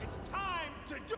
It's time to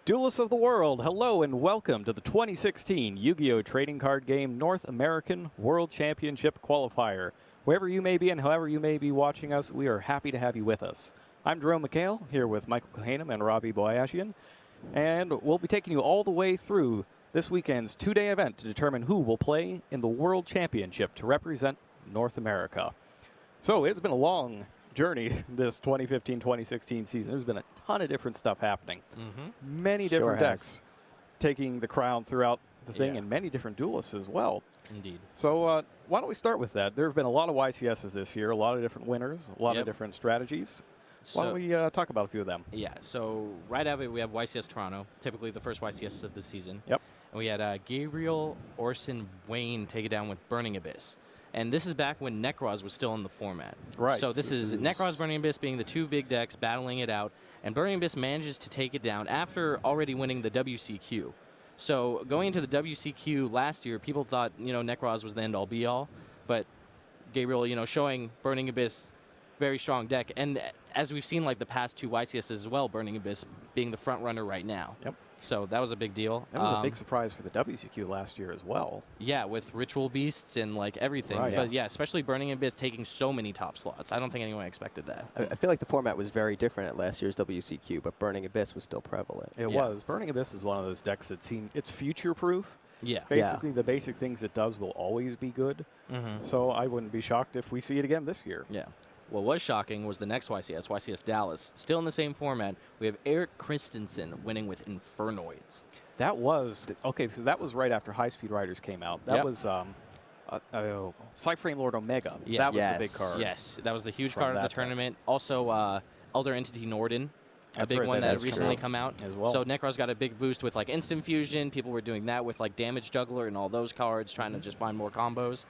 Duelists of the world, hello and welcome to the 2016 Yu-Gi-Oh! Trading Card Game North American World Championship Qualifier. Wherever you may be and however you may be watching us, we are happy to have you with us. I'm Jerome McHale, here with Michael Kohanam and Robbie Boyashian, and we'll be taking you all the way through this weekend's two-day event to determine who will play in the World Championship to represent North America. So it's been a long journey this 2015-2016 season. There's been a ton of different stuff happening. Many different decks taking the crown throughout the thing, and many different duelists as well. Indeed. So why don't we start with that? There have been a lot of YCSs this year, a lot of different winners, a lot of different strategies. Why don't we talk about a few of them? Yeah, so right out of it, we have YCS Toronto, typically the first YCS of the season. Yep. And we had Gabriel Orson Wayne take it down with Burning Abyss. And this is back when Necroz was still in the format. Right. So this is Necroz, Burning Abyss being the two big decks battling it out. And Burning Abyss manages to take it down after already winning the WCQ. So going into the WCQ last year, people thought, Necroz was the end-all be-all. But Gabriel, showing Burning Abyss, very strong deck. And as we've seen, like the past two YCS as well, Burning Abyss being the front runner right now. Yep. So that was a big deal. That was a big surprise for the WCQ last year as well. Yeah, with Ritual Beasts and like everything. Right, but yeah, especially Burning Abyss taking so many top slots. I don't think anyone expected that. I feel like the format was very different at last year's WCQ, but Burning Abyss was still prevalent. It was. Burning Abyss is one of those decks that it's future-proof. Yeah. Basically, the basic things it does will always be good. So I wouldn't be shocked if we see it again this year. Yeah. What was shocking was the next YCS, YCS Dallas. Still in the same format, we have Eric Christensen winning with Infernoids. That was, okay, because that was right after High Speed Riders came out. That was Cyframe Lord Omega. Yeah. That was the big card. Yes, that was the huge From card of the that tournament. Also, Elder Entity Norden, a big one that had recently come out. As well. So Necro's got a big boost with like Instant Fusion. People were doing that with like Damage Juggler and all those cards, trying to just find more combos.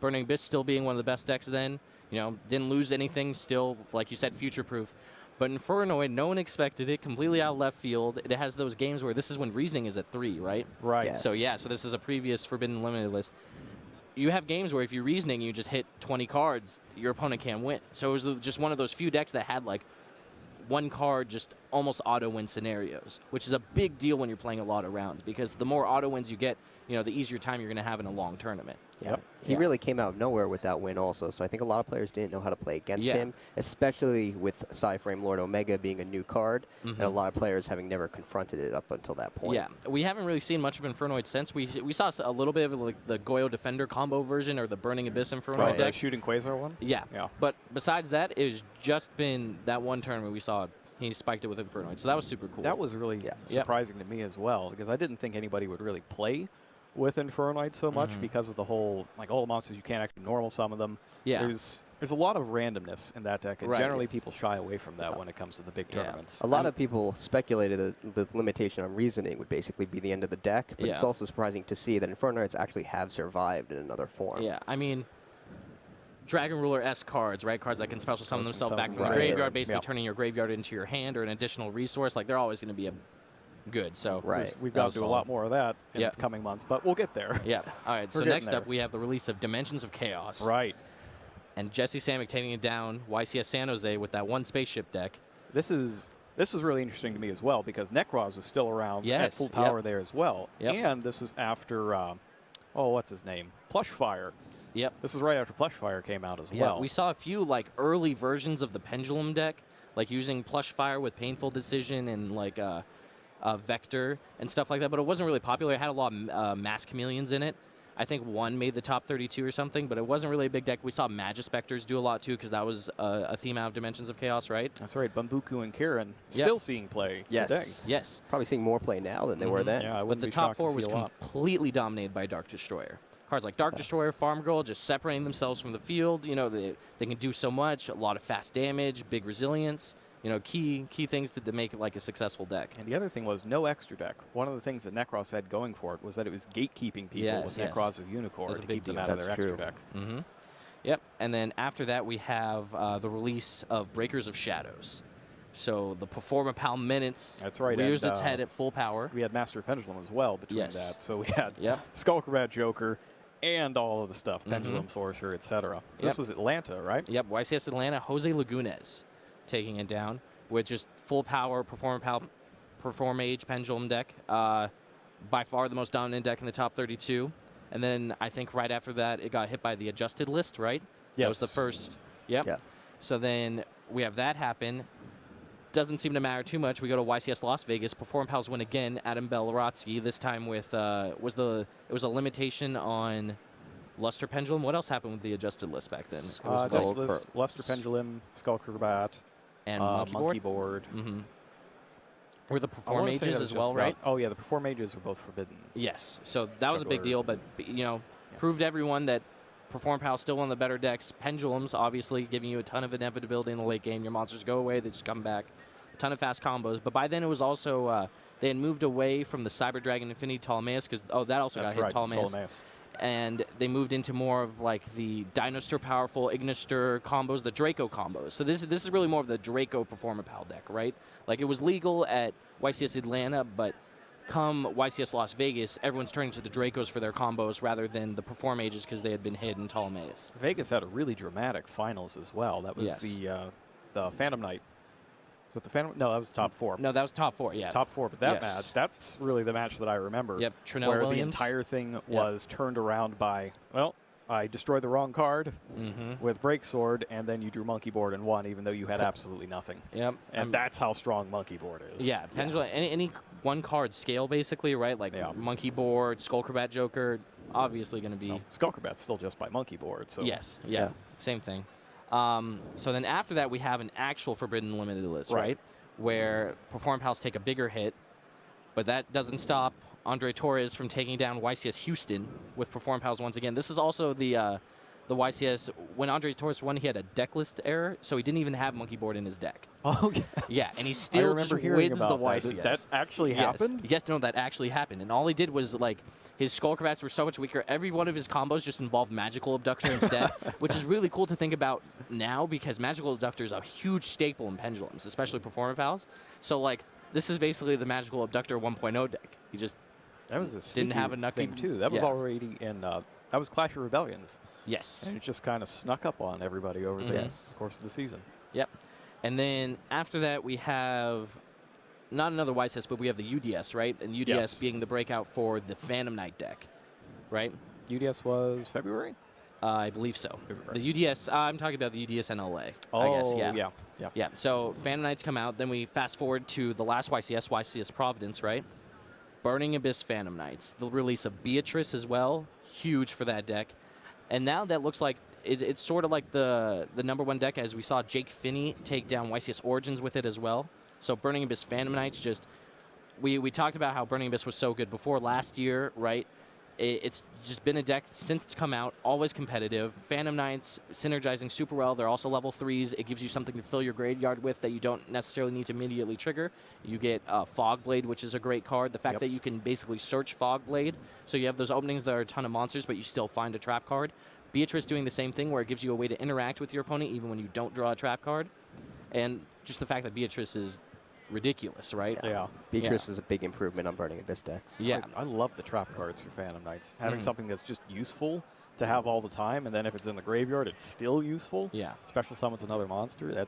Burning Abyss still being one of the best decks then. Didn't lose anything, still, like you said, future-proof. But Infernoid, no one expected it, completely out of left field. It has those games where this is when Reasoning is at 3, right? Right. Yes. So, yeah, so this is a previous Forbidden Limited list. You have games where if you Reasoning, you just hit 20 cards, your opponent can't win. So it was just one of those few decks that had, like, one card just almost auto-win scenarios, which is a big deal when you're playing a lot of rounds, because the more auto-wins you get, the easier time you're going to have in a long tournament. Yep. He really came out of nowhere with that win also, so I think a lot of players didn't know how to play against him, especially with Cyframe Lord Omega being a new card, and a lot of players having never confronted it up until that point. Yeah, we haven't really seen much of Infernoid since. We saw a little bit of like the Goyo Defender combo version or the Burning Abyss Infernoid deck. The Shooting Quasar one? Yeah. Yeah. But besides that, it's just been that one tournament we saw he spiked it with Infernoid, so that was super cool. That was really surprising to me as well, because I didn't think anybody would really play with Infernoid so much because of the whole, like, all the monsters, you can't actually normal summon them. Yeah. There's a lot of randomness in that deck, and generally people shy away from that when it comes to the big tournaments. A lot of people speculated that the limitation on Reasoning would basically be the end of the deck, but it's also surprising to see that Infernoids actually have survived in another form. Yeah, I mean, Dragon Ruler-esque cards, right? Cards that can special summon themselves back from the graveyard, basically turning your graveyard into your hand or an additional resource. Like, they're always going to be good. So we've got to do a lot more of that in the coming months, but we'll get there. Yeah. All right, so next up we have the release of Dimensions of Chaos. Right. And Jesse Samick taking it down, YCS San Jose with that one spaceship deck. This is really interesting to me as well, because Necroz was still around at full power there as well. And this was after, what's his name? Plushfire. Yep. This is right after Plushfire came out as well. Yeah, we saw a few like early versions of the Pendulum deck, like using Plushfire with Painful Decision and like Vector and stuff like that, but it wasn't really popular. It had a lot of Mass Chameleons in it. I think one made the top 32 or something, but it wasn't really a big deck. We saw Magispectors do a lot too, because that was a theme out of Dimensions of Chaos, right? That's right. Bambuku and Kieran still seeing play today. Yes. Probably seeing more play now than they were then. Yeah, but the top 4 was completely dominated by Dark Destroyer. Cards like Dark Destroyer, Farm Girl, just separating themselves from the field. They can do so much. A lot of fast damage, big resilience. Key things to make it like a successful deck. And the other thing was no extra deck. One of the things that Necroz had going for it was that it was gatekeeping people with Necroz of Unicorn to keep them out of their extra deck. Yep. And then after that, we have the release of Breakers of Shadows. So the Performal minutes rears its head at full power. We had Master Pendulum as well between that. So we had Skullcrobat Joker and all of the stuff, Pendulum Sorcerer, etc. So this was Atlanta, right? Yep, YCS Atlanta, Jose Lagunes taking it down with just full power, Perform Age Pendulum deck. By far the most dominant deck in the top 32. And then I think right after that, it got hit by the adjusted list, right? Yes. That was the first. Yep. Yeah. So then we have that happen. doesn't seem to matter too much. We go to YCS Las Vegas. Perform Pals win again. Adam Belorotsky, this time with it was a limitation on Luster Pendulum. What else happened with the adjusted list back then? It was Adjusted list, Luster Pendulum, Skull Crabat, and Monkey Board. Were the Perform Mages as well, right? Oh, yeah, the Perform Mages were both forbidden. Yes, so that was a big deal, but, proved everyone that Perform Pal still one of the better decks. Pendulums, obviously, giving you a ton of inevitability in the late game. Your monsters go away, they just come back. A ton of fast combos. But by then, it was also, they had moved away from the Cyber Dragon Infinity Ptolemaeus, because, that also got hit, Ptolemaeus. And they moved into more of like the Dinoster powerful Ignister combos, the Draco combos. So this is really more of the Draco Performer Pal deck, right? Like it was legal at YCS Atlanta, but come YCS Las Vegas, everyone's turning to the Dracos for their combos rather than the Perform Mages because they had been hit in Ptolemaeus. Vegas had a really dramatic finals as well. That was the Phantom Knight. Was it the Phantom? No, that was top 4. No, that was top 4, yeah. Top 4, but that match, that's really the match that I remember. Yep, Trinell where Williams. The entire thing was turned around by, well, I destroyed the wrong card with Break Sword, and then you drew Monkey Board and won, even though you had absolutely nothing. Yep. And that's how strong Monkey Board is. Yeah, Pendulum, any one card scale, basically, right? Like Monkey Board, Skull Crabat Joker, obviously going to be... No, Skull Crabat's still just by Monkey Board, so... Yes, same thing. So then after that, we have an actual Forbidden Limited list, right? Where Perform Pals take a bigger hit, but that doesn't stop Andre Torres from taking down YCS Houston with Perform Pals once again. This is also the YCS. When Andre Torres won, he had a deck list error, so he didn't even have Monkey Board in his deck. Oh, yeah, and he still just wins the YCS. That actually happened? Yes, no, that actually happened. And all he did was, like, his Skull Crabats were so much weaker. Every one of his combos just involved Magical Abductor instead, which is really cool to think about now because Magical Abductor is a huge staple in Pendulums, especially Performer Pals. So, like, this is basically the Magical Abductor 1.0 deck. He just didn't have enough thing, too. That was already in... that was Clash of Rebellions. Yes. And it just kind of snuck up on everybody over the course of the season. Yep. And then after that, we have not another YCS, but we have the UDS, right? And UDS being the breakout for the Phantom Knight deck, right? UDS was February? I believe so. February. The UDS, I'm talking about the UDS NLA. Oh, I guess, yeah. So Phantom Knights come out. Then we fast forward to the last YCS Providence, right? Burning Abyss Phantom Knights. The release of Beatrice as well. Huge for that deck. And now that looks like it's sort of like the #1 deck, as we saw Jake Finney take down YCS Origins with it as well. So Burning Abyss Phantom Knights, just we talked about how Burning Abyss was so good before last year, right? It's just been a deck since it's come out, always competitive. Phantom Knights synergizing super well. They're also level 3s. It gives you something to fill your graveyard with that you don't necessarily need to immediately trigger. You get Fog Blade, which is a great card. The fact that you can basically search Fog Blade, so you have those openings that are a ton of monsters, but you still find a trap card. Beatrice doing the same thing, where it gives you a way to interact with your opponent even when you don't draw a trap card. And just the fact that Beatrice is ridiculous, right? Yeah. Beatrice was a big improvement on Burning Abyss decks. Yeah. I love the trap cards for Phantom Knights. Having something that's just useful to have all the time, and then if it's in the graveyard, it's still useful. Yeah. Special summons another monster.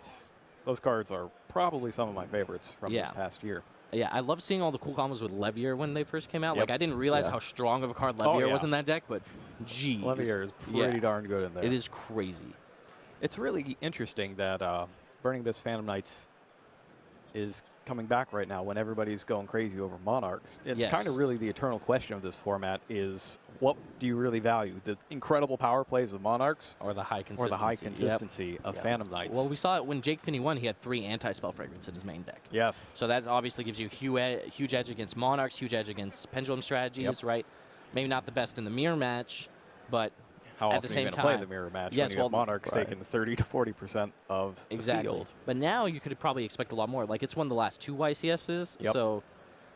Those cards are probably some of my favorites from this past year. Yeah, I love seeing all the cool combos with Levier when they first came out. Like, I didn't realize how strong of a card Levier was in that deck, but geez. Levier is pretty darn good in there. It is crazy. It's really interesting that Burning Abyss Phantom Knights is coming back right now when everybody's going crazy over Monarchs. It's kind of really the eternal question of this format is, what do you really value? The incredible power plays of Monarchs or the high consistency, of Phantom Knights? Well, we saw it when Jake Finney won. He had 3 anti-spell fragrance in his main deck. Yes. So that obviously gives you huge edge against Monarchs, huge edge against Pendulum strategies, right? Maybe not the best in the mirror match, but how at often the same time, play the mirror match when you have Monarchs taking 30 to 40% of the field. But now you could probably expect a lot more. Like, it's won the last 2 YCSs, so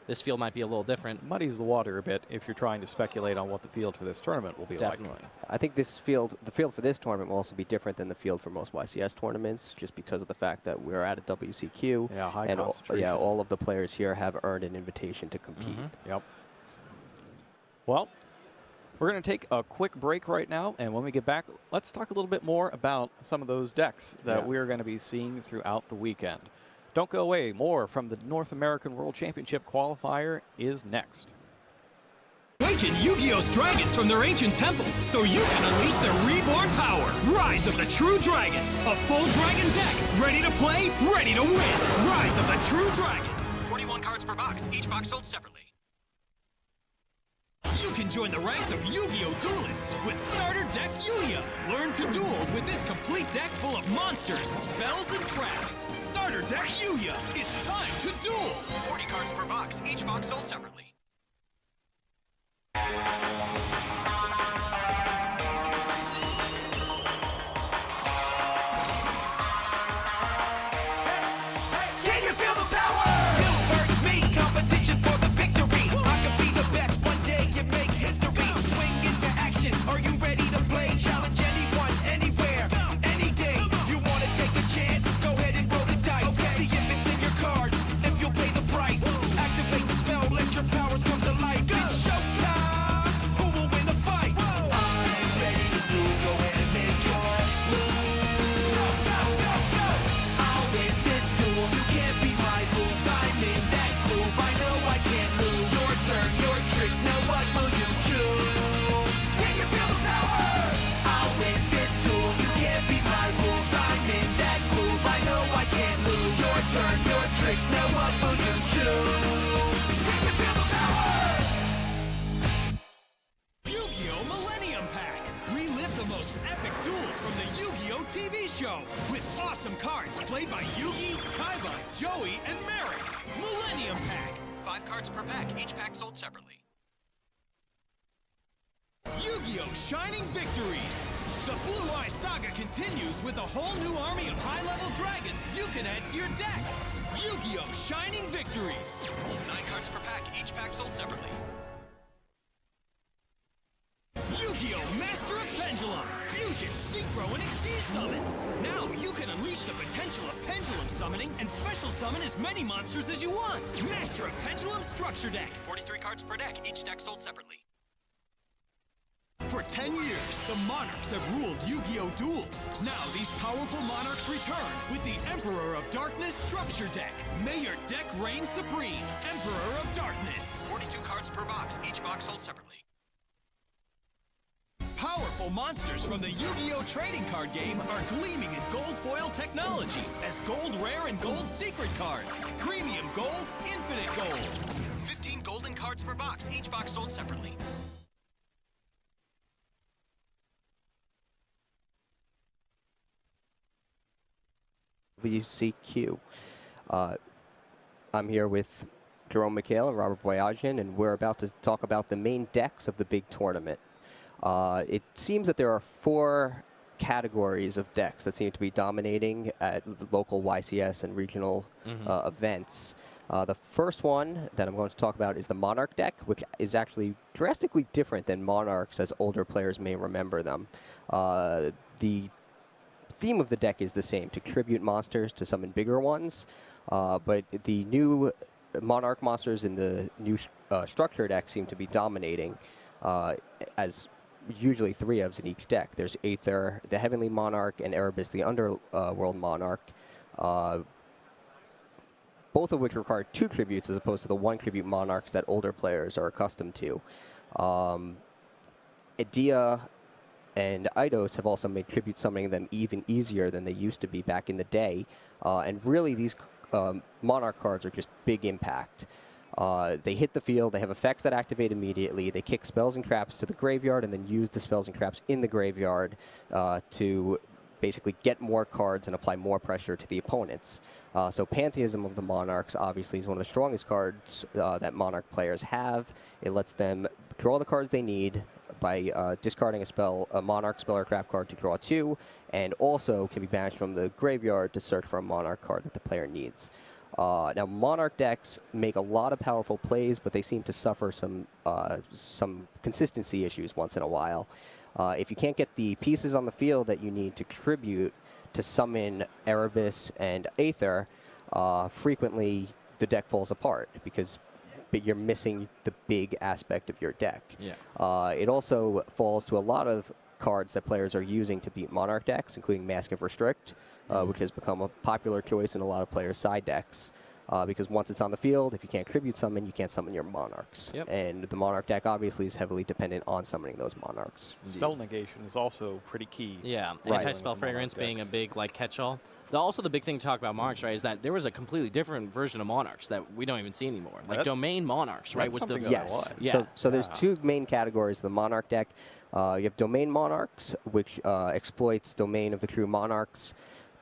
this field might be a little different. Muddies the water a bit if you're trying to speculate on what the field for this tournament will be like. I think the field for this tournament will also be different than the field for most YCS tournaments, just because of the fact that we're at a WCQ. Yeah, high and concentration. all of the players here have earned an invitation to compete. Yep. Well, we're going to take a quick break right now, and when we get back, let's talk a little bit more about some of those decks that we're going to be seeing throughout the weekend. Don't go away. More from the North American World Championship Qualifier is next. Awaken Yu-Gi-Oh's dragons from their ancient temple so you can unleash their reborn power. Rise of the True Dragons, a full dragon deck, ready to play, ready to win. Rise of the True Dragons. 41 cards per box, each box sold separately. You can join the ranks of Yu-Gi-Oh! Duelists with Starter Deck Yu-Gi-Oh! Learn to duel with this complete deck full of monsters, spells, and traps. Starter Deck Yu-Gi-Oh! It's time to duel! 40 cards per box, each box sold separately. Can you feel the power? You versus me, competition for the victory. I could be the best one day and make history. Swing into action. Are you ready to play? Challenge anyone, anywhere, any day. You want to take a chance? Go ahead and roll the dice. See if it's in your cards, if you'll pay the price. Activate the spell, let your powers come to life. It's showtime. Who will win the fight? I'm ready to do. Go ahead and make your move. Go. I'll win this duel. You can't beat my rules. I'm in that groove. I know I can't lose. Your turn, your tricks. Now what will you choose? Can you feel the power? I'll win this duel. You can't beat my rules. I'm in that groove. I know I can't lose. Your turn, your tricks. Now what will you choose? Can you feel the power? Yu-Gi-Oh! Millennium Pack. Relive the most epic duels from the Yu-Gi-Oh! TV show with awesome cards played by Yugi, Kaiba, Joey, and Merrick. Millennium Pack. 5 cards per pack, each pack sold separately. Yu-Gi-Oh! Shining Victories. The Blue Eye Saga continues with a whole new army of high-level dragons you can add to your deck. Yu-Gi-Oh! Shining Victories. 9 cards per pack, each pack sold separately. Yu-Gi-Oh! Master of Pendulum! Fusion, Synchro, and Exceed summons! Now you can unleash the potential of Pendulum summoning and special summon as many monsters as you want! Master of Pendulum Structure Deck! 43 cards per deck, each deck sold separately. For 10 years, the Monarchs have ruled Yu-Gi-Oh! Duels. Now these powerful Monarchs return with the Emperor of Darkness Structure Deck. May your deck reign supreme! Emperor of Darkness! 42 cards per box, each box sold separately. Powerful monsters from the Yu-Gi-Oh! Trading card game are gleaming in gold foil technology as gold rare and gold secret cards. Premium gold, infinite gold. 15 golden cards per box, each box sold separately. WCQ. I'm here with Jerome McHale and Robert Boyajian, and we're about to talk about the main decks of the big tournament. It seems that there are 4 categories of decks that seem to be dominating at local YCS and regional events. The first one that I'm going to talk about is the Monarch deck, which is actually drastically different than Monarchs as older players may remember them. The theme of the deck is the same, to tribute monsters to summon bigger ones, but the new Monarch monsters in the new structure deck seem to be dominating, as usually 3 ofs in each deck. There's Aether, the Heavenly Monarch, and Erebus, the Underworld Monarch, both of which require 2 tributes as opposed to the 1 tribute Monarchs that older players are accustomed to. Edea and Eidos have also made tribute summoning them even easier than they used to be back in the day. And really, these Monarch cards are just big impact. They hit the field, they have effects that activate immediately, they kick spells and traps to the graveyard, and then use the spells and traps in the graveyard to basically get more cards and apply more pressure to the opponents. So Pantheism of the Monarchs obviously is one of the strongest cards that Monarch players have. It lets them draw the cards they need by discarding a Monarch spell or trap card to draw 2, and also can be banished from the graveyard to search for a Monarch card that the player needs. Now, Monarch decks make a lot of powerful plays, but they seem to suffer some consistency issues once in a while. If you can't get the pieces on the field that you need to tribute to summon Erebus and Aether, frequently the deck falls apart because you're missing the big aspect of your deck. Yeah. It also falls to a lot of cards that players are using to beat Monarch decks, including Mask of Restrict, which has become a popular choice in a lot of players' side decks. because once it's on the field, if you can't tribute summon, you can't summon your Monarchs. Yep. And the Monarch deck obviously is heavily dependent on summoning those Monarchs. Spell negation is also pretty key. Yeah, Right. anti-spell With the Monarch fragrance being a decks. big like catch-all. Also, the big thing to talk about Monarchs, right, is that there was a completely different version of Monarchs that we don't even see anymore. Like That- Domain Monarchs, right? that's Was the something that I Yes. like. Yeah. So there's Yeah. two main categories of the Monarch deck. You have Domain Monarchs, which exploits Domain of the True Monarchs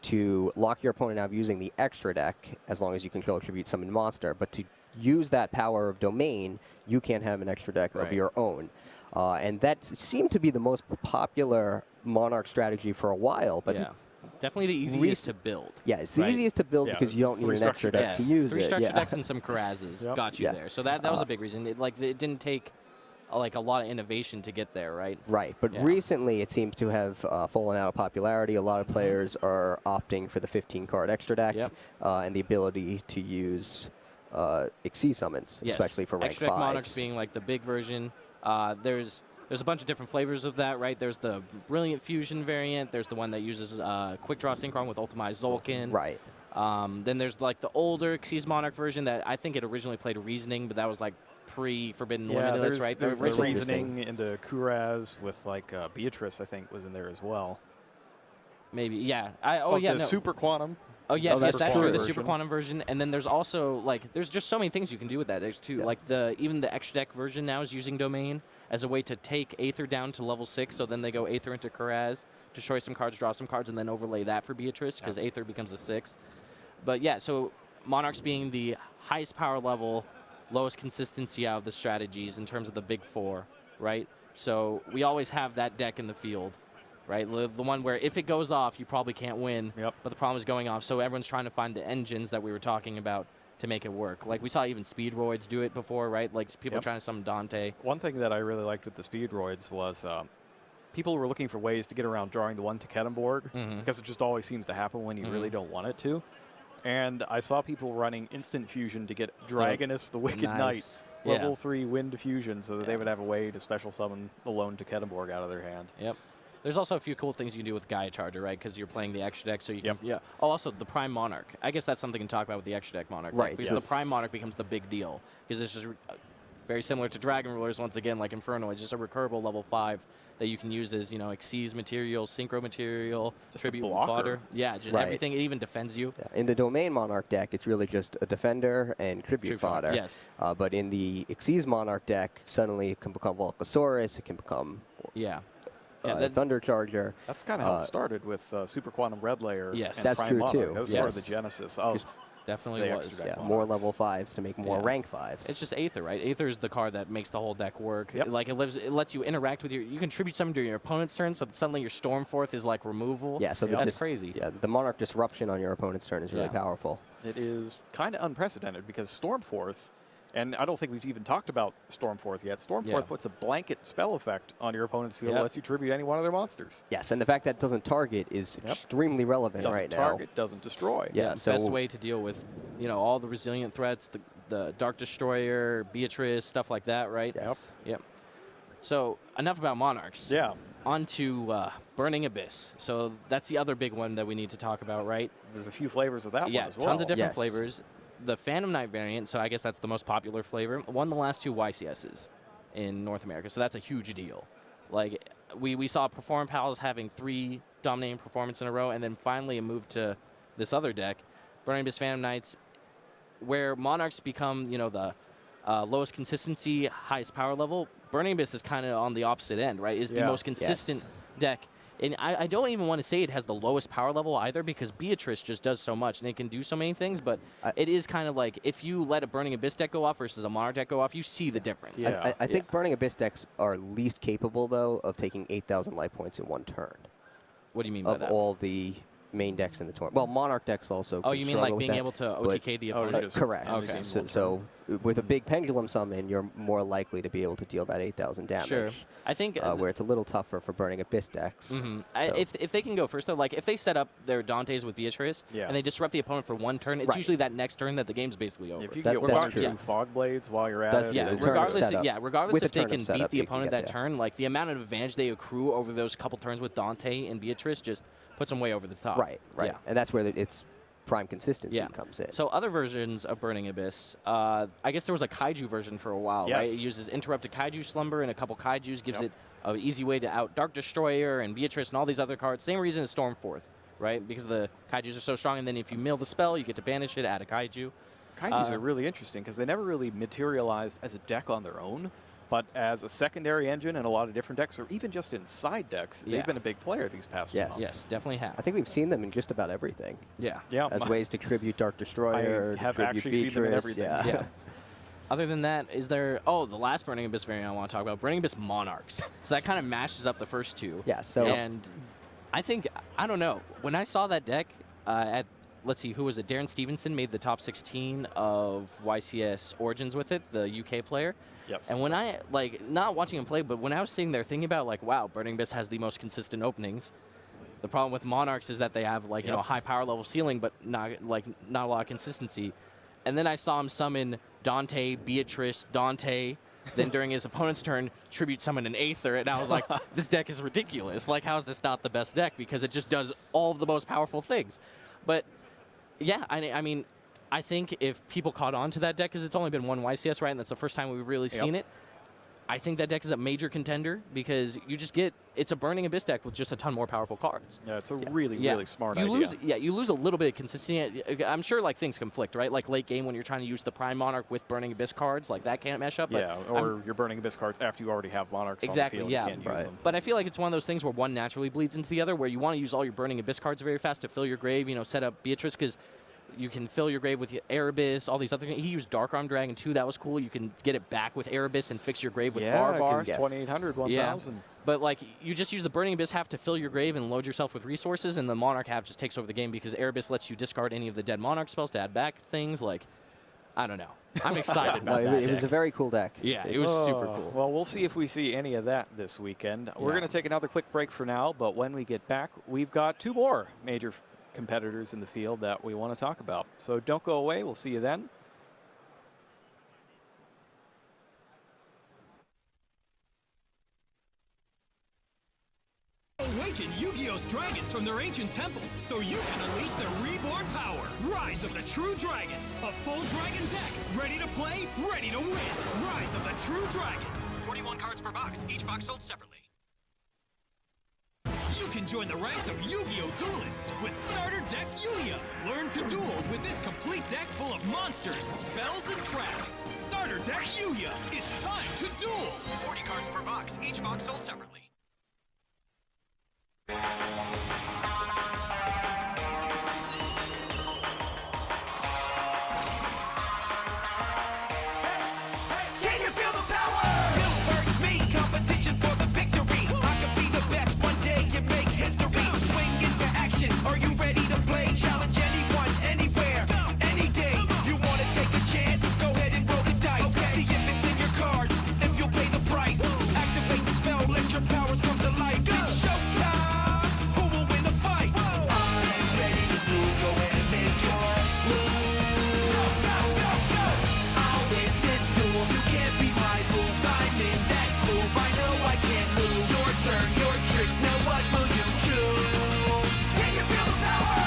to lock your opponent out of using the extra deck as long as you control a tribute summon monster. But to use that power of Domain, you can't have an extra deck Right. of your own. And that seemed to be the most popular Monarch strategy for a while. But yeah. Definitely the easiest to build. yeah, it's the Right. easiest to build Yeah, because you don't need three an extra structure deck Yeah, to use three it. structure Yeah. decks and some Karazes Yep. got you Yeah. there. So that was a big reason. It didn't take like a lot of innovation to get there, right? Right, but Yeah. recently it seems to have fallen out of popularity. A lot of players are opting for the 15-card extra deck Yep. and the ability to use Xyz summons, Yes. especially for rank Extra deck Monarchs 5s. being like the big version. There's a bunch of different flavors of that, right? There's the Brilliant Fusion variant. There's the one that uses Quick Draw Synchron with Ultimized Zolkin. Right. Then there's like the older Xyz Monarch version that I think it originally played Reasoning, but that was like pre-Forbidden Yeah, Limitless, right? there's the original- reasoning into Kuraz with like Beatrice, I think, was in there as well. Maybe, yeah. The Super Quantum. Oh yes, that's that's true. true. The version. Super Quantum version, and then there's also like there's just so many things you can do with that. There's two Yeah. like even the extra deck version now is using Domain as a way to take Aether down to level 6. So then they go Aether into Karaz, destroy some cards, draw some cards, and then overlay that for Beatrice because Aether becomes a 6. But yeah, so Monarchs being the highest power level, lowest consistency out of the strategies in terms of the big four, right? So we always have that deck in the field. Right, the one where if it goes off, you probably can't win. Yep. But the problem is going off, so everyone's trying to find the engines that we were talking about to make it work. Like we saw even Speedroids do it before, right? Like people Yep. trying to summon Dante. One thing that I really liked with the Speedroids was people were looking for ways to get around drawing the one to Kettenborg Mhm. because it just always seems to happen when you really don't want it to. And I saw people running instant fusion to get Dragonus the Wicked Nice. Knight, level Yeah. 3 wind fusion, so that they Yeah. would have a way to special summon the lone to Kettenborg out of their hand. Yep. There's also a few cool things you can do with Gaia Charger, right? Because you're playing the extra deck, so you can. Yep. Yeah. Oh, also the Prime Monarch. I guess that's something to talk about with the extra deck Monarch. Right, Because yes. the Prime Monarch becomes the big deal. Because it's just very similar to Dragon Rulers once again, like Inferno. It's just a recurable level 5 that you can use as Xyz material, Synchro material, Just a tribute blocker. fodder. Yeah, just Right. everything. It even defends you. Yeah. In the Domain Monarch deck, it's really just a defender and tribute Tribute fodder, fodder. yes. But in the Xyz Monarch deck, suddenly it can become Volcasaurus, it can become Yeah. Yeah, Thunder Charger. That's kind of how it started with Super Quantum Red Layer. Yes. and That's Prime true, Monarch. too. That was sort of Yes. the genesis of definitely the was. extra Yeah, deck more Monarchs. level 5s to make more Yeah. rank 5s. It's just Aether, right? Aether is the card that makes the whole deck work. Yep. Like it lets you interact with you can tribute summon during your opponent's turn, so that suddenly your Stormforth is like removal. Yeah, so that's crazy. Yeah, the Monarch Disruption on your opponent's turn is really Yeah. powerful. It is kind of unprecedented because Stormforth, and I don't think we've even talked about Stormforth yet. Stormforth Yeah. puts a blanket spell effect on your opponent's field, Yep. lets you tribute any one of their monsters. Yes, and the fact that it doesn't target is Yep. extremely relevant Doesn't right target, doesn't destroy. Yeah, Yeah, so- best way to deal with, all the resilient threats, the Dark Destroyer, Beatrice, stuff like that, right? now. Yes. Yep. So enough about Monarchs. Yeah. On to Burning Abyss. So that's the other big one that we need to talk about, right? There's a few flavors of that Yeah, one as well. tons of different Yes. flavors. The Phantom Knight variant, so I guess that's the most popular flavor, won the last 2 YCSs in North America, so that's a huge deal. Like, we saw Perform Pals having 3 dominating performance in a row, and then finally it moved to this other deck, Burning Abyss Phantom Knights, where Monarchs become, the lowest consistency, highest power level. Burning Abyss is kind of on the opposite end, right? Is the Yeah. most consistent deck. And I don't even want to say it has the lowest power level either, because Beatrice just does so much and it can do so many things, but it is kind of like if you let a Burning Abyss deck go off versus a Monarch deck go off, you see the difference. Yeah. I think Burning Abyss decks are least capable, though, of taking 8,000 life points in one turn. What do you mean by Of that? all the main decks in the tournament. Well, Monarch decks also Oh, can you mean struggle like with being that, able to but- OTK the Oh, opponent? just- Correct. Okay. So with a big pendulum summon, you're more likely to be able to deal that 8,000 damage. Sure. I think Where it's a little tougher for Burning Abyss decks. Mhm. So- If they can go first, though, like if they set up their Dantes with Beatrice Yeah. and they disrupt the opponent for one turn, it's Right. usually that next turn that the game's basically over. If you That- get that's one or true. two fog blades while you're at That's- it, Yeah, the then turn of regardless. setup. Regardless With if the they turn of can beat setup, the you can opponent get that there. turn, like the amount of advantage they accrue over those couple turns with Dante and Beatrice just puts them way over the top. Right. Yeah. And that's where it's prime consistency Yeah. comes in. So other versions of Burning Abyss, I guess there was a Kaiju version for a while, right? It Yes. uses Interrupted Kaiju Slumber and a couple Kaijus, gives Yep. it an easy way to out Dark Destroyer and Beatrice and all these other cards. Same reason as Stormforth, right? Because the Kaijus are so strong, and then if you mill the spell, you get to banish it, add a Kaiju. Kaijus are really interesting because they never really materialized as a deck on their own, but as a secondary engine in a lot of different decks, or even just in side decks, Yeah. they've been a big player these past Yes. months. Yes, definitely have. I think we've seen them in just about everything Yeah. Yeah. as ways to tribute Dark Destroyer, I have tribute actually seen them in Beatrice, everything. Yeah. Yeah. Other than that, is there... Oh, the last Burning Abyss variant I want to talk about, Burning Abyss Monarchs. So that kind of mashes up the first two. Yeah, so- And I think, I don't know, when I saw that deck at, let's see, who was it? Darren Stevenson made the top 16 of YCS Origins with it, the UK player. Yes. And when I, like, not watching him play, but when I was sitting there thinking about, like, wow, Burning Abyss has the most consistent openings. The problem with Monarchs is that they have, like, you know, a high power level ceiling, but not a lot of consistency. And then I saw him summon Dante, Beatrice, Dante. Then during his opponent's turn, tribute summon an Aether, and I was like, this deck is ridiculous. Like, how is this not the best deck? Because it just does all of the most powerful things. But, yeah, I mean, I think if people caught on to that deck, because it's only been one YCS, right, and that's the first time we've really seen it, I think that deck is a major contender because you just get, it's a Burning Abyss deck with just a ton more powerful cards. Yeah, it's a really, really smart you idea. You lose a little bit of consistency. I'm sure like things conflict, right? Like late game when you're trying to use the Prime Monarch with Burning Abyss cards, like that can't mesh up. But Yeah, or you're Burning Abyss cards after you already have Monarchs exactly, on the field. yeah. You can't use them. But I feel like it's one of those things where one naturally bleeds into the other, where you want to use all your Burning Abyss cards very fast to fill your grave, you know, set up Beatrice, because you can fill your grave with Erebus, all these other things. He used Dark Arm Dragon too. That was cool. You can get it back with Erebus and fix your grave with Barbar. 'cause it's 2800, 1000. But like you just use the Burning Abyss half to fill your grave and load yourself with resources, and the Monarch half just takes over the game because Erebus lets you discard any of the dead Monarch spells to add back things. Like, I don't know. I'm excited No, about that. it was a deck. very cool deck. Yeah, it was super cool. Well, we'll see if we see any of that this weekend. We're Yeah. going to take another quick break for now, but when we get back, we've got two more major competitors in the field that we want to talk about. So don't go away. We'll see you then. Awaken Yu-Gi-Oh's dragons from their ancient temple so you can unleash their reborn power. Rise of the True Dragons, a full dragon deck. Ready to play, ready to win. Rise of the True Dragons. 41 cards per box, each box sold separately. You can join the ranks of Yu-Gi-Oh! Duelists with Starter Deck Yu-Gi-Oh! Learn to duel with this complete deck full of monsters, spells, and traps. Starter Deck Yu-Gi-Oh! It's time to duel! 40 cards per box, each box sold separately. Can you feel the power? You versus me, competition for the victory. I could be the best one day and make history. Swing into action. Are you ready to play? Challenge anyone, anywhere, any day. You wanna take a chance? Go ahead and roll the dice. See if it's in your cards, if you'll pay the price. Activate the spell, let your powers come to life. It's showtime. Who will win the fight? I'm ready to do. Go ahead and make your move. Go. I'll win this duel. You can't beat my rules. I'm in that groove. I know I can't lose. Your turn, your tricks. Now what will you choose? Can you feel the power?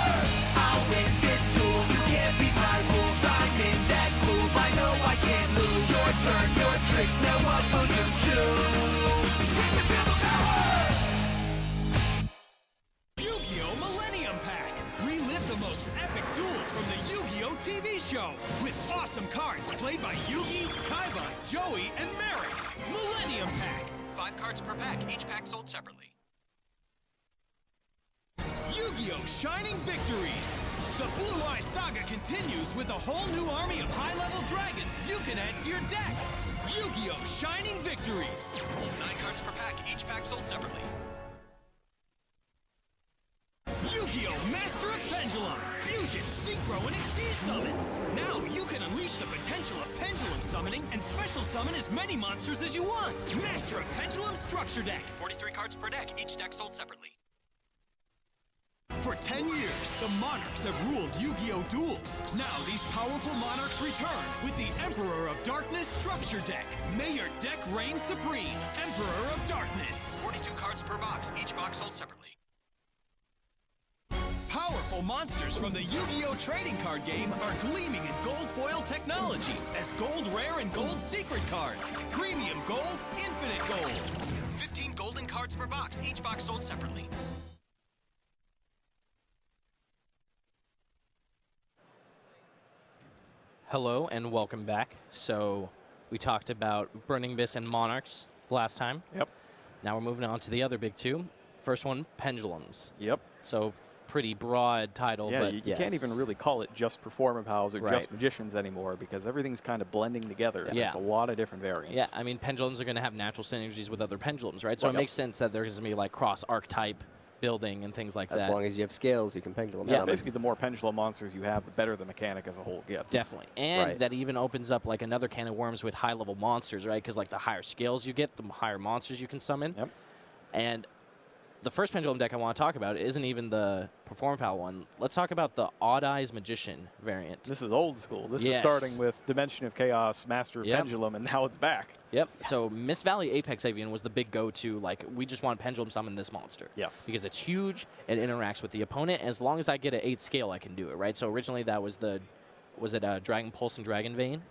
I'll win this duel. You can't beat my rules. I'm in that groove. I know I can't lose. Your turn, your tricks. Now what will you choose? Can you feel the power? Yu-Gi-Oh! Millennium Pack. Relive the most epic duels from the Yu-Gi-Oh! TV show with awesome cards played by Yugi, Kaiba, Joey, and Merrick. Millennium Pack. 5 cards per pack, each pack sold separately. Yu-Gi-Oh! Shining Victories. The Blue Eye Saga continues with a whole new army of high-level dragons you can add to your deck. Yu-Gi-Oh! Shining Victories. 9 cards per pack, each pack sold separately. Yu-Gi-Oh! Master of Pendulum! Fusion, Synchro, and Exceed summons! Now you can unleash the potential of Pendulum summoning and special summon as many monsters as you want! Master of Pendulum Structure Deck! 43 cards per deck, each deck sold separately. For 10 years, the Monarchs have ruled Yu-Gi-Oh! Duels. Now these powerful Monarchs return with the Emperor of Darkness Structure Deck. May your deck reign supreme! Emperor of Darkness! 42 cards per box, each box sold separately. Powerful powerful monsters from the Yu-Gi-Oh! Trading card game are gleaming in gold foil technology as gold rare and gold secret cards. Premium gold, infinite gold. 15 golden cards per box, each box sold separately. Hello and welcome back. So we talked about Burning Abyss and Monarchs last time. Yep. Now we're moving on to the other big two. First one, Pendulums. Yep. So pretty broad title, Yeah, but you can't even really call it just Performer Pals or just Magicians anymore because everything's kind of blending together. Yeah. There's a lot of different variants. Yeah, I mean, pendulums are going to have natural synergies with other pendulums, right? So Right. it makes sense that there's going to be like cross-archetype building and things like As that. long as you have scales, you can pendulum Yeah, summon. basically the more pendulum monsters you have, the better the mechanic as a whole gets. Definitely. And Right. that even opens up like another can of worms with high-level monsters, right? Because like the higher scales you get, the higher monsters you can summon. Yep. And the first pendulum deck I want to talk about isn't even the Perform Pal one. Let's talk about the Odd Eyes Magician variant. This is old school. This is Yes. starting with Dimension of Chaos, Master of Yep. Pendulum, and now it's back. Yep. So Mist Valley Apex Avian was the big go-to. Like, we just want to pendulum summon this monster. Yes. Because it's huge, it interacts with the opponent. As long as I get an 8 scale, I can do it, right? So originally that was Dragon Pulse and Dragon Vein?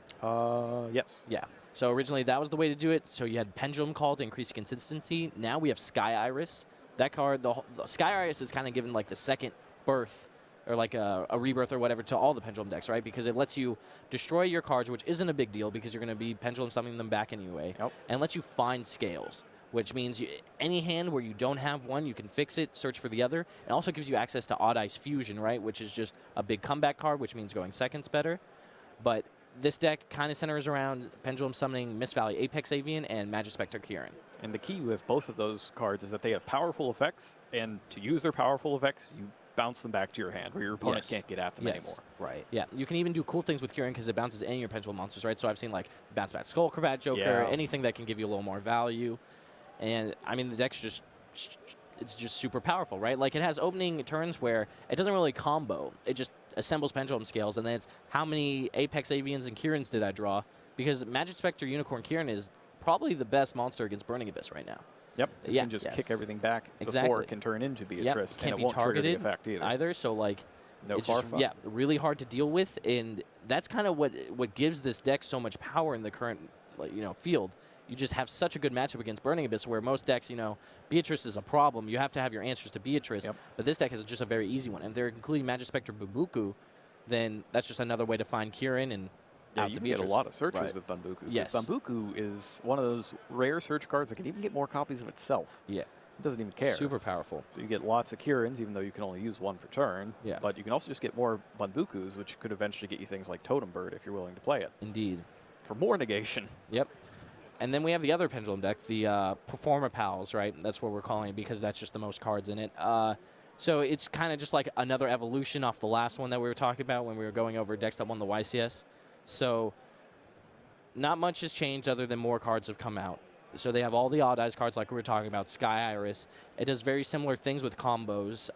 Yes. Yeah. So originally that was the way to do it. So you had Pendulum Call to increase consistency. Now we have Sky Iris. That card, the Sky Iris is kind of given like the second birth or like a rebirth or whatever to all the Pendulum decks, right? Because it lets you destroy your cards, which isn't a big deal because you're going to be Pendulum summoning them back anyway. Yep. And lets you find scales, which means any hand where you don't have one, you can fix it, search for the other. It also gives you access to Odd Eyes Fusion, right? Which is just a big comeback card, which means going seconds better. But this deck kind of centers around Pendulum summoning Mist Valley Apex Avian and Magispector Kieran. And the key with both of those cards is that they have powerful effects, and to use their powerful effects, you bounce them back to your hand where your opponent Yes. can't get at them Yes. anymore. Right. Yeah, you can even do cool things with Kieran because it bounces any of your Pendulum monsters, right? So I've seen like Bounce Back Skull Cravat Joker, Yeah. anything that can give you a little more value. And I mean, the deck's it's just super powerful, right? Like it has opening turns where it doesn't really combo. It just assembles Pendulum scales, and then it's how many Apex Avians and Kiirans did I draw? Because Magispector Unicorn Kieran is probably the best monster against Burning Abyss right now. Yep. It Yeah. can just Yes. kick everything back before Exactly. it can turn into Yep, Beatrice, can't and be it won't trigger the targeted effect either. either. So like, No it's just, Farfa. yeah, really hard to deal with, and that's kind of what gives this deck so much power in the current field. You just have such a good matchup against Burning Abyss, where most decks, Beatrice is a problem. You have to have your answers to Beatrice, Yep. but this deck is just a very easy one. And if they're including Magispector Bubuku, then that's just another way to find Kieran and Yeah, out you to can get Beatrice. a lot of searches Right. with Bunbuku. Yes. Bunbuku is one of those rare search cards that can even get more copies of itself. Yeah, It doesn't even care. super powerful. So you get lots of Kiirans, even though you can only use one per turn. Yeah. But you can also just get more Bunbukus, which could eventually get you things like Totem Bird if you're willing to play it. Indeed. For more negation. Yep. And then we have the other Pendulum deck, the Performer Pals, right? That's what we're calling it because that's just the most cards in it. So it's kind of just like another evolution off the last one that we were talking about when we were going over decks that won the YCS. So not much has changed other than more cards have come out. So they have all the Odd Eyes cards like we were talking about, Sky Iris. It does very similar things with combos.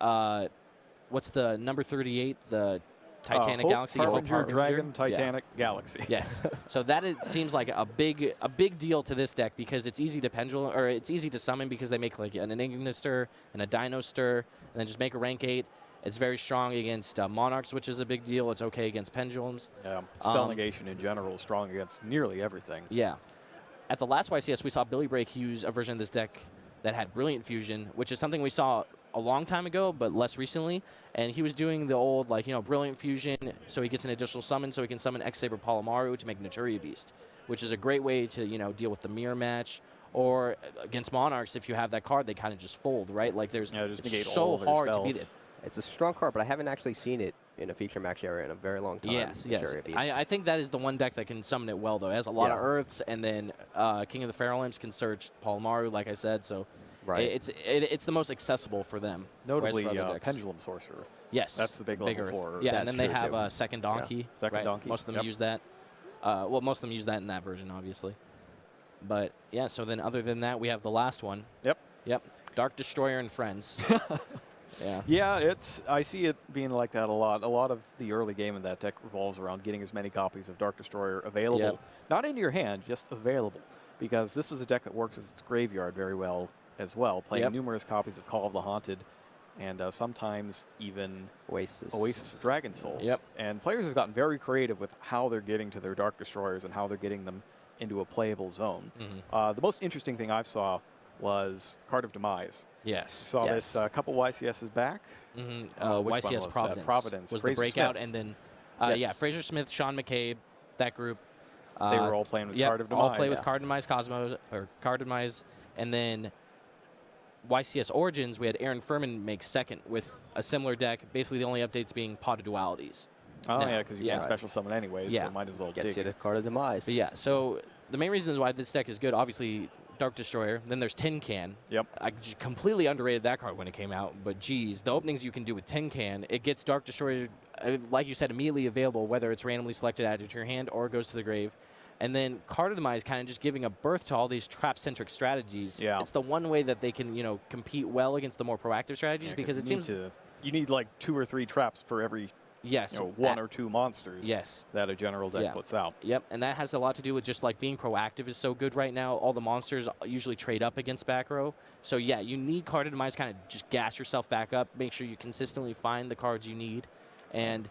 What's the number 38, the Titanic Hope, Galaxy? Harbinger, Dragon, Yeah. Titanic, Galaxy. Yes. So that it seems like a big deal to this deck because it's easy to pendulum or it's easy to summon because they make like an Enigma Stir and a Dino Stir and then just make a rank 8. It's very strong against Monarchs, which is a big deal. It's okay against pendulums. Spell negation in general is strong against nearly everything. Yeah. At the last YCS, we saw Billy Break use a version of this deck that had Brilliant Fusion, which is something we saw a long time ago, but less recently. And he was doing the old, Brilliant Fusion, so he gets an additional summon, so he can summon X-Saber Palomaru to make Naturia Beast, which is a great way to, deal with the mirror match. Or against Monarchs, if you have that card, they kind of just fold, right? Like, just it's negate all so of their hard to beat spells. it. It's a strong card, but I haven't actually seen it in a feature match area in a very long time. Yes. Naturia Beast. I think that is the one deck that can summon it well, though. It has a lot of Yeah. Earths, and then King of the Pharaoh Imps can search Palomaru, like I said, so Right. it's the most accessible for them. Notably, whereas for other decks- Pendulum Sorcerer. Yes. That's the big level Bigger. for- Yeah, That's and then they true, have too. a Second Donkey. Second right? Donkey, Most of them yep. use that. Most of them use that in that version, obviously. But, yeah, so then other than that, we have the last one. Yep. Dark Destroyer and Friends. Yeah. Yeah, I see it being like that a lot. A lot of the early game in that deck revolves around getting as many copies of Dark Destroyer available. Yep. Not in your hand, just available. Because this is a deck that works with its graveyard very well as well, playing Yep. numerous copies of Call of the Haunted. and sometimes even Oasis. Oasis of Dragon Souls. Yep. And players have gotten very creative with how they're getting to their Dark Destroyers and how they're getting them into a playable zone. The most interesting thing I saw was Card of Demise. Yes. Saw this a couple YCSs back. Mm-hmm. Which one was YCS that? Providence. Providence. Was Fraser the breakout, Smith. and then Yes. yeah, Fraser Smith, Sean McCabe, that group. They were all playing with Yep, Card of Demise. all play with Card of Demise, Kozmo, or Card of Demise, and then YCS Origins, we had Aaron Furman make second with a similar deck. Basically, the only updates being Pot of Dualities. Oh, Now, yeah, because you can't special summon anyways, Yeah. so might as well Gets you dig. to Card of Demise. But yeah, so the main reasons why this deck is good, obviously, Dark Destroyer. Then there's Tin Can. Yep. I completely underrated that card when it came out, but geez, the openings you can do with Tin Can, it gets Dark Destroyer, like you said, immediately available, whether it's randomly selected, added to your hand, or goes to the grave. And then Card of Demise kind of just giving a birth to all these trap-centric strategies. Yeah. It's the one way that they can, compete well against the more proactive strategies, Yeah, because it seems you need like 2 or 3 traps for every yes, one or two monsters yes. that a general deck puts out. Yep, and that has a lot to do with just like being proactive is so good right now. All the monsters usually trade up against back row. So yeah, you need Card of Demise, kind of just gas yourself back up, make sure you consistently find the cards you need. And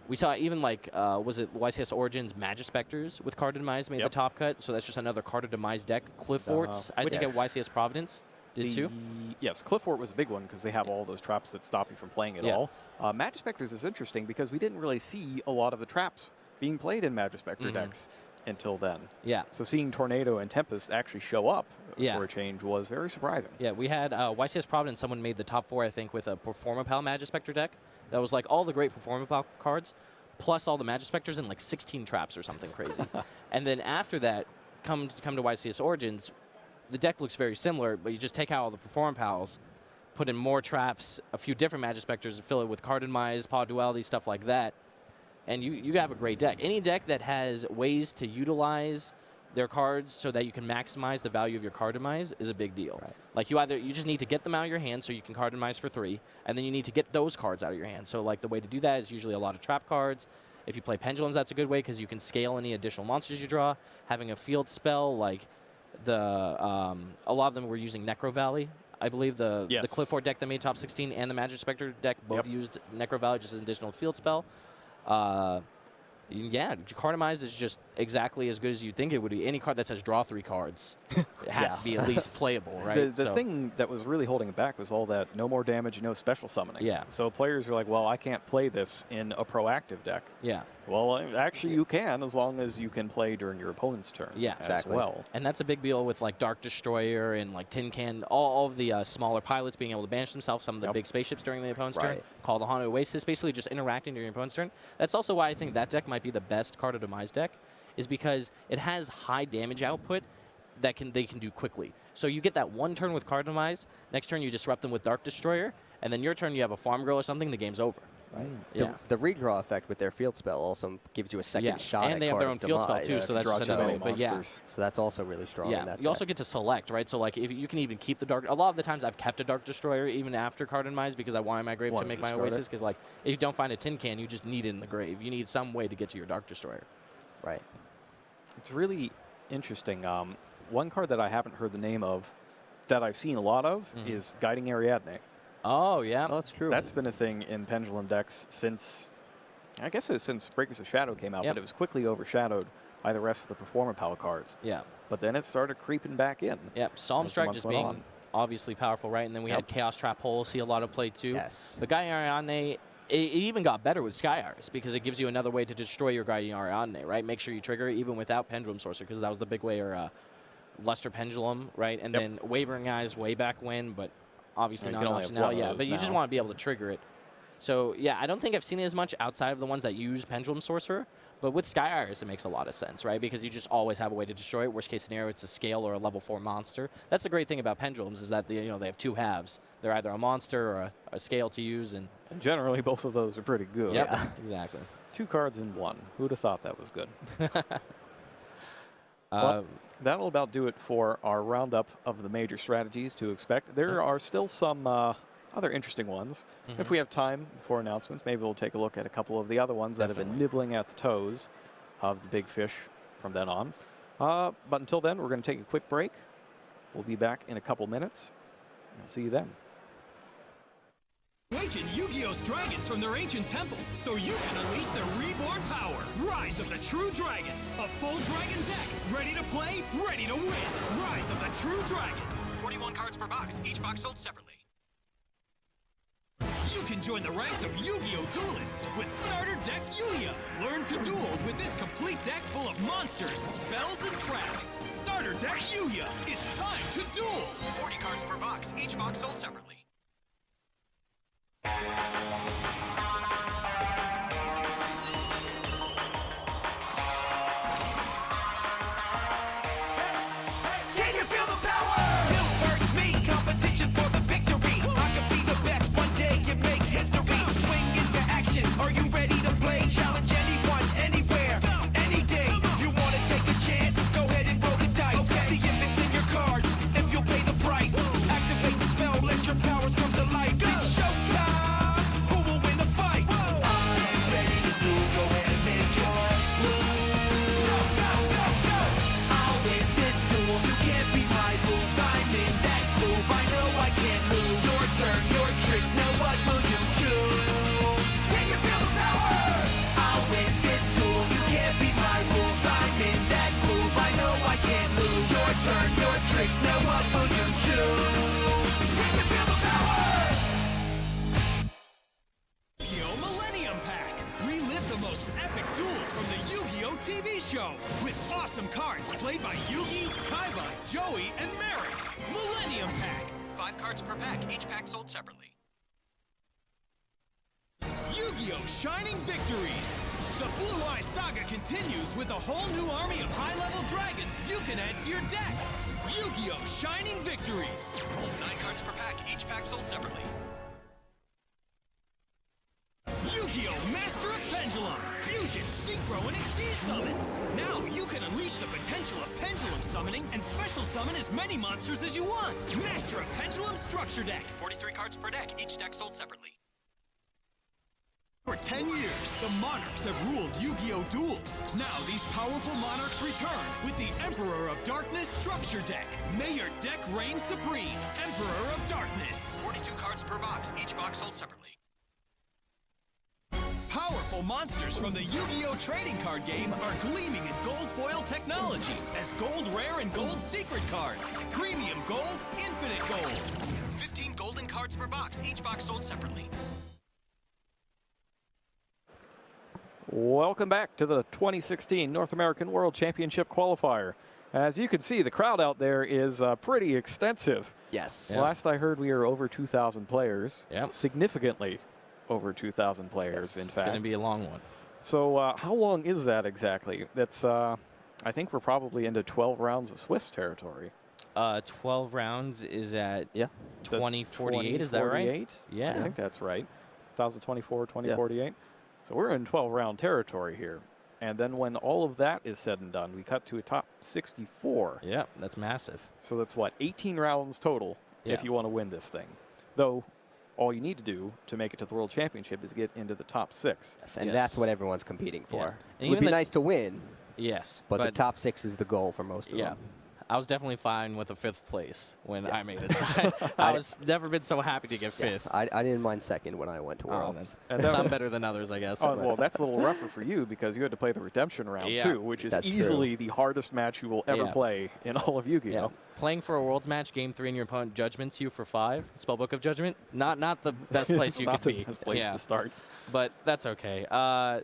we saw even like, was it YCS Origins Magispectors with Card of Demise made the top cut. So that's just another Card of Demise deck. Cliff Forts, I think at YCS Providence did too. Yes, Cliff Fort was a big one because they have all those traps that stop you from playing at all. Magispectors is interesting because we didn't really see a lot of the traps being played in Magispector decks until then. Yeah. So seeing Tornado and Tempest actually show up Yeah. for a change was very surprising. Yeah, we had YCS Providence, someone made the top 4, I think, with a Performal Magispector deck. That was like all the great Performal cards, plus all the Magispectors and like 16 traps or something crazy. And then after that, come to YCS Origins, the deck looks very similar, but you just take out all the Perform Pals, put in more traps, a few different Magispectors, and fill it with Card Demise, Pod Duality, stuff like that, and you have a great deck. Any deck that has ways to utilize their cards so that you can maximize the value of your Card Demise is a big deal. Right. Like you just need to get them out of your hand so you can Card Demise for 3, and then you need to get those cards out of your hand. So like the way to do that is usually a lot of trap cards. If you play Pendulums, that's a good way because you can scale any additional monsters you draw. Having a field spell like a lot of them were using Necro Valley. I believe the Cliff Fort deck that made top 16 and the Magispector deck both used Necro Valley just as an additional field spell. Yeah, Card Demise is just exactly as good as you'd think it would be. Any card that says draw 3 cards, it has to be at least playable, right? The thing that was really holding it back was all that no more damage, no special summoning. Yeah. So players were like, well, I can't play this in a proactive deck. Yeah. Well, actually you can as long as you can play during your opponent's turn Yeah, as well. And that's a big deal with like Dark Destroyer and like Tin Can, all of the smaller pilots being able to banish themselves, some of the big spaceships during the opponent's turn, call the Haunted Oasis, basically just interacting during your opponent's turn. That's also why I think that deck might be the best Card of Demise deck, is because it has high damage output that they can do quickly. So you get that one turn with Card of Demise, next turn you disrupt them with Dark Destroyer, and then your turn you have a Farm Girl or something, the game's over. Right. Yeah. The redraw effect with their field spell also gives you a second shot and at they have Card their own of field spell Demise. too, so that's Draw just so another many way. But yeah, monsters. So that's also really strong in that you also get to select, right? So like if you can even keep the Dark, a lot of the times I've kept a Dark Destroyer even after Card of Demise because I wanted my grave to make my Oasis, because like if you don't find a Tin Can, you just need it in the grave. You need some way to get to your Dark Destroyer. Right. It's really interesting. One card that I haven't heard the name of that I've seen a lot of is Guiding Ariadne. Oh, yeah. Oh, that's true. That's been a thing in Pendulum decks since, I guess it was since Breakers of Shadow came out, but it was quickly overshadowed by the rest of the Performer Power cards. Yeah. But then it started creeping back in. Yep. Psalm as the Strike months just went being on. obviously powerful, right? And then we had Chaos Trap Hole see a lot of play too. Yes. The Guiding Ariadne, it even got better with Sky Iris because it gives you another way to destroy your Guiding Ariadne, right? Make sure you trigger it even without Pendulum Sorcerer, because that was the big way, or Luster Pendulum, right? And then Wavering Eyes way back when, but obviously not an option now. Yeah, but you just want to be able to trigger it. So yeah, I don't think I've seen it as much outside of the ones that use Pendulum Sorcerer. But with Sky Iris, it makes a lot of sense, right? Because you just always have a way to destroy it. Worst case scenario, it's a scale or a level 4 monster. That's the great thing about Pendulums, is that they have 2 halves. They're either a monster or a scale to use, and generally both of those are pretty good. Yep, exactly. 2 cards in 1. Who'd have thought that was good? Well, that'll about do it for our roundup of the major strategies to expect. There are still some other interesting ones. If we have time before announcements, maybe we'll take a look at a couple of the other ones that have been nibbling at the toes of the big fish from then on. But until then, we're going to take a quick break. We'll be back in a couple minutes. I'll see you then. Yu-Gi-Oh's dragons from their ancient temple, so you can unleash their reborn power. Rise of the True Dragons. A full dragon deck. Ready to play, ready to win. Rise of the True Dragons. 41 cards per box, each box sold separately. You can join the ranks of Yu-Gi-Oh! Duelists with Starter Deck Yu-Gi-Oh! Learn to duel with this complete deck full of monsters, spells, and traps. Starter Deck Yu-Gi-Oh! It's time to duel! 40 cards per box, each box sold separately. Can you feel the power? Kill birds, me, competition for the victory. I could be the best one day and make history. Swing into action. Are you ready to play? Challenge anyone, anywhere, any day. You want to take a chance? Go ahead and roll the dice. See if it's in your cards, if you'll pay the price. Activate the spell, let your powers come to life. It's showtime. Who will win the fight? I'm ready to do. Go ahead and make your move. Go, go, go, go. I'll win this duel. You can't beat my rules. I'm in that groove. I know I can't lose. Your turn, your tricks. Now what will you choose? Can you feel the power? I'll win this duel. You can't beat my rules. I'm in that groove. I know I can't lose. Your turn, your tricks. Now what will you choose? Can you feel the power? Yu-Gi-Oh! Millennium Pack. Relive the most epic duels from the Yu-Gi-Oh! TV show with awesome cards played by Yugi, Kaiba, Joey, and Merrick. Millennium Pack. 5 cards per pack, each pack sold separately. Yu-Gi-Oh! Shining Victories. The Blue Eye Saga continues with a whole new army of high-level dragons you can add to your deck. Yu-Gi-Oh! Shining Victories. 9 cards per pack, each pack sold separately. Yu-Gi-Oh! Master of Pendulum! Fusion, Synchro, and Exceed summons! Now you can unleash the potential of Pendulum summoning and special summon as many monsters as you want! Master of Pendulum Structure Deck! 43 cards per deck, each deck sold separately. For 10 years, the Monarchs have ruled Yu-Gi-Oh! Duels. Now these powerful Monarchs return with the Emperor of Darkness Structure Deck. May your deck reign supreme! Emperor of Darkness! 42 cards per box, each box sold separately. Powerful monsters from the Yu-Gi-Oh! Trading Card game are gleaming in gold foil technology as Gold Rare and Gold Secret cards. Premium Gold, Infinite Gold. 15 golden cards per box, each box sold separately. Welcome back to the 2016 North American World Championship Qualifier. As you can see, the crowd out there is pretty extensive. Yes. Last I heard, we are over 2,000 players. Yep. Significantly over 2,000 players, in It's fact. going to be a long one. So how long is that exactly? That's, I think we're probably into 12 rounds of Swiss territory. 12 rounds is at Yeah. 2048, is that right? 2048? Yeah. I think that's right. 2024, 2048. So we're in 12-round territory here. And then when all of that is said and done, we cut to a top 64. Yeah, that's massive. So that's what, 18 rounds total if Yeah. you want to win this thing. Though all you need to do to make it to the World Championship is get into the top 6. Yes, and Yes. that's what everyone's competing for. Yeah. It And would even be the- nice to win, Yes. but the top 6 is the goal for most of Yeah. them. I was definitely fine with a 5th place when I made it. So I was never been so happy to get 5th. I didn't mind second when I went to Worlds. And Some better than others, I guess. Oh, well, that's a little rougher for you because you had to play the redemption round Yeah. too, which is That's true. easily the hardest match you will ever Yeah. play in all of Yu-Gi-Oh! Yeah. Playing for a Worlds match, Game 3, and your opponent judgments you for 5, Spellbook of Judgment, not the best place you Not could the be. best place Yeah. to start. But that's okay.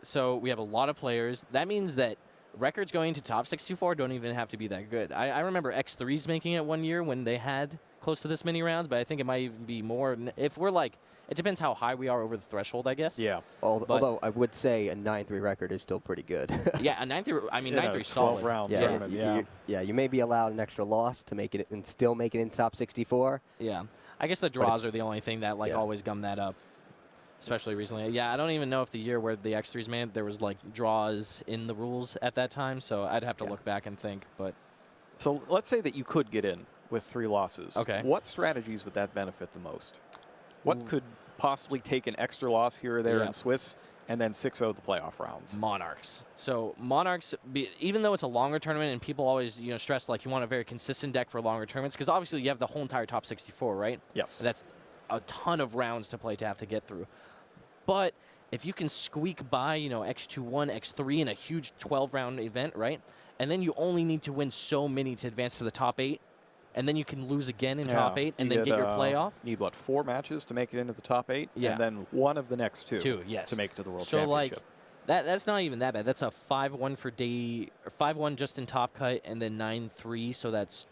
So we have a lot of players. That means that records going to top 64 don't even have to be that good. I remember X3s making it one year when they had close to this many rounds, but I think it might even be more. If we're like, it depends how high we are over the threshold, I guess. Yeah. Although I would say a 9-3 record is still pretty good. Yeah, a 9-3, I mean, In a 9-3 solid. 12-round Yeah, tournament, you may be allowed an extra loss to make it and still make it in top 64. Yeah. I guess the draws are it's- the only thing that, like, yeah. always gum that up. Especially recently. Yeah, I don't even know if the year where the X3s made, there was, like, draws in the rules at that time, so I'd have to look back and think, but... So let's say that you could get in with 3 losses. Okay. What strategies would that benefit the most? What could possibly take an extra loss here or there Yeah. in Swiss and then 6-0 the playoff rounds? Monarchs. So Monarchs, even though it's a longer tournament and people always stress like you want a very consistent deck for longer tournaments, because obviously you have the whole entire top 64, right? Yes. That's a ton of rounds to play to have to get through. But if you can squeak by, X2-1, X3 in a huge 12-round event, right? And then you only need to win so many to advance to the top 8, and then you can lose again in top 8 and then get your playoff. You need, 4 matches to make it into the top 8? Yeah. And then one of the next 2 yes. to make it to the World So, Championship. That's not even that bad. That's a 5-1 for day, or 5-1 just in top cut, and then 9-3, so that's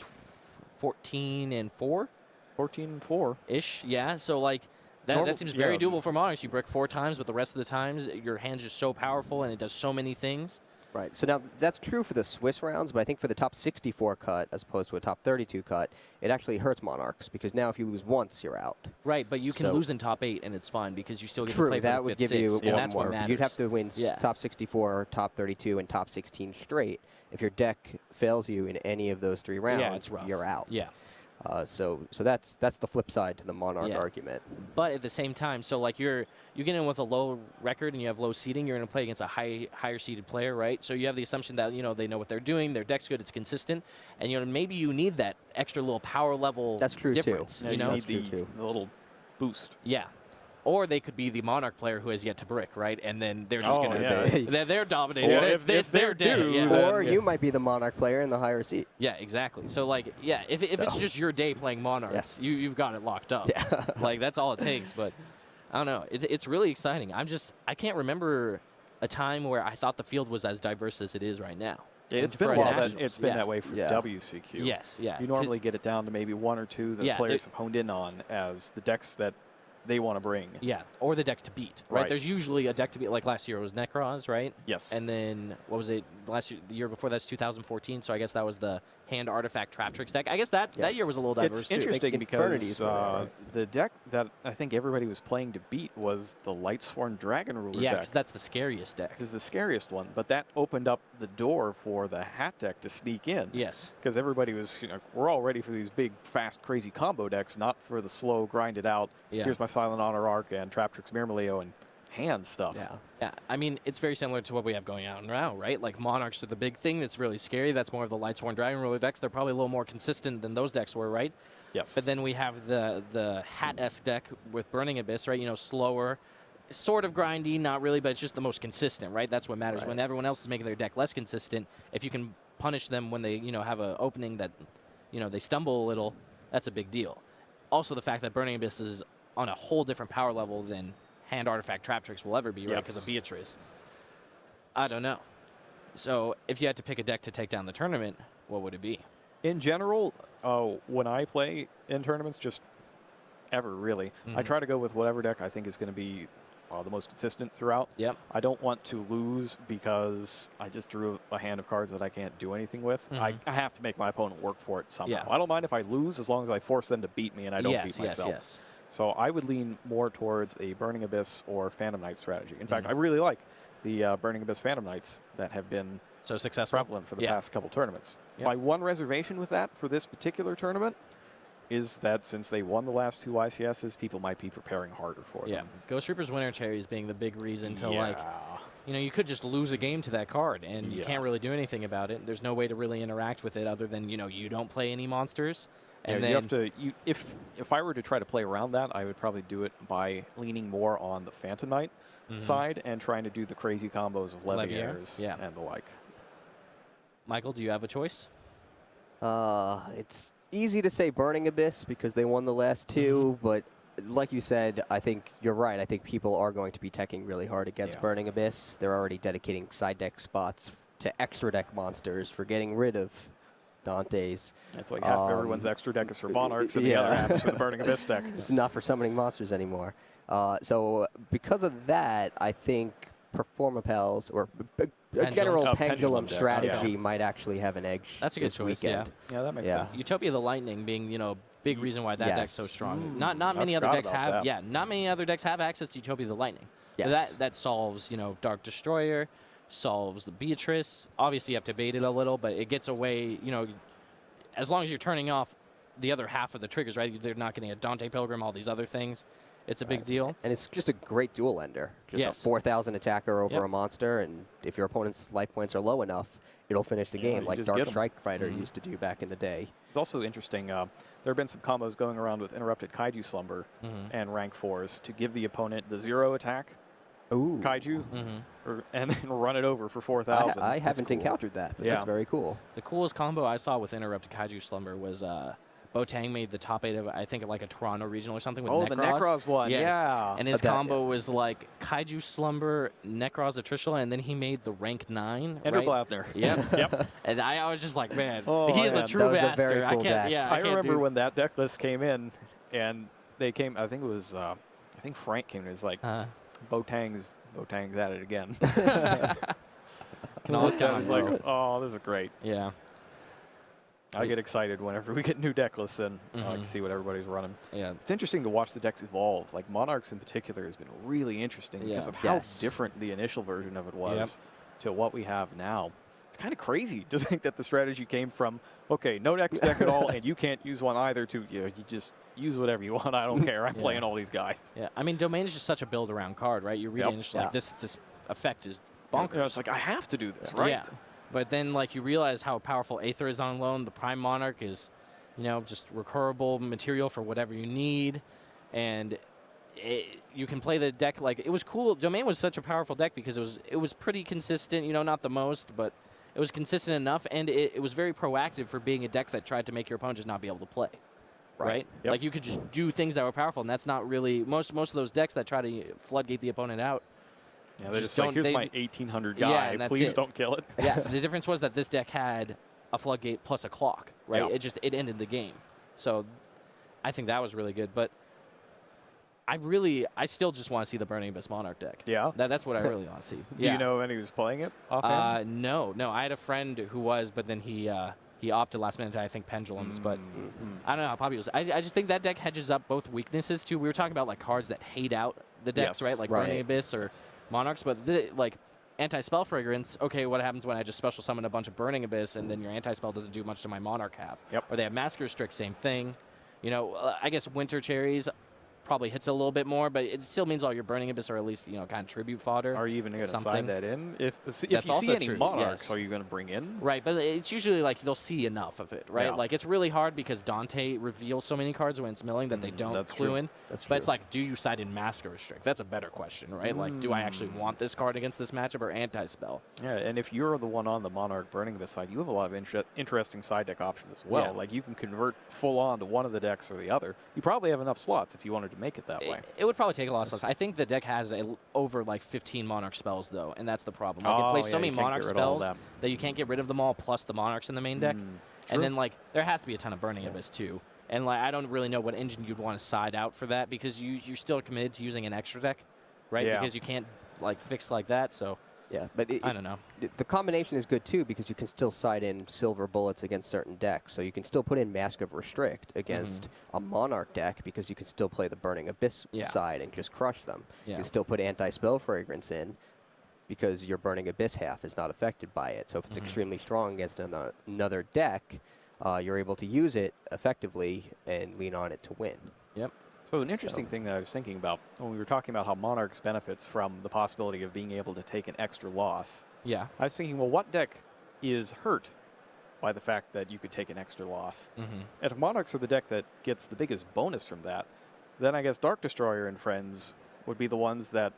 14-4? 14-4. Yeah. So, that seems very doable for Monarchs. You brick 4 times, but the rest of the times, your hand's just so powerful, and it does so many things. Right. So now that's true for the Swiss rounds, but I think for the top 64 cut as opposed to a top 32 cut, it actually hurts Monarchs because now if you lose once, you're out. Right, but you can lose in top 8 and it's fine because you still get True, to play for that the would fifth, give you sixth, and one that's what more. matters. You'd have to win top 64, top 32, and top 16 straight. If your deck fails you in any of those 3 rounds, it's rough. you're out. Yeah. So that's the flip side to the Monarch argument. But at the same time, so you get in with a low record and you have low seeding, you're going to play against a higher seeded player, right? So you have the assumption that they know what they're doing, their deck's good, it's consistent, and maybe you need that extra little power level. That's true difference, too. You know, you need the little boost. Yeah. Or they could be the Monarch player who has yet to brick, right? And then they're just going to they're dominating. Or it's their day. Or you might be the Monarch player in the higher seat. Yeah, exactly. So if it's just your day playing Monarchs, you've got it locked up. Yeah. That's all it takes. But I don't know. It's really exciting. I can't remember a time where I thought the field was as diverse as it is right now. It's been a while. It's been that way for WCQ. Yes, yeah. You normally get it down to maybe 1 or 2 that players have honed in on as the decks that they want to bring. Yeah, or the decks to beat, right? There's usually a deck to beat. Like last year it was Necros, right? Yes. And then, what was it, the year before that's 2014, so I guess that was the Hand Artifact Trap Tricks deck. I guess that year was a little diverse, It's interesting Like because the deck that I think everybody was playing to beat was the Lightsworn Dragon Ruler deck. Yeah, because that's the scariest deck. This is the scariest one, but that opened up the door for the Hat deck to sneak in. Yes. Because everybody was, we're all ready for these big, fast, crazy combo decks, not for the slow, grinded out, here's my Silent Honor Arc and Trap Tricks Mermail and hand stuff. Yeah, I mean, it's very similar to what we have going on now, right? Like, Monarchs are the big thing that's really scary. That's more of the Lightsworn Dragon Ruler decks. They're probably a little more consistent than those decks were, right? Yes. But then we have the Hat-esque deck with Burning Abyss, right? Slower, sort of grindy, not really, but it's just the most consistent, right? That's what matters. When everyone else is making their deck less consistent, if you can punish them when they, have an opening that, they stumble a little, that's a big deal. Also, the fact that Burning Abyss is on a whole different power level than Hand Artifact Trap Tricks will ever be, right? Because of Beatrice. I don't know. So if you had to pick a deck to take down the tournament, what would it be? In general, when I play in tournaments, just ever really, I try to go with whatever deck I think is going to be the most consistent throughout. Yep. I don't want to lose because I just drew a hand of cards that I can't do anything with. I have to make my opponent work for it somehow. Yeah. I don't mind if I lose as long as I force them to beat me and I don't beat myself. Yes. So I would lean more towards a Burning Abyss or Phantom Knight strategy. In fact, I really like the Burning Abyss Phantom Knights that have been so successful, prevalent for the past couple tournaments. My one reservation with that for this particular tournament is that since they won the last 2 ICSs, people might be preparing harder for them. Yeah, Ghost Reaper's Winter Cherries being the big reason to you could just lose a game to that card and you can't really do anything about it. There's no way to really interact with it other than, you don't play any monsters. And then you have to. If I were to try to play around that, I would probably do it by leaning more on the Phantom Knight side and trying to do the crazy combos of Leviaires and the like. Michael, do you have a choice? It's easy to say Burning Abyss because they won the last 2, but like you said, I think you're right. I think people are going to be teching really hard against Burning Abyss. They're already dedicating side deck spots to extra deck monsters for getting rid of Dante's. It's like half of everyone's extra deck is for Monarchs and the other half is for the Burning Abyss deck. It's not for summoning monsters anymore. So because of that, I think Performapels or a general pendulum strategy might actually have an edge. That's a good this choice, weekend. Yeah, that makes sense. Utopia the Lightning being, big reason why that deck's so strong. Not many other decks have. that. Not many other decks have access to Utopia the Lightning. Yes. So that solves, Dark Destroyer, solves the Beatrice. Obviously, you have to bait it a little, but it gets away, as long as you're turning off the other half of the triggers, right? They're not getting a Dante Pilgrim, all these other things. It's a big deal. And it's just a great dual ender. Just a 4,000 attacker over a monster, and if your opponent's life points are low enough, it'll finish the game like Dark Strike Fighter used to do back in the day. It's also interesting. There have been some combos going around with Interrupted Kaiju Slumber and rank 4s to give the opponent the 0 attack Ooh. kaiju, and then run it over for 4,000. I That's haven't cool. encountered that, but Yeah. that's very cool. The coolest combo I saw with Interrupted Kaiju Slumber was Botang made the top 8 of, I think, like a Toronto regional or something with Necros. The Necros one, Yes. yeah. And his That- combo was like Kaiju Slumber, Necros Atricial, and then he made the rank 9. Ender right? Blathner. Yep. Yep. And I was just like, man, Oh, he is man. a true That was a master. very I cool can't, deck. yeah, I can't remember do- when that deck list came in, and they came. I think it was. I think Frank came in. It was like Botang's at it again. Can always I count on was like, Bo. oh, this is great. Yeah. I get excited whenever we get new deck lists in. I like Mhm. to see what everybody's running. Yeah. It's interesting to watch the decks evolve. Like Monarchs in particular has been really interesting because Yeah. of how Yes. different the initial version of it was to what we have now. It's kind of crazy to think that the strategy came from, okay, no deck at all, and you can't use one either, to you just use whatever you want. I don't care. I'm Yeah. playing all these guys. Yeah. I mean, Domain is just such a build around card, right? You read Yep. it and it's just like, Yeah. this effect is You bonkers. know, it's like, I have to do this, right? Yeah. But then, like, you realize how powerful Aether is on loan. The Prime Monarch is, just recurable material for whatever you need. And you can play the deck. Like, it was cool. Domain was such a powerful deck because it was pretty consistent. Not the most, but it was consistent enough. And it was very proactive for being a deck that tried to make your opponent just not be able to play. Right? Yep. Like, you could just do things that were powerful. And that's not really most of those decks that try to floodgate the opponent out. Yeah, they're Just just like, don't- here's they- my 1800 Yeah, guy. and that's Please it. don't kill it. Yeah, the difference was that this deck had a floodgate plus a clock, right? Yeah. It ended the game. So I think that was really good. But I still just want to see the Burning Abyss Monarch deck. Yeah. That's what I really want to see. Do you know anyone who's playing it offhand? No. I had a friend who was, but then he opted last minute to, I think, Pendulums. But I don't know how popular it was. I just think that deck hedges up both weaknesses, too. We were talking about, like, cards that hate out the decks, Yes. right? Like Right. Burning Abyss or Monarchs. But, anti-spell fragrance, okay, what happens when I just special summon a bunch of Burning Abyss and then your anti-spell doesn't do much to my Monarch half? Yep. Or they have Massacre Restrict, same thing. I guess Winter Cherries probably hits a little bit more, but it still means all your Burning Abyss are at least, kind of tribute fodder. Are you even going to something. sign that in? If you That's see also any true, Monarchs, yes. are you going to bring in? Right, but it's usually like they'll see enough of it, right? Yeah. Like it's really hard because Dante reveals so many cards when it's milling that they don't that's clue true. in. That's But it's true. like, do you side in Massacre Restrict? That's a better question, right? Like, do I actually want this card against this matchup or anti-spell? Yeah, and if you're the one on the Monarch Burning Abyss side, you have a lot of interesting side deck options as well. Yeah. Like you can convert full on to one of the decks or the other. You probably have enough slots if you wanted to make it that way. It would probably take a lot of slots. I think the deck has over like 15 Monarch spells though, and that's the problem. Like it plays yeah, so many you can't Monarch get rid of all spells them. that you can't get rid of them all, plus the Monarchs in the main deck. true. And then like there has to be a ton of Burning Abyss too. And like I don't really know what engine you'd want to side out for that because you're still committed to using an extra deck, right? Yeah. Because you can't like fix like that. So Yeah, but I don't know. the combination is good too because you can still side in silver bullets against certain decks. So you can still put in Mask of Restrict against a Monarch deck because you can still play the Burning Abyss Yeah. side and just crush them. You Yeah. can still put Anti-Spell Fragrance in because your Burning Abyss half is not affected by it. So if it's extremely strong against another deck, you're able to use it effectively and lean on it to win. Yep. So an interesting thing that I was thinking about when we were talking about how Monarchs benefits from the possibility of being able to take an extra loss, Yeah. I was thinking, well, what deck is hurt by the fact that you could take an extra loss? Mm-hmm. And if Monarchs are the deck that gets the biggest bonus from that, then I guess Dark Destroyer and friends would be the ones that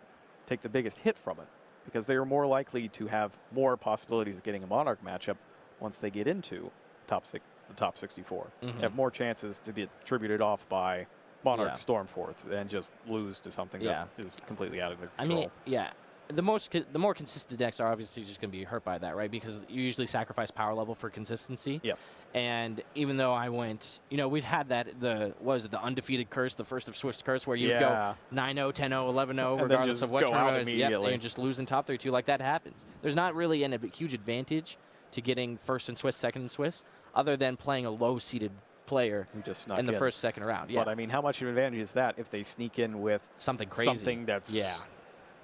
take the biggest hit from it because they are more likely to have more possibilities of getting a Monarch matchup once they get into the top 64. Mhm. Have more chances to be tributed off by Monarch Yeah. Stormforth and just lose to something that is completely out of their I control. mean, yeah. The more consistent decks are obviously just going to be hurt by that, right? Because you usually sacrifice power level for consistency. Yes. And even though I went, we've had that, the undefeated curse, the first of Swift's curse, where you Yeah. go 9-0, 10-0, 11-0, then regardless just of what go out tournament it is. Yep, and immediately. you just lose in top 32. Like, that happens. There's not really a huge advantage to getting first in Swiss, second in Swiss, other than playing a low-seeded player Who just snuck in the in. first, second round. Yeah, But I mean, how much of an advantage is that if they sneak in with something crazy. something that's Yeah.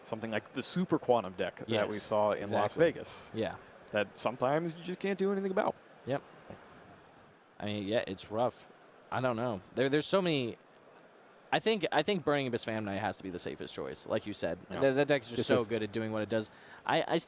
something like the Super Quantum deck that we Yes, saw in Las exactly. Vegas Yeah. that sometimes you just can't do anything about? Yep. I mean, yeah, it's rough. I don't know. There's so many. I think Burning Abyss Phantom Knight has to be the safest choice, like you said. Yeah. That deck is just This so is- good at doing what it does. I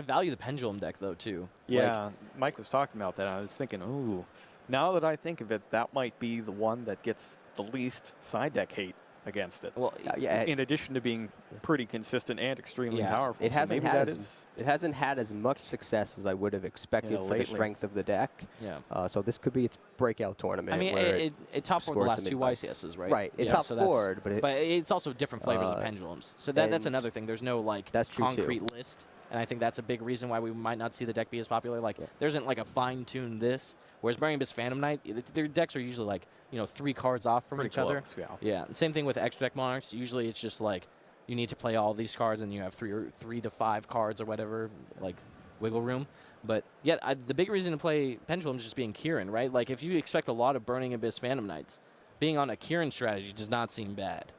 value the Pendulum deck though too. Yeah, Mike was talking about that. I was thinking, ooh, now that I think of it, that might be the one that gets the least side deck hate against it. Well, yeah, in addition to being pretty consistent and extremely Yeah. powerful. it So hasn't maybe had that as, is it hasn't had as much success as I would have expected for the lately. strength of the deck. Yeah. So this could be its breakout tournament. I mean, where it top four the scores last some two advice. YCSs, right? Right, it Yeah, top so that's- forward, but it's also different flavors of pendulums. So that's and another thing. There's no like that's true, too. concrete list, and I think that's a big reason why we might not see the deck be as popular. Like there isn't like a fine-tuned this. Whereas Burning Abyss Phantom Knight, their decks are usually like 3 cards off from pretty each other. close, yeah. Yeah. And same thing with extra deck Monarchs. Usually it's just like you need to play all these cards, and you have 3 to 5 cards or whatever, like wiggle room. But yeah, the big reason to play Pendulum is just being Kieran, right? Like if you expect a lot of Burning Abyss Phantom Knights, being on a Kieran strategy does not seem bad.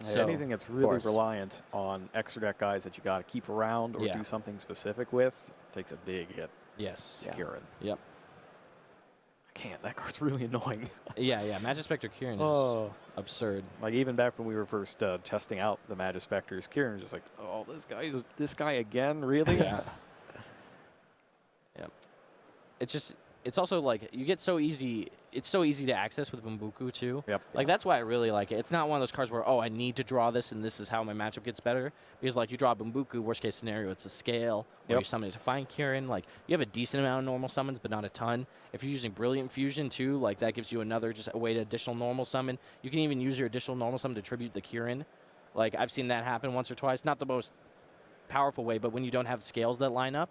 So Anything that's really reliant on extra deck guys that you got to keep around or do something specific with takes a big hit. yes. to Kieran. Yep. I can't. That card's really annoying. Yeah. Magispector Kieran is absurd. Like even back when we were first testing out the Magispectors, Kieran was just like, oh, this guy again, really? Yeah. Yep. It's also like you get so easy. It's so easy to access with Bumbuku too. Yep. Like that's why I really like it. It's not one of those cards where I need to draw this and this is how my matchup gets better. Because like you draw Bumbuku, worst case scenario, it's a scale. Or you summon it to find Kieran. Like you have a decent amount of normal summons, but not a ton. If you're using Brilliant Fusion too, like that gives you another just a way to additional normal summon. You can even use your additional normal summon to tribute the Kieran. Like I've seen that happen once or twice. Not the most powerful way, but when you don't have scales that line up,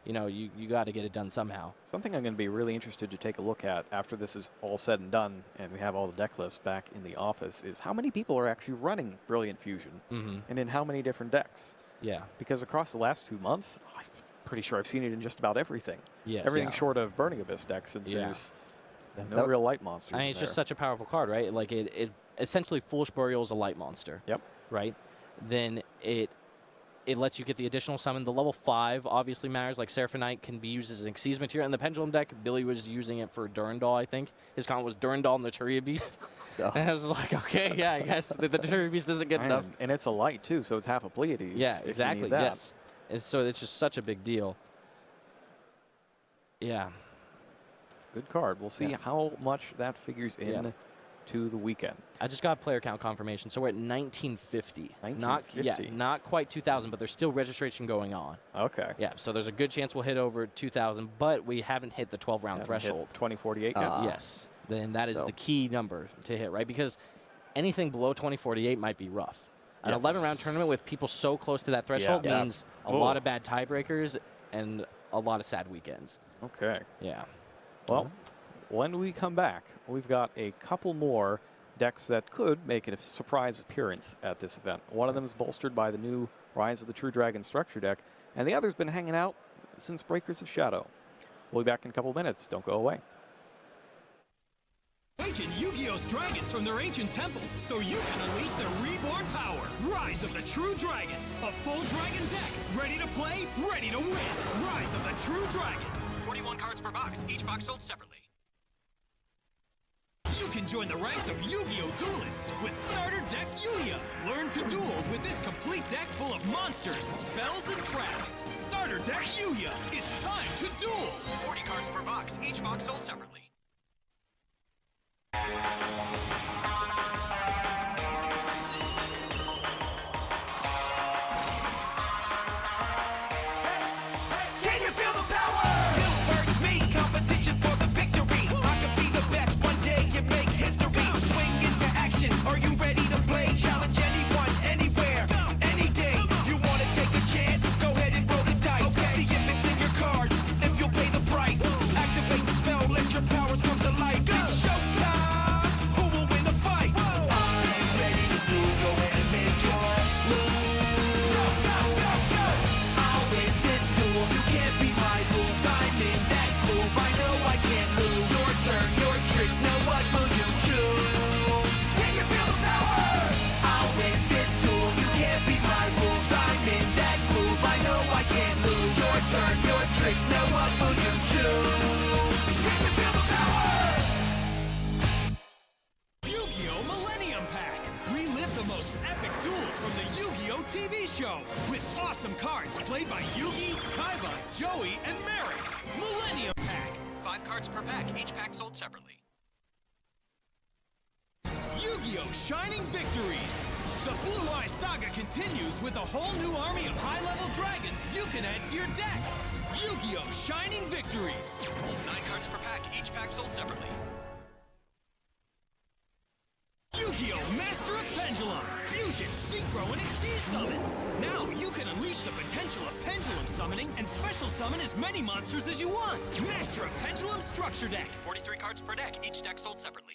you got to get it done somehow. Something I'm going to be really interested to take a look at after this is all said and done and we have all the deck lists back in the office is how many people are actually running Brilliant Fusion and in how many different decks. Yeah. Because across the last 2 months, I'm pretty sure I've seen it in just about everything. Yes. Everything short of Burning Abyss decks since there's no That- real light monsters. I mean, it's just such a powerful card, right? Like it essentially Foolish Burial is a light monster. Yep. Right? Then it lets you get the additional summon. The level 5 obviously matters. Like Seraphonite can be used as an Xyz material. In the Pendulum deck, Billy was using it for Durandal, I think. His comment was Durandal and the Turia Beast. And I was like, okay, yeah, I guess the Turia Beast isn't good enough. And it's a light too, so it's half a Pleiades. Yeah, if you exactly. need that. Yes. And so it's just such a big deal. Yeah. It's a good card. We'll see how much that figures in to the weekend. I just got player count confirmation, so we're at 1950. 1950. Not quite 2,000, but there's still registration going on. Okay. Yeah, so there's a good chance we'll hit over 2,000, but we haven't hit the 12-round threshold. 2048 yet? Yes. Then that is the key number to hit, right? Because anything below 2048 might be rough. An 11-round tournament with people so close to that threshold means a lot of bad tiebreakers and a lot of sad weekends. Okay. Yeah. Well, when we come back, we've got a couple more decks that could make a surprise appearance at this event. One of them is bolstered by the new Rise of the True Dragon structure deck, and the other's been hanging out since Breakers of Shadow. We'll be back in a couple minutes. Don't go away. Awaken Yu-Gi-Oh's dragons from their ancient temple so you can unleash their reborn power. Rise of the True Dragons, a full dragon deck. Ready to play, ready to win. Rise of the True Dragons. 41 cards per box, each box sold separately. You can join the ranks of Yu-Gi-Oh! Duelists with Starter Deck Yuya. Learn to duel with this complete deck full of monsters, spells, and traps. Starter Deck Yuya. It's time to duel. 40 cards per box, each box sold separately. Can you feel the power? You versus me, competition for the victory. I could be the best one day, you make history. Swing into action, are you ready to play? Challenge anyone, anywhere, any day. You wanna take a chance? Go ahead and roll the dice. See if it's in your cards, if you'll pay the price. Activate the spell, let your powers come to life. It's showtime! Who will win the fight? I'm ready to do, go ahead and make your move. Go, go, go, go! I'll win this duel, you can't beat my rules. I'm in that groove, I know I can't lose. Your turn, your tricks, now what will you choose? Can you feel the power? I'll win this duel, you can't beat my rules. I'm in that groove, I know I can't lose. Your turn, your tricks, now what will you choose? Can you feel the power? Yu-Gi-Oh! Millennium Pack. Relive the most epic duels from the Yu-Gi-Oh! TV show with awesome cards played by Yugi, Kaiba, Joey, and Merrick. Millennium Pack. 5 cards per pack, each pack sold separately. Yu-Gi-Oh! Shining Victories! The Blue Eye Saga continues with a whole new army of high-level dragons you can add to your deck! Yu-Gi-Oh! Shining Victories! 9 cards per pack, each pack sold separately. Yu-Gi-Oh! Master of Pendulum! Fusion, Synchro, and Exceed summons! Now you can unleash the potential of Pendulum summoning and special summon as many monsters as you want! Master of Pendulum Structure Deck! 43 cards per deck, each deck sold separately.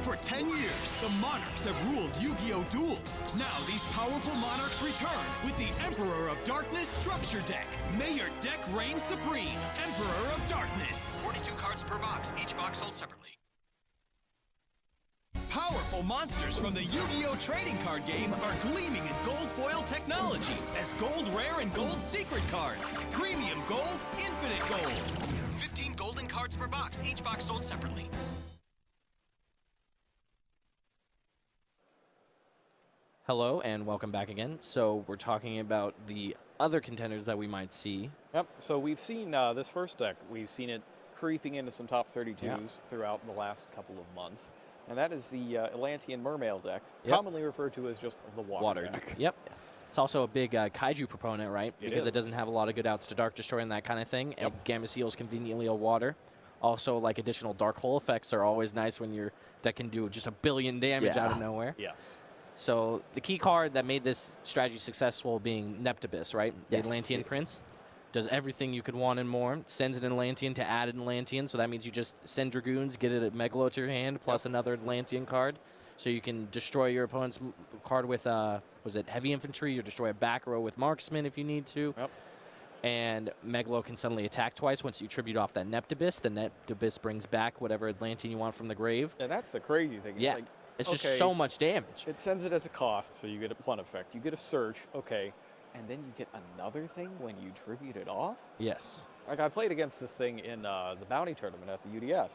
For 10 years, the Monarchs have ruled Yu-Gi-Oh! Duels. Now these powerful Monarchs return with the Emperor of Darkness Structure Deck. May your deck reign supreme! Emperor of Darkness! 42 cards per box, each box sold separately. Powerful monsters from the Yu-Gi-Oh! Trading card game are gleaming in gold foil technology as gold rare and gold secret cards. Premium gold, infinite gold. 15 golden cards per box, each box sold separately. Hello and welcome back again. So we're talking about the other contenders that we might see. Yep. So we've seen this first deck. We've seen it creeping into some top 32s throughout the last couple of months. And that is the Atlantean Mermail deck, commonly referred to as just the water deck. Yep. It's also a big kaiju proponent, right? Because is. it doesn't have a lot of good outs to Dark Destroy and that kind of thing. And Gamma Seal is conveniently a water. Also, like, additional Dark Hole effects are always nice when your deck can do just 1 billion damage out of nowhere. Yes. So the key card that made this strategy successful being Neptibus, right? The Yes. Atlantean Prince. Does everything you could want and more. Sends an Atlantean to add an Atlantean, so that means you just send Dragoons, get it at Megalo to your hand, plus another Atlantean card. So you can destroy your opponent's card with, was it Heavy Infantry, or destroy a back row with Marksman if you need to. Yep. And Megalo can suddenly attack twice once you tribute off that Neptibus. The Neptibus brings back whatever Atlantean you want from the grave. And that's the crazy thing. Yeah. It's like, It's okay, just so much damage. it sends it as a cost, so you get a Plun effect. You get a search, okay, and then you get another thing when you tribute it off? Yes. Like, I played against this thing in the Bounty Tournament at the UDS,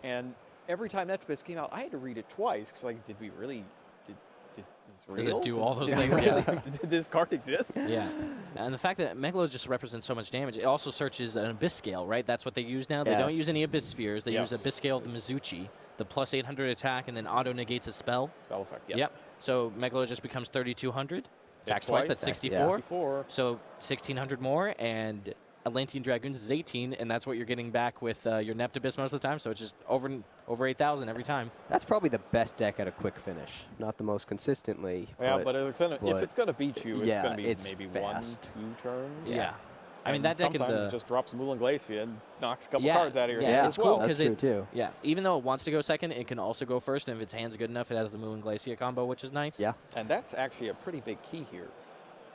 and every time Neptibus came out, I had to read it twice, because, like, did we really, is this real? Does it do all those Did- things? Yeah. Did this card exist? Yeah, and the fact that Megalo just represents so much damage, it also searches an Abyss Scale, right? That's what they use now. They don't Yes. use any Abyss Spheres. They use Yes. Abyss Scale of the Mizuchi, the plus 800 attack, and then auto negates a spell. Spell effect, yes. Yep. So Megalo just becomes 3,200. Attacks twice, that's Attacks, 64. 64. So 1,600 more, and Atlantean Dragoons is 18, and that's what you're getting back with your Neptibus most of the time. So it's just over 8,000 every time. That's probably the best deck at a quick finish. Not the most consistently. Yeah, but if it's gonna beat you, it's yeah, gonna be it's maybe fast. 1-2 turns. Yeah. I mean, And that deck in sometimes the it just drops Moolan Glacia and knocks a couple Yeah, cards out of your yeah, hand it's as cool well. That's 'cause true, too. Yeah, even though it wants to go second, it can also go first, and if its hand's good enough, it has the Moon Glacia combo, which is nice. Yeah. And that's actually a pretty big key here,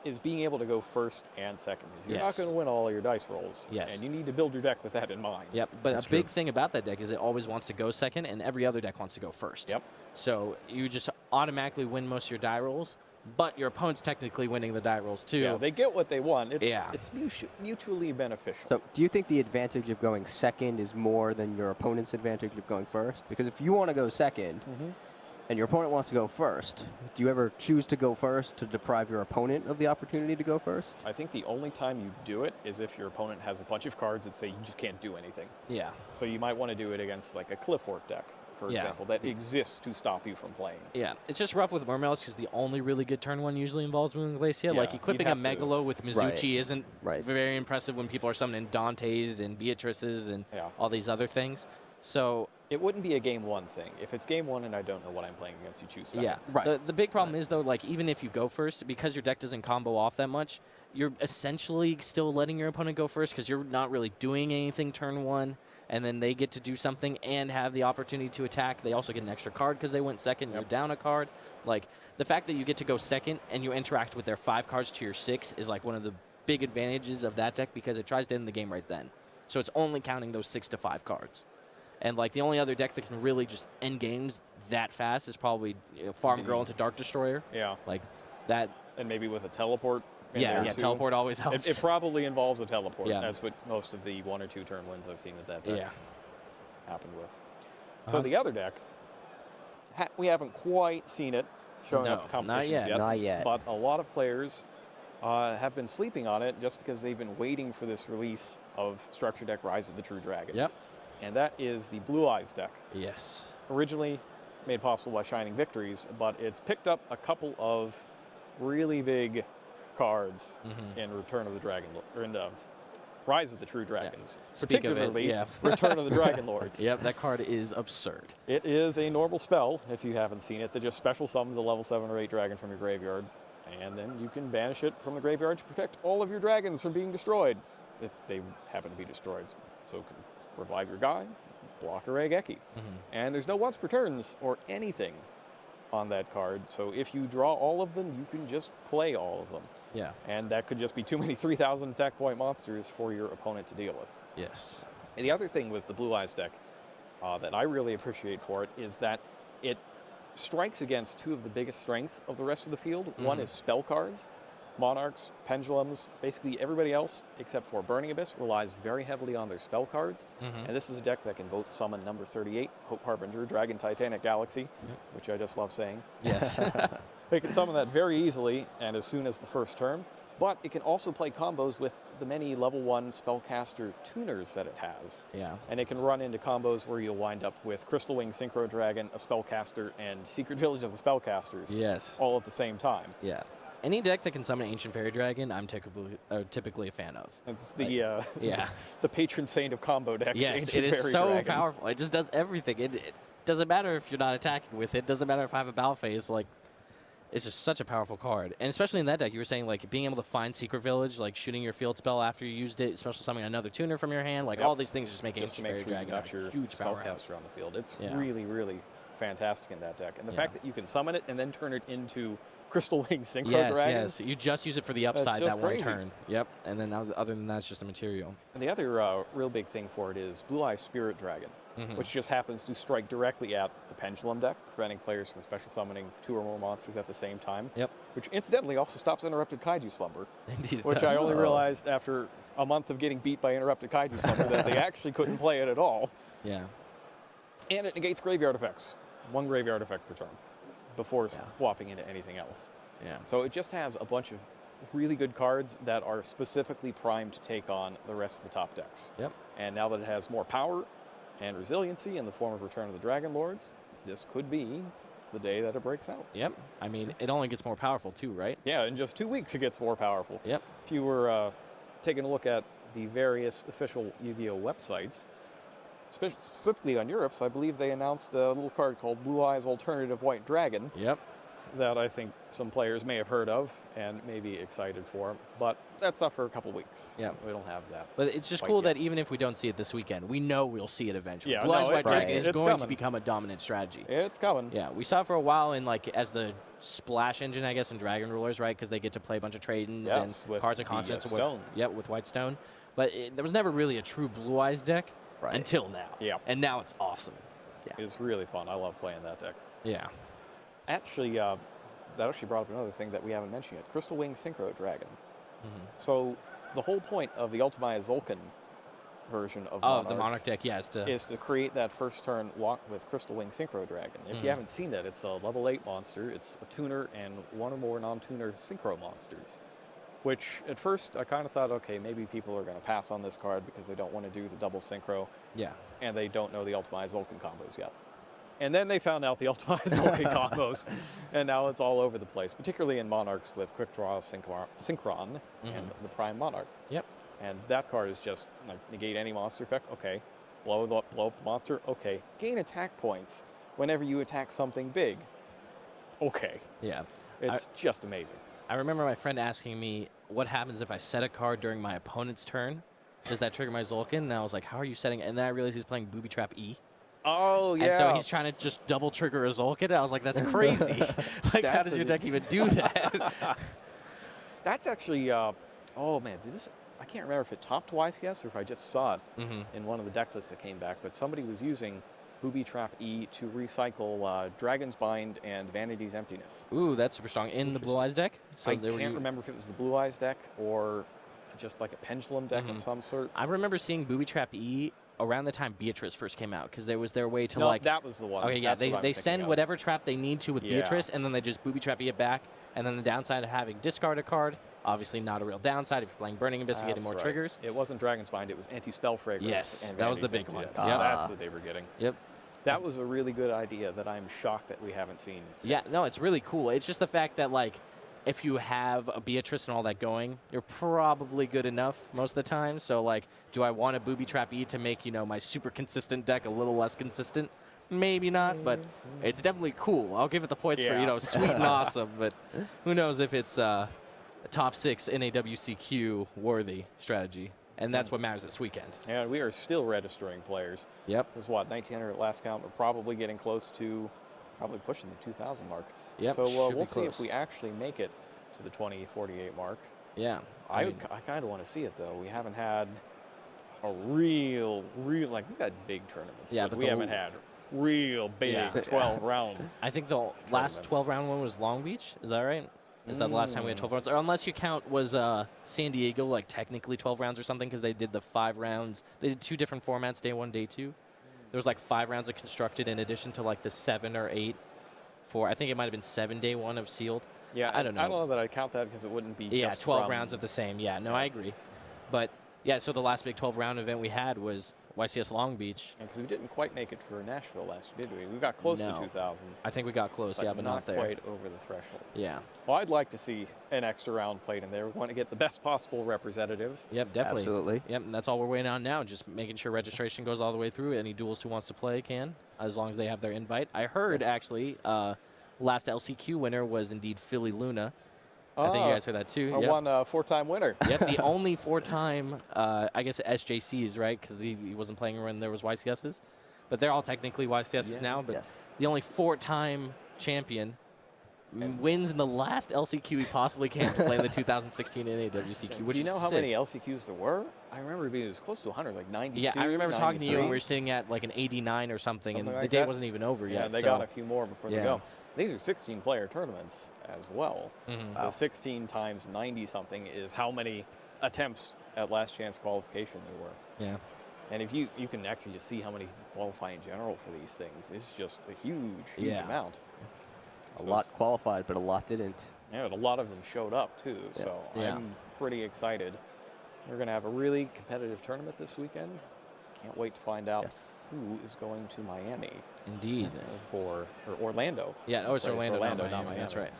is being able to go first and second. 'Cause you're Yes. not going to win all your dice rolls. Yes. And you need to build your deck with that in mind. Yep, but That's the big thing about that deck is it always wants to go second, and every other deck wants to go first. Yep. So you just automatically win most of your die rolls, but your opponent's technically winning the die rolls too. Yeah, they get what they want. It's, Yeah. it's mutually beneficial. So, do you think the advantage of going second is more than your opponent's advantage of going first? Because if you want to go second, and your opponent wants to go first, do you ever choose to go first to deprive your opponent of the opportunity to go first? I think the only time you do it is if your opponent has a bunch of cards that say you just can't do anything. Yeah. So you might want to do it against like a Clifford deck, for Yeah. example, that exists to stop you from playing. Yeah, it's just rough with Mermails because the only really good turn one usually involves Moon Glacia. Like Yeah, equipping you'd a have to. Megalo with Mizuchi isn't Right. very impressive when people are summoning Dantes and Beatrices and Yeah. all these other things. So It wouldn't be a game one thing. If it's game one and I don't know what I'm playing against, you choose second. yeah, Right. The big problem is though, like even if you go first, because your deck doesn't combo off that much, you're essentially still letting your opponent go first because you're not really doing anything turn one, and then they get to do something and have the opportunity to attack. They also get an extra card because they went second. You're down a card. Like the fact that you get to go second and you interact with their 5 cards to your 6 is like one of the big advantages of that deck because it tries to end the game right then. So it's only counting those 6 to 5 cards. And like the only other deck that can really just end games that fast is probably Farm Girl into Dark Destroyer. Yeah. Like that. And maybe with a teleport. in Yeah, there, yeah. too. Teleport always helps. It probably involves a teleport. Yeah. That's what most of the 1 or 2 turn wins I've seen with that deck yeah. happened with. So the other deck, we haven't quite seen it showing No, up at not competitions yet. Not yet. But a lot of players have been sleeping on it just because they've been waiting for this release of Structure Deck Rise of the True Dragons. Yep. And that is the Blue Eyes deck. Yes. Originally, made possible by Shining Victories, but it's picked up a couple of really big cards in Return of the Dragon, or in Rise of the True Dragons, Speak of it, particularly yeah. Return of the Dragon Lords. Yep, that card is absurd. It is a normal spell, if you haven't seen it, that just special summons a level 7 or 8 dragon from your graveyard, and then you can banish it from the graveyard to protect all of your dragons from being destroyed, if they happen to be destroyed. So it can revive your guy, block a Raigeki. And there's no once per turns or anything on that card, so if you draw all of them, you can just play all of them. Yeah. And that could just be too many 3,000 attack point monsters for your opponent to deal with. Yes. And the other thing with the Blue Eyes deck that I really appreciate for it is that it strikes against two of the biggest strengths of the rest of the field. One is spell cards. Monarchs, Pendulums, basically everybody else except for Burning Abyss relies very heavily on their spell cards. And this is a deck that can both summon number 38, Hope Harbinger, Dragon Titanic Galaxy, which I just love saying. Yes. They can summon that very easily and as soon as the first turn, but it can also play combos with the many level 1 spellcaster tuners that it has. Yeah. And it can run into combos where you'll wind up with Crystal Wing Synchro Dragon, a spellcaster, and Secret Village of the Spellcasters. Yes. All at the same time. Yeah. Any deck that can summon Ancient Fairy Dragon, I'm typically a fan of. It's the Yeah. the patron saint of combo decks. Yes, Ancient it is Fairy so Dragon. powerful. It just does everything. It doesn't matter if you're not attacking with it. Doesn't matter if I have a battle phase. Like, it's just such a powerful card. And especially in that deck, you were saying, like, being able to find Secret Village, like shooting your field spell after you used it, special summoning another tuner from your hand, like all these things just make Just to Ancient make Fairy sure you Dragon got your a huge powerhouse. spellcaster on the field. It's Yeah. really, really fantastic in that deck. And the Yeah. fact that you can summon it and then turn it into Crystal Wing Synchro Yes, Dragon. yes. You just use it for the upside just that one crazy. turn. Yep. And then other than that, it's just a material. And the other real big thing for it is Blue Eye Spirit Dragon, which just happens to strike directly at the Pendulum deck, preventing players from special summoning 2 or more monsters at the same time. Yep. Which incidentally also stops Interrupted Kaiju Slumber, Indeed it which does. I only realized after a month of getting beat by Interrupted Kaiju Slumber that they actually couldn't play it at all. Yeah. And it negates graveyard effects. 1 graveyard effect per turn before swapping into anything else. Yeah. So it just has a bunch of really good cards that are specifically primed to take on the rest of the top decks. Yep. And now that it has more power and resiliency in the form of Return of the Dragon Lords, this could be the day that it breaks out. Yep. I mean, it only gets more powerful too, right? Yeah, in just 2 weeks it gets more powerful. Yep. If you were taking a look at the various official Yu-Gi-Oh websites, specifically on Europe's, I believe they announced a little card called Blue Eyes Alternative White Dragon Yep. that I think some players may have heard of and may be excited for, but that's not for a couple weeks. Yeah. We don't have that. But it's just quite cool yet. that even if we don't see it this weekend, we know we'll see it eventually. Yeah, Blue Eyes no, White Dragon is it's going to coming. become a dominant strategy. It's coming. Yeah, we saw it for a while in like as the splash engine, I guess, in Dragon Rulers, right? Because they get to play a bunch of trade-ins Yes, and with cards of the, constants. stone. With White Stone. But there was never really a true Blue Eyes deck Right. until now. Yeah. And now it's awesome. It's really fun. I love playing that deck. Yeah. Actually, that actually brought up another thing that we haven't mentioned yet. Crystal Wing Synchro Dragon. So the whole point of the Ultimate Zolkin version of The Monarch deck, yeah, is to create that first turn lock with Crystal Wing Synchro Dragon. If you haven't seen that, it's a level 8 monster. It's a tuner and 1 or more non-tuner synchro monsters. Which at first I kind of thought, okay, maybe people are going to pass on this card because they don't want to do the double synchro yeah. and they don't know the Ultimate Zolkin combos yet. And then they found out the Ultimate Zolkin combos, and now it's all over the place, particularly in Monarchs with Quick Draw Synchron and the Prime Monarch. Yep. And that card is just like negate any monster effect. Okay. Blow up the monster. Okay. Gain attack points whenever you attack something big. Okay. Yeah. It's just amazing. I remember my friend asking me, what happens if I set a card during my opponent's turn? Does that trigger my Zolkin? And I was like, how are you setting it? And then I realized he's playing Booby Trap E. Oh, yeah. And so he's trying to just double trigger a Zolkin. And I was like, that's crazy. Like, how does your deck even do that? That's actually, oh man, I can't remember if it topped YCS or if I just saw it in one of the deck lists that came back, but somebody was using Booby Trap E to recycle Dragon's Bind and Vanity's Emptiness. Ooh, that's super strong. In the Blue Eyes deck? So I can't remember if it was the Blue Eyes deck or just like a Pendulum deck of some sort. I remember seeing Booby Trap E around the time Beatrice first came out, because there was their way to No, like... that was the one. Okay, yeah, That's what I they was send thinking of. whatever trap they need to with Yeah. Beatrice, and then they just Booby Trap E it back. And then the downside of having discard a card, obviously not a real downside if you're playing Burning Abyss and getting That's more right. triggers. It wasn't Dragon's Bind, it was Anti-Spell Fragrance. Yes, and that was the Vanity's big one. Emptiness. Yep. That's what they were getting. Yep. That was a really good idea that I'm shocked that we haven't seen since. Yeah, no, it's really cool. It's just the fact that, like, if you have a Beatrice and all that going, you're probably good enough most of the time. So, like, do I want a Booby Trap E to make, my super consistent deck a little less consistent? Maybe not, but it's definitely cool. I'll give it the points Yeah. for, sweet and awesome, but who knows if it's a top 6 in a WCQ worthy strategy. And that's what matters this weekend. And we are still registering players. Yep. It was, 1,900 at last count. We're probably getting close to, probably pushing the 2,000 mark. Yep, So should we'll be see if close. we actually make it to the 2048 mark. Yeah. I kind of want to see it, though. We haven't had a real, like, we've had big tournaments, Yeah, but but we the haven't had real big Yeah. 12-round. I think the last Tournaments. 12-round one was Long Beach. Is that right? Is that the last time we had 12 rounds? Or unless you count was San Diego, like technically 12 rounds or something, because they did the 5 rounds. They did 2 different formats, day 1, day 2. There was like 5 rounds of constructed in addition to like the 7 or 8 for, I think it might have been 7 day 1 of sealed. Yeah, I don't know. I don't know that I'd count that because it wouldn't be Yeah, just 12 from- rounds of the same. Yeah, no, I agree. But yeah, so the last big 12-round event we had was YCS Long Beach. Because we didn't quite make it for Nashville last year, did we? We got close No. to 2,000. I think we got close, but not not there. quite over the threshold. Yeah. Well, I'd like to see an extra round played in there. We want to get the best possible representatives. Yep, definitely. Absolutely. Yep, and that's all we're waiting on now. Just making sure registration goes all the way through. Any duels who wants to play can, as long as they have their invite. I heard actually, last LCQ winner was indeed Philly Luna. I think you guys heard that too. Our Yep. one 4-time winner. Yep, the only 4-time, I guess SJCs, right? Because he wasn't playing when there was YCSs, but they're all technically YCSs now. But Yes. the only 4-time champion wins in the last LCQ he possibly can to play in the 2016 NAWCQ. Which Do you know is how sick. many LCQs there were? I remember it was close to 100, like 92. Yeah, I remember talking to you, and 93. we were sitting at like an 89 or something, and Something the like day that. wasn't even over Yeah, yet. they so. got a few more before Yeah. they go. These are 16-player tournaments as well. Mhm. So 16 times 90-something is how many attempts at last chance qualification there were. Yeah. And if you can actually just see how many qualify in general for these things, it's just a huge Yeah. amount. A So lot it's- qualified, but a lot didn't. Yeah, and a lot of them showed up too, so Yeah. I'm pretty excited. We're going to have a really competitive tournament this weekend. Can't wait to find out Yes. who is going to Miami Indeed. or Orlando. Yeah, oh, it's Sorry, Orlando, not not Miami. That's Miami. right.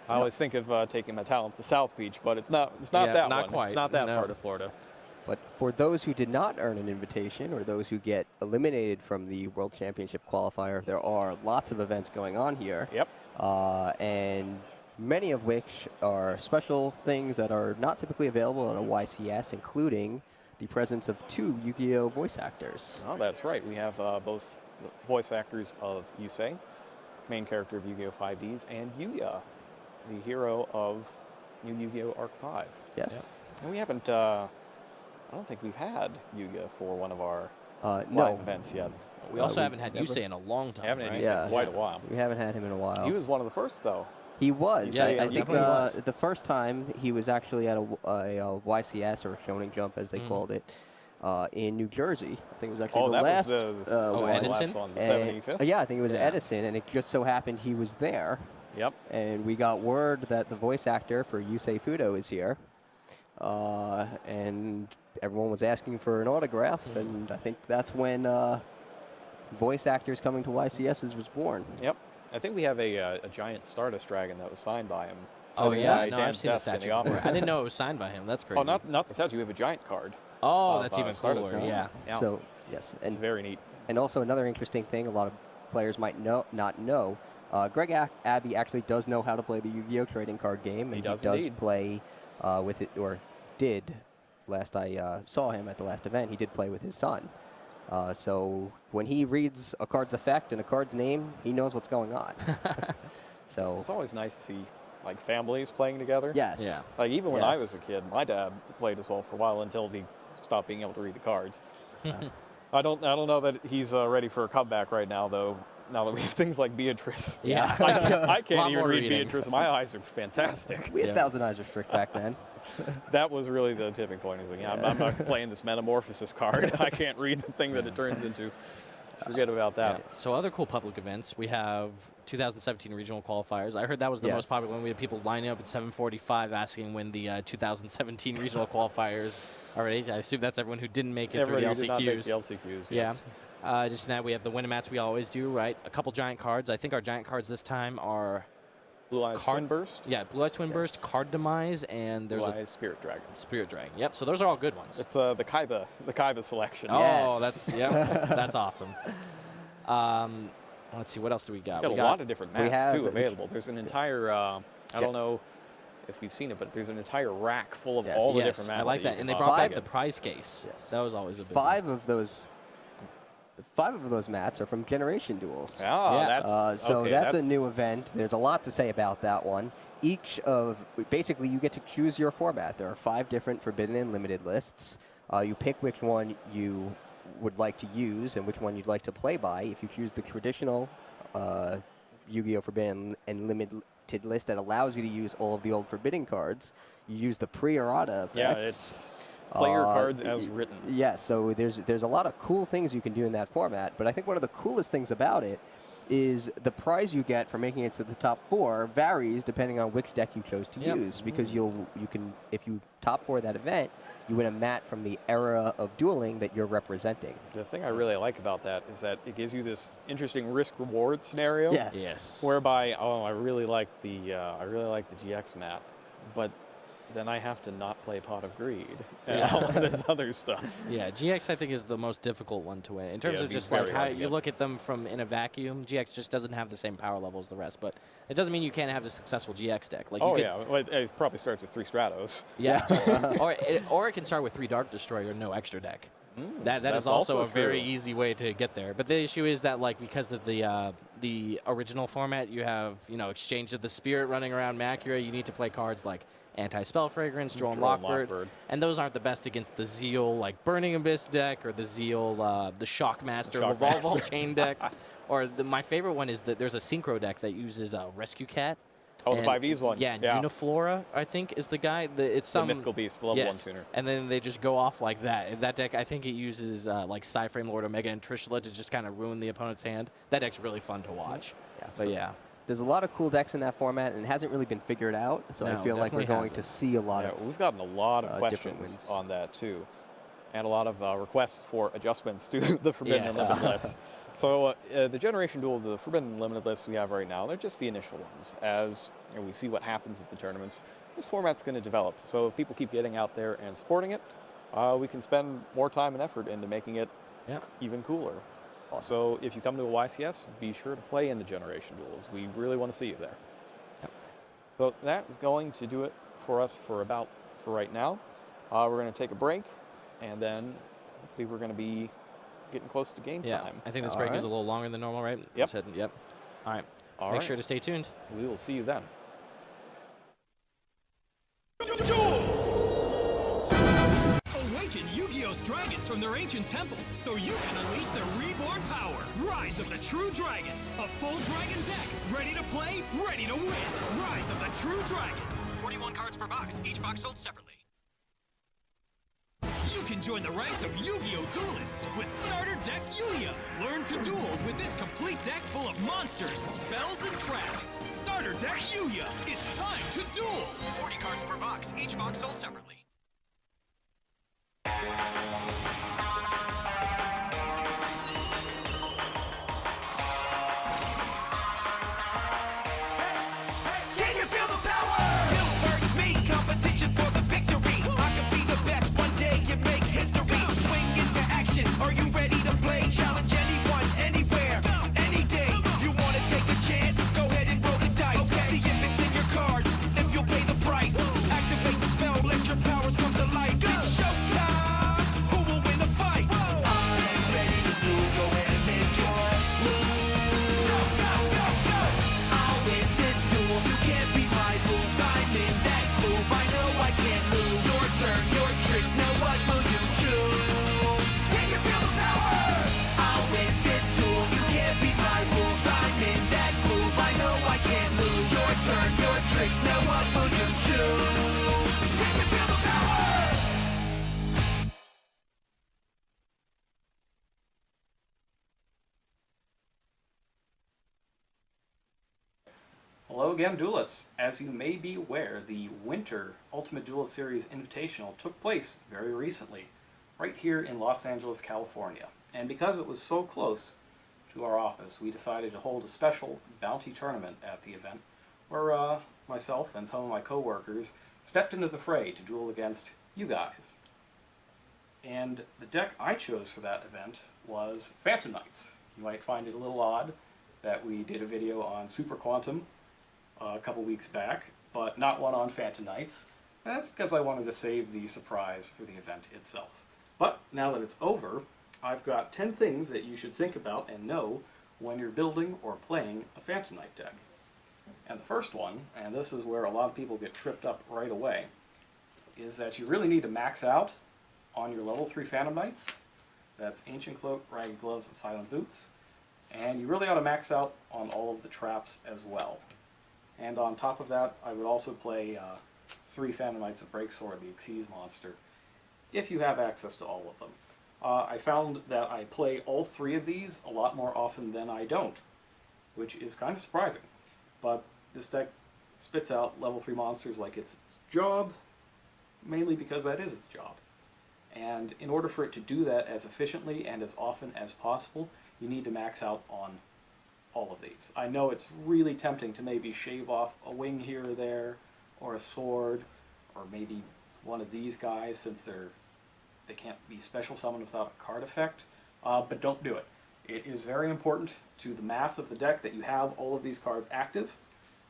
I always think of taking my talents to South Beach, but it's not Yeah, that not one. quite, It's not that no. part of Florida. But for those who did not earn an invitation or those who get eliminated from the World Championship qualifier, there are lots of events going on here. Yep. And many of which are special things that are not typically available at a YCS, including the presence of 2 Yu-Gi-Oh! Voice actors. Oh, that's right. We have both the voice actors of Yusei, main character of Yu-Gi-Oh! 5Ds, and Yuya, the hero of New Yu-Gi-Oh! Arc 5. Yes. And we haven't, I don't think we've had Yuya for one of our No. live events yet. We also we haven't had never- Yusei in a long time, Haven't had right? Yusei Yeah. in quite a while. We haven't had him in a while. He was one of the first, though. He was. Yeah, I yeah, think definitely was. the first time he was actually at a YCS, or Shonen Jump as they called it, in New Jersey. I think it was actually Oh, the that last was the Oh, one. Edison? last one, the And- 75th. yeah, I think it was Yeah. Edison, and it just so happened he was there. Yep. And we got word that the voice actor for Yusei Fudo is here. And everyone was asking for an autograph, and I think that's when voice actors coming to YCSs was born. Yep. I think we have a giant Stardust Dragon that was signed by him. Oh, sitting yeah. by No, Dan's I've seen the desk in statue the before. office. I didn't know it was signed by him. That's crazy. Oh, not the statue. We have a giant card. Oh, of, that's even Stardust cooler. Dragon. Yeah. So, yes. It's very neat. And also another interesting thing, a lot of players might not know, Greg Abbey actually does know how to play the Yu-Gi-Oh! Trading card game, and He does indeed. play with it, or did. Last I saw him at the last event, he did play with his son. So when he reads a card's effect and a card's name, he knows what's going on. So It's always nice to see like families playing together. yes, Yeah. Like even when I Yes. was a kid, my dad played us all for a while until he stopped being able to read the cards. I don't know that he's ready for a comeback right now, though. Now that we have things like Beatrice. Yeah. I Lot can't even more read reading. Beatrice. My eyes are fantastic. we had Yeah. Thousand Eyes Restrict back then. That was really the tipping point. He's like, yeah, I'm not playing this Metamorphosis card. I can't read the thing that it turns into. Forget about that. Yeah. So other cool public events, we have 2017 regional qualifiers. I heard that was the Yes. most popular one. We had people lining up at 7:45 asking when the 2017 regional qualifiers are ready. I assume that's everyone who didn't make it Everybody through who the did not make LCQs. the LCQs. Yeah. Yes. Just now we have the Winamats we always do, right? A couple giant cards. I think our giant cards this time are Blue Eyes Twin Burst. Yeah, Blue Eyes Twin Burst, Card Demise, and there's Blue Eyes Spirit Dragon. Spirit Dragon. Yep. So those are all good ones. It's the Kaiba selection. Oh, Yes. that's awesome. Let's see, what else do we got? We got a lot of different mats have too available. There's an entire I Yeah. don't know if you've seen it, but there's an entire rack full of Yes. all the Yes, different mats. I like you that. can And they possibly brought back get. the prize case. Yes. That was always a big Five of those mats are from Generation Duels. Oh, Yeah. that's So okay, that's a new event. There's a lot to say about that one. Basically, you get to choose your format. There are 5 different Forbidden and Limited lists. You pick which one you would like to use and which one you'd like to play by. If you choose the traditional Yu-Gi-Oh! Forbidden and Limited list that allows you to use all of the old Forbidden cards, you use the pre-errata effects. Yeah, it's play your cards as written. Yeah, so there's a lot of cool things you can do in that format, but I think one of the coolest things about it is the prize you get for making it to the top 4 varies depending on which deck you chose to Yep. use, because you can, if you top 4 that event, you win a mat from the era of dueling that you're representing. The thing I really like about that is that it gives you this interesting risk-reward scenario. Yes. Yes. Whereby, I really like the GX mat, but then I have to not play Pot of Greed and all of this other stuff. Yeah, GX I think is the most difficult one to win. In terms Yeah, of it'd be just like very how hard to you get. look at them from in a vacuum, GX just doesn't have the same power level as the rest. But it doesn't mean you can't have a successful GX deck. Like Oh you could, yeah, well, it probably starts with 3 Stratos. Yeah. or it can start with 3 Dark Destroyer, no extra deck. That that's is also also a very true. easy way to get there. But the issue is that like because of the original format, you have Exchange of the Spirit running around Macura. You need to play cards like Anti-Spell Fragrance, Droll and Lockbird, and those aren't the best against the Zeal like Burning Abyss deck or the Zeal the Shockmaster Laval Chain deck. Or my favorite one is that there's a Synchro deck that uses Rescue Cat. Oh, the And- 5E's one. Yeah, Uniflora, I think, is the guy. It's some The Mythical Beast, the level 1 sooner. And then they just go off like that. And that deck, I think it uses like Psyframe Lord Omega and Trishula to just kind of ruin the opponent's hand. That deck's really fun to watch. Yeah, But so yeah. there's a lot of cool decks in that format, and it hasn't really been figured out, so No, I feel like we're definitely going hasn't. to see a lot Yeah, of we've gotten a lot of different questions wins. on that too, and a lot of requests for adjustments to the Forbidden and Yes. Limited list. So the Generation Duel, the Forbidden and Limited lists we have right now, they're just the initial ones. As we see what happens at the tournaments, this format's going to develop. So if people keep getting out there and supporting it, we can spend more time and effort into making it Yep. even cooler. So if you come to a YCS, be sure to play in the Generation Duels. We really want to see you there. Yep. So that is going to do it for us for right now. We're going to take a break, and then hopefully we're going to be getting close to game Yeah. time. I think this All break right. is a little longer than normal, right? Yep. Yep. All right. All Make right. sure to stay tuned. We will see you then. Awaken Yu-Gi-Oh's dragons from their ancient temple so you can unleash their reborn power. Rise of the True Dragons. A full dragon deck. Ready to play, ready to win. Rise of the True Dragons. 41 cards per box, each box sold separately. You can join the ranks of Yu-Gi-Oh! Duelists with Starter Deck Yu-Gi-Oh! Learn to duel with this complete deck full of monsters, spells, and traps. Starter Deck Yu-Gi-Oh! It's time to duel! 40 cards per box, each box sold separately. Can you feel the power? You versus me, competition for the victory. I can be the best one day and make history. Swing into action. Are you ready to play? Challenge anyone, anywhere, any day. You want to take a chance? Go ahead and roll the dice. See if it's in your cards. If you'll pay the price. Activate the spell. Let your powers come to life. It's showtime. Who will win the fight? I'm ready to do. Go ahead and make your move. Go, go, go, go. I'll win this duel. You can't beat my rules. I'm in that groove. I know I can't lose. Your turn, your tricks. Now what will you choose? Can you feel the power? I'll win this duel. You can't beat my rules. I'm in that groove. I know I can't lose. Your turn, your tricks. Now what will you choose? Can you feel the power? Hello again, duelists. As you may be aware, the Winter Ultimate Duelist Series Invitational took place very recently, right here in Los Angeles, California. And because it was so close to our office, we decided to hold a special bounty tournament at the event where myself and some of my coworkers stepped into the fray to duel against you guys. And the deck I chose for that event was Phantom Knights. You might find it a little odd that we did a video on Super Quantum a couple weeks back, but not one on Phantom Knights. And that's because I wanted to save the surprise for the event itself. But now that it's over, I've got 10 things that you should think about and know when you're building or playing a Phantom Knight deck. And the first one, and this is where a lot of people get tripped up right away, is that you really need to max out on your level 3 Phantom Knights. That's Ancient Cloak, Ragged Gloves, and Silent Boots. And you really ought to max out on all of the traps as well. And on top of that, I would also play 3 Phantom Knights of Breaksword, the Xyz monster, if you have access to all of them. I found that I play all 3 of these a lot more often than I don't, which is kind of surprising. But this deck spits out level 3 monsters like it's its job, mainly because that is its job. And in order for it to do that as efficiently and as often as possible, you need to max out on all of these. I know it's really tempting to maybe shave off a wing here or there, or a sword, or maybe one of these guys since they can't be special summoned without a card effect, but don't do it. It is very important to the math of the deck that you have all of these cards active,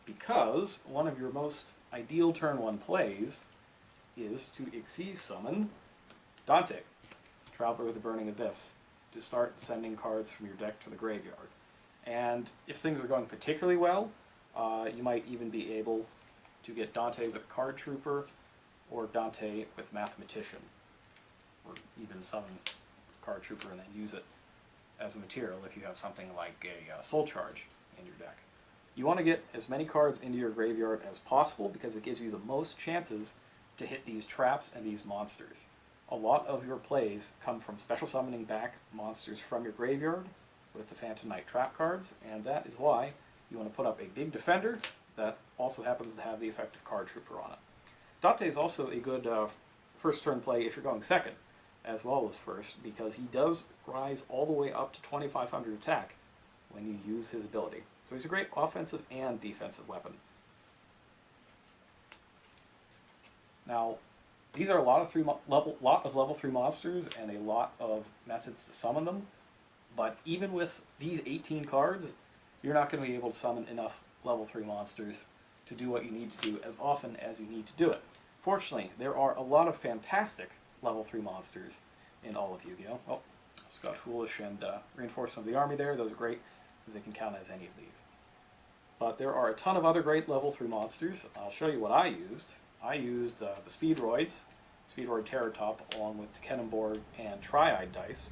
because one of your most ideal turn 1 plays is to Xyz summon Dante, Traveler with the Burning Abyss, to start sending cards from your deck to the graveyard. And if things are going particularly well, you might even be able to get Dante with Card Trooper, or Dante with Mathematician, or even summon Card Trooper and then use it as a material if you have something like a Soul Charge in your deck. You want to get as many cards into your graveyard as possible because it gives you the most chances to hit these traps and these monsters. A lot of your plays come from special summoning back monsters from your graveyard with the Phantom Knight trap cards, and that is why you want to put up a big defender that also happens to have the effect of Card Trooper on it. Dante is also a good first turn play if you're going second, as well as first, because he does rise all the way up to 2500 attack when you use his ability. So he's a great offensive and defensive weapon. Now, these are a lot of level 3 monsters and a lot of methods to summon them, but even with these 18 cards, you're not going to be able to summon enough level 3 monsters to do what you need to do as often as you need to do it. Fortunately, there are a lot of fantastic level 3 monsters in all of Yu-Gi-Oh! Oh, Scott Foolish and Reinforcement of the Army there, those are great, because they can count as any of these. But there are a ton of other great level 3 monsters. I'll show you what I used. I used the Speedroids, Speedroid Terratop, along with the Kenenborg and Triide dice.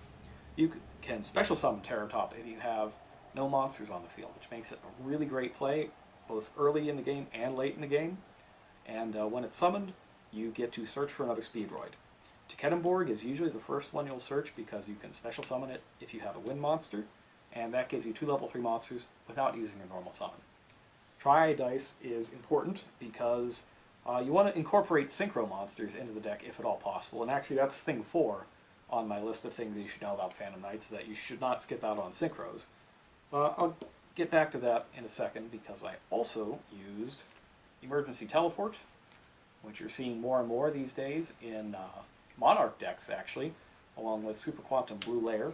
You can special summon Terratop if you have no monsters on the field, which makes it a really great play, both early in the game and late in the game. And when it's summoned, you get to search for another Speedroid. Kenenborg is usually the first one you'll search because you can special summon it if you have a wind monster, and that gives you 2 level 3 monsters without using your normal summon. Triide dice is important because you want to incorporate synchro monsters into the deck if at all possible, and actually that's thing 4 on my list of things that you should know about Phantom Knights, that you should not skip out on synchros. I'll get back to that in a second because I also used Emergency Teleport, which you're seeing more and more these days in Monarch decks, actually, along with Super Quantum Blue Layer.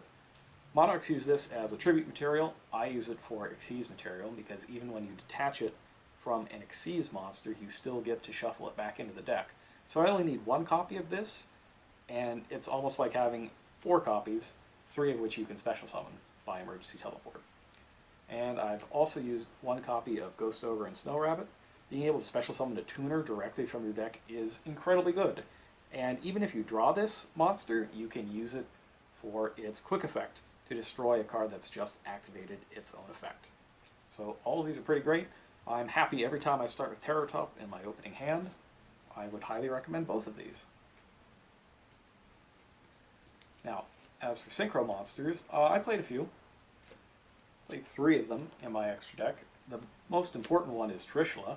Monarchs use this as a tribute material. I use it for Xyz material because even when you detach it from an Xyz monster, you still get to shuffle it back into the deck. So I only need 1 copy of this, and it's almost like having 4 copies, 3 of which you can special summon by Emergency Teleport. And I've also used 1 copy of Ghost Ogre and Snow Rabbit. Being able to special summon a tuner directly from your deck is incredibly good. And even if you draw this monster, you can use it for its quick effect to destroy a card that's just activated its own effect. So all of these are pretty great. I'm happy every time I start with Terratop in my opening hand. I would highly recommend both of these. Now, as for synchro monsters, I played a few. Played 3 of them in my extra deck. The most important one is Trishula,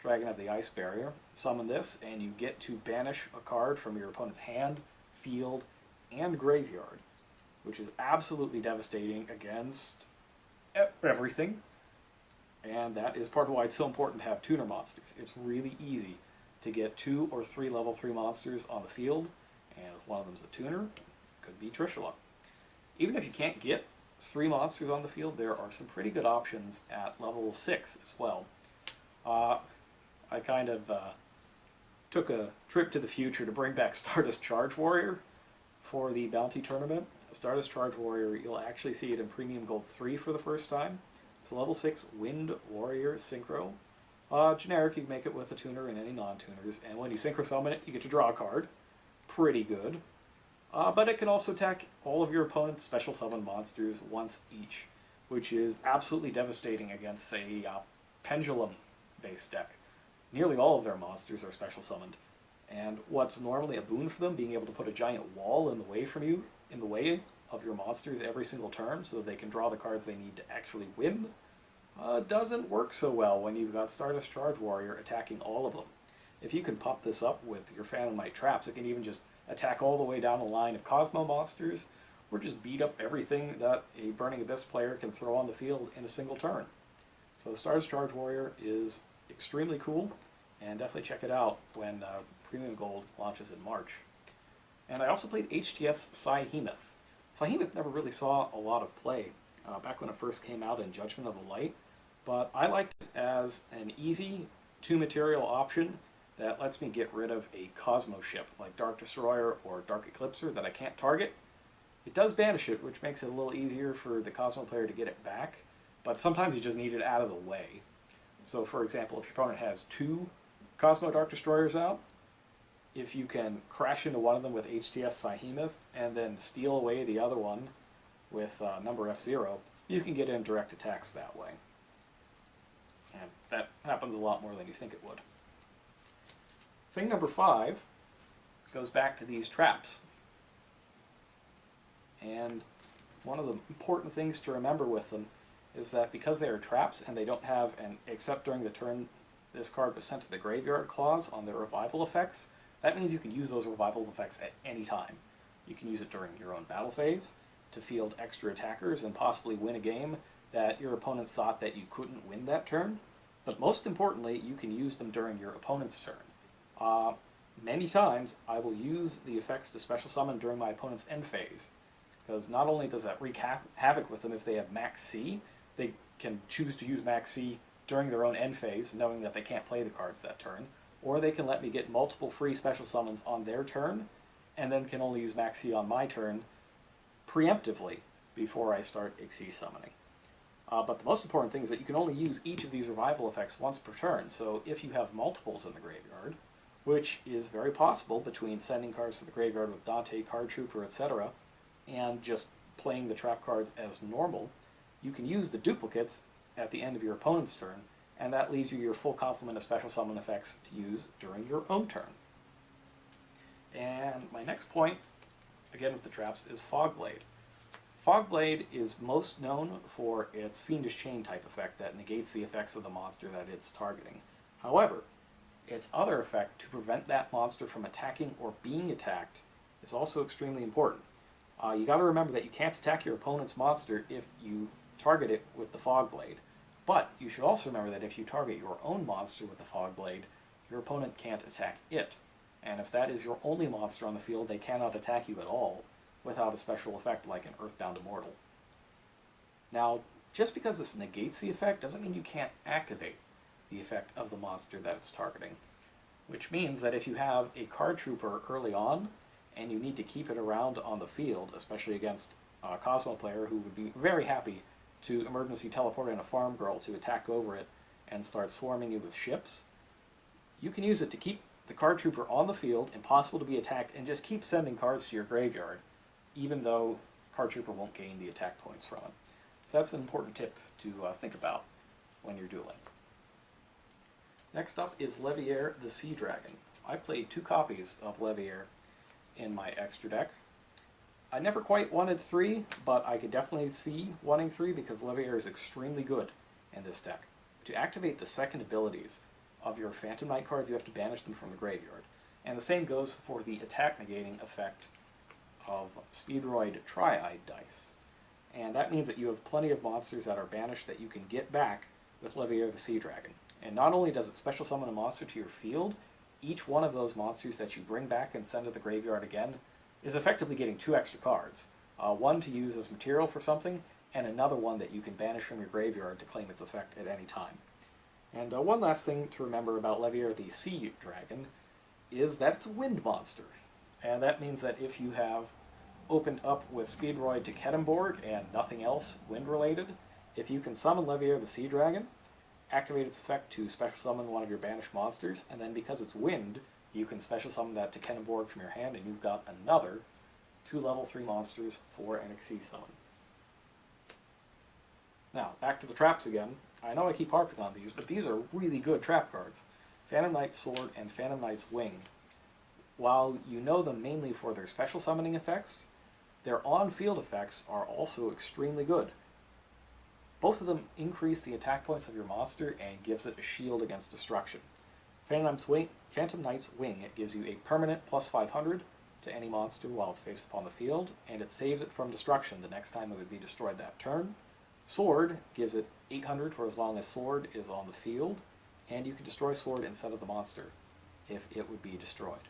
Dragon of the Ice Barrier. Summon this, and you get to banish a card from your opponent's hand, field, and graveyard. which is absolutely devastating against everything. And that is part of why it's so important to have tuner monsters. It's really easy to get 2 or 3 level 3 monsters on the field, and if one of them's a tuner, it could be Trishula. Even if you can't get 3 monsters on the field, there are some pretty good options at level 6 as well. I kind of took a trip to the future to bring back Stardust Charge Warrior for the Bounty Tournament. Stardust Charge Warrior, you'll actually see it in Premium Gold 3 for the first time. It's a level 6 Wind Warrior Synchro. Generic, you can make it with a tuner and any non-tuners, and when you Synchro Summon it, you get to draw a card. Pretty good. But it can also attack all of your opponent's special summon monsters once each, which is absolutely devastating against a Pendulum-based deck. Nearly all of their monsters are special summoned, and what's normally a boon for them, being able to put a giant wall in the way from you, in the way of your monsters every single turn, so that they can draw the cards they need to actually win, doesn't work so well when you've got Stardust Charge Warrior attacking all of them. If you can pop this up with your Phantom Knight traps, it can even just attack all the way down the line of Kozmo monsters, or just beat up everything that a Burning Abyss player can throw on the field in a single turn. So Stardust Charge Warrior is extremely cool, and definitely check it out when Premium Gold launches in March. And I also played HTS Psyhemoth. Psyhemoth never really saw a lot of play back when it first came out in Judgment of the Light, but I liked it as an easy 2-material option that lets me get rid of a Kozmo ship like Dark Destroyer or Dark Eclipser that I can't target. It does banish it, which makes it a little easier for the Kozmo player to get it back, but sometimes you just need it out of the way. So for example, if your opponent has 2 Kozmo Dark Destroyers out, if you can crash into one of them with HTS Psyhemoth and then steal away the other one with number F0, you can get in direct attacks that way. And that happens a lot more than you think it would. Thing number 5 goes back to these traps. And one of the important things to remember with them is that because they are traps and they don't have an except during the turn this card was sent to the graveyard clause on their revival effects, that means you can use those revival effects at any time. You can use it during your own battle phase to field extra attackers and possibly win a game that your opponent thought that you couldn't win that turn. But most importantly, you can use them during your opponent's turn. Many times, I will use the effects to special summon during my opponent's end phase, because not only does that wreak havoc with them if they have max C, they can choose to use max C during their own end phase, knowing that they can't play the cards that turn, or they can let me get multiple free special summons on their turn, and then can only use max C on my turn preemptively before I start Xyz summoning. But the most important thing is that you can only use each of these revival effects once per turn, so if you have multiples in the graveyard, which is very possible between sending cards to the graveyard with Dante, Card Trooper, etc., and just playing the trap cards as normal, you can use the duplicates at the end of your opponent's turn, and that leaves you your full complement of special summon effects to use during your own turn. And my next point, again with the traps, is Fogblade. Fogblade is most known for its Fiendish Chain type effect that negates the effects of the monster that it's targeting. However, its other effect to prevent that monster from attacking or being attacked is also extremely important. You got to remember that you can't attack your opponent's monster if you target it with the Fogblade. But you should also remember that if you target your own monster with the Fogblade, your opponent can't attack it. And if that is your only monster on the field, they cannot attack you at all without a special effect like an Earthbound Immortal. Now, just because this negates the effect doesn't mean you can't activate the effect of the monster that it's targeting. Which means that if you have a Card Trooper early on, and you need to keep it around on the field, especially against a Kozmo player who would be very happy to emergency teleport in a Farm Girl to attack over it and start swarming you with ships, you can use it to keep the Card Trooper on the field, impossible to be attacked, and just keep sending cards to your graveyard, even though Card Trooper won't gain the attack points from it. So that's an important tip to think about when you're dueling. Next up is Leviair the Sea Dragon. I played 2 copies of Leviair in my extra deck. I never quite wanted 3, but I could definitely see wanting 3 because Leviair is extremely good in this deck. To activate the second abilities of your Phantom Knight cards, you have to banish them from the graveyard. And the same goes for the attack negating effect of Speedroid Triide dice. And that means that you have plenty of monsters that are banished that you can get back with Leviair the Sea Dragon. And not only does it special summon a monster to your field, each one of those monsters that you bring back and send to the graveyard again is effectively getting 2 extra cards. One to use as material for something, and another one that you can banish from your graveyard to claim its effect at any time. And one last thing to remember about Leviair the Sea Dragon is that it's a wind monster. And that means that if you have opened up with Speedroid to Ketemborg and nothing else wind-related, if you can summon Leviair the Sea Dragon, activate its effect to special summon one of your banished monsters, and then because it's wind, you can special summon that to Ketemborg from your hand, and you've got another 2 level 3 monsters for an Xyz summon. Now, back to the traps again. I know I keep harping on these, but these are really good trap cards. Phantom Knight's Sword and Phantom Knight's Wing. While you know them mainly for their special summoning effects, their on-field effects are also extremely good. Both of them increase the attack points of your monster and gives it a shield against destruction. Phantom Knight's Wing gives you a permanent plus 500 to any monster while it's faced upon the field, and it saves it from destruction the next time it would be destroyed that turn. Sword gives it 800 for as long as Sword is on the field, and you can destroy Sword instead of the monster if it would be destroyed.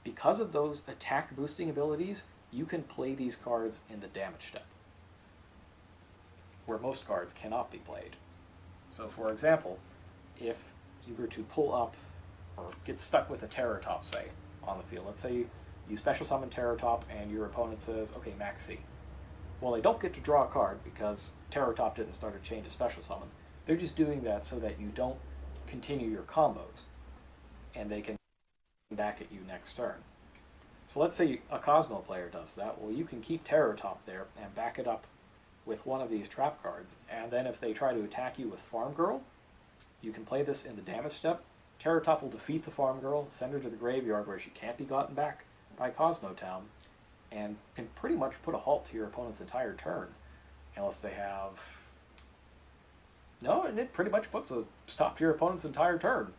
Because of those attack boosting abilities, you can play these cards in the damage step, where most cards cannot be played. So for example, if you were to pull up, or get stuck with a Terror Top, say, on the field, let's say you special summon Terror Top and your opponent says, okay, max C. Well, they don't get to draw a card because Terror Top didn't start a chain to special summon. They're just doing that so that you don't continue your combos, and they can come back at you next turn. So let's say a Kozmo player does that. Well, you can keep Terror Top there and back it up with one of these trap cards, and then if they try to attack you with Farm Girl, you can play this in the damage step. Terror Top will defeat the Farm Girl, send her to the graveyard where she can't be gotten back by Kozmo Town, and can pretty much put a halt to your opponent's entire turn, unless they have... No, and it pretty much puts a stop to your opponent's entire turn.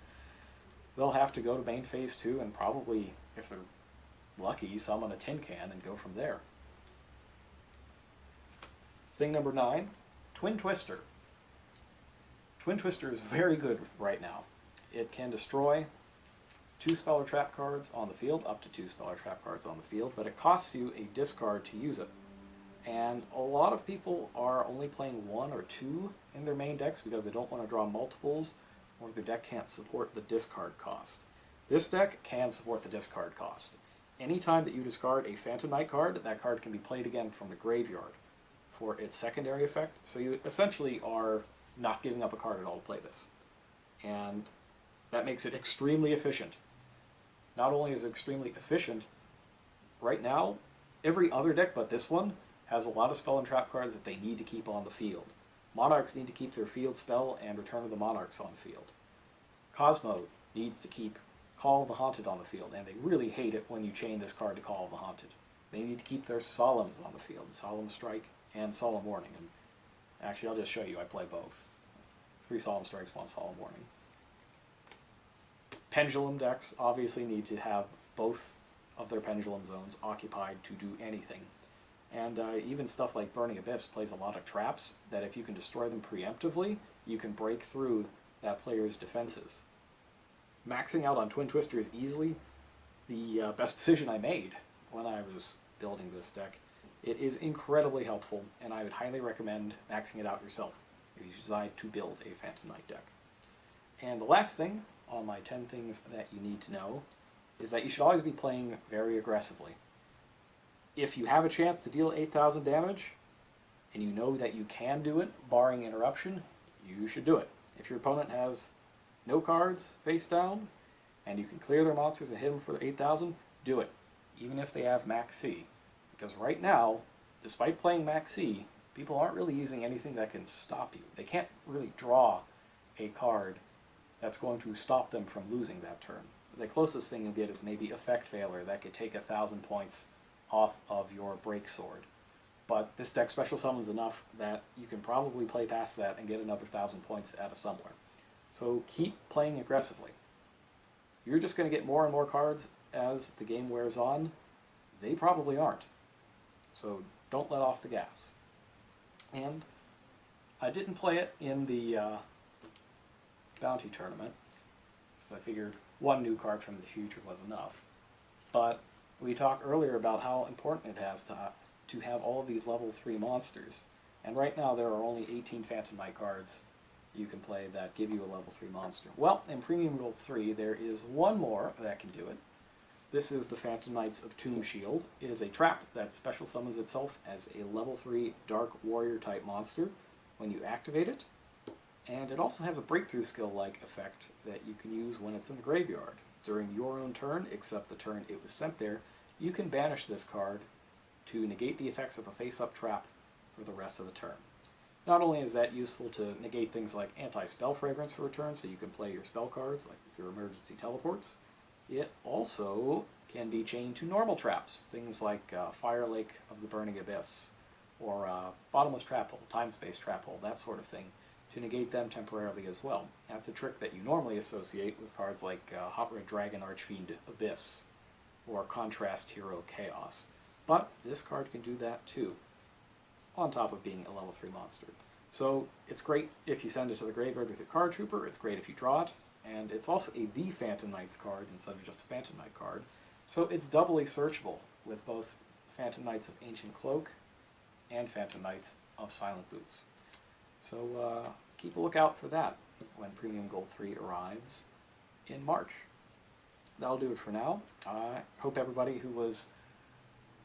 They'll have to go to main phase 2 and probably, if they're lucky, summon a tin can and go from there. Thing number 9, Twin Twister. Twin Twister is very good right now. It can destroy 2 spell or trap cards on the field, up to 2 spell or trap cards on the field, but it costs you a discard to use it. And a lot of people are only playing 1 or 2 in their main decks because they don't want to draw multiples, or their deck can't support the discard cost. This deck can support the discard cost. Anytime that you discard a Phantom Knight card, that card can be played again from the graveyard for its secondary effect, so you essentially are not giving up a card at all to play this. And that makes it extremely efficient. Not only is it extremely efficient, right now, every other deck but this one has a lot of spell and trap cards that they need to keep on the field. Monarchs need to keep their field spell and Return of the Monarchs on the field. Kozmo needs to keep Call of the Haunted on the field, and they really hate it when you chain this card to Call of the Haunted. They need to keep their Solemns on the field, Solemn Strike and Solemn Warning. And actually, I'll just show you, I play both. 3 Solemn Strikes, 1 Solemn Warning. Pendulum decks obviously need to have both of their pendulum zones occupied to do anything. And even stuff like Burning Abyss plays a lot of traps that if you can destroy them preemptively, you can break through that player's defenses. Maxing out on Twin Twister is easily the best decision I made when I was building this deck. It is incredibly helpful, and I would highly recommend maxing it out yourself if you decide to build a Phantom Knight deck. And the last thing on my 10 things that you need to know is that you should always be playing very aggressively. If you have a chance to deal 8,000 damage, and you know that you can do it, barring interruption, you should do it. If your opponent has no cards face down, and you can clear their monsters and hit them for the 8,000, do it, even if they have max C. Because right now, despite playing max C, people aren't really using anything that can stop you. They can't really draw a card that's going to stop them from losing that turn. The closest thing you'll get is maybe Effect Failure that could take 1,000 points off of your Break Sword. But this deck special summons enough that you can probably play past that and get another 1,000 points out of somewhere. So keep playing aggressively. You're just going to get more and more cards as the game wears on. They probably aren't. so don't let off the gas. And I didn't play it in the bounty tournament, because I figured one new card from the future was enough. But we talked earlier about how important it has to have all of these level 3 monsters. And right now there are only 18 Phantom Knight cards you can play that give you a level 3 monster. Well, in Premium Gold 3 there is one more that can do it. This is the Phantom Knights of Tomb Shield. It is a trap that special summons itself as a level 3 Dark Warrior type monster when you activate it. And it also has a breakthrough skill-like effect that you can use when it's in the graveyard. During your own turn, except the turn it was sent there, you can banish this card to negate the effects of a face-up trap for the rest of the turn. Not only is that useful to negate things like anti-spell fragrance for a turn, so you can play your spell cards, like your emergency teleports, it also can be chained to normal traps, things like Fire Lake of the Burning Abyss, or Bottomless Trap Hole, Time Space Trap Hole, that sort of thing, to negate them temporarily as well. That's a trick that you normally associate with cards like Hot Red Dragon Archfiend Abyss, or Contrast Hero Chaos. But this card can do that too, on top of being a level 3 monster. So it's great if you send it to the graveyard with your card trooper, it's great if you draw it, and it's also a The Phantom Knights card instead of just a Phantom Knight card. So it's doubly searchable with both Phantom Knights of Ancient Cloak and Phantom Knights of Silent Boots. So keep a lookout for that when Premium Gold 3 arrives in March. That'll do it for now. I hope everybody who was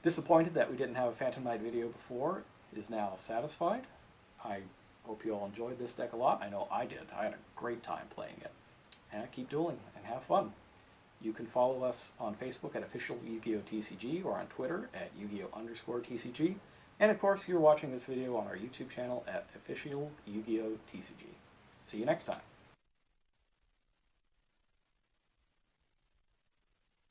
disappointed that we didn't have a Phantom Knight video before is now satisfied. I hope you all enjoyed this deck a lot. I know I did. I had a great time playing it. And keep dueling and have fun. You can follow us on Facebook at official Yu-Gi-Oh! TCG or on Twitter at Yu-Gi-Oh! _TCG. And of course, you're watching this video on our YouTube channel at official Yu-Gi-Oh! TCG. See you next time.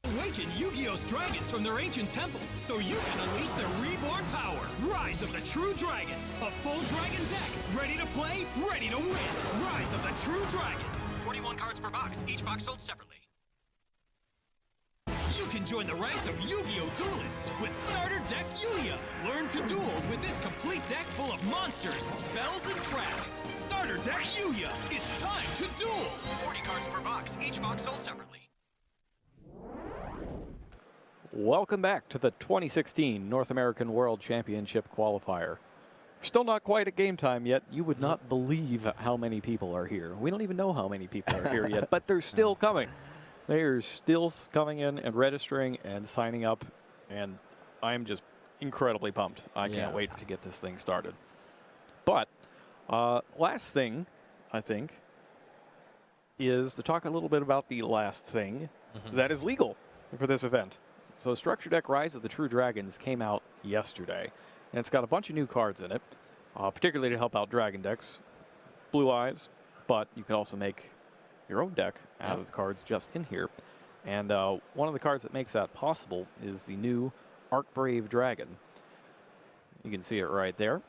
Awaken Yu-Gi-Oh's dragons from their ancient temple so you can unleash their reborn power. Rise of the True Dragons, a full dragon deck, ready to play, ready to win. Rise of the True Dragons. 41 cards per box, each box sold separately. You can join the ranks of Yu-Gi-Oh! Duelists with Starter Deck Yu-Gi-Oh! Learn to duel with this complete deck full of monsters, spells, and traps. Starter Deck Yu-Gi-Oh! It's time to duel! 40 cards per box, each box sold separately. Welcome back to the 2016 North American World Championship Qualifier. We're still not quite at game time yet. You would not believe how many people are here. We don't even know how many people are here yet, but they're still coming. They are still coming in and registering and signing up, and I'm just incredibly pumped. I can't wait to get this thing started. But last thing, I think, is to talk a little bit about the last thing that is legal for this event. So Structure Deck Rise of the True Dragons came out yesterday, and it's got a bunch of new cards in it, particularly to help out Dragon decks. Blue Eyes, but you can also make your own deck out of the cards just in here. And one of the cards that makes that possible is the new Archbrave Dragon. You can see it right there.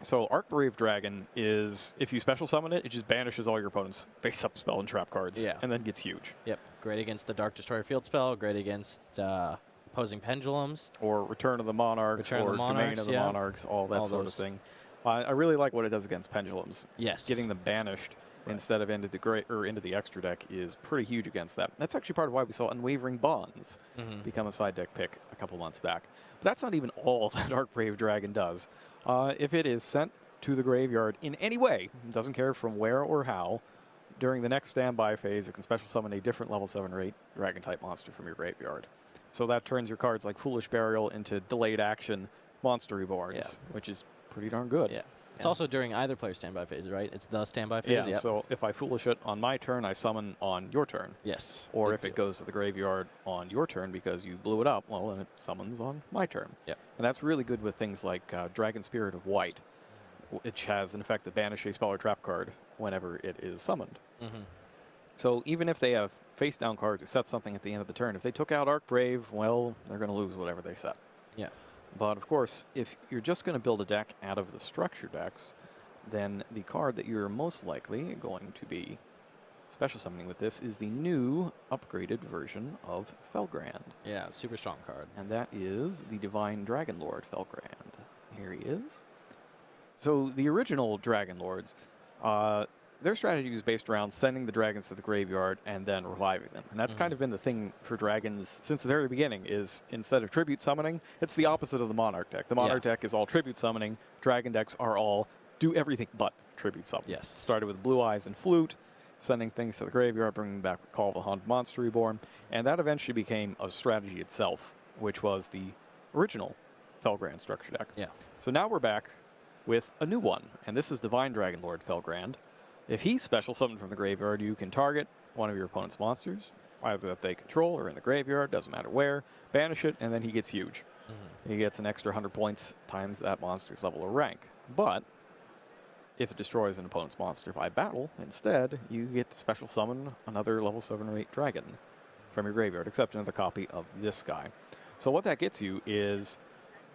So Archbrave Dragon is, if you special summon it, it just banishes all your opponent's face-up spell and trap cards, and then gets huge. Yep, great against the Dark Destroyer field spell, great against opposing pendulums. Or Return of the Monarchs, or Domain of the Monarchs, all that sort of thing. I really like what it does against pendulums. Yes. Getting them banished instead of into the extra deck is pretty huge against that. That's actually part of why we saw Unwavering Bonds become a side deck pick a couple months back. But that's not even all that Archbrave Dragon does. If it is sent to the graveyard in any way, doesn't care from where or how, during the next standby phase, it can special summon a different level 7 or 8 Dragon-type monster from your graveyard. So that turns your cards like Foolish Burial into delayed action Monster Reborns, which is pretty darn good. Yeah. It's also during either player's standby phase, right? It's the standby phase. Yeah, so if I Foolish it on my turn, I summon on your turn. Yes. Or if it goes to the graveyard on your turn because you blew it up, well, then it summons on my turn. Yeah. And that's really good with things like Dragon Spirit of White, which has an effect that banishes a spell or trap card whenever it is summoned. So even if they have face-down cards that set something at the end of the turn, if they took out Archbrave, well, they're going to lose whatever they set. Yeah. But of course, if you're just going to build a deck out of the structure decks, then the card that you're most likely going to be special summoning with this is the new upgraded version of Felgrand. Yeah, super strong card. And that is the Divine Dragon Lord Felgrand. Here he is. So the original Dragon Lords, their strategy was based around sending the dragons to the graveyard and then reviving them. And that's kind of been the thing for dragons since the very beginning, is instead of tribute summoning, it's the opposite of the Monarch deck. The Monarch deck is all tribute summoning. Dragon decks are all do everything but tribute summon. Yes. Started with Blue Eyes and Flute, sending things to the graveyard, bringing back Call of the Haunted Monster Reborn. And that eventually became a strategy itself, which was the original Felgrand structure deck. Yeah. So now we're back with a new one, and this is Divine Dragon Lord Felgrand. If he's special summoned from the graveyard, you can target one of your opponent's monsters, either that they control or in the graveyard, doesn't matter where, banish it, and then he gets huge. He gets an extra 100 points times that monster's level or rank. But if it destroys an opponent's monster by battle, instead, you get to special summon another level 7 or 8 dragon from your graveyard, except another copy of this guy. So what that gets you is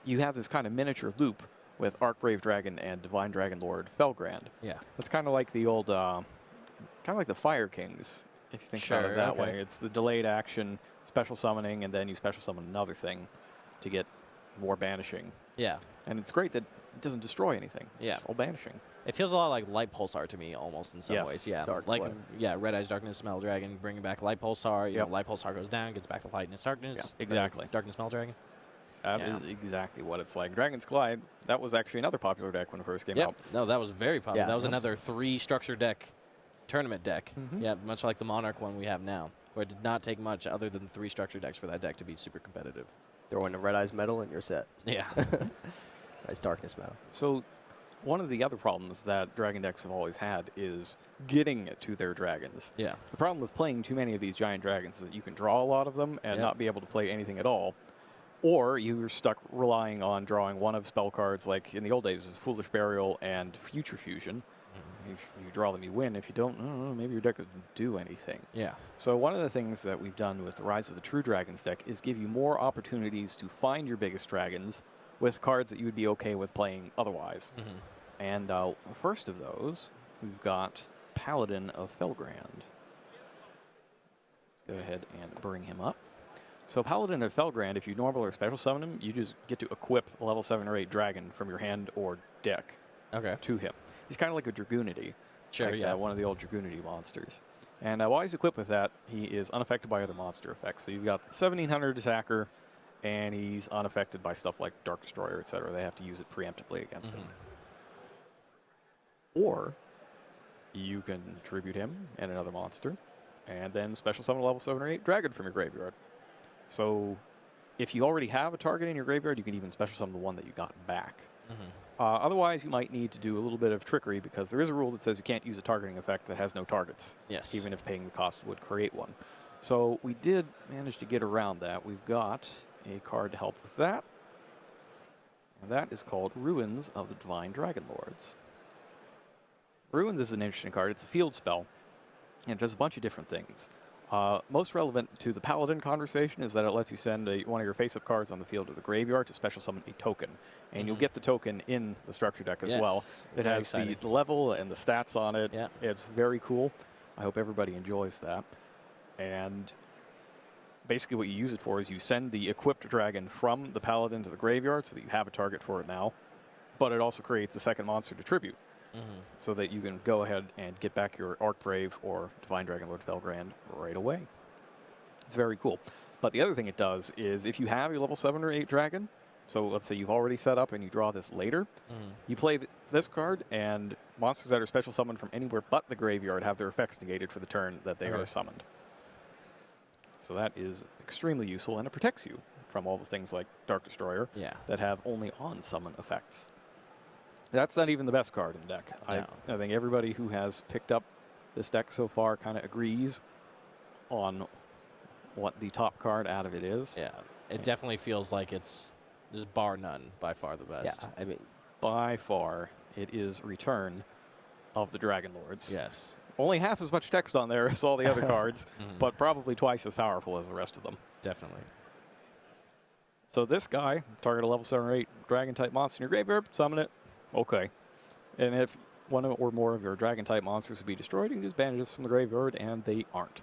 you have this kind of miniature loop with Archbrave Dragon and Divine Dragon Lord Felgrand. Yeah. It's kind of like the old, kind of like the Fire Kings, if you think about it that way. It's the delayed action, special summoning, and then you special summon another thing to get more banishing. Yeah. And it's great that it doesn't destroy anything. Yeah. It's all banishing. It feels a lot like Light Pulsar to me, almost in some Yes, ways. Yeah, Dark like Flare. Red Eyes Darkness Smell Dragon, bringing back Light Pulsar. You Yep. know, Light Pulsar goes down, gets back to Lightness Darkness. Yeah, exactly. Darkness Smell Dragon. That Yeah. is exactly what it's like. Dragon's Glide, that was actually another popular deck when it first came Yep. out. No, that was very popular. Yeah. That was another 3 structure deck, tournament deck. Mhm. Yeah, much like the Monarch one we have now, where it did not take much other than 3 structure decks for that deck to be super competitive. Throw in a Red Eyes Metal and you're set. Yeah. Nice Darkness Metal. So one of the other problems that Dragon decks have always had is getting to their dragons. Yeah. The problem with playing too many of these giant dragons is that you can draw a lot of them and Yeah. not be able to play anything at all. Or you're stuck relying on drawing one of spell cards, like in the old days, it was Foolish Burial and Future Fusion. You draw them, you win. If you don't, maybe your deck doesn't do anything. Yeah. So one of the things that we've done with the Rise of the True Dragons deck is give you more opportunities to find your biggest dragons with cards that you would be okay with playing otherwise. And first of those, we've got Paladin of Felgrand. Let's go ahead and bring him up. So Paladin of Felgrand, if you normal or special summon him, you just get to equip a level 7 or 8 dragon from your hand or deck Okay. to him. He's kind of like a Dragoonity. Sure, like, yeah. one of the old Dragoonity monsters. And while he's equipped with that, he is unaffected by other monster effects. So you've got 1700 attacker, and he's unaffected by stuff like Dark Destroyer, etc. They have to use it preemptively against him. Or you can tribute him and another monster, and then special summon a level 7 or 8 dragon from your graveyard. So if you already have a target in your graveyard, you can even special summon the one that you got back. Otherwise, you might need to do a little bit of trickery, because there is a rule that says you can't use a targeting effect that has no targets, Yes. even if paying the cost would create one. So we did manage to get around that. We've got a card to help with that, and that is called Ruins of the Divine Dragon Lords. Ruins is an interesting card. It's a field spell, and it does a bunch of different things. Most relevant to the Paladin conversation is that it lets you send one of your face-up cards on the field to the graveyard to special summon a token. And you'll get the token in the structure deck as Yes. well. It Very has exciting. the level and the stats on it. Yeah. It's very cool. I hope everybody enjoys that. And basically what you use it for is you send the equipped dragon from the Paladin to the graveyard so that you have a target for it now. But it also creates the second monster to tribute, so that you can go ahead and get back your Archbrave or Divine Dragon Lord Felgrand right away. It's very cool. But the other thing it does is if you have a level 7 or 8 dragon, so let's say you've already set up and you draw this later, you play this card, and monsters that are special summoned from anywhere but the graveyard have their effects negated for the turn that they are summoned. So that is extremely useful, and it protects you from all the things like Dark Destroyer Yeah. that have only on-summon effects. That's not even the best card in the deck. No. I think everybody who has picked up this deck so far kind of agrees on what the top card out of it is. Yeah. It definitely feels like it's just bar none, by far the best. Yeah, I mean, By far, it is Return of the Dragon Lords. Yes. Only half as much text on there as all the other cards, but probably twice as powerful as the rest of them. Definitely. So this guy, target a level 7 or 8 dragon-type monster in your graveyard, summon it. Okay. And if one or more of your dragon-type monsters will be destroyed. You can just banish this from the graveyard, and they aren't.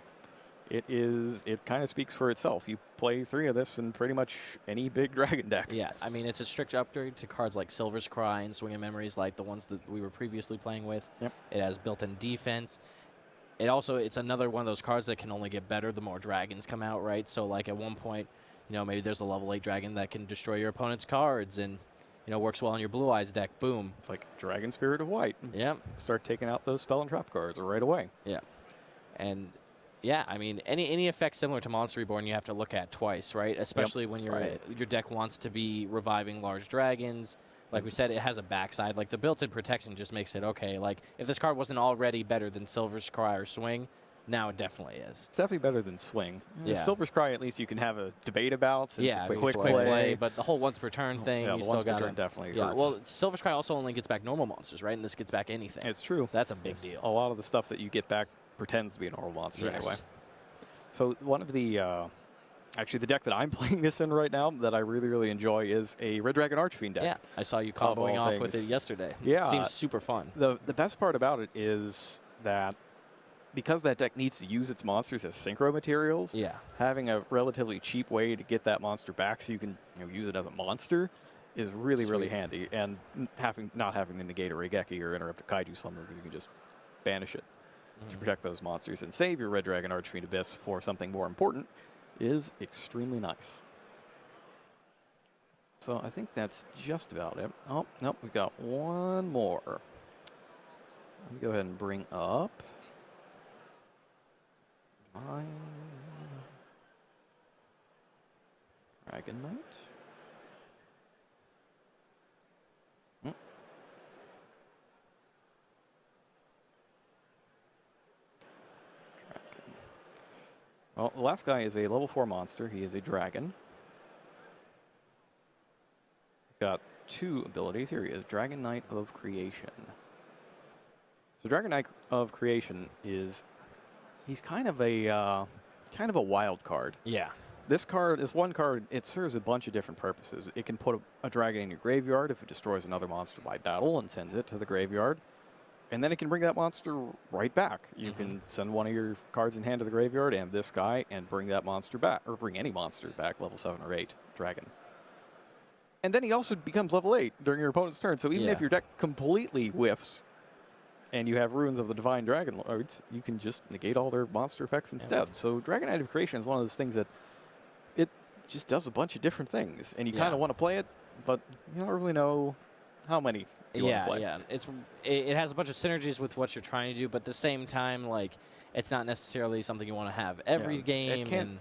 It kind of speaks for itself. You play 3 of this in pretty much any big dragon deck. Yeah, I mean, it's a strict upgrade to cards like Silver's Cry and Swing of Memories, like the ones that we were previously playing with. Yep. It has built-in defense. It's another one of those cards that can only get better the more dragons come out, right? So, like, at one point, maybe there's a level 8 dragon that can destroy your opponent's cards and, works well in your Blue Eyes deck. Boom. It's like Dragon Spirit of White. Yep. Start taking out those spell and trap cards right away. Yeah. And yeah, I mean, any effect similar to Monster Reborn you have to look at twice, right? Especially when your deck wants to be reviving large dragons. Like we said, it has a backside. Like, the built-in protection just makes it okay. Like, if this card wasn't already better than Silver's Cry or Swing, now it definitely is. It's definitely better than Swing. Yeah. Silver's Cry, at least you can have a debate about, since Yeah, it's a it's quick quick play. play, but the whole once per turn thing, Yeah, you the still once per got turn definitely Yeah, hurts. well, Silver's Cry also only gets back normal monsters, right? And this gets back anything. It's true. So that's a big deal. A lot of the stuff that you get back pretends to be a normal monster Yes. anyway. So one of the, actually the deck that I'm playing this in right now that I really, really enjoy is a Red Dragon Archfiend deck. Yeah, I saw you Of comboing all off with it things. yesterday. Yeah. It seems super fun. The best part about it is that because that deck needs to use its monsters as synchro materials, Yeah. having a relatively cheap way to get that monster back so you can use it as a monster is really, really Sweet. handy. And not having to negate a Regeki or interrupt a Kaiju Slumber, because you can just banish it to protect those monsters and save your Red Dragon Archfiend Abyss for something more important is extremely nice. So I think that's just about it. Oh, nope, we've got one more. Let me go ahead and bring up my Dragon Knight. Well, the last guy is a level 4 monster. He is a dragon. He's got 2 abilities. Here he is, Dragon Knight of Creation. So Dragon Knight of Creation he's kind of a wild card. Yeah. This one card, it serves a bunch of different purposes. It can put a dragon in your graveyard if it destroys another monster by battle and sends it to the graveyard. And then it can bring that monster right back. You can send one of your cards in hand to the graveyard and this guy and bring that monster back, or bring any monster back, level 7 or 8 dragon. And then he also becomes level 8 during your opponent's turn. So even if your deck completely whiffs and you have Ruins of the Divine Dragon Lords, you can just negate all their monster effects instead. So Dragon Knight of Creation is one of those things that it just does a bunch of different things. And you kind of want to play it, but you don't really know how many you want to play. Yeah, it has a bunch of synergies with what you're trying to do, but at the same time, like, it's not necessarily something you want to have every game.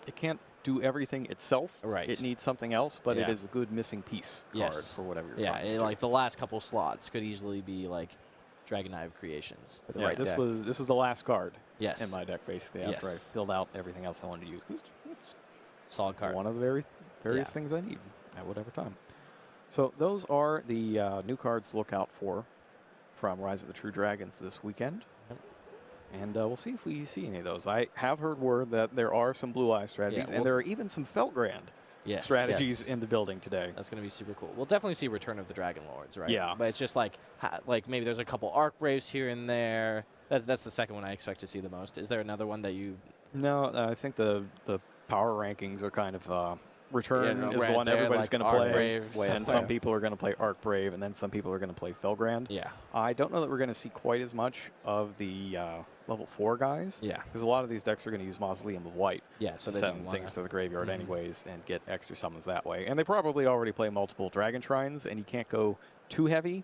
It can't do everything itself. Right. It needs something else, but it is a good missing piece card for whatever you're trying to do. Like the last couple slots could easily be like Dragon Knight of Creations. Yeah, this was the last card Yes. in my deck, basically, after I filled out everything else I wanted to use. 'Cause it's Solid card. one of the various things I need at whatever time. So those are the new cards to look out for from Rise of the True Dragons this weekend. And we'll see if we see any of those. I have heard word that there are some Blue Eye strategies, and there are even some Felgrand strategies in the building today. That's going to be super cool. We'll definitely see Return of the Dragon Lords, right? Yeah. But it's just like maybe there's a couple Arc Braves here and there. That's the second one I expect to see the most. Is there another one that you... No, I think the power rankings are kind of... Return is the one there, everybody's like going to Arc play, Braves, and some people are going to play Arc Brave, and then some people are going to play Felgrand. Yeah. I don't know that we're going to see quite as much of the level 4 guys. Yeah. Because a lot of these decks are going to use Mausoleum of White. Yeah, so to they send don't wanna... things to the graveyard anyways and get extra summons that way. And they probably already play multiple Dragon Shrines, and you can't go too heavy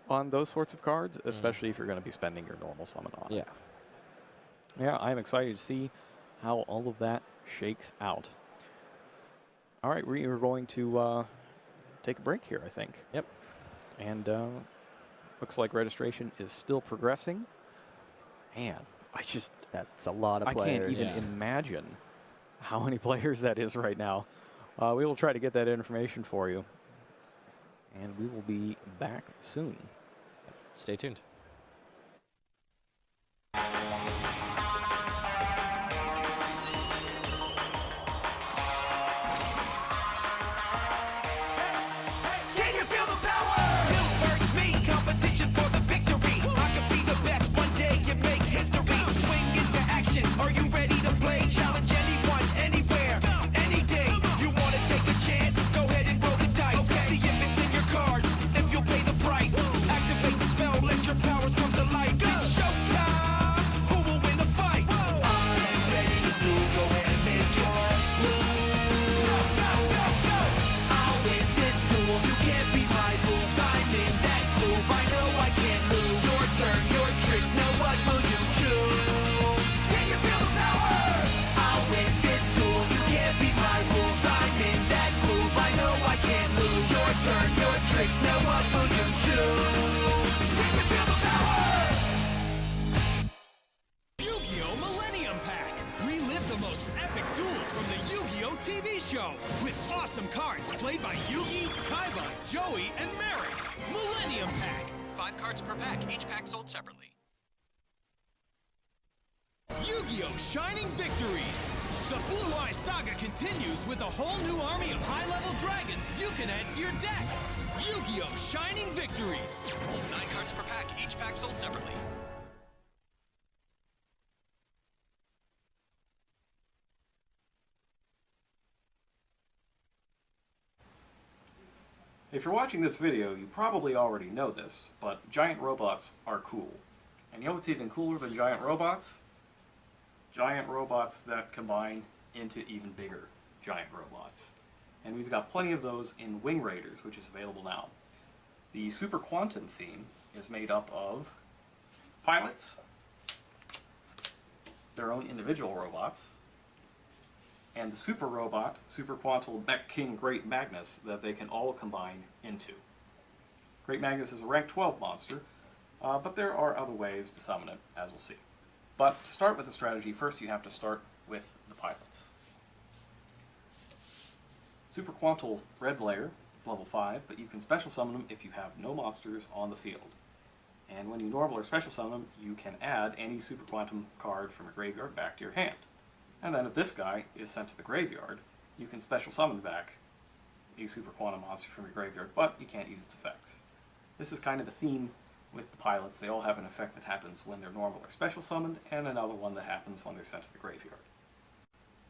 on those sorts of cards, especially if you're going to be spending your normal summon on it. Yeah, I'm excited to see how all of that shakes out. All right, we are going to take a break here, I think. Yep. And looks like registration is still progressing. Man, That's a lot of I players. can't even imagine how many players that is right now. We will try to get that information for you. And we will be back soon. Stay tuned. Can you feel the power? Two birds mean competition for the victory. TV show with awesome cards played by Yugi, Kaiba, Joey, and Merrick. Millennium Pack. 5 cards per pack, each pack sold separately. Yu-Gi-Oh! Shining Victories! The Blue Eye Saga continues with a whole new army of high-level dragons you can add to your deck! Yu-Gi-Oh! Shining Victories! 9 cards per pack, each pack sold separately. If you're watching this video, you probably already know this, but giant robots are cool. And you know what's even cooler than giant robots? Giant robots that combine into even bigger giant robots. And we've got plenty of those in Wing Raiders, which is available now. The Super Quantum theme is made up of pilots, their own individual robots, and the super robot, Super Quantal Mech King Great Magnus, that they can all combine into. Great Magnus is a rank 12 monster, but there are other ways to summon it, as we'll see. But to start with the strategy, first you have to start with the pilots. Super Quantal Red Layer, level 5, but you can special summon them if you have no monsters on the field. And when you normal or special summon them, you can add any Super Quantum card from your graveyard back to your hand. And then if this guy is sent to the graveyard, you can special summon back a Super Quantum monster from your graveyard, but you can't use its effects. This is kind of the theme with the pilots. They all have an effect that happens when they're normal or special summoned, and another one that happens when they're sent to the graveyard.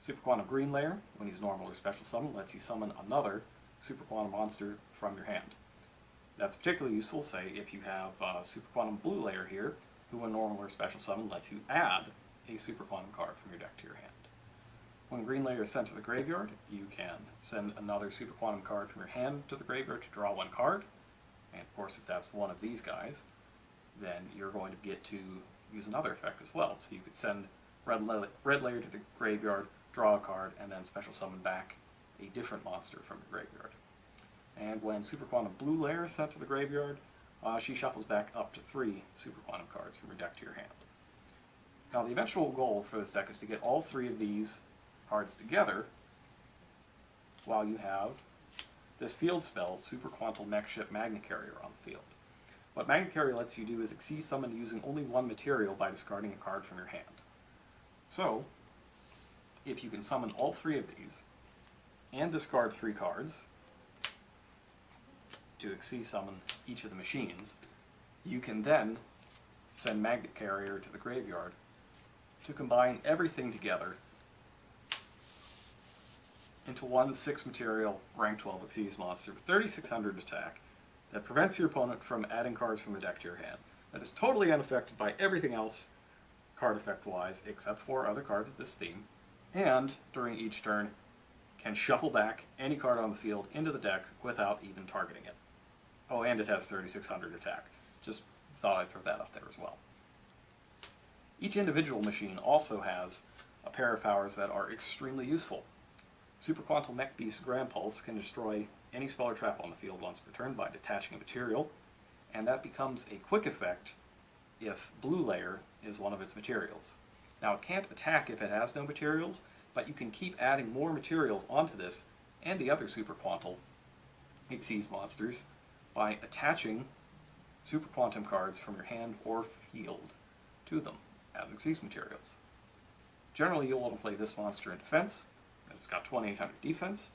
Super Quantum Green Layer, when he's normal or special summoned, lets you summon another Super Quantum monster from your hand. That's particularly useful, say, if you have Super Quantum Blue Layer here, who when normal or special summoned lets you add a Super Quantum card from your deck to your hand. When Green Layer is sent to the graveyard, you can send another Super Quantum card from your hand to the graveyard to draw 1 card. And of course, if that's one of these guys, then you're going to get to use another effect as well. So you could send Red Layer to the graveyard, draw a card, and then special summon back a different monster from the graveyard. And when Super Quantum Blue Layer is sent to the graveyard, she shuffles back up to 3 Super Quantum cards from your deck to your hand. Now the eventual goal for this deck is to get all 3 of these cards together while you have this field spell, Super Quantal Mech Ship Magna Carrier, on the field. What Magna Carrier lets you do is Xyz summon using only 1 material by discarding a card from your hand. So, if you can summon all 3 of these and discard 3 cards to Xyz summon each of the machines, you can then send Magna Carrier to the graveyard to combine everything together into 1 6-material rank 12 Xyz monster with 3600 attack that prevents your opponent from adding cards from the deck to your hand. That is totally unaffected by everything else card effect-wise except for other cards of this theme, and during each turn can shuffle back any card on the field into the deck without even targeting it. Oh, and it has 3600 attack. Just thought I'd throw that up there as well. Each individual machine also has a pair of powers that are extremely useful. Super Quantal Mech Beast Grand Pulse can destroy any spell or trap on the field once per turn by detaching a material, and that becomes a quick effect if Blue Layer is one of its materials. Now it can't attack if it has no materials, but you can keep adding more materials onto this and the other Super Quantal Xyz monsters by attaching Super Quantum cards from your hand or field to them as Xyz materials. Generally you'll want to play this monster in defense. It's got 2800 defense.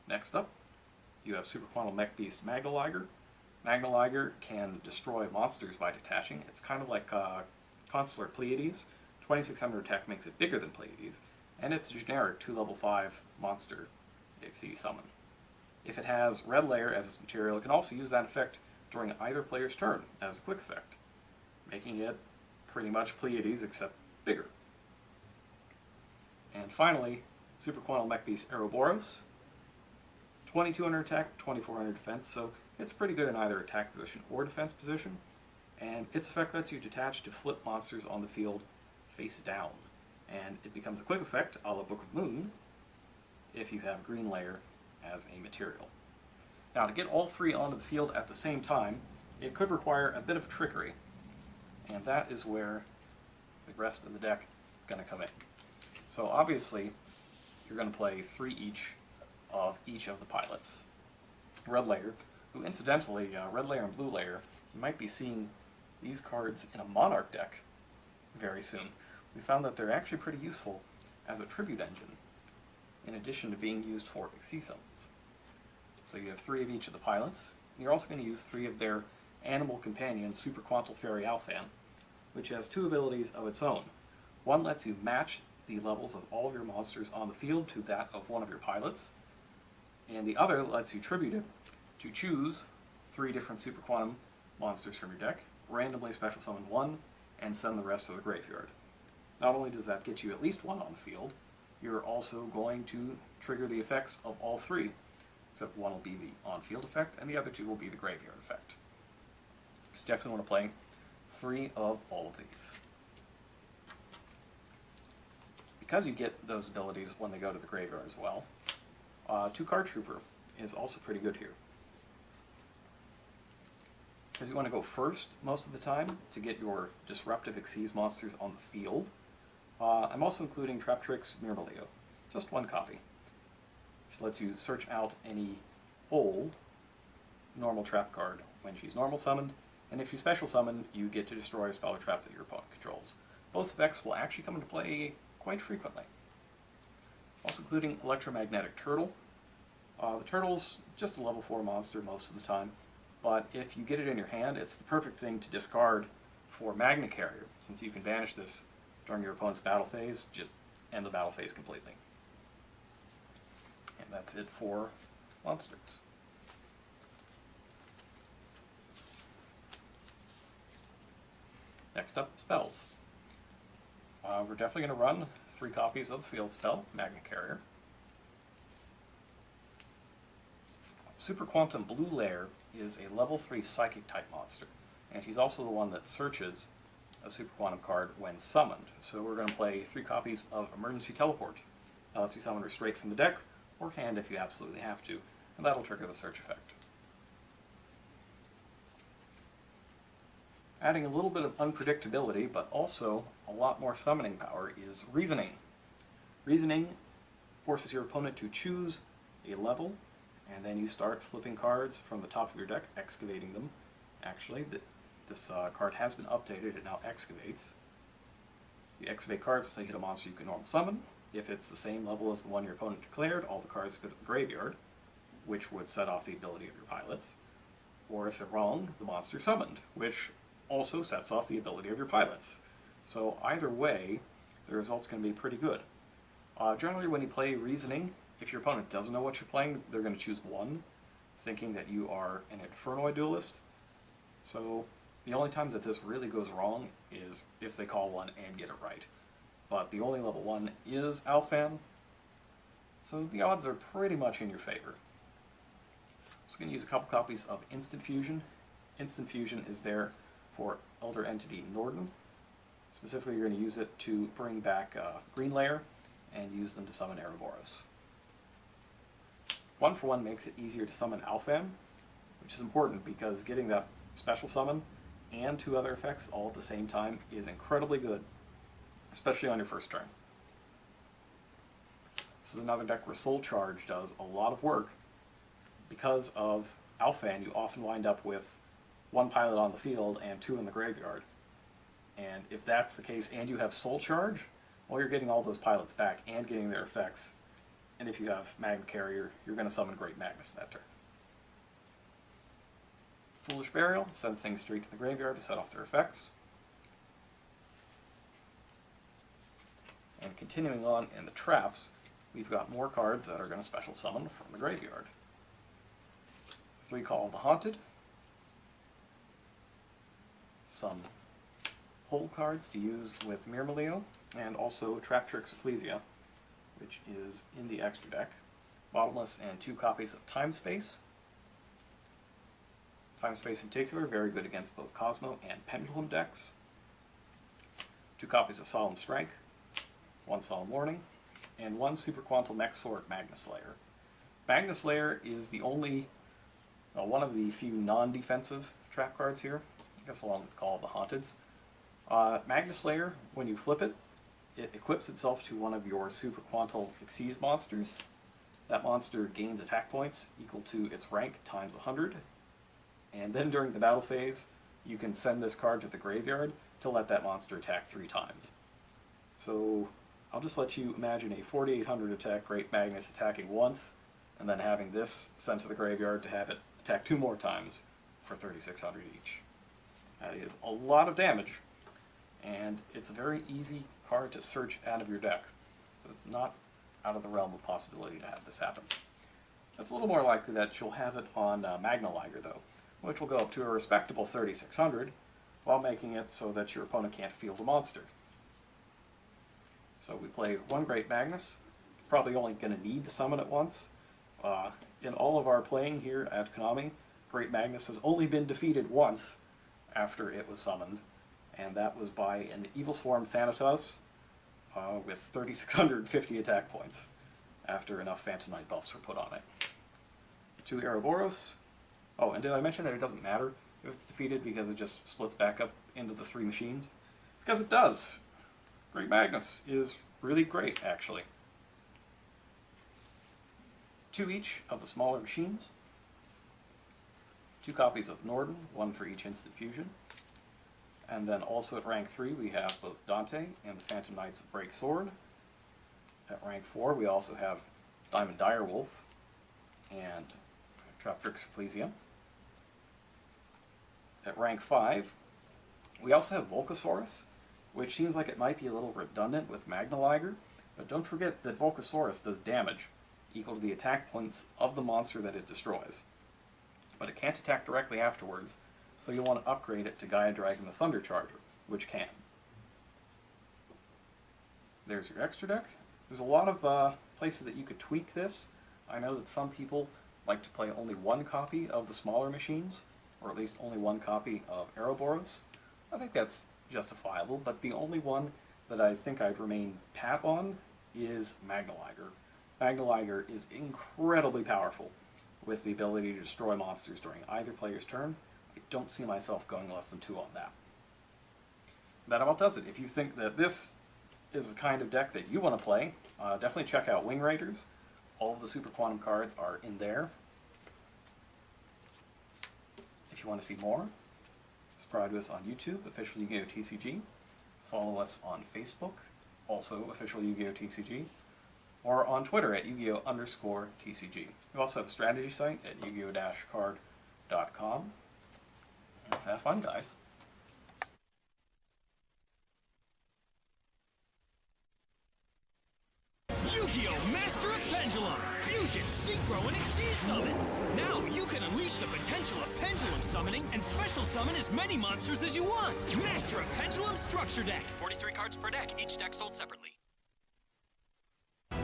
Next up, you have Super Quantal Mech Beast Magna Liger. Magna Liger can destroy monsters by detaching. It's kind of like Consular Pleiades. 2600 attack makes it bigger than Pleiades, and it's a generic 2 level 5 monster Xyz summon. If it has Red Layer as its material, it can also use that effect during either player's turn as a quick effect, making it pretty much Pleiades except bigger. And finally, Super Quantal Mech Beast Ouroboros. 2200 attack, 2400 defense, so it's pretty good in either attack position or defense position. And its effect lets you detach to flip monsters on the field face down. And it becomes a quick effect, a la Book of Moon, if you have Green Layer as a material. Now, to get all 3 onto the field at the same time, it could require a bit of trickery. And that is where the rest of the deck is going to come in. So obviously, you're going to play 3 each of the pilots. Red Layer, who incidentally, Red Layer and Blue Layer, you might be seeing these cards in a Monarch deck very soon. We found that they're actually pretty useful as a tribute engine, in addition to being used for Xyz summons. So you have 3 of each of the pilots, and you're also going to use 3 of their animal companions, Super Quantal Fairy Alphan, which has 2 abilities of its own. One lets you match the levels of all of your monsters on the field to that of one of your pilots, and the other lets you tribute it to choose 3 different Super Quantum monsters from your deck, randomly special summon 1, and send the rest to the graveyard. Not only does that get you at least 1 on the field, you're also going to trigger the effects of all 3, except one will be the on-field effect, and the other 2 will be the graveyard effect. So definitely want to play 3 of all of these. Because you get those abilities when they go to the graveyard as well, 2-card Trooper is also pretty good here. Because you want to go first most of the time to get your disruptive Xyz monsters on the field. I'm also including Traptrix Mermail, just 1 copy, which lets you search out any whole normal trap card when she's normal summoned, and if you special summon, you get to destroy a spell or trap that your opponent controls. Both effects will actually come into play quite frequently. Also including Electromagnetic Turtle. The Turtle's just a level 4 monster most of the time, but if you get it in your hand, it's the perfect thing to discard for Magna Carrier, since you can banish this during your opponent's battle phase, just end the battle phase completely. And that's it for monsters. Next up, spells. We're definitely going to run 3 copies of the field spell, Magna Carrier. Super Quantum Blue Layer is a level 3 psychic type monster, and she's also the one that searches a Super Quantum card when summoned. So we're going to play 3 copies of Emergency Teleport. That lets you summon her straight from the deck, or hand if you absolutely have to, and that'll trigger the search effect. Adding a little bit of unpredictability, but also a lot more summoning power, is Reasoning. Reasoning forces your opponent to choose a level, and then you start flipping cards from the top of your deck, excavating them. Actually, this card has been updated, it now excavates. You excavate cards until you hit a monster you can normal summon. If it's the same level as the one your opponent declared, all the cards go to the graveyard, which would set off the ability of your pilots. Or if they're wrong, the monster summoned, which also sets off the ability of your pilots. So either way, the result's going to be pretty good. Generally, when you play Reasoning, if your opponent doesn't know what you're playing, they're going to choose 1, thinking that you are an Infernoid duelist. So the only time that this really goes wrong is if they call 1 and get it right. But the only level 1 is Alphan, so the odds are pretty much in your favor. So I'm going to use a couple copies of Instant Fusion. Instant Fusion is there for Elder Entity Norden. Specifically, you're going to use it to bring back Green Layer and use them to summon Ouroboros. 1-for-1 makes it easier to summon Alphan, which is important because getting that special summon and 2 other effects all at the same time is incredibly good, especially on your first turn. This is another deck where Soul Charge does a lot of work. Because of Alphan, you often wind up with 1 pilot on the field and 2 in the graveyard. And if that's the case and you have Soul Charge, well, you're getting all those pilots back and getting their effects. And if you have Magna Carrier, you're going to summon Great Magnus that turn. Foolish Burial sends things straight to the graveyard to set off their effects. And continuing on in the traps, we've got more cards that are going to special summon from the graveyard. 3 Call of the Haunted. Some hold cards to use with Mermail, and also Traptrix Ecclesia, which is in the extra deck. Bottomless and 2 copies of Time Space. Time Space in particular, very good against both Kozmo and Pendulum decks. 2 copies of Solemn Strike, 1 Solemn Warning, and 1 Super Quantal Mech Sword Magna Slayer. Magna Slayer is the only, one of the few non-defensive trap cards here, I guess along with Call of the Haunteds. Magna Slayer, when you flip it, it equips itself to one of your Super Quantal Xyz monsters. That monster gains attack points equal to its rank times 100. And then during the battle phase, you can send this card to the graveyard to let that monster attack 3 times. So I'll just let you imagine a 4800 attack Great Magnus attacking once, and then having this sent to the graveyard to have it attack 2 more times for 3600 each. That is a lot of damage, and it's a very easy card to search out of your deck. So it's not out of the realm of possibility to have this happen. It's a little more likely that you'll have it on Magnaliger, though, which will go up to a respectable 3600, while making it so that your opponent can't field a monster. So we play 1 Great Magnus, probably only going to need to summon it once. In all of our playing here at Konami, Great Magnus has only been defeated once after it was summoned, and that was by an Evil Swarm Thanatos with 3650 attack points after enough Phantom Knight buffs were put on it. 2 Ouroboros. Oh, and did I mention that it doesn't matter if it's defeated because it just splits back up into the 3 machines? Because it does. Great Magnus is really great, actually. 2 each of the smaller machines. 2 copies of Norden, 1 for each instant fusion. And then also at rank 3 we have both Dante and the Phantom Knights of Break Sword. At rank 4 we also have Diamond Direwolf and Traptrix Ecclesia. At rank 5 we also have Volcasaurus, which seems like it might be a little redundant with Magnaliger, but don't forget that Volcasaurus does damage equal to the attack points of the monster that it destroys. But it can't attack directly afterwards, so you'll want to upgrade it to Gaia Dragon the Thunder Charger, which can. There's your extra deck. There's a lot of places that you could tweak this. I know that some people like to play only 1 copy of the smaller machines, or at least only 1 copy of Ouroboros. I think that's justifiable, but the only one that I think I'd remain pat on is Magnaliger. Magnaliger is incredibly powerful with the ability to destroy monsters during either player's turn. I don't see myself going less than 2 on that. That about does it. If you think that this is the kind of deck that you want to play, definitely check out Wing Raiders. All of the Super Quantum cards are in there. If you want to see more, subscribe to us on YouTube, Official Yu-Gi-Oh! TCG. Follow us on Facebook, also Official Yu-Gi-Oh! TCG. Or on Twitter at Yu-Gi-Oh!_TCG. We also have a strategy site at Yu-Gi-Oh! -card.com. Have fun, guys. Yu-Gi-Oh! Master of Pendulum! Fusion, Synchro, and Xyz summons! Now you can unleash the potential of Pendulum summoning and special summon as many monsters as you want! Master of Pendulum Structure Deck! 43 cards per deck, each deck sold separately.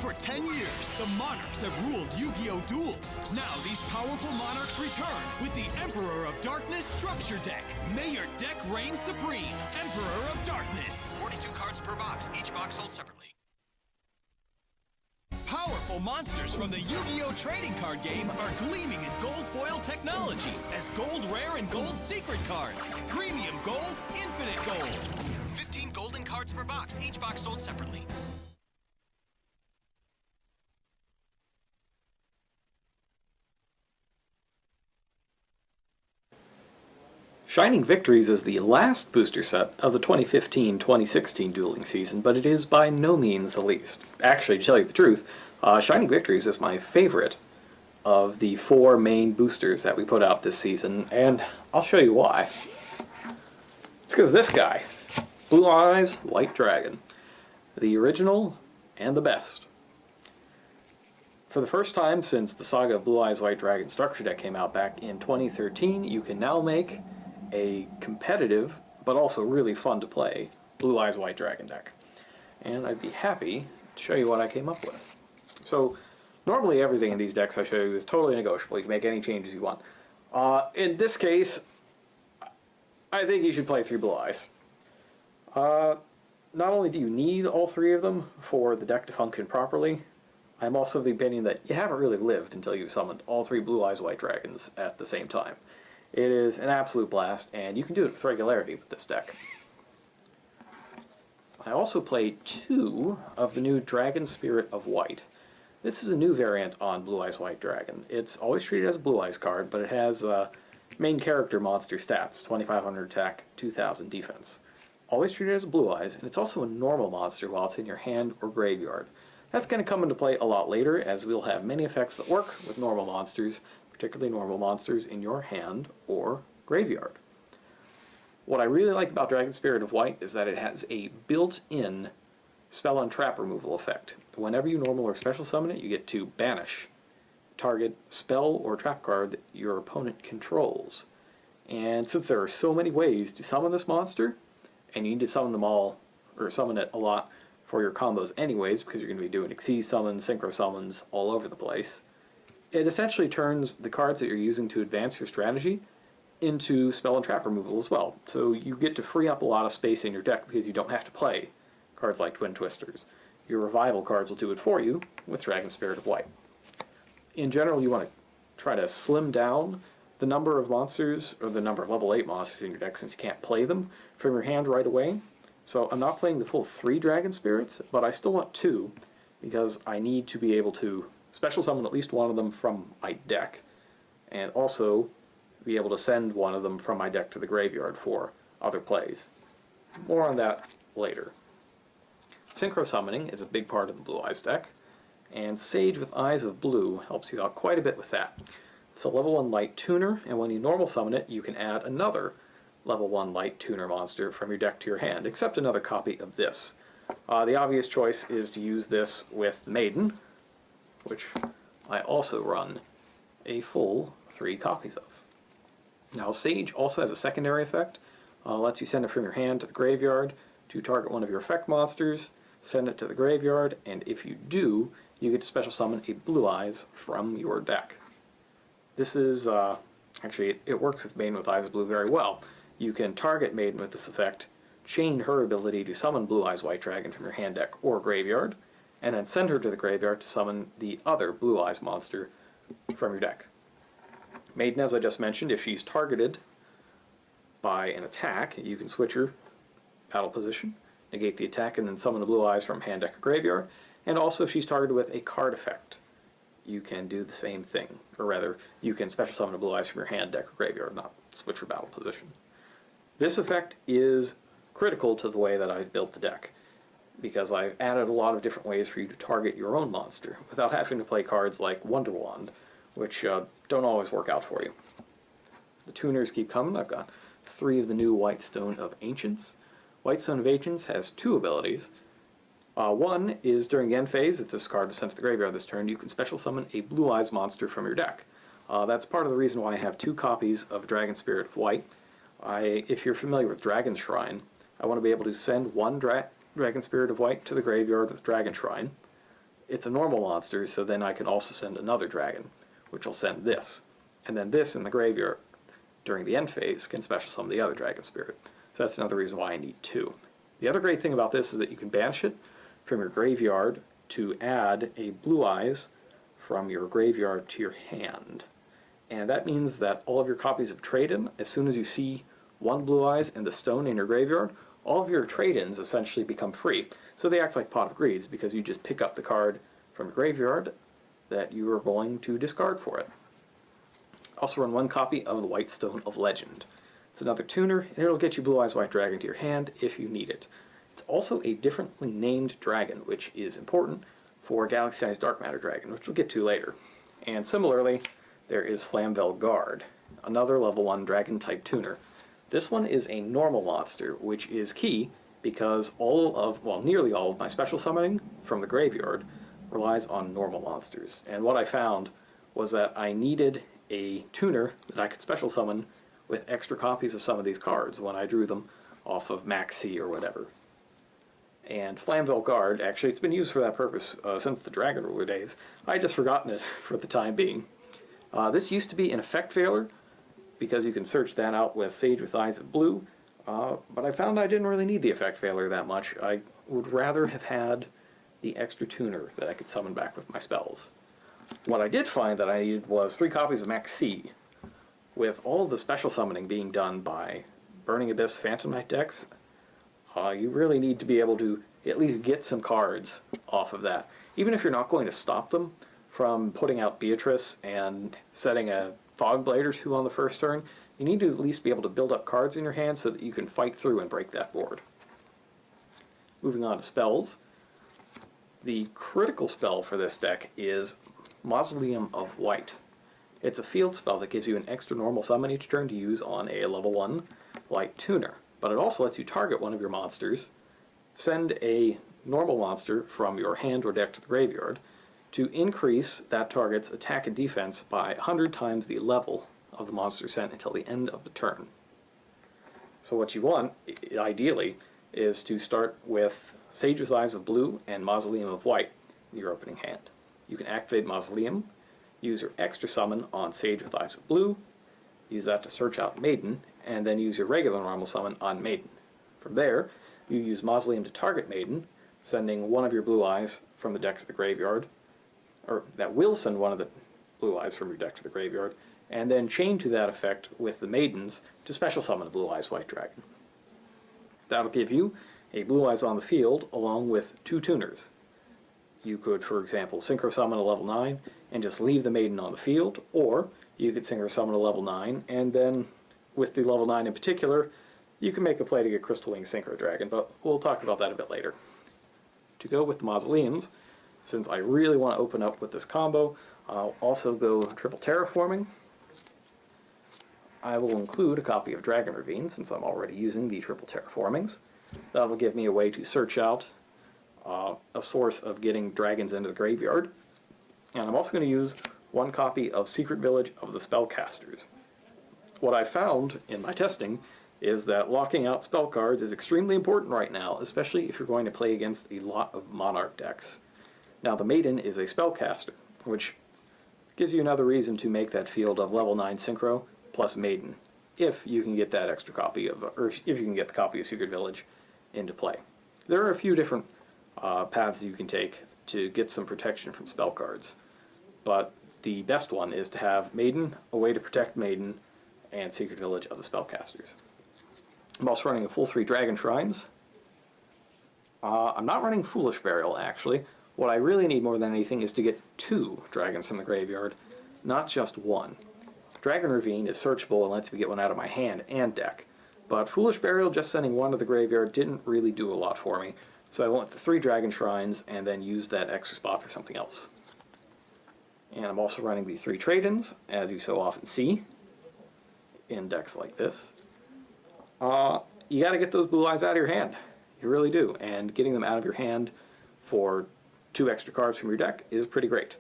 For 10 years, the Monarchs have ruled Yu-Gi-Oh! Duels. Now these powerful Monarchs return with the Emperor of Darkness Structure Deck. May your deck reign supreme! Emperor of Darkness! 42 cards per box, each box sold separately. Powerful monsters from the Yu-Gi-Oh! Trading Card game are gleaming in gold foil technology as Gold Rare and Gold Secret cards. Premium Gold, Infinite Gold. 15 golden cards per box, each box sold separately. Shining Victories is the last booster set of the 2015-2016 dueling season, but it is by no means the least. Actually, to tell you the truth, Shining Victories is my favorite of the 4 main boosters that we put out this season, and I'll show you why. It's because this guy, Blue Eyes White Dragon, the original and the best. For the first time since the saga of Blue Eyes White Dragon Structure Deck came out back in 2013, you can now make a competitive, but also really fun to play, Blue Eyes White Dragon deck. And I'd be happy to show you what I came up with. So, normally everything in these decks I show you is totally negotiable. You can make any changes you want. In this case, I think you should play 3 Blue Eyes. Not only do you need all 3 of them for the deck to function properly, I'm also of the opinion that you haven't really lived until you've summoned all 3 Blue Eyes White Dragons at the same time. It is an absolute blast, and you can do it with regularity with this deck. I also played 2 of the new Dragon Spirit of White. This is a new variant on Blue Eyes White Dragon. It's always treated as a Blue Eyes card, but it has main character monster stats, 2500 attack, 2000 defense. Always treated as a Blue Eyes, and it's also a normal monster while it's in your hand or graveyard. That's going to come into play a lot later, as we'll have many effects that work with normal monsters, particularly normal monsters in your hand or graveyard. What I really like about Dragon Spirit of White is that it has a built-in spell and trap removal effect. Whenever you normal or special summon it, you get to banish target spell or trap card that your opponent controls. And since there are so many ways to summon this monster, and you need to summon them all, or summon it a lot for your combos anyways, because you're going to be doing Xyz summons, synchro summons all over the place, it essentially turns the cards that you're using to advance your strategy into spell and trap removal as well. So you get to free up a lot of space in your deck because you don't have to play cards like Twin Twisters. Your revival cards will do it for you with Dragon Spirit of White. In general, you want to try to slim down the number of monsters, or the number of level 8 monsters in your deck, since you can't play them from your hand right away. So I'm not playing the full 3 Dragon Spirits, but I still want 2, because I need to be able to special summon at least one of them from my deck, and also be able to send one of them from my deck to the graveyard for other plays. More on that later. Synchro summoning is a big part of the Blue Eyes deck, and Sage with Eyes of Blue helps you out quite a bit with that. It's a level 1 light tuner, and when you normal summon it, you can add another level 1 light tuner monster from your deck to your hand, except another copy of this. The obvious choice is to use this with Maiden, which I also run a full 3 copies of. Now, Sage also has a secondary effect. Lets you send it from your hand to the graveyard to target one of your effect monsters, send it to the graveyard, and if you do, you get to special summon a Blue Eyes from your deck. This is, actually, it works with Maiden with Eyes of Blue very well. You can target Maiden with this effect, chain her ability to summon Blue Eyes White Dragon from your hand deck or graveyard, and then send her to the graveyard to summon the other Blue Eyes monster from your deck. Maiden, as I just mentioned, if she's targeted by an attack, you can switch her battle position, negate the attack, and then summon the Blue Eyes from hand deck or graveyard. And also, if she's targeted with a card effect, you can do the same thing. Or rather, you can special summon a Blue Eyes from your hand deck or graveyard, not switch her battle position. This effect is critical to the way that I've built the deck, because I've added a lot of different ways for you to target your own monster without having to play cards like Wonder Wand, which don't always work out for you. The tuners keep coming. I've got 3 of the new Whitestone of Ancients. Whitestone of Ancients has 2 abilities. One is during the end phase, if this card is sent to the graveyard this turn, you can special summon a Blue Eyes monster from your deck. That's part of the reason why I have 2 copies of Dragon Spirit of White. If you're familiar with Dragon Shrine, I want to be able to send one Dragon Spirit of White to the graveyard with Dragon Shrine. It's a normal monster, so then I can also send another dragon, which will send this. And then this in the graveyard during the end phase can special summon the other Dragon Spirit. So that's another reason why I need 2. The other great thing about this is that you can banish it from your graveyard to add a Blue Eyes from your graveyard to your hand. And that means that all of your copies of Trade-In, as soon as you see 1 Blue Eyes and the stone in your graveyard, all of your trade-ins essentially become free. So they act like Pot of Greeds, because you just pick up the card from your graveyard that you are going to discard for it. Also run 1 copy of the Whitestone of Legend. It's another tuner, and it'll get you Blue Eyes White Dragon to your hand if you need it. It's also a differently named dragon, which is important for Galaxy Eyes Dark Matter Dragon, which we'll get to later. And similarly, there is Flamvel Guard, another level 1 dragon type tuner. This one is a normal monster, which is key because nearly all of my special summoning from the graveyard relies on normal monsters. And what I found was that I needed a tuner that I could special summon with extra copies of some of these cards when I drew them off of Max C or whatever. And Flamvel Guard, actually, it's been used for that purpose since the Dragon Ruler days. I had just forgotten it for the time being. This used to be an effect failure, because you can search that out with Sage with Eyes of Blue, but I found I didn't really need the effect failure that much. I would rather have had the extra tuner that I could summon back with my spells. What I did find that I needed was 3 copies of Max C, with all of the special summoning being done by Burning Abyss Phantom Knight decks, you really need to be able to at least get some cards off of that. Even if you're not going to stop them from putting out Beatrice and setting a Fog Blade or two on the first turn, you need to at least be able to build up cards in your hand so that you can fight through and break that board. Moving on to spells. The critical spell for this deck is Mausoleum of White. It's a field spell that gives you an extra normal summon each turn to use on a level 1 light tuner, but it also lets you target one of your monsters, send a normal monster from your hand or deck to the graveyard to increase that target's attack and defense by 100 times the level of the monster sent until the end of the turn. So what you want, ideally, is to start with Sage with Eyes of Blue and Mausoleum of White in your opening hand. You can activate Mausoleum, use your extra summon on Sage with Eyes of Blue, use that to search out Maiden, and then use your regular normal summon on Maiden. From there, you use Mausoleum to target Maiden, sending one of your blue eyes from the deck to the graveyard, or that will send one of the blue eyes from your deck to the graveyard, and then chain to that effect with the Maidens to special summon a Blue Eyes White Dragon. That'll give you a Blue Eyes on the field along with 2 tuners. You could, for example, Synchro Summon a level 9 and just leave the Maiden on the field, or you could Synchro Summon a level 9 and then, with the level 9 in particular, you can make a play to get Crystal Wing Synchro Dragon, but we'll talk about that a bit later. To go with the Mausoleums, since I really want to open up with this combo, I'll also go triple terraforming. I will include a copy of Dragon Ravine, since I'm already using the triple terraformings. That'll give me a way to search out a source of getting dragons into the graveyard. And I'm also going to use 1 copy of Secret Village of the Spellcasters. What I found in my testing is that locking out spell cards is extremely important right now, especially if you're going to play against a lot of Monarch decks. Now, the Maiden is a spellcaster, which gives you another reason to make that field of level 9 Synchro plus Maiden, if you can get that extra copy of, or if you can get the copy of Secret Village into play. There are a few different paths you can take to get some protection from spell cards, but the best one is to have Maiden, a way to protect Maiden, and Secret Village of the Spellcasters. I'm also running a full 3 Dragon Shrines. I'm not running Foolish Burial, actually. What I really need more than anything is to get 2 dragons from the graveyard, not just 1. Dragon Ravine is searchable and lets me get one out of my hand and deck, but Foolish Burial, just sending 1 to the graveyard, didn't really do a lot for me, so I went to 3 Dragon Shrines and then used that extra spot for something else. And I'm also running the 3 Trade-ins, as you so often see in decks like this. You gotta get those blue eyes out of your hand. You really do, and getting them out of your hand for 2 extra cards from your deck is pretty great.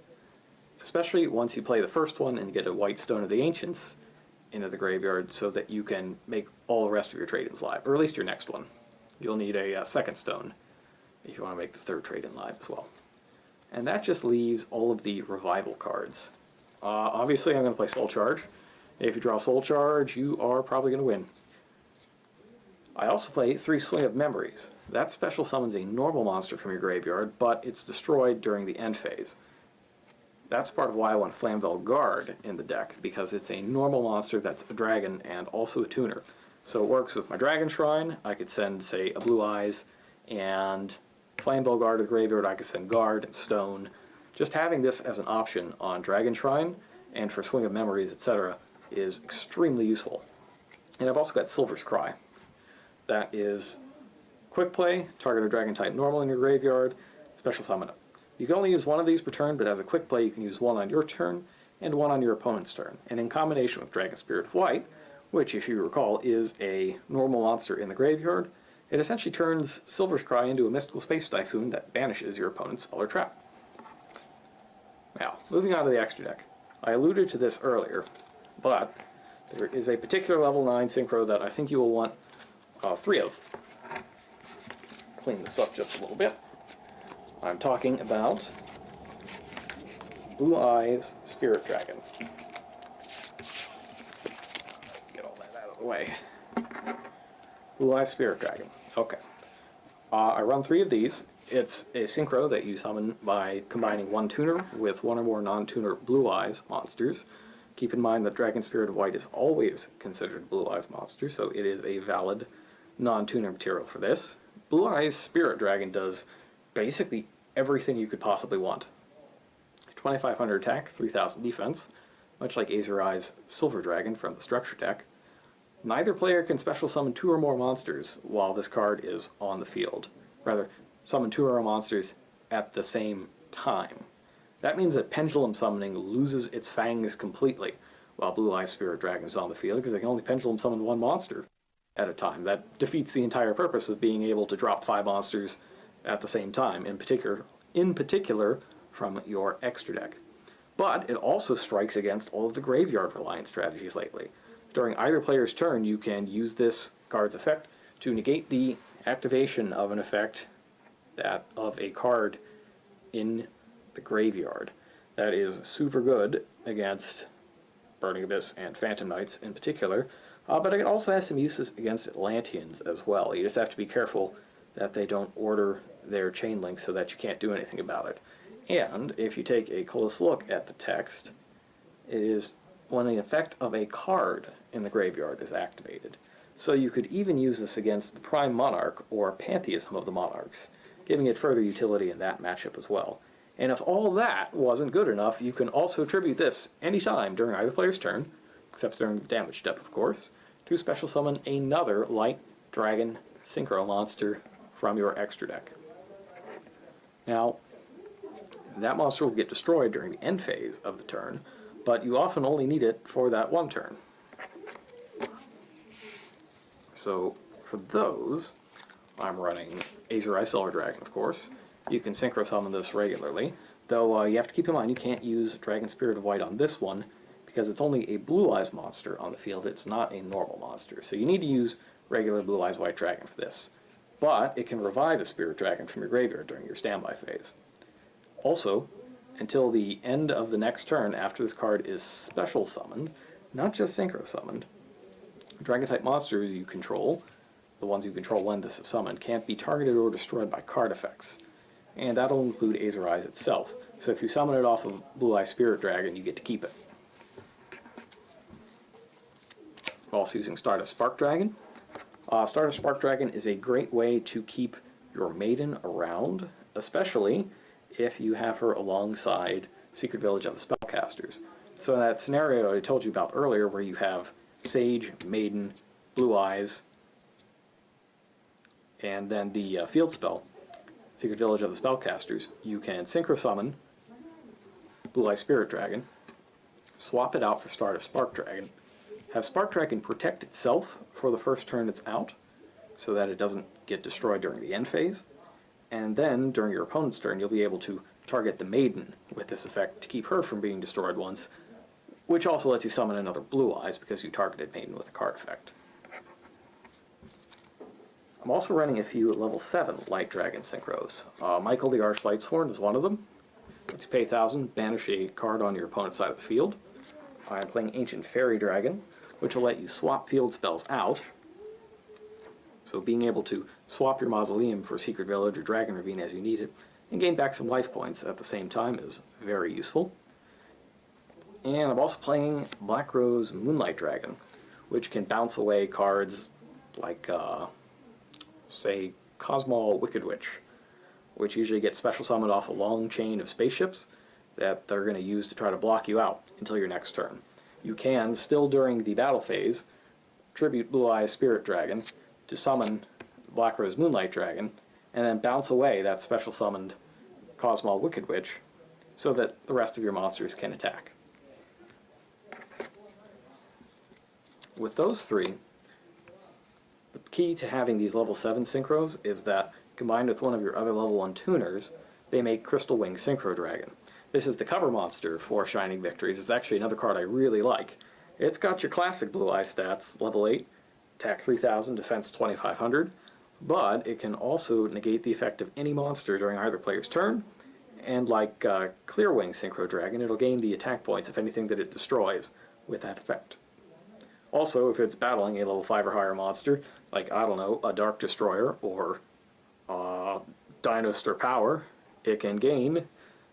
Especially once you play the first one and get a White Stone of the Ancients into the graveyard so that you can make all the rest of your trade-ins live, or at least your next one. You'll need a second stone if you want to make the 3rd trade-in live as well. And that just leaves all of the revival cards. Obviously I'm going to play Soul Charge. If you draw Soul Charge, you are probably going to win. I also play 3 Swing of Memories. That special summons a normal monster from your graveyard, but it's destroyed during the end phase. That's part of why I want Flamvel Guard in the deck, because it's a normal monster that's a dragon and also a tuner. So it works with my Dragon Shrine. I could send, say, a Blue Eyes and Flamvel Guard to the graveyard. I could send Guard and Stone. Just having this as an option on Dragon Shrine and for Swing of Memories, etc., is extremely useful. And I've also got Silver's Cry. That is quick play, target a Dragon type normal in your graveyard, special summon it. You can only use 1 of these per turn, but as a quick play you can use 1 on your turn and 1 on your opponent's turn. And in combination with Dragon Spirit of White, which, if you recall, is a normal monster in the graveyard, it essentially turns Silver's Cry into a mystical space typhoon that banishes your opponent's spell or trap. Now, moving on to the extra deck. I alluded to this earlier, but there is a particular level 9 Synchro that I think you will want 3 of. Clean this up just a little bit. I'm talking about Blue Eyes Spirit Dragon. Get all that out of the way. Blue Eyes Spirit Dragon. Okay. I run 3 of these. It's a Synchro that you summon by combining 1 tuner with 1 or more non-tuner Blue Eyes monsters. Keep in mind that Dragon Spirit of White is always considered a Blue Eyes monster, so it is a valid non-tuner material for this. Blue Eyes Spirit Dragon does basically everything you could possibly want. 2500 attack, 3000 defense, much like Azur Eye's Silver Dragon from the structure deck. Neither player can special summon 2 or more monsters while this card is on the field. Rather, summon 2 or more monsters at the same time. That means that Pendulum Summoning loses its fangs completely while Blue Eyes Spirit Dragon is on the field, because they can only Pendulum Summon 1 monster at a time. That defeats the entire purpose of being able to drop 5 monsters at the same time, in particular from your extra deck. But it also strikes against all of the graveyard reliant strategies lately. During either player's turn, you can use this card's effect to negate the activation of an effect of a card in the graveyard. That is super good against Burning Abyss and Phantom Knights in particular, but it also has some uses against Atlanteans as well. You just have to be careful that they don't order their chain link so that you can't do anything about it. And if you take a close look at the text, it is when the effect of a card in the graveyard is activated. So you could even use this against the Prime Monarch or Pantheism of the Monarchs, giving it further utility in that matchup as well. And if all that wasn't good enough, you can also tribute this anytime during either player's turn, except during the damage step of course, to special summon another Light Dragon Synchro monster from your extra deck. Now, that monster will get destroyed during the end phase of the turn, but you often only need it for that one turn. So for those, I'm running Azur Eye Silver Dragon, of course. You can Synchro Summon this regularly, though you have to keep in mind you can't use Dragon Spirit of White on this one, because it's only a Blue Eyes monster on the field, it's not a normal monster. So you need to use regular Blue Eyes White Dragon for this. But it can revive a Spirit Dragon from your graveyard during your standby phase. Also, until the end of the next turn after this card is special summoned, not just Synchro summoned, Dragon-type monsters you control, the ones you control when this is summoned, can't be targeted or destroyed by card effects. And that'll include Azur Eyes itself. So if you summon it off of Blue Eye Spirit Dragon, you get to keep it. Also using Stardust Spark Dragon. Stardust Spark Dragon is a great way to keep your Maiden around, especially if you have her alongside Secret Village of the Spellcasters. So in that scenario I told you about earlier, where you have Sage, Maiden, Blue Eyes, and then the field spell, Secret Village of the Spellcasters, you can Synchro Summon Blue Eye Spirit Dragon, swap it out for Stardust Spark Dragon, have Spark Dragon protect itself for the first turn it's out, so that it doesn't get destroyed during the end phase, and then during your opponent's turn you'll be able to target the Maiden with this effect to keep her from being destroyed once, which also lets you summon another Blue Eyes because you targeted Maiden with a card effect. I'm also running a few level 7 Light Dragon Synchros. Michael the Archlight's Horn is one of them. Let's pay 1,000, banish a card on your opponent's side of the field. I'm playing Ancient Fairy Dragon, which will let you swap field spells out. So being able to swap your Mausoleum for Secret Village or Dragon Ravine as you need it, and gain back some life points at the same time is very useful. And I'm also playing Black Rose Moonlight Dragon, which can bounce away cards like, say, Kozmo Wicked Witch, which usually gets special summoned off a long chain of spaceships that they're going to use to try to block you out until your next turn. You can, still during the battle phase, tribute Blue Eye Spirit Dragon to summon Black Rose Moonlight Dragon, and then bounce away that special summoned Kozmo Wicked Witch so that the rest of your monsters can attack. With those three, the key to having these level 7 synchros is that, combined with one of your other level 1 tuners, they make Crystal Wing Synchro Dragon. This is the cover monster for Shining Victories. It's actually another card I really like. It's got your classic Blue Eye stats, level 8, attack 3000, defense 2500, but it can also negate the effect of any monster during either player's turn, and like Clear Wing Synchro Dragon, it'll gain the attack points of anything that it destroys with that effect. Also, if it's battling a level 5 or higher monster, like, I don't know, a Dark Destroyer or Dino Stir Power, it can gain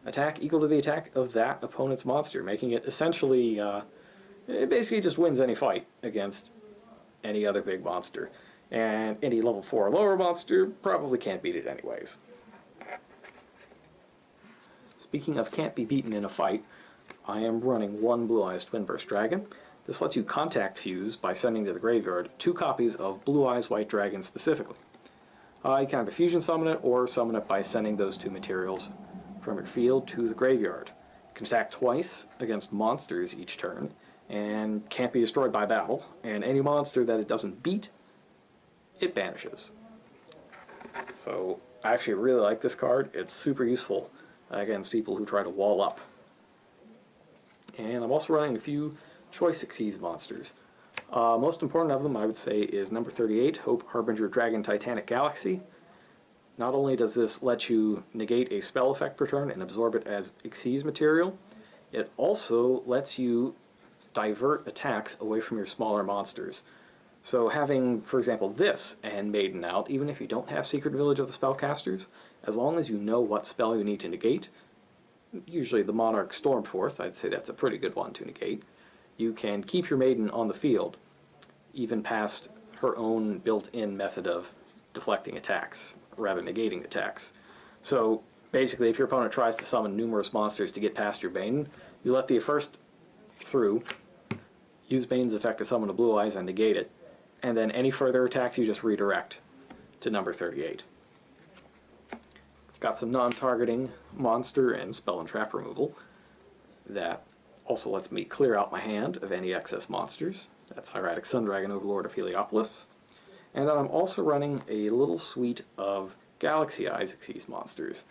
attack equal to the attack of that opponent's monster, making it essentially, it basically just wins any fight against any other big monster. And any level 4 or lower monster probably can't beat it anyways. Speaking of can't be beaten in a fight, I am running one Blue Eyes Twin Burst Dragon. This lets you contact fuse by sending to the graveyard 2 copies of Blue Eyes White Dragon specifically. You can either fusion summon it or summon it by sending those 2 materials from your field to the graveyard. You can attack twice against monsters each turn and can't be destroyed by battle, and any monster that it doesn't beat, it banishes. So I actually really like this card. It's super useful against people who try to wall up. And I'm also running a few Choice Xyz monsters. Most important of them, I would say, is number 38, Hope Harbinger Dragon Titanic Galaxy. Not only does this let you negate a spell effect per turn and absorb it as Xyz material, it also lets you divert attacks away from your smaller monsters. So having, for example, this and Maiden out, even if you don't have Secret Village of the Spellcasters, as long as you know what spell you need to negate, usually the Monarch Stormforth, I'd say that's a pretty good one to negate, you can keep your Maiden on the field, even past her own built-in method of deflecting attacks, rather negating attacks. So basically, if your opponent tries to summon numerous monsters to get past your Maiden, you let the first through, use Maiden's effect to summon a Blue Eyes and negate it, and then any further attacks you just redirect to number 38. Got some non-targeting monster and spell and trap removal that also lets me clear out my hand of any excess monsters. That's Hieratic Sun Dragon, Overlord of Heliopolis. And then I'm also running a little suite of Galaxy Eyes Xyz monsters.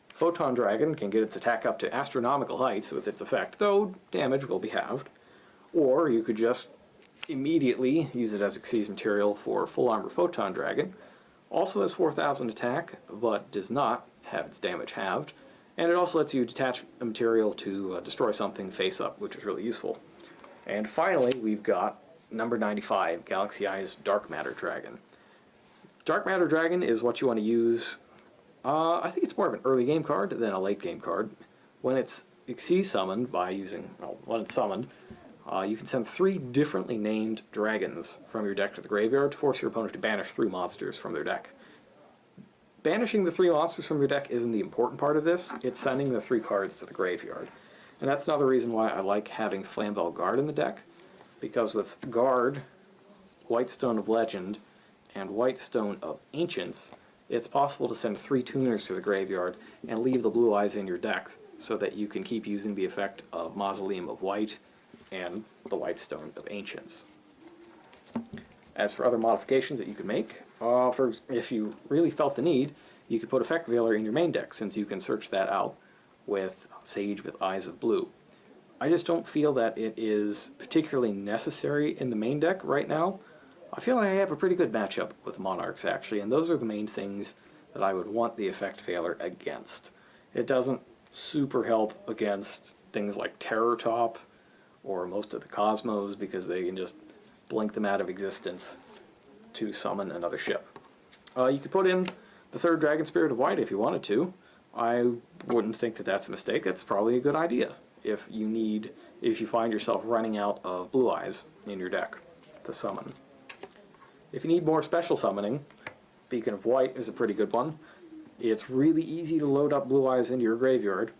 Photon Dragon can get its attack up to astronomical heights with its effect, though damage will be halved. Or you could just immediately use it as Xyz material for Full Armor Photon Dragon. Also has 4,000 attack, but does not have its damage halved. And it also lets you detach a material to destroy something face up, which is really useful. And finally, we've got number 95, Galaxy Eyes Dark Matter Dragon. Dark Matter Dragon is what you want to use. I think it's more of an early game card than a late game card. When it's Xyz summoned by using, well, when it's summoned, you can send 3 differently named dragons from your deck to the graveyard to force your opponent to banish 3 monsters from their deck. Banishing the 3 monsters from your deck isn't the important part of this, it's sending the 3 cards to the graveyard. And that's another reason why I like having Flamvel Guard in the deck, because with Guard, Whitestone of Legend, and Whitestone of Ancients, it's possible to send 3 tuners to the graveyard and leave the Blue Eyes in your deck so that you can keep using the effect of Mausoleum of White and the Whitestone of Ancients. As for other modifications that you could make, if you really felt the need, you could put Effect Veiler in your main deck, since you can search that out with Sage with Eyes of Blue. I just don't feel that it is particularly necessary in the main deck right now. I feel like I have a pretty good matchup with Monarchs, actually, and those are the main things that I would want the Effect Veiler against. It doesn't super help against things like Terror Top or most of the Kozmos, because they can just blink them out of existence to summon another ship. You could put in the 3rd Dragon Spirit of White if you wanted to. I wouldn't think that that's a mistake. That's probably a good idea if you find yourself running out of Blue Eyes in your deck to summon. If you need more special summoning, Beacon of White is a pretty good one. It's really easy to load up Blue Eyes into your graveyard,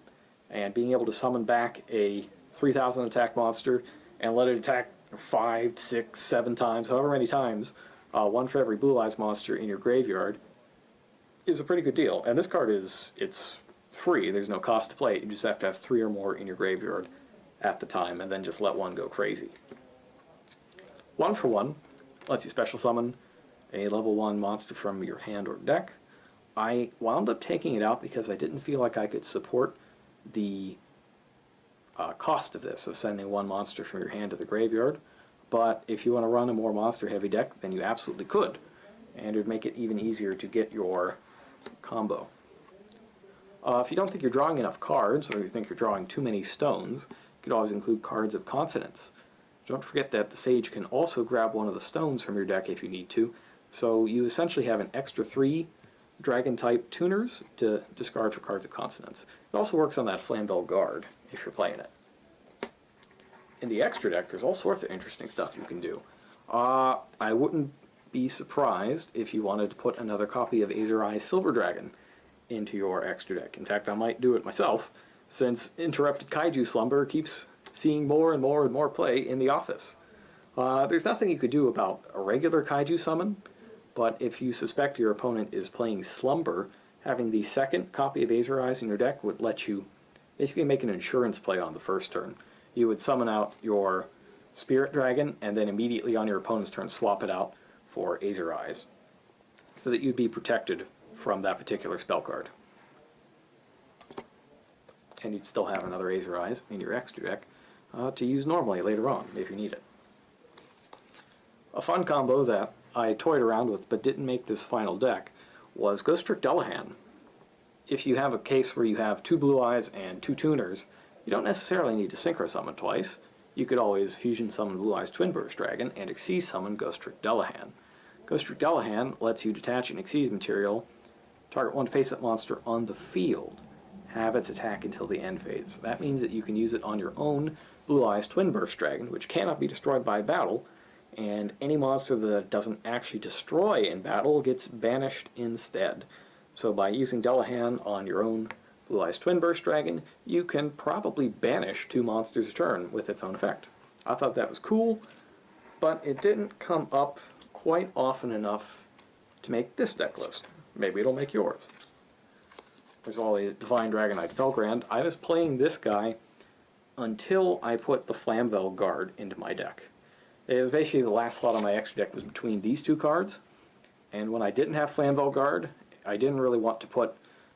and being able to summon back a 3,000 attack monster and let it attack 5, 6, 7 times, however many times, 1 for every Blue Eyes monster in your graveyard, is a pretty good deal. And this card it's free, there's no cost to play it, you just have to have 3 or more in your graveyard at the time, and then just let one go crazy. 1 for 1 lets you special summon a level 1 monster from your hand or deck. I wound up taking it out because I didn't feel like I could support the cost of this, of sending 1 monster from your hand to the graveyard, but if you want to run a more monster-heavy deck, then you absolutely could, and it would make it even easier to get your combo. If you don't think you're drawing enough cards, or you think you're drawing too many stones, you could always include cards of consonance. Don't forget that the Sage can also grab one of the stones from your deck if you need to, so you essentially have an extra 3 Dragon-type tuners to discard for cards of consonance. It also works on that Flamvel Guard if you're playing it. In the extra deck, there's all sorts of interesting stuff you can do. I wouldn't be surprised if you wanted to put another copy of Azur Eye's Silver Dragon into your extra deck. In fact, I might do it myself, since Interrupted Kaiju Slumber keeps seeing more and more and more play in the office. There's nothing you could do about a regular Kaiju summon, but if you suspect your opponent is playing Slumber, having the second copy of Azur Eyes in your deck would let you basically make an insurance play on the first turn. You would summon out your Spirit Dragon, and then immediately on your opponent's turn swap it out for Azur Eyes, so that you'd be protected from that particular spell card. And you'd still have another Azur Eyes in your extra deck to use normally later on if you need it. A fun combo that I toyed around with but didn't make this final deck was Ghost Trick Dullahan. If you have a case where you have 2 Blue Eyes and 2 Tuners, you don't necessarily need to Synchro Summon twice. You could always Fusion Summon Blue Eyes Twin Burst Dragon and Xyz Summon Ghost Trick Dullahan. Ghost Trick Dullahan lets you detach an Xyz material, target one face-up monster on the field, have its attack until the end phase. That means that you can use it on your own Blue Eyes Twin Burst Dragon, which cannot be destroyed by battle, and any monster that doesn't actually destroy in battle gets banished instead. So by using Dullahan on your own Blue Eyes Twin Burst Dragon, you can probably banish 2 monsters a turn with its own effect. I thought that was cool, but it didn't come up quite often enough to make this deck list. Maybe it'll make yours. There's always Divine Dragonite Felgrand. I was playing this guy until I put the Flamvel Guard into my deck. It was basically the last slot on my extra deck was between these 2 cards, and when I didn't have Flamvel Guard, I didn't really want to put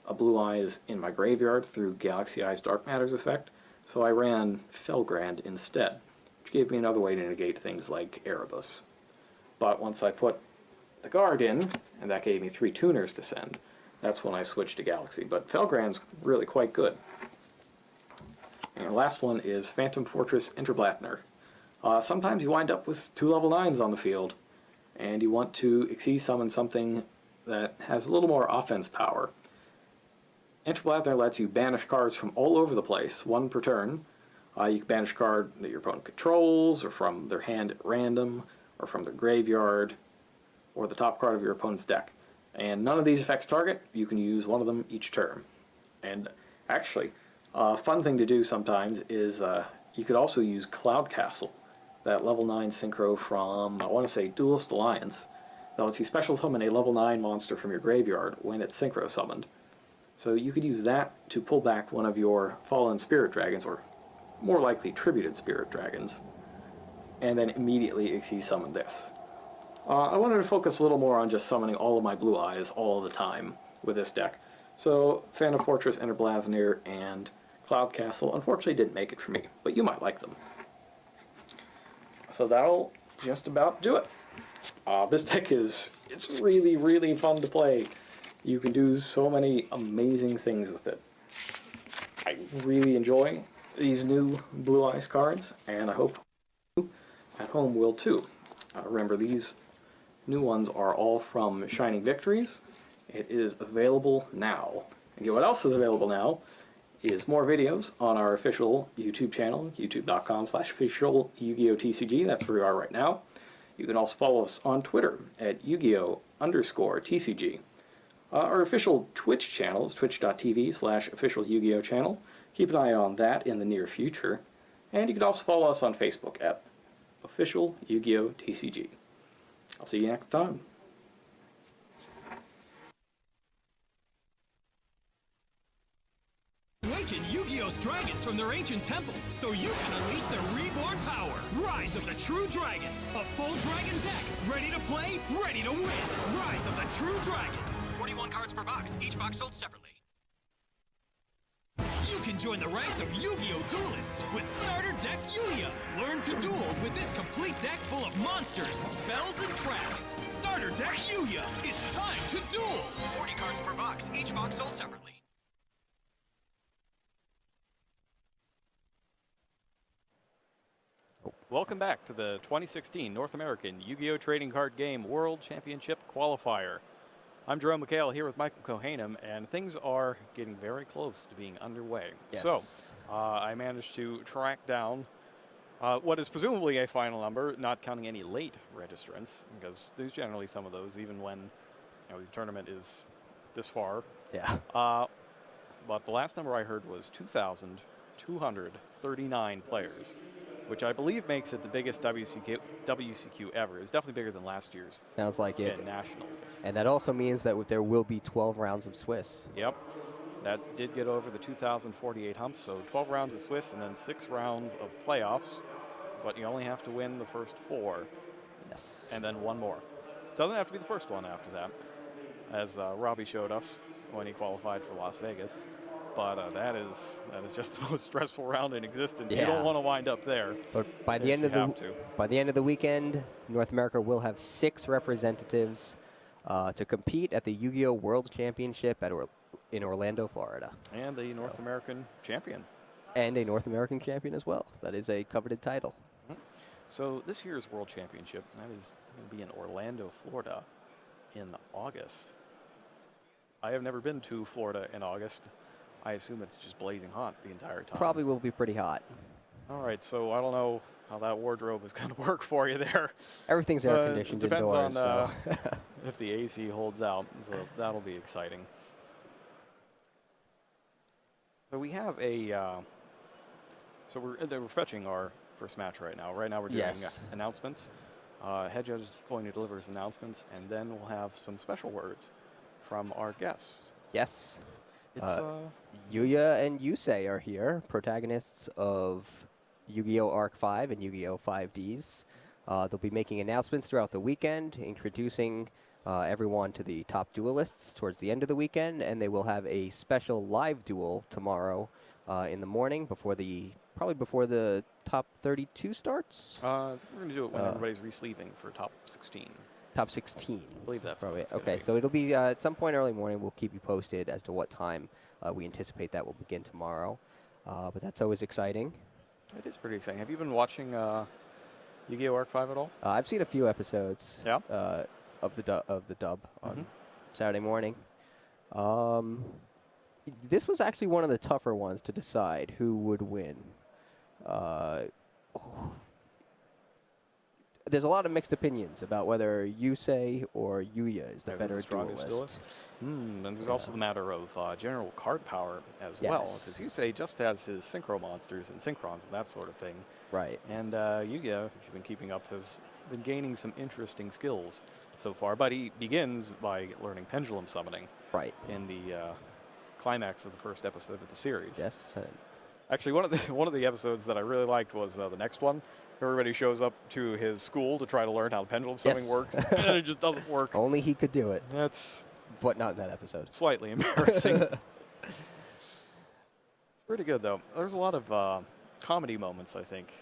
a Blue Eyes in my graveyard through Galaxy Eyes Dark Matter's effect, so I ran Felgrand instead, which gave me another way to negate things like Erebus. But once I put the Guard in, and that gave me 3 Tuners to send, that's when I switched to Galaxy. But Felgrand's really quite good. And the last one is Phantom Fortress Interblattner. Sometimes you wind up with 2 level 9s on the field, and you want to Xyz summon something that has a little more offense power. Interblattner lets you banish cards from all over the place, 1 per turn. You can banish a card that your opponent controls, or from their hand at random, or from their graveyard, or the top card of your opponent's deck. And none of these effects target, you can use 1 of them each turn. And actually, a fun thing to do sometimes is you could also use Cloud Castle, that level 9 synchro from, I want to say, Duelist Alliance. That lets you special summon a level 9 monster from your graveyard when it's synchro summoned. So you could use that to pull back one of your Fallen Spirit Dragons, or more likely Tributed Spirit Dragons, and then immediately Xyz summon this. I wanted to focus a little more on just summoning all of my Blue Eyes all the time with this deck. So Phantom Fortress, Interblattner, and Cloud Castle unfortunately didn't make it for me, but you might like them. So that'll just about do it. This deck it's really, really fun to play. You can do so many amazing things with it. I really enjoy these new Blue Eyes cards, and I hope you at home will too. Remember, these new ones are all from Shining Victories. It is available now. And you know what else is available now is more videos on our official YouTube channel, youtube.com/official Yu-Gi-Oh! TCG. That's where we are right now. You can also follow us on Twitter at Yu-Gi-Oh!_TCG. Our official Twitch channel is twitch.tv/official Yu-Gi-Oh! Channel. Keep an eye on that in the near future. And you can also follow us on Facebook at official Yu-Gi-Oh! TCG. I'll see you next time. Awaken Yu-Gi-Oh's dragons from their ancient temple so you can unleash their reborn power. Rise of the True Dragons. A full dragon deck. Ready to play, ready to win. Rise of the True Dragons. 41 cards per box, each box sold separately. You can join the ranks of Yu-Gi-Oh! Duelists with Starter Deck Yuya. Learn to duel with this complete deck full of monsters, spells, and traps. Starter Deck Yuya. It's time to duel. 40 cards per box, each box sold separately. Welcome back to the 2016 North American Yu-Gi-Oh! Trading Card Game World Championship Qualifier. I'm Jerome McHale here with Michael Kohanam, and things are getting very close to being underway. Yes. So, I managed to track down What is presumably a final number, not counting any late registrants, because there's generally some of those, even when the tournament is this far. Yeah. But the last number I heard was 2,239 players, which I believe makes it the biggest WCQ ever. It's definitely bigger than last year's. Sounds like it. In Nationals. And that also means that there will be 12 rounds of Swiss. Yep. That did get over the 2,048 hump, so 12 rounds of Swiss and then 6 rounds of playoffs. But you only have to win the first 4. Yes. And then 1 more. Doesn't have to be the first one after that, as Robbie showed us when he qualified for Las Vegas. But that is just the most stressful round in existence. Yeah. You don't want to wind up there. But by the end of the weekend, North America will have 6 representatives to compete at the Yu-Gi-Oh! World Championship in Orlando, Florida. And a North American champion. And a North American champion as well. That is a coveted title. So this year's World Championship, that is going to be in Orlando, Florida in August. I have never been to Florida in August. I assume it's just blazing hot the entire time. Probably will be pretty hot. All right, so I don't know how that wardrobe is going to work for you there. Everything's air conditioned indoors. Depends on if the AC holds out, so that'll be exciting. So we have so we're fetching our first match right now. Right now we're doing announcements. Head judge is going to deliver his announcements, and then we'll have some special words from our guests. Yes. It's Yuya and Yusei are here, protagonists of Yu-Gi-Oh! Arc 5 and Yu-Gi-Oh! 5Ds. They'll be making announcements throughout the weekend, introducing everyone to the top duelists towards the end of the weekend, and they will have a special live duel tomorrow in the morning probably before the top 32 starts. We're going to do it when everybody's resleeving for top 16. Top 16. I believe that's probably it. Okay, so it'll be at some point early morning. We'll keep you posted as to what time we anticipate that will begin tomorrow. But that's always exciting. It is pretty exciting. Have you been watching Yu-Gi-Oh! Arc 5 at all? I've seen a few episodes of the dub on Saturday morning. This was actually one of the tougher ones to decide who would win. There's a lot of mixed opinions about whether Yusei or Yuya is the better duelist. And there's also the matter of general card power as well, because Yusei just has his synchro monsters and synchrons and that sort of thing. Right. And Yuya, if you've been keeping up, has been gaining some interesting skills so far, but he begins by learning pendulum summoning. Right. In the climax of the first episode of the series. Yes. Actually, one of the episodes that I really liked was the next one. Everybody shows up to his school to try to learn how the pendulum summoning works, and it just doesn't work. Only he could do it. But not in that episode. Slightly embarrassing. It's pretty good, though. There's a lot of comedy moments, I think,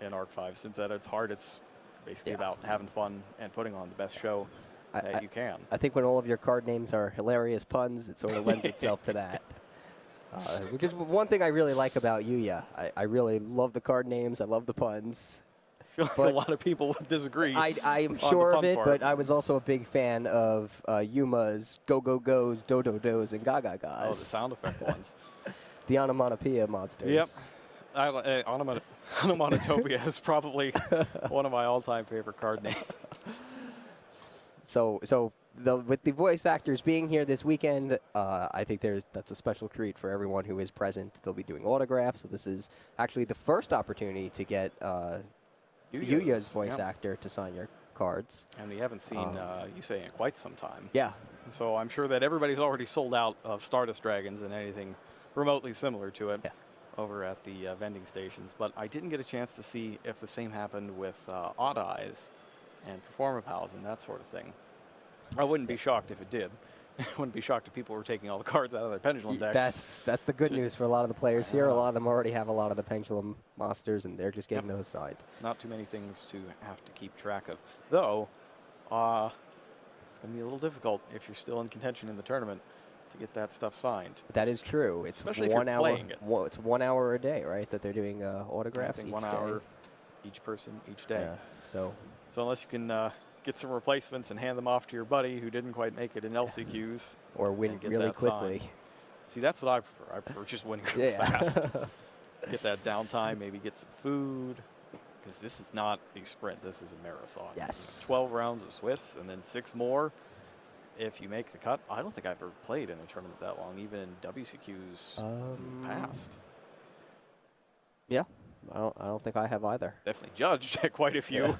in Arc 5. Since at its heart, it's basically about having fun and putting on the best show that you can. I think when all of your card names are hilarious puns, it sort of lends itself to that. Which is one thing I really like about Yuya. I really love the card names. I love the puns. I feel like a lot of people would disagree. I'm sure of it, but I was also a big fan of Yuma's Go Go Go's, Do Do Do's, and Gaga Ga's. Oh, the sound effect ones. The onomatopoeia monsters. Yep. Onomatopoeia is probably one of my all-time favorite card names. So with the voice actors being here this weekend, I think that's a special treat for everyone who is present. They'll be doing autographs, so this is actually the first opportunity to get Yuya's voice actor to sign your cards. And we haven't seen Yusei in quite some time. Yeah. So I'm sure that everybody's already sold out of Stardust Dragons and anything remotely similar to it over at the vending stations. But I didn't get a chance to see if the same happened with Odd Eyes and Performal Pals and that sort of thing. I wouldn't be shocked if it did. I wouldn't be shocked if people were taking all the cards out of their pendulum decks. That's the good news for a lot of the players here. A lot of them already have a lot of the pendulum monsters, and they're just getting those signed. Not too many things to have to keep track of. Though, it's going to be a little difficult if you're still in contention in the tournament to get that stuff signed. That is true. It's especially 1 if you're hour. playing it. It's 1 hour a day, right? That they're doing autographs. I think each 1 day. hour each person each day. Yeah. So unless you can get some replacements and hand them off to your buddy who didn't quite make it in LCQs. Or win really quickly. Signed. See, that's what I prefer. I prefer just winning real fast. Get that downtime, maybe get some food, because this is not a sprint. This is a marathon. Yes. 12 rounds of Swiss and then 6 more if you make the cut. I don't think I've ever played in a tournament that long, even WCQ's past. Yeah, I don't think I have either. Definitely judged at quite a few. Yeah.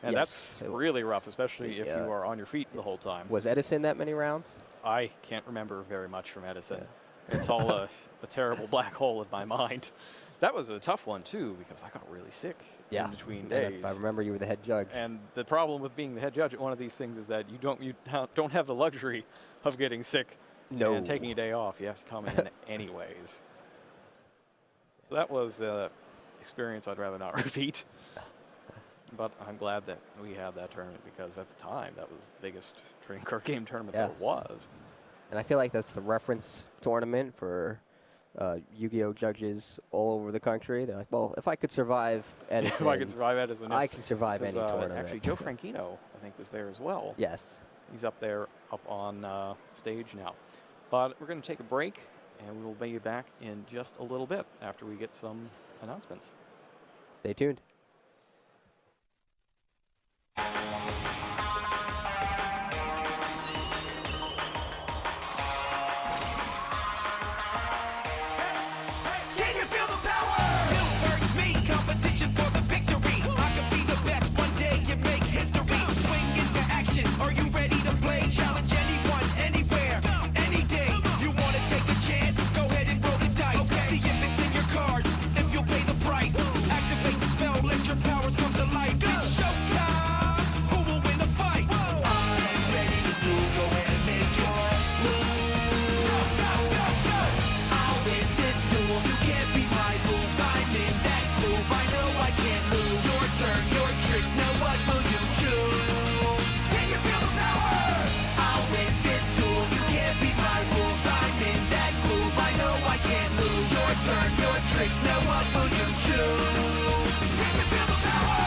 And Yes. that's really rough, especially if you are on your feet the whole time. Was Edison that many rounds? I can't remember very much from Edison. It's all a terrible black hole in my mind. That was a tough one, too, because I got really sick in between days. I remember you were the head judge. And the problem with being the head judge at one of these things is that you don't have the luxury of getting sick and taking a day off. You have to come in anyways. So that was an experience I'd rather not repeat. But I'm glad that we had that tournament because at the time that was the biggest trading card game tournament there was. And I feel like that's the reference tournament for Yu-Gi-Oh! Judges all over the country. They're like, well, if I could survive Edison, If I could survive Edison, I can survive any tournament. Actually, Joe Franchino, I think, was there as well. Yes. He's up there, up on stage now. But we're going to take a break, and we will be back in just a little bit after we get some announcements. Stay tuned. Can you feel the power? Pittsburgh's me, competition for the victory. I could be the best one day and make history. Swing into action. Are you ready to play? Challenge anyone, anywhere, any day. You want to take a chance? Go ahead and roll the dice. See if it's in your cards, if you'll pay the price. Activate the spell, let your powers come to life. It's showtime. Who will win the fight? I'm ready to do. Go ahead and make your move. Go. I'll win this duel. You can't beat my moves. I'm in that groove. I know I can't lose. Your turn, your tricks. Now what will you choose? Can you feel the power? I'll win this duel. You can't beat my moves. I'm in that groove. I know I can't lose. Your turn, your tricks. Now what will you choose? Can you feel the power?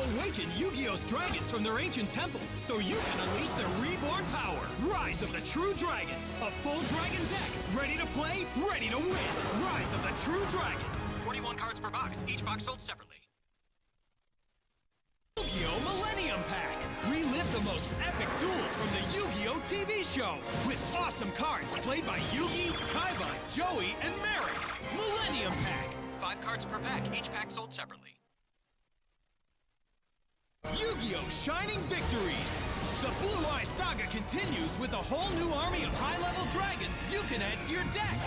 Awaken Yu-Gi-Oh's dragons from their ancient temple so you can unleash their reborn power. Rise of the True Dragons. A full dragon deck. Ready to play, ready to win. Rise of the True Dragons. 41 cards per box. Each box sold separately. Yu-Gi-Oh! Millennium Pack. Relive the most epic duels from the Yu-Gi-Oh! TV show with awesome cards played by Yugi, Kaiba, Joey, and Merrick. Millennium Pack. 5 cards per pack. Each pack sold separately. Yu-Gi-Oh! Shining Victories! The Blue Eye Saga continues with a whole new army of high-level dragons you can add to your deck!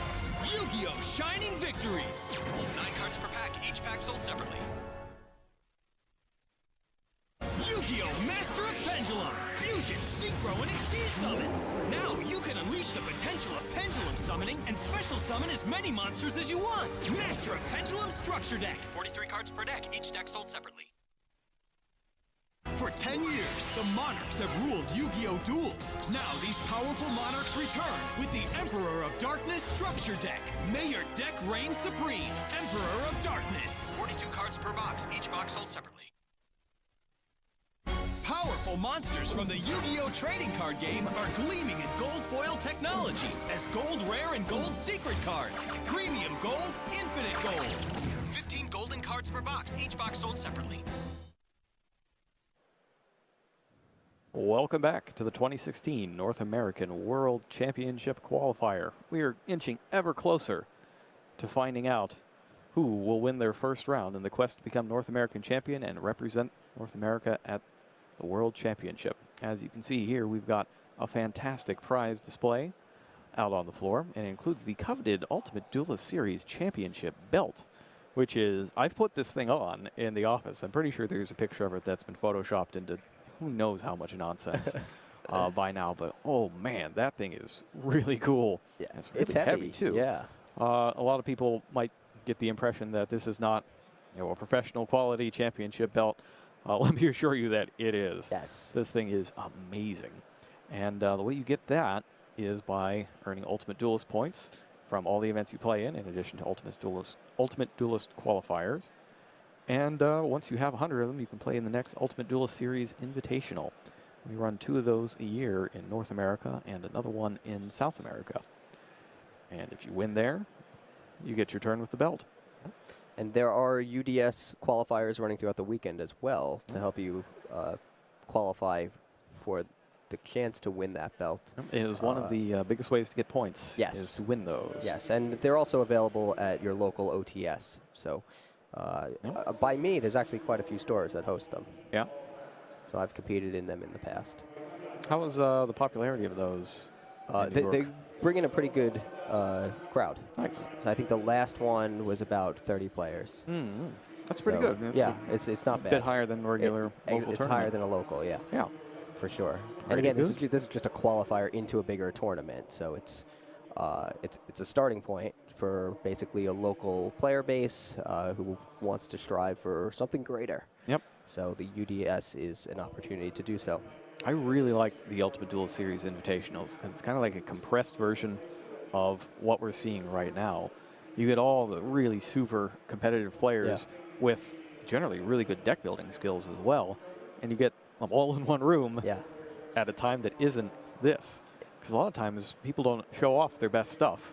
Yu-Gi-Oh! Shining Victories! 9 cards per pack, each pack sold separately. Yu-Gi-Oh! Master of Pendulum! Fusion, Synchro, and Exceed summons! Now you can unleash the potential of Pendulum summoning and special summon as many monsters as you want! Master of Pendulum Structure Deck! 43 cards per deck, each deck sold separately. For 10 years, the Monarchs have ruled Yu-Gi-Oh! Duels. Now these powerful Monarchs return with the Emperor of Darkness Structure Deck. May your deck reign supreme. Emperor of Darkness. 42 cards per box, each box sold separately. Powerful monsters from the Yu-Gi-Oh! Trading card game are gleaming in gold foil technology as gold rare and gold secret cards. Premium gold, infinite gold. 15 golden cards per box, each box sold separately. Welcome back to the 2016 North American World Championship Qualifier. We are inching ever closer to finding out who will win their first round in the quest to become North American champion and represent North America at the World Championship. As you can see here, we've got a fantastic prize display out on the floor, and it includes the coveted Ultimate Duelist Series Championship belt, which is, I've put this thing on in the office. I'm pretty sure there's a picture of it that's been photoshopped into who knows how much nonsense by now, but oh man, that thing is really cool. Yeah, It's really it's heavy too. Yeah. A lot of people might get the impression that this is not, a professional quality championship belt. Let me assure you that it is. Yes. This thing is amazing. And the way you get that is by earning Ultimate Duelist points from all the events you play in addition to Ultimate Duelist qualifiers. And once you have 100 of them, you can play in the next Ultimate Duelist Series Invitational. We run 2 of those a year in North America and another one in South America. And if you win there, you get your turn with the belt. And there are UDS qualifiers running throughout the weekend as well to help you qualify for the chance to win that belt. It is one of the biggest ways to get points. Yes. Is to win those. Yes, and they're also available at your local OTS. So by me, there's actually quite a few stores that host them. Yeah. So I've competed in them in the past. How was the popularity of those? in New They York? bring in a pretty good crowd. Nice. So I think the last one was about 30 players. That's pretty So, good. That's yeah, a it's not bad. bit higher than regular local It's tournament. higher than a local, yeah, Yeah. for sure. And Pretty again, this good. is just a qualifier into a bigger tournament. So it's a starting point for basically a local player base who wants to strive for something greater. Yep. So the UDS is an opportunity to do so. I really like the Ultimate Duel Series Invitationals because it's kind of like a compressed version of what we're seeing right now. You get all the really super competitive players with generally really good deck building skills as well, and you get them all in one room Yeah. at a time that isn't this. Because a lot of times people don't show off their best stuff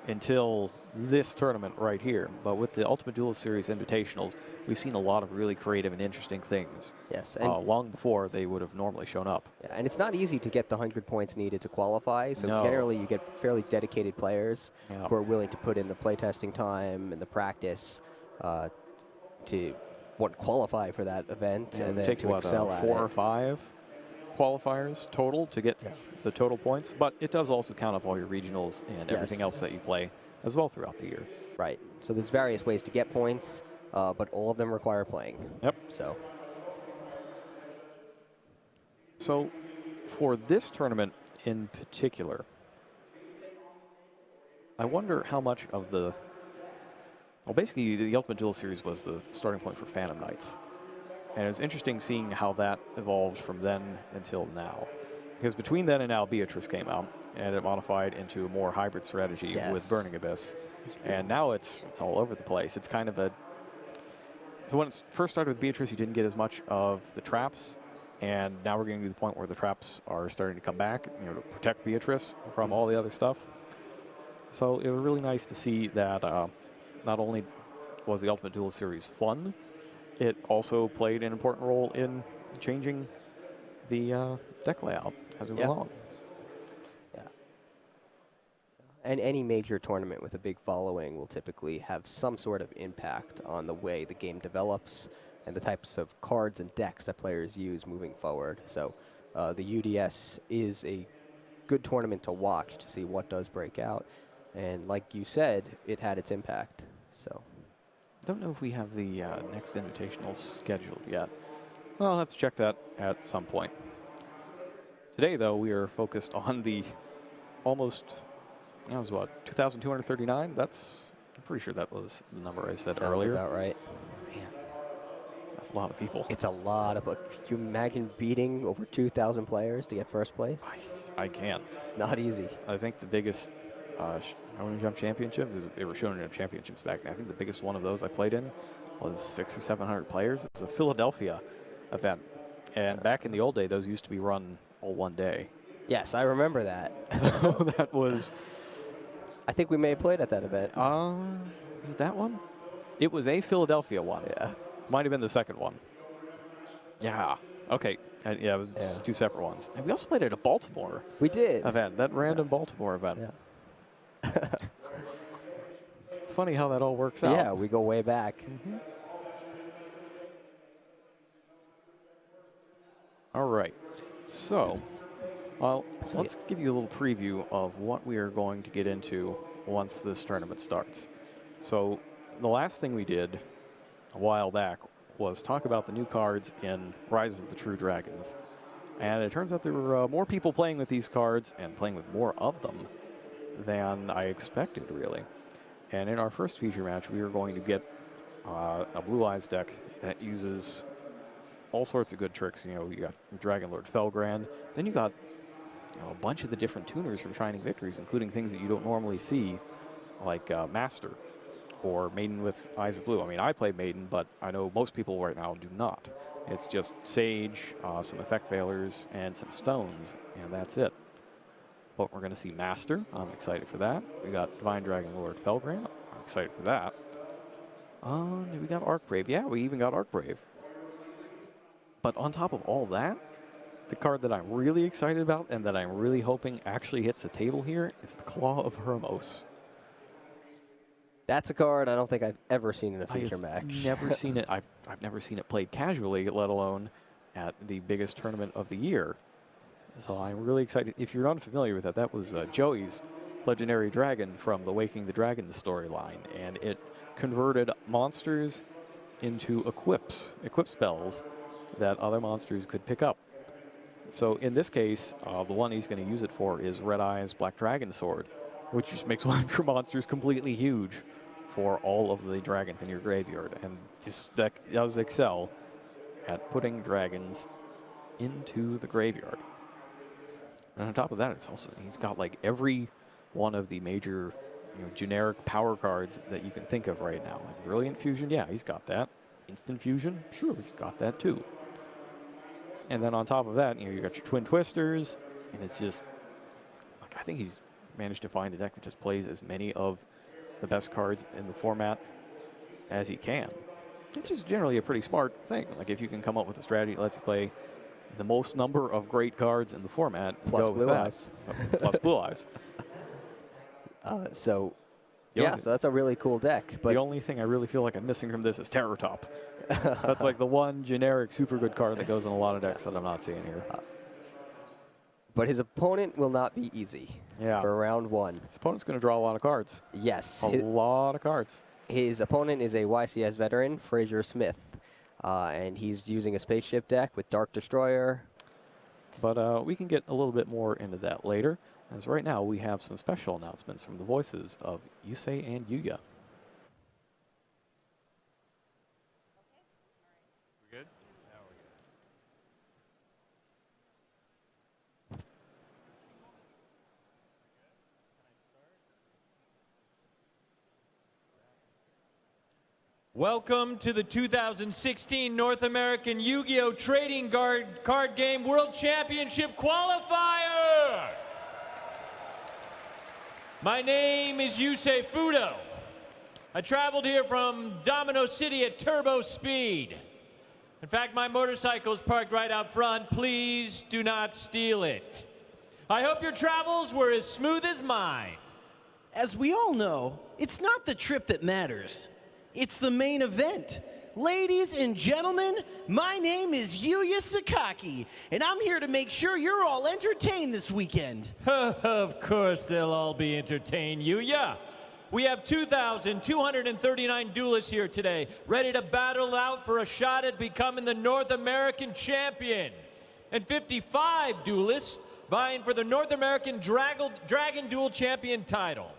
until this tournament right here. But with the Ultimate Duel Series Invitationals, we've seen a lot of really creative and interesting things Yes. And long before they would have normally shown up. yeah, and it's not easy to get the 100 points needed to qualify. So No. generally, you get fairly dedicated players Yeah. who are willing to put in the playtesting time and the practice to qualify for that event Yeah, and it then takes to what, excel at 4 or it. 5 qualifiers total to get Yeah. the total points. But it does also count up all your regionals and everything Yes. else that you play as well throughout the year. Right. So there's various ways to get points, but all of them require playing. Yep. So for this tournament in particular, I wonder how much of the... Well, basically, the Ultimate Duel Series was the starting point for Phantom Knights. And it was interesting seeing how that evolved from then until now. Because between then and now, Beatrice came out, and it modified into a more hybrid strategy with Yes. Burning Abyss. And now it's all over the place. It's kind of a... So when it first started with Beatrice, you didn't get as much of the traps. And now we're getting to the point where the traps are starting to come back, to protect Beatrice from all the other stuff. So it was really nice to see that not only was the Ultimate Duel Series fun, it also played an important role in changing the deck layout as we went along. Yeah. And any major tournament with a big following will typically have some sort of impact on the way the game develops and the types of cards and decks that players use moving forward. So the UDS is a good tournament to watch to see what does break out. And like you said, it had its impact. So Don't know if we have the next Invitational scheduled yet. Well, I'll have to check that at some point. Today, though, we are focused on the almost, that was what, 2,239? I'm pretty sure that was the number I said sounds earlier. about right. Man, that's a lot of people. It's a lot of... Can you imagine beating over 2,000 players to get first place? I can't. Not easy. I think the biggest Shonen Jump Championships, they were Shonen Jump Championships back then. I think the biggest one of those I played in was 600 or 700 players. It was a Philadelphia event. And back in the old day, those used to be run all one day. Yes, I remember that. So that was... I think we may have played at that event. Is it that one? It was a Philadelphia one. Yeah. Might have been the second one. Yeah. Okay. Yeah, it was Yeah. 2 separate ones. And we also played at a Baltimore We did. event, that random Baltimore event. Yeah. It's funny how that all works out. Yeah, we go way back. All right. So, So let's give you a little preview of what we are going to get into once this tournament starts. So, the last thing we did a while back was talk about the new cards in Rise of the True Dragons. And it turns out there were more people playing with these cards and playing with more of them than I expected, really. And in our first feature match, we were going to get a Blue Eyes deck that uses all sorts of good tricks. You got Dragon Lord Felgrand. Then you got a bunch of the different tuners from Shining Victories, including things that you don't normally see, like Master or Maiden with Eyes of Blue. I mean, I play Maiden, but I know most people right now do not. It's just Sage, some Effect Veilers, and some Stones, and that's it. But we're going to see Master. I'm excited for that. We got Divine Dragon Lord Felgrand. I'm excited for that. We got Arcbrave. Yeah, we even got Arcbrave. But on top of all that, the card that I'm really excited about and that I'm really hoping actually hits the table here is the Claw of Hermos. That's a card I don't think I've ever seen in a feature I've match. never seen it. I've never seen it played casually, let alone at the biggest tournament of the year. So I'm really excited. If you're unfamiliar with that, that was Joey's legendary dragon from the Waking the Dragon storyline, and it converted monsters into equip spells that other monsters could pick up. So in this case, the one he's going to use it for is Red Eye's Black Dragon Sword, which just makes one of your monsters completely huge for all of the dragons in your graveyard. And this deck does excel at putting dragons into the graveyard. And on top of that, it's also he's got like every one of the major, generic power cards that you can think of right now. Like Brilliant Fusion, yeah, he's got that. Instant Fusion, sure, he's got that too. And then on top of that, you got your Twin Twisters, and it's just like I think he's managed to find a deck that just plays as many of the best cards in the format as he can, which is generally a pretty smart thing. Like if you can come up with a strategy that lets you play the most number of great cards in the format, Plus go with Blue that. Eyes. Plus Blue Eyes. So Yeah, so that's a really cool deck. But the only thing I really feel like I'm missing from this is Terror Top. That's like the one generic super good card that goes in a lot of decks that I'm not seeing here. But his opponent will not be easy Yeah. for round one. His opponent's going to draw a lot of cards. Yes. A lot of cards. His opponent is a YCS veteran, Fraser Smith. And he's using a spaceship deck with Dark Destroyer. But we can get a little bit more into that later, as right now we have some special announcements from the voices of Yusei and Yuya. We good? Welcome to the 2016 North American Yu-Gi-Oh! Trading Card Game World Championship Qualifier! My name is Yusei Fudo. I traveled here from Domino City at turbo speed. In fact, my motorcycle is parked right out front. Please do not steal it. I hope your travels were as smooth as mine. As we all know, it's not the trip that matters. It's the main event. Ladies and gentlemen, my name is Yuya Sakaki, and I'm here to make sure you're all entertained this weekend. Of course they'll all be entertained, Yuya. We have 2,239 duelists here today, ready to battle out for a shot at becoming the North American champion. And 55 duelists vying for the North American Dragon Duel Champion title.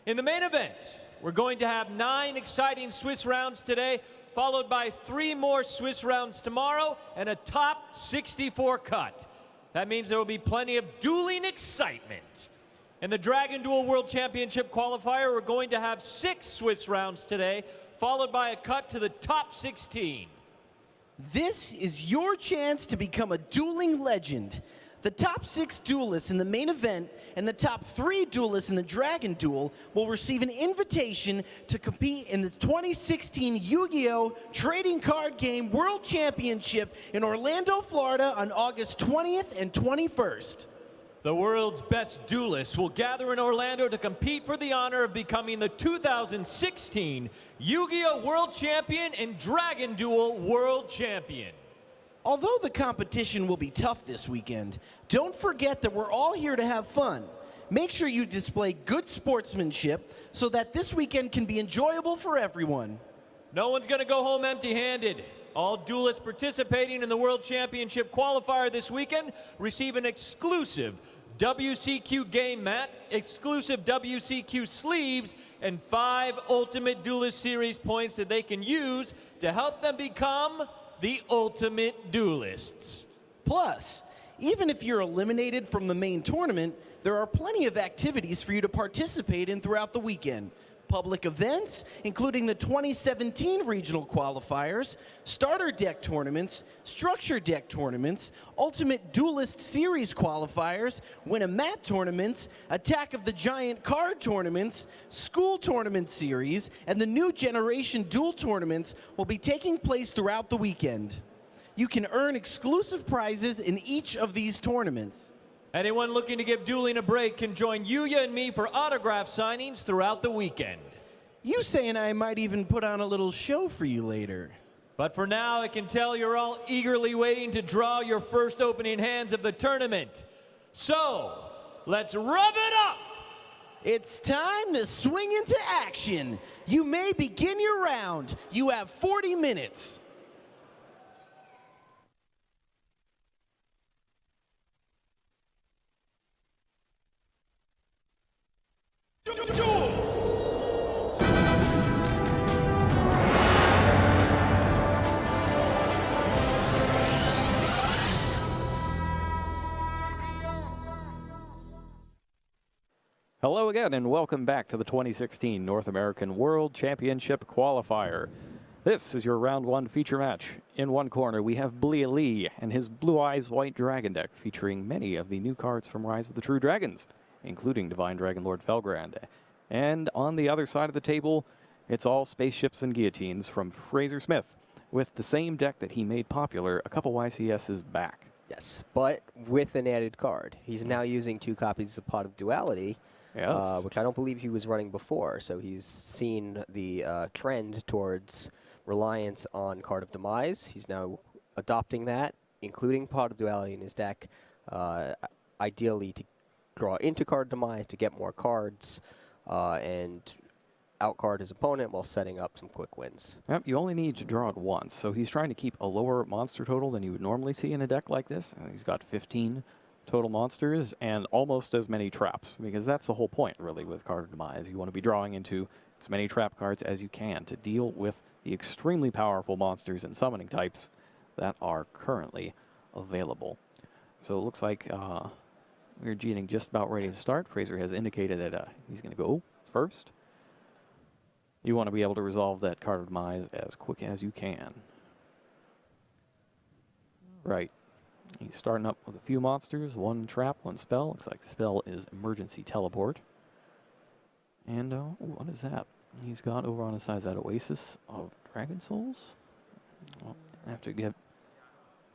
In the main event, we're going to have 9 exciting Swiss rounds today, followed by 3 more Swiss rounds tomorrow and a top 64 cut. That means there will be plenty of dueling excitement. In the Dragon Duel World Championship Qualifier, we're going to have 6 Swiss rounds today, followed by a cut to the top 16. This is your chance to become a dueling legend. The top 6 duelists in the main event and the top 3 duelists in the Dragon Duel will receive an invitation to compete in the 2016 Yu-Gi-Oh! Trading Card Game World Championship in Orlando, Florida on August 20th and 21st. The world's best duelists will gather in Orlando to compete for the honor of becoming the 2016 Yu-Gi-Oh! World Champion and Dragon Duel World Champion. Although the competition will be tough this weekend, don't forget that we're all here to have fun. Make sure you display good sportsmanship so that this weekend can be enjoyable for everyone. No one's going to go home empty-handed. All duelists participating in the World Championship Qualifier this weekend receive an exclusive WCQ game mat, exclusive WCQ sleeves, and 5 Ultimate Duelist Series points that they can use to help them become the ultimate duelists. Plus, even if you're eliminated from the main tournament, there are plenty of activities for you to participate in throughout the weekend. public events, including the 2017 regional qualifiers, starter deck tournaments, structure deck tournaments, Ultimate Duelist Series qualifiers, Win-A-Mat tournaments, Attack of the Giant card tournaments, school tournament series, and the new generation duel tournaments will be taking place throughout the weekend. You can earn exclusive prizes in each of these tournaments. Anyone looking to give dueling a break can join Yuya and me for autograph signings throughout the weekend. You saying I might even put on a little show for you later. But for now, I can tell you're all eagerly waiting to draw your first opening hands of the tournament. So, let's rev it up! It's time to swing into action. You may begin your round. You have 40 minutes. Hello again, and welcome back to the 2016 North American World Championship Qualifier. This is your round one feature match. In one corner, we have Blia Lee and his Blue Eyes White Dragon deck, featuring many of the new cards from Rise of the True Dragons, including Divine Dragon Lord Felgrand. And on the other side of the table, it's all spaceships and guillotines from Fraser Smith, with the same deck that he made popular a couple YCSs back. Yes, but with an added card. He's now using 2 copies of Pot of Duality, Yes. which I don't believe he was running before. So he's seen the trend towards reliance on Card of Demise. He's now adopting that, including Pot of Duality in his deck, ideally to draw into Card Demise to get more cards and outcard his opponent while setting up some quick wins. Yep, you only need to draw it once, so he's trying to keep a lower monster total than you would normally see in a deck like this. He's got 15 total monsters and almost as many traps, because that's the whole point, really, with Card of Demise. You want to be drawing into as many trap cards as you can to deal with the extremely powerful monsters and summoning types that are currently available. So it looks like we're getting just about ready to start. Fraser has indicated that he's going to go first. You want to be able to resolve that Card of Demise as quick as you can. Right. He's starting up with a few monsters, 1 trap, 1 spell. Looks like the spell is Emergency Teleport. And what is that? He's got over on his side that Oasis of Dragon Souls. Well, I have to get...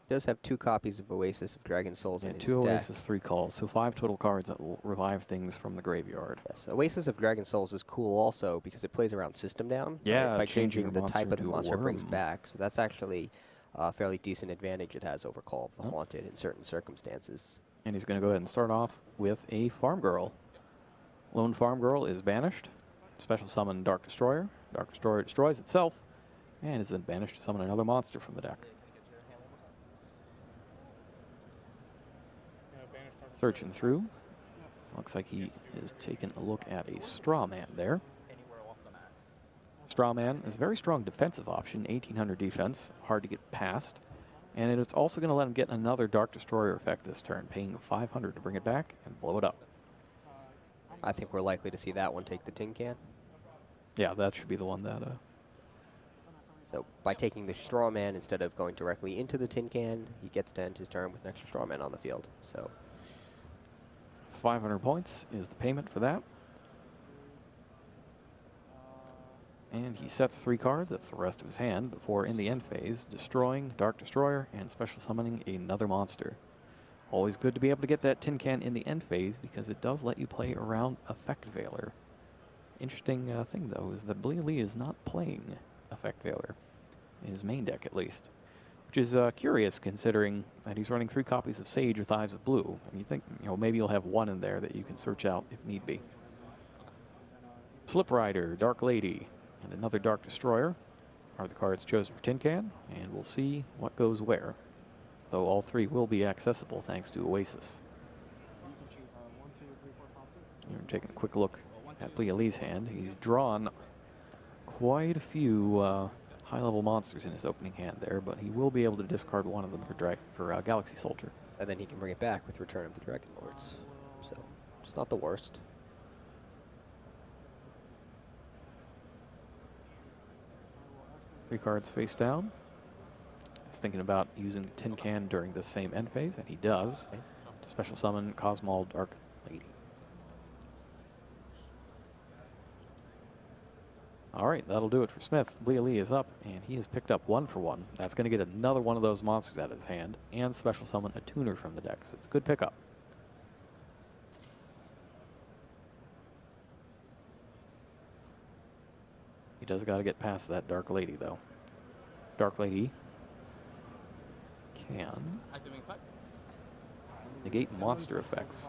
He does have 2 copies of Oasis of Dragon Souls in and his 2 deck. Oasis, 3 calls. So 5 total cards that will revive things from the graveyard. Yes, Oasis of Dragon Souls is cool also because it plays around system down. Yeah, by changing changing your the type of the monster monster to a it brings worm. back. So that's actually a fairly decent advantage it has over Call of the Haunted in certain circumstances. And he's going to go ahead and start off with a Farm Girl. Lone Farm Girl is banished. Special summon Dark Destroyer. Dark Destroyer destroys itself and is then banished to summon another monster from the deck. Searching through. Looks like he is taking a look at a Straw Man there. Straw Man is a very strong defensive option, 1800 defense, hard to get past. And it's also going to let him get another Dark Destroyer effect this turn, paying 500 to bring it back and blow it up. I think we're likely to see that one take the tin can. Yeah, that should be the one that... So by taking the Straw Man instead of going directly into the tin can, he gets to end his turn with an extra Straw Man on the field. So 500 points is the payment for that. And he sets 3 cards, that's the rest of his hand, before in the end phase, destroying Dark Destroyer and special summoning another monster. Always good to be able to get that tin can in the end phase because it does let you play around Effect Veiler. Interesting thing, though, is that Blia Lee is not playing Effect Veiler, in his main deck at least. Which is curious considering that he's running 3 copies of Sage with Eyes of Blue. And you think, maybe you'll have 1 in there that you can search out if need be. Slip Rider, Dark Lady, and another Dark Destroyer are the cards chosen for Tin Can, and we'll see what goes where. Though all 3 will be accessible thanks to Oasis. You're taking a quick look at Blia Lee's hand. He's drawn quite a few high-level monsters in his opening hand there, but he will be able to discard one of them for Galaxy Soldier. and then he can bring it back with Return of the Dragon Lords. So it's not the worst. 3 cards face down. He's thinking about using the tin can during the same end phase, and he does. To special summon Kozmo Dark Lady. All right, that'll do it for Smith. Lee is up, and he has picked up 1 for 1. That's going to get another one of those monsters out of his hand, and special summon a tuner from the deck, so it's a good pickup. He does got to get past that Dark Lady, though. Dark Lady can negate monster effects.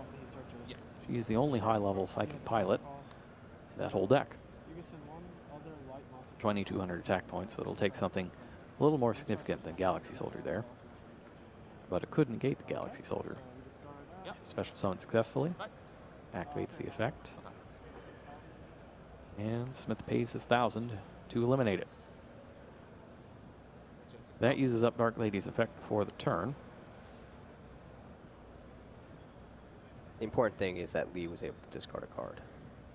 She is the only high-level psychic pilot in that whole deck. 2,200 attack points, so it'll take something a little more significant than Galaxy Soldier there. But it could negate the Galaxy Soldier. Special summon successfully. Activates the effect. And Smith pays his 1,000 to eliminate it. That uses up Dark Lady's effect for the turn. The important thing is that Lee was able to discard a card.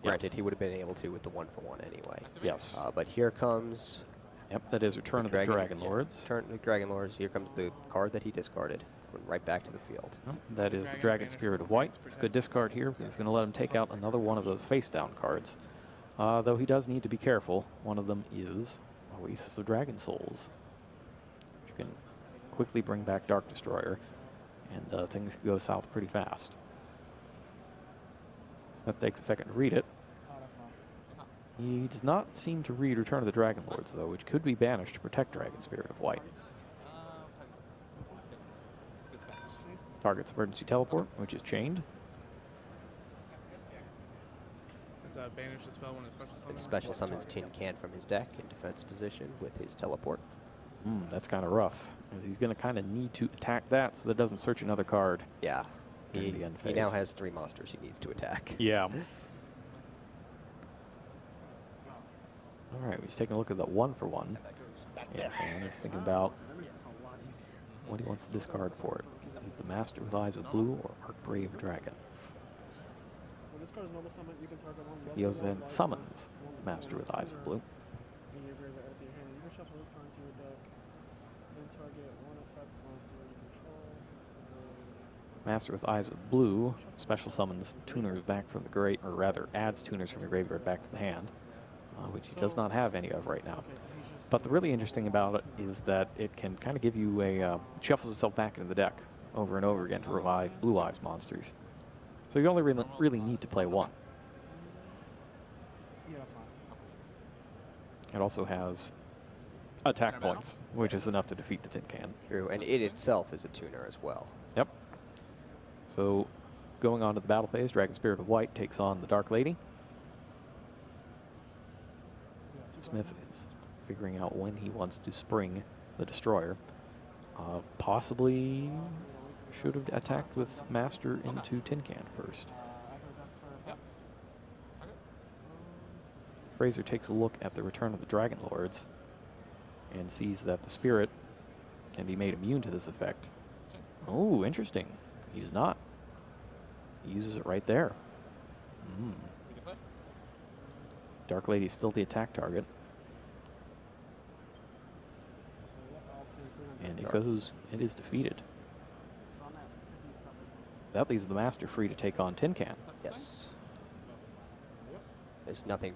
Granted, he would have been able to with the 1-for-1 anyway. Yes. But here comes... Yep, that is Return of the Dragon Lords. Return of the Dragon Lords. Here comes the card that he discarded. Went right back to the field. That is the Dragon Spirit of White. It's a good discard here because it's going to let him take out another one of those face-down cards. Though he does need to be careful. One of them is Oasis of Dragon Souls. You can quickly bring back Dark Destroyer, and things can go south pretty fast. Smith takes a second to read it. He does not seem to read Return of the Dragon Lords, though, which could be banished to protect Dragon Spirit of White. Target's emergency teleport, which is chained. Banish the spell when it's special summons. It special summons Tin Can from his deck in defense position with his teleport. That's kind of rough, as he's going to kind of need to attack that so that it doesn't search another card. Yeah. During the end He phase. now has 3 monsters he needs to attack. Yeah. All right, he's taking a look at that 1-for-1. Yes, and he's thinking about what he wants to discard for it. Is it the Master with Eyes of Blue or Archbrave Dragon? He goes and summons Master with Eyes of Blue. Master with Eyes of Blue special summons tuners back from the grave, or rather adds tuners from the graveyard back to the hand, which he does not have any of right now. But the really interesting about it is that it can kind of give you a, shuffles itself back into the deck over and over again to revive Blue Eyes monsters. So you only really need to play 1. It also has attack points, which is enough to defeat the Tin Can. True, and it itself is a tuner as well. Yep. So going on to the battle phase, Dragon Spirit of White takes on the Dark Lady. Smith is figuring out when he wants to spring the Destroyer. Possibly should have attacked with Master into Tin Can first. Fraser takes a look at the Return of the Dragon Lords and sees that the Spirit can be made immune to this effect. Oh, interesting. He does not. He uses it right there. Dark Lady is still the attack target. And it is defeated. That leaves the Master free to take on Tin Can. Yes. There's nothing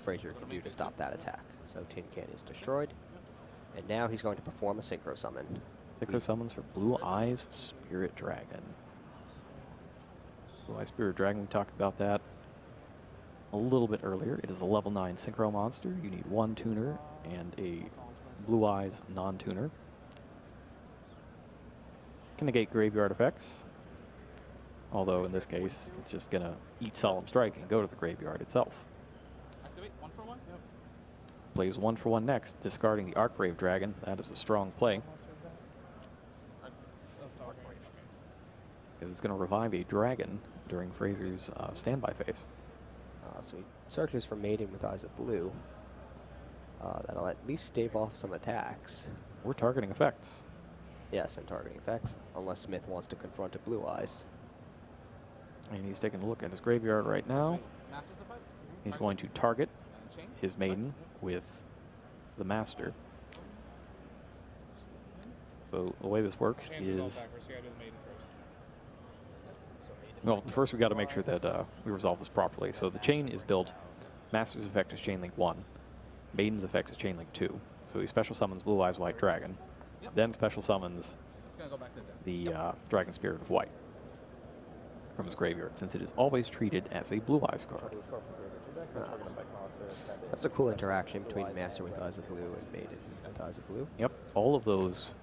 Fraser can do to stop that attack. So Tin Can is destroyed. And now he's going to perform a Synchro Summon. Synchro summons for Blue Eyes Spirit Dragon. Blue Eyes Spirit Dragon, we talked about that a little bit earlier. It is a level 9 Synchro monster. You need 1 tuner and a Blue Eyes non-tuner. Can negate graveyard effects. Although in this case, it's just going to eat Solemn Strike and go to the graveyard itself. Activate 1-for-1? Yep. Plays 1-for-1 next, discarding the Archbrave Dragon. That is a strong play. Because it's going to revive a dragon during Fraser's standby phase. So he searches for Maiden with Eyes of Blue. That'll at least stave off some attacks. We're targeting effects. Yes, and targeting effects, unless Smith wants to confront a Blue Eyes. And he's taking a look at his graveyard right now. He's going to target his Maiden with the Master. So the way this works Change it all is, backwards. You gotta do the maiden first. well, first we got to make sure that we resolve this properly. So the chain is built. Master's effect is Chain Link 1. Maiden's effect is Chain Link 2. So he special summons Blue Eyes White Dragon, then special summons It's gonna go back to the deck. the Dragon Spirit of White from his graveyard, since it is always treated as a Blue Eyes card. That's a cool interaction between Master with Eyes of Blue and Maiden with Eyes of Blue. Yep, all of those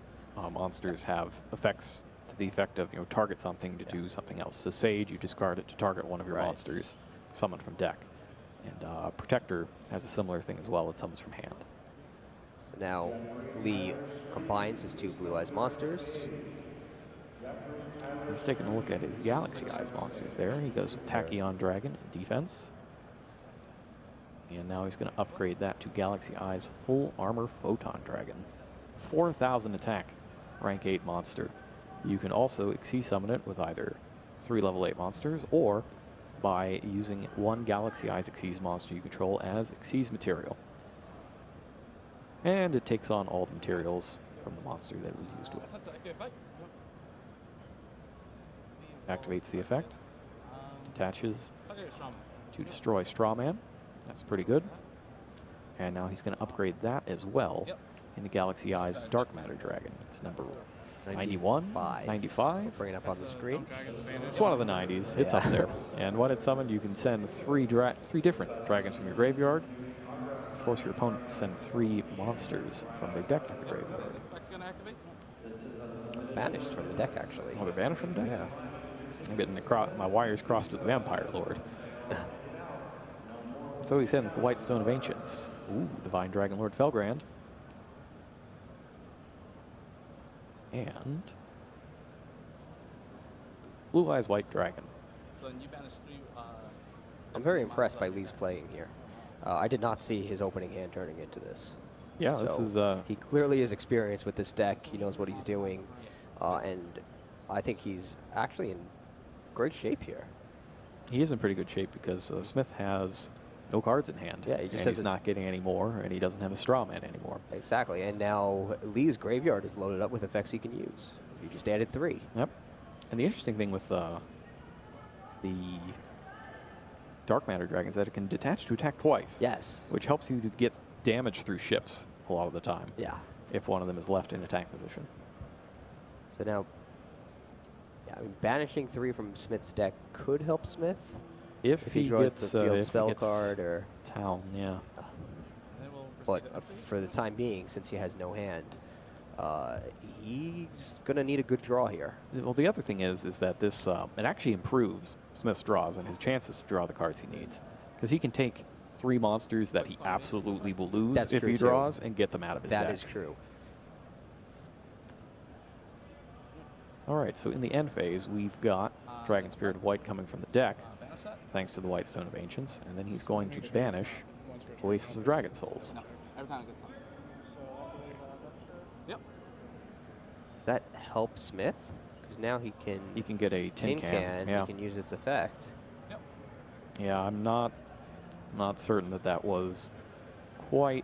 monsters have effects to the effect of, target something to do something else. So Sage, you discard it to target one of your monsters summoned from deck. And Protector has a similar thing as well. It summons from hand. So now Lee combines his 2 Blue Eyes monsters. He's taking a look at his Galaxy Eyes monsters there. He goes with Tachyon Dragon in defense. And now he's going to upgrade that to Galaxy Eyes Full Armor Photon Dragon. 4,000 attack, rank 8 monster. You can also Xyz summon it with either 3 level 8 monsters or by using 1 Galaxy Eyes Xyz monster you control as Xyz material. And it takes on all the materials from the monster that it was used with. Activates the effect, detaches to destroy Strawman. That's pretty good. And now he's going to upgrade that as well in the Galaxy Eyes Dark Matter Dragon. It's number 91, 95. Bring it up on the screen. It's one of the 90s. It's up there. And when it's summoned, you can send three different dragons from your graveyard. Force your opponent to send 3 monsters from their deck to the graveyard. Banished from the deck, actually. Oh, they're banished from the deck? Yeah. I'm getting my wires crossed with the Vampire Lord. So he sends the White Stone of Ancients. Ooh, Divine Dragon Lord Felgrand. And Blue Eyes White Dragon. So then you banish 3. I'm very impressed by Lee's playing here. I did not see his opening hand turning into this. Yeah, this is... he clearly is experienced with this deck. He knows what he's doing. And I think he's actually in great shape here. He is in pretty good shape because Smith has no cards in hand. Yeah, he just and he's doesn't- not getting any more, and he doesn't have a straw man anymore. Exactly. And now Lee's graveyard is loaded up with effects he can use. He just added 3. Yep. And the interesting thing with the Dark Matter Dragon is that it can detach to attack twice. Yes. Which helps you to get damage through ships a lot of the time. Yeah. If one of them is left in attack position. So now, yeah, I mean, banishing 3 from Smith's deck could help Smith If he he draws gets the field if he spell gets card or. Talon, yeah. But for the time being, since he has no hand, he's gonna need a good draw here. Well, the other thing is that this it actually improves Smith's draws and his chances to draw the cards he needs, because he can take 3 monsters that he absolutely will lose That's if true, he too. draws and get them out of his deck. That is true. All right, so in the end phase, we've got Dragon Spirit of White coming from the deck, thanks to the White Stone of Ancients, and then he's going to banish Oasis of Dragon Souls. No, every time it gets something. Yep. Does that help Smith? Because now he can. He can get a tin can. He can use its effect. Yep. Yeah, I'm not certain that was quite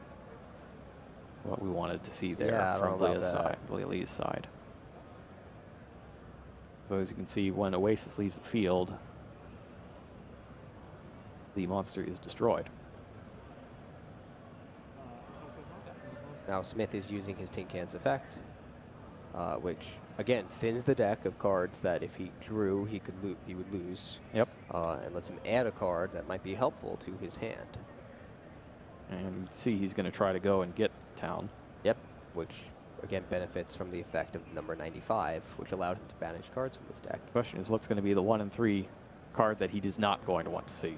what we wanted to see there Yeah, I from don't know about Leah's that. side. Leah's side. So as you can see, when Oasis leaves the field, the monster is destroyed. Now Smith is using his Tin Can's effect, which again thins the deck of cards that if he drew he would lose. Yep. And lets him add a card that might be helpful to his hand. And you can see he's going to try to go and get Town. Yep. Which again benefits from the effect of number 95, which allowed him to banish cards from this deck. The question is, what's going to be the 1 and 3 card that he is not going to want to see?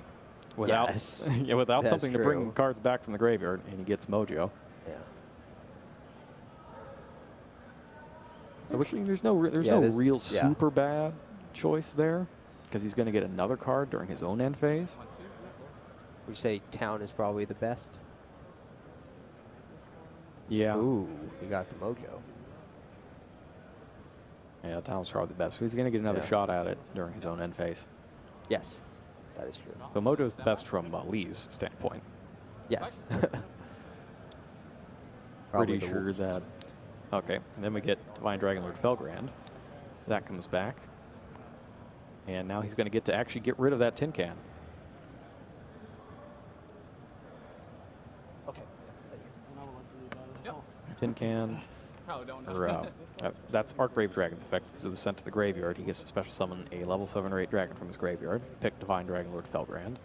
Without, Yes. yeah, without That's something to bring true. cards back from the graveyard, and he gets Mojo. Yeah. So there's no real super bad choice there, because he's going to get another card during his own end phase. Would you say Town is probably the best? Yeah. Ooh, he got the Mojo. Yeah, Town's probably the best. He's going to get another Yeah. shot at it during his own end phase. Yes, that is true. So Mojo's the best from Lee's standpoint. Yes. Probably pretty the sure that. Okay, and then we get Divine Dragon Lord Felgrand. That comes back. And now he's going to get to actually get rid of that tin can. Okay. Tin can. Probably don't know. Or, that's Archbrave Dragon's effect because it was sent to the graveyard. He gets to special summon a level 7 or 8 dragon from his graveyard. Pick Divine Dragon Lord Felgrand.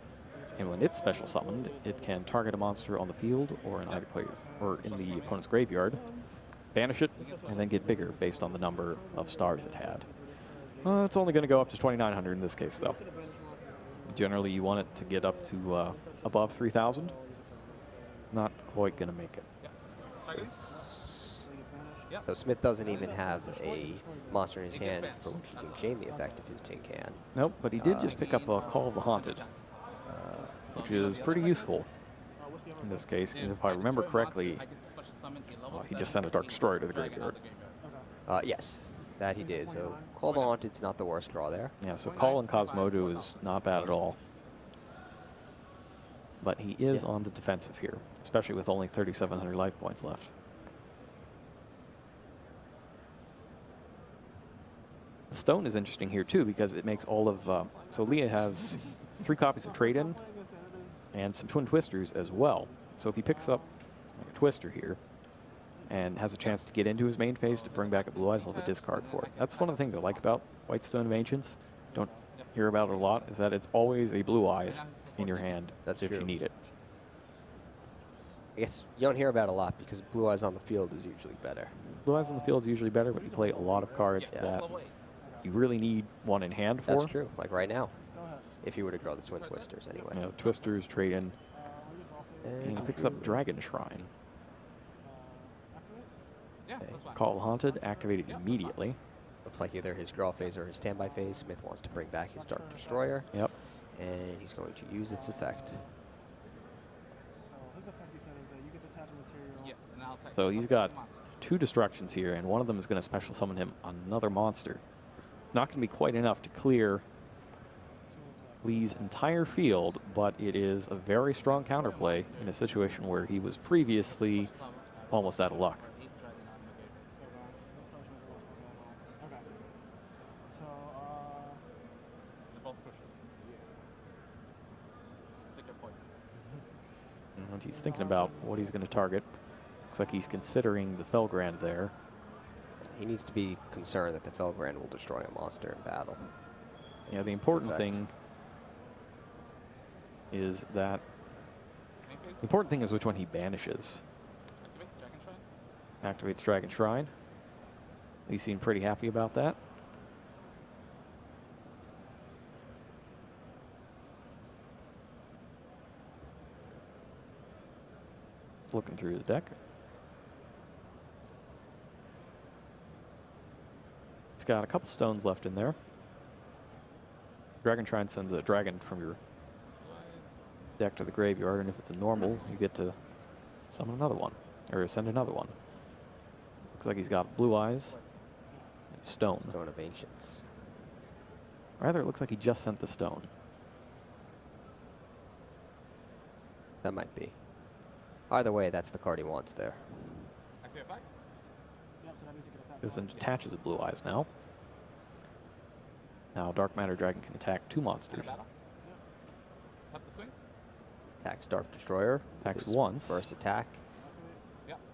And when it's special summoned, it can target a monster on the field or in either player or in the opponent's graveyard, banish it, and then get bigger based on the number of stars it had. It's only going to go up to 2,900 in this case, though. Generally, you want it to get up to above 3,000. Not quite going to make it. So Smith doesn't even have a monster in his hand for which he can chain the effect of his tin can. Nope, but he did just pick up a Call of the Haunted, which is pretty useful in this case. If I remember correctly, he just sent a Dark Destroyer to the graveyard. Yes, that he did. So Call the Haunted's not the worst draw there. Yeah, so Call and Kozmo is not bad at all. But he is on the defensive here, especially with only 3,700 life points left. The stone is interesting here too because it makes all of so Leah has 3 copies of Trade-In and some Twin Twisters as well. So if he picks up like a Twister here and has a chance to get into his main phase to bring back a Blue Eyes, he'll have a discard for it. That's one of the things I like about White Stone of Ancients. Don't hear about it a lot. Is that it's always a Blue Eyes in your hand. That's if true. you need it. I guess you don't hear about it a lot because Blue Eyes on the field is usually better. Blue Eyes on the field is usually better, but you play a lot of cards that you really need one in hand for. That's true. Like right now, if you were to draw the Twin Twisters anyway. You know, Twisters, Trade-In, and he picks up Dragon Shrine. Yeah, Okay. that's fine. Call Haunted, activated immediately. Looks like either his draw phase or his standby phase. Smith wants to bring back his Dark Destroyer. Yep. And he's going to use its effect. Yes, and I'll take So he's got 2 destructions here, and one of them is going to special summon him another monster. It's not going to be quite enough to clear Lee's entire field, but it is a very strong counterplay in a situation where he was previously almost out of luck. And he's thinking about what he's going to target. Looks like he's considering the Felgrand there. He needs to be concerned that the Felgrand will destroy a monster in battle. Yeah, the Its important effect. thing is that which one he banishes. Activates Dragon Shrine. He seemed pretty happy about that. Looking through his deck. He's got a couple stones left in there. Dragon Shrine sends a dragon from your deck to the graveyard, and if it's a normal, you get to summon another one, or send another one. Looks like he's got Blue Eyes, and Stone. Stone of Ancients. Rather, it looks like he just sent the Stone. That might be. Either way, that's the card he wants there. Because it attaches a Blue Eyes now. Now, Dark Matter Dragon can attack 2 monsters. Attacks Dark Destroyer. with Attacks his once. First attack.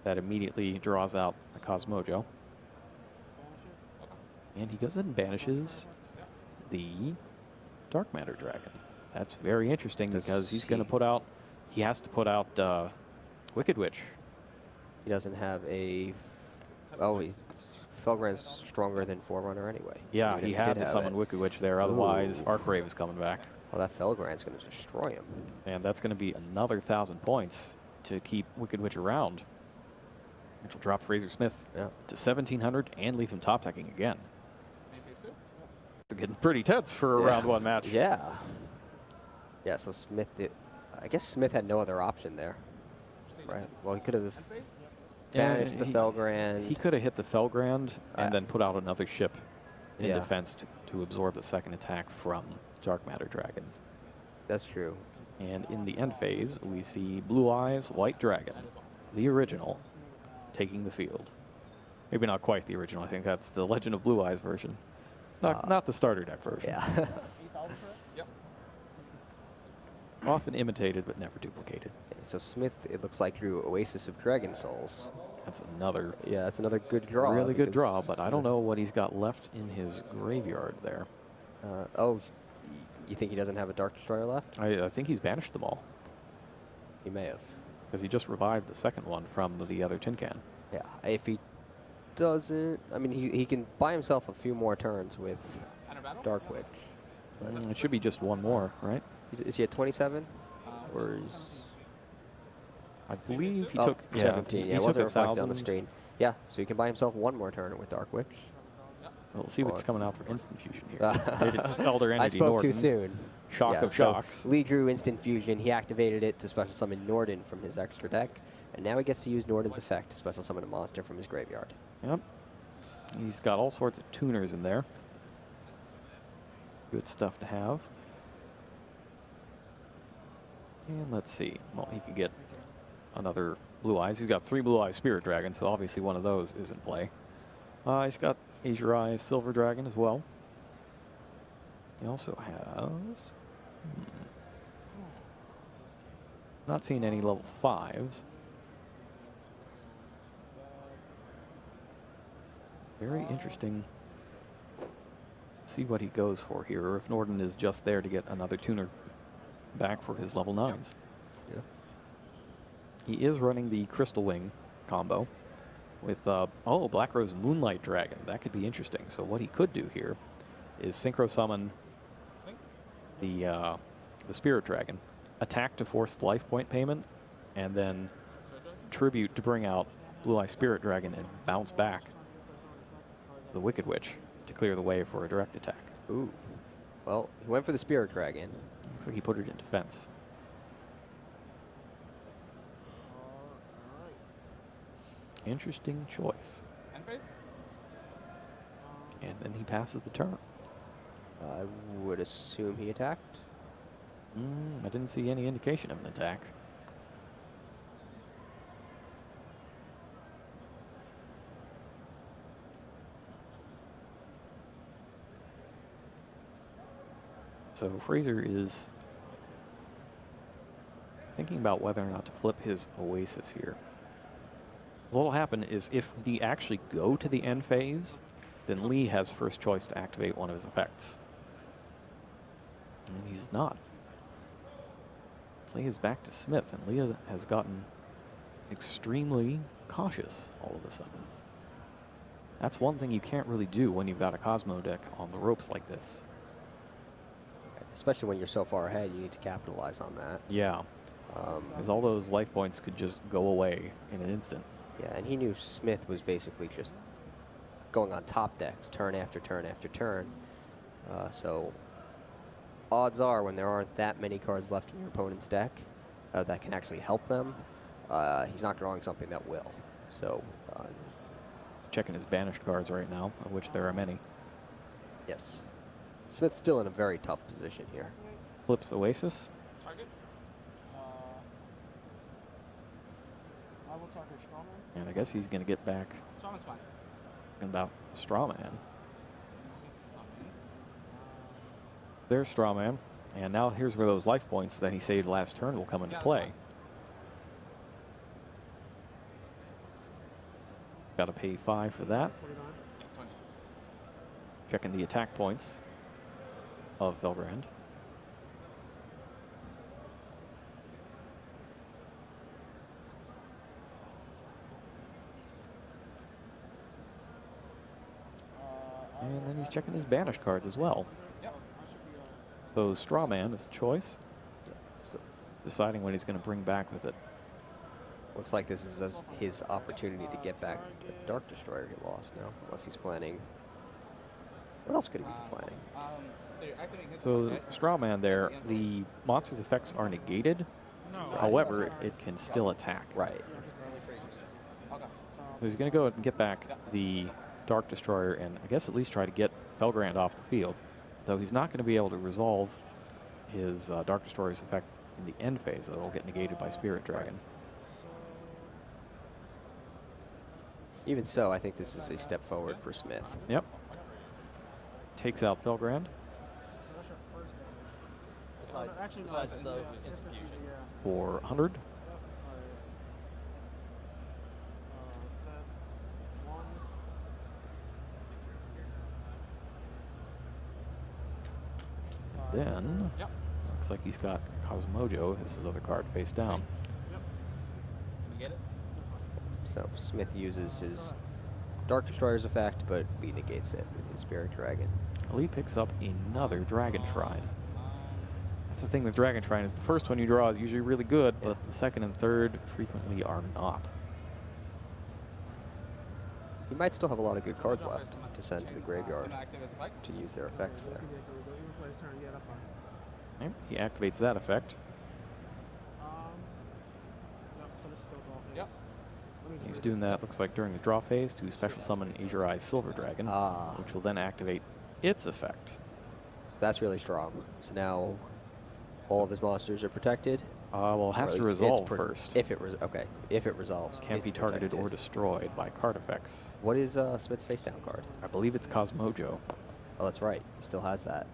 That immediately draws out a Cosmojo. And he goes ahead and banishes the Dark Matter Dragon. That's very interesting because he's going to put out, he has to put out Wicked Witch. He doesn't have a... Oh, Felgrand's stronger than Forerunner anyway. Yeah, even he if had did to have summon it. Wicked Witch there, otherwise Ooh. Archbrave is coming back. Well, that Felgrand's going to destroy him. And that's going to be another 1,000 points to keep Wicked Witch around. Which will drop Fraser Smith to 1,700 and leave him top decking again. It's getting pretty tense for a round 1 match. Yeah. Yeah, so Smith, I guess Smith had no other option there. Right. Well, he could have banished the Felgrand. He could have hit the Felgrand and then put out another ship in Yeah. defense to absorb the second attack from Dark Matter Dragon. That's true. And in the end phase, we see Blue Eyes, White Dragon, the original, taking the field. Maybe not quite the original. I think that's the Legend of Blue Eyes version. Not the starter deck version. Yeah. Yep. Often imitated but never duplicated. So Smith, it looks like, drew Oasis of Dragon Souls. That's another Yeah, that's another good draw. really good draw, because but I don't know what he's got left in his graveyard there. Oh, you think he doesn't have a Dark Destroyer left? I think he's banished them all He may have. because he just revived the second one from the other tin can. Yeah, if he doesn't, I mean, he can buy himself a few more turns with Enter battle? Dark Witch. It should be just one more, right? Is he at 27? Or is... I believe he Oh, took 17. He Yeah, it took wasn't reflected on the 1,000. screen. Yeah, so he can buy himself one more turn with Dark Witch. We'll see what's Or- coming out for Instant Fusion here. It's Elder Entity I spoke Norden. too soon. Shock Yeah, of so shocks. Lee drew Instant Fusion. He activated it to special summon Norden from his extra deck. And now he gets to use Norden's effect to special summon a monster from his graveyard. Yep. He's got all sorts of tuners in there. Good stuff to have. And let's see. Well, he could get another Blue Eyes. He's got 3 Blue Eyes Spirit Dragons, so obviously one of those is in play. He's got Azure Eyes Silver Dragon as well. He also has... Not seeing any level 5s. Very interesting to see what he goes for here, or if Norden is just there to get another tuner back for his level 9s. Yeah. He is running the Crystal Wing combo with, Black Rose Moonlight Dragon. That could be interesting. So what he could do here is Synchro Summon the Spirit Dragon, attack to force the life point payment, and then tribute to bring out Blue Eye Spirit Dragon and bounce back the Wicked Witch to clear the way for a direct attack. Ooh. Well, he went for the Spirit Dragon. Looks like he put it in defense. Interesting choice. End phase? And then he passes the turn. I would assume he attacked. I didn't see any indication of an attack. So Fraser is thinking about whether or not to flip his Oasis here. What will happen is if they actually go to the end phase, then Lee has first choice to activate one of his effects. And he's not. Lee is back to Smith, and Leah has gotten extremely cautious all of a sudden. That's one thing you can't really do when you've got a Kozmo deck on the ropes like this. Especially when you're so far ahead, you need to capitalize on that. Yeah, because all those life points could just go away in an instant. Yeah, and he knew Smith was basically just going on top decks turn after turn after turn. So odds are when there aren't that many cards left in your opponent's deck that can actually help them, he's not drawing something that will. So Checking his banished cards right now, of which there are many. yes, Smith's still in a very tough position here. Flips Oasis. Target? I will target Strawman. And I guess he's going to get back Strawman's fine. about Strawman. Summon. So there's Strawman. And now here's where those life points that he saved last turn will come into play. Got to pay 5 for that. Yeah, 20. Checking the attack points of Velgrand. And then he's checking his banished cards as well. Yep. So Strawman is the choice. So Deciding what he's going to bring back with it. looks like this is his opportunity to get back a Dark Destroyer he lost now, unless he's planning. What else could he be planning? So you're activating his So okay? Strawman there, the monster's effects are negated. No. However, it can still attack. Right. Okay. So he's going to go ahead and get back the Dark Destroyer and I guess at least try to get Felgrand off the field. Though he's not going to be able to resolve his Dark Destroyer's effect in the end phase. It'll get negated by Spirit Dragon. Even so, I think this is a step forward for Smith. Yep. Takes out Felgrand So that's your first damage. Besides, Actually, no, besides it's- the it's institution. Yeah. for 100. Yep. Alright. Set. One. Then, Yep. looks like he's got Kozmojo as his other card face down. Yep. We get it? So Smith uses his Dark Destroyer's effect, but Lee negates it with his Spirit Dragon. Lee picks up another Dragon Shrine. That's the thing with Dragon Shrine is the first one you draw is usually really good, but the second and third frequently are not. He might still have a lot of good cards left to send to the graveyard Activate effect. to use their effects there. Even play his turn. Yeah, that's fine. Okay, he activates that effect. Yep. So this is still draw phase. Yep. He's doing that, looks like during the draw phase, to special summon Azure Eyes Silver Dragon, Ah, which will then activate its effect. so that's really strong. So now all of his monsters are protected. Well, it Or has at to least it's resolve pro- first. If it okay, if it resolves, Can't be it's targeted or protected. destroyed by card effects. What is Smith's face down card? I believe it's Kozmojo. Oh, that's right. He still has that.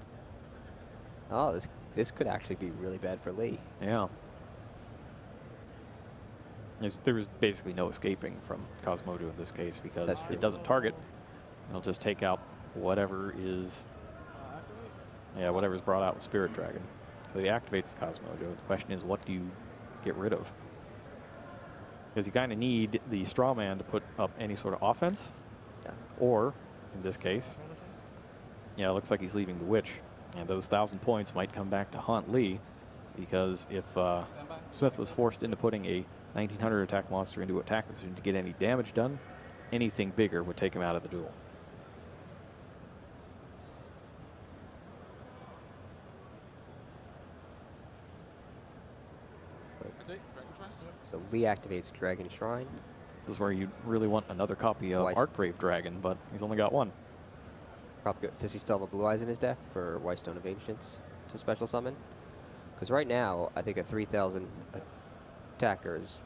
Oh, this could actually be really bad for Lee. Yeah. There's basically no escaping from Kozmojo in this case because That's true. it doesn't target. It'll just take out whatever is, Activate. whatever's brought out with Spirit Dragon. So he activates the Kozmojo. The question is, what do you get rid of? Because you kind of need the straw man to put up any sort of offense, Yeah. or in this case, it looks like he's leaving the Witch, and those 1,000 points might come back to haunt Lee, because if Smith was forced into putting a 1900 attack monster into attack position to get any damage done, anything bigger would take him out of the duel. Activate. Dragon Shrine. So Lee activates Dragon Shrine. This is where you really want another copy of Weiss. Arcbrave Dragon, but he's only got one. Probably good. Does he still have a Blue Eyes in his deck for Whitestone of Ancients to special summon? Because right now, I think a 3,000 attacker is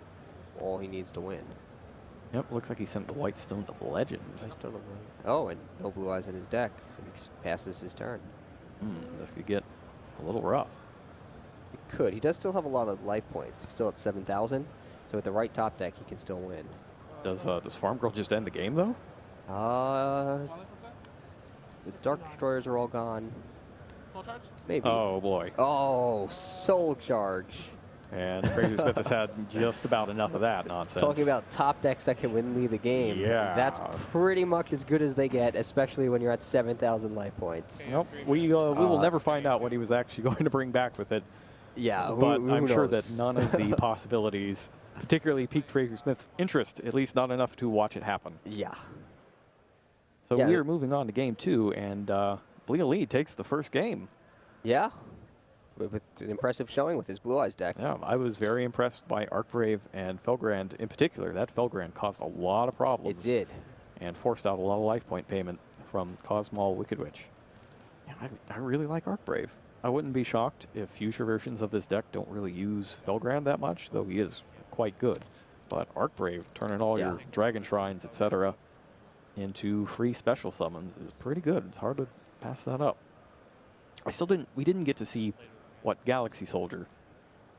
all he needs to win. Yep, looks like he sent the White Stone of Legend. Whitestone of Oh, and no Blue Eyes in his deck, so he just passes his turn. This could get a little rough. He could. He does still have a lot of life points. He's still at 7,000, so with the right top deck, he can still win. Does Farm Girl just end the game, though? The Dark Destroyers are all gone. Soul charge. Maybe. Oh, boy. Oh, Soul Charge. And Crazy Smith has had just about enough of that nonsense. Talking about top decks that can win Lee the game. Yeah. That's pretty much as good as they get, especially when you're at 7,000 life points. Nope. We will never find out what he was actually going to bring back with it. Yeah, But who I'm sure that knows? none of the possibilities particularly piqued Fraser Smith's interest, at least not enough to watch it happen. Yeah. So Yeah, we are moving on to game 2, and Blia Lee takes the first game. Yeah. With an impressive showing with his Blue Eyes deck. Yeah, I was very impressed by Arcbrave and Felgrand in particular. That Felgrand caused a lot of problems. It did. And forced out a lot of life point payment from Kozmo Wicked Witch. Yeah, I really like Arcbrave. I wouldn't be shocked if future versions of this deck don't really use Felgrand that much, though he is quite good. But Arcbrave, turning all your Dragon Shrines, etc., into free special summons is pretty good. It's hard to pass that up. We didn't get to see what Galaxy Soldier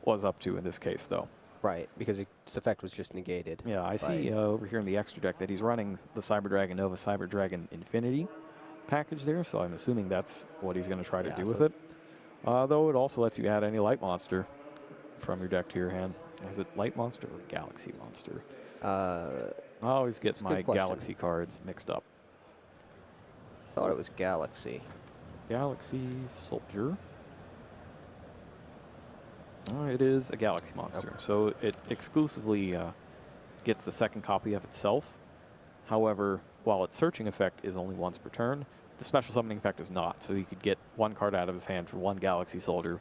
was up to in this case, though. Right, because its effect was just negated. Yeah, I see over here in the extra deck that he's running the Cyber Dragon Nova Cyber Dragon Infinity package there, so I'm assuming that's what he's going to try to do with it. Though it also lets you add any light monster from your deck to your hand. Is it light monster or galaxy monster? I always get my galaxy cards mixed up. Thought it was Galaxy. Galaxy Soldier. It is a galaxy monster, so it exclusively gets the second copy of itself. However, while its searching effect is only once per turn, the special summoning effect is not. So he could get one card out of his hand for one Galaxy Soldier,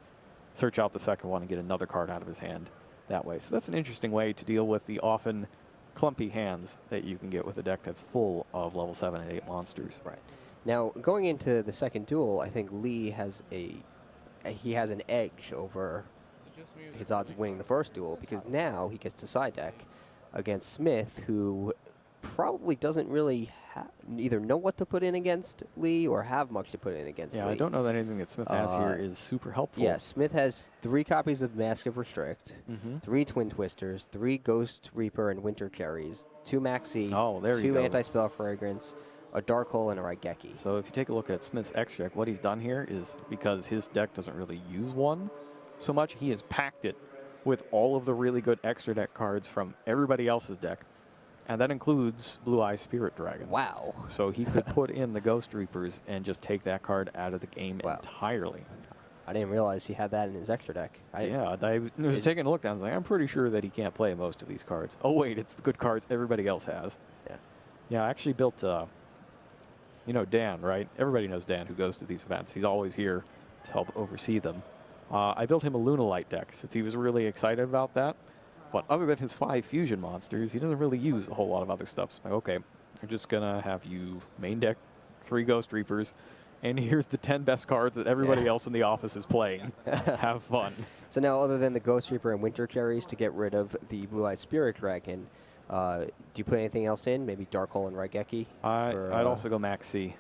search out the second one, and get another card out of his hand that way. So that's an interesting way to deal with the often clumpy hands that you can get with a deck that's full of level 7 and 8 monsters. Right. Now, going into the second duel, I think Lee has he has an edge over his odds of winning the first duel, because now he gets to side deck against Smith, who probably doesn't really either know what to put in against Lee or have much to put in against Yeah, Lee. I don't know that anything that Smith has here is super helpful. Yeah, Smith has 3 copies of Mask of Restrict, Mm-hmm. 3 Twin Twisters, 3 Ghost Reaper and Winter Cherries, 2 Maxi, Oh, there you 2 go. Anti-Spell Fragrance, a Dark Hole, and a Raigeki. So if you take a look at Smith's extra deck, what he's done here is, because his deck doesn't really use one so much, he has packed it with all of the really good extra deck cards from everybody else's deck. And that includes Blue Eye Spirit Dragon. Wow. So he could put in the Ghost Reapers and just take that card out of the game Wow. entirely. I didn't realize he had that in his extra deck. Yeah, I was taking a look down. I was like, I'm pretty sure that he can't play most of these cards. Oh, wait, it's the good cards everybody else has. Yeah. Yeah, I actually built, you know, Dan, right? Everybody knows Dan who goes to these events. He's always here to help oversee them. I built him a Lunalite deck since he was really excited about that. But other than his 5 fusion monsters, he doesn't really use a whole lot of other stuff. So, okay, I'm just going to have you main deck 3 Ghost Reapers, and here's the 10 best cards that everybody else in the office is playing. Have fun. So now, other than the Ghost Reaper and Winter Cherries to get rid of the Blue Eye Spirit Dragon, do you put anything else in? Maybe Dark Hole and Raigeki? I'd also go Max C.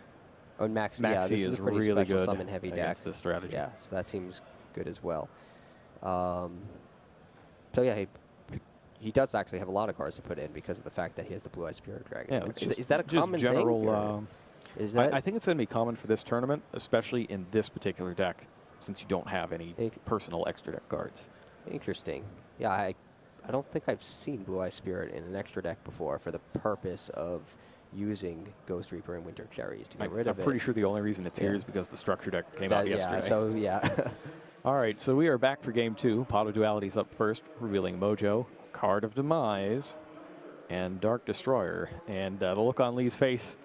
Oh, Max, Max yeah, C this is is a pretty really special good summon heavy deck. against this strategy. Yeah, so that seems good as well. So yeah, he does actually have a lot of cards to put in because of the fact that he has the Blue Eye Spirit Dragon. Yeah, it's is that a just common general, thing? Is that I think it's going to be common for this tournament, especially in this particular deck, since you don't have any personal extra deck cards. interesting? Yeah, I don't think I've seen Blue Eye Spirit in an extra deck before for the purpose of using Ghost Reaper and Winter Cherries to get rid of it. I'm pretty sure the only reason it's here is because the structure deck came out yesterday. Yeah, so yeah. All right, so we are back for game 2. Pot of Duality's up first, revealing Mojo, Card of Demise, and Dark Destroyer. And the look on Lee's face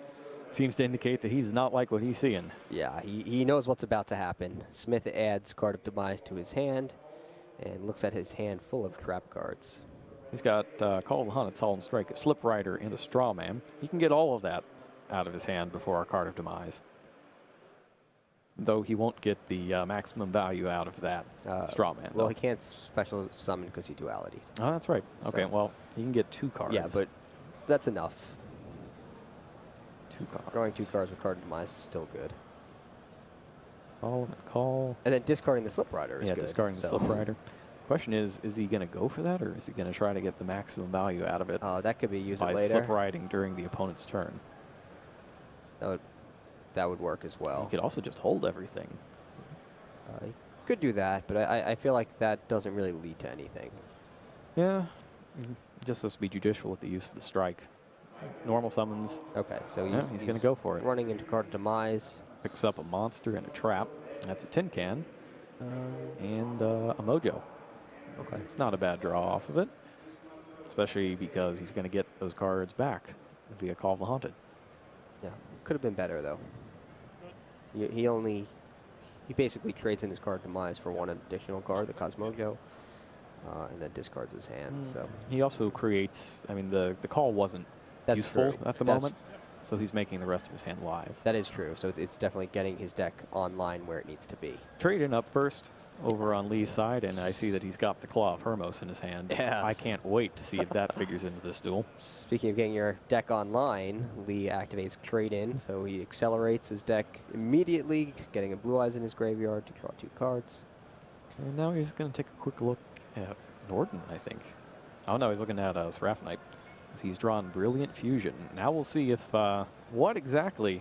seems to indicate that he's not like what he's seeing. Yeah, he knows what's about to happen. Smith adds Card of Demise to his hand and looks at his hand full of trap cards. He's got Call of the Hunt, Solemn Strike, a Slip Rider, and a Straw Man. He can get all of that out of his hand before our Card of Demise. Though he won't get the maximum value out of that Straw Man. Well, he can't special summon because he duality. Oh, that's right. Okay, So- well, he can get 2 cards. Yeah, but that's enough. 2 cards. Drawing 2 cards with Card of Demise is still good. Solemn Call. And then discarding the Slip Rider is Yeah, good. discarding the so- Slip Rider. Question is he going to go for that, or is he going to try to get the maximum value out of it That could be used by later. slip riding during the opponent's turn? That would work as well. He could also just hold everything. He could do that, but I feel like that doesn't really lead to anything. Yeah, just has to be judicial with the use of the strike. Normal summons. Okay, so Yeah, he's going to go for it. running into Card of Demise. Picks up a monster and a trap. That's a tin can. And a Mojo. Okay, it's not a bad draw off of it, especially because he's going to get those cards back via Call of the Haunted. Yeah, could have been better though. He basically trades in his Card of Demise for 1 additional card, the Kozmo, and then discards his hand. So He also creates, I mean, the call wasn't That's useful true. at the That's- moment, so he's making the rest of his hand live. that is true. So it's definitely getting his deck online where it needs to be. Trade in up first over on Lee's side, and I see that he's got the Claw of Hermos in his hand. Yes. I can't wait to see if that figures into this duel. Speaking of getting your deck online, Lee activates Trade In, so he accelerates his deck immediately, getting a Blue Eyes in his graveyard to draw 2 cards. And now he's going to take a quick look at Norden, I think. Oh no, he's looking at Seraphonite. He's drawn Brilliant Fusion. Now we'll see if what exactly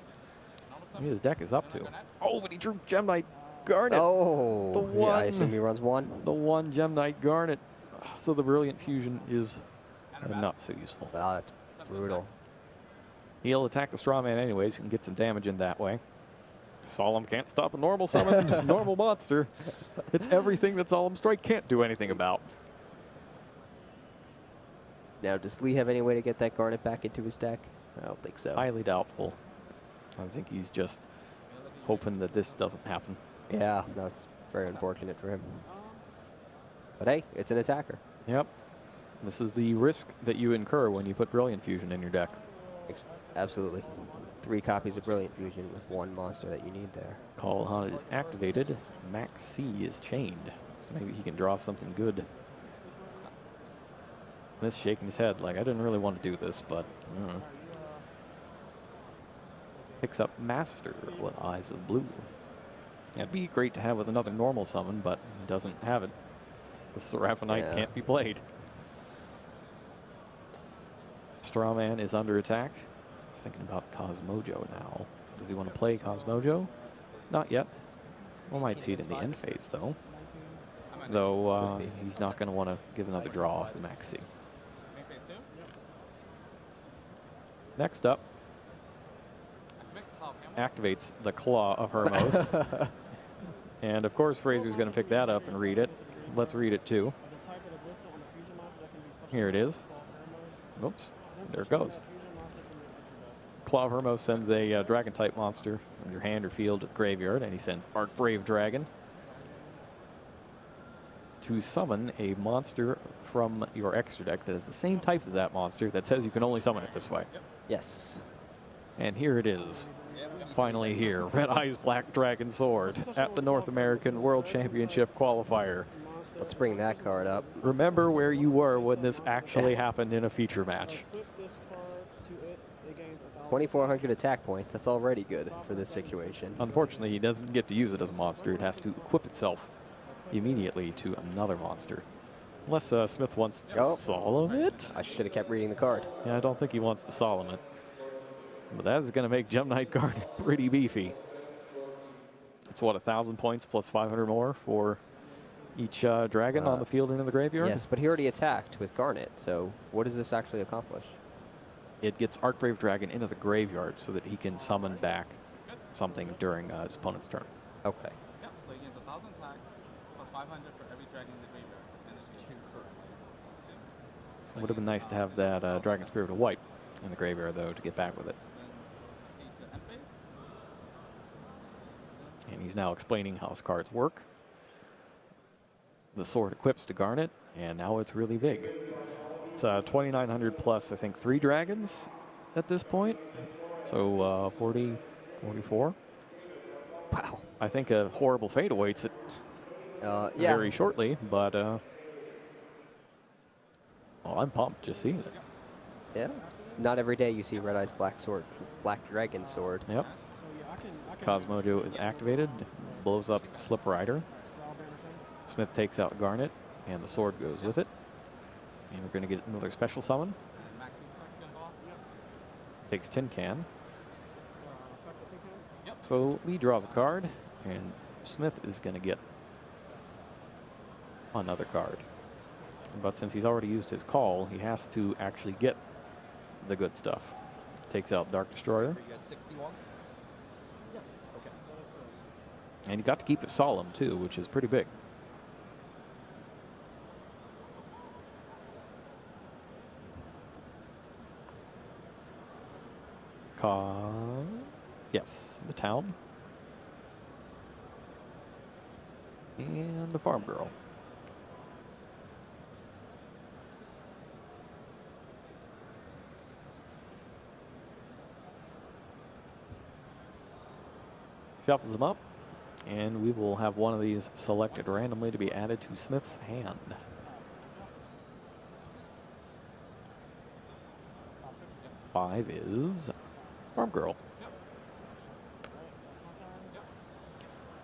his deck is up to. Oh, but he drew Gem Knight Garnet. Oh, The yeah, I one. assume he runs 1. The 1 Gem Knight Garnet. So the Brilliant Fusion is not so useful. Wow, that's brutal. He'll attack the Straw Man anyways. You can get some damage in that way. Solemn can't stop a normal summon, normal monster. It's everything that Solemn Strike can't do anything about. Now, does Lee have any way to get that Garnet back into his deck? I don't think so. Highly doubtful. I think he's just hoping that this doesn't happen. Yeah, that's very unfortunate for him. But hey, it's an attacker. Yep. This is the risk that you incur when you put Brilliant Fusion in your deck. Absolutely. 3 copies of Brilliant Fusion with 1 monster that you need there. Call of the Haunted is activated. Max C is chained. So maybe he can draw something good. Smith's shaking his head like, I didn't really want to do this, but... Picks up Master with Eyes of Blue. It'd be great to have with another normal summon, but he doesn't have it. The Seraphinite can't be played. Strawman is under attack. He's thinking about Kozmojo now. Does he want to play Kozmojo? Not yet. We might see it in the end phase, though. Though he's not going to want to give another draw off the Maxi. Next up, activates the Claw of Hermos. And of course, Fraser's going to pick that up and read it. Let's read it too. Here it is. Oops, there it goes. Claw of Hermos sends a Dragon-type monster from your hand or field to the graveyard, and he sends Archbrave Dragon to summon a monster from your extra deck that is the same type as that monster that says you can only summon it this way. Yes. And here it is. Finally here, Red Eyes Black Dragon Sword at the North American World Championship Qualifier. Let's bring that card up. Remember where you were when this actually happened in a feature match. 2,400 attack points. That's already good for this situation. Unfortunately, he doesn't get to use it as a monster. It has to equip itself immediately to another monster. Unless Smith wants to solemn it. I should have kept reading the card. Yeah, I don't think he wants to solemn it. But that is going to make Gem Knight Garnet pretty beefy. It's what, 1,000 points plus 500 more for each dragon on the field and in the graveyard? Yes, but he already attacked with Garnet, so what does this actually accomplish? It gets Archbrave Dragon into the graveyard so that he can summon back something during his opponent's turn. Okay. Yep, so he gets 1,000 attack plus 500 for every dragon in the graveyard. And there's 2 currently. It would have been nice to have that Dragon Spirit of White in the graveyard, though, to get back with it. And he's now explaining how his cards work. The sword equips to Garnet, and now it's really big. It's 2,900 plus, I think, 3 dragons at this point. So 40, 44. Wow. I think a horrible fate awaits it very shortly, but well, I'm pumped just seeing it. Yeah. It's not every day you see Red Eyes Black Dragon Sword. Yep. Kozmojo is activated, blows up Slip Rider. Smith takes out Garnet, and the sword goes with it. And we're going to get another special summon. Takes Tin Can. So Lee draws a card, and Smith is going to get another card. But since he's already used his call, he has to actually get the good stuff. Takes out Dark Destroyer. And you got to keep it solemn, too, which is pretty big. Yes, the town. And the farm girl. Shuffles them up. And we will have one of these selected randomly to be added to Smith's hand. Five is Farm Girl.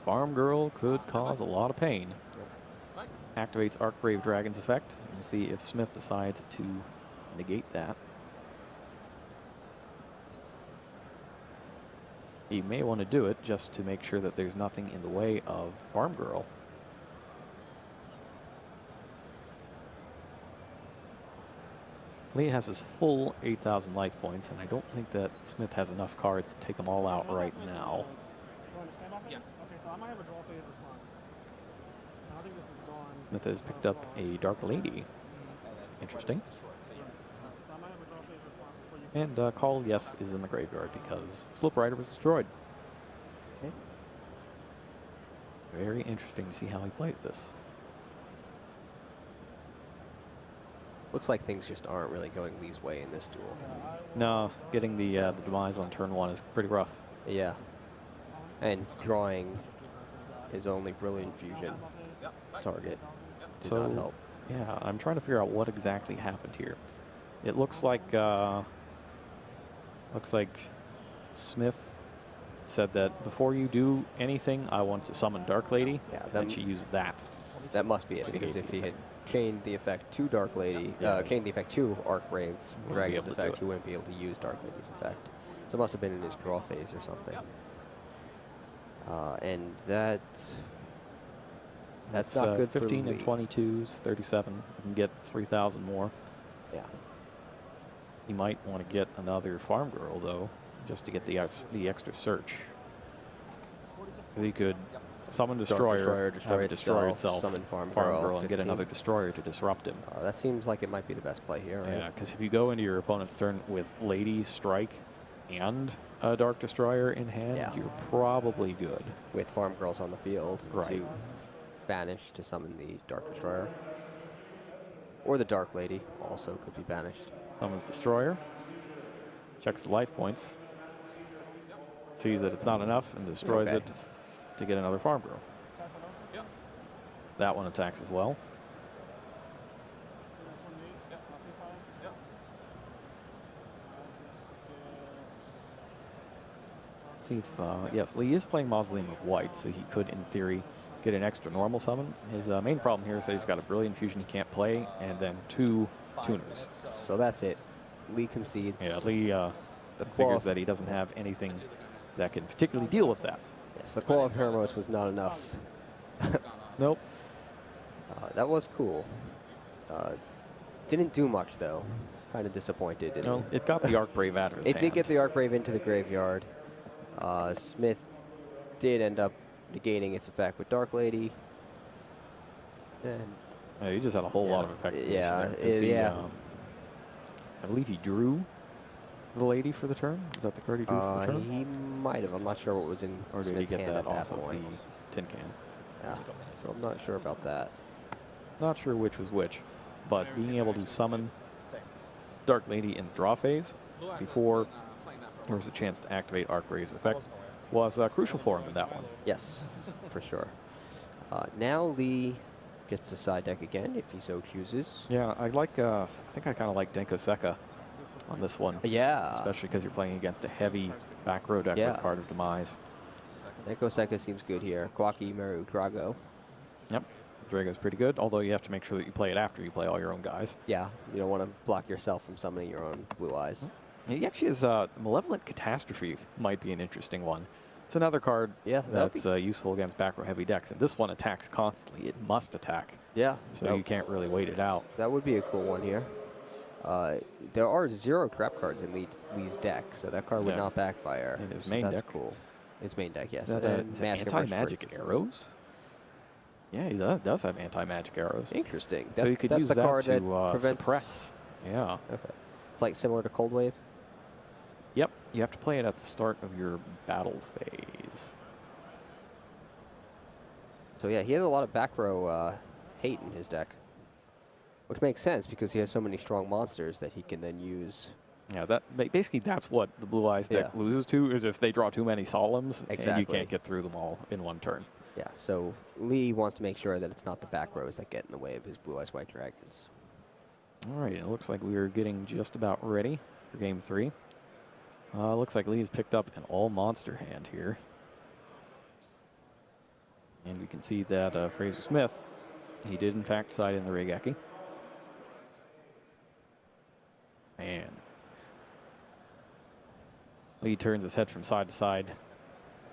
Farm Girl could cause a lot of pain. Activates Archbrave Dragon's effect. We'll see if Smith decides to negate that. He may want to do it just to make sure that there's nothing in the way of Farm Girl. Lee has his full 8,000 life points, and I don't think that Smith has enough cards to take them all out right now. Yes. Okay, so I might have a draw phase response. I think this is gone. Smith has picked up a Dark Lady. Interesting. So I might have a draw phase response before you. And Call Yes is in the graveyard because Slip Rider was destroyed. Okay. Very interesting to see how he plays this. Looks like things just aren't really going Lee's way in this duel. No, getting the demise on turn 1 is pretty rough. Yeah. And drawing his only Brilliant Fusion target did not help. Yeah, I'm trying to figure out what exactly happened here. It looks like Smith said that before you do anything, I want to summon Dark Lady. Yeah, and she used that. That must be it, to because negate if the he had effect. chained the effect to Dark Lady, chained the effect to Archbrave, be Dragon's able to do effect, it. he wouldn't be able to use Dark Lady's effect. So it must have been in his draw phase or something. And that's not good 15 for and Lee. 22s, 37. You can get 3,000 more. Yeah. You might want to get another Farm Girl, though, just to get the extra search. You could summon Destroyer, destroy have it destroy itself, itself, summon Farm Girl, Girl, and get 15. another Destroyer to disrupt him. That seems like it might be the best play here, right? Yeah, because if you go into your opponent's turn with Lady, Strike, and a Dark Destroyer in hand, Yeah. you're probably good. With Farm Girls on the field Right. to banish to summon the Dark Destroyer. Or the Dark Lady also could be banished. Summons Destroyer, checks the life points, sees that it's not enough, and destroys Okay. it to get another Farm Girl. That one attacks as well. See if, yes, Lee is playing Mausoleum of White, so he could, in theory, get an extra normal summon. His main problem here is that he's got a Brilliant Fusion he can't play, and then 2 tuners. So that's it. Lee concedes. Yeah, Lee The figures claw- that he doesn't have anything that can particularly deal with that. Yes, the Claw of Hermos was not enough. Nope. That was cool. Didn't do much, though. Kind of disappointed. in No, it. it got the Archbrave out of his It hand. did get the Archbrave into the graveyard. Smith did end up negating its effect with Dark Lady. And Yeah, he just had a whole lot of effect. Yeah, there, 'cause yeah. I believe he drew the Lady for the turn. Is that the card he drew for the turn? he might have. I'm not sure what was in Or did he Smith's get hand that at off that of point. the tin can? Yeah, so I'm not sure about that. Not sure which was which, but being able to summon Dark Lady in the draw phase before there was a chance to activate Archbrave's effect was crucial for him in that one. Yes, for sure. Now Lee gets the side deck again if he so chooses. Yeah, I like. I think I kind of like Denko Seka on this one. Yeah. Especially because you're playing against a heavy back row deck Yeah. with Card of Demise. Neko Seka seems good here. Kwaki, Meru, Drago. Yep. Drago's pretty good, although you have to make sure that you play it after you play all your own guys. Yeah, you don't want to block yourself from summoning your own Blue Eyes. He actually has Malevolent Catastrophe might be an interesting one. It's another card Yeah, that'd that's useful against back row heavy decks, and this one attacks constantly. It must attack, Yeah, so you can't really wait it out. that would be a cool one here. There are 0 trap cards in Lee's deck, so that card would Yeah. not backfire. In his So main that's deck. cool. His main deck, yes. Is that, And is that Mask of anti-magic Restoration. arrows? Yeah, he does have anti-magic arrows. Interesting. So you could that's use the that card to that prevents. suppress. Yeah. Okay. It's like similar to Cold Wave. Yep. You have to play it at the start of your battle phase. So yeah, he has a lot of back row hate in his deck, which makes sense because he has so many strong monsters that he can then use. Yeah, basically that's what the Blue Eyes deck Yeah. loses to, is if they draw too many Solemns and you Exactly. can't get through them all in one turn. Yeah, so Lee wants to make sure that it's not the back rows that get in the way of his Blue Eyes White Dragons. All right, it looks like we are getting just about ready for game 3. Looks like Lee's picked up an all-monster hand here. And we can see that Fraser Smith, he did in fact side in the Regeki. And Lee turns his head from side to side,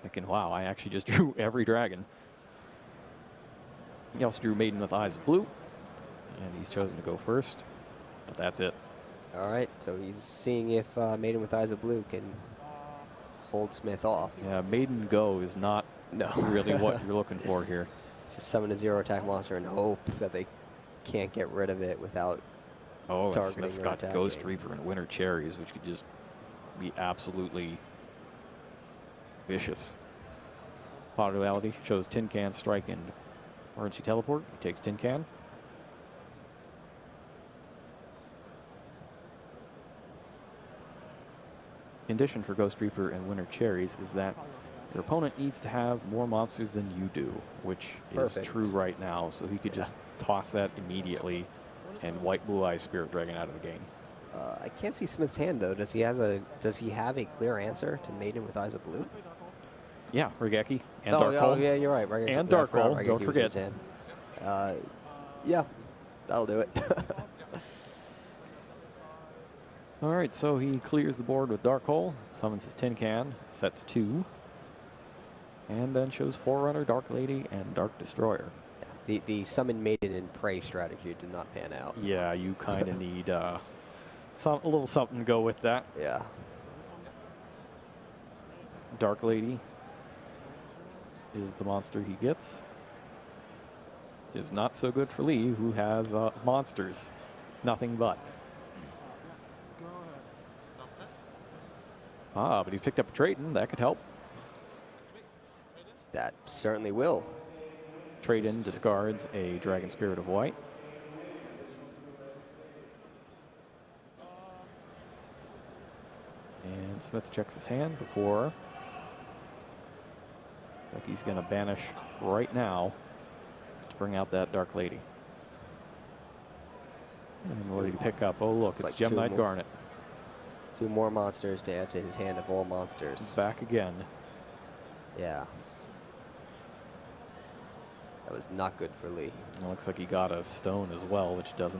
thinking, wow, I actually just drew every dragon. He also drew Maiden with Eyes of Blue, and he's chosen to go first. But that's it. All right, so he's seeing if Maiden with Eyes of Blue can hold Smith off. Yeah, Maiden Go is not really what you're looking for here. Just summon a 0 attack monster and hope that they can't get rid of it without Oh, and targeting Smith's or got attacking. Ghost Reaper and Winter Cherries, which could just be absolutely vicious. Cloud Duality shows Tin Can, Strike, and Emergency Teleport. He takes Tin Can. Condition for Ghost Reaper and Winter Cherries is that Your opponent needs to have more monsters than you do, which Perfect. is true right now. So he could just toss that immediately and wipe Blue Eyes Spirit Dragon out of the game. I can't see Smith's hand though. Does he have a clear answer to Maiden with Eyes of Blue? Yeah, Regeki and Oh, Dark Hole. yeah, you're right. Regeki- And yeah, I Dark forgot Hole, Regeki don't was forget. his hand. Yeah, that'll do it. All right, so he clears the board with Dark Hole, summons his Tin Can, sets 2, and then shows Forerunner, Dark Lady, and Dark Destroyer. The summon Maiden and Prey strategy did not pan out. Yeah, you kind of need a little something to go with that. Yeah. Dark Lady is the monster he gets. Which is not so good for Lee, who has monsters. Nothing but. Ah, but he's picked up a Trade-in. That could help. That certainly will. Trade-in discards a Dragon Spirit of White. And Smith checks his hand before. Looks like he's going to banish right now to bring out that Dark Lady. And what did he pick up? Oh, look, Looks it's like Gem two Knight more. Garnet. 2 more monsters to add to his hand of all monsters. Back again. Yeah. That was not good for Lee. It looks like he got a stone as well, which does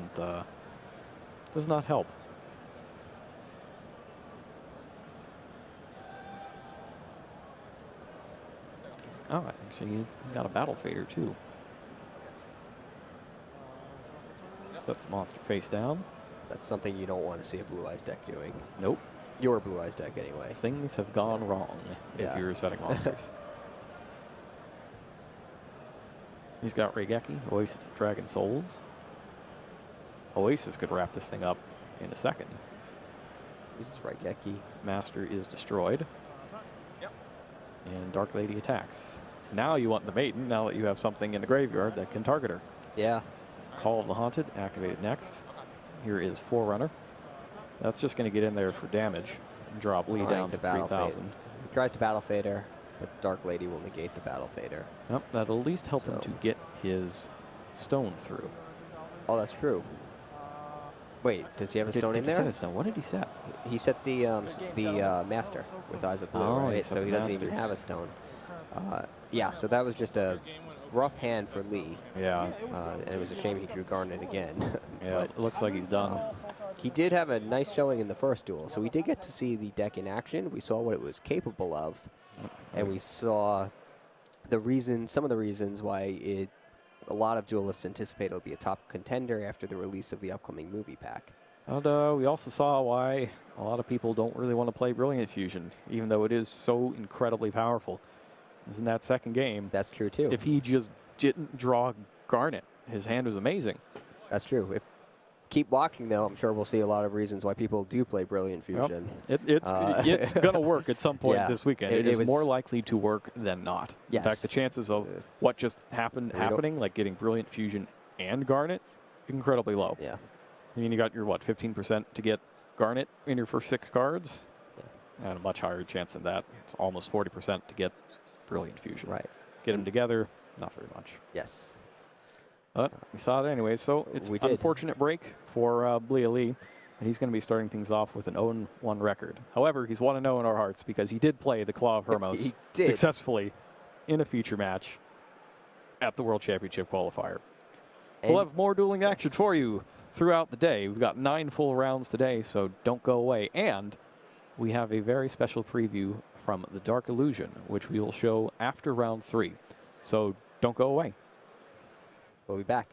not help. Oh, actually, he's got a Battle Fader too. That's monster face down. That's something you don't want to see a Blue Eyes deck doing. Nope. Your Blue Eyes deck, anyway. Things have gone wrong Yeah. if you're setting monsters. He's got Regeki, Oasis of Dragon Souls. Oasis could wrap this thing up in a second. This is Regeki. Master is destroyed. Yep. And Dark Lady attacks. Now you want the Maiden, now that you have something in the graveyard that can target her. Yeah. Call of the Haunted, activated next. Here is Forerunner. That's just going to get in there for damage and drop Lee Trying down to Battle 3,000. Fader. He tries to Battle Fader, but Dark Lady will negate the Battle Fader. Yep, that'll at least help him So- to get his stone through. Oh, that's true. Wait, does he have a stone in Did he set there? his stone? What did he set? He set the Master with Eyes of Blue, Oh, he right? set So the he doesn't even Master. have a stone. Yeah, so that was just a rough hand for Lee. Yeah, And it was a shame he drew Garnet again. yeah. But It looks like he's done. he did have a nice showing in the first duel, so we did get to see the deck in action. We saw what it was capable of, and we saw some of the reasons why a lot of duelists anticipate it'll be a top contender after the release of the upcoming movie pack. And we also saw why a lot of people don't really want to play Brilliant Fusion, even though it is so incredibly powerful. Is in that second game. That's true too. If he just didn't draw Garnet, his hand was amazing. That's true. Keep watching though, I'm sure we'll see a lot of reasons why people do play Brilliant Fusion. It's going to work at some point Yeah. this weekend. It It is was- more likely to work than not. Yes. In fact, the chances of what just happening, like getting Brilliant Fusion and Garnet, incredibly low. Yeah. I mean, you got your, 15% to get Garnet in your first 6 cards? And a much higher chance than that. It's almost 40% to get Brilliant Fusion. Right. Get them together, not very much. Yes. But we saw it anyway, so it's We an did. unfortunate break for Blia Lee, and he's going to be starting things off with an 0-1 record. However, he's 1-0 in our hearts because he did play the Claw of Hermos He did. successfully in a feature match at the World Championship qualifier. And We'll have more dueling action for you throughout the day. We've got 9 full rounds today, so don't go away. And we have a very special preview from the Dark Illusion, which we will show after round 3. So don't go away. we'll be back.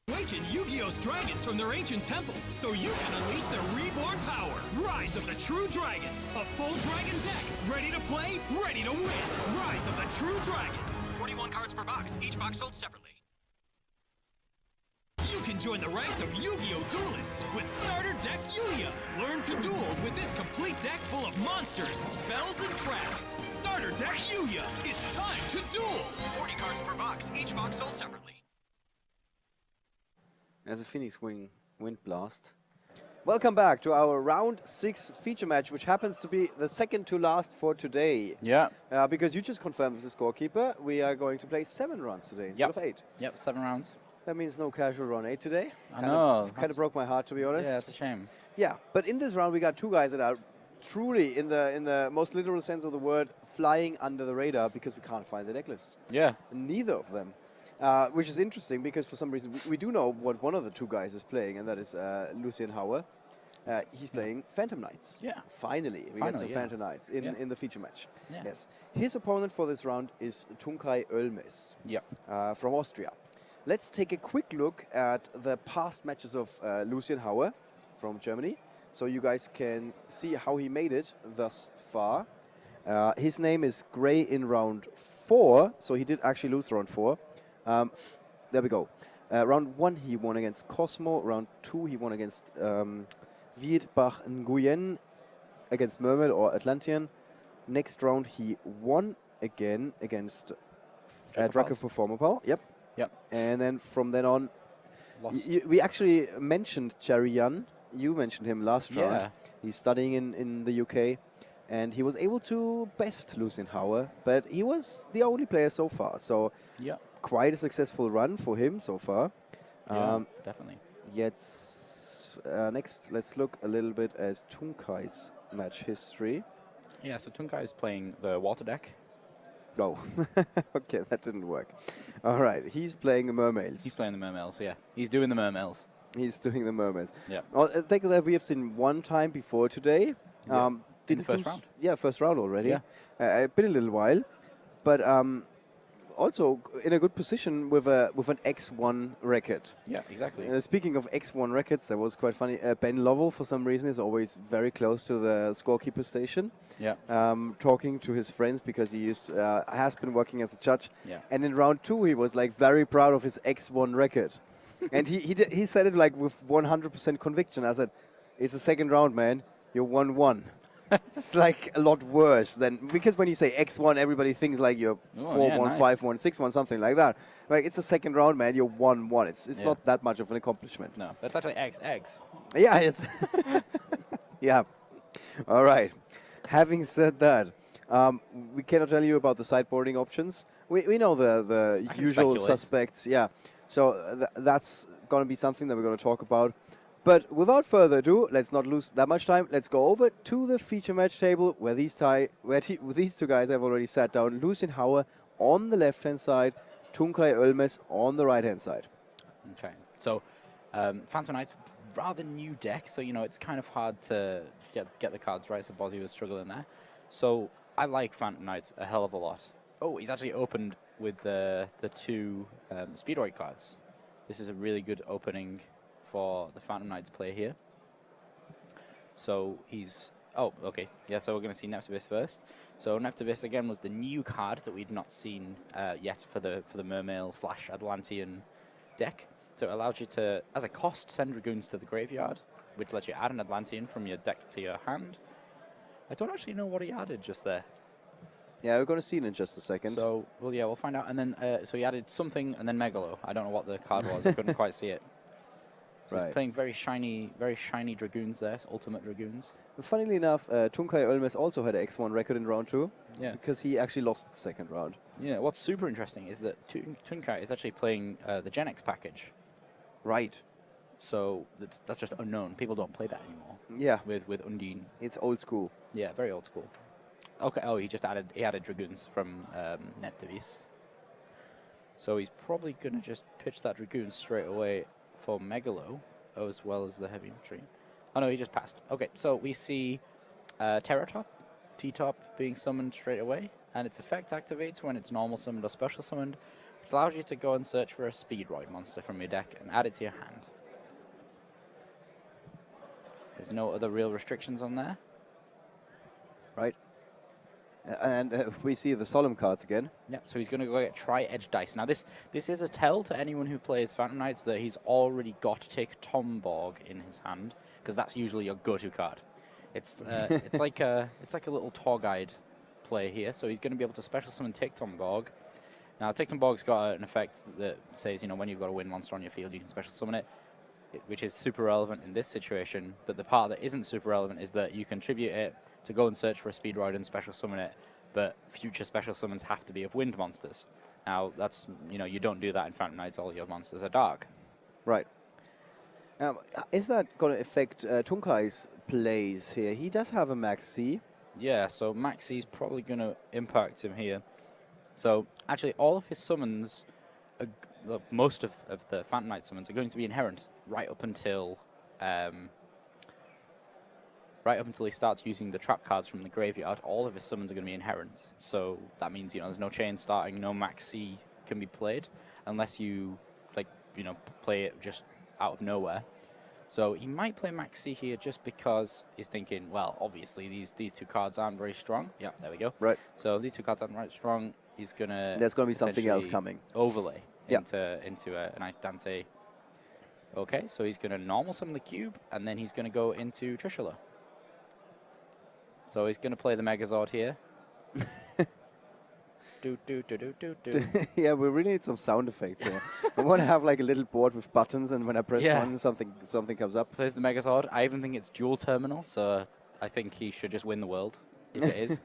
Awaken Yu-Gi-Oh's dragons from their ancient temple so you can unleash their reborn power. Rise of the True Dragons. A full dragon deck. Ready to play, ready to win. Rise of the True Dragons. 41 cards per box, each box sold separately. You can join the ranks of Yu-Gi-Oh! Duelists with Starter Deck Yuya. Learn to duel with this complete deck full of monsters, spells, and traps. Starter Deck Yuya. It's time to duel. 40 cards per box, each box sold separately. As a Phoenix Wing Wind Blast, Welcome back to our round 6 feature match, which happens to be the second to last for today. Yeah. Because you just confirmed with the scorekeeper, we are going to play 7 rounds today instead of 8. Yep, 7 rounds. That means no casual round 8 today. I know. Kind of broke my heart, to be honest. Yeah, it's a shame. Yeah, but in this round we got 2 guys that are truly, in the most literal sense of the word, flying under the radar because we can't find the necklace. Yeah. Neither of them. Which is interesting because for some reason we do know what one of the 2 guys is playing, and that is Lucien Hauer. He's playing Phantom Knights. Yeah. Finally, we get some Phantom Knights in the feature match. Yeah. Yes. His opponent for this round is Tunkai Ölmes from Austria. Let's take a quick look at the past matches of Lucien Hauer from Germany, so you guys can see how he made it thus far. His name is Gray in round 4, so he did actually lose round 4. There we go. Round 1 he won against Kozmo. Round 2 he won against Wiedbach Nguyen, against Mermail or Atlantean. Next round he won again against Draco Performal. Yep. And then from then on, we actually mentioned Cherry Yan. You mentioned him last round. He's studying in the UK. And he was able to best Lucien Hauer, but he was the only player so far. So quite a successful run for him so far. Definitely. Next, let's look a little bit at Tunkai's match history. Yeah, so Tunkai is playing the water deck. Oh, okay, that didn't work. All right, he's playing the Mermails. He's playing the Mermails, yeah. He's doing the Mermails. He's doing the Mermails. Yeah. Well, I think that we have seen one time before today. In the first round. Yeah, first round already. Yeah. Been a little while, but also in a good position with an X1 record. Yeah, exactly. Speaking of X1 records, that was quite funny. Ben Lovell, for some reason, is always very close to the scorekeeper station. Yeah. Talking to his friends because he has been working as a judge. Yeah. And in round 2, he was like very proud of his X1 record, and he said it like with 100% conviction. I said, "It's the second round, man. You're 1-1." It's like a lot worse than, because when you say X1, everybody thinks like you're 4-1, 5-1, 6-1, something like that. Like, it's the second round, man. You're 1-1. It's not that much of an accomplishment. No, that's actually XX. Yeah, it's yeah. All right. Having said that, we cannot tell you about the sideboarding options. We know the usual suspects. Yeah. So that's going to be something that we're going to talk about. But without further ado, let's not lose that much time. Let's go over to the feature match table where these 2 guys have already sat down. Lucien Hauer on the left-hand side, Tunkai Ölmes on the right-hand side. Okay, so Phantom Knights, rather new deck, so it's kind of hard to get the cards right. So Bozzy was struggling there. So I like Phantom Knights a hell of a lot. Oh, he's actually opened with the 2 Speedroid cards. This is a really good opening for the Phantom Knights player here. So he's... Oh, okay. Yeah, so we're going to see Neptibus first. So Neptibus, again, was the new card that we'd not seen yet for the Mermail / Atlantean deck. So it allows you to, as a cost, send Dragoons to the graveyard, which lets you add an Atlantean from your deck to your hand. I don't actually know what he added just there. Yeah, we're going to see it in just a second. So, well, yeah, we'll find out. And then, so he added something and then Megalo. I don't know what the card was. I couldn't quite see it. So he's playing very shiny Dragoons there, Ultimate Dragoons. Funnily enough, Tunkai Ölmes also had an X1 record in round 2. Yeah. Because he actually lost the second round. Yeah, what's super interesting is that Tunkai is actually playing the Gen X package. Right. So that's just unknown. People don't play that anymore. Yeah. With Undine. It's old school. Yeah, very old school. Okay, oh, he added Dragoons from Neptibus. So he's probably going to just pitch that Dragoon straight away for Megalo, as well as the heavy infantry. Oh no, he just passed. Okay, so we see Terratop, T-Top being summoned straight away, and its effect activates when it's normal summoned or special summoned, which allows you to go and search for a Speedroid monster from your deck and add it to your hand. There's no other real restrictions on there. Right. And we see the Solemn cards again. Yep, so he's going to go get Tri-Edge Dice. Now, this is a tell to anyone who plays Phantom Knights that he's already got Tick Tomborg in his hand, because that's usually your go-to card. It's like a little tour guide play here, so he's going to be able to special summon Tick Tomborg. Now, Tick Tomborg's got an effect that says, when you've got a win monster on your field, you can special summon it. which is super relevant in this situation. But the part that isn't super relevant is that you contribute it to go and search for a speedroid and special summon it, but future special summons have to be of wind monsters. Now, that's, you don't do that in Phantom Knights. All your monsters are dark. Right. Is that going to affect Tunkai's plays here? He does have a Max C. Yeah, so Max C is probably going to impact him here. So, actually, all of his summons, most of the Phantom Knight summons are going to be inherent right up until he starts using the trap cards from the graveyard. All of his summons are going to be inherent. So that means, there's no chain starting, no Max C can be played unless you, play it just out of nowhere. So he might play Max C here just because he's thinking, well, obviously these two cards aren't very strong. Yeah, there we go. Right. So these two cards aren't very strong. He's going to... There's going to be something else coming. Overlay into a nice Dante. Okay, so he's going to normal summon the cube, and then he's going to go into Trishula. So he's going to play the Megazord here. Yeah, we really need some sound effects here. I want to have like a little board with buttons, and when I press one, something comes up. Plays the Megazord. I even think it's dual terminal, so I think he should just win the world if it is.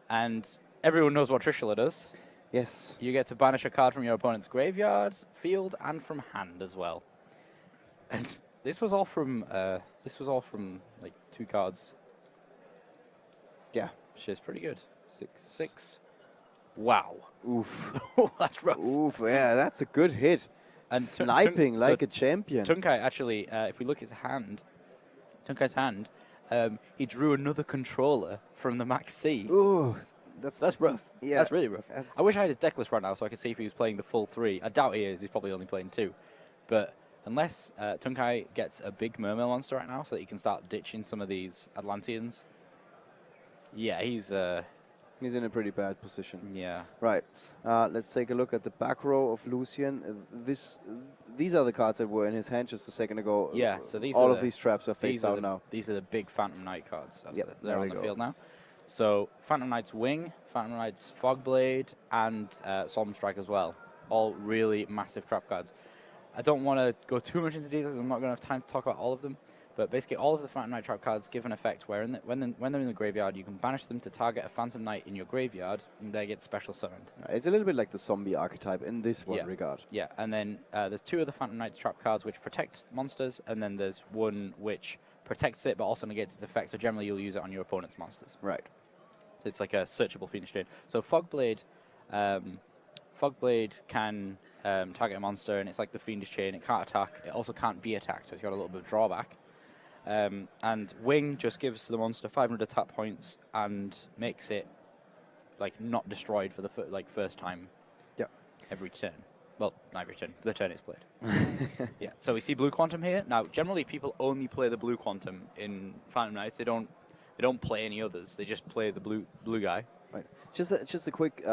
And everyone knows what Trishula does. Yes. You get to banish a card from your opponent's graveyard, field, and from hand as well. And this was all from like 2 cards. Yeah, which is pretty good. 6. Wow. Oof. That's rough. Oof. Yeah, that's a good hit. And sniping like a champion. Tunkai actually, if we look at his hand, Tunkai's hand, he drew another controller from the Max C. Ooh, that's rough. Yeah, that's really rough. I wish I had his deck list right now so I could see if he was playing the full 3. I doubt he is. He's probably only playing 2. But unless Tunkai gets a big Mermail monster right now so that he can start ditching some of these Atlanteans, yeah, he's in a pretty bad position. Yeah. Right. Let's take a look at the back row of Lucian. These are the cards that were in his hand just a second ago. Yeah. So these all of these traps are face down now. These are the big Phantom Knight cards. Yep, they're on the field now. So Phantom Knight's Wing, Phantom Knight's Fogblade, and Solemn Strike as well. All really massive trap cards. I don't want to go too much into details. I'm not going to have time to talk about all of them. But basically, all of the Phantom Knight trap cards give an effect where, when they're in the graveyard, you can banish them to target a Phantom Knight in your graveyard, and they get special summoned. It's a little bit like the zombie archetype in this one regard. Yeah, and then there's 2 of the Phantom Knight's trap cards which protect monsters, and then there's one which protects it but also negates its effect. So generally, you'll use it on your opponent's monsters. Right. It's like a searchable Phoenix Chain. So Fogblade can target a monster, and it's like the Fiendish Chain. It can't attack. It also can't be attacked, so it's got a little bit of drawback. And Wing just gives the monster 500 attack points and makes it like not destroyed for the first time. Yeah. Every turn. Well, not every turn. The turn it's played. Yeah. So we see Blue Quantum here. Now, generally people only play the Blue Quantum in Phantom Knights. They don't play any others. They just play the blue guy. Right. Just a quick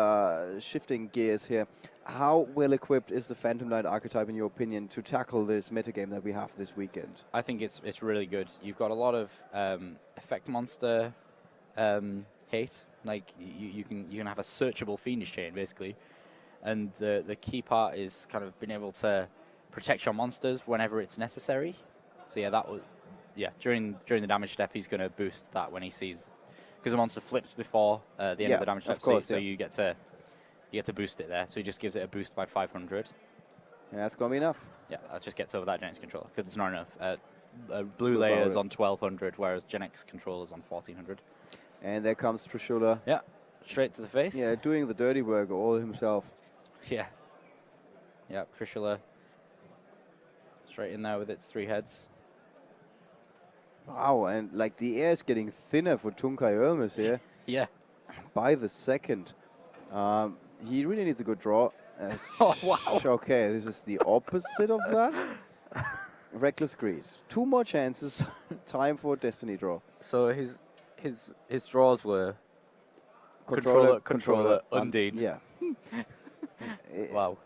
shifting gears here. How well equipped is the Phantom Knight archetype, in your opinion, to tackle this metagame that we have this weekend? I think it's really good. You've got a lot of effect monster hate. Like you can have a searchable Fiendish Chain basically, and the key part is kind of being able to protect your monsters whenever it's necessary. So yeah, during the damage step, he's going to boost that when he sees. Because the monster flips before the end of the damage step, so you get to boost it there. So he just gives it a boost by 500. Yeah, that's gonna be enough. Yeah, that just gets over that Gen X controller because it's not enough. Blue layers on 1200, whereas Gen X controllers on 1400. And there comes Trishula. Yeah, straight to the face. Yeah, doing the dirty work all himself. Yeah. Yeah, Trishula. Straight in there with its 3 heads. Wow, and like the air is getting thinner for Tunkai Ölmes here. Yeah. By the second. He really needs a good draw. Oh, wow. Okay, this is the opposite of that. Reckless Greed. 2 more chances. Time for Destiny draw. So his draws were Controller, Undine. Yeah. Wow.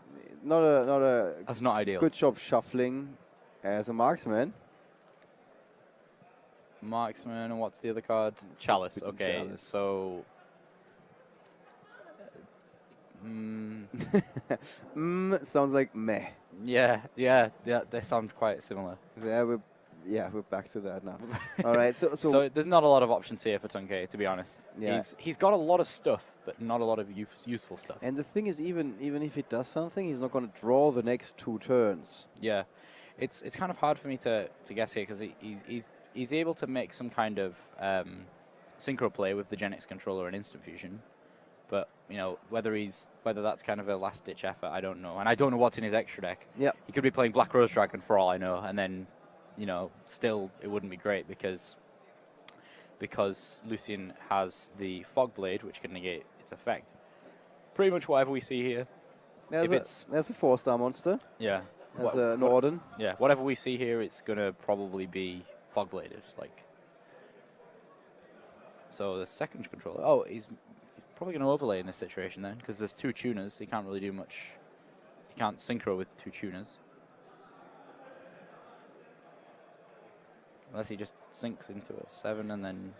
Not a That's not ideal. good job shuffling as a marksman. Marksman, and what's the other card? Chalice. Okay, Chalice. so Sounds like meh. Yeah, they sound quite similar. We're back to that now. All right, So there's not a lot of options here for Tunkay, to be honest. Yeah. He's got a lot of stuff, but not a lot of useful stuff. And the thing is, even if he does something, he's not going to draw the next 2 turns. Yeah, it's kind of hard for me to guess here because he's able to make some kind of synchro play with the Gen X controller and instant fusion, but you know whether that's kind of a last ditch effort, I don't know, and I don't know what's in his extra deck. Yeah, he could be playing Black Rose Dragon for all I know, and then still it wouldn't be great because Lucian has the Fog Blade, which can negate its effect. Pretty much whatever we see here. There's a 4-star monster. Yeah. That's a Norden. Yeah, whatever we see here, it's going to probably be Fog Bladed. So the second controller. Oh, he's probably going to overlay in this situation then, because there's 2 tuners. He can't really do much. He can't synchro with 2 tuners. Unless he just sinks into a 7 and then...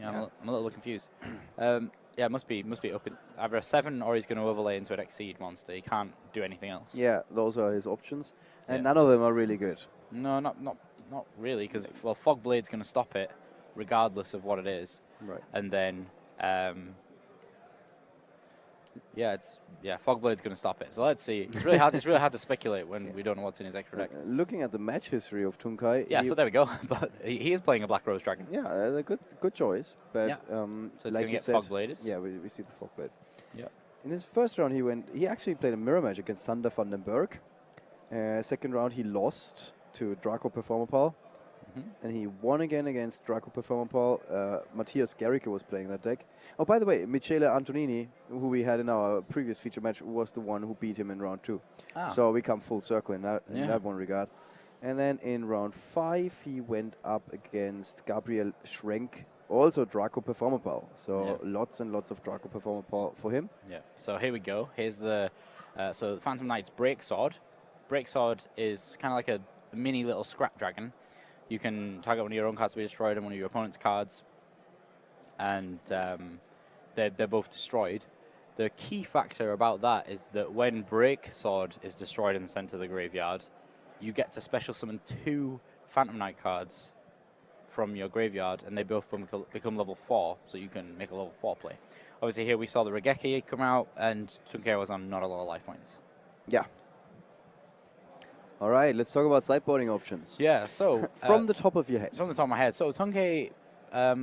I'm a little confused. Yeah, it must be up in either a 7 or he's going to overlay into an Exceed monster. He can't do anything else. Yeah, those are his options. And none of them are really good. No, not really, because, Fog Blade's going to stop it, regardless of what it is. Right. And then, Fog Blade's going to stop it. So let's see. It's really hard to speculate when we don't know what's in his extra deck. Looking at the match history of Tunkay... Yeah, so there we go. But he is playing a Black Rose Dragon. Yeah, a good choice. But so it's like you said, Fog Bladed. Yeah, we see the Fog Blade. Yeah. In his first round, he actually played a mirror match against Sander van den Berg. Second round, he lost to Draco Performal. And he won again against Draco Performal. Matthias Gericke was playing that deck. Oh, by the way, Michele Antonini, who we had in our previous feature match, was the one who beat him in round 2. So we come full circle in that one regard. And then in round 5, he went up against Gabriel Schrenk, also Draco Performal. So lots and lots of Draco Performal for him. Yeah. So here we go. Here's the Phantom Knight's Break Sword. Break Sword is kind of like a mini little scrap dragon. You can target one of your own cards to be destroyed and one of your opponent's cards, and they're both destroyed. The key factor about that is that when Break Sword is destroyed in the center of the graveyard, you get to special summon 2 Phantom Knight cards from your graveyard, and they both become level 4, so you can make a level 4 play. Obviously here we saw the Regeki come out, and Tunkay was on not a lot of life points. Yeah. All right, let's talk about sideboarding options. Yeah, so... from the top of your head. From the top of my head. So Tunkay, I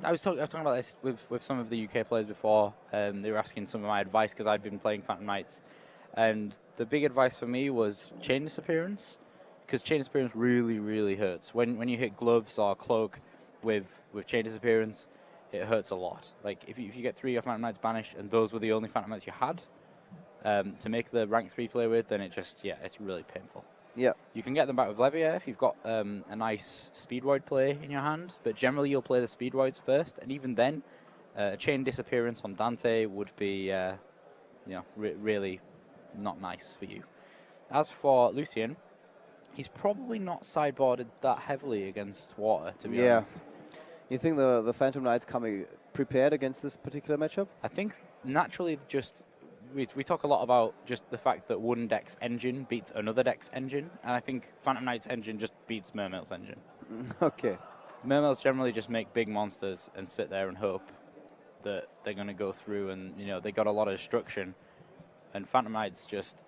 was talking about this with some of the UK players before. They were asking some of my advice because I'd been playing Phantom Knights. And the big advice for me was Chain Disappearance, because Chain Disappearance really, really hurts. When you hit gloves or cloak with Chain Disappearance, it hurts a lot. Like, if you get 3 of Phantom Knights banished and those were the only Phantom Knights you had, to make the rank 3 play with, then it's really painful. Yeah. You can get them back with Levier if you've got a nice Speedroid play in your hand, but generally you'll play the Speedroids first, and even then, Chain Disappearance on Dante would be, really not nice for you. As for Lucian, he's probably not sideboarded that heavily against water, to be honest. You think the Phantom Knights coming prepared against this particular matchup? I think naturally we talk a lot about just the fact that one deck's engine beats another deck's engine, and I think Phantom Knight's engine just beats Mermail's engine. Okay. Mermails generally just make big monsters and sit there and hope that they're going to go through, and they got a lot of destruction. And Phantom Knights just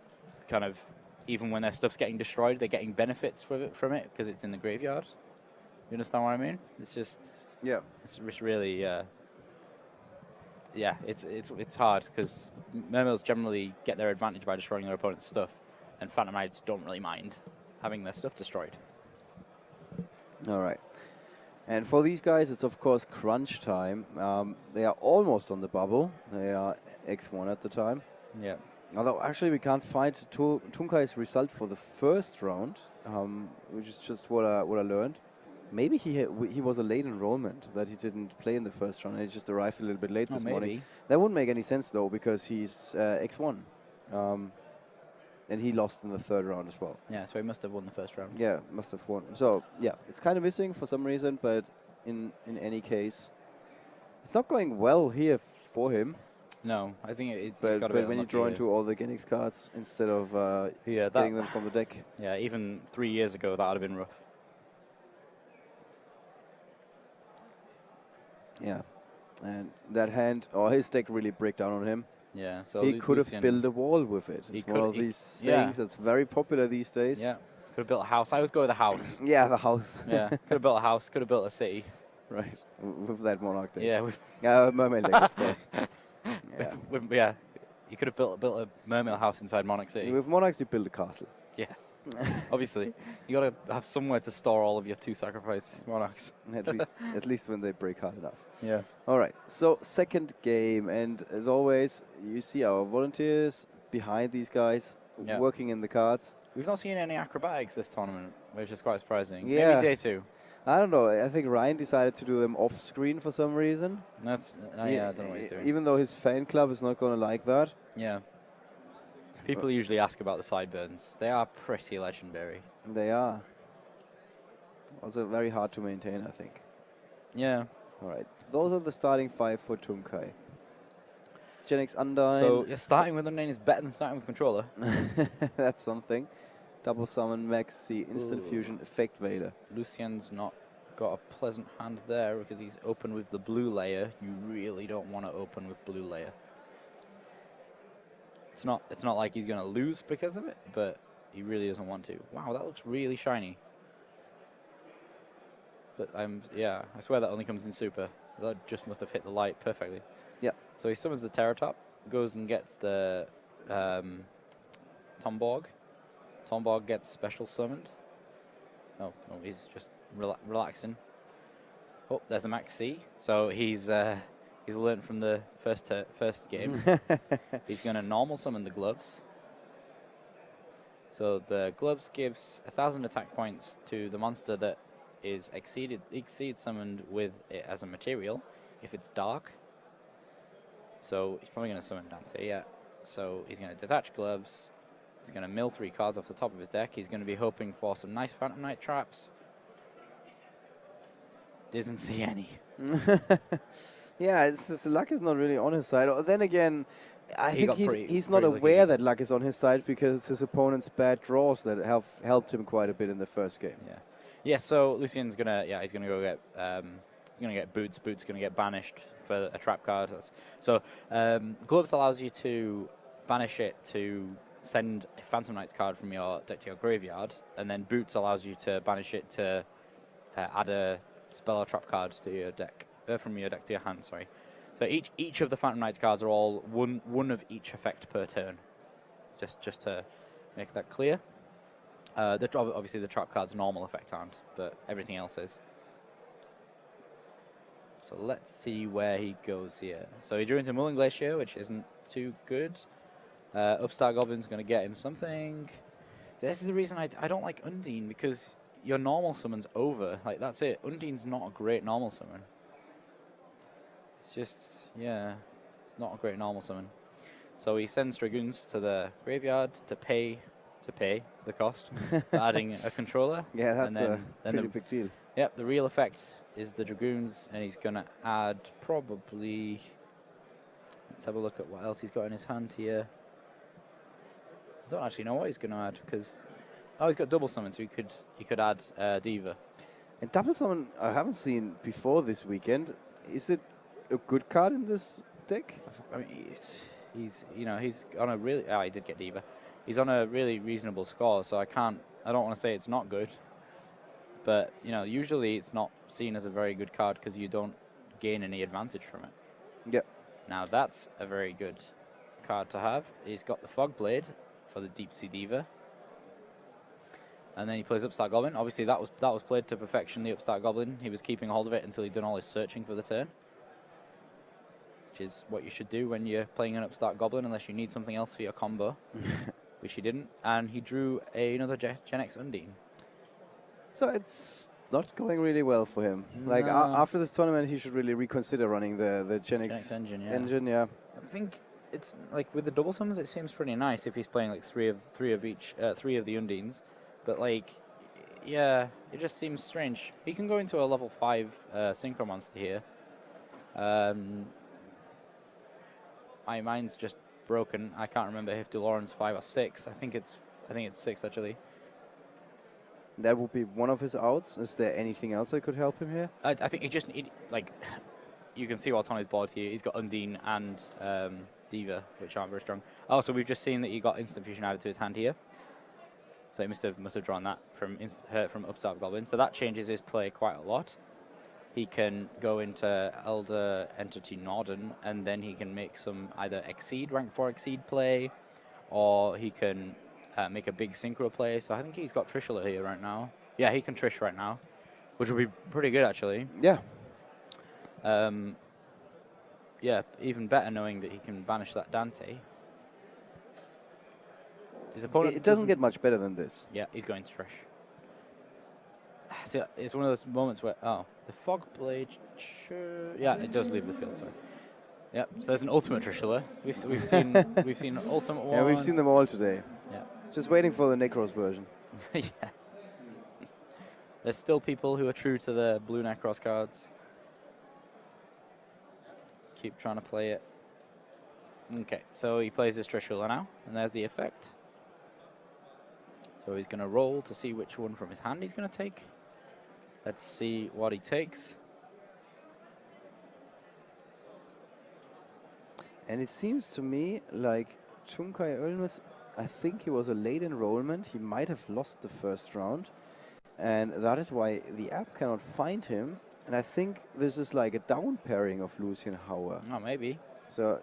kind of, even when their stuff's getting destroyed, they're getting benefits from it because it's in the graveyard. You understand what I mean? It's just it's really it's hard because Mermails generally get their advantage by destroying their opponent's stuff, and Phantom Knights don't really mind having their stuff destroyed. All right. And for these guys, it's of course crunch time. They are almost on the bubble. They are X1 at the time. Yeah. Although actually we can't find Tunkay's result for the first round, which is just what I learned. Maybe he was a late enrollment, that he didn't play in the first round and he just arrived a little bit late this morning. That wouldn't make any sense though, because he's X1. And he lost in the third round as well. Yeah, so he must have won the first round. Yeah, must have won. So yeah, it's kind of missing for some reason, but in any case, it's not going well here for him. No, I think it's But, got to but be when you unlucky draw here. into all the Genix cards instead of Yeah, getting them from the deck. Yeah, even 3 years ago, that would have been rough. Yeah. And that hand, or his deck really break down on him. Yeah, so he could have Lucian- built a wall with it. he It's one could- of he- these yeah. things that's very popular these days. Yeah, could have built a house. I always go with a house. Yeah, the house. Yeah, could have built a house, could have built a city. Right, with that Monarch deck. Yeah, with Mermail deck, of course. Yeah. yeah, you could have built a Mermail house inside Monarch City. With Monarchs, you build a castle. Yeah, obviously. You got to have somewhere to store all of your 2 sacrifice Monarchs. at least when they break hard enough. Yeah. All right, so second game, and as always, you see our volunteers behind these guys Yeah. working in the cards. We've not seen any acrobatics this tournament, which is quite surprising. Yeah. Maybe day 2. I don't know. I think Ryan decided to do them off screen for some reason. That's yeah, I don't know what he's doing. Even though his fan club is not going to like that. Yeah. People usually ask about the sideburns. They are pretty legendary. They are. Also very hard to maintain, I think. Yeah. All right. Those are the starting 5 for Tunkai. Genix Undyne. So you're starting with Undyne is better than starting with Controller. That's something. Double Summon, Maxi, Instant Ooh. Fusion, Effect Vader. Lucian's not got a pleasant hand there because he's open with the blue layer. You really don't want to open with blue layer. It's not like he's going to lose because of it, but he really doesn't want to. Wow, that looks really shiny. But yeah, I swear that only comes in Super. That just must have hit the light perfectly. Yeah. So he summons the Terratop, goes and gets the Tomborg. Tomborg gets special summoned. Oh, no, he's just relaxing. Oh, there's a Max C. So he's learned from the first game. He's going to normal summon the gloves. So the gloves gives 1,000 attack points to the monster that is exceed summoned with it as a material if it's dark. So he's probably going to summon Dante, yeah. So he's going to detach gloves. He's going to mill 3 cards off the top of his deck. He's going to be hoping for some nice Phantom Knight traps. Doesn't see any. Yeah, it's just, luck is not really on his side. Then again, I He think got he's not pretty aware lucky. that luck is on his side because his opponent's bad draws that have helped him quite a bit in the first game. Yeah. Yeah, so Lucian's gonna he's gonna go get he's gonna get Boots. Boots gonna get banished for a trap card. So gloves allows you to banish it to send a Phantom Knights card from your deck to your graveyard, and then Boots allows you to banish it to add a spell or trap card to your deck from your deck to your hand. Sorry. So each of the Phantom Knights cards are all one of each effect per turn. Just to make that clear. Obviously the trap cards normal effect aren't, but everything else is. So let's see where he goes here. So he drew into Mullen Glacier, which isn't too good. Upstart Goblin's going to get him something. This is the reason I don't like Undine, because your normal summon's over. Like, that's it. Undine's not a great normal summon. It's just, yeah, it's not a great normal summon. So he sends Dragoons to the graveyard to pay the cost for adding a controller. Yeah, that's and then, a pretty big deal. Yep, the real effect is the Dragoons, and he's going to add probably... Let's have a look at what else he's got in his hand here. I don't actually know what he's going to add, because... Oh, he's got double summon, so he could add Diva. And double summon I haven't seen before this weekend. Is it a good card in this deck? I mean, he's on a really... Oh, he did get Diva. He's on a really reasonable score, so I don't want to say it's not good. But, usually it's not seen as a very good card because you don't gain any advantage from it. Yep. Now that's a very good card to have. He's got the Fog Blade for the Deep Sea Diva. And then he plays Upstart Goblin. Obviously that was played to perfection, the Upstart Goblin. He was keeping hold of it until he'd done all his searching for the turn. Which is what you should do when you're playing an Upstart Goblin, unless you need something else for your combo. Which he didn't. And he drew another Gen X Undine. So it's not going really well for him. Like, No. after this tournament, he should really reconsider running the Gen X engine, yeah. engine, yeah. I think it's like with the double summons, it seems pretty nice if he's playing like three of the Undines. But like, yeah, it just seems strange. He can go into a level 5 Synchro Monster here. my mind's just broken. I can't remember if DeLorean's 5 or 6. I think it's 6 actually. That would be one of his outs. Is there anything else that could help him here? I think like you can see what's on his board here. He's got Undine and Diva, which aren't very strong. Oh, so we've just seen that he got instant fusion added to his hand here. So he must have drawn that from Upstart Goblin. So that changes his play quite a lot. He can go into Elder Entity Norden, and then he can make some either Exceed, rank 4 Exceed play, or he can make a big Synchro play. So I think he's got Trishula here right now. Yeah, he can Trish right now, which would be pretty good actually. Yeah. Yeah, even better knowing that he can banish that Dante. His opponent It doesn't get much better than this. Yeah, he's going to Trish. See, it's one of those moments where, the Fog Blade, yeah, it does leave the field, sorry. Yeah, so there's an ultimate Trishula. We've seen an ultimate one. Yeah, we've seen them all today. Yeah. Just waiting for the Necros version. Yeah. There's still people who are true to the blue Necros cards. Keep trying to play it. Okay, so he plays his Trishula now, and there's the effect. So he's going to roll to see which one from his hand he's going to take. Let's see what he takes. And it seems to me like Tunkai Ölmes, I think he was a late enrollment. He might have lost the first round. And that is why the app cannot find him. And I think this is like a down pairing of Lucien Hauer. Oh, maybe. So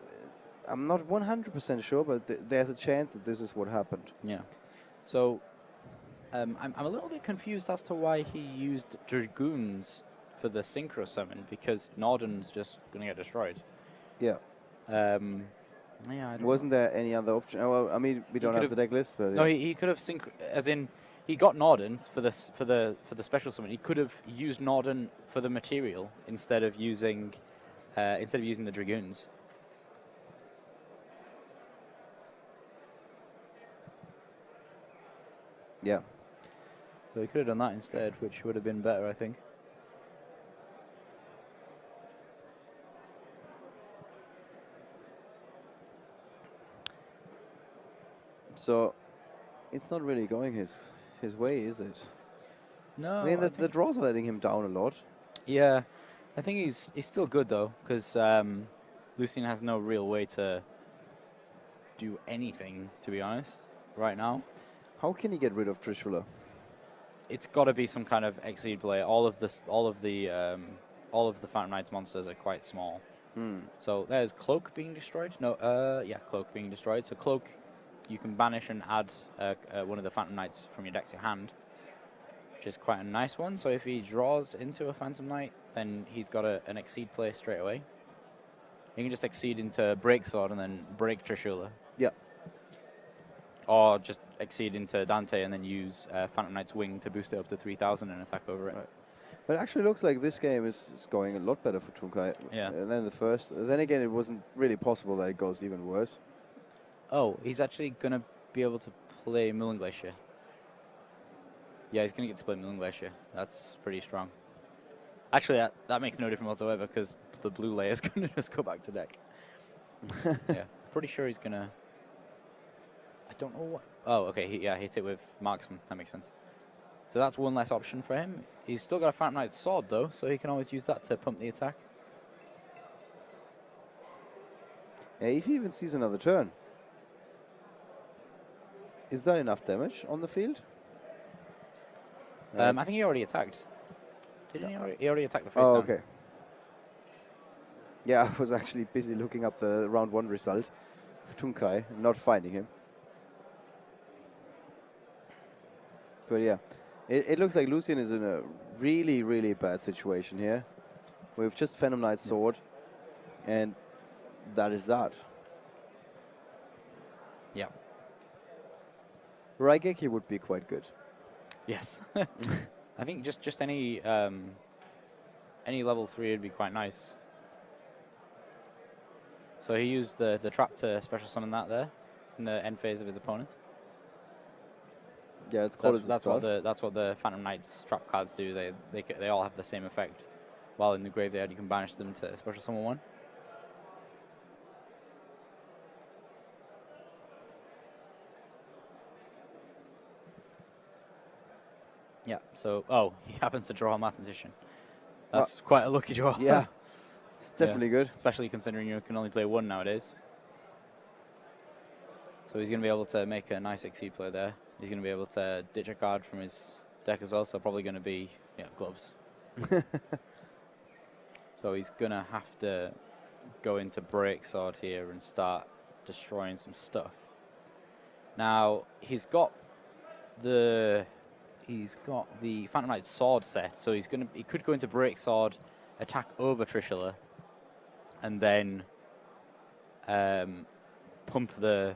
I'm not 100% sure, but there's a chance that this is what happened. Yeah. So I'm a little bit confused as to why he used Dragoons for the Synchro Summon, because Norden's just going to get destroyed. Yeah. Yeah, I don't Wasn't there any other option? Oh, well, I mean, we don't have the deck list, but no, yeah. he could have as in he got Norden for the special summon. He could have used Norden for the material instead of using the Dragoons. Yeah. So he could have done that instead, which would have been better, I think. So it's not really going his way, is it? No. I mean, the draws are letting him down a lot. Yeah, I think he's still good though, because Lucien has no real way to do anything, to be honest, right now. How can he get rid of Trishula? It's got to be some kind of Exceed play. All of the Phantom Knights monsters are quite small. So there's Cloak being destroyed. No, yeah, Cloak being destroyed. So Cloak, you can banish and add one of the Phantom Knights from your deck to your hand, which is quite a nice one. So if he draws into a Phantom Knight, then he's got an Exceed play straight away. You can just Exceed into Break Sword and then break Trishula. Yeah. Or just Exceed into Dante and then use Phantom Knight's Wing to boost it up to 3,000 and attack over it. Right. But it actually looks like this game is going a lot better for Tunkai than the first. Then again, it wasn't really possible that it goes even worse. Oh, he's actually going to be able to play Moon Glacier. Yeah, he's going to get to play Moon Glacier. That's pretty strong. Actually, that makes no difference whatsoever, because the blue layer is going to just go back to deck. Yeah, pretty sure he's going to... I don't know what... Oh, okay, he hit it with Marksman. That makes sense. So that's one less option for him. He's still got a Phantom Knight's Sword, though, so he can always use that to pump the attack. Yeah, if he even sees another turn. Is that enough damage on the field? I think he already attacked. Didn't he? He already attacked the face Oh, down. okay. Yeah, I was actually busy looking up the round 1 result of Tunkai, not finding him. But yeah, it looks like Lucien is in a really, really bad situation here. With just Phantom Knight's Sword, and that is that. Yeah. Raigeki would be quite good. Yes. I think just any level 3 would be quite nice. So he used the trap to special summon that there in the end phase of his opponent. Yeah, it's called that's what the Phantom Knights trap cards do. They all have the same effect. While in the graveyard, you can banish them to special summon one. Yeah, so, oh, he happens to draw a Mathematician. That's quite a lucky draw. Yeah, it's definitely good. Especially considering you can only play one nowadays. So he's going to be able to make a nice Exceed play there. He's going to be able to ditch a card from his deck as well, so probably going to be, gloves. So he's going to have to go into Break Sword here and start destroying some stuff. Now, he's got the Phantom Knight sword set, so he could go into Break Sword, attack over Trishula, and then pump the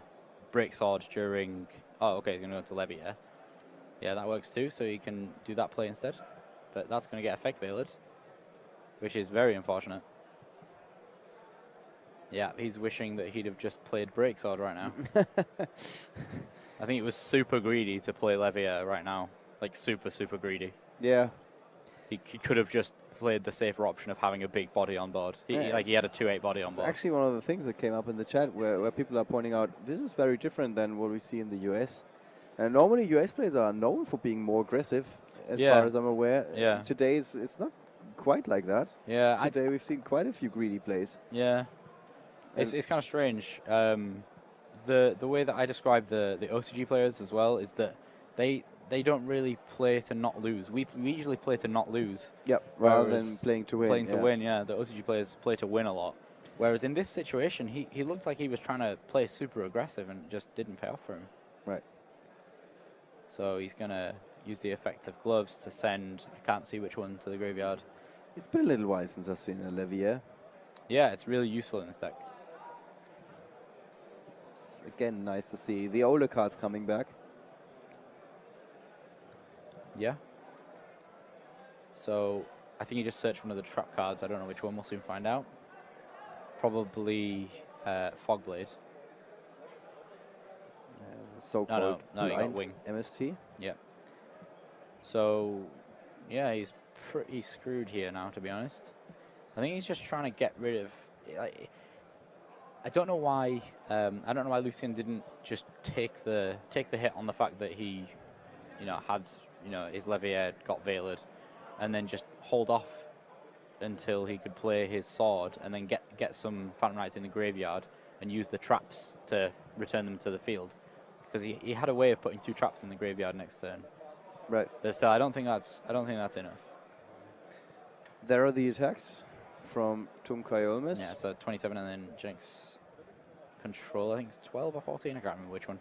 Break Sword during. Oh, okay, he's going to go into Levier. Yeah, that works too, so he can do that play instead. But that's going to get Effect Veiled, which is very unfortunate. Yeah, he's wishing that he'd have just played Break Sword right now. I think it was super greedy to play Levier right now. Like, super, super greedy. Yeah. He could have just played the safer option of having a big body on board. He had a 2/8 body on board. Actually, one of the things that came up in the chat where people are pointing out this is very different than what we see in the US. And normally US players are known for being more aggressive, as far as I'm aware. Yeah. Today it's not quite like that. Yeah. Today we've seen quite a few greedy plays. Yeah. It's kind of strange. The way that I describe the OCG players as well is that they don't really play to not lose. We usually play to not lose. Yep, rather than playing to win. Playing to win, yeah. The OCG players play to win a lot. Whereas in this situation, he looked like he was trying to play super aggressive and it just didn't pay off for him. Right. So he's going to use the effect of gloves to send, I can't see which one, to the graveyard. It's been a little while since I've seen a Levier. Yeah, it's really useful in this deck. It's, again, nice to see the older cards coming back. Yeah. So I think he just searched one of the trap cards. I don't know which one. We'll soon find out. Probably Fogblade. So-called no, you got Wing. MST. Yeah. So, yeah, he's pretty screwed here now, to be honest. I think he's just trying to get rid of. I don't know why. I don't know why Lucian didn't just take the hit on the fact that he, had his Levier got veiled, and then just hold off until he could play his sword, and then get some Phantom Knights in the graveyard and use the traps to return them to the field. Because he had a way of putting 2 traps in the graveyard next turn. Right. But still, I don't think that's enough. There are the attacks from Tumkai Olmes. Yeah, so 27 and then Jinx control. I think it's 12 or 14. I can't remember which one.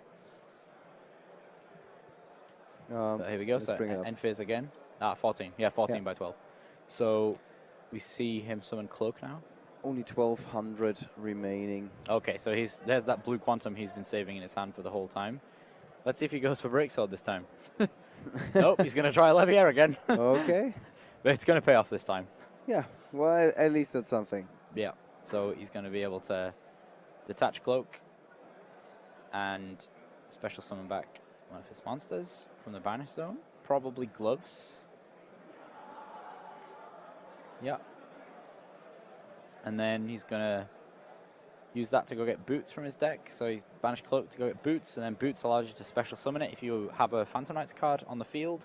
But here we go. So end phase again. 14. Yeah, 14 by 12. So we see him summon Cloak now. Only 1,200 remaining. Okay, so there's that blue quantum he's been saving in his hand for the whole time. Let's see if he goes for Break Sword this time. Nope, he's going to try Levier again. Okay. But it's going to pay off this time. Yeah, well, at least that's something. Yeah, so he's going to be able to detach Cloak and special summon back one of his monsters from the Banish Zone. Probably Gloves. Yeah. And then he's going to use that to go get Boots from his deck. So he's banished Cloak to go get Boots, and then Boots allows you to special summon it if you have a Phantom Knights card on the field.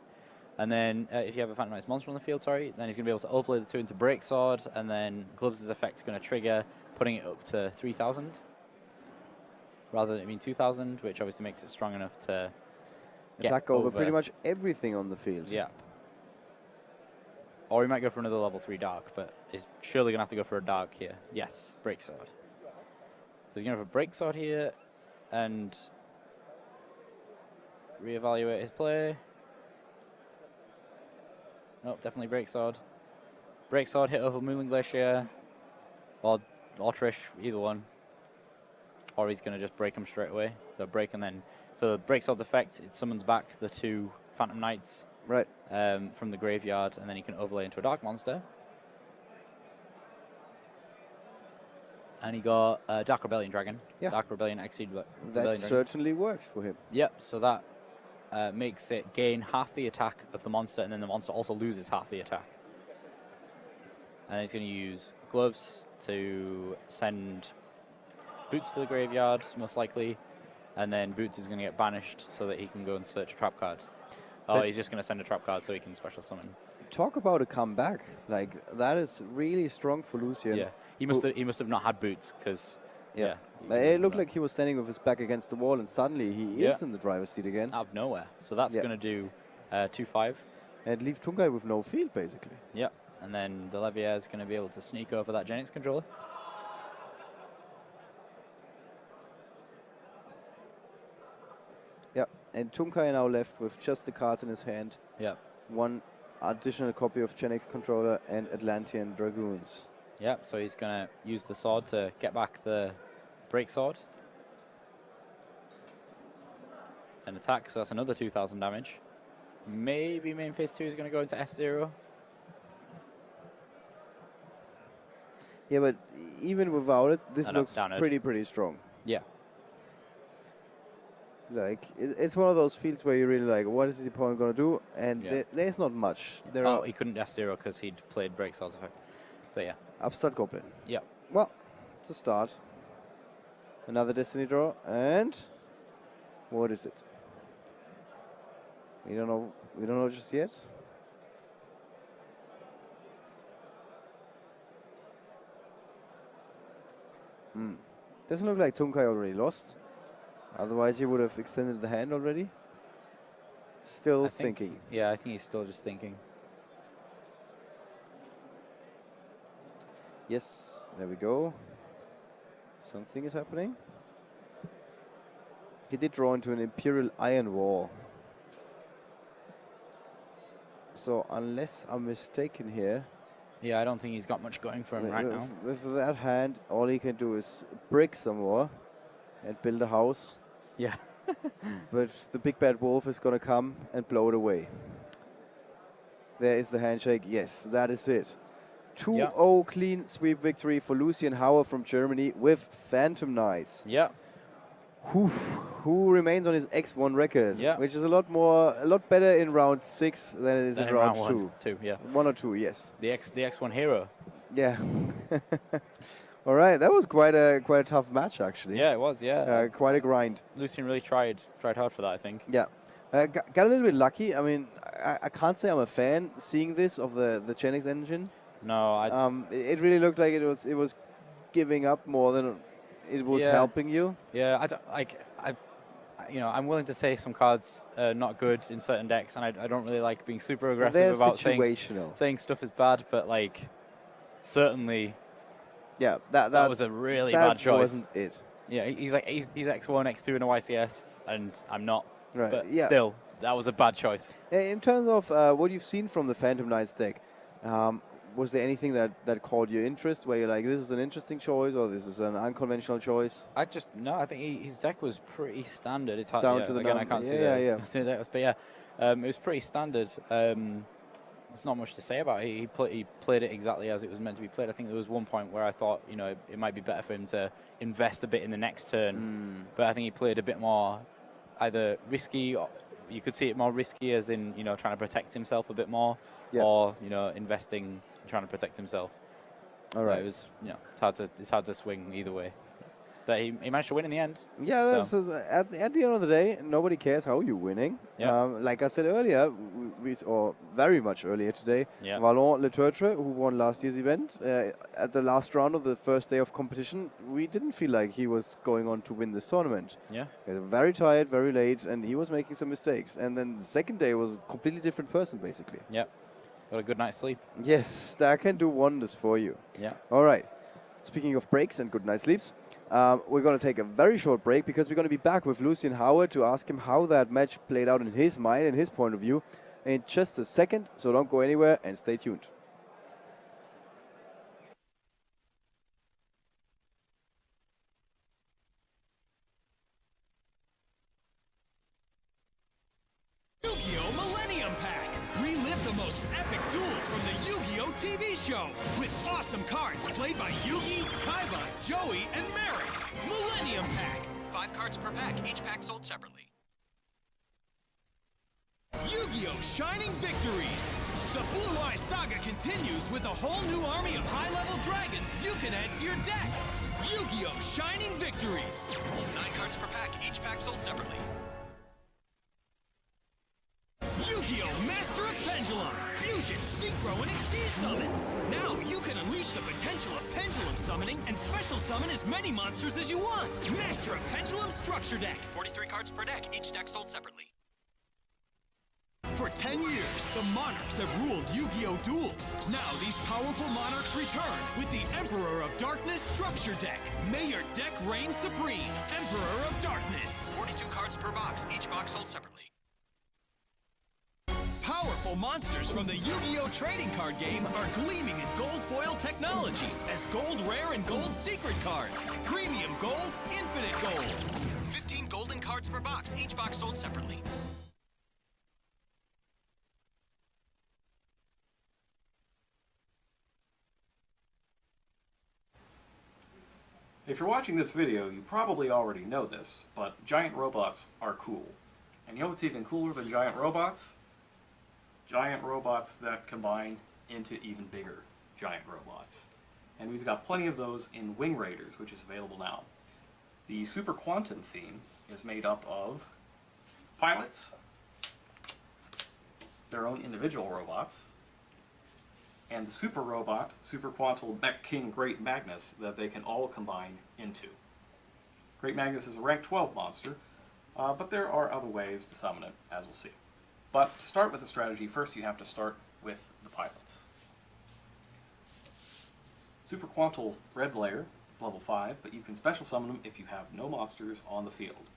And then if you have a Phantom Knights monster on the field, then he's going to be able to overlay the 2 into Break Sword, and then Gloves' effect is going to trigger, putting it up to 3,000. Rather than 2,000, which obviously makes it strong enough to attack over pretty much everything on the field. Yeah. Or he might go for another level 3 Dark, but he's surely going to have to go for a Dark here. Yes, Break Sword. So he's going to have a Break Sword here and reevaluate his play. Nope, definitely Break Sword. Break Sword hit over Moonling Glacier or Trish, either one. Or he's going to just break him straight away. So break and then. So the Break Sword's effect, it summons back the 2 Phantom Knights. Right. From the graveyard, and then he can overlay into a Dark Monster. And he got Dark Rebellion Dragon. Yeah. Dark Rebellion Exceed Rebellion That Dragon. certainly works for him. Yep, so that makes it gain half the attack of the monster, and then the monster also loses half the attack. And then he's going to use Gloves to send Boots to the graveyard, most likely, and then Boots is going to get banished so that he can go and search a trap card. Oh, But he's just going to send a trap card so he can special summon. talk about a comeback. Like, that is really strong for Lucian. Yeah, he must have not had boots because Yeah. It looked like he was standing with his back against the wall, and suddenly he is in the driver's seat again. out of nowhere. So that's going to do 2-5. And leave Tunkai with no field, basically. Yeah, and then the Levier is going to be able to sneak over that Genix controller. Yeah, and Tunkai now left with just the cards in his hand. Yeah. One additional copy of Genix controller and Atlantean Dragoons. Yeah, so he's going to use the sword to get back the break sword. And attack, so that's another 2,000 damage. Maybe main phase 2 is going to go into F0. Yeah, but even without it, this No, looks down edge. pretty strong. Yeah. Like, it's one of those fields where you really like, what is the opponent going to do? And there's not much. There Oh, are he couldn't F0 because he'd played break swords effect. But yeah. Upstart Goblin. Yeah. Well, it's a start. Another Destiny draw, and what is it? We don't know. We don't know just yet. Doesn't look like Tunkai already lost. Otherwise, he would have extended the hand already. Still thinking. Yeah, I think he's still just thinking. Yes, there we go. Something is happening. He did draw into an Imperial Iron Wall. So unless I'm mistaken here, Yeah, I don't think he's got much going for him right now. with that hand, all he can do is brick some more and build a house. Yeah. But the big bad wolf is going to come and blow it away. There is the handshake. Yes, that is it. 2-0 clean sweep victory for Lucian Hauer from Germany with Phantom Knights. Yeah. Who remains on his X1 record, Yeah. which is a lot better in round 6 than it is in round 2. 2, yeah. 1 or 2, yes. The X1 hero. Yeah. All right, that was quite a tough match actually. Yeah, it was. Yeah. Quite a grind. Lucian really tried hard for that, I think. Yeah. Got a little bit lucky. I mean, I can't say I'm a fan seeing this of the Genix engine. No, it really looked like it was giving up more than it was helping you. Yeah, I don't, I'm willing to say some cards are not good in certain decks, and I don't really like being super aggressive about saying stuff is bad, but like certainly, yeah, that was a really bad choice. Wasn't it? Yeah, he's X1, X2 in a YCS, and I'm not. Right. But yeah. still, that was a bad choice. In terms of what you've seen from the Phantom Knights deck, was there anything that caught your interest, where you're like, this is an interesting choice, or this is an unconventional choice? I think his deck was pretty standard. It's hard, Down to the again, I can't see the decks, but yeah, it was pretty standard. There's not much to say about it. He played it exactly as it was meant to be played. I think there was one point where I thought, it might be better for him to invest a bit in the next turn, but I think he played a bit more either risky, or you could see it more risky as in, trying to protect himself a bit more, or, investing, trying to protect himself. All right. It was, it's hard to swing either way. But he managed to win in the end. Yeah, that's at the end of the day, nobody cares how you're winning. Yeah. Like I said earlier, or very much earlier today, Valon Leturtre, who won last year's event, at the last round of the first day of competition, we didn't feel like he was going on to win this tournament. Yeah. He was very tired, very late, and he was making some mistakes. And then the second day was a completely different person, basically. Yeah. Got a good night's sleep. Yes, that can do wonders for you. Yeah. All right. Speaking of breaks and good night sleeps, we're going to take a very short break because we're going to be back with Lucian Hauer to ask him how that match played out in his mind and his point of view in just a second. So don't go anywhere and stay tuned. Yu-Gi-Oh! Millennium Pack! Relive the most epic duels from the Yu-Gi-Oh! TV show with awesome cards played by Yugi, Kaiba, Joey, and Merrick. Millennium Pack! 5 cards per pack, each pack sold separately. Yu-Gi-Oh! Shining Victories! The Blue Eye Saga continues with a whole new army of high-level dragons you can add to your deck. Yu-Gi-Oh! Shining Victories! 9 cards per pack, each pack sold separately. Yu-Gi-Oh! Yu-Gi-Oh! Master of Pendulum! Fusion, Synchro, and Exceed summons! Now you can unleash the potential of Pendulum summoning and special summon as many monsters as you want! Master of Pendulum Structure Deck! 43 cards per deck, each deck sold separately. For 10 years, the Monarchs have ruled Yu-Gi-Oh! Duels. Now these powerful Monarchs return with the Emperor of Darkness Structure Deck. May your deck reign supreme! Emperor of Darkness! 42 cards per box, each box sold separately. Powerful monsters from the Yu-Gi-Oh! Trading card game are gleaming in gold foil technology as gold rare and gold secret cards. Premium gold, infinite gold. 15 golden cards per box, each box sold separately. If you're watching this video, you probably already know this, but giant robots are cool. And you know what's even cooler than giant robots? Giant robots that combine into even bigger giant robots. And we've got plenty of those in Wing Raiders, which is available now. The Super Quantum theme is made up of pilots, their own individual robots, and the super robot, Super Quantal Mech King Great Magnus, that they can all combine into. Great Magnus is a rank 12 monster, but there are other ways to summon it, as we'll see. But to start with the strategy, first you have to start with the pilots. Super Quantal Red Layer, level 5, but you can special summon them if you have no monsters on the field.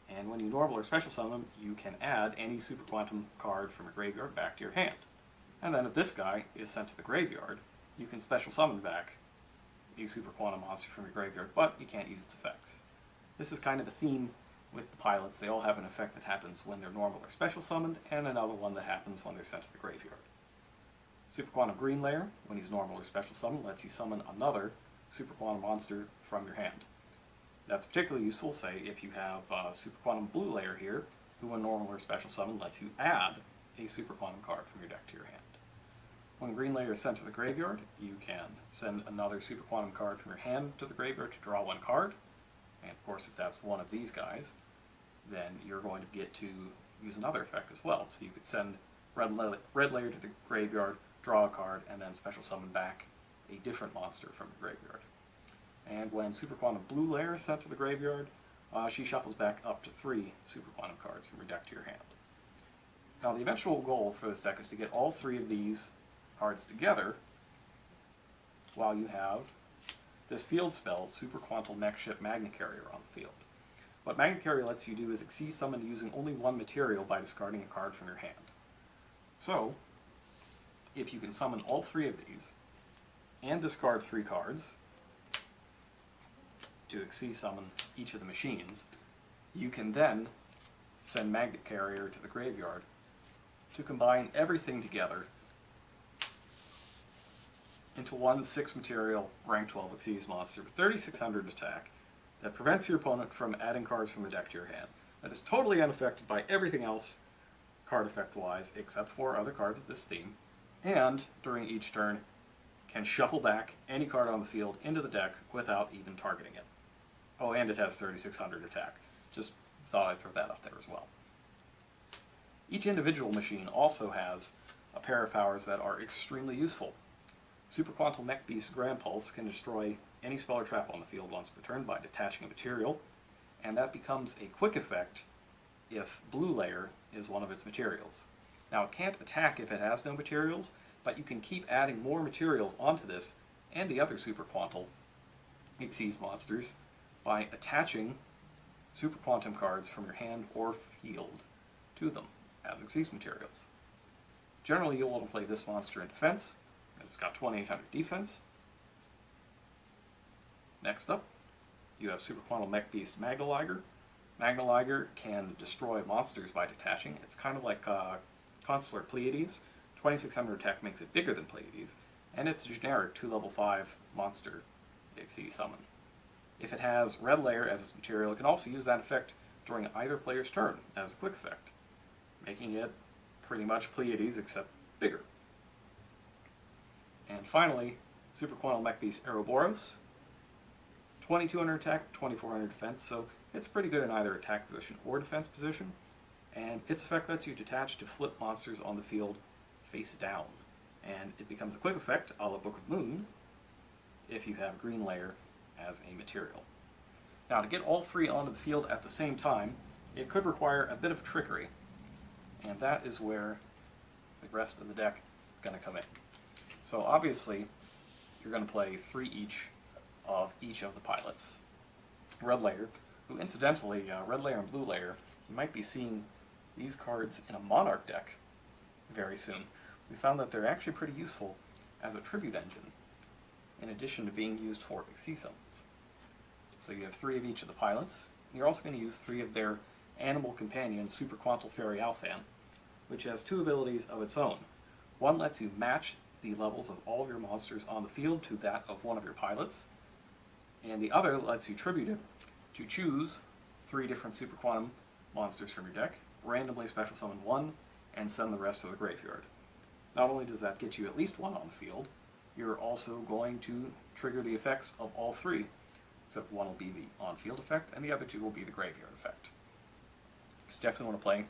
And when you normal or special summon them, you can add any Super Quantum card from your graveyard back to your hand. And then if this guy is sent to the graveyard, you can special summon back a Super Quantum monster from your graveyard, but you can't use its effects. This is kind of a theme with the pilots. They all have an effect that happens when they're normal or special summoned, and another one that happens when they're sent to the graveyard. Super Quantum Green Layer, when he's normal or special summoned, lets you summon another Super Quantum monster from your hand. That's particularly useful, say, if you have Super Quantum Blue Layer here, who when normal or special summoned lets you add a Super Quantum card from your deck to your hand. When Green Layer is sent to the graveyard, you can send another Super Quantum card from your hand to the graveyard to draw one card. And of course, if that's one of these guys, then you're going to get to use another effect as well. So you could send Red Layer to the graveyard, draw a card, and then special summon back a different monster from the graveyard. And when Super Quantum Blue Layer is sent to the graveyard, she shuffles back up to 3 Super Quantum cards from your deck to your hand. Now the eventual goal for this deck is to get all 3 of these cards together while you have this field spell, Super Quantal Mech Ship Magna Carrier, on the field. What Magna Carrier lets you do is Exceed summon using only one material by discarding a card from your hand. So, if you can summon all 3 of these and discard 3 cards to Exceed summon each of the machines, you can then send Magnet Carrier to the graveyard to combine everything together into one 6-material rank 12 Exceeds monster with 3600 attack that prevents your opponent from adding cards from the deck to your hand. That is totally unaffected by everything else card effect wise except for other cards of this theme, and during each turn can shuffle back any card on the field into the deck without even targeting it. Oh, and it has 3600 attack. Just thought I'd throw that up there as well. Each individual machine also has a pair of powers that are extremely useful. Super Quantal Mech Beast Grand Pulse can destroy any spell or trap on the field once per turn by detaching a material, and that becomes a quick effect if Blue Layer is one of its materials. Now it can't attack if it has no materials, but you can keep adding more materials onto this and the other Super Quantal Exceeds monsters by attaching Super Quantum cards from your hand or field to them as Exceeds materials. Generally you'll want to play this monster in defense. It's got 2800 defense. Next up, you have Super Quantal Mech Beast Magna Liger. Magna Liger can destroy monsters by detaching. It's kind of like Consular Pleiades. 2600 attack makes it bigger than Pleiades, and it's a generic 2 level 5 monster Exceed summon. If it has Red Layer as its material, it can also use that effect during either player's turn as a quick effect, making it pretty much Pleiades except bigger. And finally, Super Quantal Mech Beast Ouroboros. 2200 attack, 2400 defense, so it's pretty good in either attack position or defense position. And its effect lets you detach to flip monsters on the field face down. And it becomes a quick effect, a la Book of Moon, if you have green layer as a material. Now, to get all three onto the field at the same time, it could require a bit of trickery. And that is where the rest of the deck is going to come in. So obviously, you're going to play 3 each of the pilots. Red layer, who incidentally, red layer and blue layer, you might be seeing these cards in a Monarch deck very soon. We found that they're actually pretty useful as a tribute engine, in addition to being used for Xyz summons. So you have 3 of each of the pilots. You're also going to use 3 of their animal companions, Super Quantal Fairy Alphan, which has 2 abilities of its own. One lets you match the levels of all of your monsters on the field to that of one of your pilots, and the other lets you tribute it to choose 3 different Super Quantum monsters from your deck, randomly special summon 1, and send the rest to the graveyard. Not only does that get you at least 1 on the field, you're also going to trigger the effects of all 3, except one will be the on-field effect, and the other 2 will be the graveyard effect. So definitely want to play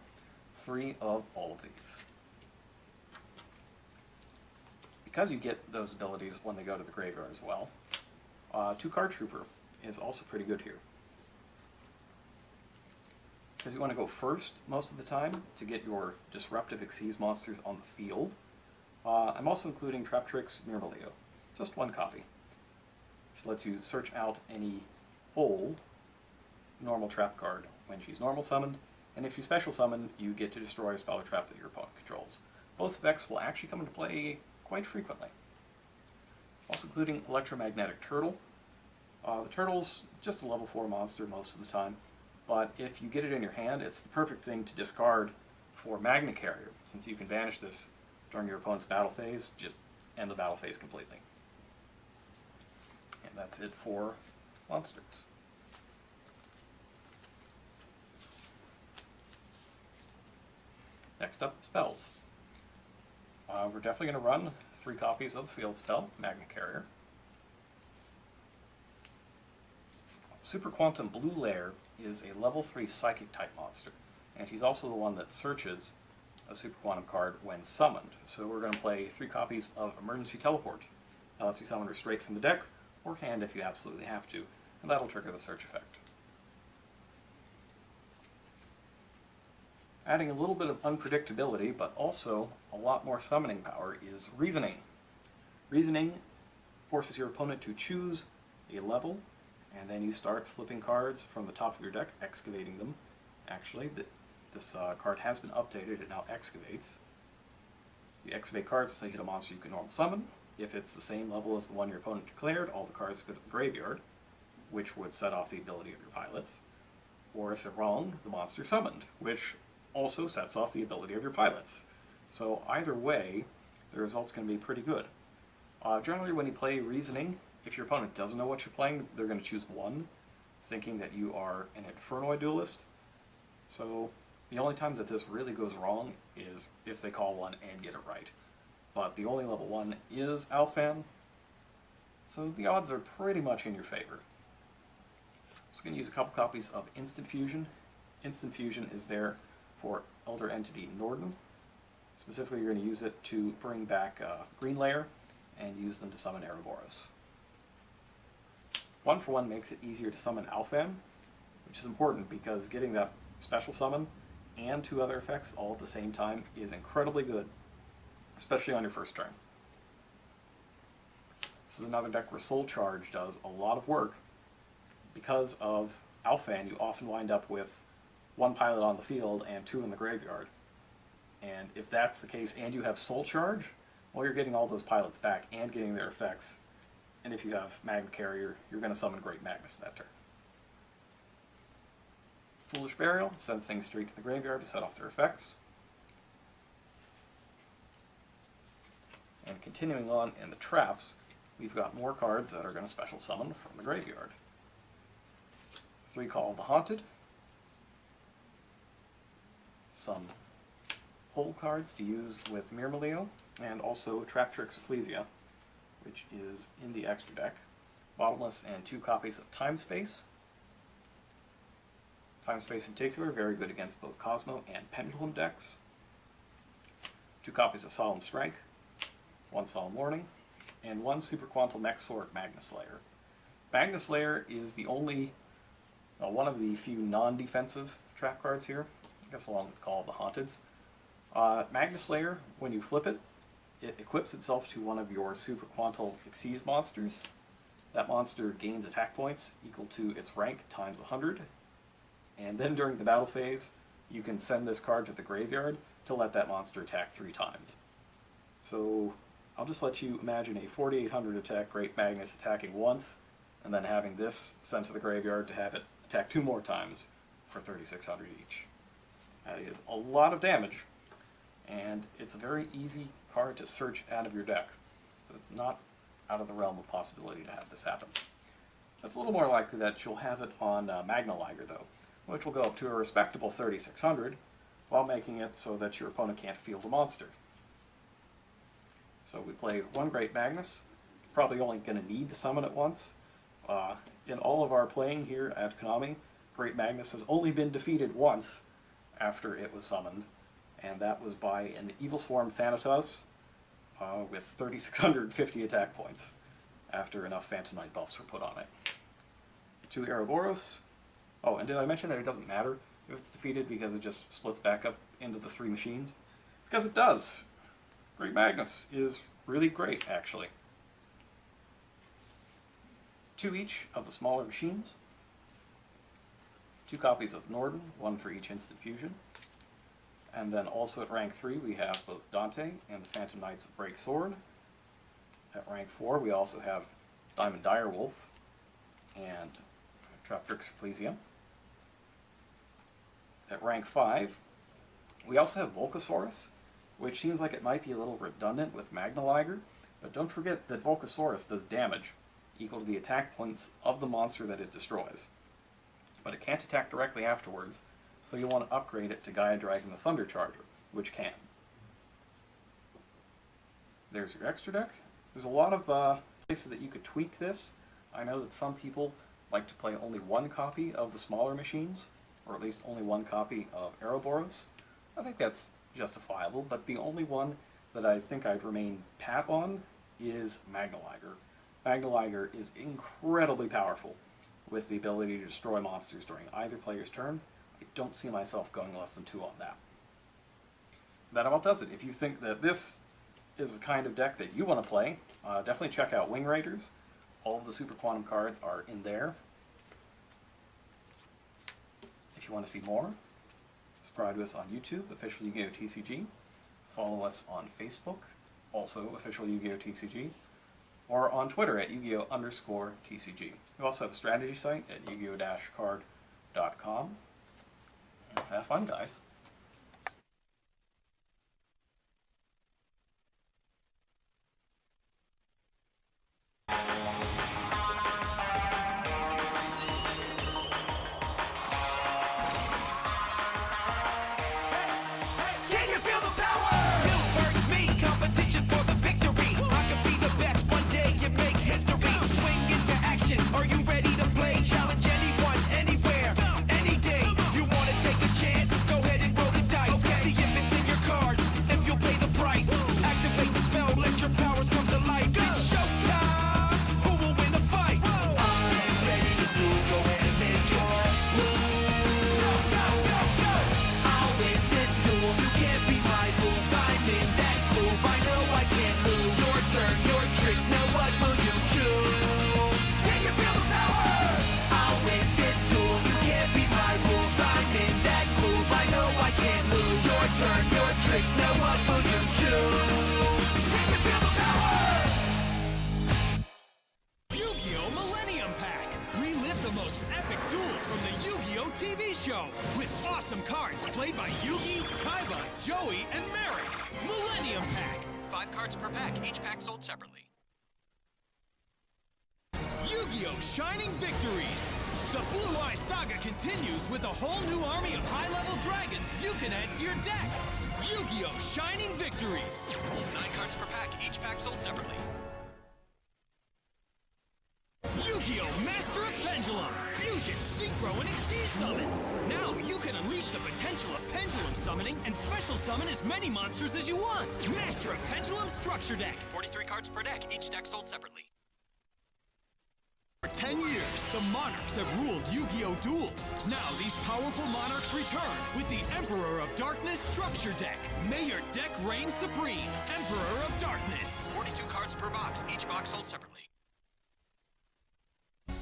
3 of all of these. Because you get those abilities when they go to the graveyard as well, 2-card Trooper is also pretty good here. Because you want to go first most of the time to get your disruptive Xyz monsters on the field. I'm also including Traptrix Mermail, just 1 copy, which lets you search out any whole normal trap card when she's normal summoned, and if you special summon, you get to destroy a spell or trap that your opponent controls. Both effects will actually come into play quite frequently. Also including Electromagnetic Turtle. The Turtle's just a level 4 monster most of the time, but if you get it in your hand, it's the perfect thing to discard for Magna Carrier, since you can banish this during your opponent's battle phase, just end the battle phase completely. And that's it for monsters. Next up, spells. We're definitely going to run 3 copies of the field spell, Magna Carrier. Super Quantum Blue Layer is a level 3 Psychic type monster, and she's also the one that searches a Super Quantum card when summoned. So we're going to play 3 copies of Emergency Teleport. That lets you summon her straight from the deck, or hand if you absolutely have to, and that'll trigger the search effect. Adding a little bit of unpredictability, but also a lot more summoning power, is Reasoning. Reasoning forces your opponent to choose a level, and then you start flipping cards from the top of your deck, excavating them. Actually, this card has been updated, it now excavates. You excavate cards until you hit a monster you can normal summon. If it's the same level as the one your opponent declared, all the cards go to the graveyard, which would set off the ability of your pilots. Or if they're wrong, the monster summoned, which also sets off the ability of your pilots. So either way, the result's going to be pretty good. Generally, when you play Reasoning, if your opponent doesn't know what you're playing, they're going to choose 1, thinking that you are an Infernoid duelist. So the only time that this really goes wrong is if they call 1 and get it right. But the only level 1 is Alphan, so the odds are pretty much in your favor. So I'm going to use a couple copies of Instant Fusion. Instant Fusion is there for Elder Entity Norden. Specifically, you're going to use it to bring back Green Layer and use them to summon Ouroboros. 1-for-1 makes it easier to summon Alphan, which is important because getting that special summon and 2 other effects all at the same time is incredibly good, especially on your first turn. This is another deck where Soul Charge does a lot of work. Because of Alphan, you often wind up with 1 pilot on the field and 2 in the graveyard. And if that's the case and you have Soul Charge, well, you're getting all those pilots back and getting their effects. And if you have Magna Carrier, you're going to summon Great Magnus that turn. Foolish Burial sends things straight to the graveyard to set off their effects. And continuing on in the traps, we've got more cards that are going to special summon from the graveyard. 3 Call of the Haunted. Some hole cards to use with Mermail, and also Traptrix Ecclesia, which is in the extra deck. Bottomless and 2 copies of Time Space. Time Space in particular, very good against both Kozmo and Pendulum decks. 2 copies of Solemn Strike, 1 Solemn Warning, and 1 Super Quantal Mech Sword Magnus Slayer. Magnus Slayer is the only, one of the few non-defensive trap cards here, I guess along with Call of the Haunteds. Magnus Slayer, when you flip it, it equips itself to one of your Super Quantal Xyz monsters. That monster gains attack points equal to its rank times 100, and then during the battle phase, you can send this card to the graveyard to let that monster attack 3 times. So I'll just let you imagine a 4800 attack Great Magnus attacking once, and then having this sent to the graveyard to have it attack 2 more times for 3600 each. That is a lot of damage, and it's a very easy card to search out of your deck. So it's not out of the realm of possibility to have this happen. It's a little more likely that you'll have it on Magna Liger, though, which will go up to a respectable 3600, while making it so that your opponent can't field a monster. So we play 1 Great Magnus, probably only going to need to summon it once. In all of our playing here at Konami, Great Magnus has only been defeated once after it was summoned, and that was by an Evil Swarm Thanatos with 3650 attack points after enough Phantom Knight buffs were put on it. 2 Ouroboros. Oh, and did I mention that it doesn't matter if it's defeated because it just splits back up into the 3 machines? Because it does. Great Magnus is really great, actually. 2 each of the smaller machines. 2 copies of Norden, 1 for each instant fusion. And then also at rank 3 we have both Dante and the Phantom Knights of Break Sword. At rank 4 we also have Diamond Direwolf and Traptrix Ecclesium. At rank 5 we also have Volcasaurus, which seems like it might be a little redundant with Magna Liger, but don't forget that Volcasaurus does damage equal to the attack points of the monster that it destroys. But it can't attack directly afterwards, so you'll want to upgrade it to Gaia Dragon the Thunder Charger, which can. There's your extra deck. There's a lot of places that you could tweak this. I know that some people like to play only 1 copy of the smaller machines, or at least only 1 copy of Ouroboros. I think that's justifiable, but the only one that I think I'd remain pat on is Magna Liger. Magna Liger is incredibly powerful with the ability to destroy monsters during either player's turn. I don't see myself going less than 2 on that. That about does it. If you think that this is the kind of deck that you want to play, definitely check out Wing Raiders. All of the Super Quantum cards are in there. If you want to see more, subscribe to us on YouTube, Official Yu-Gi-Oh! TCG. Follow us on Facebook, also Official Yu-Gi-Oh! TCG. Or on Twitter at Yu-Gi-Oh!_TCG. We also have a strategy site at Yu-Gi-Oh! -card.com. Have fun, guys. Can you feel the power? You versus me, competition for the victory. I could be the best one day, you make history. Swing into action, are you ready to play? Challenge anyone, anywhere, any day. You wanna take a chance? Go ahead and roll the dice. See if it's in your cards, if you'll pay the price. Activate the spell, let your powers come to life. It's showtime! Who will win the fight? I'm ready to do, go ahead and make your move. I'll win this duel, you can't beat my rules. I'm in that groove, I know I can't lose. Your turn, your tricks, now what will you choose? Can you feel the power? I'll win this duel, you can't beat my rules. I'm in that groove, I know I can't lose. Your turn, your tricks, now what will you choose? Can you feel the power? Yu-Gi-Oh! Millennium Pack! Relive the most epic duels from the Yu-Gi-Oh! TV show with awesome cards played by Yugi, Kaiba, Joey, and Merrick. Millennium Pack. 5 cards per pack, each pack sold separately. Yu-Gi-Oh! Shining Victories! The Blue Eye Saga continues with a whole new army of high-level dragons you can add to your deck. Yu-Gi-Oh! Shining Victories! 9 cards per pack, each pack sold separately. Yu-Gi-Oh! Yu-Gi-Oh! Master of Pendulum! Fusion, Synchro, and Exceed summons! Now you can unleash the potential of Pendulum summoning and special summon as many monsters as you want! Master of Pendulum Structure Deck! 43 cards per deck, each deck sold separately. For 10 years, the Monarchs have ruled Yu-Gi-Oh! Duels. Now these powerful Monarchs return with the Emperor of Darkness Structure Deck. May your deck reign supreme! Emperor of Darkness! 42 cards per box, each box sold separately.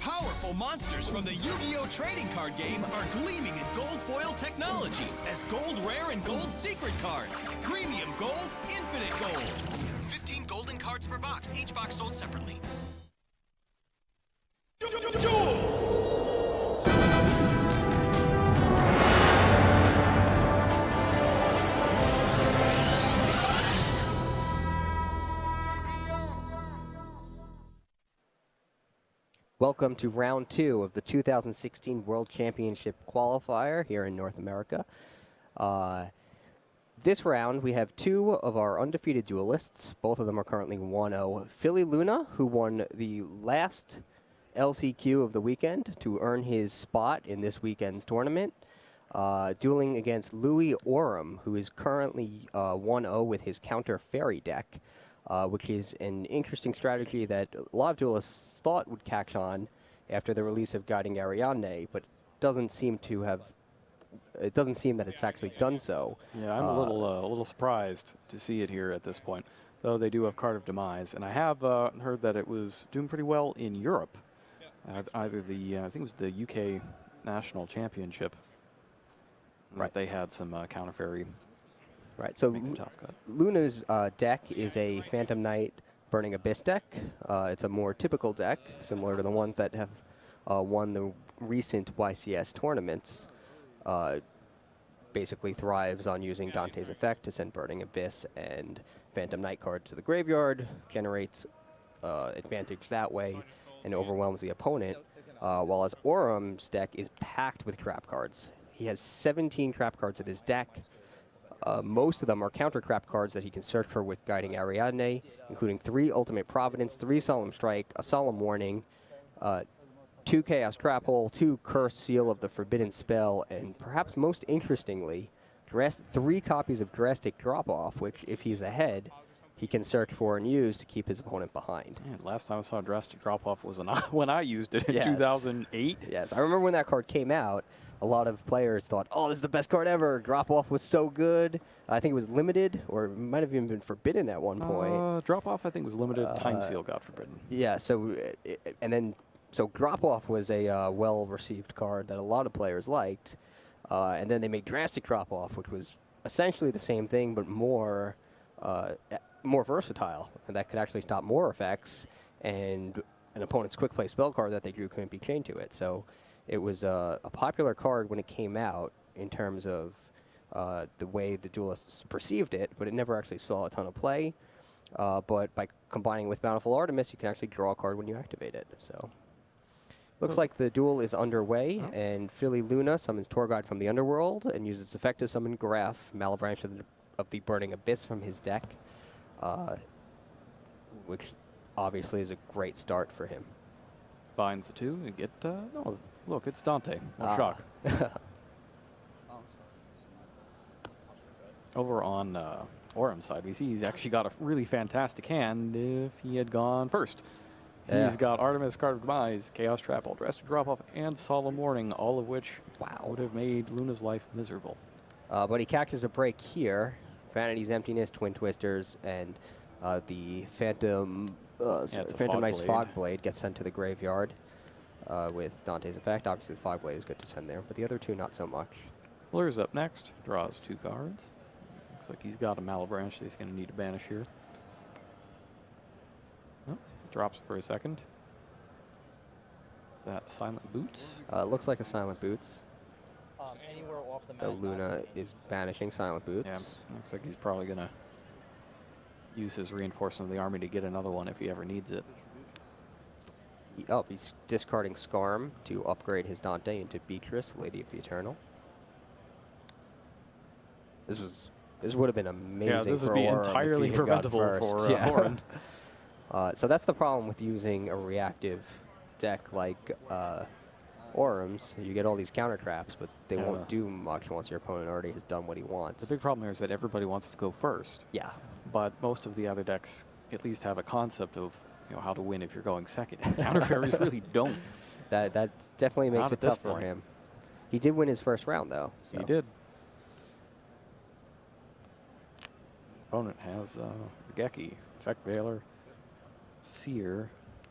Powerful monsters from the Yu-Gi-Oh! Trading card game are gleaming in gold foil technology as gold rare and gold secret cards. Premium gold, infinite gold. 15 golden cards per box, each box sold separately. Welcome to round 2 of the 2016 World Championship Qualifier here in North America. This round, we have 2 of our undefeated duelists. Both of them are currently 1-0. Philly Luna, who won the last LCQ of the weekend to earn his spot in this weekend's tournament, dueling against Louis Orem, who is currently 1-0 with his counter fairy deck, which is an interesting strategy that a lot of duelists thought would catch on after the release of Guiding Ariadne, but doesn't seem to have. It doesn't seem that it's actually done so. Yeah, I'm a little surprised to see it here at this point, though they do have Card of Demise, and I have heard that it was doing pretty well in Europe. Either the I think it was the UK National Championship. Right, they had some counter fairy. Right, so Luna's deck is a Phantom Knight Burning Abyss deck. It's a more typical deck, similar to the ones that have won the recent YCS tournaments. Basically thrives on using Dante's Effect to send Burning Abyss and Phantom Knight cards to the graveyard, generates advantage that way, and overwhelms the opponent, while as Orem's deck is packed with trap cards. He has 17 trap cards in his deck. Most of them are counter trap cards that he can search for with Guiding Ariadne, including 3 Ultimate Providence, 3 Solemn Strike, a Solemn Warning, 2 Chaos Trap Hole, 2 Curse Seal of the Forbidden Spell, and perhaps most interestingly, 3 copies of Drastic Drop-Off, which, if he's ahead, he can search for and use to keep his opponent behind. Man, last time I saw Drastic Drop-Off was when I used it in 2008. Yes, I remember when that card came out, a lot of players thought, oh, this is the best card ever. Drop-Off was so good. I think it was limited, or it might have even been forbidden at one point. Drop-Off, I think, was limited. Time Seal got forbidden. Yeah, so, so Drop-Off was a well-received card that a lot of players liked. And then they made Drastic Drop-Off, which was essentially the same thing, but more versatile, and that could actually stop more effects, and an opponent's quick play spell card that they drew couldn't be chained to it. So it was a popular card when it came out in terms of the way the duelists perceived it, but it never actually saw a ton of play. But by combining with Bountiful Artemis, you can actually draw a card when you activate it. So looks like the duel is underway, and Philly Luna summons Tour Guide from the Underworld and uses its effect to summon Graf, Malebranche of the Burning Abyss from his deck, which obviously is a great start for him. Binds the 2 and get, no, look, it's Dante. No shock. Over on Orem's side, we see he's actually got a really fantastic hand if he had gone first. Yeah. He's got Artemis, Card of Demise, Chaos Trap, Drastic Drop-Off, and Solemn Warning, all of which would have made Luna's life miserable. But he catches a break here. Vanity's Emptiness, Twin Twisters, and the Phantom Knight's Fogblade gets sent to the graveyard with Dante's Effect. Obviously, the Fogblade is good to send there, but the other 2 not so much. Blur's up next, draws 2 cards. Looks like he's got a Malebranche that he's going to need to banish here. Oh, drops for a second. Is that Silent Boots? Looks like a Silent Boots. Anywhere off the So Luna is banishing Silent Boots. Yeah, looks like he's probably going to use his reinforcement of the army to get another one if he ever needs it. He's discarding Skarm to upgrade his Dante into Beatrice, Lady of the Eternal. This would have been amazing. Yeah, this for would be Orem entirely if he had gone preventable first. for Oren. So that's the problem with using a reactive deck like Orms, you get all these counter traps, but they won't do much once your opponent already has done what he wants. The big problem here is that everybody wants to go first. Yeah. But most of the other decks at least have a concept of how to win if you're going second. Counter fairies really don't. That definitely makes Not it at this tough for point. him. He did win his first round, though. So. He did. His opponent has Geki, Effect Veiler, Seer,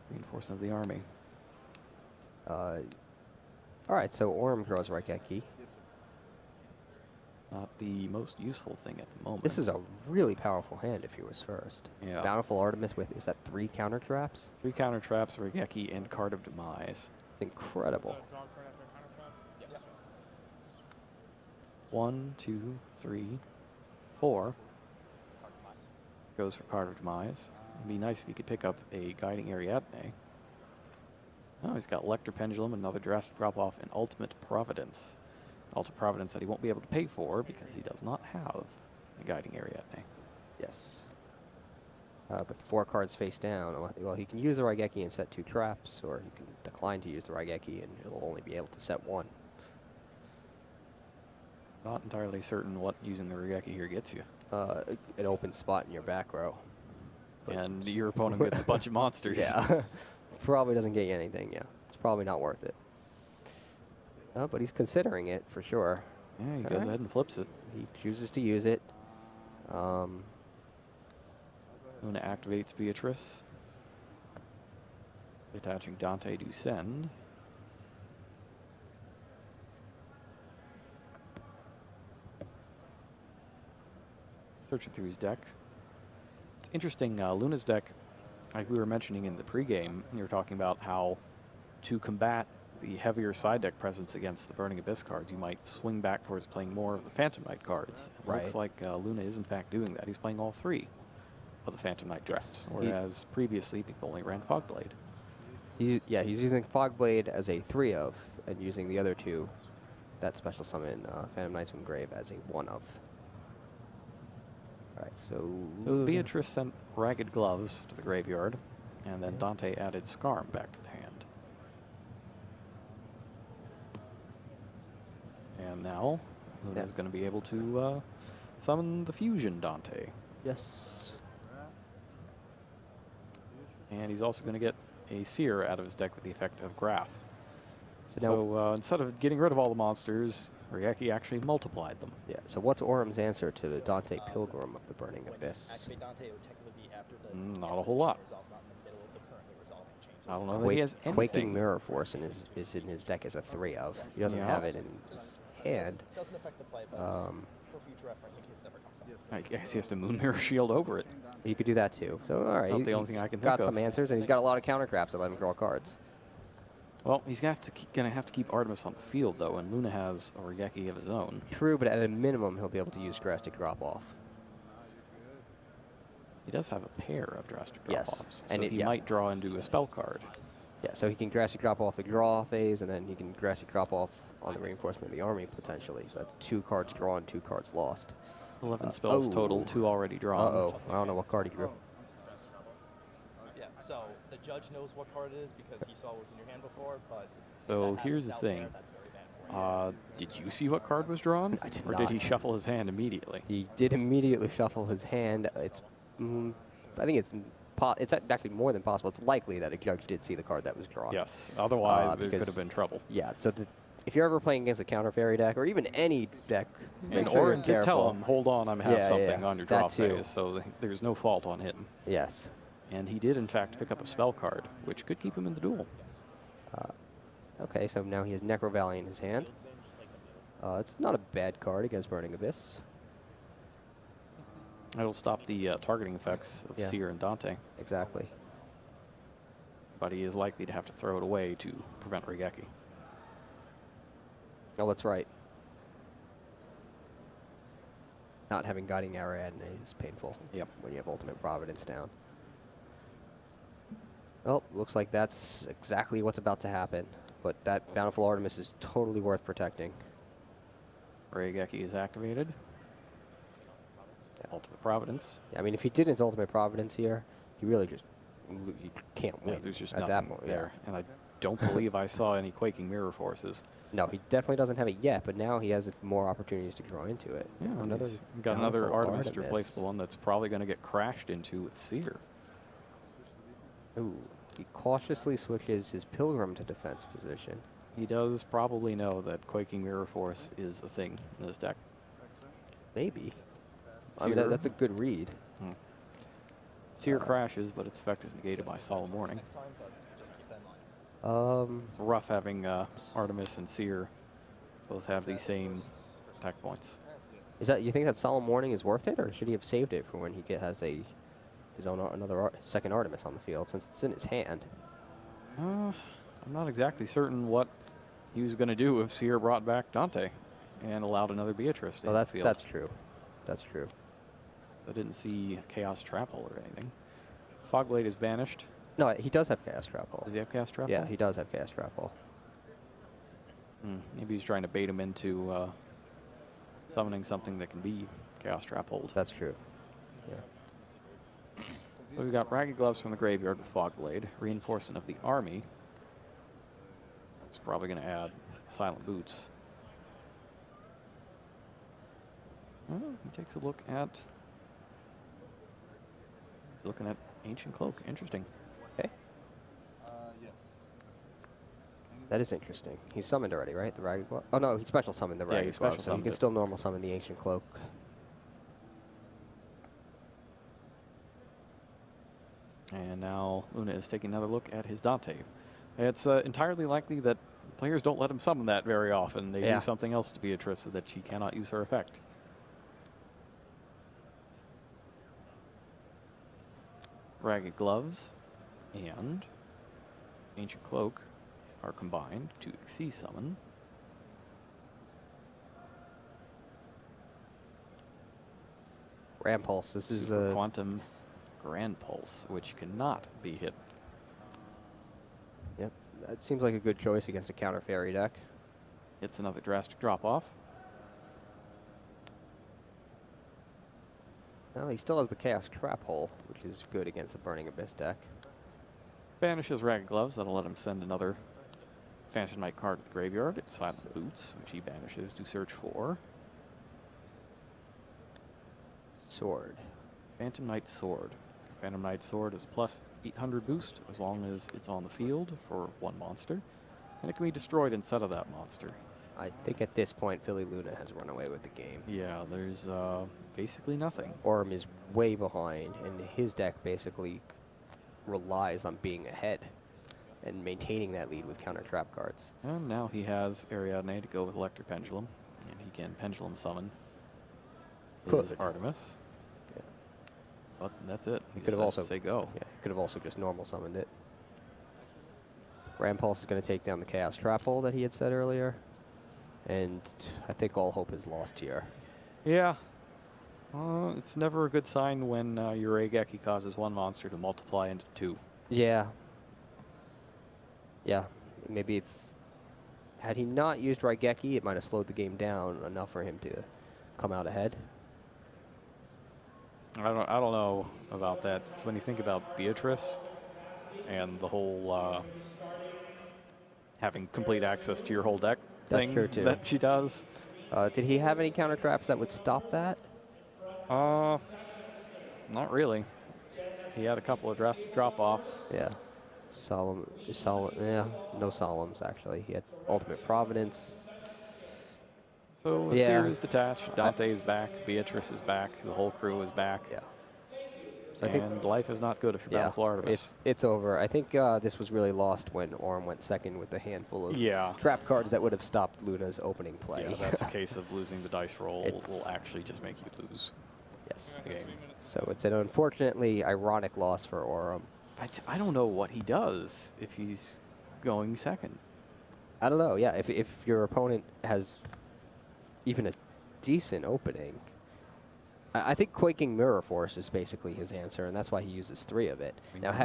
Reinforcement of the Army. All right, so Orm draws Raigeki. Not the most useful thing at the moment. This is a really powerful hand if he was first. Yeah. Bountiful Artemis with, is that 3 counter traps? 3 counter traps, Raigeki, and Card of Demise. It's incredible. 1, 2, 3, 4. Goes for Card of Demise. It'd be nice if he could pick up a Guiding Ariadne. Oh, he's got Electro Pendulum, another Drastic Drop-Off, and Ultimate Providence. Ultimate Providence that he won't be able to pay for because he does not have a Guiding Ariadne. Yes. But 4 cards face down. Well, he can use the Raigeki and set 2 traps, or he can decline to use the Raigeki and he'll only be able to set 1. Not entirely certain what using the Raigeki here gets you. An open spot in your back row. And your opponent gets a bunch of monsters. Yeah. Probably doesn't get you anything, yeah. It's probably not worth it. But he's considering it for sure. Yeah, he goes ahead and flips it. He chooses to use it. Luna activates Beatrice. Attaching Dante to send. Searching through his deck. It's interesting, Luna's deck, like we were mentioning in the pregame, you were talking about how to combat the heavier side deck presence against the Burning Abyss cards, you might swing back towards playing more of the Phantom Knight cards. It looks like Luna is in fact doing that. He's playing all 3 of the Phantom Knight decks, whereas previously people only ran Fogblade. He's using Fogblade as a 3 of, and using the other 2, that special summon Phantom Knights from Grave, as a 1 of. All right, so Beatrice sent Ragged Gloves to the graveyard, and then Dante added Scarm back to the hand. And now Luna's going to be able to summon the Fusion Dante. Yes. And he's also going to get a Seer out of his deck with the effect of Graph. So instead of getting rid of all the monsters, Raigeki actually multiplied them. Yeah, so what's Orm's answer to the Dante Pilgrim of the Burning Abyss? Activate Dante, it would technically be after the Not a whole lot. resolves, not in the middle of the currently resolving chain. I don't know that he has anything. Quaking Mirror Force is in his deck as a 3 of. He doesn't have it in his hand. Doesn't affect the play, but for future reference, in case it ever comes up. I guess he has to Moon Mirror Shield over it. You could do that too. So all right, Not the only thing I can got think some of. answers, and he's got a lot of counter traps that let him draw cards. Well, he's going to have to keep Artemis on the field, though, and Luna has a Raigeki of his own. True, but at a minimum, he'll be able to use Drastic Drop-Off. He does have a pair of Drastic Yes, Drop-Offs, and so he might draw into a spell card. Yeah, so he can Drastic Drop-Off the draw phase, and then he can Drastic Drop-Off on the Reinforcement of the Army, potentially. So that's 2 cards drawn, 2 cards lost. 11 spells total, 2 already drawn. Uh-oh, I don't know what card he drew. Yeah, so the judge knows what card it is because he saw what was in your hand before, but... So here's the thing. Did you see what card was drawn? I did or not. did he shuffle his hand immediately? He did immediately shuffle his hand. It's, I think it's actually more than possible. It's likely that a judge did see the card that was drawn. Yes, otherwise there could have been trouble. Yeah, so if you're ever playing against a counter fairy deck, or even any deck, And make sure Orin you're did tell careful. him, hold on, I'm have something on your draw that too. phase, so there's no fault on him. Yes. And he did, in fact, pick up a spell card, which could keep him in the duel. Okay, so now he has Necro Valley in his hand. It's not a bad card against Burning Abyss. It'll stop the targeting effects of Seer and Dante. Exactly. But he is likely to have to throw it away to prevent Raigeki. Oh, that's right. Not having Guiding Ariadne is painful. Yep. When you have Ultimate Providence down. Well, looks like that's exactly what's about to happen. But that Bountiful Artemis is totally worth protecting. Raigeki is activated. Ultimate Providence. Yeah, I mean, if he did his Ultimate Providence here, he really just you can't win Yeah, there's just at nothing that point. there. And I don't believe I saw any Quaking Mirror Forces. No, he definitely doesn't have it yet, but now he has more opportunities to draw into it. Yeah, another he's got another powerful Artemis to replace the one that's probably going to get crashed into with Seer. Ooh, he cautiously switches his Pilgrim to defense position. He does probably know that Quaking Mirror Force is a thing in this deck. Maybe. I mean, Seer. that's a good read. Seer crashes, but its effect is negated by Solemn Warning. Next time, but just keep that in mind. It's rough having Artemis and Seer both have the same attack points. Is that, you think that Solemn Warning is worth it, or should he have saved it for when he has his own second Artemis on the field, since it's in his hand? I'm not exactly certain what he was going to do if Seer brought back Dante and allowed another Beatrice to the field. That's true. That's true. I didn't see Chaos Trapple or anything. Fogblade is banished. No, he does have Chaos Trapple. Does he have Chaos Trapple? Yeah, he does have Chaos Trapple. Maybe he's trying to bait him into summoning something that can be Chaos Trappled. That's true. Yeah. So we've got Ragged Gloves from the graveyard with Fogblade, Reinforcement of the Army. That's probably going to add Silent Boots. He takes a look at... He's looking at Ancient Cloak. Interesting. Okay. Yes. That is interesting. He's summoned already, right? The Ragged Glove? Oh, no, he special summoned the Ragged he Glove, special so he summoned can it. still normal summon the Ancient Cloak. And now Luna is taking another look at his Dante. It's entirely likely that players don't let him summon that very often. They do something else to Beatrice so that she cannot use her effect. Ragged Gloves and Ancient Cloak are combined to Xyz summon. Ram Pulse. This is Super a Quantum Grand Pulse, which cannot be hit. Yep, that seems like a good choice against a counter fairy deck. It's another drastic drop off. Well, he still has the Chaos Trap Hole, which is good against the Burning Abyss deck. Banishes Ragged Gloves. That'll let him send another Phantom Knight card to the graveyard. It's Silent Boots, which he banishes to search for. Sword. Phantom Knight Sword. Phantom Knight Sword is a plus 800 boost as long as it's on the field for one monster. And it can be destroyed instead of that monster. I think at this point, Philly Luna has run away with the game. Yeah, there's basically nothing. Orm is way behind, and his deck basically relies on being ahead and maintaining that lead with counter trap cards. And now he has Ariadne to go with Electric Pendulum, and he can Pendulum summon his Artemis. Yeah. But that's it. He could have also say go. Yeah, could have also just normal summoned it. Ram Pulse is going to take down the Chaos Trap Hole that he had said earlier. And I think all hope is lost here. Yeah. It's never a good sign when your Raigeki causes one monster to multiply into two. Yeah. Yeah. Maybe had he not used Raigeki, it might have slowed the game down enough for him to come out ahead. I don't know about that. It's when you think about Beatrice and the whole having complete access to your whole deck thing that she does. Did he have any counter traps that would stop that? Not really. He had a couple of drastic drop-offs. Yeah. Solemn, yeah, no Solemns actually. He had Ultimate Providence. So Seer is detached, Dante is back, Beatrice is back, the whole crew is back. Yeah. So and life is not good if you're Battle for Artemis. It's over. I think this was really lost when Orm went second with a handful of trap cards that would have stopped Luna's opening play. Yeah, that's a case of losing the dice roll will actually just make you lose the game. So it's an unfortunately ironic loss for Orm. I don't know what he does if he's going second. I don't know. Yeah, if your opponent has even a decent opening, I think Quaking Mirror Force is basically his answer, and that's why he uses 3 of it. Now,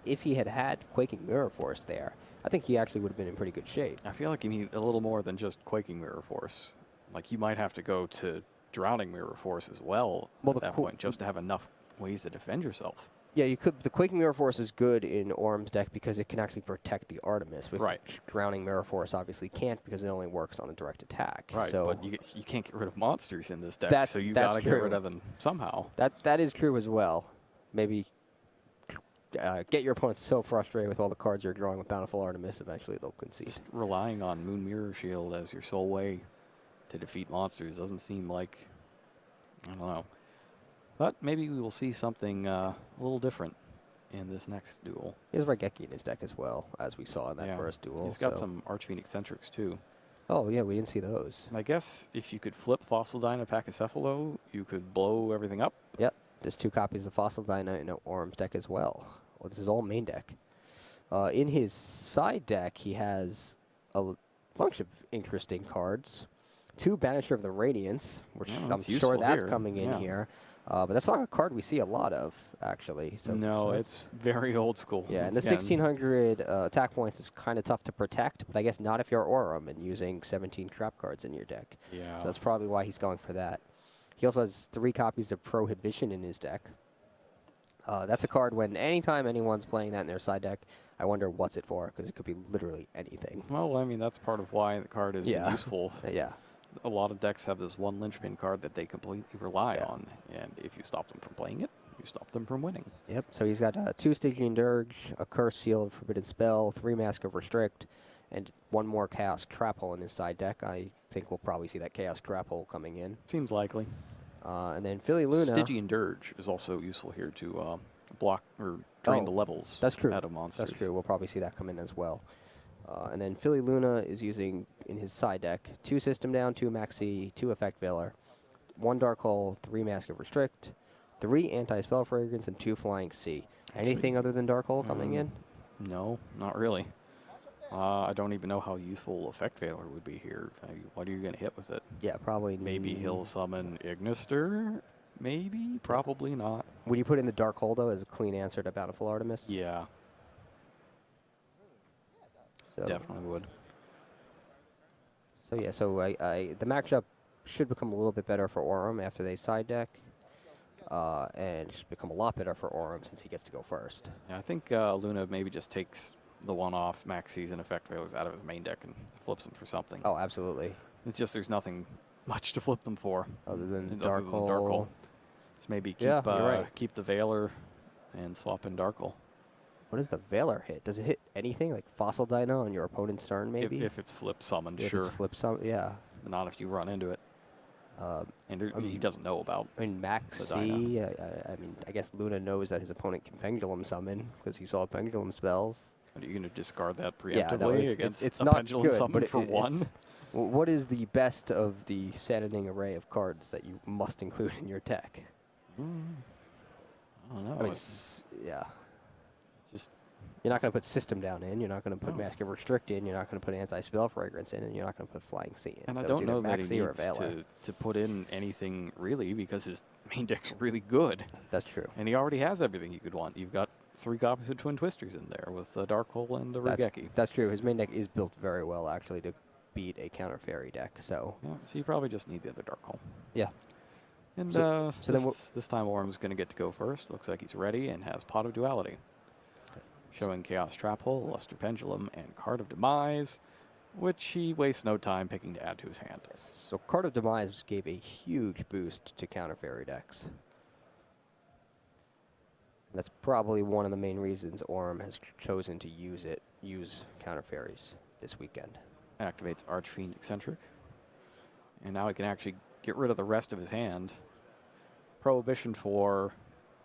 if he had Quaking Mirror Force there, I think he actually would have been in pretty good shape. I feel like you need a little more than just Quaking Mirror Force. Like you might have to go to Drowning Mirror Force as well at that point, just to have enough ways to defend yourself. Yeah, you could. The Quaking Mirror Force is good in Orm's deck because it can actually protect the Artemis, which Drowning Mirror Force obviously can't because it only works on a direct attack. Right, so but you can't get rid of monsters in this deck, so you got to get rid of them somehow. That is true as well. Maybe get your opponent so frustrated with all the cards you're drawing with Bountiful Artemis, eventually they'll concede. Just relying on Moon Mirror Shield as your sole way to defeat monsters doesn't seem like, I don't know. But maybe we will see something a little different in this next duel. He has Raigeki in his deck as well, as we saw in that first duel. He's got some Archfiend Eccentrics too. Oh, yeah, we didn't see those. And I guess if you could flip Fossil Dyna Pachycephalo, you could blow everything up. Yep, there's 2 copies of Fossil Dyna in Orm's deck as well. Well, this is all main deck. In his side deck, he has a bunch of interesting cards. 2 Banisher of the Radiance, which I'm sure that's coming in here. But that's not a card we see a lot of, actually. So no, it's very old school. Yeah, and the 1600 attack points is kind of tough to protect, but I guess not if you're Aurum and using 17 trap cards in your deck. Yeah. So that's probably why he's going for that. He also has 3 copies of Prohibition in his deck. That's a card when anytime anyone's playing that in their side deck, I wonder what's it for, because it could be literally anything. Well, I mean, that's part of why the card is useful. Yeah. A lot of decks have this one linchpin card that they completely rely on, and if you stop them from playing it, you stop them from winning. Yep, so he's got 2 Stygian Dirge, a Curse Seal of Forbidden Spell, 3 Mask of Restrict, and 1 more Chaos Trap Hole in his side deck. I think we'll probably see that Chaos Trap Hole coming in. Seems likely. And then Philly Luna. Stygian Dirge is also useful here to block or drain the levels out of monsters. That's true. We'll probably see that come in as well. And then Philly Luna is using, in his side deck, 2 System Down, 2 Maxi, 2 Effect Veiler, 1 Dark Hole, 3 Mask of Restrict, 3 Anti-Spell Fragrance, and 2 Flying Sea. Anything other than Dark Hole coming in? No, not really. I don't even know how useful Effect Veiler would be here. What are you going to hit with it? Yeah, probably. Maybe he'll summon Ignister? Maybe? Probably not. Would you put in the Dark Hole, though, as a clean answer to Bountiful Artemis? Yeah. So definitely would. So yeah, so the matchup should become a little bit better for Aurum after they side deck, and should become a lot better for Aurum since he gets to go first. Yeah, I think Luna maybe just takes the one-off Maxis and Effect Veilers out of his main deck and flips them for something. Oh, absolutely. It's just there's nothing much to flip them for. Other than Dark Hole. So maybe keep the Veiler and swap in Dark Hole. What does the Veiler hit? Does it hit anything like Fossil Dyna on your opponent's turn, maybe? If it's flip summoned, if sure. It's flip yeah. Not if you run into it. And he doesn't know about. I mean, Maxi. I mean, I guess Luna knows that his opponent can Pendulum summon because he saw Pendulum spells. Are you going to discard that preemptively no, against it's a not Pendulum good, summon but for 1? What is the best of the saddening array of cards that you must include in your deck? I don't know. I mean, It's just. You're not going to put System Down in. You're not going to put Mask of Restrict in. You're not going to put Anti-Spell Fragrance in. And you're not going to put Flying Sea in. And so I don't know that Maxi he or needs Veiler. to put in anything really because his main deck's really good. That's true. And he already has everything you could want. You've got 3 copies of Twin Twisters in there with the Dark Hole and the Raigeki. That's true. His main deck is built very well, actually, to beat a counter fairy deck. So yeah, so you probably just need the other Dark Hole. Yeah. And this time Aurum's going to get to go first. Looks like he's ready and has Pot of Duality. Showing Chaos Trap Hole, Luster Pendulum, and Card of Demise, which he wastes no time picking to add to his hand. Yes. So Card of Demise gave a huge boost to counter fairy decks. That's probably one of the main reasons Aurum has chosen to use counter fairies this weekend. Activates Archfiend Eccentric. And now he can actually get rid of the rest of his hand. Prohibition for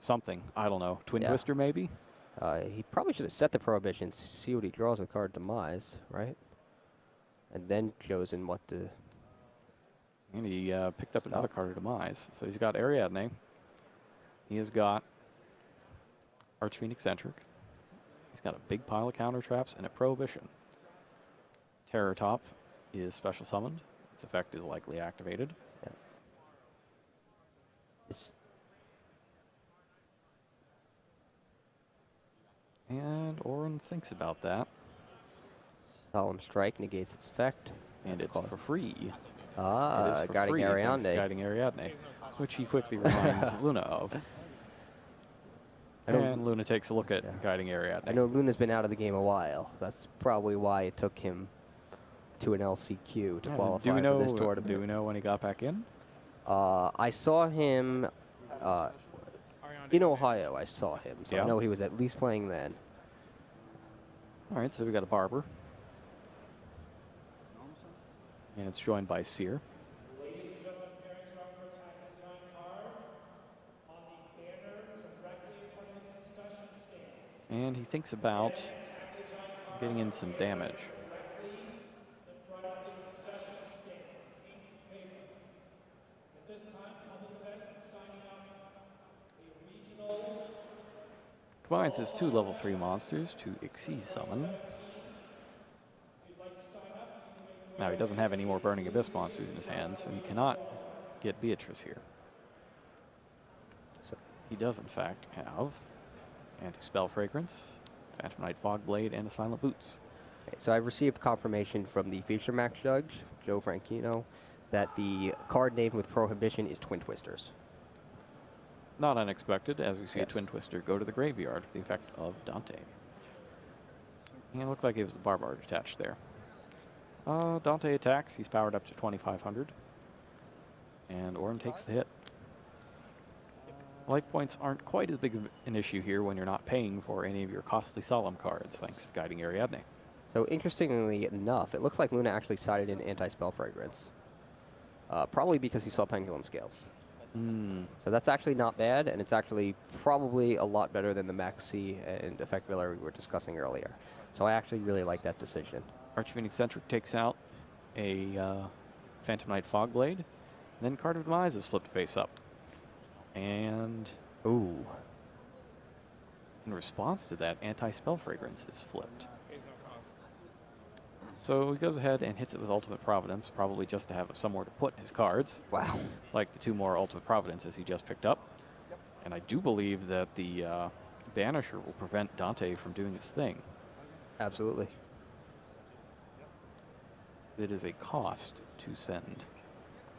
something. I don't know. Twin Twister, maybe? He probably should have set the Prohibition, see what he draws with Card Demise, right? And then chosen what to... And he picked up another Card of Demise. So he's got Ariadne. He has got Archfiend Eccentric. He's got a big pile of counter traps and a Prohibition. Terror Top is special summoned. Its effect is likely activated. Yeah. And Aurum thinks about that. Solemn Strike negates its effect. And it's for free. Guiding Ariadne. Guiding Ariadne, which he quickly reminds Luna of. And Luna takes a look at Guiding Ariadne. I know Luna's been out of the game a while. That's probably why it took him to an LCQ to qualify for this tournament. Do we know when he got back in? I saw him in Ohio. I saw him, so I know he was at least playing then. All right, so we got a Barber. And it's joined by Sear. And he thinks about getting in some damage. Combines his 2 level 3 monsters to Exceed Summon. Now he doesn't have any more Burning Abyss monsters in his hand, so he cannot get Beatrice here. So he does in fact have Anti-Spell Fragrance, Phantom Knight Fogblade, and a Silent Boots. Okay, so I've received confirmation from the Feature Max Judge, Joe Franchino, that the card name with Prohibition is Twin Twisters. Not unexpected, as we see a Twin Twister go to the graveyard for the effect of Dante. And it looked like it was the Barbar attached there. Dante attacks. He's powered up to 2,500. And Orm takes the hit. Life points aren't quite as big of an issue here when you're not paying for any of your costly Solemn cards, thanks to Guiding Ariadne. So interestingly enough, it looks like Luna actually sided in Anti-Spell Fragrance. Probably because he saw Pendulum Scales. So that's actually not bad, and it's actually probably a lot better than the Max C and Effect Villa we were discussing earlier. So I actually really like that decision. Archfiend Eccentric takes out a Phantom Knight Fogblade, and then Card of Demise is flipped face up. And in response to that, Anti-Spell Fragrance is flipped. So he goes ahead and hits it with Ultimate Providence, probably just to have somewhere to put his cards. Wow. Like the 2 more Ultimate Providences he just picked up. And I do believe that the Banisher will prevent Dante from doing his thing. Absolutely. It is a cost to send.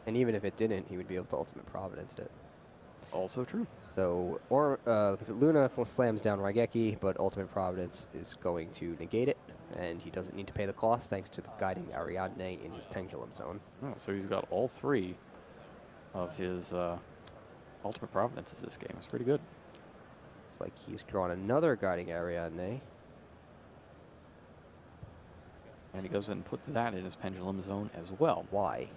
And even if it didn't, he would be able to Ultimate Providence it. Also true. So, Luna slams down Raigeki, but Ultimate Providence is going to negate it, and he doesn't need to pay the cost thanks to the Guiding Ariadne in his Pendulum Zone. Oh, so he's got all 3 of his Ultimate Providences this game. It's pretty good. Looks like he's drawn another Guiding Ariadne. And he goes and puts that in his Pendulum Zone as well. Why?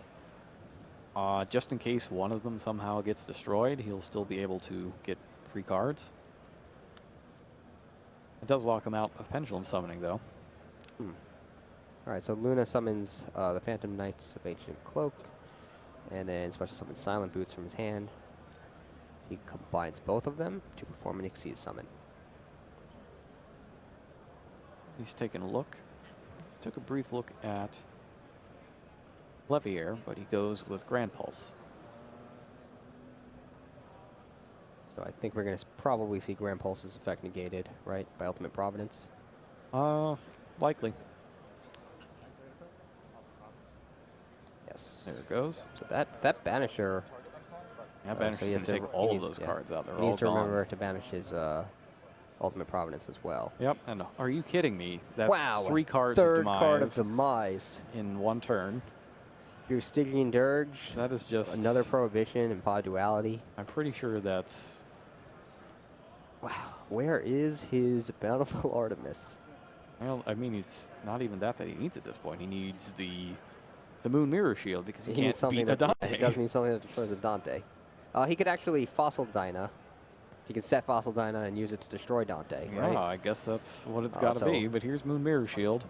Just in case one of them somehow gets destroyed, he'll still be able to get free cards. It does lock him out of Pendulum Summoning, though. All right, so Luna summons the Phantom Knights of Ancient Cloak, and then special summons Silent Boots from his hand. He combines both of them to perform an Exceed Summon. He's taken a look. Took a brief look at Levier, but he goes with Grand Pulse. So I think we're going to probably see Grand Pulse's effect negated, right, by Ultimate Providence? Likely. Yes. There it goes. So that Banisher... Yeah, Banisher so he has can to take all of those cards out. They're he all needs to gone. remember to banish his Ultimate Providence as well. Yep, and are you kidding me? That's wow, 3 cards of third Demise card of Demise in 1 turn. Your Stygian Dirge. That is just... another Prohibition and Pod Duality. I'm pretty sure that's... Wow, where is his Bountiful Artemis? Well, I mean, it's not even that he needs at this point. He needs the Moon Mirror Shield because he can't beat a Dante. He does need something that destroys a Dante. He could actually Fossil Dyna. He can set Fossil Dyna and use it to destroy Dante, Yeah, right? I guess that's what it's got to be. But here's Moon Mirror Shield.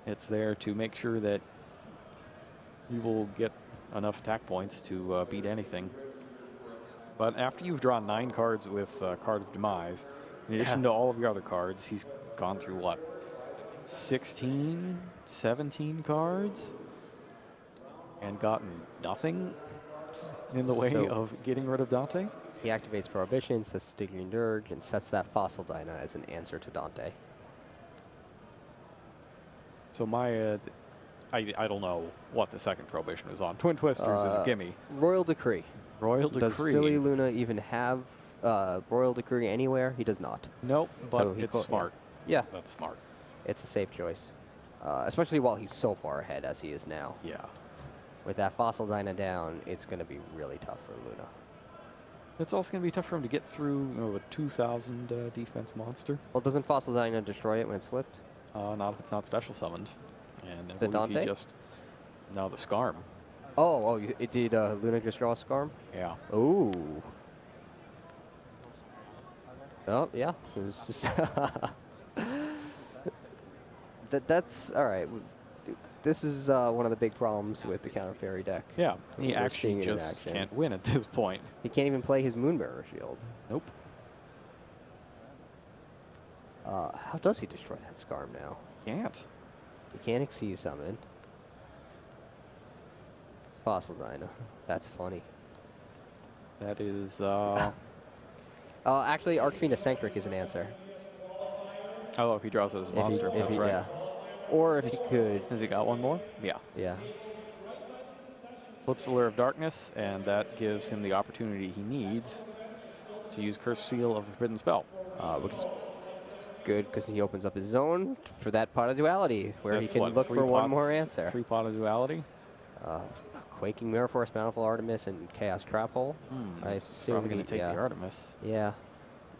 It's there to make sure that you will get enough attack points to beat anything. But after you've drawn 9 cards with Card of Demise, in addition to all of your other cards, he's gone through what? 16, 17 cards? And gotten nothing in the way of getting rid of Dante? He activates Prohibition, sets Stygian Dirge, and sets that Fossil Dyna as an answer to Dante. So my, I don't know what the second Prohibition is on. Twin Twisters is a gimme. Royal Decree. Royal Does Decree. Philly Luna even have Royal Decree anywhere? He does not. Nope, but So he it's co- smart. Yeah, That's smart. it's a safe choice. Especially while he's so far ahead as he is now. Yeah. With that Fossil Dyna down, it's going to be really tough for Luna. It's also going to be tough for him to get through a 2,000 defense monster. Well, doesn't Fossil Dyna destroy it when it's flipped? Not if it's not special summoned. And I The believe he Dante? just... No, the Scarm. It did Luna just draw a Scarm? Yeah. Ooh. Oh, yeah. It was just that's all right. This is one of the big problems with the counter fairy deck. Yeah, he We're actually seeing it in just action. can't win at this point. He can't even play his Moonbearer Shield. Nope. How does he destroy that Scarm now? Can't. He can't Exceed Summon. It's Fossil Dyna. That's funny. That is... Actually, Archfiend Eccentric is an answer. Oh, if he draws it as a monster, that's right. Yeah. Or if he could. Has he got one more? Yeah. Yeah. Flips the Lure of Darkness, and that gives him the opportunity he needs to use Curse Seal of the Forbidden Spell. Which is good because he opens up his zone for that pot of duality, where he That's can what, look 3 for one pots- more answer. 3 pot of duality. Quaking Mirror Force, Bountiful Artemis, and Chaos Trap Hole. I assume Probably going he- to take yeah. the Artemis. Yeah.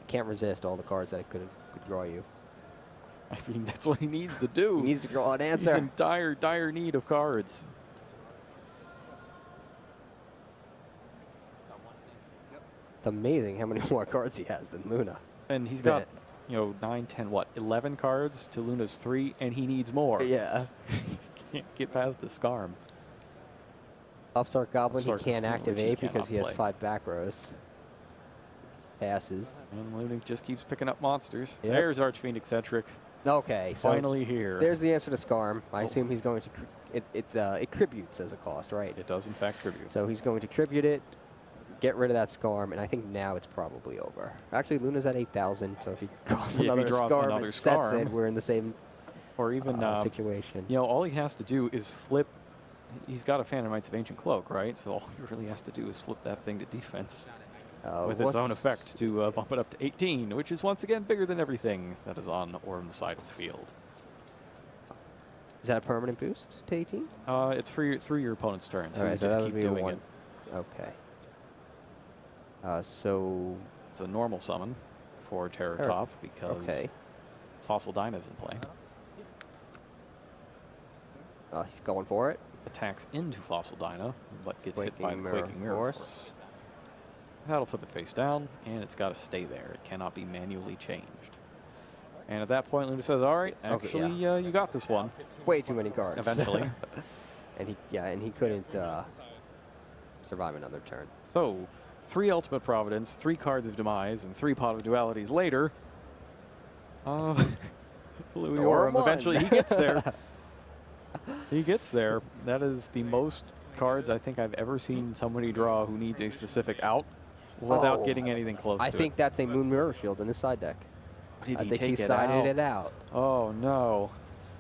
Can't resist all the cards that it could draw you. I mean, that's what he needs to do. He needs to draw an He's answer. in dire, dire need of cards. It's amazing how many more cards he has than Luna. And he's got, 9, 10, 11 cards to Luna's 3, and he needs more. Yeah. Can't get past the Scarm. Upstart Goblin Upstart he can't Goblin, which he activate because cannot he has play. 5 back rows. Passes. And Luna just keeps picking up monsters. Yep. There's Archfiend Eccentric. Okay, so Finally here. there's the answer to Scarm. I assume he's going to... It tributes as a cost, right? It does, in fact, tribute. So he's going to tribute it, get rid of that Scarm, and I think now it's probably over. Actually, Luna's at 8,000, so if he draws Yeah, if he another draws Scarm another and sets Scarm. it, we're in the same Or even situation. all he has to do is flip. He's got a Phantom Knights of Ancient Cloak, right? So all he really has to do is flip that thing to defense with its own effect to bump it up to 18, which is once again bigger than everything that is on Orm's side of the field. Is that a permanent boost to 18? It's through your opponent's turn, so All you right, so just that keep would be a doing 1. it. Okay. So It's a normal summon for Terror Terror. Top because Okay. Fossil Dyna's in play. He's going for it. Attacks into Fossil Dyna, but gets hit by the Mirror Quaking Mirror Force. Force. That'll flip it face down, and it's got to stay there. It cannot be manually changed. And at that point, Luna says, "All right, Okay, actually, you got this one." Way too many cards. Eventually. and he couldn't survive another turn. So, 3 Ultimate Providence, 3 cards of Demise, and 3 Pot of Dualities later. Louis Orem, won. eventually he gets there. He gets there. That is the most cards I think I've ever seen somebody draw who needs a specific out without getting anything close I to think it. that's a Moon Mirror Shield in his side deck. Did I he think take he it sided out? it out. Oh, no.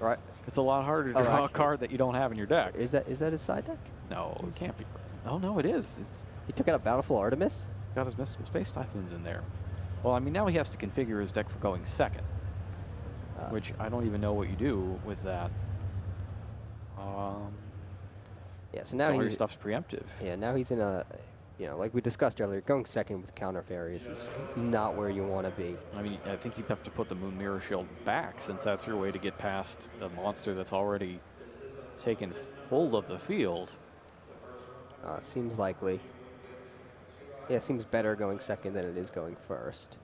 Right? It's a lot harder to Oh, draw a actually- card that you don't have in your deck. Is that his side deck? No, it can't be. Oh, no, it is. He took out a Bountiful Artemis? He's got his Mystical Space Typhoons in there. Well, I mean, now he has to configure his deck for going second, which I don't even know what you do with that. Yeah, so now all your he's stuff's preemptive. Yeah, now he's in a, like we discussed earlier, going second with counter fairies is not where you want to be. I mean, I think you have to put the Moon Mirror Shield back, since that's your way to get past a monster that's already taken hold of the field. Seems likely. Yeah, it seems better going second than it is going first.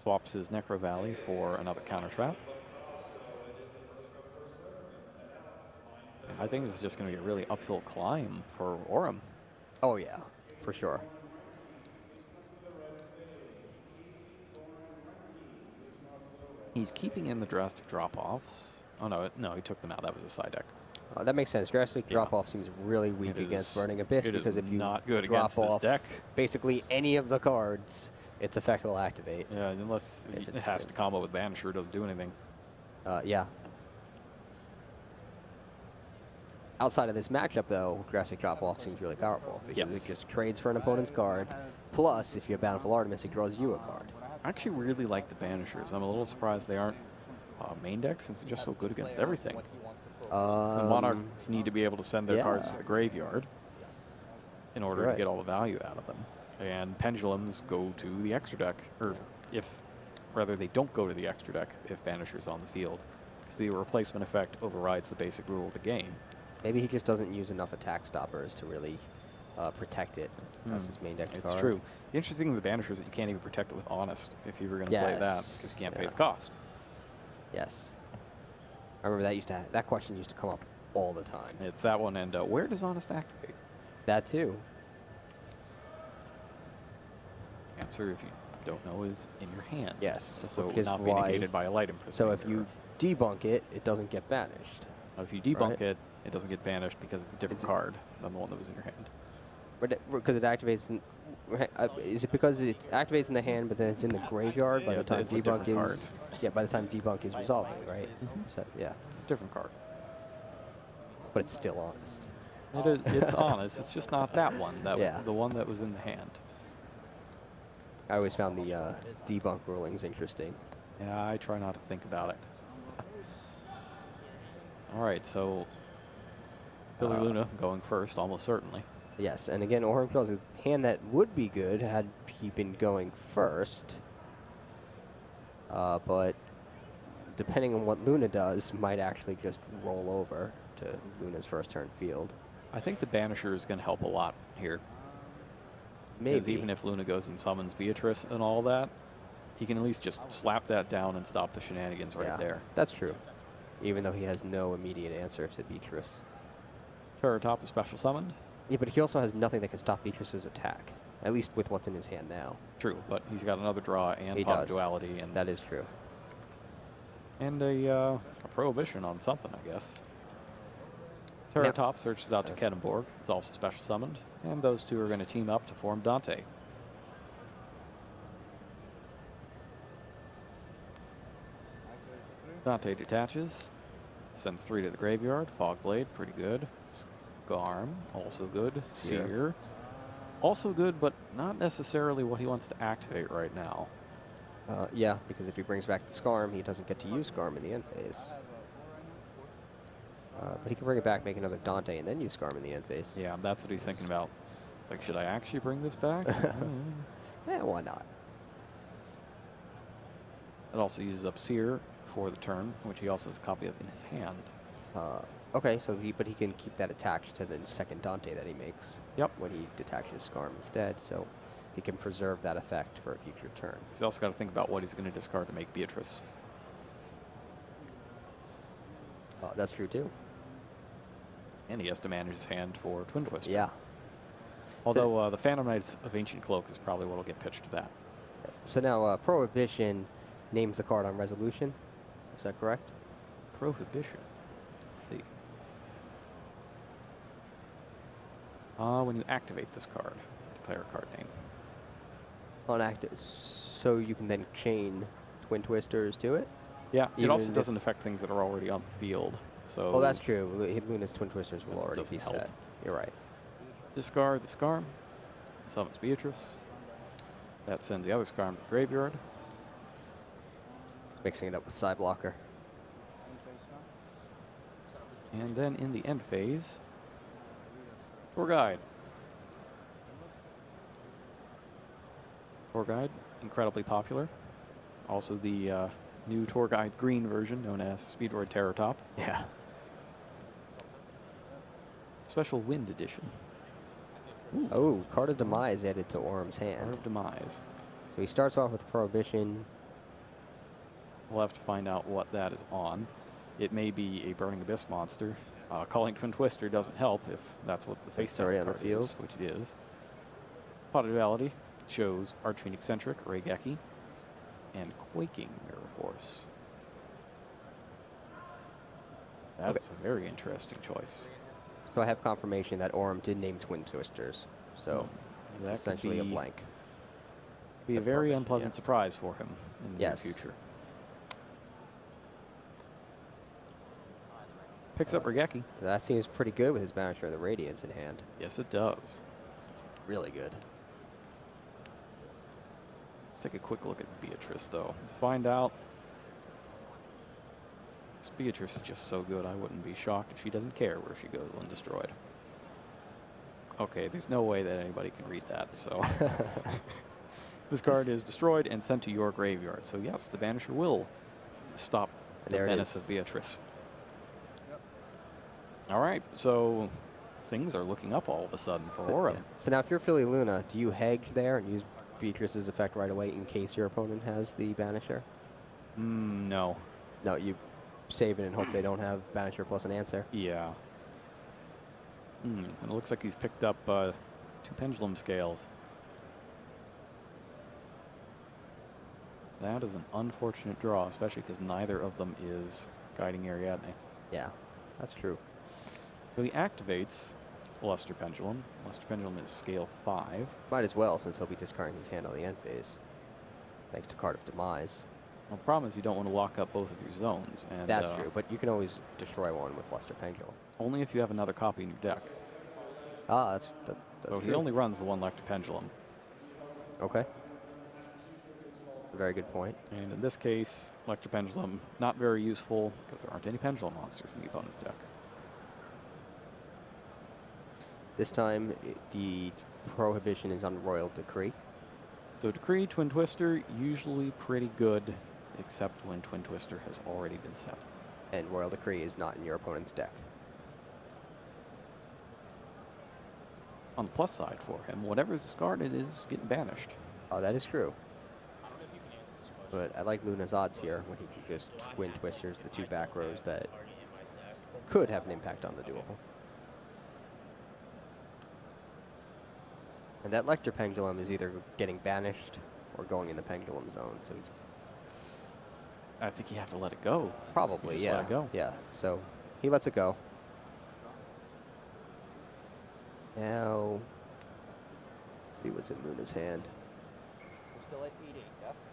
Swaps his Necro Valley for another counter trap. I think this is just going to be a really uphill climb for Orem. Oh, yeah, for sure. He's keeping in the drastic drop-offs. Oh, no, he took them out. That was a side deck. That makes sense. Drastic drop-off seems really weak It against is- Burning Abyss it is because if you not good drop against this off deck. basically any of the cards, its effect will activate. Yeah, unless If it it's has in. to combo with Banisher, it doesn't do anything. Yeah. outside of this matchup, though, Drastic Drop-Off seems really powerful because Yes. it just trades for an opponent's card. Plus, if you have Bountiful Artemis, it draws you a card. I actually really like the Banishers. I'm a little surprised they aren't main deck since they're just so good against everything. The Monarchs need to be able to send their cards to the graveyard in order to get all the value out of them. And Pendulums go to the extra deck, or rather they don't go to the extra deck if Banisher's on the field, because the replacement effect overrides the basic rule of the game. Maybe he just doesn't use enough attack stoppers to really protect it as his main deck card. It's true. The interesting thing with the Banisher is that you can't even protect it with Honest if you were going to play that, because you can't pay the cost. Yes. I remember that question used to come up all the time. It's that one, and where does Honest activate? That too. Answer, if you don't know, is in your hand. Yes. So which it would is not be why- negated by a light So imprisonment. if you debunk it, it doesn't get banished. If you debunk it, it doesn't get banished because it's a different card than the one that was in your hand. Because it activates. Is it because it activates in the hand, but then it's in the graveyard by the time it's a debunk different is? Yeah, by the time debunk is resolving, right? So yeah, It's a different card. but it's still honest. It's Honest. It's just not that one. Yeah. The one that was in the hand. I always found the debunk rulings interesting. Yeah, I try not to think about it. All right, so Billy Luna going first, almost certainly. Yes, and again, Ohrenfield's a hand that would be good had he been going first. But depending on what Luna does, might actually just roll over to Luna's first turn field. I think the Banisher is going to help a lot here. Maybe. Because even if Luna goes and summons Beatrice and all that, he can at least just slap that down and stop the shenanigans right there. That's true. Even though he has no immediate answer to Beatrice. Terror Top is special summoned. Yeah, but he also has nothing that can stop Beatrice's attack. At least with what's in his hand now. True, but he's got another draw and He Pot does. Duality. And that is true. And a prohibition on something, I guess. Terror Top searches out to Kedemborg. It's also special summoned. And those two are going to team up to form Dante. Dante detaches. Sends 3 to the graveyard. Fogblade, pretty good. Scarm, also good. Seer, also good, but not necessarily what he wants to activate right now. Yeah, because if he brings back the Scarm, he doesn't get to use Scarm in the end phase. But he can bring it back, make another Dante, and then use Scarm in the end phase. Yeah, that's what he's thinking about. It's like, should I actually bring this back? Yeah, why not? It also uses up Seer for the turn, which he also has a copy of in his hand. Okay, so but he can keep that attached to the second Dante that he makes. Yep. When he detaches Scarm instead, so he can preserve that effect for a future turn. He's also got to think about what he's going to discard to make Beatrice. That's true too. And he has to manage his hand for Twin Twister. Yeah. Although the Phantom Knights of Ancient Cloak is probably what will get pitched to that. Yes. So now Prohibition names the card on resolution. Is that correct? Prohibition. Let's see. When you activate this card, declare a card name. On active. So you can then chain Twin Twisters to it? Yeah, it also Even doesn't affect things that are already on the field. So Oh, that's true. Luna's Twin Twisters will already be doesn't help. set. You're right. Discard the Scarm. Summons Beatrice. That sends the other Scarm to the graveyard. It's mixing it up with Psyblocker. And then in the end phase, Tour Guide. Tour Guide, incredibly popular. Also the new Tour Guide green version known as Speedroid Terror Top. Yeah. Special Wind Edition. Ooh. Oh, Card of Demise added to Orm's hand. Card of Demise. So he starts off with Prohibition. We'll have to find out what that is on. It may be a Burning Abyss monster. Calling Twin Twister doesn't help if that's what the face It's already on the card field. is, which it is. Pot of Duality shows Archfiend Eccentric, Raigeki, and Quaking Mirror Force. That's a very interesting choice. So I have confirmation that Orm did name Twin Twisters. So That it's could essentially a be- blank. Be a Good very purpose, unpleasant yeah. surprise for him in the near Yes. future. Picks up Regeki. That seems pretty good with his Banisher of the Radiance in hand. Yes, it does. Really good. Let's take a quick look at Beatrice, though, to find out. This Beatrice is just so good, I wouldn't be shocked if she doesn't care where she goes when destroyed. Okay, there's no way that anybody can read that, so. This card is destroyed and sent to your graveyard. So yes, the Banisher will stop the menace of Beatrice. Yep. All right, so things are looking up all of a sudden for Aura. Yeah. So now if you're Philly Luna, do you hedge there and use Beatrice's effect right away in case your opponent has the Banisher? No. No, you save it and hope they don't have Banisher plus an answer. Yeah. And it looks like he's picked up 2 Pendulum Scales. That is an unfortunate draw, especially because neither of them is Guiding Ariadne. Yeah, that's true. So he activates Luster Pendulum. Luster Pendulum is scale 5. Might as well, since he'll be discarding his hand on the end phase. Thanks to Card of Demise. Well, the problem is you don't want to lock up both of your zones. And that's true, but you can always destroy one with Luster Pendulum. Only if you have another copy in your deck. Ah, that's so true. he only runs the one Luster Pendulum. Okay. A very good point. And in this case, Electro Pendulum, not very useful because there aren't any Pendulum monsters in the opponent's deck. This time, the prohibition is on Royal Decree. So Decree, Twin Twister, usually pretty good, except when Twin Twister has already been set. And Royal Decree is not in your opponent's deck. On the plus side for him, whatever's discarded is getting banished. Oh, that is true. But I like Luna's odds here when he can just Twin Twisters the 2 back rows that could have an impact on the duel. And that Lecter Pendulum is either getting banished or going in the Pendulum zone, so he's... I think you have to let it go. Probably, yeah. Let it go. Yeah, so he lets it go. Now, let's see what's in Luna's hand. We're still at 8-8, yes?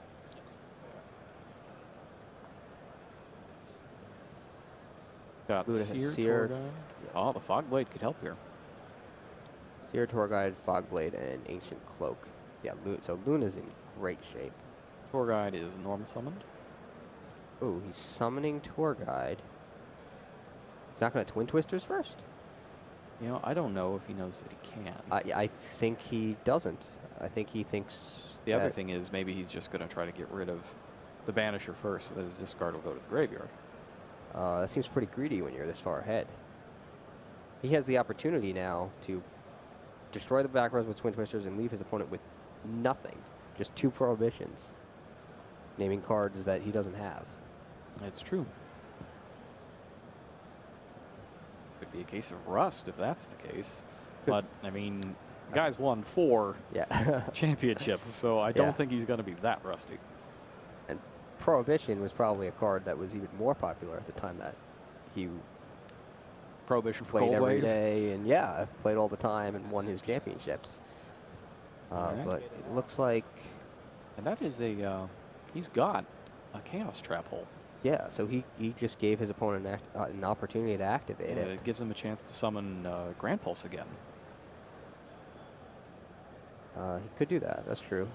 Got Luna has Seared. Yes. Oh, the Fogblade could help here. Seared, Torguide, Fogblade, and Ancient Cloak. Yeah, so Luna's in great shape. Torguide is normal summoned. Oh, he's summoning Torguide. He's not going to Twin Twisters first? You know, I don't know if he knows that he can. I think he doesn't. I think he thinks... The other thing is maybe he's just going to try to get rid of the Banisher first so that his discard will go to the graveyard. That seems pretty greedy when you're this far ahead. He has the opportunity now to destroy the back rows with Twin Twisters and leave his opponent with nothing. Just 2 prohibitions. Naming cards that he doesn't have. It's true. Could be a case of rust if that's the case. But, I mean, the guy's won 4 championships, so I don't think he's going to be that rusty. And Prohibition was probably a card that was even more popular at the time that he Prohibition for played every Wave. day and played all the time and won his championships. Right. But it looks like... And that is a... he's got a Chaos Trap hole. Yeah, so he just gave his opponent an opportunity to activate it. It gives him a chance to summon Grand Pulse again. He could do that, that's true.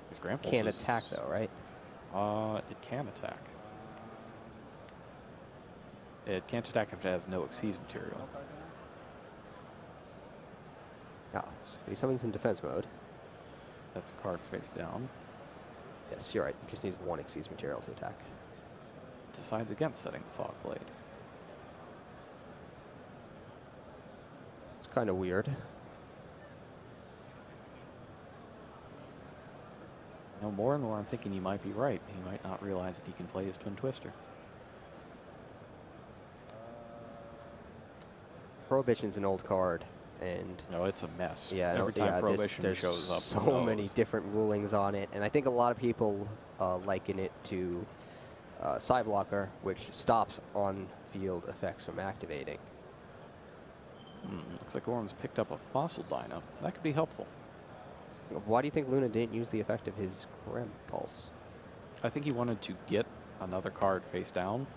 His Grand Pulse Can't attack though, right? It can attack. It can't attack if it has no Xyz material. No, so he summons in defense mode. That's a card face down. Yes, you're right. He just needs 1 Xyz material to attack. Decides against setting the Fog Blade. It's kind of weird. No, more and more I'm thinking you might be right. He might not realize that he can play his Twin Twister. Prohibition's an old card, and no, it's a mess. Yeah, every time Prohibition there's shows up, so many different rulings on it, and I think a lot of people liken it to Psyblocker, which stops on-field effects from activating. Looks like Orm's picked up a Fossil Dino. That could be helpful. Why do you think Luna didn't use the effect of his Grand Pulse? I think he wanted to get Another card face down.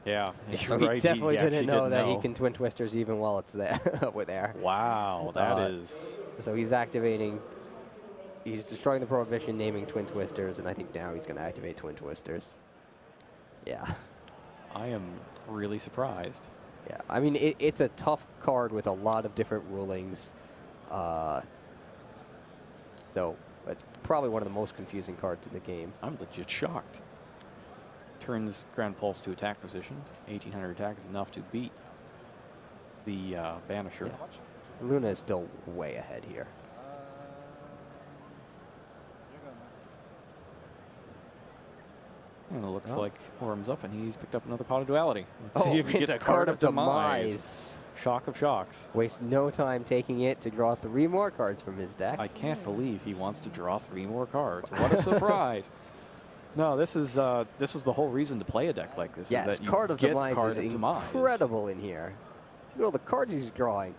Yeah, So you're he definitely didn't actually know that know. he can twin twisters even while it's there. Over there. Wow, that is. So he's activating. He's destroying the prohibition, naming twin twisters, and I think now he's going to activate twin twisters. Yeah. I am really surprised. Yeah. I mean, it's a tough card with a lot of different rulings. So it's probably one of the most confusing cards in the game. I'm legit shocked. Turns Grand Pulse to attack position. 1800 attack is enough to beat the Banisher. Luna is still way ahead here. And it looks like Orm's up, and he's picked up another Pot of Duality. Let's see if he it's gets a card of demise. Shock of shocks. Waste no time taking it to draw 3 more cards from his deck. I can't believe he wants to draw 3 more cards. What a surprise! No, this is the whole reason to play a deck like this. Yes, is that you card of get demise card is of demise. incredible in here. Look at all the cards he's drawing.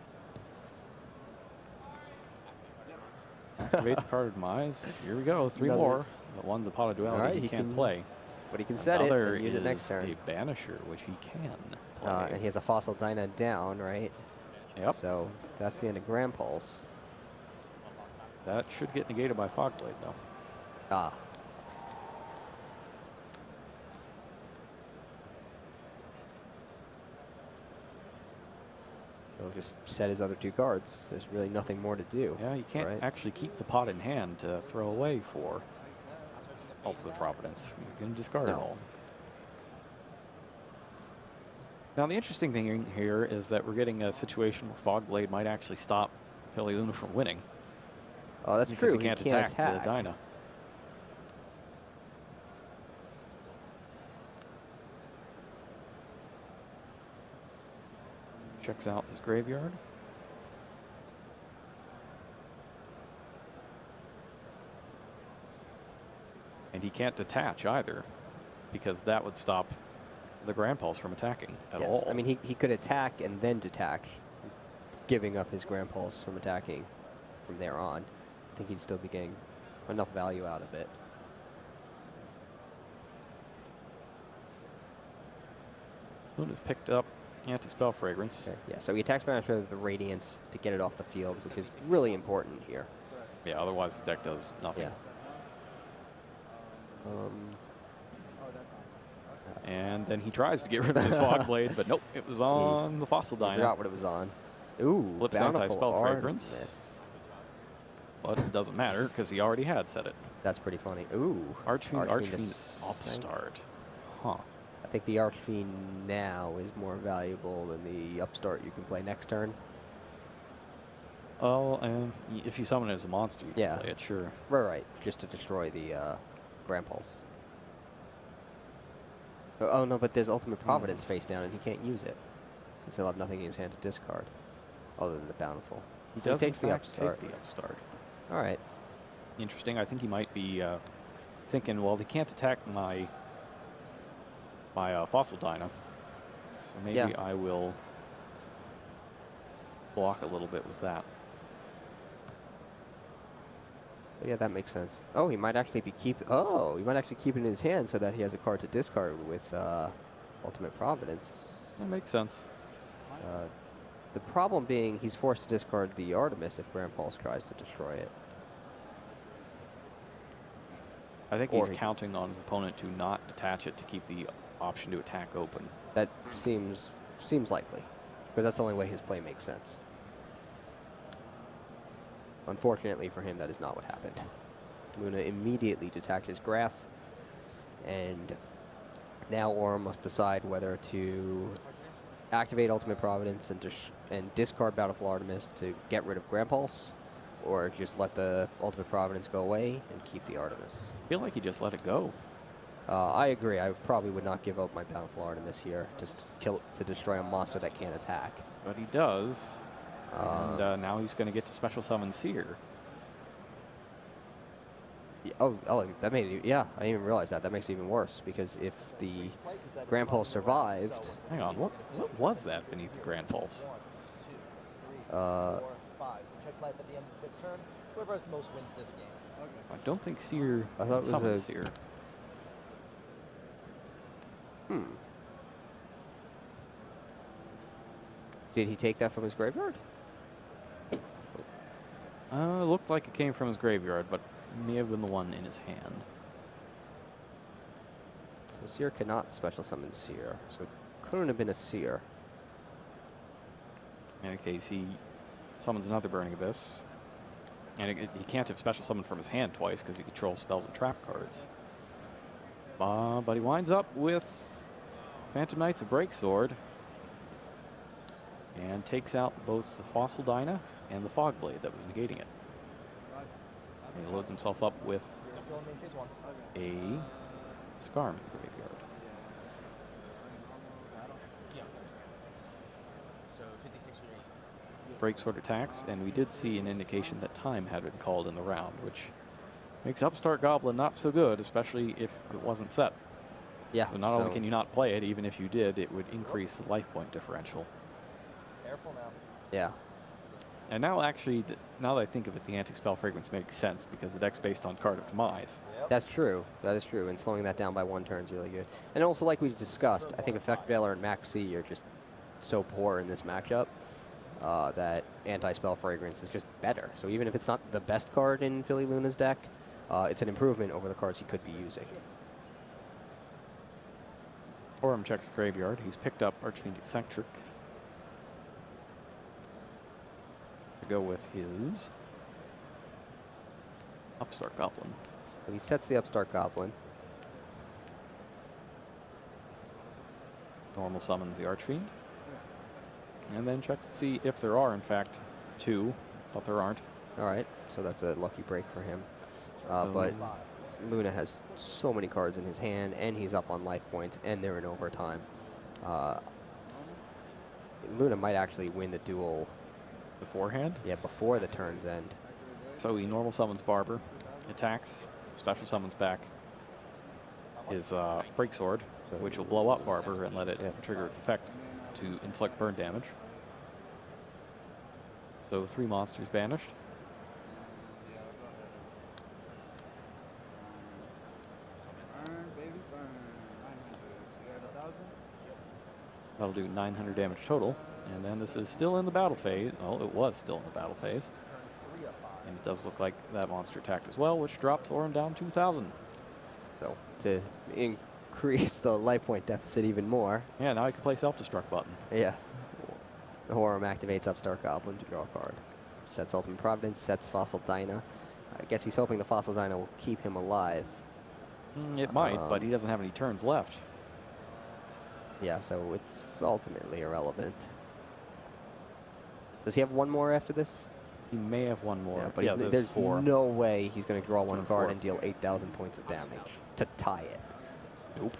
Activates card of demise. Here we go. 3 Another. more. But one's a Pot of Duality. Right, he he can't can- play. But he can set it Another and use it next is turn. a Banisher, which he can play. And he has a Fossil Dyna down, right? Yep. So that's the end of Grand Pulse. That should get negated by Fogblade, though. Ah. So just set his other 2 cards. There's really nothing more to do. Yeah, you can't right? actually keep the pot in hand to throw away for Ultimate Providence. You can discard it No. all. Now, the interesting thing here is that we're getting a situation where Fogblade might actually stop Philly Luna from winning. Oh, that's because true. he can't attack the Dyna. Checks out his graveyard. And he can't detach either, because that would stop the Grand Pulse from attacking at Yes. all. I mean, he could attack and then detach, giving up his Grand Pulse from attacking from there on. I think he'd still be getting enough value out of it. Luna's picked up Anti-Spell Fragrance. Okay. Yeah, so he attacks Banisher with the Radiance to get it off the field, which is really important here. Yeah, otherwise the deck does nothing. Yeah. And then he tries to get rid of his Fogblade, but nope, it was on the Fossil I Dyna. forgot what it was on. Ooh, Flips Bountiful Anti-Spell Fragrance. Artemis. But it doesn't matter, because he already had set it. That's pretty funny. Ooh. Archfiend Upstart. Huh. I think the Archfiend now is more valuable than the Upstart you can play next turn. Oh, and if you summon it as a monster, you can play it, sure. Right, just to destroy the Grand Pulse. Oh, no, but there's Ultimate Providence face down, and he can't use it. He'll have nothing in his hand to discard, other than the Bountiful. He So does takes in the fact Upstart. take the Upstart. All right. Interesting. I think he might be thinking, well, they can't attack my Fossil Dyna, so maybe I will block a little bit with that. So yeah, that makes sense. Oh, he might actually be he might actually keep it in his hand so that he has a card to discard with Ultimate Providence. That makes sense. The problem being he's forced to discard the Artemis if Grand Pulse tries to destroy it. I think he's counting on his opponent to not detach it to keep the option to attack open. That seems likely, because that's the only way his play makes sense. Unfortunately for him, that is not what happened. Luna immediately detaches Graph, and now Orm must decide whether to activate Ultimate Providence and discard Bountiful Artemis to get rid of Grand Pulse, or just let the Ultimate Providence go away and keep the Artemis. I feel like he just let it go. I agree. I probably would not give up my Bountiful Artemis here, just to destroy a monster that can't attack. But he does. And now he's going to get to special summon Seer. Yeah, that made it. Yeah, I didn't even realize that. That makes it even worse, because if the Grand Pulse survived. Hang on, what was that beneath the Grand Pulse? 5. Check life at the end of the 5th turn. Whoever has the most wins this game. I don't think Seer I thought it was summoned a- Seer. Did he take that from his graveyard? Looked like it came from his graveyard, but may have been the one in his hand. So Seer cannot special summon Seer, so it couldn't have been a Seer. In any case, he summons another Burning Abyss. And he can't have special summoned from his hand twice because he controls spells and trap cards. But he winds up with Phantom Knights of Breaksword and takes out both the Fossil Dyna and the Fog Blade that was negating it. And he loads himself up with You're still in main phase 1. a Skarm graveyard. Yeah. So 56 degree. Breaksword attacks, and we did see an indication that time had been called in the round, which makes Upstart Goblin not so good, especially if it wasn't set. Yeah. So not only can you not play it, even if you did, it would increase the life point differential. Careful now. Yeah. And now, actually, now that I think of it, the anti-spell fragrance makes sense because the deck's based on Card of Demise. Yep. That's true. That is true. And slowing that down by 1 turn is really good. And also, like we discussed, I think Effect Veiler and Max C are just so poor in this matchup that anti-spell fragrance is just better. So even if it's not the best card in Philly Luna's deck, it's an improvement over the cards he could be using. Orem checks the graveyard. He's picked up Archfiend Eccentric to go with his Upstart Goblin. So he sets the Upstart Goblin. Normal summons the Archfiend. And then checks to see if there are, in fact, 2, but there aren't. All right. So that's a lucky break for him. But Luna has so many cards in his hand, and he's up on life points, and they're in overtime. Luna might actually win the duel Beforehand? Yeah, before the turn's end. So he normal summons Barber, attacks, special summons back his Breaksword, which will blow up Barber and let it trigger its effect to inflict burn damage. So 3 monsters banished. That'll do 900 damage total. And then this is still in the battle phase. Oh, it was still in the battle phase. And it does look like that monster attacked as well, which drops Orem down 2,000. So to increase the life point deficit even more. Yeah, now I can play self-destruct button. Yeah. Orem activates Upstart Goblin to draw a card. Sets Ultimate Providence, sets Fossil Dyna. I guess he's hoping the Fossil Dyna will keep him alive. It might, but he doesn't have any turns left. Yeah, so it's ultimately irrelevant. Does he have 1 more after this? He may have 1 more, Yeah, but yeah, there's there's 4. no way he's going to draw 1 card 4. and deal 8,000 points of damage to tie it. Nope.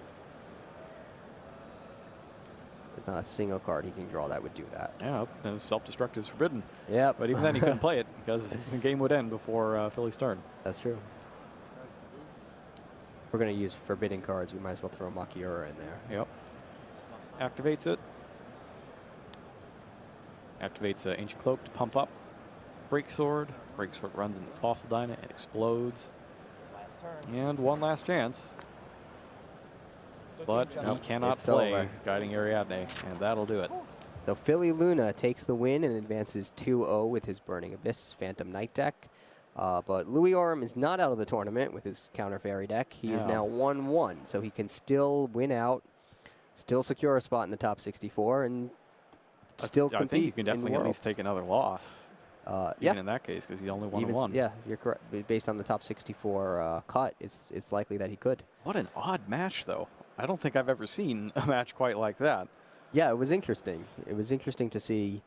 There's not a single card he can draw that would do that. Yeah, self-destruct is forbidden. Yep. But even then, he couldn't play it because the game would end before Philly's turn. That's true. If we're going to use forbidden cards, we might as well throw Makiura in there. Yep. Activates it. Activates Ancient Cloak to pump up. Breaksword. Breaksword runs into Fossil Dyna and explodes. Last turn. And 1 last chance. But he cannot It's play over. Guiding Ariadne, and that'll do it. So Philly Luna takes the win and advances 2-0 with his Burning Abyss Phantom Knight deck. But Louis Orem is not out of the tournament with his Counter Fairy deck. He is now 1-1, so he can still win out, still secure a spot in the top 64, and still compete. I think you can definitely in at least Worlds. take another loss. Yeah. Even in that case, because he only won Even 1. Yeah, you're correct. Based on the top 64 cut, it's likely that he could. What an odd match, though. I don't think I've ever seen a match quite like that. Yeah, it was interesting. It was interesting to see,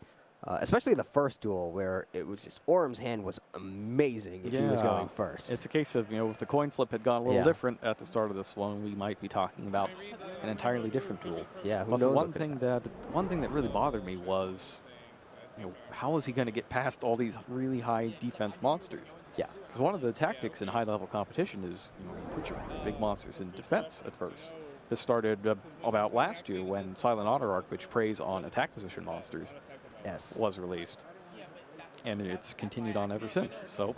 especially the first duel where it was just Orem's hand was amazing if he was going first. It's a case of, if the coin flip had gone a little Yeah. different at the start of this one, we might be talking about an entirely different duel. Yeah, who but the knows one what could thing that really bothered me was, how is he going to get past all these really high defense monsters? Yeah. Because one of the tactics in high-level competition is, you put your big monsters in defense at first. This started about last year when Silent Honor Arc, which preys on attack position monsters, was released. and it's continued on ever since. So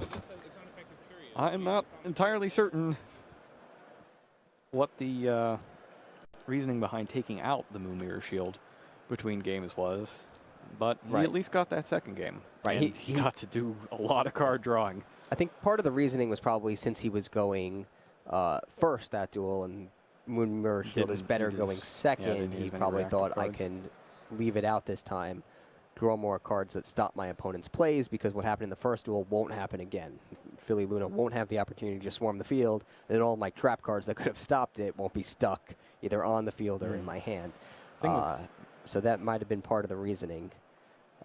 I'm not entirely certain what the reasoning behind taking out the Moon Mirror Shield between games was, but he at least got that second game. Right, And he got to do a lot of card drawing. I think part of the reasoning was probably since he was going first that duel and Moon Mirror Shield is better going second, he probably thought I can leave it out this time, draw more cards that stop my opponent's plays, because what happened in the first duel won't happen again. Philly Luna won't have the opportunity to just swarm the field, and all my trap cards that could have stopped it won't be stuck either on the field or in my hand. So that might have been part of the reasoning.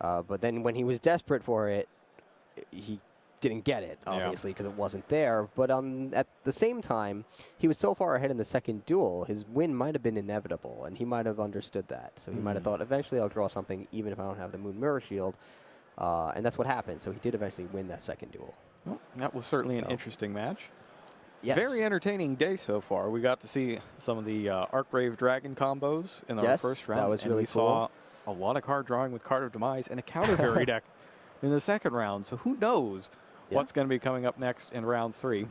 But then when he was desperate for it, he didn't get it, obviously, because it wasn't there. But at the same time, he was so far ahead in the second duel, his win might have been inevitable, and he might have understood that. So he might have thought, eventually I'll draw something, even if I don't have the Moon Mirror Shield. And that's what happened. So he did eventually win that second duel. Well, that was certainly an interesting match. Yes. Very entertaining day so far. We got to see some of the Arcbrave Dragon combos in our first round. That was really cool. We saw a lot of card drawing with Card of Demise and a counter fairy deck in the second round. So who knows what's going to be coming up next in round 3.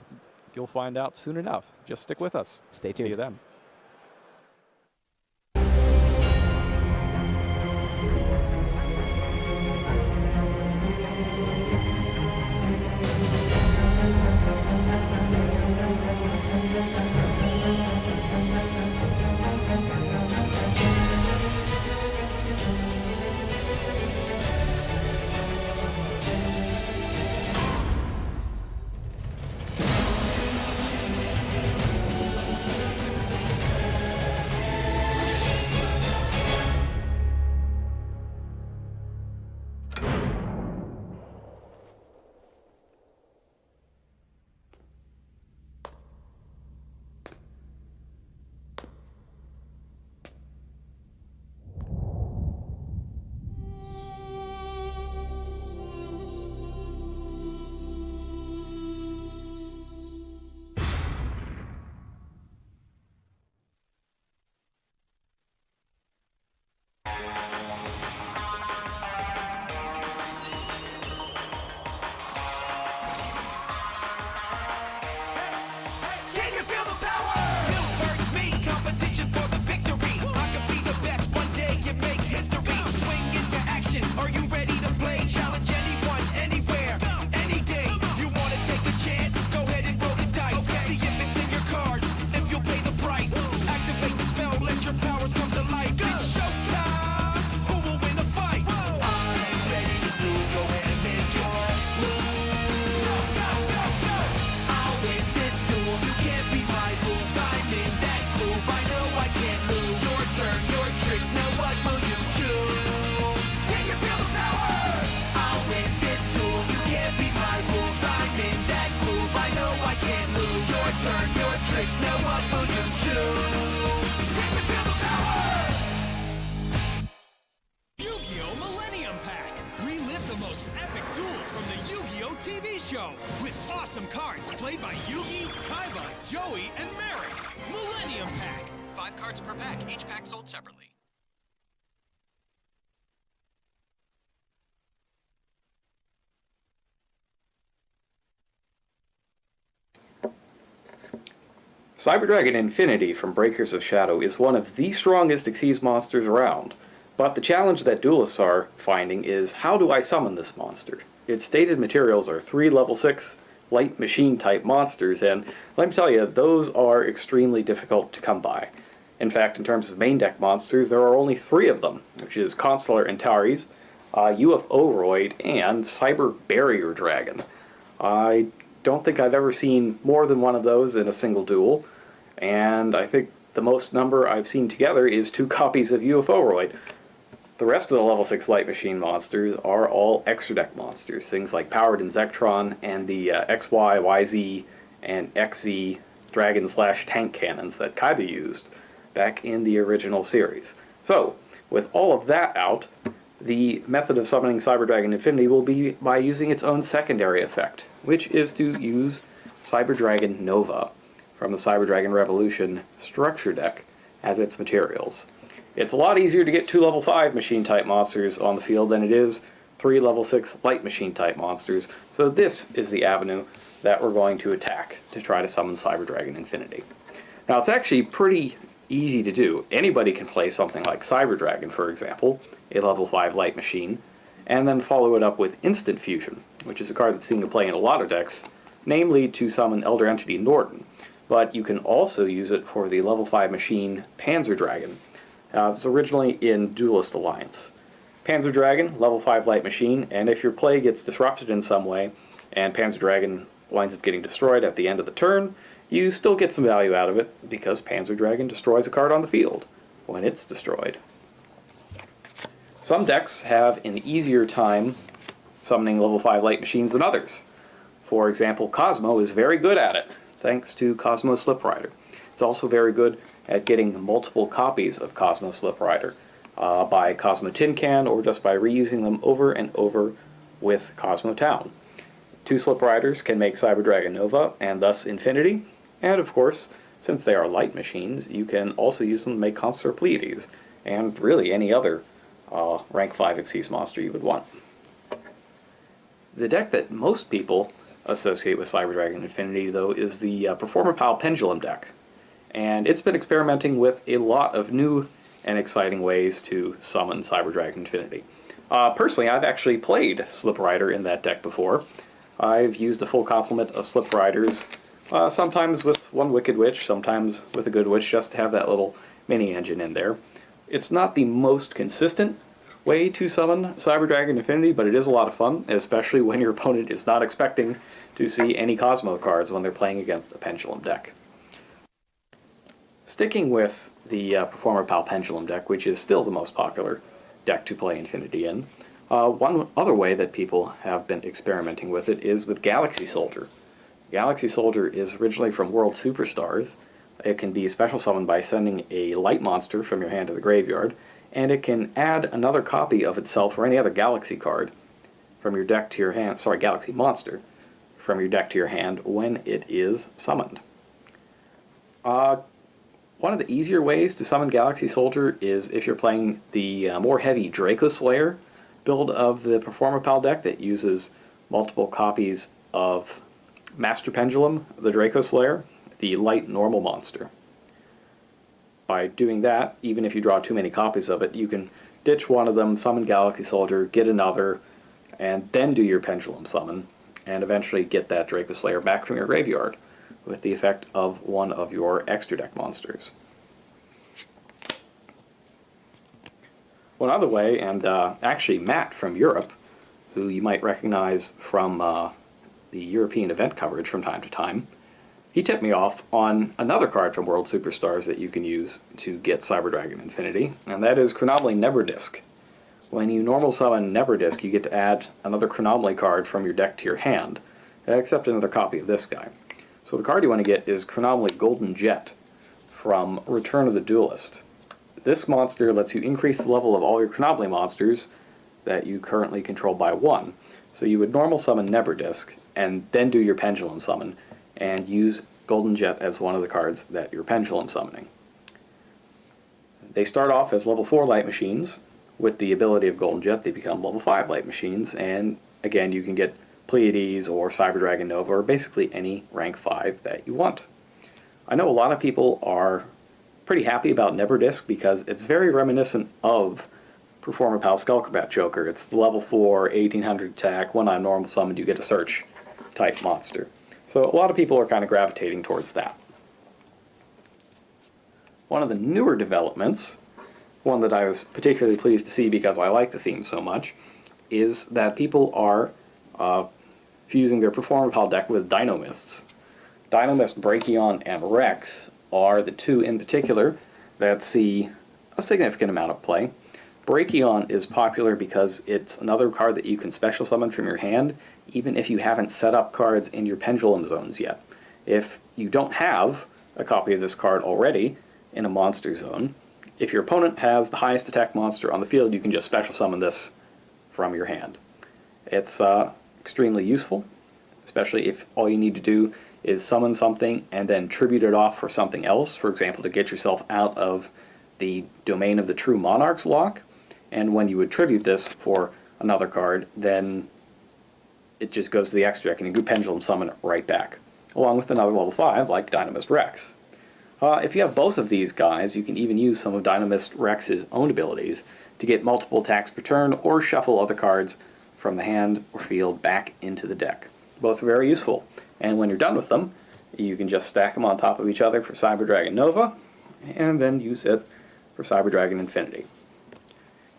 You'll find out soon enough. Just stick with us. Stay tuned. See you then. Can you feel the power? You versus me, competition for the victory. I could be the best one day and make history. Swing into action. Are you ready to play? Challenge anyone, anywhere, any day. You want to take a chance? Go ahead and roll the dice. See if it's in your cards. If you'll pay the price. Activate the spell. Let your powers come to life. It's showtime. Who will win the fight? I'm ready to do. Go ahead and make your move. I'll win this duel. You can't beat my rules. I'm in that groove. I know I can't lose. Your turn, your tricks. Now what will you choose? Can you feel the power? I'll win this duel. You can't beat my rules. I'm in that groove. I know I can't lose. Your turn, your tricks. Now what will you choose? Can you feel the power? Yu-Gi-Oh! Millennium Pack. Relive the most epic duels from the Yu-Gi-Oh! TV show with awesome cards played by Yugi, Kaiba, Joey, and Merrick. Millennium Pack. 5 cards per pack, each pack sold separately. Cyber Dragon Infinity from Breakers of Shadow is one of the strongest Xyz monsters around, but the challenge that duelists are finding is, how do I summon this monster? Its stated materials are 3 level 6 light machine type monsters, and let me tell you, those are extremely difficult to come by. In fact, in terms of main deck monsters, there are only 3 of them, which is Consular Antares, UFO-Roid, and Cyber Barrier Dragon. I don't think I've ever seen more than one of those in a single duel, and I think the most number I've seen together is 2 copies of UFO-Roid. The rest of the level 6 light machine monsters are all extra deck monsters, things like Powered Insectron and the XY, YZ, and XZ Dragon/Tank cannons that Kaiba used back in the original series. So, with all of that out, the method of summoning Cyber Dragon Infinity will be by using its own secondary effect, which is to use Cyber Dragon Nova from the Cyber Dragon Revolution structure deck as its materials. It's a lot easier to get 2 level 5 machine type monsters on the field than it is 3 level 6 light machine type monsters. So this is the avenue that we're going to attack to try to summon Cyber Dragon Infinity. Now it's actually pretty easy to do. Anybody can play something like Cyber Dragon, for example, a level 5 light machine, and then follow it up with Instant Fusion, which is a card that's seen to play in a lot of decks, namely to summon Elder Entity Norden. But you can also use it for the level 5 machine Panzer Dragon. It was originally in Duelist Alliance. Panzer Dragon, level 5 light machine, and if your play gets disrupted in some way, and Panzer Dragon winds up getting destroyed at the end of the turn, you still get some value out of it, because Panzer Dragon destroys a card on the field when it's destroyed. Some decks have an easier time summoning level 5 light machines than others. For example, Kozmo is very good at it, thanks to Kozmo Sliprider. It's also very good at getting multiple copies of Kozmo Sliprider by Kozmo Tin Can, or just by reusing them over and over with Kozmo Town. 2 Slipriders can make Cyber Dragon Nova, and thus Infinity, and of course, since they are light machines, you can also use them to make Consort Pleiades, and really any other rank 5 Xyz monster you would want. The deck that most people associate with Cyber Dragon Infinity, though, is the Performal Pendulum deck. And it's been experimenting with a lot of new and exciting ways to summon Cyber Dragon Infinity. Personally, I've actually played Slip Rider in that deck before. I've used a full complement of Slip Riders, sometimes with one Wicked Witch, sometimes with a Good Witch, just to have that little mini engine in there. It's not the most consistent way to summon Cyber Dragon Infinity, but it is a lot of fun, especially when your opponent is not expecting to see any Kozmo cards when they're playing against a Pendulum deck. Sticking with the Performal Pendulum deck, which is still the most popular deck to play Infinity in, one other way that people have been experimenting with it is with Galaxy Soldier. Galaxy Soldier is originally from World Superstars. It can be special summoned by sending a light monster from your hand to the graveyard, and it can add another copy of itself or any other Galaxy card from your deck to your hand, Galaxy monster, from your deck to your hand when it is summoned. One of the easier ways to summon Galaxy Soldier is if you're playing the more heavy Draco Slayer build of the Performal deck that uses multiple copies of Master Pendulum, the Draco Slayer, the light normal monster. By doing that, even if you draw too many copies of it, you can ditch one of them, summon Galaxy Soldier, get another, and then do your Pendulum summon, and eventually get that Draco Slayer back from your graveyard, with the effect of one of your extra deck monsters. One other way, and actually Matt from Europe, who you might recognize from the European event coverage from time to time, he tipped me off on another card from World Superstars that you can use to get Cyber Dragon Infinity, and that is Chronomaly Neverdisk. When you normal summon Neverdisk, you get to add another Chronomaly card from your deck to your hand, except another copy of this guy. So the card you want to get is Chronomaly Golden Jet from Return of the Duelist. This monster lets you increase the level of all your Chronomaly monsters that you currently control by 1. So you would normal summon Neverdisk, and then do your Pendulum summon, and use Golden Jet as one of the cards that you're Pendulum summoning. They start off as level 4 light machines. With the ability of Golden Jet, they become level 5 light machines, and again, you can get Pleiades or Cyber Dragon Nova, or basically any rank 5 that you want. I know a lot of people are pretty happy about Neverdisk because it's very reminiscent of Performal Skullcrobat Joker. It's the level 4, 1800 attack, when on normal summon you get a search type monster. So a lot of people are kind of gravitating towards that. One of the newer developments, one that I was particularly pleased to see because I like the theme so much, is that people are fusing their Performal deck with Dinomists. Dinomist, Brachion, and Rex are the two in particular that see a significant amount of play. Brachion is popular because it's another card that you can special summon from your hand, even if you haven't set up cards in your Pendulum zones yet. If you don't have a copy of this card already in a monster zone, if your opponent has the highest attack monster on the field, you can just special summon this from your hand. It's extremely useful, especially if all you need to do is summon something and then tribute it off for something else, for example, to get yourself out of the Domain of the True Monarchs lock. And when you would tribute this for another card, then it just goes to the extra deck and you can Pendulum Summon it right back, along with another level 5 like Dynamist Rex. If you have both of these guys, you can even use some of Dynamist Rex's own abilities to get multiple attacks per turn or shuffle other cards from the hand or field back into the deck. Both are very useful, and when you're done with them, you can just stack them on top of each other for Cyber Dragon Nova, and then use it for Cyber Dragon Infinity.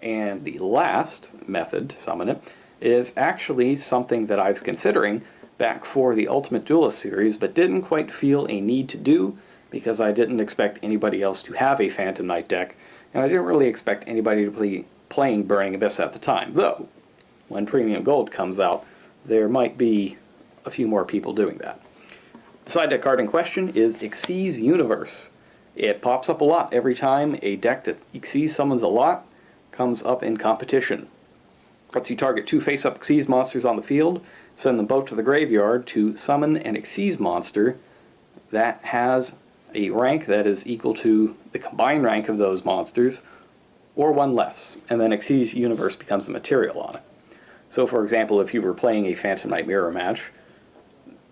And the last method to summon it is actually something that I was considering back for the Ultimate Duelist series, but didn't quite feel a need to do because I didn't expect anybody else to have a Phantom Knight deck, and I didn't really expect anybody to be playing Burning Abyss at the time, though when Premium Gold comes out, there might be a few more people doing that. The side deck card in question is Xyz Universe. It pops up a lot every time a deck that Xyz summons a lot comes up in competition. Lets you target 2 face-up Xyz monsters on the field, send them both to the graveyard to summon an Xyz monster that has a rank that is equal to the combined rank of those monsters, or one less, and then Xyz Universe becomes the material on it. So for example, if you were playing a Phantom Knight mirror match,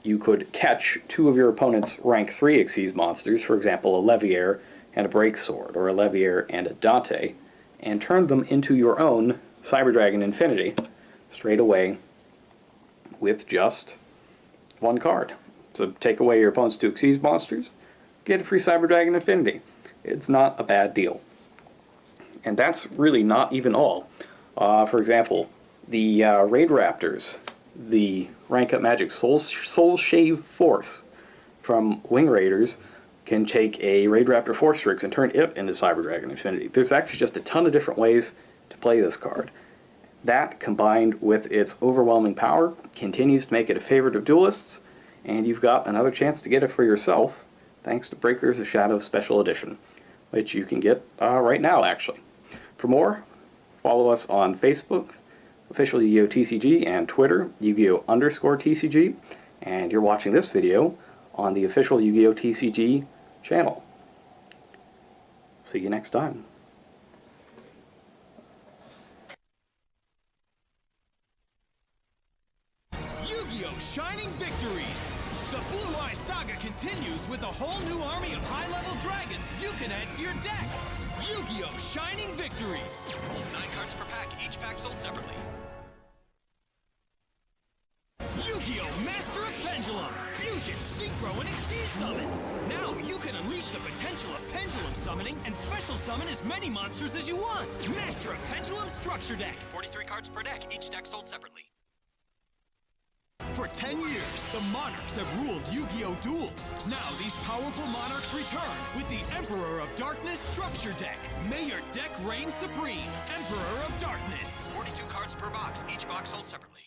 you could catch 2 of your opponent's rank 3 Xyz monsters, for example a Leviair and a Breaksword, or a Leviair and a Dante, and turn them into your own Cyber Dragon Infinity straight away with just 1 card. So take away your opponent's 2 Xyz monsters, get a free Cyber Dragon Infinity. It's not a bad deal. And that's really not even all. For example, the Raid Raptors, the Rank Up Magic Soul Shave Force from Wing Raiders, can take a Raid Raptor Force Strix and turn it into Cyber Dragon Infinity. There's actually just a ton of different ways to play this card. That, combined with its overwhelming power, continues to make it a favorite of duelists, and you've got another chance to get it for yourself, thanks to Breakers of Shadow Special Edition, which you can get right now, actually. For more, follow us on Facebook, official Yu-Gi-Oh! TCG, and Twitter, Yu-Gi-Oh! _TCG, and you're watching this video on the official Yu-Gi-Oh! TCG channel. See you next time. Yu-Gi-Oh! Shining Victories! The Blue Eye Saga continues with a whole new army of high-level dragons you can add to your deck! Yu-Gi-Oh! Shining Victories! 9 cards per pack, each pack sold separately. Yu-Gi-Oh! Master of Pendulum! Fusion, Synchro, and Xyz summons! Now you can unleash the potential of Pendulum summoning and special summon as many monsters as you want! Master of Pendulum Structure Deck! 43 cards per deck, each deck sold separately. For 10 years, the Monarchs have ruled Yu-Gi-Oh! Duels. Now these powerful Monarchs return with the Emperor of Darkness Structure Deck. May your deck reign supreme! Emperor of Darkness! 42 cards per box, each box sold separately.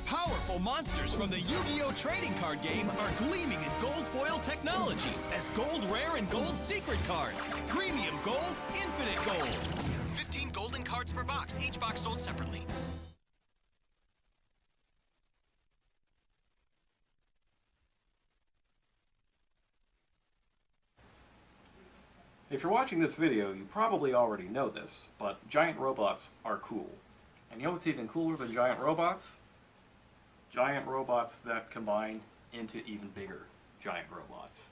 Powerful monsters from the Yu-Gi-Oh! Trading Card game are gleaming in gold foil technology as Gold Rare and Gold Secret cards. Premium Gold, Infinite Gold. 15 golden cards per box, each box sold separately. If you're watching this video, you probably already know this, but giant robots are cool. And you know what's even cooler than giant robots? Giant robots that combine into even bigger giant robots.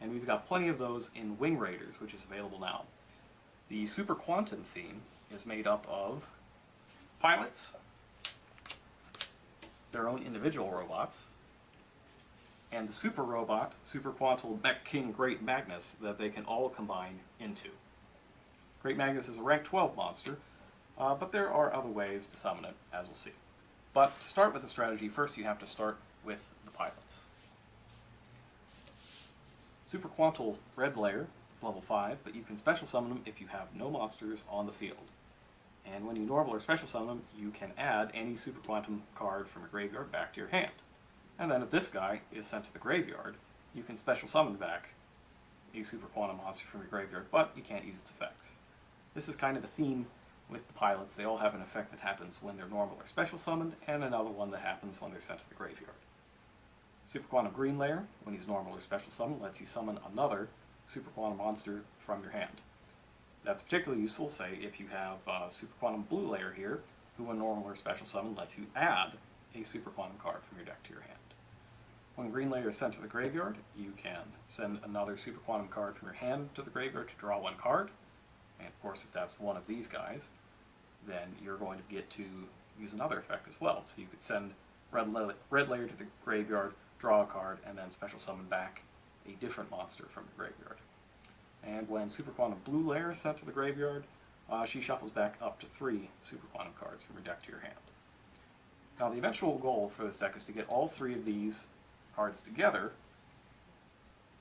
And we've got plenty of those in Wing Raiders, which is available now. The Super Quantum theme is made up of pilots, their own individual robots, and the super robot, Super Quantal Mech King Great Magnus, that they can all combine into. Great Magnus is a rank 12 monster, but there are other ways to summon it, as we'll see. But to start with the strategy, first you have to start with the pilots. Super Quantal Red Layer, level 5, but you can special summon them if you have no monsters on the field. And when you normal or special summon them, you can add any Super Quantum card from your graveyard back to your hand. And then if this guy is sent to the graveyard, you can special summon back a Super Quantum monster from your graveyard, but you can't use its effects. This is kind of the theme with the pilots. They all have an effect that happens when they're normal or special summoned, and another one that happens when they're sent to the graveyard. Super Quantum Green Layer, when he's normal or special summoned, lets you summon another Super Quantum monster from your hand. That's particularly useful, say, if you have Super Quantum Blue Layer here, who when normal or special summon lets you add a Super Quantum card from your deck to your hand. When Green Layer is sent to the graveyard, you can send another Super Quantum card from your hand to the graveyard to draw one card. And of course, if that's one of these guys, then you're going to get to use another effect as well. So you could send Red Layer to the graveyard, draw a card, and then special summon back a different monster from the graveyard. And when Super Quantum Blue Layer is sent to the graveyard, she shuffles back up to 3 Super Quantum cards from your deck to your hand. Now the eventual goal for this deck is to get all 3 of these cards together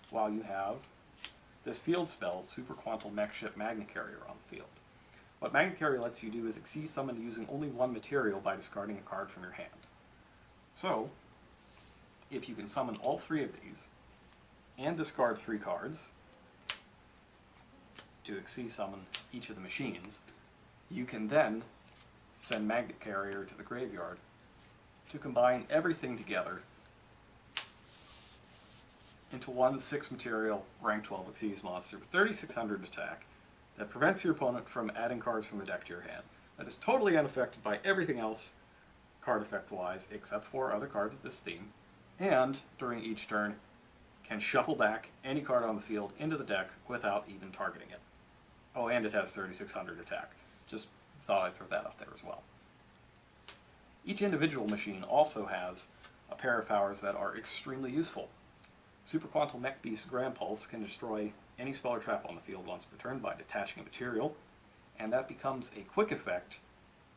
while you have this field spell, Super Quantum Mech Ship Magna Carrier, on the field. What Magna Carrier lets you do is Xyz summon using only one material by discarding a card from your hand. So, if you can summon all 3 of these and discard 3 cards to Xyz summon each of the machines, you can then send Magna Carrier to the graveyard to combine everything together into one 6-material rank 12 Xyz monster with 3600 attack that prevents your opponent from adding cards from the deck to your hand. That is totally unaffected by everything else card effect wise except for other cards of this theme, and during each turn can shuffle back any card on the field into the deck without even targeting it. Oh, and it has 3600 attack. Just thought I'd throw that up there as well. Each individual machine also has a pair of powers that are extremely useful. Super Quantum Mech Beast Grand Pulse can destroy any spell or trap on the field once per turn by detaching a material, and that becomes a quick effect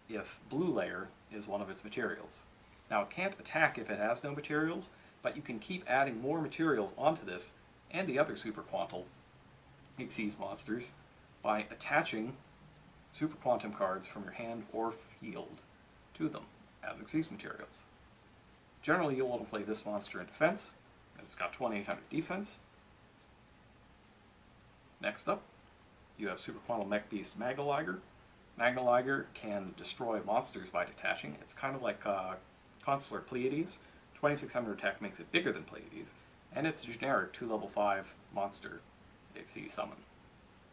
if Blue Layer is one of its materials. Now it can't attack if it has no materials, but you can keep adding more materials onto this and the other Super Quantum Xyz monsters by attaching Super Quantum cards from your hand or field to them as Xyz materials. Generally you'll want to play this monster in defense. It's got 2800 defense. Next up, you have Super Quantum Mech Beast Magna Liger. Magna Liger can destroy monsters by detaching. It's kind of like Consular Pleiades. 2600 attack makes it bigger than Pleiades, and it's a generic 2-level 5 monster Xyz summon.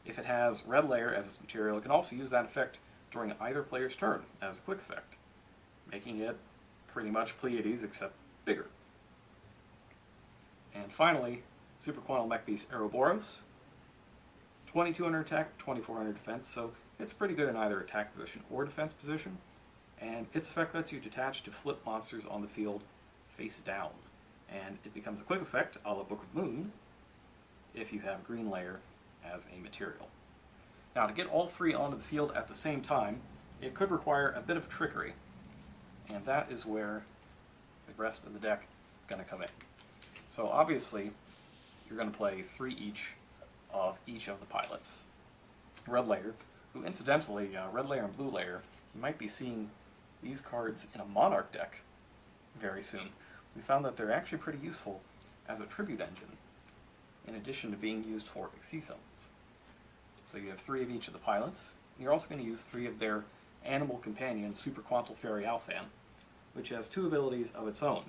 If it has Red Layer as its material, it can also use that effect during either player's turn as a quick effect, making it pretty much Pleiades except bigger. And finally, Super Quantum Mech Beast Ouroboros. 2200 attack, 2400 defense, so it's pretty good in either attack position or defense position, and its effect lets you detach to flip monsters on the field face down, and it becomes a quick effect a la Book of Moon if you have Green Layer as a material. Now to get all 3 onto the field at the same time, it could require a bit of trickery, and that is where the rest of the deck is going to come in. So obviously, you're going to play 3 each of the pilots. Red Layer, who incidentally, Red Layer and Blue Layer, you might be seeing these cards in a Monarch deck very soon. We found that they're actually pretty useful as a tribute engine, in addition to being used for Xyz summons. So you have 3 of each of the pilots. You're also going to use 3 of their animal companions, Super Quantum Fairy Alphan, which has 2 abilities of its own.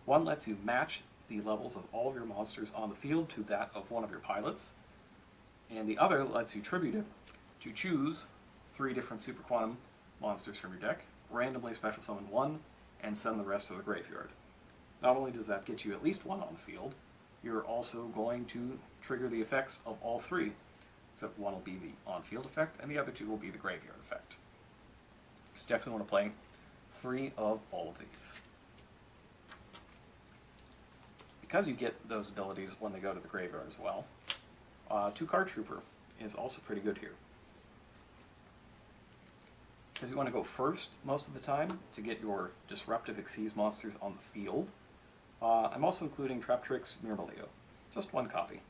One lets you match the levels of all of your monsters on the field to that of one of your pilots, and the other lets you tribute it to choose 3 different Super Quantum monsters from your deck, randomly special summon 1, and send the rest to the graveyard. Not only does that get you at least 1 on the field, you're also going to trigger the effects of all 3, except one will be the on-field effect, and the other 2 will be the graveyard effect. So definitely want to play 3 of all of these. Because you get those abilities when they go to the graveyard as well, 2-card Trooper is also pretty good here. Because you want to go first most of the time to get your disruptive Xyz monsters on the field. I'm also including Traptrix Mermail, just 1 copy,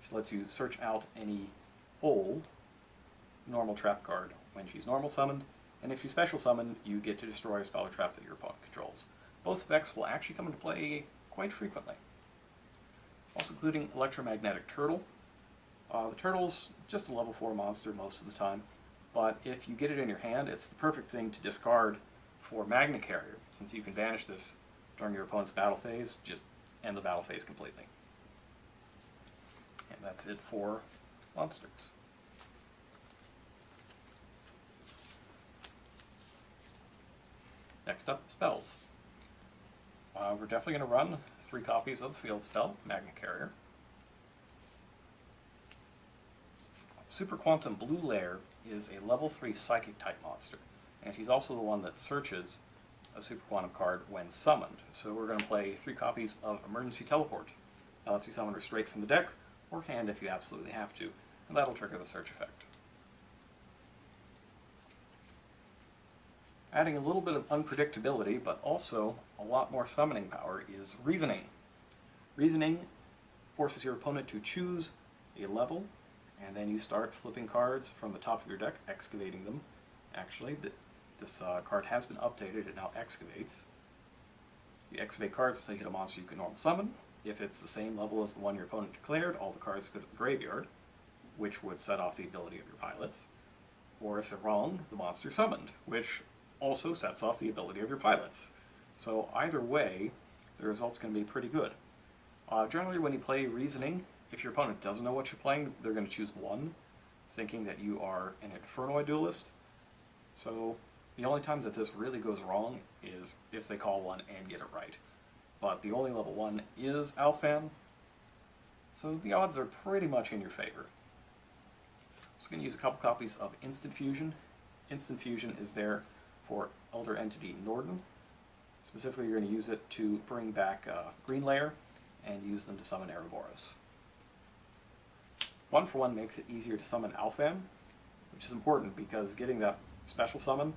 which lets you search out any whole normal trap card when she's normal summoned, and if you special summon, you get to destroy a spell or trap that your opponent controls. Both effects will actually come into play quite frequently. Also including Electromagnetic Turtle. The Turtle's just a level 4 monster most of the time, but if you get it in your hand, it's the perfect thing to discard for Magna Carrier, since you can banish this during your opponent's battle phase, just end the battle phase completely. And that's it for monsters. Next up, spells. We're definitely going to run 3 copies of the field spell, Magna Carrier. Super Quantum Blue Lair is a level 3 Psychic type monster, and he's also the one that searches a Super Quantum card when summoned. So we're going to play 3 copies of Emergency Teleport. That lets you summon her straight from the deck, or hand if you absolutely have to, and that'll trigger the search effect. Adding a little bit of unpredictability, but also a lot more summoning power, is Reasoning. Reasoning forces your opponent to choose a level, and then you start flipping cards from the top of your deck, excavating them. Actually, this card has been updated, it now excavates. You excavate cards until you hit a monster you can normal summon. If it's the same level as the one your opponent declared, all the cards go to the graveyard, which would set off the ability of your pilots. Or if they're wrong, the monster summoned, which also sets off the ability of your pilots. So either way, the result's going to be pretty good. Generally, when you play Reasoning, if your opponent doesn't know what you're playing, they're going to choose 1, thinking that you are an Infernoid duelist. So the only time that this really goes wrong is if they call 1 and get it right. But the only level 1 is Alphan, so the odds are pretty much in your favor. So we're going to use a couple copies of Instant Fusion. Instant Fusion is there for Elder Entity Norden. Specifically, you're going to use it to bring back Green Layer and use them to summon Ouroboros. 1-for-1 makes it easier to summon Alphan, which is important because getting that special summon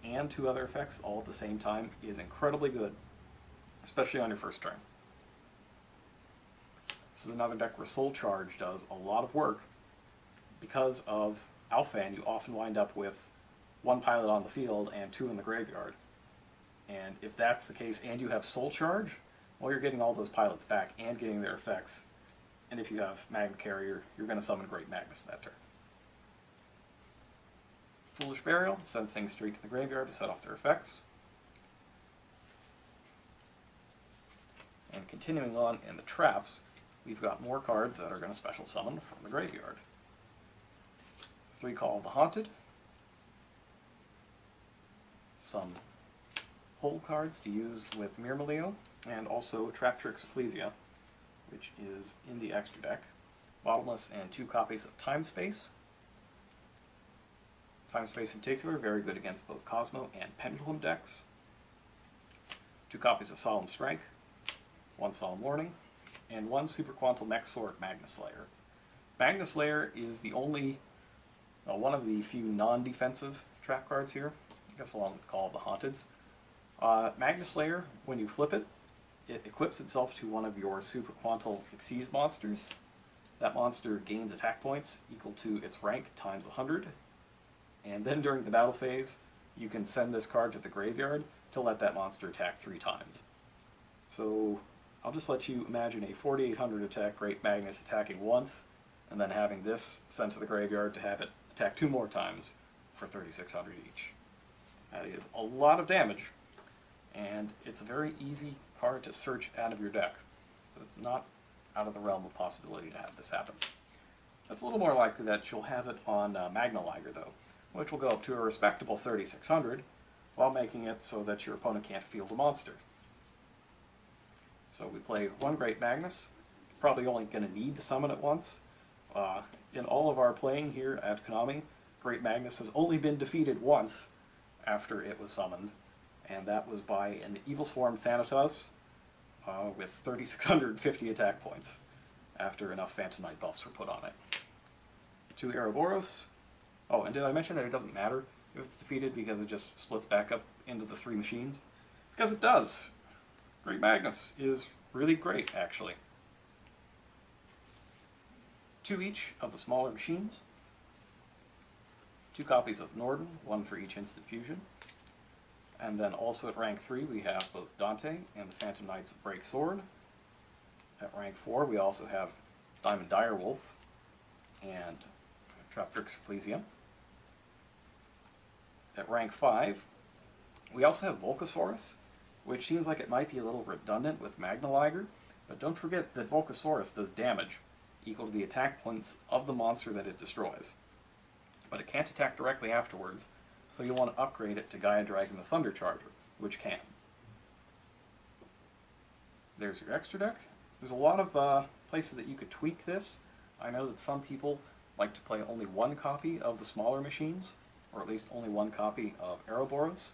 and 2 other effects all at the same time is incredibly good, especially on your first turn. This is another deck where Soul Charge does a lot of work. Because of Alphan, you often wind up with 1 pilot on the field and 2 in the graveyard. And if that's the case and you have Soul Charge, well, you're getting all those pilots back and getting their effects. And if you have Magna Carrier, you're going to summon Great Magnus that turn. Foolish Burial sends things straight to the graveyard to set off their effects. And continuing on in the traps, we've got more cards that are going to special summon from the graveyard. 3 Call of the Haunted. Some hole cards to use with Mermail, and also Trap Tricks Ecclesia, which is in the extra deck. Bottomless and 2 copies of Time Space. Time Space in particular, very good against both Kozmo and Pendulum decks. 2 copies of Solemn Strike, 1 Solemn Warning, and 1 Super Quantum Mech Sword Magna Slayer. Magna Slayer is the only, one of the few non-defensive trap cards here, I guess along with Call of the Haunteds. Magna Slayer, when you flip it, it equips itself to one of your Super Quantal Xyz monsters. That monster gains attack points equal to its rank times 100. And then during the battle phase, you can send this card to the graveyard to let that monster attack 3 times. So I'll just let you imagine a 4800 attack Great Magnus attacking once, and then having this sent to the graveyard to have it attack 2 more times for 3600 each. That is a lot of damage, and it's a very easy card to search out of your deck. So it's not out of the realm of possibility to have this happen. It's a little more likely that you'll have it on Magna Liger, though, which will go up to a respectable 3600, while making it so that your opponent can't field a monster. So we play 1 Great Magnus, probably only going to need to summon it once. In all of our playing here at Konami, Great Magnus has only been defeated once after it was summoned, and that was by an Evil Swarm Thanatos with 3650 attack points after enough Phantom Knight buffs were put on it. 2 Ouroboros. Oh, and did I mention that it doesn't matter if it's defeated because it just splits back up into the 3 machines? Because it does. Great Magnus is really great, actually. 2 each of the smaller machines. 2 copies of Norden, 1 for each Instant Fusion. And then also at rank 3 we have both Dante and the Phantom Knights of Break Sword. At rank 4 we also have Diamond Direwolf and Trap Tricks Ecclesia. At rank 5 we also have Volcasaurus, which seems like it might be a little redundant with Magna Liger, but don't forget that Volcasaurus does damage equal to the attack points of the monster that it destroys. But it can't attack directly afterwards, so you'll want to upgrade it to Gaia Dragon the Thunder Charger, which can. There's your extra deck. There's a lot of places that you could tweak this. I know that some people like to play only one copy of the smaller machines, or at least only one copy of Ouroboros.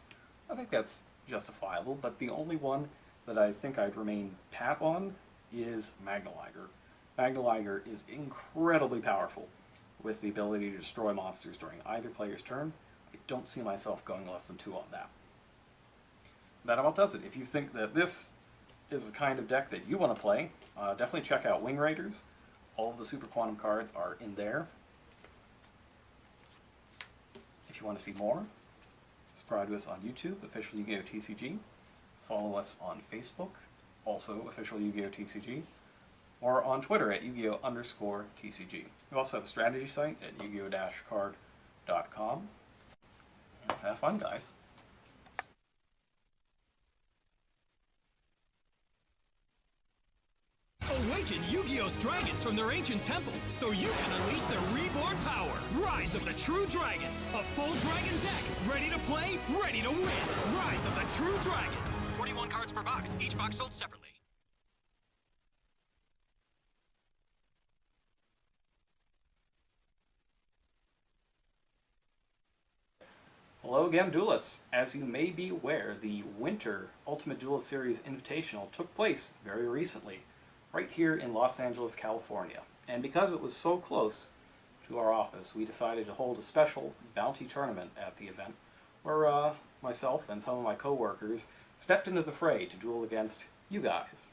I think that's justifiable, but the only one that I think I'd remain pat on is Magnaliger. Magnaliger is incredibly powerful with the ability to destroy monsters during either player's turn. I don't see myself going less than 2 on that. That about does it. If you think that this is the kind of deck that you want to play, definitely check out Wing Raiders. All of the Super Quantum cards are in there. If you want to see more, subscribe to us on YouTube, Official Yu-Gi-Oh! TCG. Follow us on Facebook, also Official Yu-Gi-Oh! TCG. Or on Twitter at Yu-Gi-Oh!_TCG. We also have a strategy site at Yu-Gi-Oh! Card.com. Have fun, guys. Awaken Yu-Gi-Oh's dragons from their ancient temple so you can unleash their reborn power. Rise of the True Dragons, a full dragon deck, ready to play, ready to win. Rise of the True Dragons. 41 cards per box, each box sold separately. Hello again, duelists. As you may be aware, the Winter Ultimate Duelist Series Invitational took place very recently, right here in Los Angeles, California. And because it was so close to our office, we decided to hold a special bounty tournament at the event, where myself and some of my co-workers stepped into the fray to duel against you guys.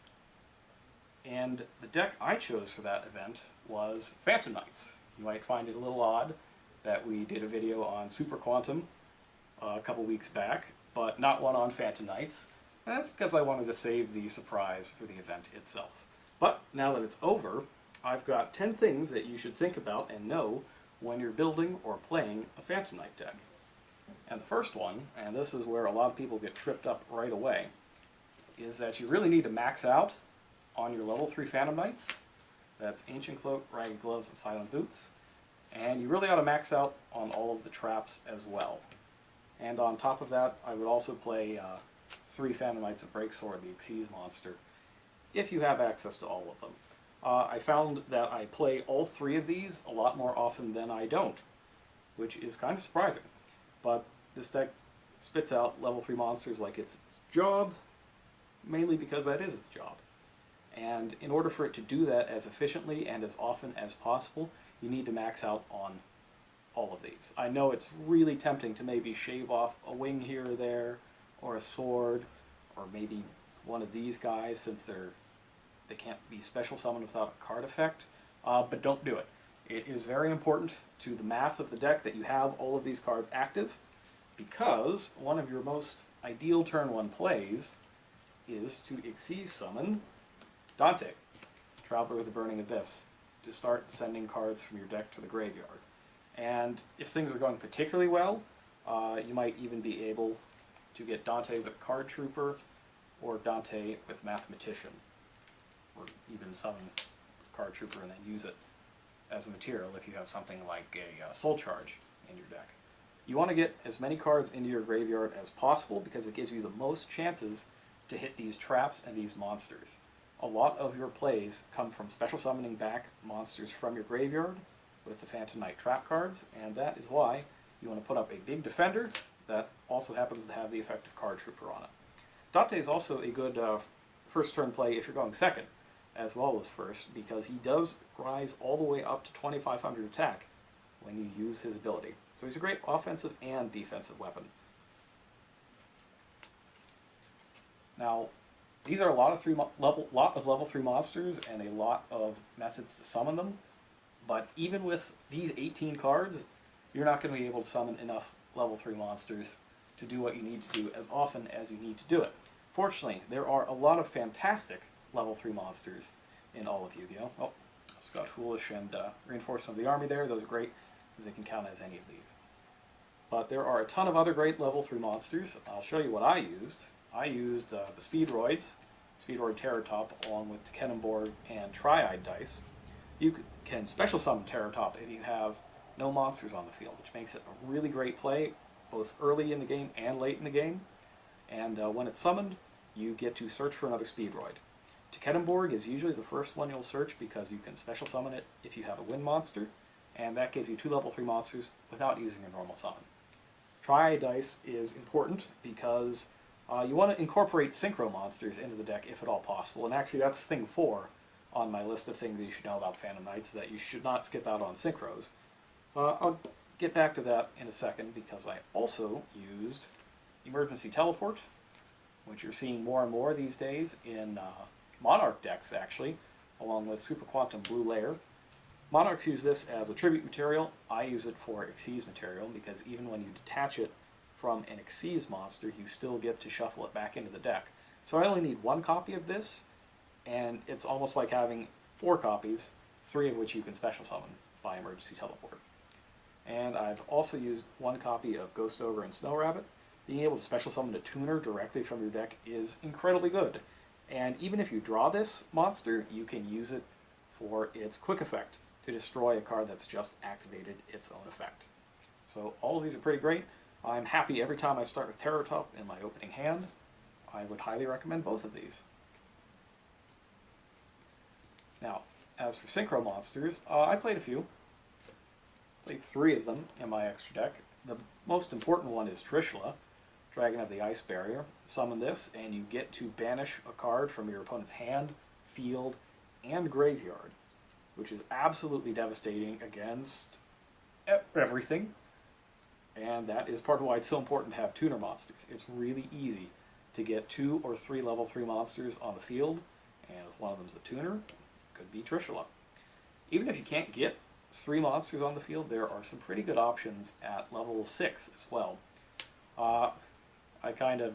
And the deck I chose for that event was Phantom Knights. You might find it a little odd that we did a video on Super Quantum a couple weeks back, but not one on Phantom Knights. And that's because I wanted to save the surprise for the event itself. But now that it's over, I've got 10 things that you should think about and know when you're building or playing a Phantom Knight deck. And the first one, and this is where a lot of people get tripped up right away, is that you really need to max out on your level 3 Phantom Knights. That's Ancient Cloak, Ragged Gloves, and Silent Boots. And you really ought to max out on all of the traps as well. And on top of that, I would also play 3 Phantom Knights of Breaksword, the Xyz monster, if you have access to all of them. I found that I play all 3 of these a lot more often than I don't, which is kind of surprising. But this deck spits out level 3 monsters like it's its job, mainly because that is its job. And in order for it to do that as efficiently and as often as possible, you need to max out on all of these. I know it's really tempting to maybe shave off a wing here or there, or a sword, or maybe one of these guys since they can't be special summoned without a card effect, but don't do it. It is very important to the math of the deck that you have all of these cards active, because one of your most ideal turn 1 plays is to Xyz summon Dante, Traveler with the Burning Abyss, to start sending cards from your deck to the graveyard. And if things are going particularly well, you might even be able to get Dante with Card Trooper, or Dante with Mathematician, or even summon Card Trooper and then use it as a material if you have something like a Soul Charge in your deck. You want to get as many cards into your graveyard as possible because it gives you the most chances to hit these traps and these monsters. A lot of your plays come from special summoning back monsters from your graveyard with the Phantom Knight trap cards, and that is why you want to put up a big defender that also happens to have the effect of Card Trooper on it. Dante is also a good first turn play if you're going second, as well as first, because he does rise all the way up to 2,500 attack when you use his ability. So he's a great offensive and defensive weapon. Now, these are a lot of level 3 monsters and a lot of methods to summon them, but even with these 18 cards, you're not going to be able to summon enough level 3 monsters to do what you need to do as often as you need to do it. Fortunately, there are a lot of fantastic level 3 monsters in all of Yu-Gi-Oh! Oh, Scott Foolish and Reinforcement of the Army there, those are great, because they can count as any of these. But there are a ton of other great level 3 monsters. I'll show you what I used. I used the Speedroids, Speedroid Terror Top, along with the Cannonborg and Triide dice. You can special summon Terror Top if you have no monsters on the field, which makes it a really great play, both early in the game and late in the game. And when it's summoned, you get to search for another Speedroid. Tekettenborg is usually the first one you'll search because you can special summon it if you have a wind monster, and that gives you 2 level 3 monsters without using your normal summon. Tri-Dice is important because you want to incorporate synchro monsters into the deck if at all possible, and actually that's thing 4 on my list of things that you should know about Phantom Knights, that you should not skip out on synchros. I'll get back to that in a second because I also used Emergency Teleport, which you're seeing more and more these days in Monarch decks, actually, along with Super Quantum Blue Layer. Monarchs use this as a tribute material. I use it for Xyz material because even when you detach it from an Xyz monster, you still get to shuffle it back into the deck. So I only need 1 copy of this, and it's almost like having 4 copies, 3 of which you can special summon by Emergency Teleport. And I've also used 1 copy of Ghost Ogre and Snow Rabbit. Being able to special summon a tuner directly from your deck is incredibly good. And even if you draw this monster, you can use it for its quick effect to destroy a card that's just activated its own effect. So all of these are pretty great. I'm happy every time I start with Terror Top in my opening hand. I would highly recommend both of these. Now, as for synchro monsters, I played a few. Played 3 of them in my extra deck. The most important one is Trishula, Dragon of the Ice Barrier. Summon this, and you get to banish a card from your opponent's hand, field, and graveyard, which is absolutely devastating against everything. And that is part of why it's so important to have tuner monsters. It's really easy to get 2 or 3 level 3 monsters on the field, and if one of them's a tuner, could be Trishula. Even if you can't get 3 monsters on the field, there are some pretty good options at level 6 as well. I kind of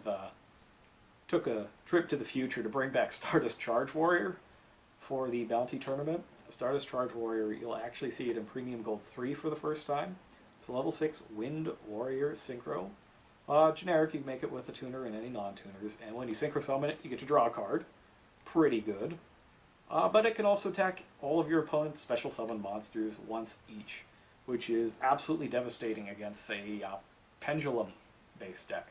took a trip to the future to bring back Stardust Charge Warrior for the Bounty Tournament. Stardust Charge Warrior, you'll actually see it in Premium Gold 3 for the first time. It's a level 6 Wind Warrior Synchro. Generic, you can make it with a tuner and any non-tuners, and when you Synchro Summon it, you get to draw a card. Pretty good. But it can also attack all of your opponent's special summon monsters once each, which is absolutely devastating against a Pendulum-based deck.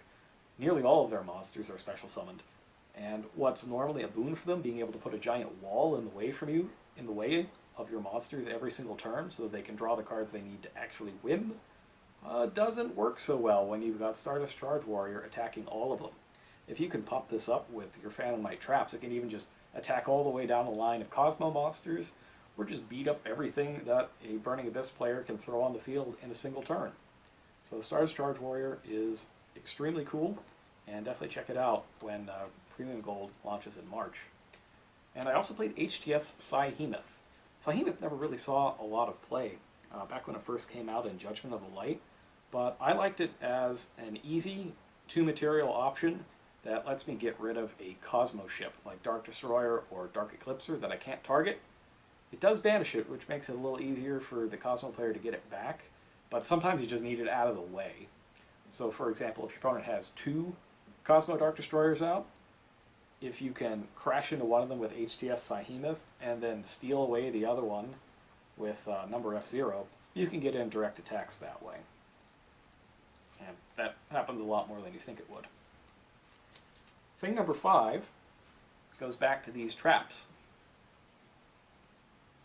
Nearly all of their monsters are special summoned, and what's normally a boon for them, being able to put a giant wall in the way from you, in the way of your monsters every single turn so that they can draw the cards they need to actually win, doesn't work so well when you've got Stardust Charge Warrior attacking all of them. If you can pop this up with your Phantom Knight traps, it can even just attack all the way down the line of Kozmo monsters, or just beat up everything that a Burning Abyss player can throw on the field in a single turn. So Stardust Charge Warrior is extremely cool, and definitely check it out when Premium Gold launches in March. And I also played HTS Psyhemoth. Psyhemoth never really saw a lot of play back when it first came out in Judgment of the Light, but I liked it as an easy 2-material option that lets me get rid of a Kozmo ship like Dark Destroyer or Dark Eclipser that I can't target. It does banish it, which makes it a little easier for the Kozmo player to get it back, but sometimes you just need it out of the way. So for example, if your opponent has 2 Kozmo Dark Destroyers out, if you can crash into one of them with HTS Psyhemoth and then steal away the other one with number F0, you can get in direct attacks that way. And that happens a lot more than you think it would. Thing number 5 goes back to these traps.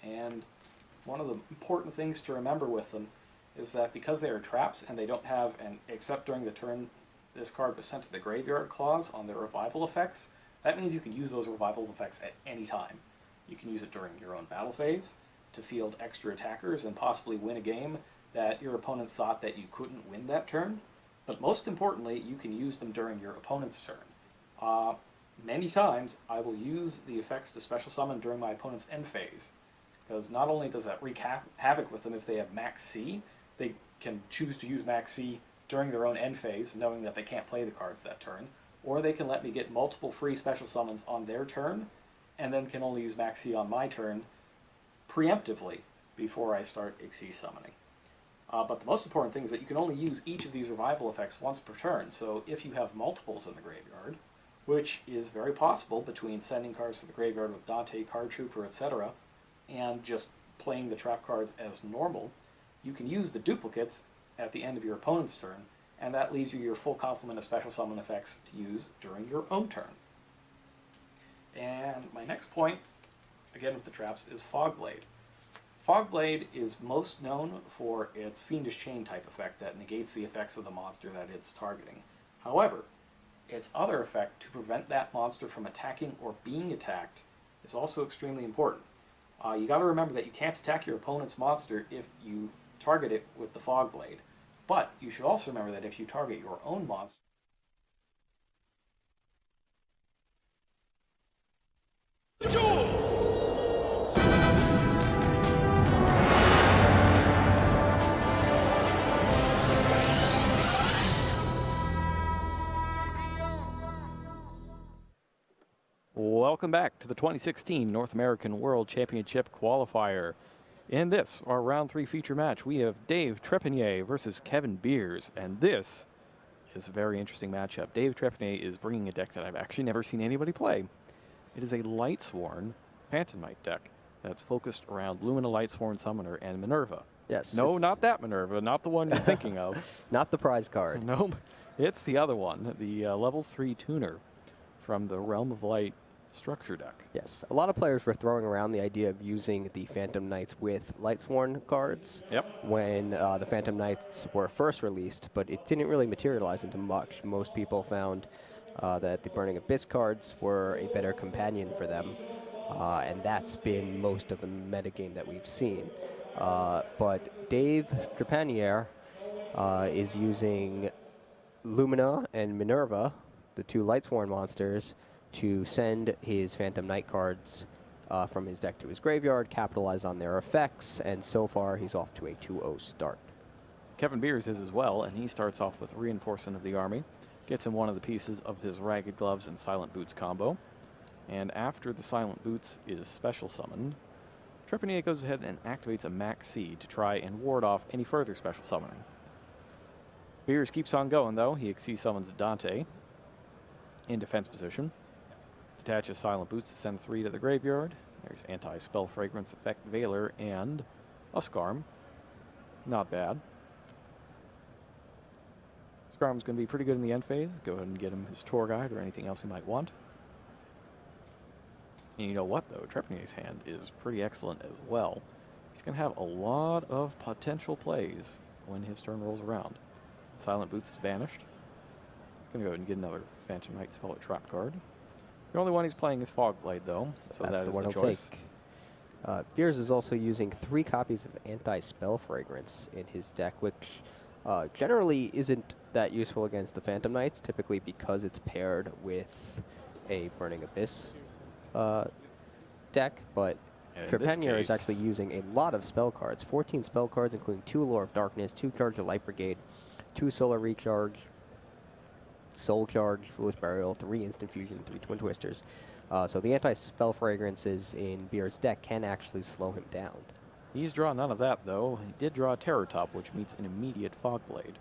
And one of the important things to remember with them is that because they are traps and they don't have an except during the turn this card was sent to the graveyard clause on their revival effects, that means you can use those revival effects at any time. You can use it during your own battle phase to field extra attackers and possibly win a game that your opponent thought that you couldn't win that turn. But most importantly, you can use them during your opponent's turn. Many times, I will use the effects to special summon during my opponent's end phase, because not only does that wreak havoc with them if they have max C, they can choose to use max C during their own end phase, knowing that they can't play the cards that turn, or they can let me get multiple free special summons on their turn, and then can only use max C on my turn preemptively before I start Xyz summoning. But the most important thing is that you can only use each of these revival effects once per turn, so if you have multiples in the graveyard, which is very possible between sending cards to the graveyard with Dante, Card Trooper, etc., and just playing the trap cards as normal, you can use the duplicates at the end of your opponent's turn and that leaves you your full complement of special summon effects to use during your own turn. And my next point, again with the traps, is Fogblade. Fogblade is most known for its Fiendish Chain type effect that negates the effects of the monster that it's targeting. However, its other effect to prevent that monster from attacking or being attacked is also extremely important. You got to remember that you can't attack your opponent's monster if you target it with the Fogblade. But you should also remember that if you target your own monster, Welcome back to the 2016 North American World Championship Qualifier. In this, our round 3 feature match, we have Dave Trepanier versus Kevin Beers, and this is a very interesting matchup. Dave Trepanier is bringing a deck that I've actually never seen anybody play. It is a Lightsworn Phantom Knight deck that's focused around Lumina Lightsworn Summoner and Minerva. Yes. No, not that Minerva, not the one you're thinking of. Not the prize card. No, it's the other one, the level 3 tuner from the Realm of Light structure deck. Yes, a lot of players were throwing around the idea of using the Phantom Knights with Lightsworn cards when the Phantom Knights were first released, but it didn't really materialize into much. Most people found that the Burning Abyss cards were a better companion for them, and that's been most of the metagame that we've seen. But Dave Trepanier is using Lumina and Minerva, the 2 Lightsworn monsters, to send his Phantom Knight cards from his deck to his graveyard, capitalize on their effects, and so far he's off to a 2-0 start. Kevin Beers is as well, and he starts off with Reinforcement of the Army, gets him one of the pieces of his Ragged Gloves and Silent Boots combo, and after the Silent Boots is special summoned, Trepanier goes ahead and activates a Max C to try and ward off any further special summoning. Beers keeps on going though. He Xyz summons Dante in defense position. Attaches Silent Boots to send 3 to the graveyard. There's Anti-Spell Fragrance Effect Veiler and Uskarm. Not bad. Uskarm's going to be pretty good in the end phase. Go ahead and get him his tour guide or anything else he might want. And you know what, though? Trepanier's hand is pretty excellent as well. He's going to have a lot of potential plays when his turn rolls around. Silent Boots is banished. He's going to go ahead and get another Phantom Knight Spell or Trap card. The only one he's playing is Fogblade, though, so that's that the is one the he'll choice. take. Beers is also using 3 copies of Anti-Spell Fragrance in his deck, which generally isn't that useful against the Phantom Knights, typically because it's paired with a Burning Abyss deck, but Trepanier is actually using a lot of spell cards, 14 spell cards, including 2 Lore of Darkness, 2 Charge of Light Brigade, 2 Solar Recharge, Soul Charge, Foolish Burial, 3 Instant Fusion, 3 Twin Twisters. So the Anti-Spell Fragrances in Beer's deck can actually slow him down. He's drawn none of that, though. He did draw a Terror Top, which meets an immediate Fogblade.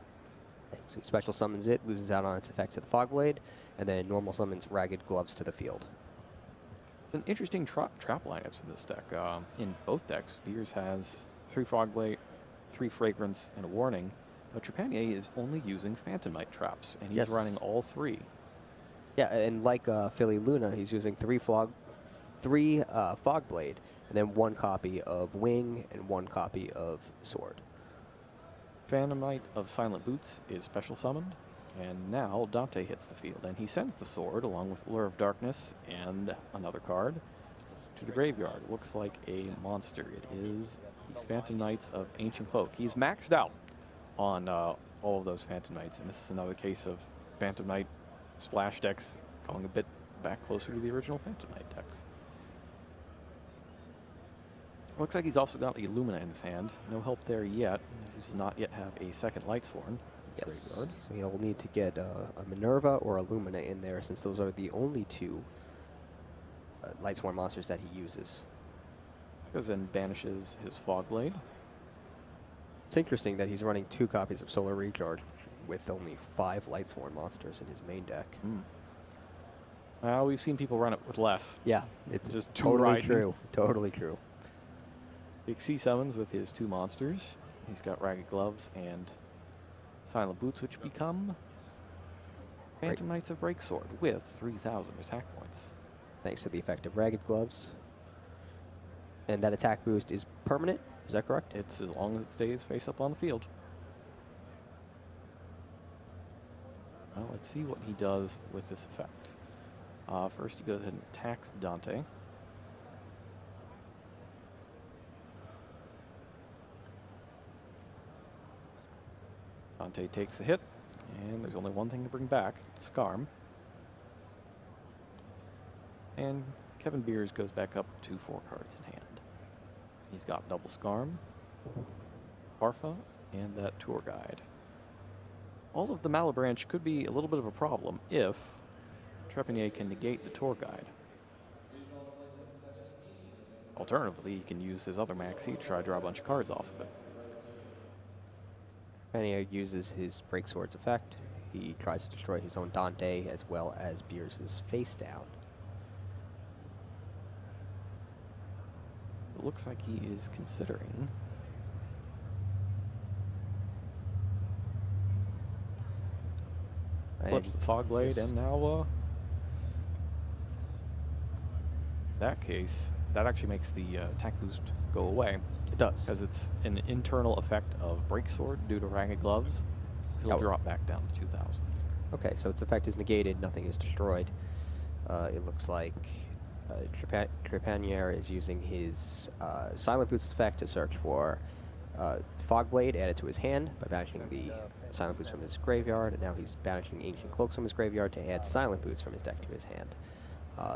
So he special summons it, loses out on its effect to the Fogblade, and then normal summons Ragged Gloves to the field. It's an interesting trap lineups in this deck. In both decks, Beers has 3 Fogblade, 3 Fragrance, and a Warning. But Trepanier is only using Phantom Knight traps, and he's running all 3. Yeah, and like Philly Luna, he's using 3 Fogblade, and then 1 copy of Wing and 1 copy of Sword. Phantom Knight of Silent Boots is special summoned, and now Dante hits the field, and he sends the Sword along with Lure of Darkness and another card to the graveyard. Looks like a monster. It is the Phantom Knights of Ancient Cloak. He's maxed out on all of those Phantom Knights, and this is another case of Phantom Knight splash decks going a bit back closer to the original Phantom Knight decks. Looks like he's also got a Lumina in his hand. No help there yet. He does not yet have a second Lightsworn. Yes, so he'll need to get a Minerva or a Lumina in there, since those are the only 2 Lightsworn monsters that he uses. Goes and banishes his Fogblade. It's interesting that he's running 2 copies of Solar Recharge with only 5 Lightsworn monsters in his main deck. We've seen people run it with less. Yeah, it's just totally true. Totally true. Xyz summons with his 2 monsters. He's got Ragged Gloves and Silent Boots, which become Phantom Knights of Breaksword with 3,000 attack points. Thanks to the effect of Ragged Gloves. And that attack boost is permanent, is that correct? It's as long as it stays face up on the field. Well, let's see what he does with this effect. First, he goes ahead and attacks Dante. Dante takes the hit, and there's only one thing to bring back, Scarm. And Kevin Beers goes back up to 4 cards in hand. He's got double Scarm, Farfa, and that Tour Guide. All of the Malabranch could be a little bit of a problem if Trepanier can negate the Tour Guide. Alternatively, he can use his other maxi to try to draw a bunch of cards off of it. Trepanier uses his Breaksword's effect. He tries to destroy his own Dante as well as Beers' face down. It looks like he is considering flips the Fog Blade, and now in that case, that actually makes the attack boost go away. It does. Because it's an internal effect of Breaksword due to Ragged Gloves. He'll drop back down to 2,000. Okay, so its effect is negated, nothing is destroyed. It looks like Trepanier is using his Silent Boots effect to search for Fog Blade, add it to his hand by banishing the Silent Boots from his graveyard, and now he's banishing Ancient Cloaks from his graveyard to add Silent Boots from his deck to his hand.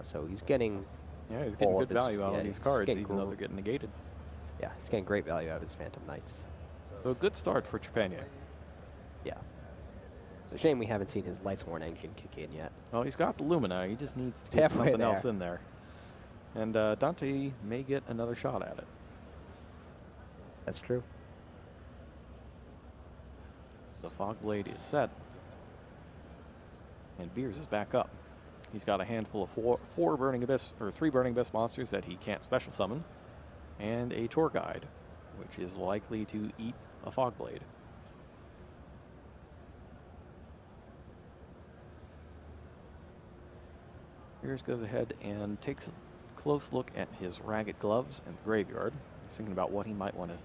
So he's getting... Yeah, he's getting good value out of these cards, even though they're getting negated. Yeah, he's getting great value out of his Phantom Knights. So a good start for Trepanier. Yeah. It's a shame we haven't seen his Lightsworn engine kick in yet. Well, he's got the Lumina. He just needs to get something else in there. And Dante may get another shot at it. That's true. The Fog Blade is set. And Beers is back up. He's got a handful of 4 Burning Abyss, or 3 Burning Abyss monsters that he can't special summon, and a Tour Guide, which is likely to eat a Fog Blade. Beers goes ahead and takes a close look at his Ragged Gloves and the graveyard. He's thinking about what he might want to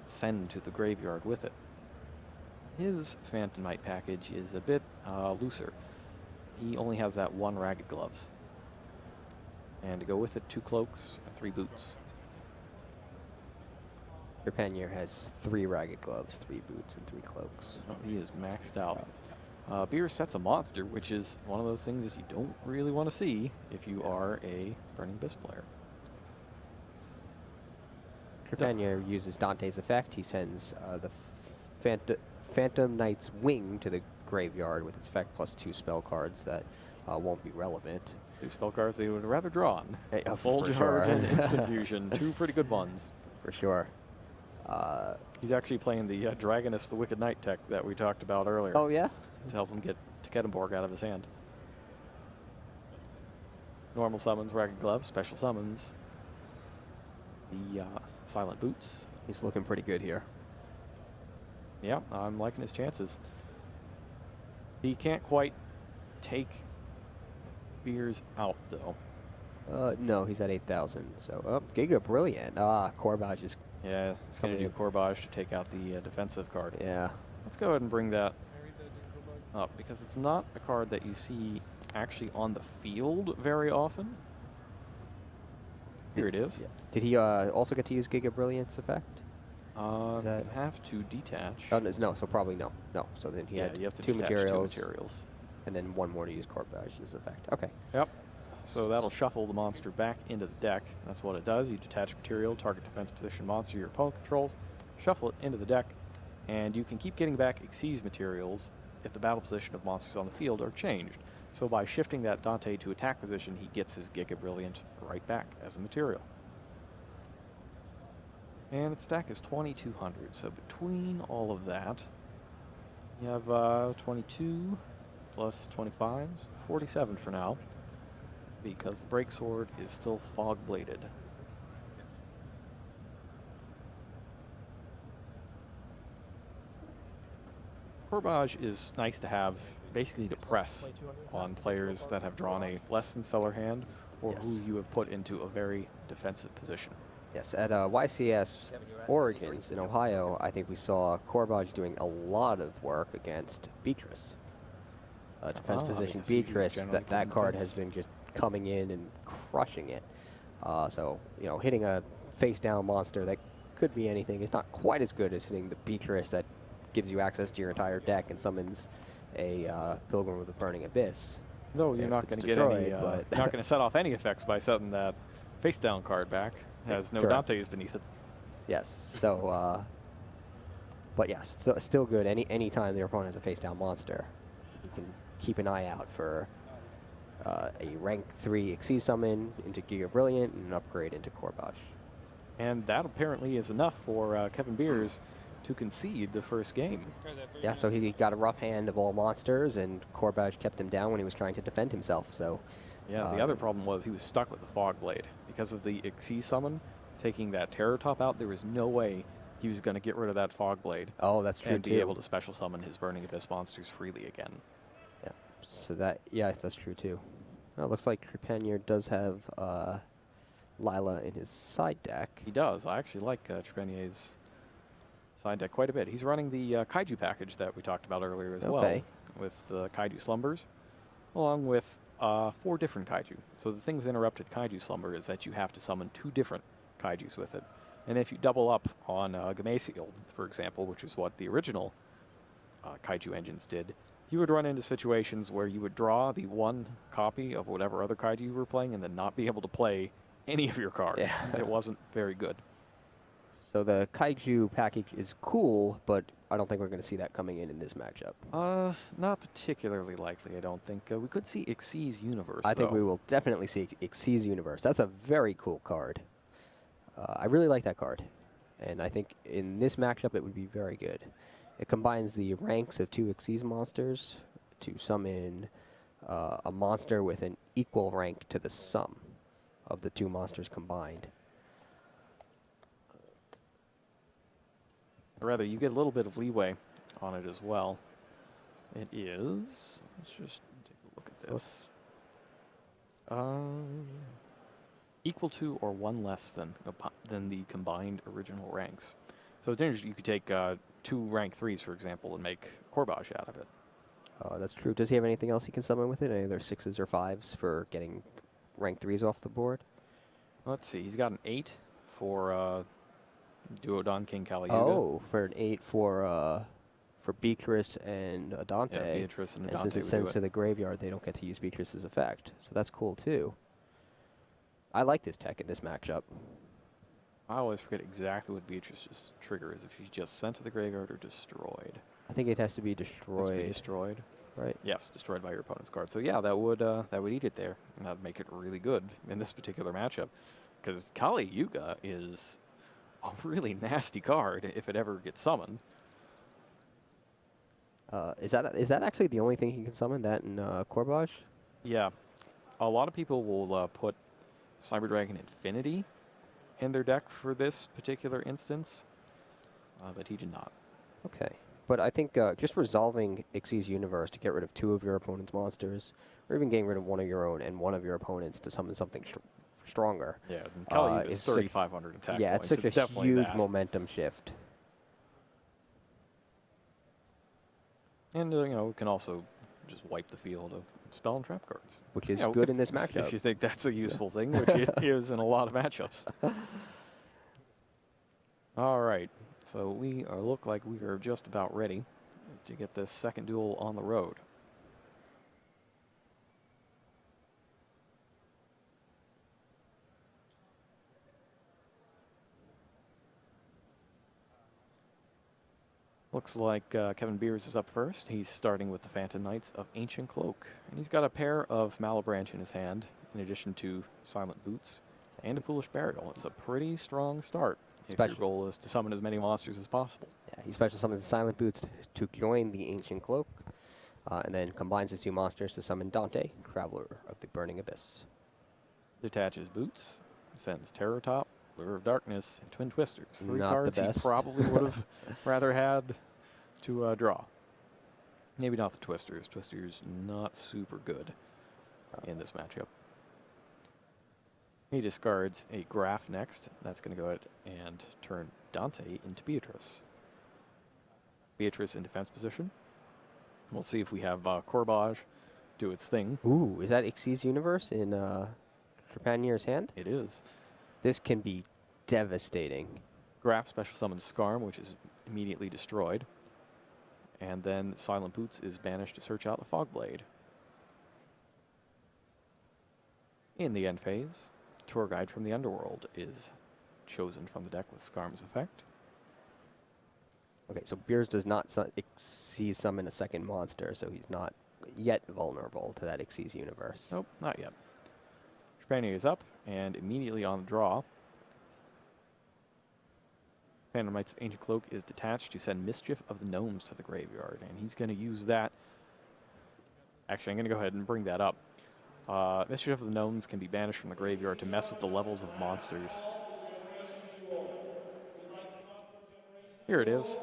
send to the graveyard with it. His Phantom Knight package is a bit looser. He only has that 1 Ragged Gloves. And to go with it, 2 Cloaks and 3 Boots. Trepanier has 3 Ragged Gloves, 3 Boots, and 3 Cloaks. Oh, he is maxed out. Beer sets a monster, which is one of those things that you don't really want to see if you are a Burning Abyss player. Trepanier uses Dante's effect. He sends the Phantom Knight's Wing to the graveyard with its effect plus 2 spell cards that won't be relevant. 2 spell cards they would rather draw on. Hey, Soul Jar and Instant Fusion, 2 pretty good ones. For sure. He's actually playing the Dragoness, the Wicked Knight tech that we talked about earlier. Oh, yeah? To help him get Kedenborg out of his hand. Normal summons, Ragged Gloves, special summons. The Silent Boots. He's looking pretty good here. Yeah, I'm liking his chances. He can't quite take Beers out, though. No, he's at 8,000. So, Giga Brilliant. Corbage is... Yeah, he's going to do Corbage to take out the defensive card. Yeah. Let's go ahead and bring that up, because it's not a card that you see actually on the field very often. Here it is. Yeah. Did he also get to use Giga Brilliant's effect? You have to detach. Oh, no, so probably no. No, so then he had you have to 2 detach materials. 2 materials. And then 1 more to use Corbage's effect. Okay. Yep. So that'll shuffle the monster back into the deck. That's what it does. You detach material, target defense position monster your opponent controls, shuffle it into the deck, and you can keep getting back Xyz materials if the battle position of monsters on the field are changed. So by shifting that Dante to attack position, he gets his Giga Brilliant right back as a material. And its stack is 2,200. So between all of that, you have 22 plus 25, 47 for now, because the Breaksword is still fog-bladed. Corbage is nice to have basically to press on players that have drawn a less than stellar hand or who you have put into a very defensive position. Yes, at YCS Origins in Ohio, I think we saw Corbage doing a lot of work against Beatrice. Defense position Beatrice, that card has been just coming in and crushing it. So, you know, hitting a face-down monster that could be anything is not quite as good as hitting the Beatrice that gives you access to your entire deck and summons a Pilgrim with a Burning Abyss. No, you're not going to get any, not going to set off any effects by setting that face-down card back. Has no Dante's beneath it. Yes, so, but yes, still good. Any time your opponent has a face-down monster, you can keep an eye out for a rank 3 Exceed Summon into Giga Brilliant and an upgrade into Corbage. And that apparently is enough for Kevin Beers to concede the first game. Yeah, so he got a rough hand of all monsters, and Corbage kept him down when he was trying to defend himself. So, yeah, the other problem was he was stuck with the Fog Blade. Because of the Exceed Summon, taking that Terror Top out, there was no way he was going to get rid of that Fog Blade. Oh, that's true, and be able to special summon his Burning Abyss monsters freely again. Yeah, so that's true too. Well, it looks like Trepanier does have Lila in his side deck. He does. I actually like Trepanier's side deck quite a bit. He's running the Kaiju package that we talked about earlier as well, with Kaiju Slumbers, along with 4 different Kaiju. So the thing with Interrupted Kaiju Slumber is that you have to summon 2 different Kaijus with it. And if you double up on Gamasiel, for example, which is what the original Kaiju engines did, you would run into situations where you would draw the 1 copy of whatever other Kaiju you were playing and then not be able to play any of your cards. Yeah. It wasn't very good. So the Kaiju package is cool, but I don't think we're going to see that coming in this matchup. Not particularly likely, I don't think. We could see Xyz Universe, I think we will definitely see Xyz Universe. That's a very cool card. I really like that card. And I think in this matchup it would be very good. It combines the ranks of 2 Xyz monsters to summon a monster with an equal rank to the sum of the 2 monsters combined. Or rather, you get a little bit of leeway on it as well. It is, let's just take a look at this. Equal to or 1 less than the combined original ranks. So it's interesting, you could take 2 rank 3s, for example, and make Corbage out of it. That's true. Does he have anything else he can summon with it? Any other 6s or 5s for getting rank 3s off the board? Let's see, he's got an 8 for Duodon King Kali Yuga. Oh, for an 8 for Beatrice and Dante. Yeah, Beatrice and Dante. Since it sends to the graveyard, they don't get to use Beatrice's effect. So that's cool, too. I like this tech in this matchup. I always forget exactly what Beatrice's trigger is, if she's just sent to the graveyard or destroyed. I think it has to be destroyed. Has to be destroyed. Right. Yes, destroyed by your opponent's card. So yeah, that would eat it there, and that'd make it really good in this particular matchup, because Kali Yuga is a really nasty card if it ever gets summoned. Is that actually the only thing he can summon? That in Corbage? Yeah, a lot of people will put Cyber Dragon Infinity in their deck for this particular instance, but he did not. Okay. But I think just resolving Xyz Universe to get rid of 2 of your opponent's monsters, or even getting rid of 1 of your own and 1 of your opponents to summon something stronger. Yeah, and Kali is 3,500 attack yeah, points. it's such a huge momentum shift. And, you know, we can also just wipe the field of spell and trap cards. Which is good in this matchup. If you think that's a useful thing, which it is in a lot of matchups. All right. So we look like we are just about ready to get this second duel on the road. Looks like Kevin Beers is up first. He's starting with the Phantom Knights of Ancient Cloak. And he's got a pair of Malabranch in his hand, in addition to Silent Boots and a Foolish Burial. It's a pretty strong start if your goal is to summon as many monsters as possible. Yeah, he special summons the Silent Boots to join the Ancient Cloak, and then combines his 2 monsters to summon Dante, Traveler of the Burning Abyss. Detaches Boots, sends Terror Top, Lure of Darkness, and Twin Twisters. 3 Not cards the best. he probably would have rather had to draw. Maybe not the Twisters. Twisters not super good in this matchup. He discards a Graph next. That's going to go ahead and turn Dante into Beatrice. Beatrice in defense position. We'll see if we have Corbage do its thing. Ooh, is that Xyz Universe in Trepanier's hand? It is. This can be devastating. Graph special summons Skarm, which is immediately destroyed. And then Silent Boots is banished to search out a Fogblade. In the end phase, Tour Guide from the Underworld is chosen from the deck with Skarm's effect. Okay, so Beers does not Xyz summon a second monster, so he's not yet vulnerable to that Xyz Universe. Nope, not yet. Trepanier is up, and immediately on the draw, Phantom Knight's Ancient Cloak is detached to send Mischief of the Gnomes to the graveyard, and he's going to use that. Actually, I'm going to go ahead and bring that up. Mischief of the Gnomes can be banished from the graveyard to mess with the levels of monsters. Here it is.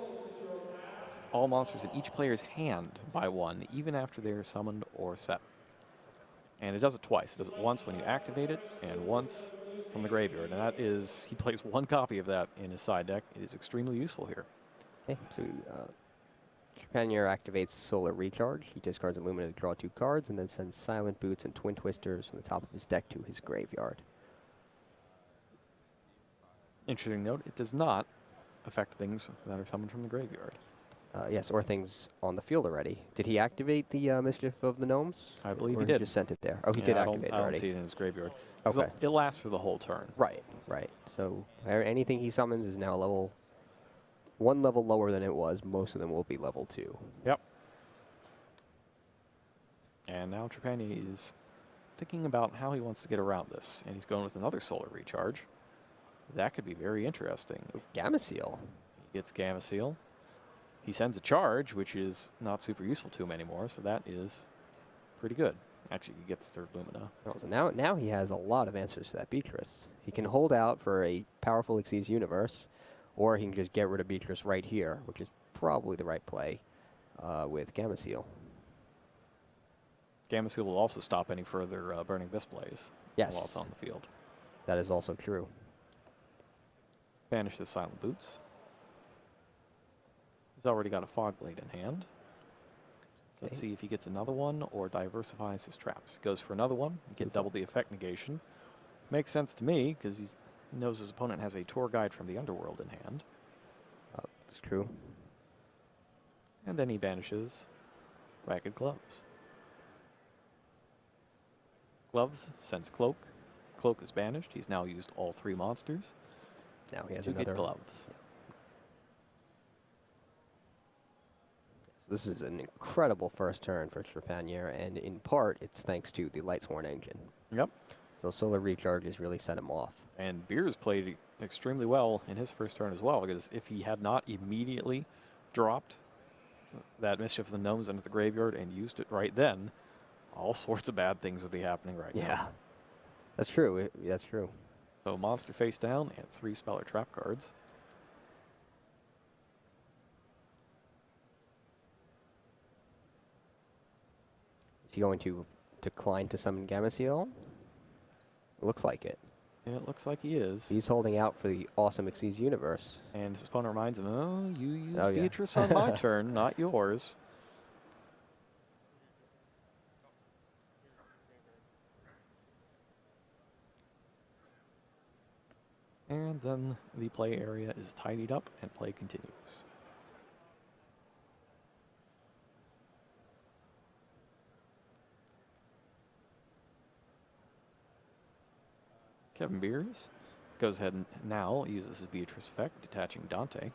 All monsters in each player's hand by one, even after they are summoned or set. And it does it twice. It does it once when you activate it, and once from the graveyard. And that is, he plays one copy of that in his side deck. It is extremely useful here. Okay, so Trepanier activates Solar Recharge. He discards Illumina to draw 2 cards, and then sends Silent Boots and Twin Twisters from the top of his deck to his graveyard. Interesting note, it does not affect things that are summoned from the graveyard. Yes, or things on the field already. Did he activate the Mischief of the Gnomes? I believe or he did. Just sent it there. Oh, he Yeah, did I activate it don't already. see it in his graveyard. Okay. So it lasts for the whole turn. Right, right. So anything he summons is now one level lower than it was. Most of them will be level 2. Yep. And now Trepanier is thinking about how he wants to get around this, and he's going with another Solar Recharge. That could be very interesting. Gamma-Seal. He gets Gamma-Seal. He sends a charge, which is not super useful to him anymore, so that is pretty good. Actually, you get the third Lumina. Oh, so now he has a lot of answers to that Beatrice. He can hold out for a powerful Xyz Universe, or he can just get rid of Beatrice right here, which is probably the right play with Gamma-Seal. Gamma-Seal will also stop any further Burning Displays while it's Yes. on the field. That is also true. Banishes Silent Boots. He's already got a Fogblade in hand. Let's see if he gets another one or diversifies his traps. Goes for another one, get double the effect negation. Makes sense to me, because he knows his opponent has a Tour Guide from the Underworld in hand. That's true. And then he banishes Ragged Gloves. Gloves sends Cloak. Cloak is banished. He's now used all 3 monsters. Now he has to another get Gloves. This is an incredible first turn for Trepanier, and in part, it's thanks to the Lightsworn engine. Yep. So Solar Recharge has really set him off. And Beers played extremely well in his first turn as well, because if he had not immediately dropped that Mischief of the Gnomes into the graveyard and used it right then, all sorts of bad things would be happening right now. Yeah. That's true. That's true. So monster face down and 3 spell or trap cards. Is he going to decline to summon Gamma-Seal? Looks like it. Yeah, it looks like he is. He's holding out for the awesome Xyz Universe. And his opponent reminds him, oh, you used Oh, yeah. Beatrice on my turn, not yours. And then the play area is tidied up and play continues. Kevin Beers goes ahead and now uses his Beatrice effect, detaching Dante.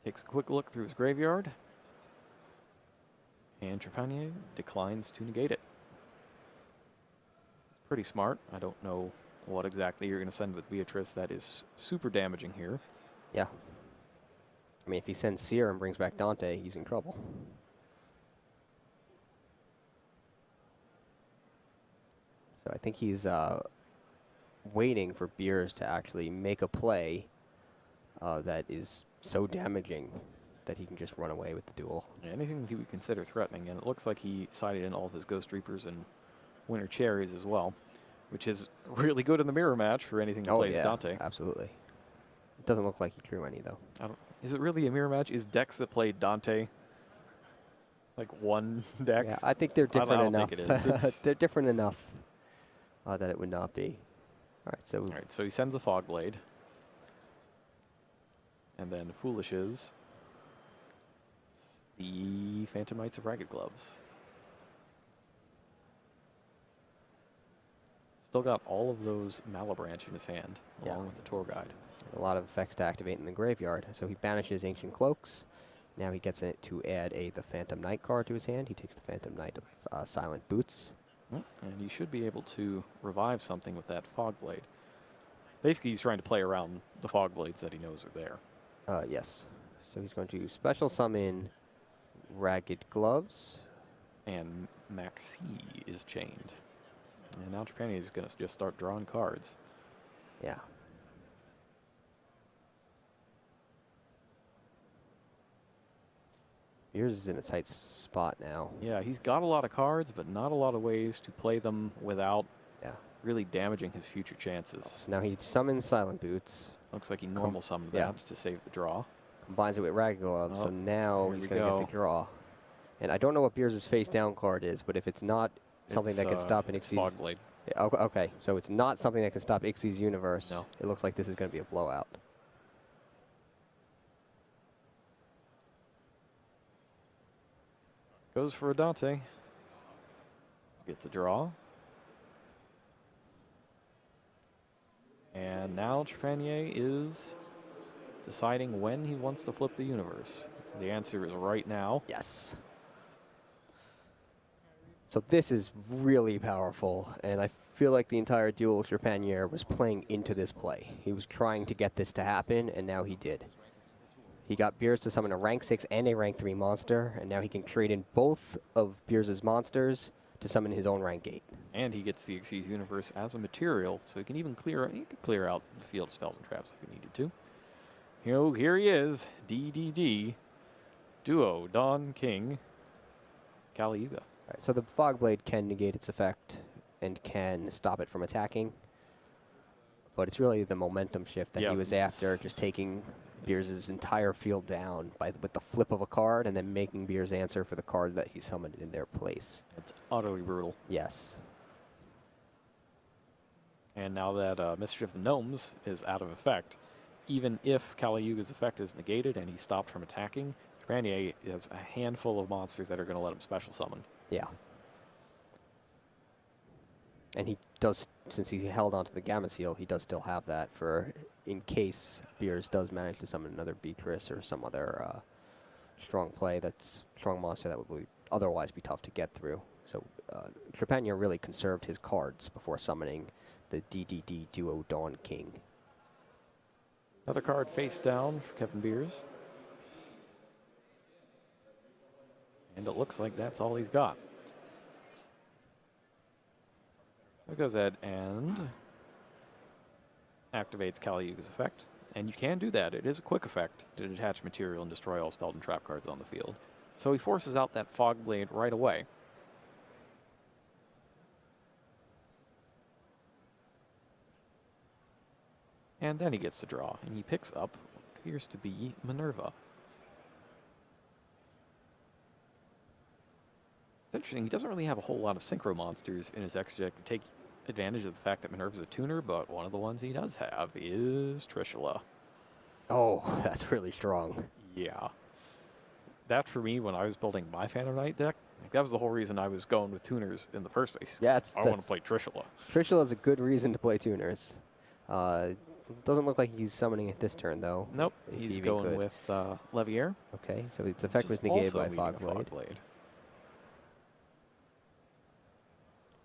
Takes a quick look through his graveyard. And Trepanier declines to negate it. It's pretty smart. I don't know what exactly you're going to send with Beatrice. That is super damaging here. Yeah. I mean, if he sends Seer and brings back Dante, he's in trouble. So I think he's waiting for Beers to actually make a play that is so damaging that he can just run away with the duel. Anything he would consider threatening, and it looks like he sided in all of his Ghost Reapers and Winter Cherries as well, which is really good in the mirror match for anything that plays Dante. Absolutely. It doesn't look like he drew any, though. Is it really a mirror match? Is decks that play Dante like one deck? Yeah, I think they're different I don't enough. think it is. They're different enough that it would not be. All right, So he sends a Fog Blade. And then Foolishes the Phantom Knights of Ragged Gloves. Still got all of those Malabranch in his hand, along with the tour guide. A lot of effects to activate in the graveyard. So he banishes Ancient Cloaks. Now he gets it to add the Phantom Knight card to his hand. He takes the Phantom Knight of Silent Boots. And he should be able to revive something with that Fog Blade. Basically, he's trying to play around the Fog Blades that he knows are there. Yes. So he's going to special summon Ragged Gloves. And Maxi is chained. And now Trapani is going to just start drawing cards. Yeah. Yours is in a tight spot now. Yeah, he's got a lot of cards, but not a lot of ways to play them without really damaging his future chances. So now he summons Silent Boots. Looks like he normal summoned that to save the draw. Combines it with Ragged Gloves, so now he's going to get the draw. And I don't know what Beers' face down card is, but if it's not something that can stop an Ixie's... Fog Blade. Yeah, okay, so it's not something that can stop Ixie's universe. No. It looks like this is going to be a blowout. Goes for a Dante. Gets a draw. And now Trepanier is deciding when he wants to flip the universe. The answer is right now. Yes. So this is really powerful, and I feel like the entire duel Trepanier was playing into this play. He was trying to get this to happen, and now he did. He got Beers to summon a rank 6 and a rank 3 monster, and now he can trade in both of Beers' monsters to summon his own rank 8. And he gets the Xyz universe as a material, so he can even clear out the field of spells and traps if he needed to. Here he is, DDD, Duo, Dawn King, Kali Yuga. Right, so the Fog Blade can negate its effect and can stop it from attacking, but it's really the momentum shift that he was after, just taking Beers' entire field down with the flip of a card and then making Beers answer for the card that he summoned in their place. It's utterly brutal. Yes. And now that Mystery of the Gnomes is out of effect, even if Kali Yuga's effect is negated and he's stopped from attacking, Trepanier has a handful of monsters that are going to let him special summon. Yeah. And he does, since he held onto the Gamma Seal, he does still have that for in case Beers does manage to summon another Beatrice or some other strong monster that would otherwise be tough to get through. So Trepanier really conserved his cards before summoning the DDD Duo Dawn King. Another card face down for Kevin Beers. And it looks like that's all he's got. So he goes ahead and activates Kali Yuga's effect. And you can do that. It is a quick effect to detach material and destroy all spelled and trap cards on the field. So he forces out that Fog Blade right away. And then he gets to draw, and he picks up what appears to be Minerva. It's interesting, he doesn't really have a whole lot of synchro monsters in his extra deck to take advantage of the fact that Minerva's a tuner, but one of the ones he does have is Trishula. Oh, that's really strong. Yeah. That, for me, when I was building my Phantom Knight deck, that was the whole reason I was going with tuners in the first place. Yeah, I want to play Trishula. Trishula is a good reason to play tuners. Doesn't look like he's summoning it this turn, though. Nope, he's going with Levier. Okay, so its effect was negated by Fog Blade.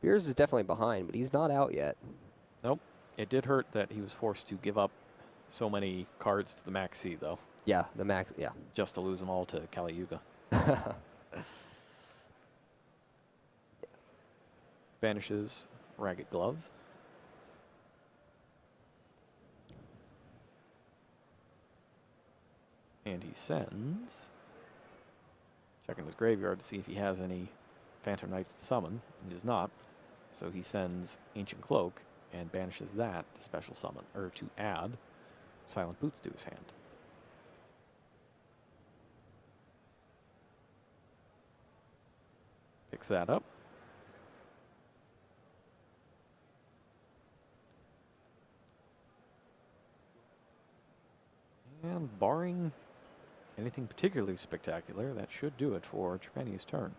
Beers is definitely behind, but he's not out yet. Nope. It did hurt that he was forced to give up so many cards to the Max C, though. Yeah, the Max, yeah. Just to lose them all to Kali Yuga. Banishes Ragged Gloves. And he sends, checking his graveyard to see if he has any Phantom Knights to summon. He does not. So he sends Ancient Cloak and banishes that to special summon, or to add Silent Boots to his hand. Picks that up. And barring anything particularly spectacular, that should do it for Trepani's turn.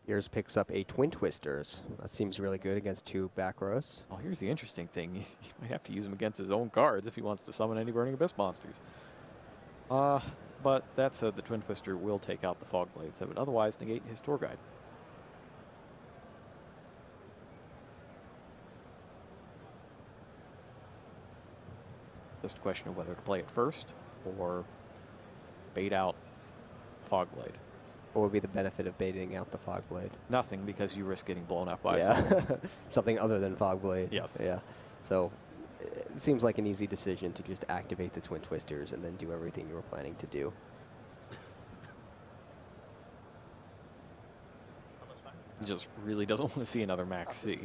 Yours picks up a Twin Twisters. That seems really good against 2 back rows. Well, here's the interesting thing. He might have to use them against his own cards if he wants to summon any Burning Abyss monsters. But that said, the Twin Twister will take out the Fog Blades that would otherwise negate his tour guide. Just a question of whether to play it first or bait out Fogblade. What would be the benefit of baiting out the Fogblade? Nothing, because you risk getting blown up by someone. Something other than Fogblade. Yes. Yeah. So it seems like an easy decision to just activate the Twin Twisters and then do everything you were planning to do. He just really doesn't want to see another Max C.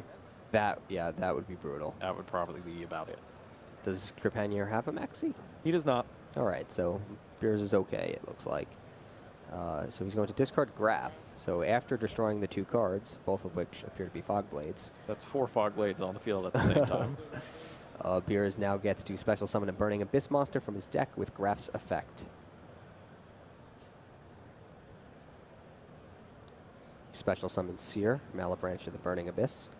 That would be brutal. That would probably be about it. Does Trepanier have a Maxi? He does not. All right, so Beers is okay, it looks like. So he's going to discard Graph. So after destroying the 2 cards, both of which appear to be Fog Blades. That's 4 Fog Blades on the field at the same time. Beers now gets to special summon a Burning Abyss monster from his deck with Graph's effect. Special summon Seer, Malebranche of the Burning Abyss.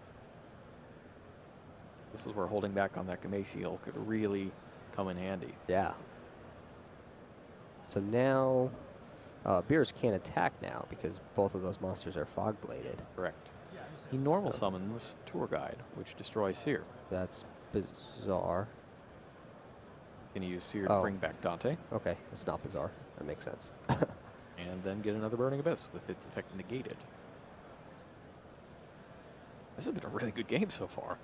This is where holding back on that Gameciel could really come in handy. Yeah. So now Beers can't attack now because both of those monsters are Fog Bladed. Correct. He normal summons Tour Guide, which destroys Seer. That's bizarre. He's going to use Seer to bring back Dante. Okay, it's not bizarre. That makes sense. And then get another Burning Abyss with its effect negated. This has been a really good game so far.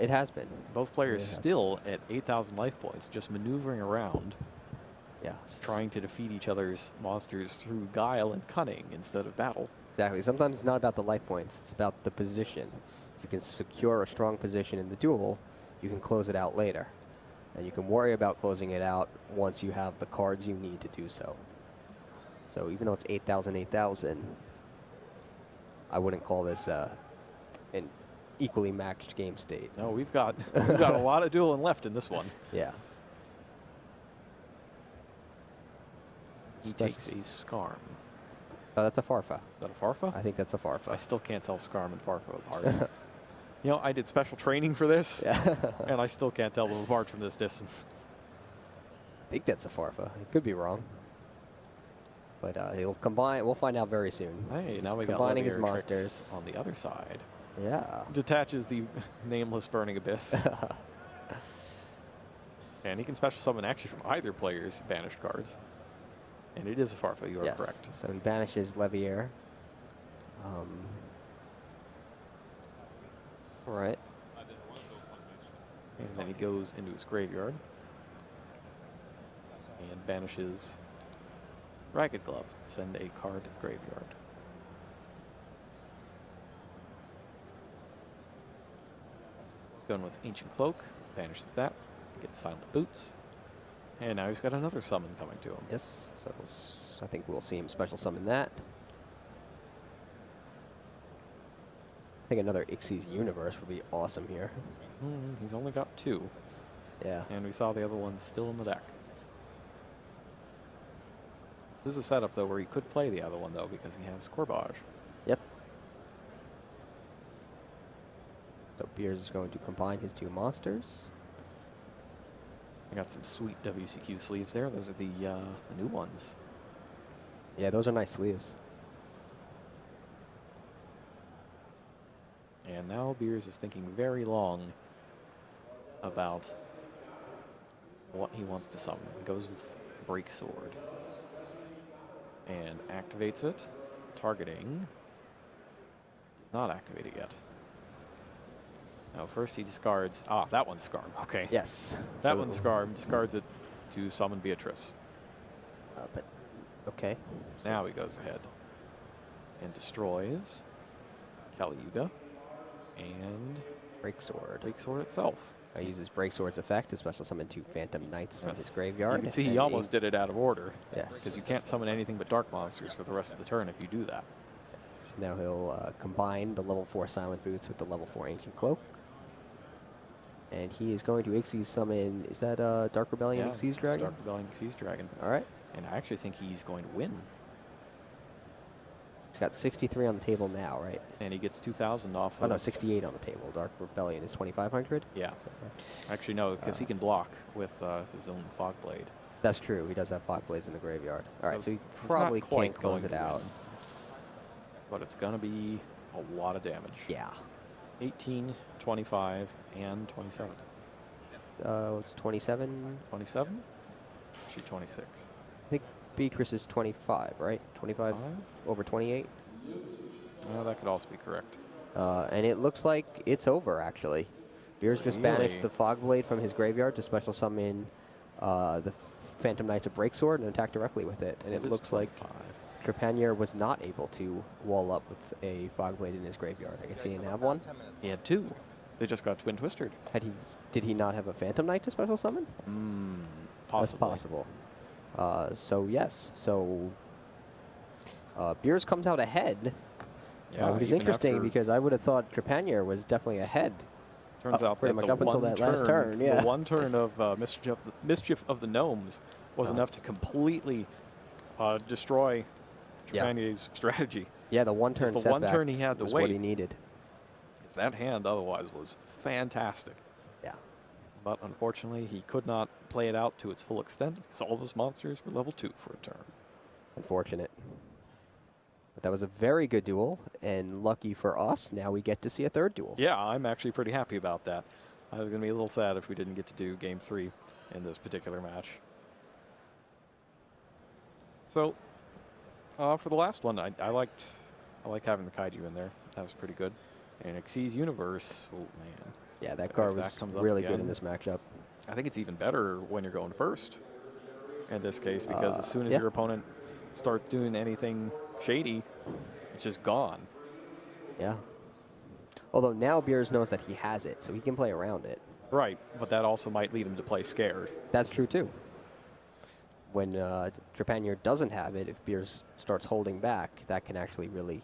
It has been. Both players still at 8,000 life points, just maneuvering around. Yeah. Trying to defeat each other's monsters through guile and cunning instead of battle. Exactly. Sometimes it's not about the life points, it's about the position. If you can secure a strong position in the duel, you can close it out later. And you can worry about closing it out once you have the cards you need to do so. So even though it's 8,000, I wouldn't call this an equally matched game state. No, we've got a lot of dueling left in this one. Yeah. He takes a Skarm. Oh, that's a Farfa. Is that a Farfa? I think that's a Farfa. I still can't tell Skarm and Farfa apart. You know, I did special training for this, and I still can't tell them apart from this distance. I think that's a Farfa. I could be wrong. But he'll combine. We'll find out very soon. Hey, He's now we got combining his Leviair monsters tricks on the other side. Yeah. Detaches the nameless Burning Abyss. And he can special summon actually from either player's banished cards. And it is a Farfa, you are correct. So he banishes Leviair. All right. And then he goes into his graveyard and banishes Ragged Gloves. Send a card to the graveyard. He's going with Ancient Cloak, banishes that, gets Silent Boots, and now he's got another summon coming to him. Yes, so I think we'll see him special summon that. I think another Ixie's Universe would be awesome here. He's only got 2. Yeah. And we saw the other one still in the deck. This is a setup, though, where he could play the other one, though, because he has Corbage. Yep. So Beers is going to combine his 2 monsters. I got some sweet WCQ sleeves there. Those are the new ones. Yeah, those are nice sleeves. And now Beers is thinking very long about what he wants to summon. He goes with Break Sword and activates it, targeting. Does not activate it yet. Now first he discards, that one's Skarm, okay. Yes. That one's Skarm, discards it to summon Beatrice. But okay. So Now he goes ahead and destroys Caliuga and Breaksword itself. He uses Breaksword's effect to special summon 2 Phantom Knights from his graveyard. You can see he and almost did it out of order. Yes. Because you can't summon anything but dark monsters for the rest of the turn if you do that. So now he'll combine the level 4 Silent Boots with the level 4 Ancient Cloak. And he is going to Xyz summon, is that Dark Rebellion Xyz Dragon? Dark Rebellion Xyz Dragon. All right. And I actually think he's going to win. He's got 63 on the table now, right? And he gets 2,000 off. Oh, no, 68 on the table. Dark Rebellion is 2,500? Yeah. Actually, no, because he can block with his own Fog Blade. That's true. He does have Fog Blades in the graveyard. All right, so he he's probably not quite can't close going it to out. win. But it's going to be a lot of damage. Yeah. 18, 25, and 27. It's 27? 27? Actually, 26. I think Beatrice is 25, right? 25 over 28? That could also be correct. And it looks like it's over, actually. Beers just banished Really? the Fog Blade from his graveyard to special summon the Phantom Knights of Breaksword and attack directly with it. And it is looks like 25. Trepanier was not able to wall up with a Fog Blade in his graveyard. I guess he didn't have one. He had 2. They just got Twin Twistered. Did he not have a Phantom Knight to special summon? That's Possibly. possible. So yes. So Beers comes out ahead. Yeah, which is even interesting after- because I would have thought Trepanier was definitely ahead. Turns out pretty that much the up until one that last turn. Yeah. The one turn of Mischief of the Gnomes was enough to completely destroy Trepanier's strategy. Yeah, the one turn Just the one setback turn he had to was wait. what he needed. Because that hand otherwise was fantastic. Yeah. But unfortunately, he could not play it out to its full extent because all of his monsters were level 2 for a turn. Unfortunate. But that was a very good duel, and lucky for us, now we get to see a third duel. Yeah, I'm actually pretty happy about that. I was going to be a little sad if we didn't get to do Game 3 in this particular match. So, for the last one, I like having the Kaiju in there. That was pretty good. And Xyz Universe, oh man. Yeah, that If card that was comes up really good again, in this matchup. I think it's even better when you're going first in this case because as soon as yeah. your opponent starts doing anything shady, it's just gone. Yeah. Although now Beers knows that he has it, so he can play around it. Right, but that also might lead him to play scared. That's true, too. When Trepanier doesn't have it, if Beers starts holding back, that can actually really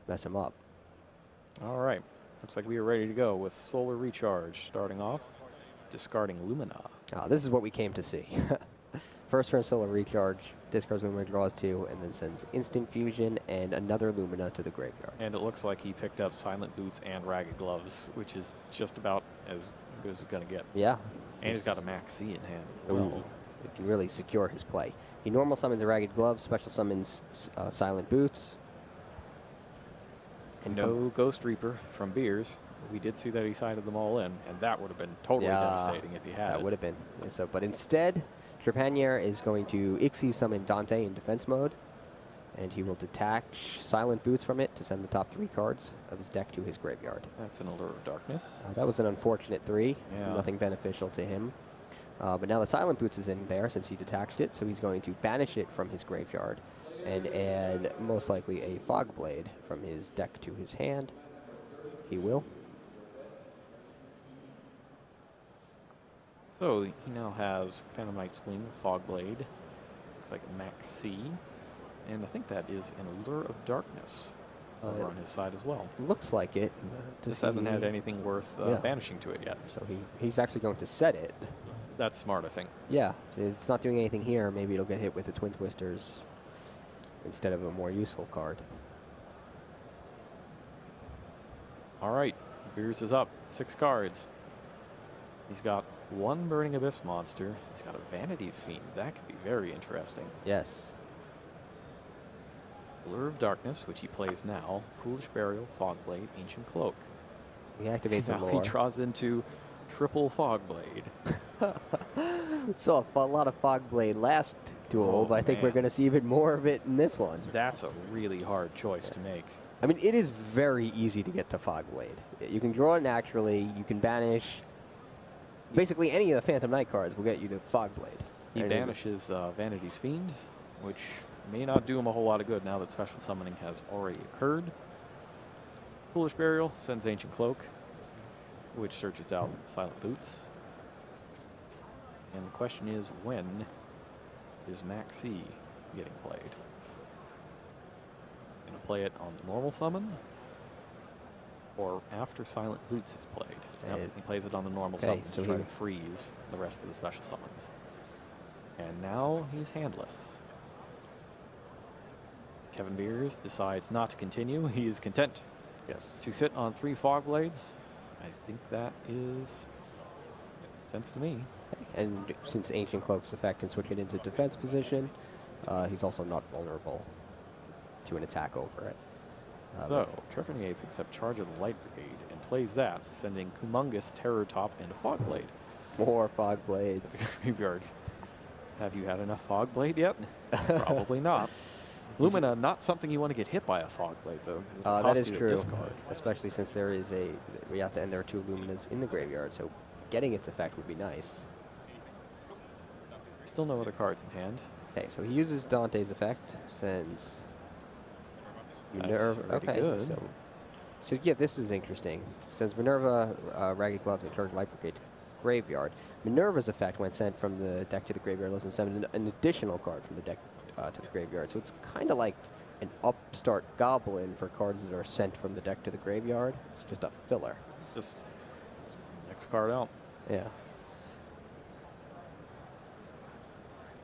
mess him up. All right. Looks like we are ready to go with Solar Recharge. Starting off, discarding Lumina. This is what we came to see. First turn Solar Recharge, discards Lumina, draws 2, and then sends Instant Fusion and another Lumina to the graveyard. And it looks like he picked up Silent Boots and Ragged Gloves, which is just about as good as it's going to get. Yeah. And he's got a Max C in hand as well. It can really secure his play. He normal summons a Ragged Glove, special summons Silent Boots. And no Ghost Reaper from Beers. We did see that he sided them all in, and that would have been totally devastating if he had That it. would have been. So, but instead, Trepanier is going to Xyz summon Dante in defense mode, and he will detach Silent Boots from it to send the top 3 cards of his deck to his graveyard. That's an Allure of Darkness. That was an unfortunate 3. Yeah. Nothing beneficial to him. But now the Silent Boots is in there since he detached it, so he's going to banish it from his graveyard and add most likely a Fog Blade from his deck to his hand. He will. So he now has Phantom Knight's Wing, Fog Blade. Looks like a Max C. And I think that is an Allure of Darkness over on his side as well. Looks like it. Just hasn't had anything worth banishing to it yet. So he's actually going to set it. That's smart, I think. Yeah, it's not doing anything here. Maybe it'll get hit with the Twin Twisters instead of a more useful card. All right, Beers is up. 6 cards. He's got 1 Burning Abyss monster. He's got a Vanity's Fiend. That could be very interesting. Yes. Allure of Darkness, which he plays now. Foolish Burial, Fog Blade, Ancient Cloak. He activates a Now lore. he draws into triple Fog Blade. Saw a lot of Fog Blade last duel, but I think we're man. going to see even more of it in this one. That's a really hard choice to make. I mean, it is very easy to get to Fog Blade. You can draw it naturally. You can banish Basically, any of the Phantom Knight cards will get you to Fogblade. He banishes Vanity's Fiend, which may not do him a whole lot of good now that special summoning has already occurred. Foolish Burial sends Ancient Cloak, which searches out Silent Boots. And the question is, when is Maxi getting played? Going to play it on the normal summon, or after Silent Boots is played? Yep, he plays it on the normal summon to try to freeze the rest of the special summons. And now he's handless. Kevin Beers decides not to continue. He is content to sit on 3 Fogblades. I think that is sense to me. And since Ancient Cloak's effect can switch it into defense position, he's also not vulnerable to an attack over it. So, Trephinate picks up Charge of the Light Brigade and plays that, sending Humongous Terror Top into Fogblade. More Fogblades. Graveyard. Have you had enough Fogblade yet? Probably not. Lumina, not something you want to get hit by a Fogblade, though. That is true, especially since there is and there are 2 Luminas in the graveyard, so getting its effect would be nice. Still no other cards in hand. Okay, so he uses Dante's effect, sends Minerva. Okay, good. So yeah, this is interesting. Sends Minerva, Ragged Gloves, and Clerk Light Brigade to the graveyard. Minerva's effect, when sent from the deck to the graveyard, lets him send an additional card from the deck to the graveyard. So it's kind of like an upstart goblin for cards that are sent from the deck to the graveyard. It's just a filler. It's next card out. Yeah.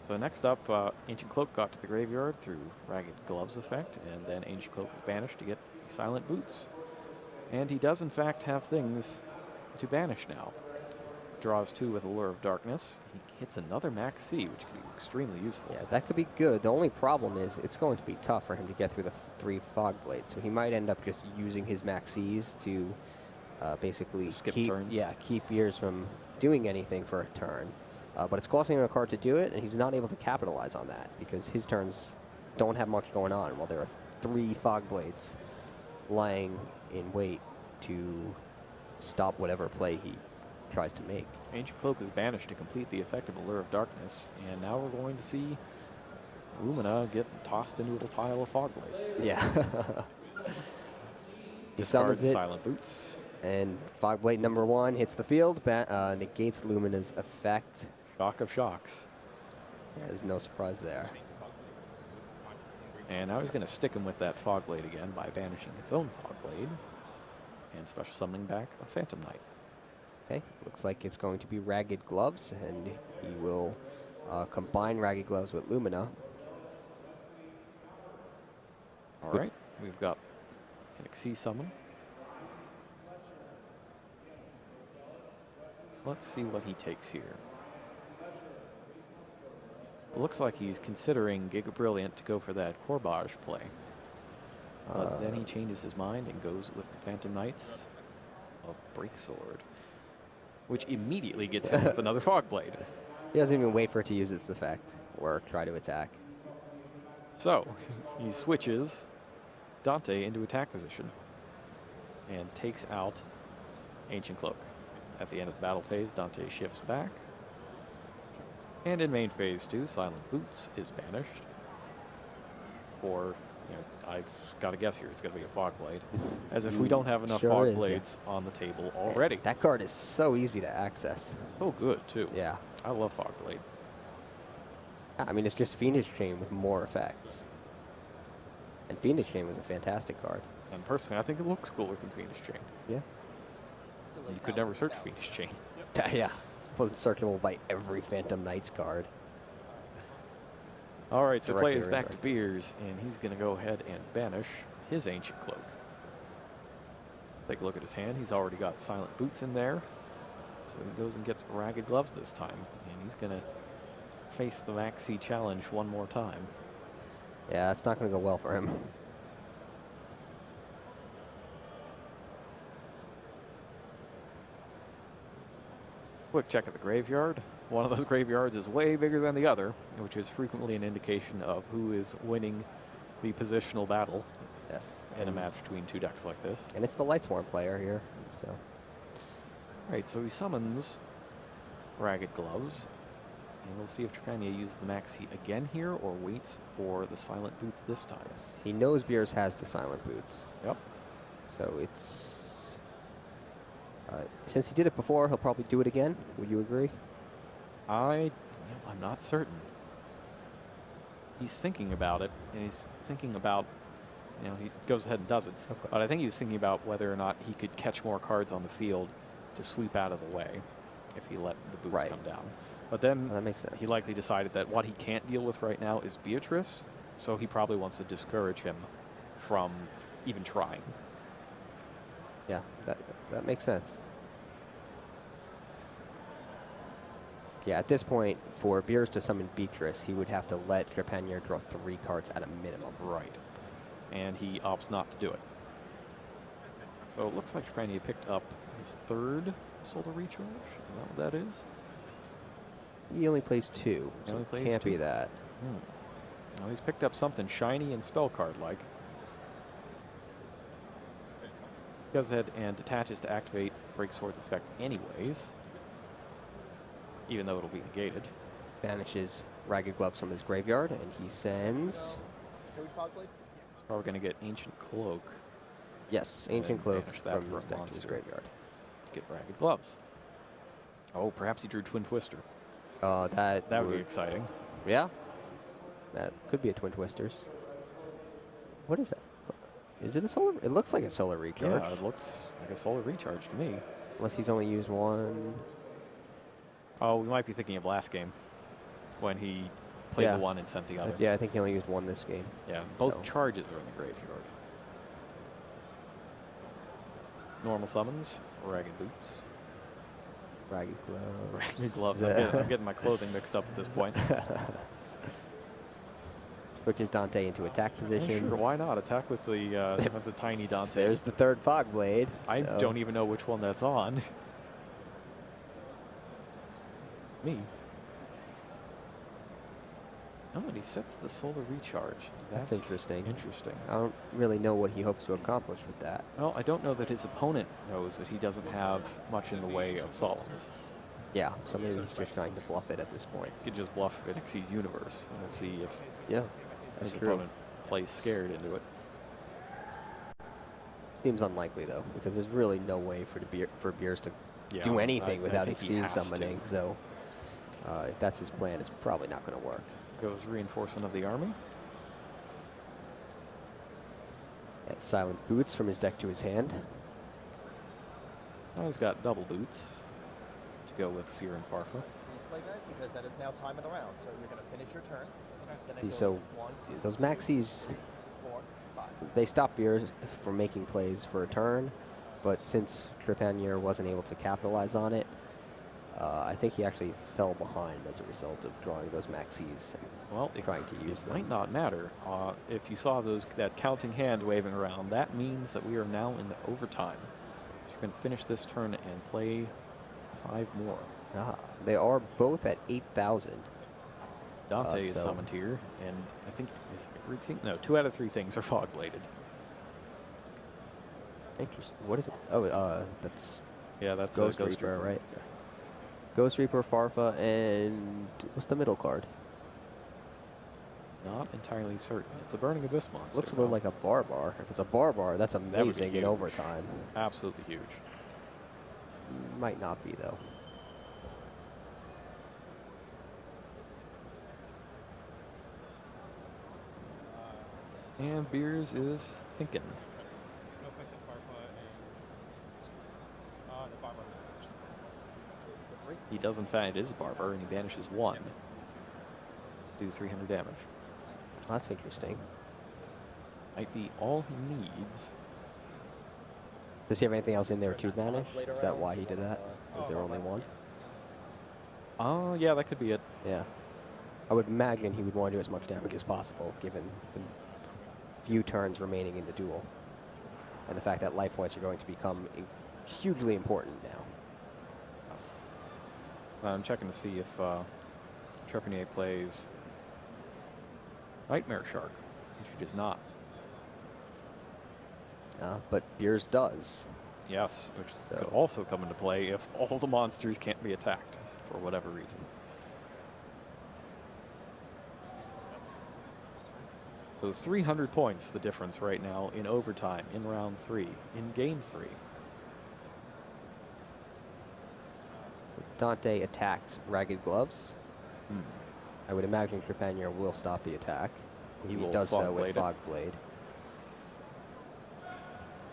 So next up, Ancient Cloak got to the graveyard through Ragged Gloves effect, and then Ancient Cloak was banished to get Silent Boots. And he does in fact have things to banish now. Draws 2 with Allure of Darkness. He hits another Max C, which could be extremely useful. Yeah, that could be good. The only problem is it's going to be tough for him to get through the 3 Fogblades. So he might end up just using his Max Cs to basically keep Beers from doing anything for a turn. But it's costing him a card to do it, and he's not able to capitalize on that because his turns don't have much going on while there are 3 Fogblades lying in wait to stop whatever play he tries to make. Ancient Cloak is banished to complete the effect of Allure of Darkness, and now we're going to see Lumina get tossed into a pile of Fogblades. Yeah. Discards Silent Boots. And Fogblade number 1 hits the field, negates Lumina's effect. Shock of shocks. Yeah, there's no surprise there. And now he's going to stick him with that Fogblade again by banishing his own Fogblade and special summoning back a Phantom Knight. Okay, looks like it's going to be Ragged Gloves, and he will combine Ragged Gloves with Lumina. All right, we've got an Xyz summon. Let's see what he takes here. It looks like he's considering Giga Brilliant to go for that Corbage play. But then he changes his mind and goes with the Phantom Knights of Breaksword, which immediately gets him with another Fogblade. He doesn't even wait for it to use its effect or try to attack. So he switches Dante into attack position and takes out Ancient Cloak. At the end of the battle phase, Dante shifts back. And in main phase 2, Silent Boots is banished. Or, I've got to guess here, it's going to be a Fogblade. As if we don't have enough Fogblades on the table already. That card is so easy to access. So good, too. Yeah. I love Fogblade. I mean, it's just Fiendish Chain with more effects. And Fiendish Chain was a fantastic card. And personally, I think it looks cooler than Fiendish Chain. Yeah. You could never search Fiendish Chain. Yeah. It wasn't searchable by every Phantom Knights card. All right, so play is back to Beers, and he's going to go ahead and banish his Ancient Cloak. Let's take a look at his hand. He's already got Silent Boots in there. So he goes and gets Ragged Gloves this time, and he's going to face the Maxi challenge one more time. Yeah, that's not going to go well for him. Quick check at the graveyard. One of those graveyards is way bigger than the other, which is frequently an indication of who is winning the positional battle. Yes. In a match between 2 decks like this. And it's the Lightsworn player here, so. Right, so he summons Ragged Gloves. And we'll see if Trepanier uses the Maxi again here or waits for the Silent Boots this time. He knows Beers has the Silent Boots. Yep. So it's... since he did it before, he'll probably do it again. Would you agree? I'm not certain. He's thinking about it, and he's thinking about, he goes ahead and does it. Okay. But I think he was thinking about whether or not he could catch more cards on the field to sweep out of the way if he let the boots come down. But then that makes sense. He likely decided that what he can't deal with right now is Beatrice, so he probably wants to discourage him from even trying. Yeah, that makes sense. Yeah, at this point, for Beers to summon Beatrice, he would have to let Trepanier draw 3 cards at a minimum. Right. And he opts not to do it. So it looks like Trepanier picked up his 3rd Solar Recharge. Is that what that is? He only plays 2, He so only it plays can't 2. be that. Well, he's picked up something shiny and spell card-like. Goes ahead and detaches to activate Break Sword's effect anyways, even though it'll be negated. Banishes Ragged Gloves from his graveyard, and he sends... Can we fog blade? He's probably going to get Ancient Cloak. Yes, and Ancient then Cloak banish that from for his a deck to his monster graveyard. to get Ragged Gloves. Oh, perhaps he drew Twin Twister. That would be exciting. Yeah. That could be a Twin Twisters. What is that? Is it a solar? It looks like a solar recharge. Yeah, it looks like a Solar Recharge to me. Unless he's only used 1. Oh, we might be thinking of last game when he played the one and sent the other. Yeah, I think he only used 1 this game. Yeah, both So. charges are in the graveyard. Normal summons, Ragged Boots. Ragged Gloves. Ragged Gloves. I'm getting my clothing mixed up at this point. Switches Dante into attack position. Sure, why not? Attack with the tiny Dante. There's the 3rd Fog Blade. I so. don't even know which one that's on. Me. Oh, and he sets the Solar Recharge. That's interesting. Interesting. I don't really know what he hopes to accomplish with that. Well, I don't know that his opponent knows that he doesn't have much in the way of Solomons. Yeah, so maybe he's just trying to bluff it at this point. He could just bluff Xyz's Universe, and we'll see if that's his true. opponent plays scared into it. Seems unlikely though, because there's really no way for Beers to do anything without Xyz summoning. So if that's his plan, it's probably not going to work. Goes reinforcement of the army. That's Silent Boots from his deck to his hand. Now he's got double boots to go with Seer and Farfa. Please play, guys, because that is now time of the round. So you're going to finish your turn. Then it See, goes so 1, those 2, Maxis, 3, 4, 5. they stop Beers from making plays for a turn, but since Trepanier wasn't able to capitalize on it, I think he actually fell behind as a result of drawing those Maxis and trying to use them. Might not matter. If you saw that counting hand waving around, that means that we are now in the overtime. So you're going to finish this turn and play 5 more. They are both at 8,000. Dante is summoned here, and I think is everything. No, 2 out of 3 things are fog bladed. Interesting. What is it? Oh, that's Ghost Reaper, right? Ghost Reaper, Farfa, and what's the middle card? Not entirely certain. It's a Burning Abyss monster. Looks a little like a Barbar. If it's a Barbar, that's That would be amazing in huge. overtime. Absolutely huge. Might not be though. And Beers is thinking. No effective Farfa and the Barbar. He does, in fact, it is a Barber, and he banishes 1. Do 300 damage. That's interesting. Might be all he needs. Does he have anything else in there to banish? Is that why he did that? Was there only 1? Oh, yeah, that could be it. Yeah. I would imagine he would want to do as much damage as possible, given the few turns remaining in the duel. And the fact that life points are going to become hugely important now. Yes. I'm checking to see if Trepanier plays Nightmare Shark, which he does not. But Beers does. Yes, which could also come into play if all the monsters can't be attacked for whatever reason. So 300 points the difference right now in overtime, in round 3, in game 3. So Dante attacks Ragged Gloves. Hmm. I would imagine Trepanier will stop the attack. He He will does so Fog with Blade it. Fog Blade.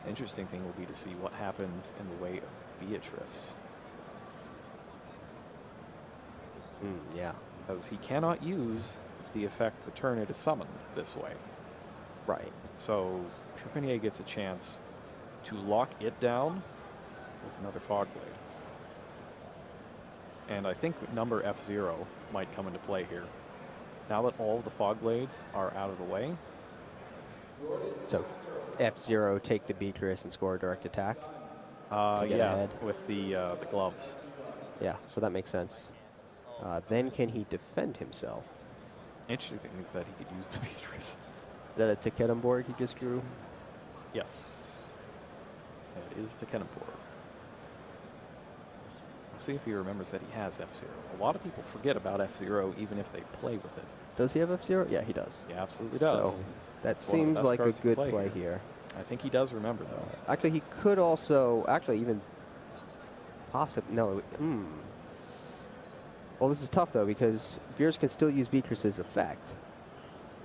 Interesting thing will be to see what happens in the way of Beatrice. Yeah. Because he cannot use the effect the turn it is summoned this way. Right. So Trepanier gets a chance to lock it down with another Fog Blade. And I think number F0 might come into play here. Now that all of the Fog Blades are out of the way. So F0 take the Beatrice and score a direct attack. To get Yeah, ahead. with the gloves. Yeah, so that makes sense. Then can he defend himself? Interesting thing is that he could use the Beatrice. Is that a Teketenborg he just drew? Yes. That is the Kenneborg. We'll see if he remembers that he has F0. A lot of people forget about F0 even if they play with it. Does he have F0? Yeah, he does. He absolutely does. So that It's one of the seems best like a cards you good can play here. I think he does remember, though. Actually, he could also, even possibly, no. Well, this is tough, though, because Beers can still use Beatrice's effect.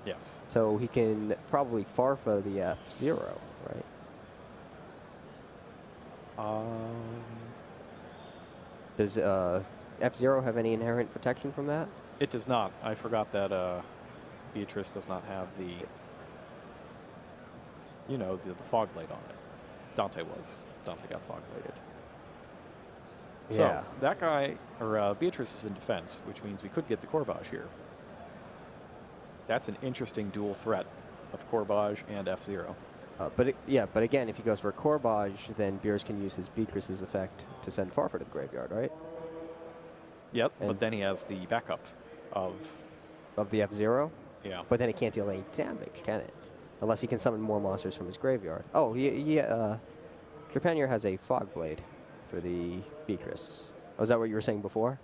Yes. So he can probably Farfa the F0, right? Does F0 have any inherent protection from that? It does not. I forgot that Beatrice does not have the, the Fog Blade on it. Dante was. Dante got Fog Bladed. So Yeah. that guy, or Beatrice is in defense, which means we could get the Corbage here. That's an interesting dual threat of Corbage and F0. But again, if he goes for Corbage, then Beers can use his Beatrice's effect to send Farfa to the graveyard, right? Yep, And but then he has the backup of the F0. Yeah. But then it can't deal any damage, can it? Unless he can summon more monsters from his graveyard. Oh, Trepanier has a Fog Blade for the Beatrice. Oh, is that what you were saying before?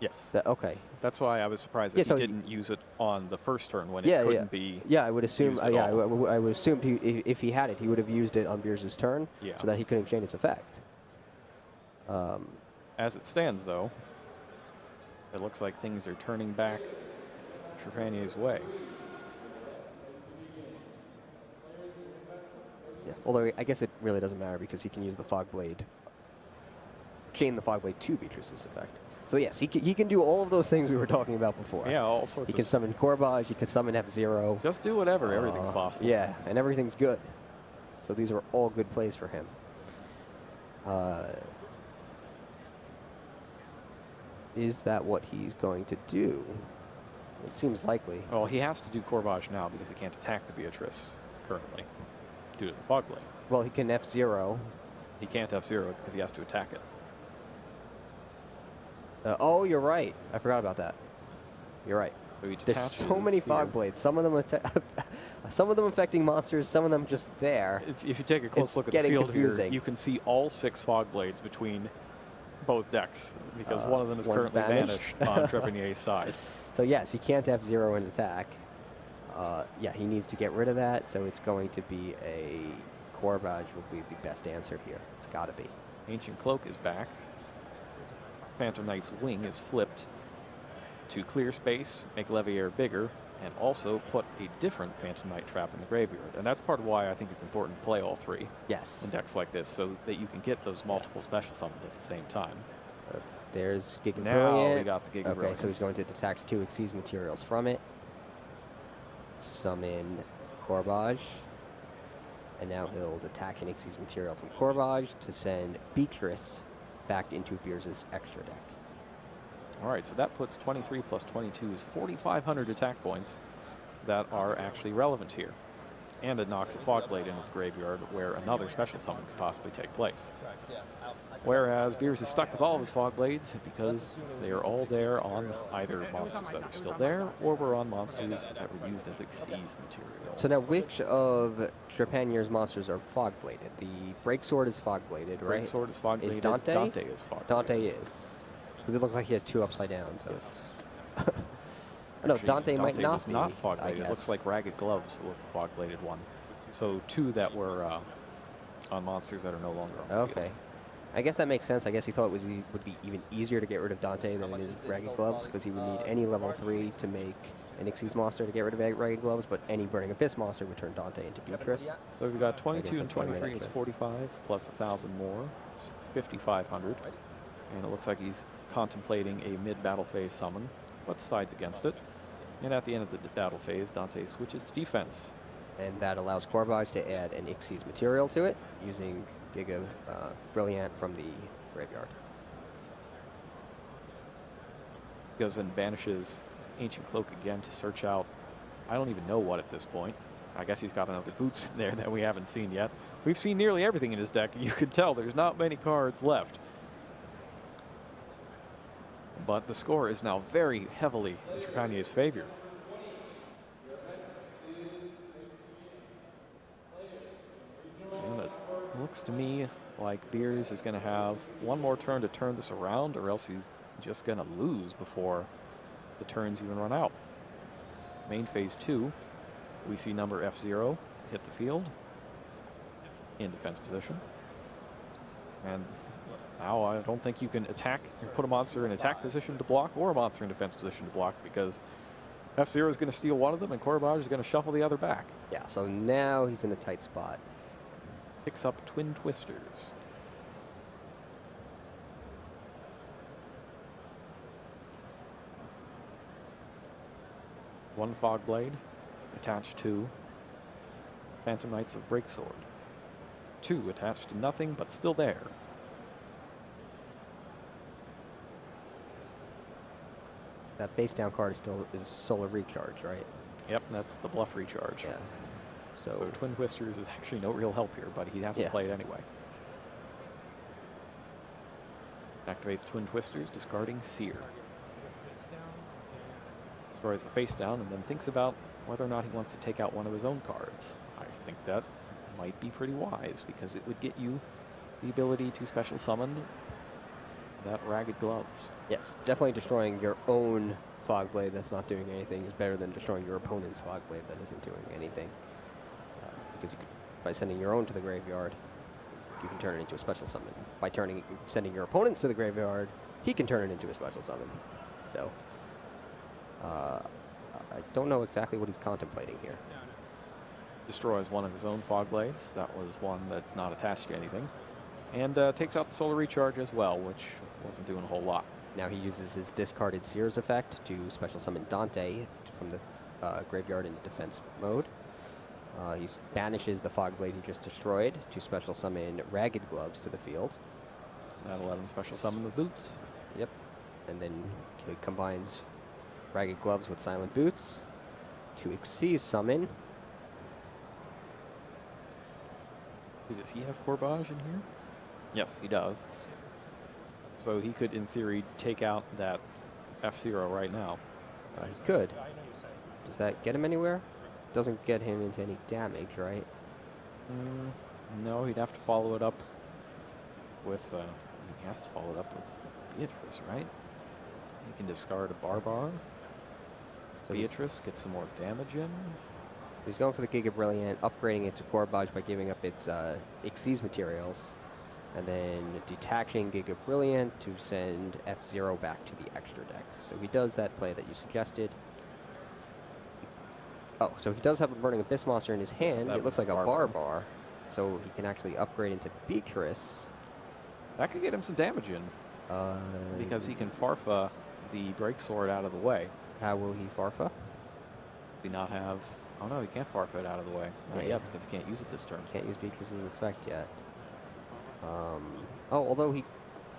Yes. Okay. That's why I was surprised Yeah, that so he didn't use it on the first turn when Yeah, it couldn't be. Yeah, I would assume. used at Yeah, all. I would assume if he had it, he would have used it on Beers' turn, Yeah. so that he couldn't change its effect. As it stands, though, it looks like things are turning back Trepanier's way. Yeah. Although I guess it really doesn't matter because he can use the Fog Blade, chain the Fog Blade to Beatrice's effect. So yes, he can do all of those things we were talking about before. Yeah, all sorts He of can summon Corbage, he can summon F0. Just do whatever, everything's possible. Yeah, and everything's good. So these are all good plays for him. Is that what he's going to do? It seems likely. Well, he has to do Corbage now because he can't attack the Beatrice currently due to the Fog Blade. Well, he can F0. He can't F0 because he has to attack it. Oh, you're right. I forgot about that. You're right. So he There's so many Fog Blades. Some of them, some of them affecting monsters. Some of them just there. If you take a close It's look at the getting field confusing. here, you can see all 6 Fog Blades between both decks because one of them is one's currently vanished on Trepanier's side. So yes, he can't F0 and attack. Yeah, he needs to get rid of that. So it's going to be a Corbage will be the best answer here. It's got to be. Ancient Cloak is back. Phantom Knight's Wing is flipped to clear space, make Leviair bigger, and also put a different Phantom Knight trap in the graveyard. And that's part of why I think it's important to play all 3 Yes. in decks like this, so that you can get those multiple special summons at the same time. There's Giga Now Brilliant. we got the Giga Okay, Brilliant. so he's going to detach 2 Xyz materials from it. Summon Corbage. And now he'll detach an Xyz material from Corbage to send Beatrice back into Beers' extra deck. All right, so that puts 23 plus 22 is 4,500 attack points that are actually relevant here. And it knocks a Fog Blade into the graveyard where another special summon could possibly take place. Whereas Beers is stuck with all of his Fog Blades because they are all there on either monsters that are still there or were on monsters that were used as Xyz material. So now which of Trepanier's monsters are Fog Bladed? The Break Sword is Fog Bladed, right? Break Sword is Fog Bladed. Is Dante? Dante is Fog Dante Bladed. is. Because it looks like he has 2 upside down. So. Yes. No, Actually, Dante might not was be. not fog I bladed. It looks guess. like Ragged Gloves was the fog bladed one. So 2 that were on monsters that are no longer on the Okay. field. I guess that makes sense. I guess he thought it would be even easier to get rid of Dante than it is Ragged Gloves, because he would need any level 3 to make an Xyz monster to get rid of Ragged Gloves, but any Burning Abyss monster would turn Dante into Beatrice. So we've got So I guess 22 and that's why it made 23 is sense. 45 plus 1,000 more, so 5,500. And it looks like he's contemplating a mid-battle phase summon, but decides against it. And at the end of the battle phase, Dante switches to defense. And that allows Corbage to add an Xyz material to it using Giga Brilliant from the graveyard. Goes and banishes Ancient Cloak again to search out, I don't even know what at this point. I guess he's got another Boots in there that we haven't seen yet. We've seen nearly everything in his deck. You can tell there's not many cards left. But the score is now very heavily in Trepannier's favor. And it looks to me like Beers is going to have one more turn to turn this around, or else he's just going to lose before the turns even run out. Main phase 2, we see number F0 hit the field in defense position. And now I don't think you can attack and put a monster in attack position to block or a monster in defense position to block, because F0 is going to steal one of them and Corbage is going to shuffle the other back. Yeah, so now he's in a tight spot. Picks up Twin Twisters. One Fog Blade attached to Phantom Knights of Breaksword. 2 attached to nothing, but still there. That face down card is Solar Recharge, right? Yep, that's the bluff recharge. Yeah. So Twin Twisters is actually no real help here, but he has to play it anyway. Activates Twin Twisters, discarding Seer. Destroys the face down and then thinks about whether or not he wants to take out one of his own cards. I think that might be pretty wise, because it would get you the ability to special summon that Ragged Gloves. Yes, definitely destroying your own Fog Blade that's not doing anything is better than destroying your opponent's Fog Blade that isn't doing anything. Because you could, by sending your own to the graveyard, you can turn it into a special summon. By sending your opponents to the graveyard, he can turn it into a special summon. So, I don't know exactly what he's contemplating here. Destroys one of his own Fog Blades. That was one that's not attached to anything. And takes out the Solar Recharge as well, which wasn't doing a whole lot. Now he uses his discarded Sears effect to special summon Dante from the graveyard in defense mode. He banishes the Fog Blade he just destroyed to special summon Ragged Gloves to the field. That'll let him special summon the Boots. Yep. And then he combines Ragged Gloves with Silent Boots to Xyz summon. So does he have Corbage in here? Yes, he does. So he could, in theory, take out that F0 right now. He could. Does that get him anywhere? Doesn't get him into any damage, right? No, he'd have to follow it up with, he has to follow it up with Beatrice, right? He can discard a Barbar. So Beatrice gets some more damage in. He's going for the Giga Brilliant, upgrading it to Corbage by giving up its Xyz materials, and then detaching Giga Brilliant to send F0 back to the extra deck. So he does that play that you suggested. Oh, so he does have a Burning Abyss monster in his hand. That It looks was like a Barbar. Barbar. So he can actually upgrade into Beatrice. That could get him some damage in, because he can Farfa the Breaksword out of the way. How will he Farfa? Does he not have... Oh no, he can't Farfa it out of the way. Not yet, because he can't use it this turn. Can't use Beatrice's effect yet. Although he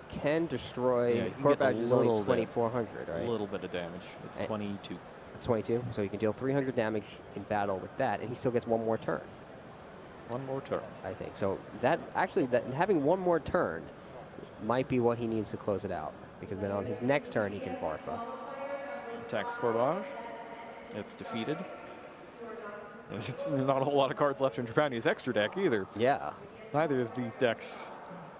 can destroy... Yeah, he can get a Corbage is only little bit. 2,400, right? A little bit of damage. It's 22. It's 22, so he can deal 300 damage in battle with that, and he still gets one more turn. One more turn. I think. So that actually, having one more turn might be what he needs to close it out, because then on his next turn he can Farfa. Attacks Corbage. It's defeated. It's not a whole lot of cards left in Trepannier's extra deck either. Yeah. Neither of these decks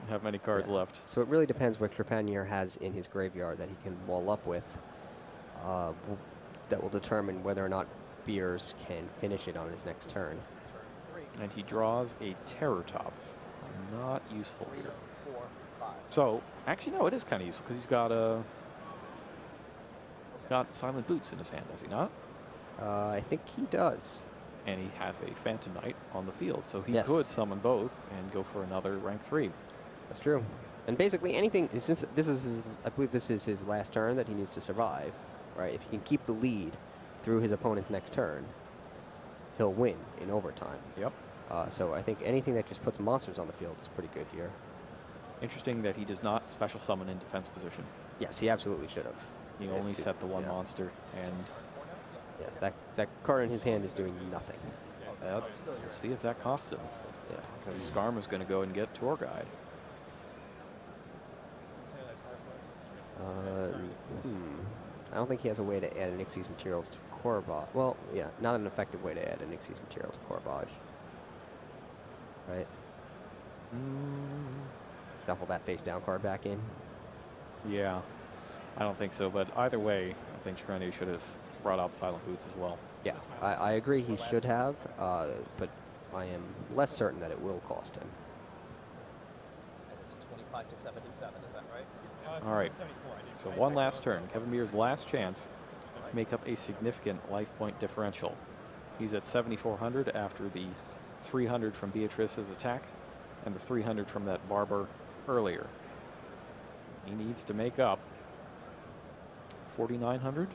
have many cards left. So it really depends what Trepanier has in his graveyard that he can wall up with. That will determine whether or not Beers can finish it on his next turn. And he draws a Terror Top. Not useful here. So, actually, no, it is kind of useful because he's got Silent Boots in his hand, does he not? I think he does. And he has a Phantom Knight on the field, so he Yes. could summon both and go for another rank 3. That's true. And basically anything, since this is his, I believe this is his last turn that he needs to survive, right? If he can keep the lead through his opponent's next turn, he'll win in overtime. Yep. So I think anything that just puts monsters on the field is pretty good here. Interesting that he does not special summon in defense position. Yes, he absolutely should have. He only set the one monster, and yeah, that card in his hand is doing nothing. We'll see if that costs him. Yeah. Because Skarm is going to go and get Tour Guide. I don't think he has a way to add an Ixie's material to Corbage. Well, yeah, not an effective way to add an Ixie's material to Corbage. Right? Shuffle that face down card back in. Yeah, I don't think so, but either way, I think Trepanier should have brought out Silent Boots as well. Yeah, I agree he should have, but I am less certain that it will cost him. And it's 25 to 77, is that right? All right, so one last turn. Kevin Beer's last chance to make up a significant life point differential. He's at 7,400 after the 300 from Beatrice's attack and the 300 from that Barber earlier. He needs to make up 4,900.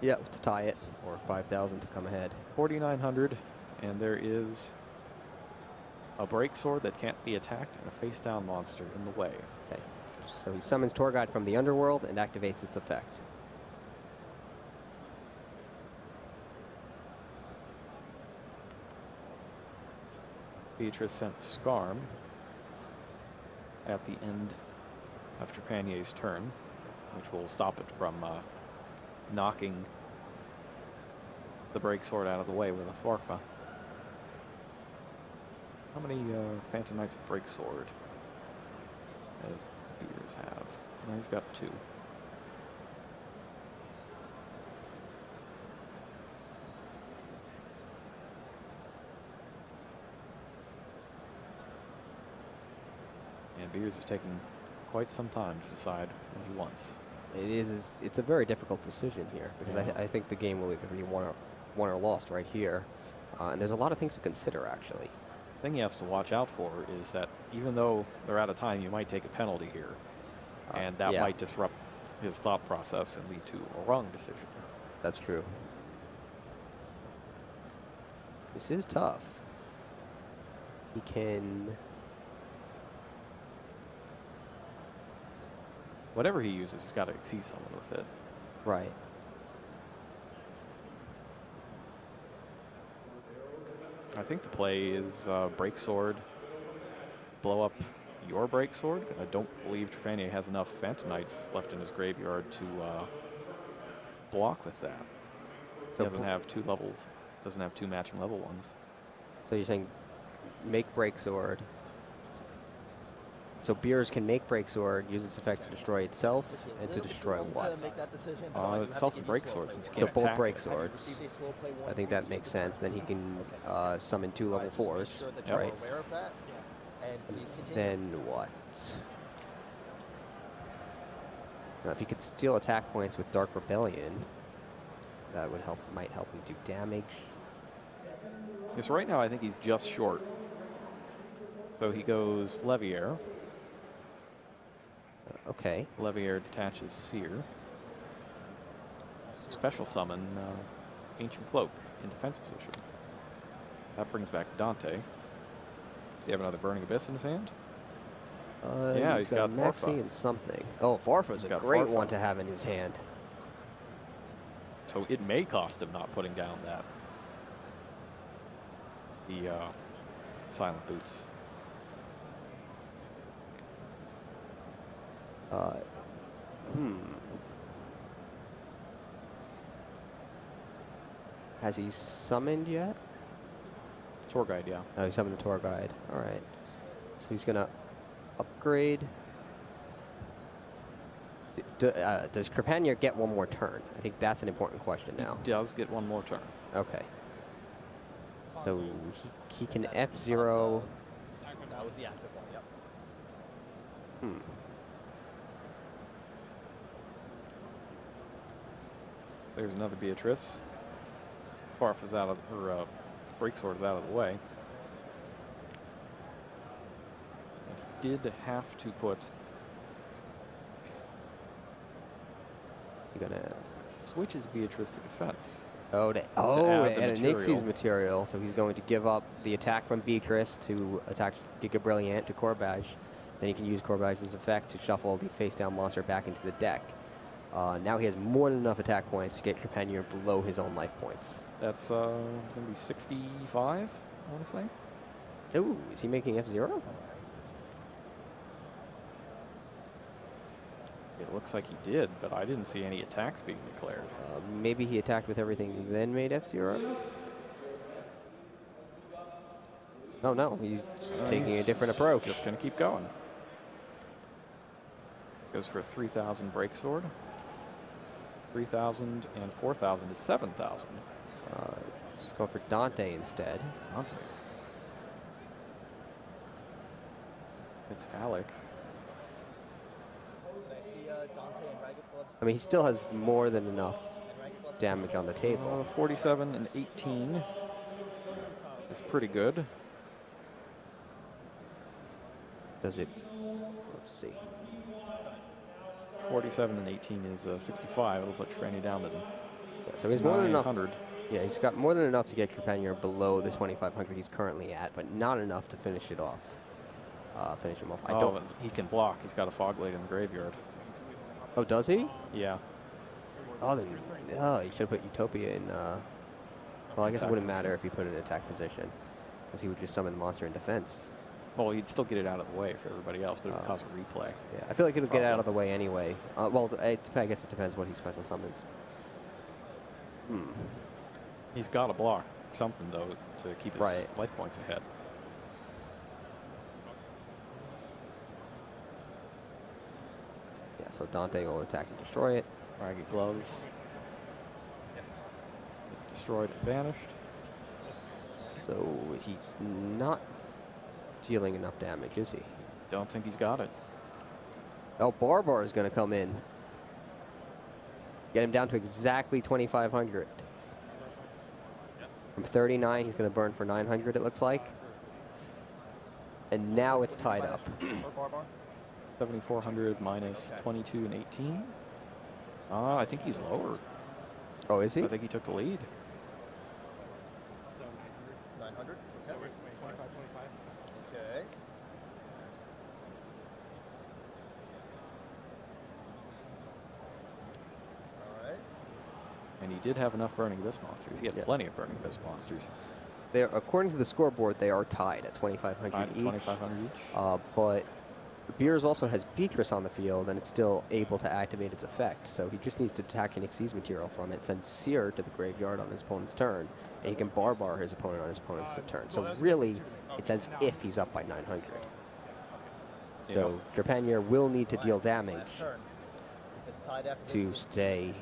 Yeah, to tie it, or 5,000 to come ahead. 4,900, and there is a break sword that can't be attacked and a face-down monster in the way. Okay, so he summons Tour Guide from the underworld and activates its effect. Beatrice sent Skarm at the end of Trepanier's turn, which will stop it from knocking the break sword out of the way with a Farfa. How many Phantom Knights of break sword Beers have? No, he's got 2. And Beers is taking quite some time to decide what he wants. It's a very difficult decision here, because I think the game will either be won or lost right here. And there's a lot of things to consider, actually. The thing he has to watch out for is that even though they're out of time, you might take a penalty here. And that might disrupt his thought process and lead to a wrong decision. That's true. This is tough. He can... Whatever he uses, he's got to exceed someone with it. Right. I think the play is break sword, blow up your break sword. I don't believe Trepanier has enough Phantom Knights left in his graveyard to block with that. So he doesn't have 2 matching level ones. So you're saying make break sword. So Beers can make break sword, use its effect to destroy itself and to destroy what? It's self and break swords. Since you can't both attack break it. swords. I think that makes sense. Then he can summon 2 level 4s, right? Then what? Now, if he could steal attack points with Dark Rebellion, that would might help him do damage. Because right now I think he's just short. So he goes Leviair. Okay. Leviair detaches Seer. Special summon Ancient Cloak in defense position. That brings back Dante. Does he have another Burning Abyss in his hand? Yeah, he's got Maxi Farfa. and something. Oh, Farfa's a great one to have in his hand. So it may cost him not putting down the Silent Boots. Has he summoned yet? Tour guide, yeah. Oh, he summoned the tour guide. All right. So he's going to upgrade. Does Trepanier get one more turn? I think that's an important question now. He does get one more turn. Okay. So he can F0. That was the active one, yep. There's another Beatrice. Farfa's out of, or Breaksword's out of the way. Did have to put. He's gonna Switches Beatrice to defense. and an Nixie's material. So he's going to give up the attack from Beatrice to attack Giga Brilliant to Corbage. Then he can use Corbage's effect to shuffle the face-down monster back into the deck. Now he has more than enough attack points to get Trepanier below his own life points. That's going to be 65, I want to say. Ooh, is he making F0? It looks like he did, but I didn't see any attacks being declared. Maybe he attacked with everything, then made F0? Oh no, he's just taking a different approach. Just going to keep going. Goes for 3,000 Breaksword. 3,000 and 4,000 is 7,000. Let's go for Dante instead. Dante. It's Alec. I see Dante and Ragged Gloves. I mean, he still has more than enough damage on the table. 47 and 18 is pretty good. Does it? Let's see. 47 and 18 is 65. It'll put Tranny down to So he's more than enough. 900. Yeah, he's got more than enough to get Trepanier below the 2,500 he's currently at, but not enough to finish it off. Finish him off. I don't. But he can block. He's got a Fog Blade in the graveyard. Oh, does he? Yeah. Oh, then. Oh, he should have put Utopia in. Well, I guess it wouldn't matter if he put it in attack position, because he would just summon the monster in defense. Well, he'd still get it out of the way for everybody else, but it would cause a replay. Yeah, I feel like it'll get out of the way anyway. Well, I guess it depends what he special summons. He's got to block something, though, to keep his life points ahead. Yeah, so Dante will attack and destroy it. Ragged Gloves. It's destroyed and banished. So he's not dealing enough damage, is he? Don't think he's got it. Oh, Barbar is going to come in. Get him down to exactly 2,500. From 39, he's going to burn for 900, it looks like. And now it's tied up. 7,400 minus 22 and 18. I think he's lower. Oh, is he? I think he took the lead. 900? Okay. 25. Okay. All right. And he did have enough Burning Abyss monsters. He had plenty of Burning Abyss monsters. They're, according to the scoreboard, they are tied at 2,500 each. 2,500 each. But Beers also has Beatrice on the field, and it's still able to activate its effect. So he just needs to attack an Xyz material from it, send Seer to the graveyard on his opponent's turn, and he can Barbar his opponent on his opponent's turn. So really, it's as if he's up by 900. So Trepanier will need to deal damage to stay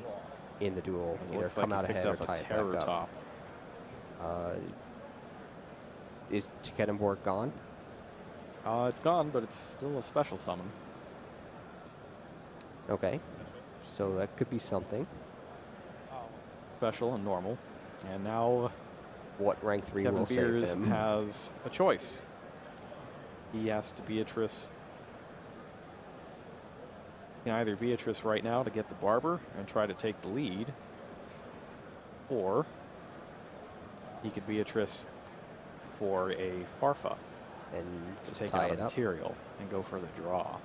in the duel, either come out ahead or tie it back up. Is Kedenborg gone? It's gone, but it's still a special summon. Okay, so that could be something. Special and normal. And now what rank 3 Kevin will Beers save him? has a choice. He has to Beatrice. He can either Beatrice right now to get the Barber and try to take the lead, or he could Beatrice for a Farfa and to just take tie out it a up. material and go for the draw.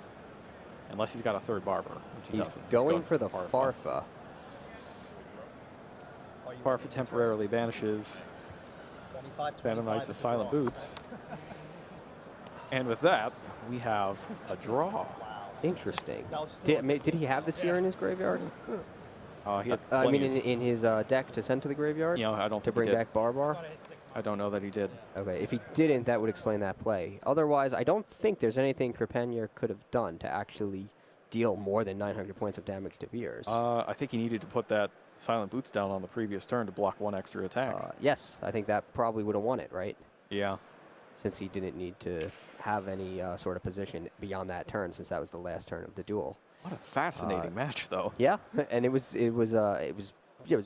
Unless he's got a third Barber, which he He's doesn't. going for the Farfa. Farfa temporarily banishes Phantom Knights of Silent Boots. And with that, we have a draw. Interesting. Did he have this year in his graveyard? He had I mean, plenty of in his deck to send to the graveyard? You know, I don't To think he bring did. back Barbar? I don't know that he did. Okay, if he didn't, that would explain that play. Otherwise, I don't think there's anything Trepanier could have done to actually deal more than 900 points of damage to Veers. I think he needed to put that Silent Boots down on the previous turn to block one extra attack. Yes, I think that probably would have won it, right? Yeah. Since he didn't need to have any sort of position beyond that turn, since that was the last turn of the duel. What a fascinating match, though. Yeah, and it was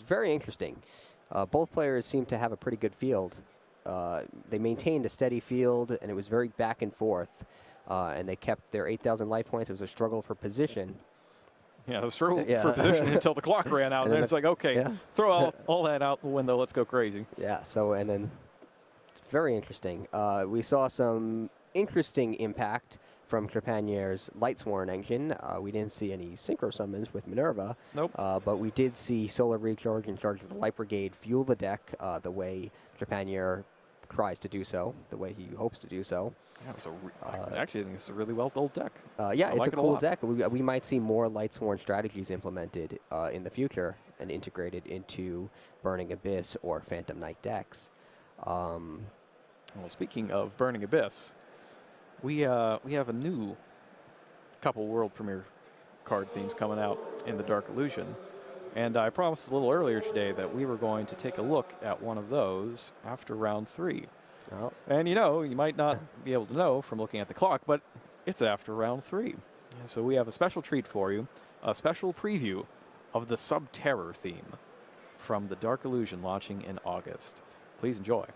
very interesting. Both players seemed to have a pretty good field. They maintained a steady field, and it was very back and forth. And they kept their 8,000 life points. It was a struggle for position. Yeah, it was struggle for position until the clock ran out. And then it's like, okay, throw all that out the window. Let's go crazy. Yeah, and then it's very interesting. We saw some interesting impact from Trepanier's Lightsworn engine. We didn't see any synchro summons with Minerva. Nope. But we did see Solar Recharge in charge of the Light Brigade fuel the deck the way Trepanier tries to do so, the way he hopes to do so. Yeah, it was I actually think it's a really well-built deck. Yeah, it's like a cool deck. We might see more Lightsworn strategies implemented in the future and integrated into Burning Abyss or Phantom Knight decks. Well, speaking of Burning Abyss, we have a new couple world premiere card themes coming out in the Dark Illusion. And I promised a little earlier today that we were going to take a look at one of those after round 3. Well. And you might not be able to know from looking at the clock, but it's after round 3. So we have a special treat for you, a special preview of the Subterror theme from the Dark Illusion launching in August. Please enjoy.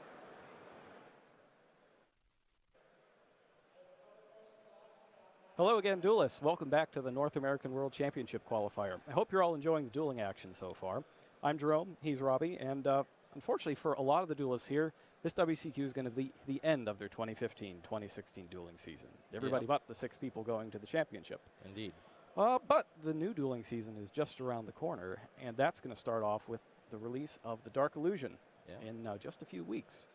Hello again, duelists. Welcome back to the North American World Championship Qualifier. I hope you're all enjoying the dueling action so far. I'm Jerome, he's Robbie, and unfortunately for a lot of the duelists here, this WCQ is going to be the end of their 2015-2016 dueling season. Everybody but the 6 people going to the championship. Indeed. But the new dueling season is just around the corner, and that's going to start off with the release of the Dark Illusion in just a few weeks.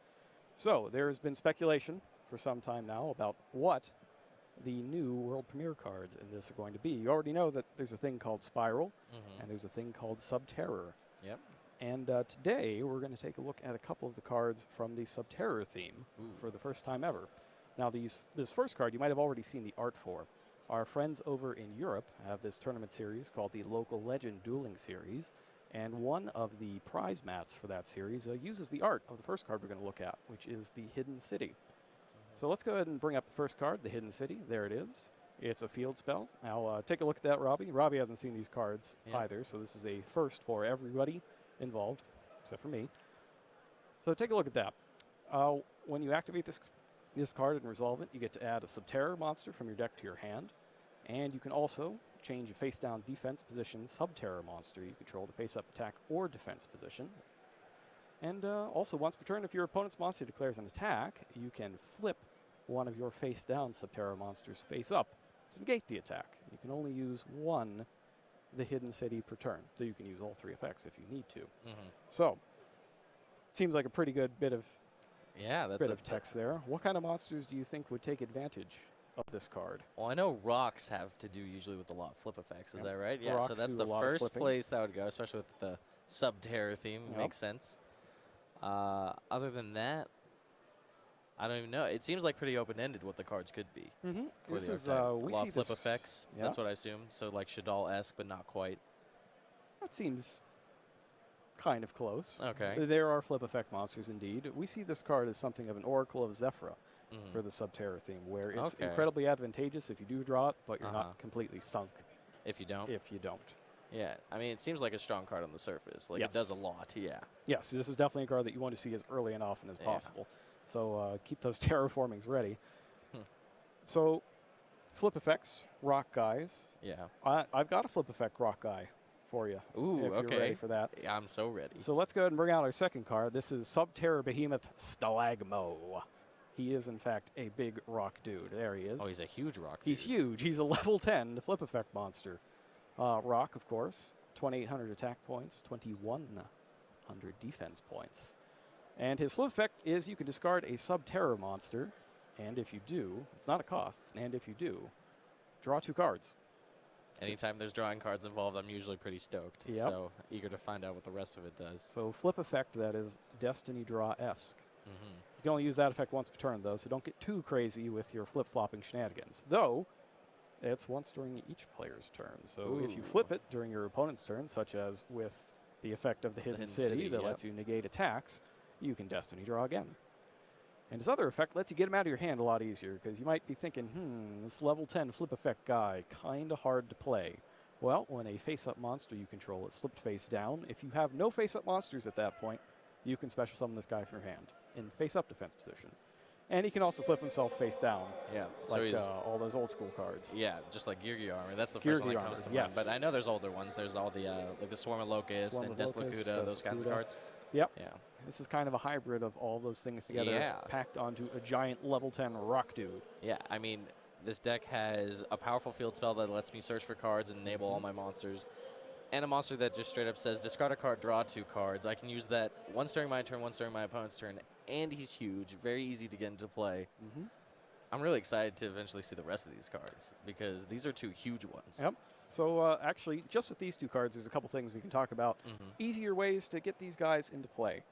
So there's been speculation for some time now about what the new world premiere cards in this are going to be. You already know that there's a thing called Spiral, and there's a thing called Subterror. Yep. And today we're going to take a look at a couple of the cards from the Subterror theme for the first time ever. Now this first card you might have already seen the art for. Our friends over in Europe have this tournament series called the Local Legend Dueling Series, and one of the prize mats for that series uses the art of the first card we're going to look at, which is the Hidden City. So let's go ahead and bring up the first card, the Hidden City. There it is. It's a field spell. Now take a look at that, Robbie. Robbie hasn't seen these cards either, so this is a first for everybody involved, except for me. So take a look at that. When you activate this card and resolve it, you get to add a Subterror monster from your deck to your hand, and you can also change a face-down defense position Subterror monster you control to face-up attack or defense position. And also, once per turn, if your opponent's monster declares an attack, you can flip one of your face-down Subterror monsters face-up to negate the attack. You can only use one, the Hidden City, per turn. So you can use all 3 effects if you need to. So, it seems like a pretty good bit of text there. What kind of monsters do you think would take advantage of this card? Well, I know rocks have to do usually with a lot of flip effects. Is that right? Yeah, Rocks so that's do the a lot of first flipping. place that would go, especially with the Subterror theme. Makes sense. Other than that, I don't even know. It seems like pretty open-ended what the cards could be. This is a we lot see of flip this effects. That's what I assume. So like Shadal-esque, but not quite. That seems kind of close. Okay. There are flip effect monsters indeed. We see this card as something of an Oracle of Zephyra for the Subterror theme, where it's incredibly advantageous if you do draw it, but you're not completely sunk if you don't. Yeah, I mean, it seems like a strong card on the surface. Like, it does a lot, Yes, this is definitely a card that you want to see as early and often as possible. So keep those terraformings ready. So, flip effects, rock guys. Yeah. I've got a flip effect rock guy for you. Ooh, if you're ready for that. Yeah, I'm so ready. So let's go ahead and bring out our second card. This is Subterror Behemoth Stalagmo. He is, in fact, a big rock dude. There he is. Oh, he's a huge rock dude. He's huge. He's a level 10 flip effect monster. Rock, of course, 2,800 attack points, 2,100 defense points. And his flip effect is you can discard a Subterror monster, and if you do, it's not a cost, and if you do, draw 2 cards. Anytime there's drawing cards involved, I'm usually pretty stoked. Yep. So eager to find out what the rest of it does. So flip effect that is Destiny Draw-esque. Mm-hmm. You can only use that effect once per turn, though, so don't get too crazy with your flip-flopping shenanigans. Though, it's once during each player's turn. So if you flip it during your opponent's turn, such as with the effect of the Hidden City that lets you negate attacks, you can Destiny Draw again. And his other effect lets you get him out of your hand a lot easier, because you might be thinking, this level 10 flip effect guy, kind of hard to play. Well, when a face-up monster you control is flipped face down, if you have no face-up monsters at that point, you can special summon this guy from your hand in face-up defense position. And he can also flip himself face down, like all those old school cards. Yeah, just like Gear Armor. That's the first one that comes to mind. But I know there's older ones. There's all the like the Swarm of Locust and Deslakuta, those kinds of cards. Yep. Yeah. This is kind of a hybrid of all those things together, packed onto a giant level 10 rock dude. Yeah, I mean, this deck has a powerful field spell that lets me search for cards and enable all my monsters. And a monster that just straight up says, discard a card, draw 2 cards. I can use that once during my turn, once during my opponent's turn. And he's huge, very easy to get into play. I'm really excited to eventually see the rest of these cards, because these are 2 huge ones. Yep. So actually, just with these 2 cards, there's a couple things we can talk about. Easier ways to get these guys into play.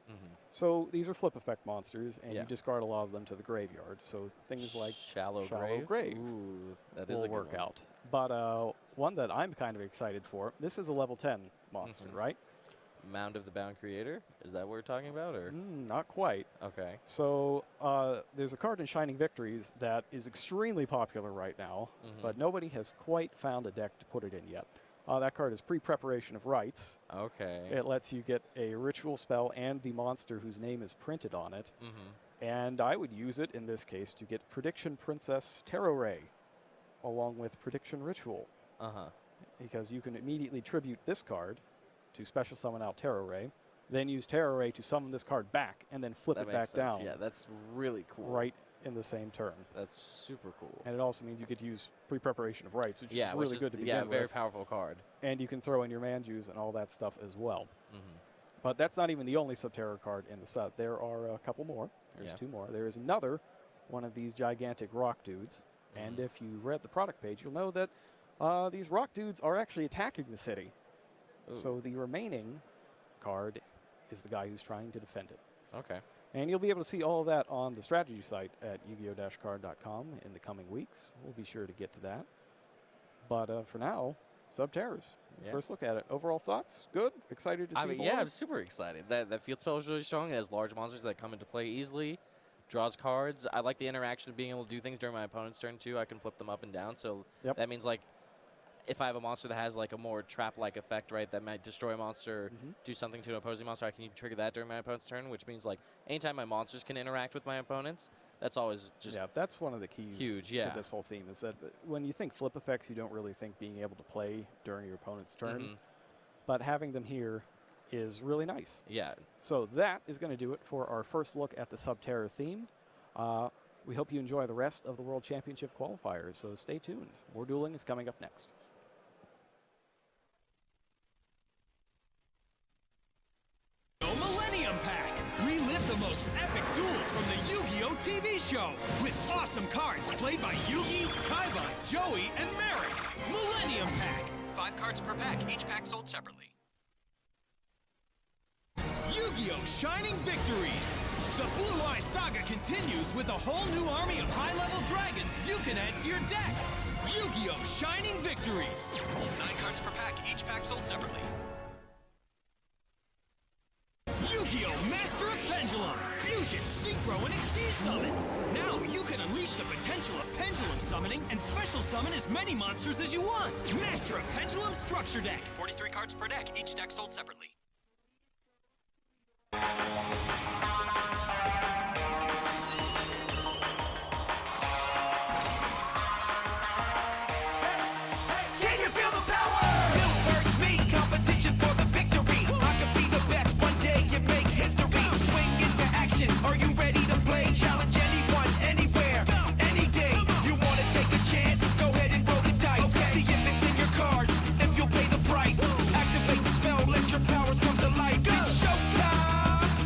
So these are flip effect monsters, and you discard a lot of them to the graveyard. So things like Shallow Grave. Ooh, that is a good work one. out. But one that I'm kind of excited for, this is a level 10 monster, right? Mound of the Bound Creator? Is that what we're talking about? Or not quite. Okay. So there's a card in Shining Victories that is extremely popular right now, but nobody has quite found a deck to put it in yet. That card is Pre-Preparation of Rites. Okay. It lets you get a ritual spell and the monster whose name is printed on it. And I would use it in this case to get Prediction Princess Tarot Ray along with Prediction Ritual. Because you can immediately tribute this card to special summon out Tarot Ray, then use Tarot Ray to summon this card back, and then flip it back down. Yeah, that's really cool. Right in the same turn. That's super cool. And it also means you get to use Pre-Preparation of Rites, which is really good to begin with. Yeah, very powerful card. And you can throw in your Manjus and all that stuff as well. But that's not even the only Subterror card in the set. There are a couple more. There's 2 more. There is another one of these gigantic rock dudes. And if you read the product page, you'll know that these rock dudes are actually attacking the city. So the remaining card is the guy who's trying to defend it. Okay. And you'll be able to see all of that on the strategy site at yu-gi-oh-card.com in the coming weeks. We'll be sure to get to that. But for now, Subterrors. First look at it. Overall thoughts? Good? Excited to see more? Yeah, I'm super excited. That field spell is really strong. It has large monsters that come into play easily. Draws cards. I like the interaction of being able to do things during my opponent's turn, too. I can flip them up and down. So that means, like, if I have a monster that has like a more trap-like effect, right, that might destroy a monster, do something to an opposing monster, I can trigger that during my opponent's turn, which means like anytime my monsters can interact with my opponents, that's always just that's one of the keys to this whole theme, is that when you think flip effects, you don't really think being able to play during your opponent's turn, but having them here is really nice. Yeah. So that is going to do it for our first look at the Subterror theme. We hope you enjoy the rest of the World Championship qualifiers, so stay tuned. More dueling is coming up next. The most epic duels from the Yu-Gi-Oh! TV show with awesome cards played by Yugi, Kaiba, Joey, and Merrick. Millennium Pack. 5 cards per pack, each pack sold separately. Yu-Gi-Oh! Shining Victories. The Blue Eye Saga continues with a whole new army of high-level dragons you can add to your deck. Yu-Gi-Oh! Shining Victories. 9 cards per pack, each pack sold separately. Yu-Gi-Oh! Master of Pendulum! Fusion, Synchro, and Exceed summons! Now you can unleash the potential of Pendulum summoning and special summon as many monsters as you want! Master of Pendulum Structure Deck! 43 cards per deck, each deck sold separately. Can you feel the power? Two birds meet competition for the victory. I could be the best one day and make history. Swing into action. Are you ready to play? Challenge anyone, anywhere, any day. You want to take a chance? Go ahead and roll the dice. See if it's in your cards, if you'll pay the price. Activate the spell, let your powers come to life. It's showtime.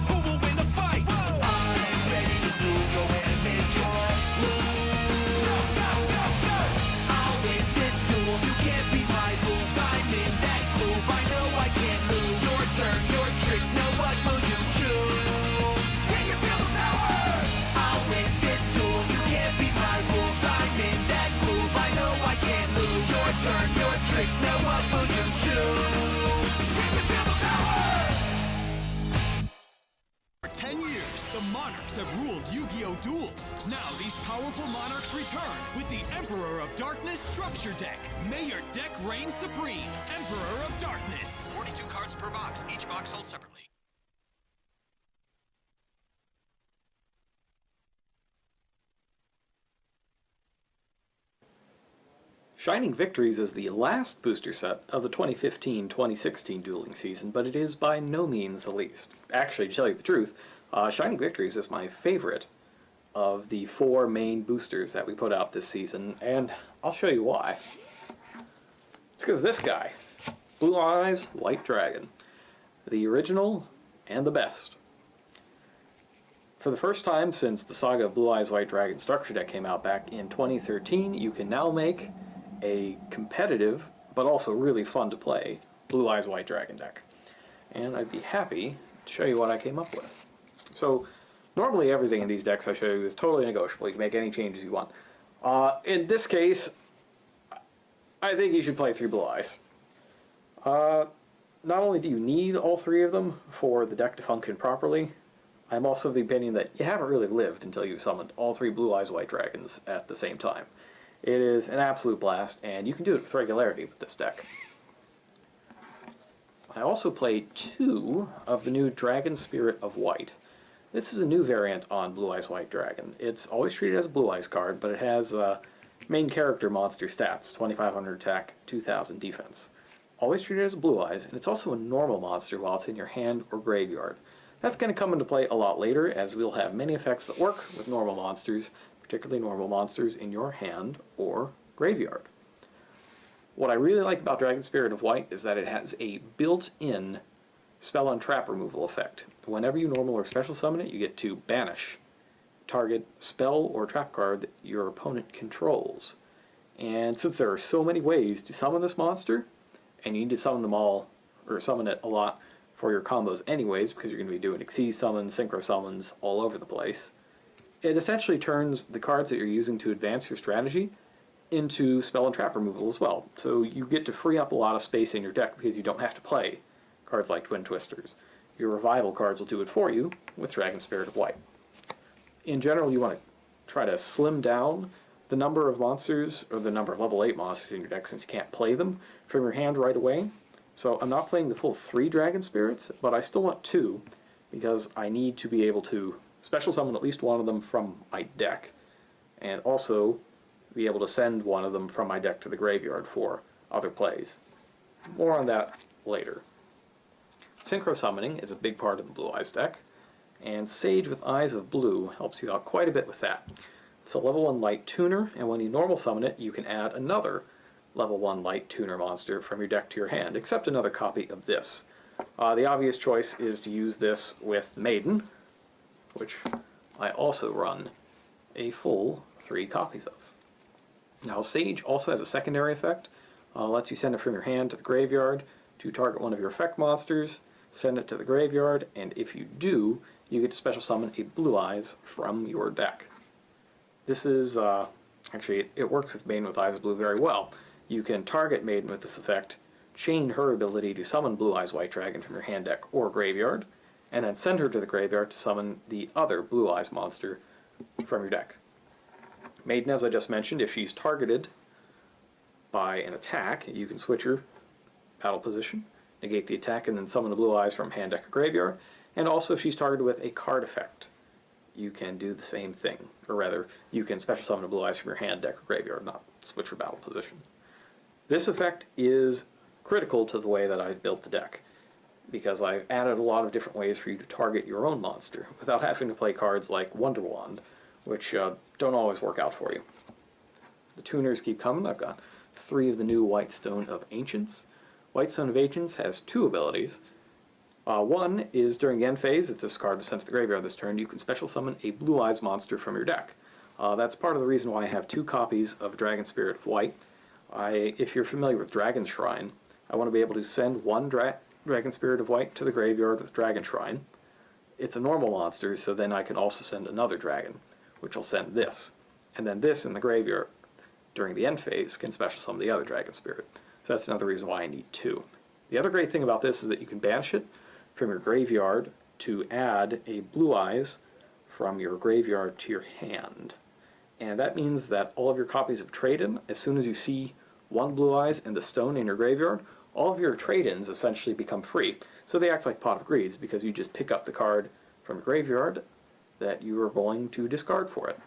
Yu-Gi-Oh! Duels. Now these powerful Monarchs return with the Emperor of Darkness Structure Deck. May your deck reign supreme. Emperor of Darkness. 42 cards per box, each box sold separately. Shining Victories is the last booster set of the 2015-2016 dueling season, but it is by no means the least. Actually, to tell you the truth, Shining Victories is my favorite of the 4 main boosters that we put out this season, and I'll show you why. It's because this guy, Blue Eyes White Dragon, the original and the best. For the first time since the saga of Blue Eyes White Dragon Structure Deck came out back in 2013, you can now make a competitive, but also really fun to play, Blue Eyes White Dragon deck. And I'd be happy to show you what I came up with. So, normally everything in these decks I show you is totally negotiable. You can make any changes you want. In this case, I think you should play 3 Blue Eyes. Not only do you need all 3 of them for the deck to function properly, I'm also of the opinion that you haven't really lived until you've summoned all 3 Blue Eyes White Dragons at the same time. It is an absolute blast, and you can do it with regularity with this deck. I also played 2 of the new Dragon Spirit of White. This is a new variant on Blue Eyes White Dragon. It's always treated as a Blue Eyes card, but it has main character monster stats, 2500 attack, 2000 defense. Always treated as a Blue Eyes, and it's also a normal monster while it's in your hand or graveyard. That's going to come into play a lot later, as we'll have many effects that work with normal monsters, particularly normal monsters in your hand or graveyard. What I really like about Dragon Spirit of White is that it has a built-in spell and trap removal effect. Whenever you normal or special summon it, you get to banish target spell or trap card that your opponent controls. And since there are so many ways to summon this monster, and you need to summon them all, or summon it a lot for your combos anyways, because you're going to be doing Xyz summons, synchro summons all over the place, it essentially turns the cards that you're using to advance your strategy into spell and trap removal as well. So you get to free up a lot of space in your deck because you don't have to play cards like Twin Twisters. Your revival cards will do it for you with Dragon Spirit of White. In general, you want to try to slim down the number of monsters, or the number of level 8 monsters in your deck, since you can't play them from your hand right away. So I'm not playing the full 3 Dragon Spirits, but I still want 2, because I need to be able to special summon at least one of them from my deck, and also be able to send one of them from my deck to the graveyard for other plays. More on that later. Synchro summoning is a big part of the Blue Eyes deck, and Sage with Eyes of Blue helps you out quite a bit with that. It's a level 1 light tuner, and when you normal summon it, you can add another level 1 light tuner monster from your deck to your hand, except another copy of this. The obvious choice is to use this with Maiden, which I also run a full 3 copies of. Now, Sage also has a secondary effect. Lets you send it from your hand to the graveyard to target one of your effect monsters, send it to the graveyard, and if you do, you get to special summon a Blue Eyes from your deck. This is, actually, it works with Maiden with Eyes of Blue very well. You can target Maiden with this effect, chain her ability to summon Blue Eyes White Dragon from your hand deck or graveyard, and then send her to the graveyard to summon the other Blue Eyes monster from your deck. Maiden, as I just mentioned, if she's targeted by an attack, you can switch her battle position, negate the attack, and then summon the Blue Eyes from hand deck or graveyard. And also if she's targeted with a card effect, you can do the same thing. Or rather, you can special summon a Blue Eyes from your hand deck or graveyard, not switch her battle position. This effect is critical to the way that I've built the deck, because I've added a lot of different ways for you to target your own monster without having to play cards like Wonder Wand, which don't always work out for you. The tuners keep coming. I've got 3 of the new Whitestone of Ancients. Whitestone of Ancients has 2 abilities. One is during the end phase, if this card is sent to the graveyard this turn, you can special summon a Blue Eyes monster from your deck. That's part of the reason why I have 2 copies of Dragon Spirit of White. If you're familiar with Dragon Shrine, I want to be able to send one Dragon Spirit of White to the graveyard with Dragon Shrine. It's a normal monster, so then I can also send another dragon, which will send this. And then this in the graveyard during the end phase can special summon the other Dragon Spirit. So that's another reason why I need 2. The other great thing about this is that you can banish it from your graveyard to add a Blue Eyes from your graveyard to your hand. And that means that all of your copies of trade-in, as soon as you see one Blue Eyes and the stone in your graveyard, all of your trade-ins essentially become free. So they act like Pot of Greeds because you just pick up the card from your graveyard that you are going to discard for it.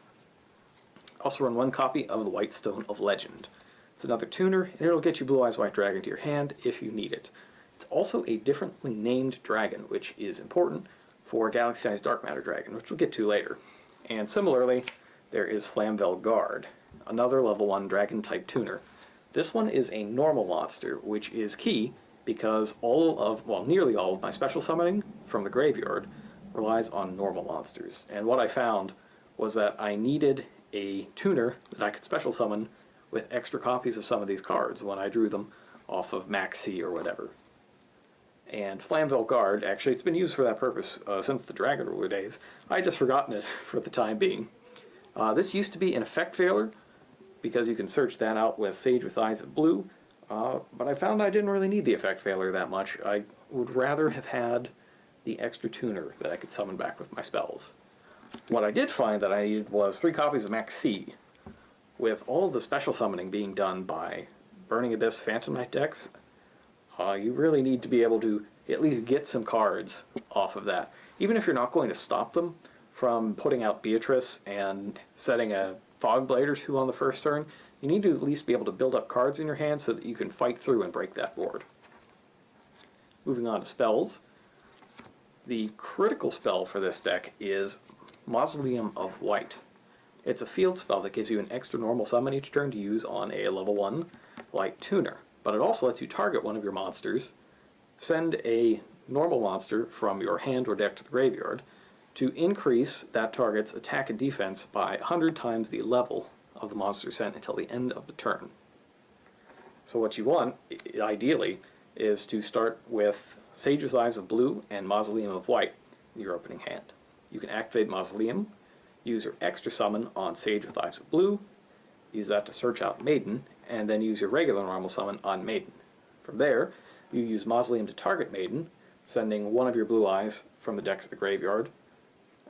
Also run one copy of the White Stone of Legend. It's another tuner, and it'll get you Blue Eyes White Dragon to your hand if you need it. It's also a differently named dragon, which is important for Galaxy Eyes Dark Matter Dragon, which we'll get to later. And similarly, there is Flamvel Guard, another level 1 dragon type tuner. This one is a normal monster, which is key because nearly all of my special summoning from the graveyard relies on normal monsters. And what I found was that I needed a tuner that I could special summon with extra copies of some of these cards when I drew them off of Max C or whatever. And Flamvel Guard, actually it's been used for that purpose since the Dragon Ruler days. I had just forgotten it for the time being. This used to be an effect veiler, because you can search that out with Sage with Eyes of Blue, but I found I didn't really need the effect veiler that much. I would rather have had the extra tuner that I could summon back with my spells. What I did find that I needed was 3 copies of Max C, with all of the special summoning being done by Burning Abyss Phantom Knight decks. You really need to be able to at least get some cards off of that. Even if you're not going to stop them from putting out Beatrice and setting a Fogblade or 2 on the first turn, you need to at least be able to build up cards in your hand so that you can fight through and break that board. Moving on to spells. The critical spell for this deck is Mausoleum of White. It's a field spell that gives you an extra normal summon each turn to use on a level 1 light tuner, but it also lets you target one of your monsters, send a normal monster from your hand or deck to the graveyard, to increase that target's attack and defense by 100 times the level of the monster sent until the end of the turn. So what you want, ideally, is to start with Sage with Eyes of Blue and Mausoleum of White in your opening hand. You can activate Mausoleum, use your extra summon on Sage with Eyes of Blue, use that to search out Maiden, and then use your regular normal summon on Maiden. From there, you use Mausoleum to target Maiden, sending one of your Blue Eyes from the deck to the graveyard,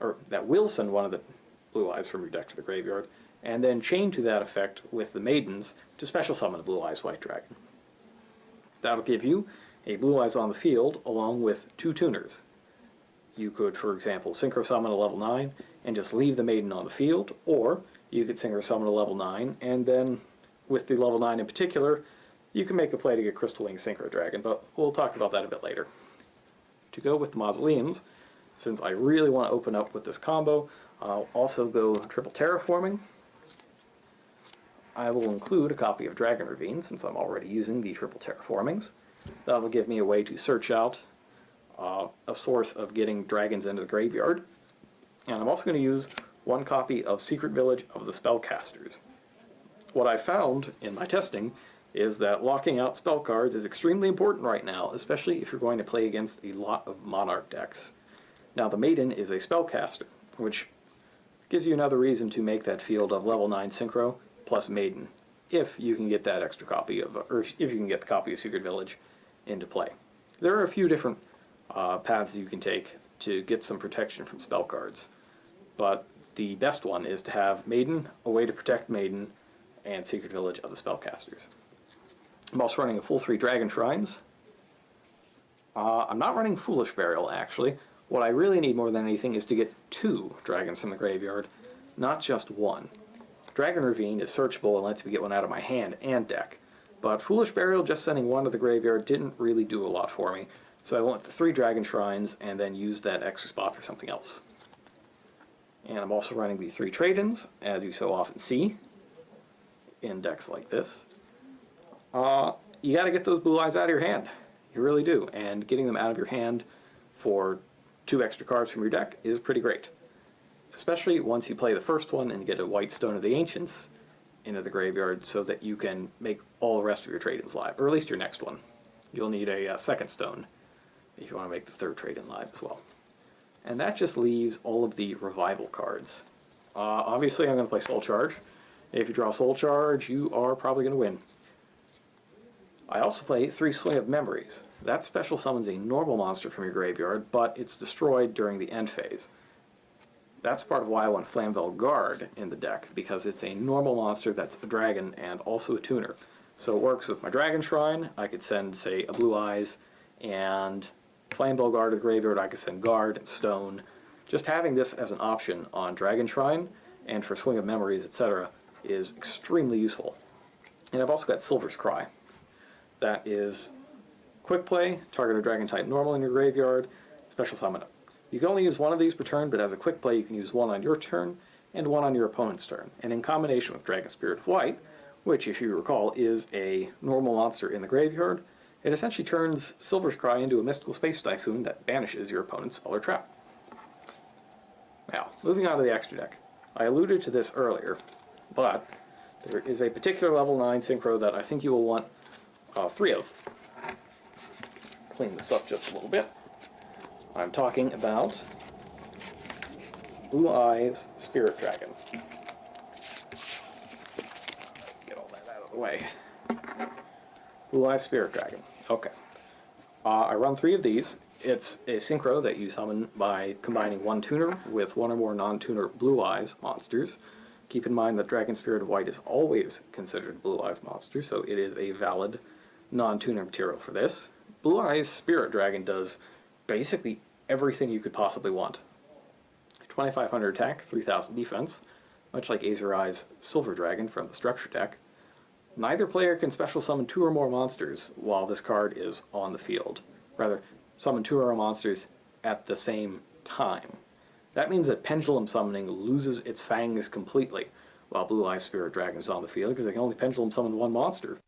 or that will send one of the Blue Eyes from your deck to the graveyard, and then chain to that effect with the Maidens to special summon a Blue Eyes White Dragon. That'll give you a Blue Eyes on the field along with 2 tuners. You could, for example, Synchro Summon a level 9 and just leave the Maiden on the field, or you could Synchro Summon a level 9 and then, with the level 9 in particular, you can make a play to get Crystal Wing Synchro Dragon, but we'll talk about that a bit later. To go with the Mausoleums, since I really want to open up with this combo, I'll also go triple terraforming. I will include a copy of Dragon Ravine, since I'm already using the triple terraformings. That'll give me a way to search out a source of getting dragons into the graveyard. And I'm also going to use 1 copy of Secret Village of the Spellcasters. What I found in my testing is that locking out spell cards is extremely important right now, especially if you're going to play against a lot of Monarch decks. Now the Maiden is a spellcaster, which gives you another reason to make that field of level 9 Synchro plus Maiden, if you can get that extra copy of, or if you can get the copy of Secret Village into play. There are a few different paths you can take to get some protection from spell cards, but the best one is to have Maiden, a way to protect Maiden, and Secret Village of the Spellcasters. I'm also running a full 3 Dragon Shrines. I'm not running Foolish Burial, actually. What I really need more than anything is to get 2 dragons from the graveyard, not just 1. Dragon Ravine is searchable and lets me get one out of my hand and deck, but Foolish Burial just sending 1 to the graveyard didn't really do a lot for me, so I went to 3 Dragon Shrines and then used that extra spot for something else. And I'm also running the 3 trade-ins, as you so often see in decks like this. You gotta get those Blue Eyes out of your hand. You really do, and getting them out of your hand for 2 extra cards from your deck is pretty great. Especially once you play the first one and get a White Stone of the Ancients into the graveyard so that you can make all the rest of your trade-ins live, or at least your next one. You'll need a second stone if you want to make the 3rd trade-in live as well. And that just leaves all of the revival cards. Obviously I'm going to play Soul Charge. If you draw Soul Charge, you are probably going to win. I also play 3 Swing of Memories. That special summons a normal monster from your graveyard, but it's destroyed during the end phase. That's part of why I want Flamvell Guard in the deck, because it's a normal monster that's a dragon and also a tuner. So it works with my Dragon Shrine. I could send, say, a Blue Eyes and Flamvell Guard to the graveyard. I could send Guard and Stone. Just having this as an option on Dragon Shrine and for Swing of Memories, etc., is extremely useful. And I've also got Silver's Cry. That is quick play, target a dragon type normal in your graveyard, special summon it. You can only use one of these per turn, but as a quick play you can use one on your turn and one on your opponent's turn. And in combination with Dragon Spirit of White, which, if you recall, is a normal monster in the graveyard, it essentially turns Silver's Cry into a mystical space typhoon that banishes your opponent's spell or trap. Now, moving on to the extra deck. I alluded to this earlier, but there is a particular level 9 synchro that I think you will want 3 of. Clean this up just a little bit. I'm talking about Blue Eyes Spirit Dragon. Get all that out of the way. Blue Eyes Spirit Dragon. Okay. I run 3 of these. It's a synchro that you summon by combining one tuner with one or more non-tuner Blue Eyes monsters. Keep in mind that Dragon Spirit of White is always considered a Blue Eyes monster, so it is a valid non-tuner material for this. Blue Eyes Spirit Dragon does basically everything you could possibly want. 2500 attack, 3000 defense, much like Azure Eye's Silver Dragon from the Structure deck. Neither player can special summon 2 or more monsters while this card is on the field. Rather, summon 2 or more monsters at the same time. That means that Pendulum Summoning loses its fangs completely while Blue Eyes Spirit Dragon is on the field, because they can only Pendulum Summon one monster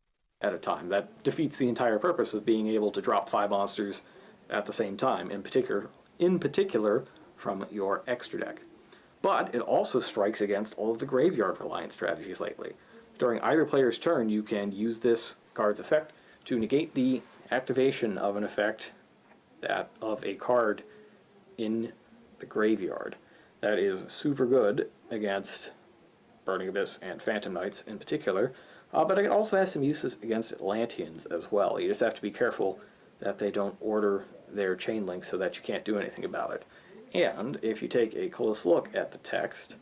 at a time. That defeats the entire purpose of being able to drop 5 monsters at the same time, in particular from your extra deck. But it also strikes against all of the graveyard reliance strategies lately. During either player's turn, you can use this card's effect to negate the activation of an effect of a card in the graveyard. That is super good against Burning Abyss and Phantom Knights in particular, but it also has some uses against Atlanteans as well. You just have to be careful that they don't order their chain link so that you can't do anything about it. And if you take a close look at the text,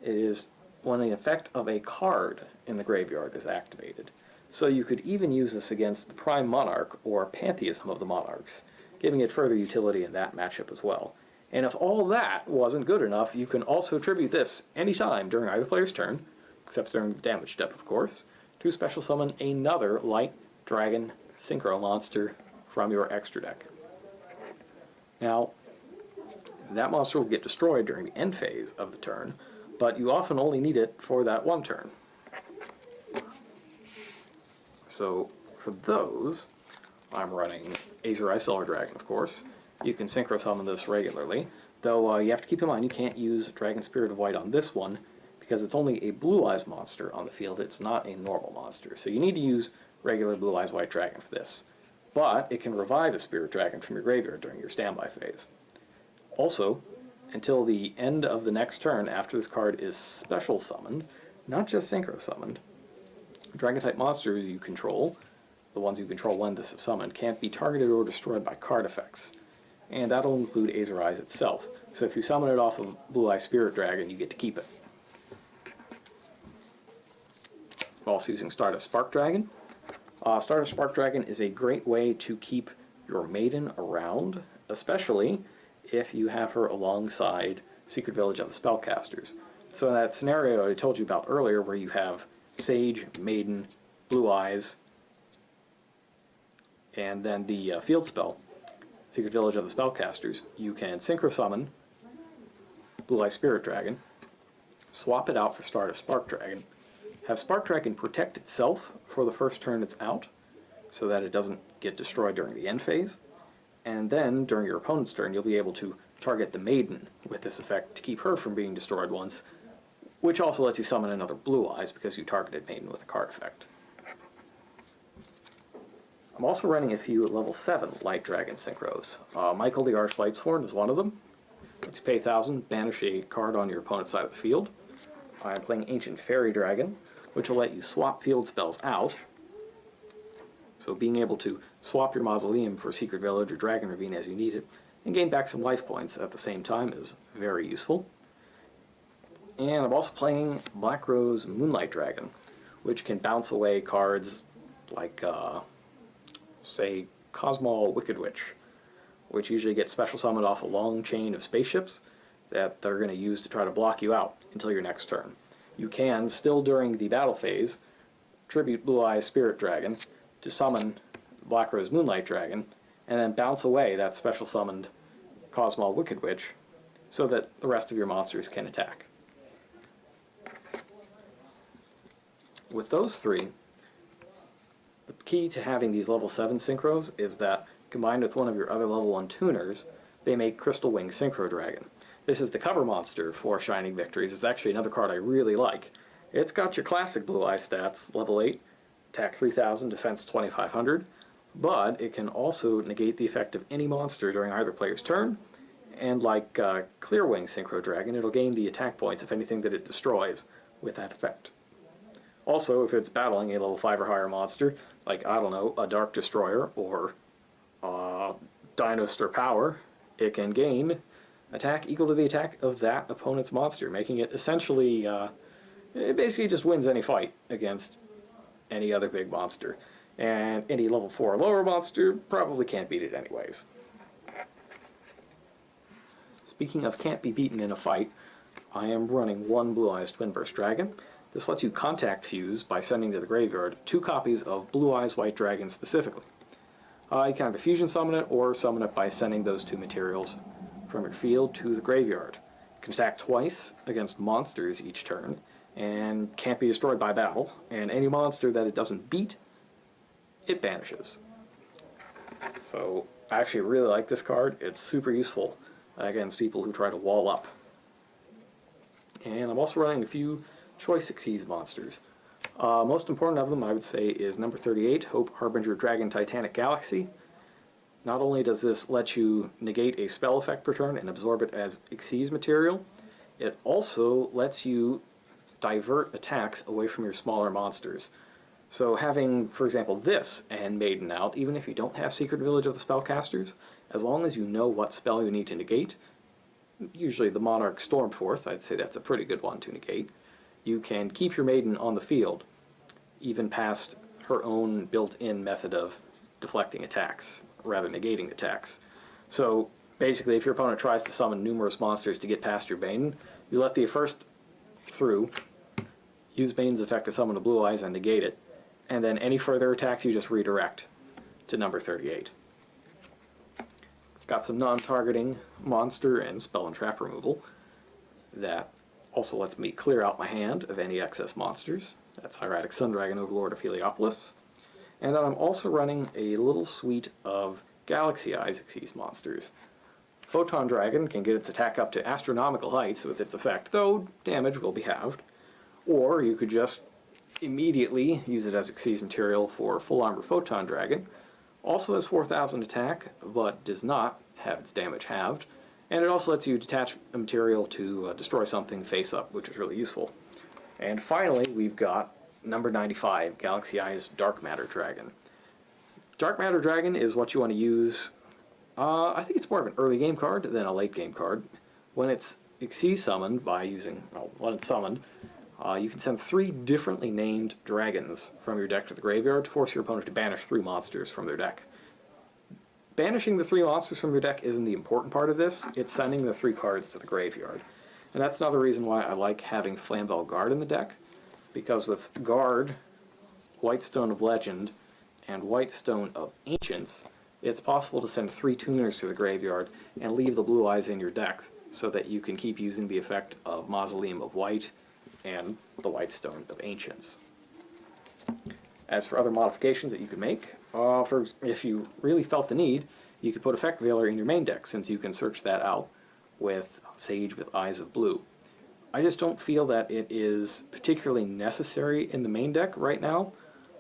it is when the effect of a card in the graveyard is activated. So you could even use this against the Prime Monarch or Pantheism of the Monarchs, giving it further utility in that matchup as well. And if all that wasn't good enough, you can also attribute this anytime during either player's turn, except during the damage step, of course, to special summon another Light Dragon Synchro monster from your extra deck. Now, that monster will get destroyed during the end phase of the turn, but you often only need it for that one turn. So, for those, I'm running Azure Eye Silver Dragon, of course. You can Synchro Summon this regularly, though you have to keep in mind you can't use Dragon Spirit of White on this one, because it's only a Blue Eyes monster on the field. It's not a normal monster. So you need to use regular Blue Eyes White Dragon for this. But it can revive a Spirit Dragon from your graveyard during your standby phase. Also, until the end of the next turn after this card is special summoned, not just Synchro summoned, Dragon-type monsters you control, the ones you control when this is summoned, can't be targeted or destroyed by card effects. And that'll include Azure Eyes itself. So if you summon it off of Blue Eye Spirit Dragon, you get to keep it. I'm also using Stardust Spark Dragon. Stardust Spark Dragon is a great way to keep your Maiden around, especially if you have her alongside Secret Village of the Spellcasters. So in that scenario I told you about earlier, where you have Sage, Maiden, Blue Eyes, and then the field spell, Secret Village of the Spellcasters, you can Synchro Summon Blue Eye Spirit Dragon, swap it out for Stardust Spark Dragon, have Spark Dragon protect itself for the first turn it's out, so that it doesn't get destroyed during the end phase, and then during your opponent's turn you'll be able to target the Maiden with this effect to keep her from being destroyed once, which also lets you summon another Blue Eyes because you targeted Maiden with a card effect. I'm also running a few level 7 Light Dragon Synchros. Michael the Archlight's Horn is one of them. Let's pay 1,000, banish a card on your opponent's side of the field. I'm playing Ancient Fairy Dragon, which will let you swap field spells out. So being able to swap your Mausoleum for Secret Village or Dragon Ravine as you need it, and gain back some life points at the same time is very useful. And I'm also playing Black Rose Moonlight Dragon, which can bounce away cards like, say, Kozmo Wicked Witch, which usually gets special summoned off a long chain of spaceships that they're going to use to try to block you out until your next turn. You can, still during the battle phase, tribute Blue Eyes Spirit Dragon to summon Black Rose Moonlight Dragon, and then bounce away that special summoned Kozmo Wicked Witch so that the rest of your monsters can attack. With those three, the key to having these level 7 synchros is that, combined with one of your other level 1 tuners, they make Crystal Wing Synchro Dragon. This is the cover monster for Shining Victories. It's actually another card I really like. It's got your classic Blue Eye stats, level 8, attack 3000, defense 2500, but it can also negate the effect of any monster during either player's turn, and like Clear Wing Synchro Dragon, it'll gain the attack points of anything that it destroys with that effect. Also, if it's battling a level 5 or higher monster, like, I don't know, a Dark Destroyer or Dinosaur Power, it can gain attack equal to the attack of that opponent's monster, making it essentially, it basically just wins any fight against any other big monster. And any level 4 or lower monster probably can't beat it anyways. Speaking of can't be beaten in a fight, I am running one Blue Eyes Twin Burst Dragon. This lets you contact fuse by sending to the graveyard 2 copies of Blue Eyes White Dragon specifically. You can either fusion summon it or summon it by sending those 2 materials from your field to the graveyard. It can attack twice against monsters each turn and can't be destroyed by battle, and any monster that it doesn't beat, it banishes. So I actually really like this card. It's super useful against people who try to wall up. And I'm also running a few Choice Xyz monsters. Most important of them, I would say, is number 38, Hope Harbinger Dragon Titanic Galaxy. Not only does this let you negate a spell effect per turn and absorb it as Xyz material, it also lets you divert attacks away from your smaller monsters. So having, for example, this and Maiden out, even if you don't have Secret Village of the Spellcasters, as long as you know what spell you need to negate, usually the Monarch Stormforth, I'd say that's a pretty good one to negate, you can keep your Maiden on the field, even past her own built-in method of deflecting attacks, rather negating attacks. So basically, if your opponent tries to summon numerous monsters to get past your Maiden, you let the first through, use Maiden's effect to summon a Blue Eyes and negate it, and then any further attacks you just redirect to number 38. Got some non-targeting monster and spell and trap removal that also lets me clear out my hand of any excess monsters. That's Hieratic Sun Dragon, Overlord of Heliopolis. And then I'm also running a little suite of Galaxy Eyes Xyz monsters. Photon Dragon can get its attack up to astronomical heights with its effect, though damage will be halved. Or you could just immediately use it as Xyz material for Full Armor Photon Dragon. Also has 4,000 attack, but does not have its damage halved. And it also lets you detach a material to destroy something face up, which is really useful. And finally, we've got number 95, Galaxy Eyes Dark Matter Dragon. Dark Matter Dragon is what you want to use, I think it's more of an early game card than a late game card. When it's Xyz summoned by using, well, when it's summoned, you can send 3 differently named dragons from your deck to the graveyard to force your opponent to banish 3 monsters from their deck. Banishing the 3 monsters from your deck isn't the important part of this, it's sending the 3 cards to the graveyard. And that's another reason why I like having Flamvel Guard in the deck, because with Guard, Whitestone of Legend, and Whitestone of Ancients, it's possible to send 3 tuners to the graveyard and leave the Blue Eyes in your deck so that you can keep using the effect of Mausoleum of White and the Whitestone of Ancients. As for other modifications that you could make, if you really felt the need, you could put Effect Veiler in your main deck, since you can search that out with Sage with Eyes of Blue. I just don't feel that it is particularly necessary in the main deck right now.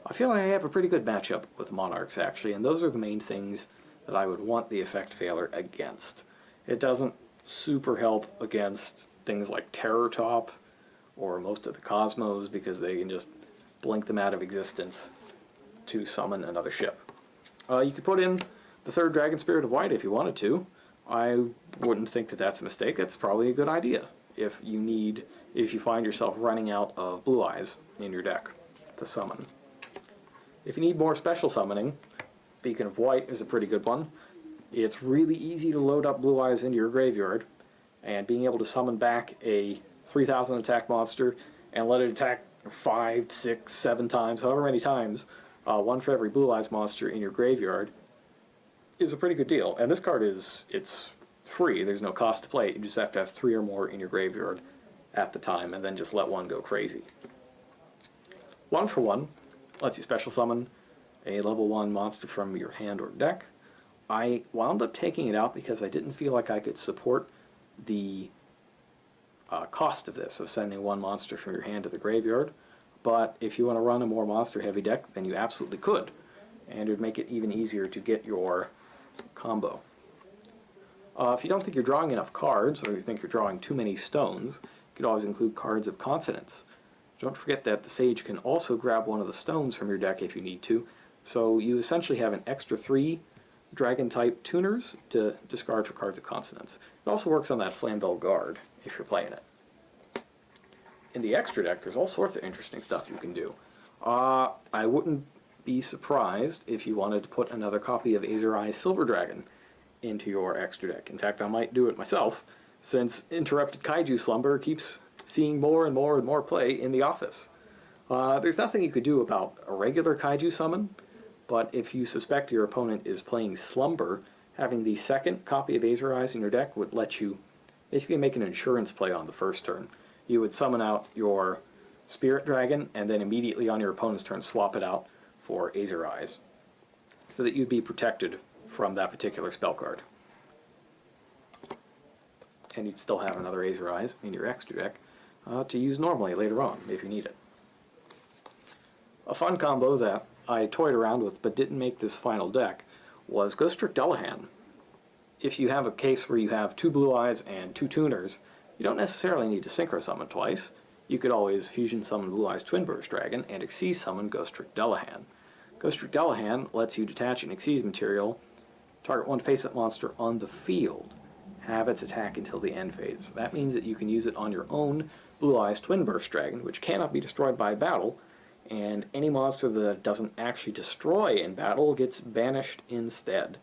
I feel like I have a pretty good matchup with Monarchs, actually, and those are the main things that I would want the Effect Veiler against. It doesn't super help against things like Terror Top or most of the Kozmos, because they can just blink them out of existence to summon another ship. You could put in the 3rd Dragon Spirit of White if you wanted to. I wouldn't think that that's a mistake. That's probably a good idea if you find yourself running out of blue eyes in your deck to summon. If you need more special summoning, Beacon of White is a pretty good one. It's really easy to load up blue eyes into your graveyard, and being able to summon back a 3,000 attack monster and let it attack 5, 6, 7 times, however many times, one for every blue eyes monster in your graveyard, is a pretty good deal. And this card it's free. There's no cost to play it. You just have to have 3 or more in your graveyard at the time, and then just let one go crazy. 1 for 1 lets you special summon a level 1 monster from your hand or deck. I wound up taking it out because I didn't feel like I could support the cost of this, of sending 1 monster from your hand to the graveyard. But if you want to run a more monster-heavy deck, then you absolutely could. And it would make it even easier to get your combo. If you don't think you're drawing enough cards, or you think you're drawing too many stones, you could always include cards of consonants. Don't forget that the Sage can also grab one of the stones from your deck if you need to, so you essentially have an extra 3 dragon-type tuners to discard for cards of consonants. It also works on that Flamvel Guard, if you're playing it. In the extra deck, there's all sorts of interesting stuff you can do. I wouldn't be surprised if you wanted to put another copy of Azurai's Silver Dragon into your extra deck. In fact, I might do it myself, since Interrupted Kaiju Slumber keeps seeing more and more and more play in the office. There's nothing you could do about a regular Kaiju summon, but if you suspect your opponent is playing Slumber, having the second copy of Azurai's in your deck would let you basically make an insurance play on the first turn. You would summon out your Spirit Dragon, and then immediately on your opponent's turn swap it out for Azurai's, so that you'd be protected from that particular spell card. And you'd still have another Azurai's in your extra deck to use normally later on if you need it. A fun combo that I toyed around with but didn't make this final deck was Ghost Trick Dullahan. If you have a case where you have 2 blue eyes and 2 tuners, you don't necessarily need to synchro summon twice. You could always fusion summon Blue Eyes Twin Burst Dragon and Xyz summon Ghost Trick Dullahan. Ghost Trick Dullahan lets you detach an Xyz material, target 1 face-up monster on the field, have its attack until the end phase. That means that you can use it on your own Blue Eyes Twin Burst Dragon, which cannot be destroyed by battle, and any monster that doesn't actually destroy in battle gets banished instead.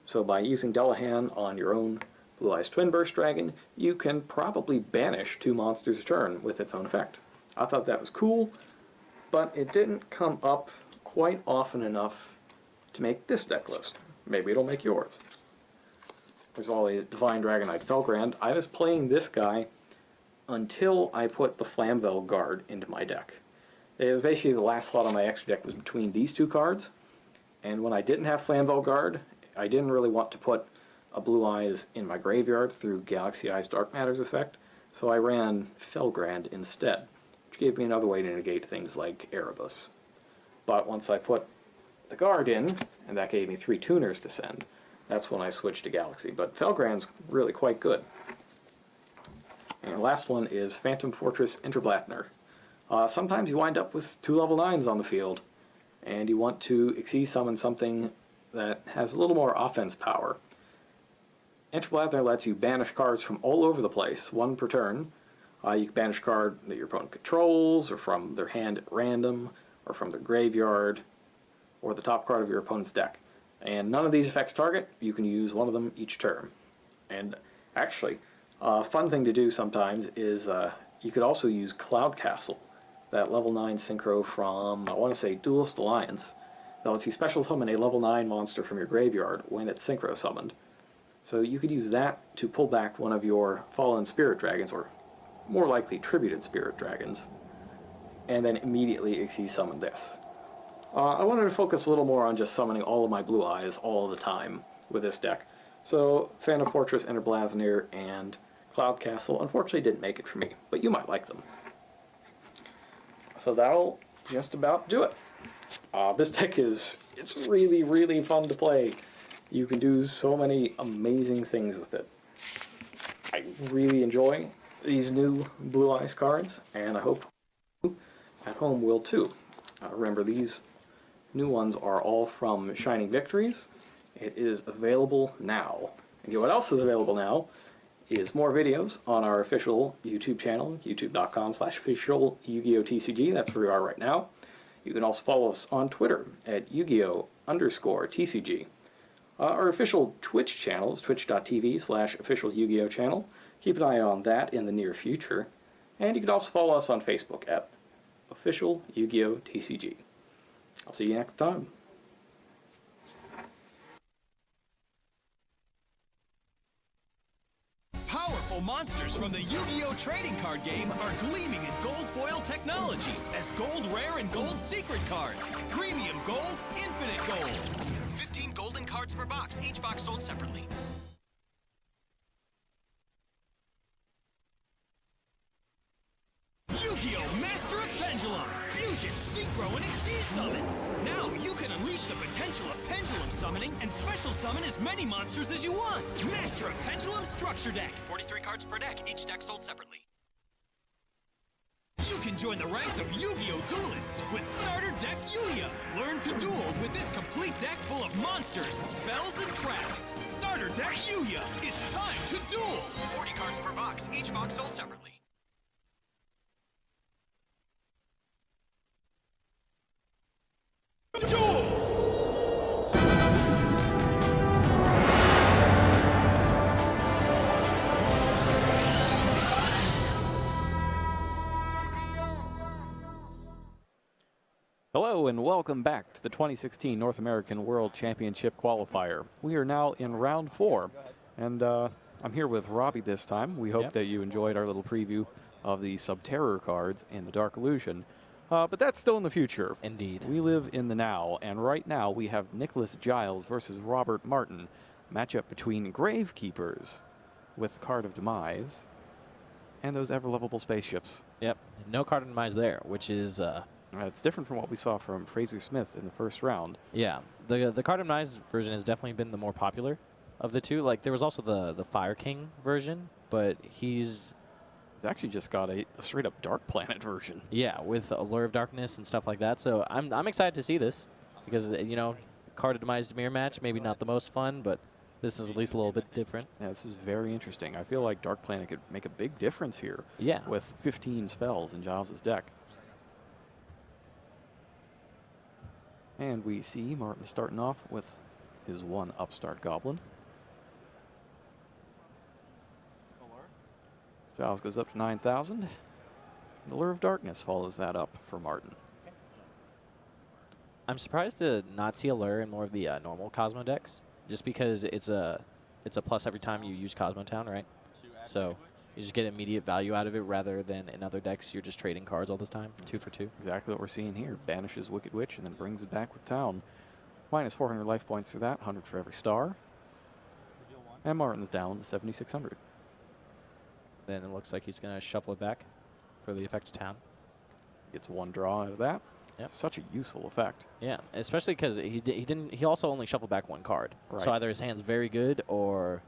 So by using Dullahan on your own Blue Eyes Twin Burst Dragon, you can probably banish 2 monsters a turn with its own effect. I thought that was cool, but it didn't come up quite often enough to make this deck list. Maybe it'll make yours. There's always Divine Dragonite Felgrand. I was playing this guy until I put the Flamvel Guard into my deck. It was basically the last slot on my extra deck was between these 2 cards, and when I didn't have Flamvel Guard, I didn't really want to put a Blue Eyes in my graveyard through Galaxy Eyes Dark Matter's effect, so I ran Felgrand instead, which gave me another way to negate things like Erebus. But once I put the Guard in, and that gave me 3 tuners to send, that's when I switched to Galaxy. But Felgrand's really quite good. And the last one is Phantom Fortress Interblathner. Sometimes you wind up with 2 level 9s on the field, and you want to Xyz summon something that has a little more offense power. Interblathner lets you banish cards from all over the place, 1 per turn. You can banish a card that your opponent controls, or from their hand at random, or from their graveyard, or the top card of your opponent's deck. And none of these effects target. You can use 1 of them each turn. And actually, a fun thing to do sometimes is you could also use Cloud Castle, that level 9 synchro from, I want to say, Duelist Alliance. That lets you special summon a level 9 monster from your graveyard when it's synchro summoned. So you could use that to pull back one of your Fallen Spirit Dragons, or more likely Tributed Spirit Dragons, and then immediately Xyz summon this. I wanted to focus a little more on just summoning all of my Blue Eyes all the time with this deck. So Phantom Fortress, Interblathner, and Cloud Castle unfortunately didn't make it for me, but you might like them. So that'll just about do it. This deck it's really, really fun to play. You can do so many amazing things with it. I really enjoy these new Blue Eyes cards, and I hope you at home will too. Remember, these new ones are all from Shining Victories. It is available now. And you know what else is available now? is more videos on our official YouTube channel, youtube.com/official Yu-Gi-Oh! TCG. That's where we are right now. You can also follow us on Twitter at Yu-Gi-Oh!_TCG. Our official Twitch channel is twitch.tv/official Yu-Gi-Oh! Channel. Keep an eye on that in the near future. And you can also follow us on Facebook at official Yu-Gi-Oh! TCG. I'll see you next time. Powerful monsters from the Yu-Gi-Oh! Trading card game are gleaming in gold foil technology as gold rare and gold secret cards. Premium gold, infinite gold. 15 golden cards per box, each box sold separately. Yu-Gi-Oh! Master of Pendulum! Fusion, Synchro, and Exceed summons! Now you can unleash the potential of Pendulum summoning and special summon as many monsters as you want! Master of Pendulum Structure Deck! 43 cards per deck, each deck sold separately. You can join the ranks of Yu-Gi-Oh! Duelists with Starter Deck Yuya! Learn to duel with this complete deck full of monsters, spells, and traps! Starter Deck Yuya! It's time to duel! 40 cards per box, each box sold separately. Hello and welcome back to the 2016 North American World Championship Qualifier. We are now in round 4, and I'm here with Robbie this time. We hope that you enjoyed our little preview of the Subterror cards in the Dark Illusion. But that's still in the future. Indeed. We live in the now, and right now we have Nicholas Giles versus Robert Martin. Matchup between Gravekeepers with the Card of Demise and those ever-lovable spaceships. Yep. No Card of Demise there, which is... it's different from what we saw from Fraser Smith in the first round. Yeah. The Card of Demise version has definitely been the more popular of the two. Like, there was also the Fire King version, but he's actually just got a straight-up Dark Planet version. Yeah, with Allure of Darkness and stuff like that. So I'm excited to see this because, you know, Card of Demise mirror match, maybe not the most fun, but this is at least a little bit different. Yeah, this is very interesting. I feel like Dark Planet could make a big difference here. Yeah. With 15 spells in Giles' deck. And we see Martin starting off with his one upstart goblin. Giles goes up to 9,000. The Lure of Darkness follows that up for Martin. I'm surprised to not see Allure in more of the normal Kozmo decks, just because it's a plus every time you use Kozmo Town, right? So you just get immediate value out of it rather than in other decks you're just trading cards all this time, 2 for 2. Exactly what we're seeing here. Banishes Wicked Witch and then brings it back with Town. Minus 400 life points for that, 100 for every star. And Martin's down to 7,600. Then it looks like he's going to shuffle it back for the effect of Town. Gets one draw out of that. Yep. Such a useful effect. Yeah, especially because he also only shuffled back one card. Right. So either his hand's very good or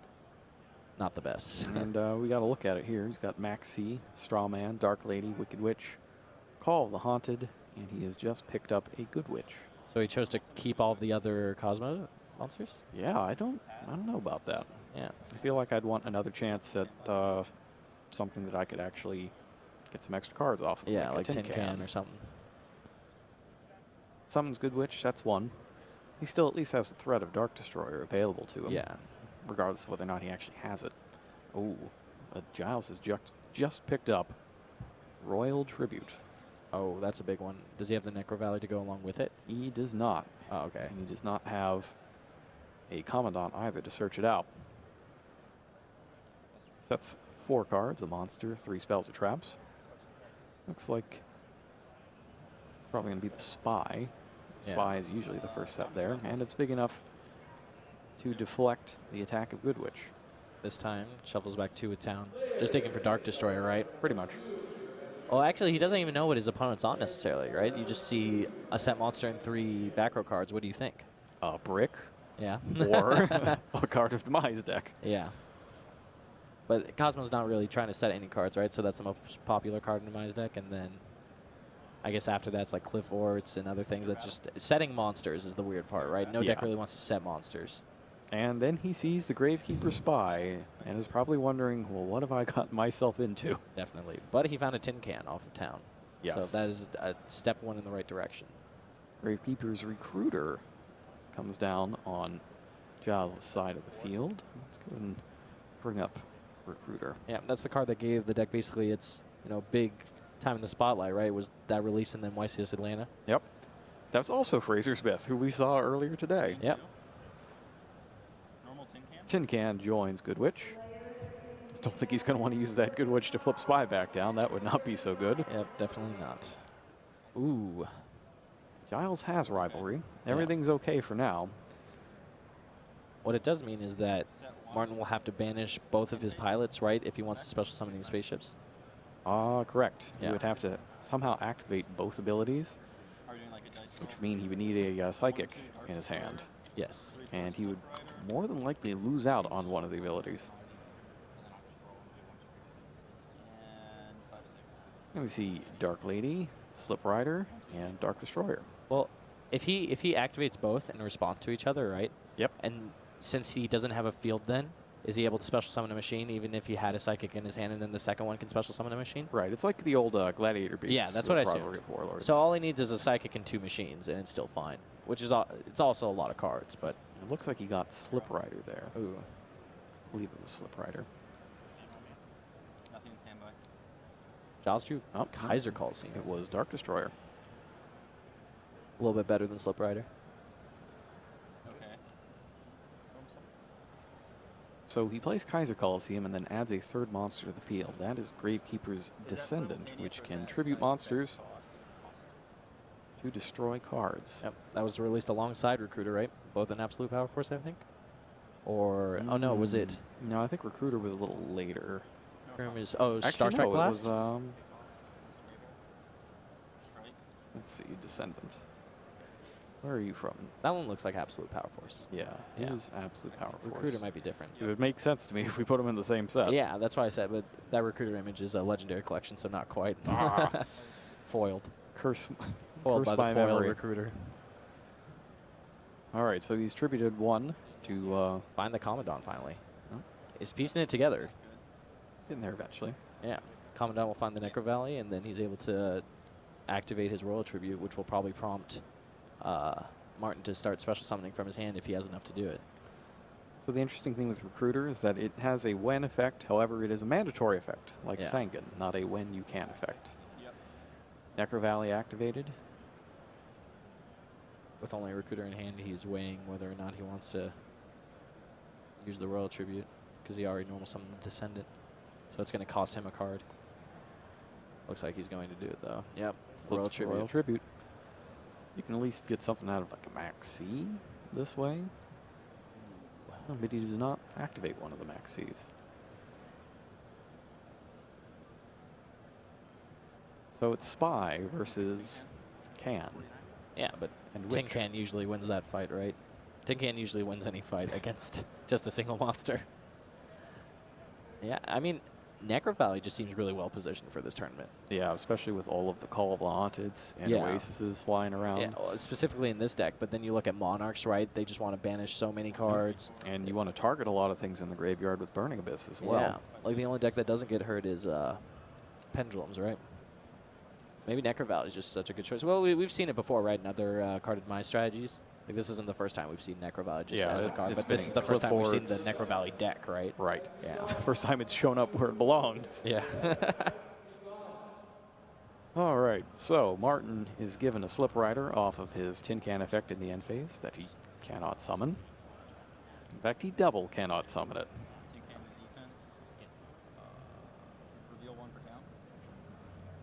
not the best. And we got to look at it here. He's got Maxi, Strawman, Dark Lady, Wicked Witch, Call of the Haunted, and he has just picked up a Good Witch. So he chose to keep all the other Kozmo monsters? Yeah, I don't know about that. Yeah. I feel like I'd want another chance at something that I could actually get some extra cards off of. Yeah, like Tin Can or something. Summons Good Witch, that's one. He still at least has the threat of Dark Destroyer available to him. Yeah. Regardless of whether or not he actually has it. Oh, Giles has just picked up Royal Tribute. Oh, that's a big one. Does he have the Necro Valley to go along with it? He does not. Oh, okay. And he does not have a Commandant either to search it out. That's 4 cards, a monster, 3 spells or traps. Looks like it's probably going to be the Spy. The Spy is usually the first set there, and it's big enough to deflect the attack of Good Witch. This time, shuffles back 2 with Town. Just taking for Dark Destroyer, right? Pretty much. Well, actually, he doesn't even know what his opponent's on necessarily, right? You just see a set monster and 3 back row cards. What do you think? A brick. Yeah. Or a Card of Demise deck. Yeah. But Kozmo's not really trying to set any cards, right? So that's the most popular card in Demise deck. And then I guess after that's like Cliff Orts and other things that just... Setting monsters is the weird part, right? No deck really wants to set monsters. And then he sees the Gravekeeper spy and is probably wondering, well, what have I gotten myself into? Definitely. But he found a tin can off of town. Yes. So that is a step one in the right direction. Gravekeeper's recruiter comes down on Giles' side of the field. Let's go and bring up recruiter. Yeah, that's the card that gave the deck basically its big time in the spotlight, right? Was that release in the YCS Atlanta? Yep. That's also Fraser Smith, who we saw earlier today. Yep. Normal tin can? Tin Can joins Good Witch. Don't think he's going to want to use that Good Witch to flip Spy back down. That would not be so good. Yep, definitely not. Ooh. Giles has rivalry. Everything's okay for now. What it does mean is that Martin will have to banish both of his pilots, right, if he wants to special summoning spaceships? Correct. Yeah. He would have to somehow activate both abilities, which would mean he would need a Psychic in his hand. Yes. And he would more than likely lose out on one of the abilities. And we see Dark Lady, Slip Rider, and Dark Destroyer. Well, if he activates both in response to each other, right? Yep. And since he doesn't have a field then, is he able to special summon a machine even if he had a Psychic in his hand and then the second one can special summon a machine? Right. It's like the old Gladiator beast. Yeah, that's what I assumed. Rivalry of Warlords. So all he needs is a Psychic and 2 machines, and it's still fine. Which is it's also a lot of cards, but it looks like he got Slip Rider there. Ooh. I believe it was Slip Rider. Nothing in standby. Giles drew Kaiser Coliseum. It was Dark Destroyer. A little bit better than Slip Rider. Okay. So he plays Kaiser Coliseum and then adds a third monster to the field. That is Gravekeeper's Descendant, which can tribute monsters to destroy cards. Yep, that was released alongside Recruiter, right? Both in Absolute Power Force, I think? Or, oh no, was it? No, I think Recruiter was a little later. Star Strike Blast? It was, let's see, Descendant. Where are you from? That one looks like Absolute Power Force. Yeah, it is Absolute Power Force. Recruiter might be different. It would make sense to me if we put them in the same set. Yeah, that's why I said, but that Recruiter image is a Legendary Collection, so not quite. Foiled. Foiled by the foil memory. Recruiter. All right, so he's tributed 1 to... find the Commandant, finally. He's piecing it together. Getting there eventually. Yeah. Commandant will find the Necro Valley, and then he's able to activate his Royal Tribute, which will probably prompt Martin to start special summoning from his hand if he has enough to do it. So the interesting thing with Recruiter is that it has a when effect, however, it is a mandatory effect, like Sangan, not a when you can effect. Yep. Necro Valley activated. With only a Recruiter in hand, he's weighing whether or not he wants to use the Royal Tribute, because he already normal summoned the Descendant. So it's going to cost him a card. Looks like he's going to do it, though. Yep. Royal Tribute. Royal Tribute. You can at least get something out of like a Max C this way. But he does not activate one of the Max Cs. So it's Spy versus Can. Yeah, but Tin Can usually wins that fight, right? Tin Can usually wins any fight against just a single monster. Yeah, I mean, Necro Valley just seems really well positioned for this tournament. Yeah, especially with all of the Call of the Haunteds and Oasises flying around. Yeah, well, specifically in this deck, but then you look at Monarchs, right? They just want to banish so many cards. And you want to target a lot of things in the graveyard with Burning Abyss as well. Yeah, like the only deck that doesn't get hurt is Pendulums, right? Maybe Necro Valley is just such a good choice. Well, we've seen it before, right, in other carded Mind strategies. Like, this isn't the first time we've seen Necro Valley just as a card, but this is the first time we've seen the Necro Valley deck, right? Right. Yeah. It's the first time it's shown up where it belongs. Yeah. All right, so Martin is given a Slip Rider off of his Tin Can effect in the end phase that he cannot summon. In fact, he double cannot summon it. Tin can to defense. Yes. Reveal 1 for count.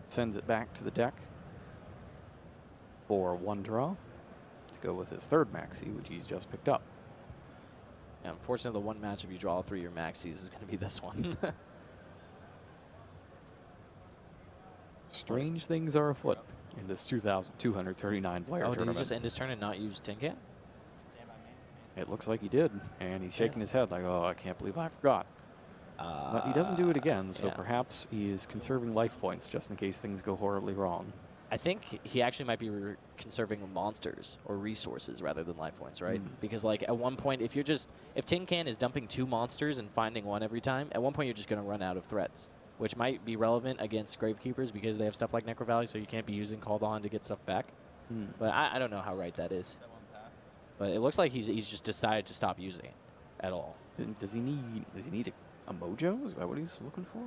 Sends it back to the deck for 1 draw to go with his third Maxi, which he's just picked up. Yeah, unfortunately, the one matchup you draw all 3 of your Maxis is going to be this one. Strange things are afoot in this 2,239 player Oh, tournament. did he just end his turn and not use Tin Can? It looks like he did, and he's shaking his head like, oh, I can't believe I forgot. But he doesn't do it again, so perhaps he is conserving life points just in case things go horribly wrong. I think he actually might be conserving monsters or resources rather than life points, right? Because like at one point, if Tin Can is dumping 2 monsters and finding 1 every time, at one point you're just going to run out of threats, which might be relevant against Gravekeepers because they have stuff like Necro Valley, so you can't be using Call the Han to get stuff back. But I don't know how right that is. But it looks like he's just decided to stop using it at all. Does he need a mojo? Is that what he's looking for?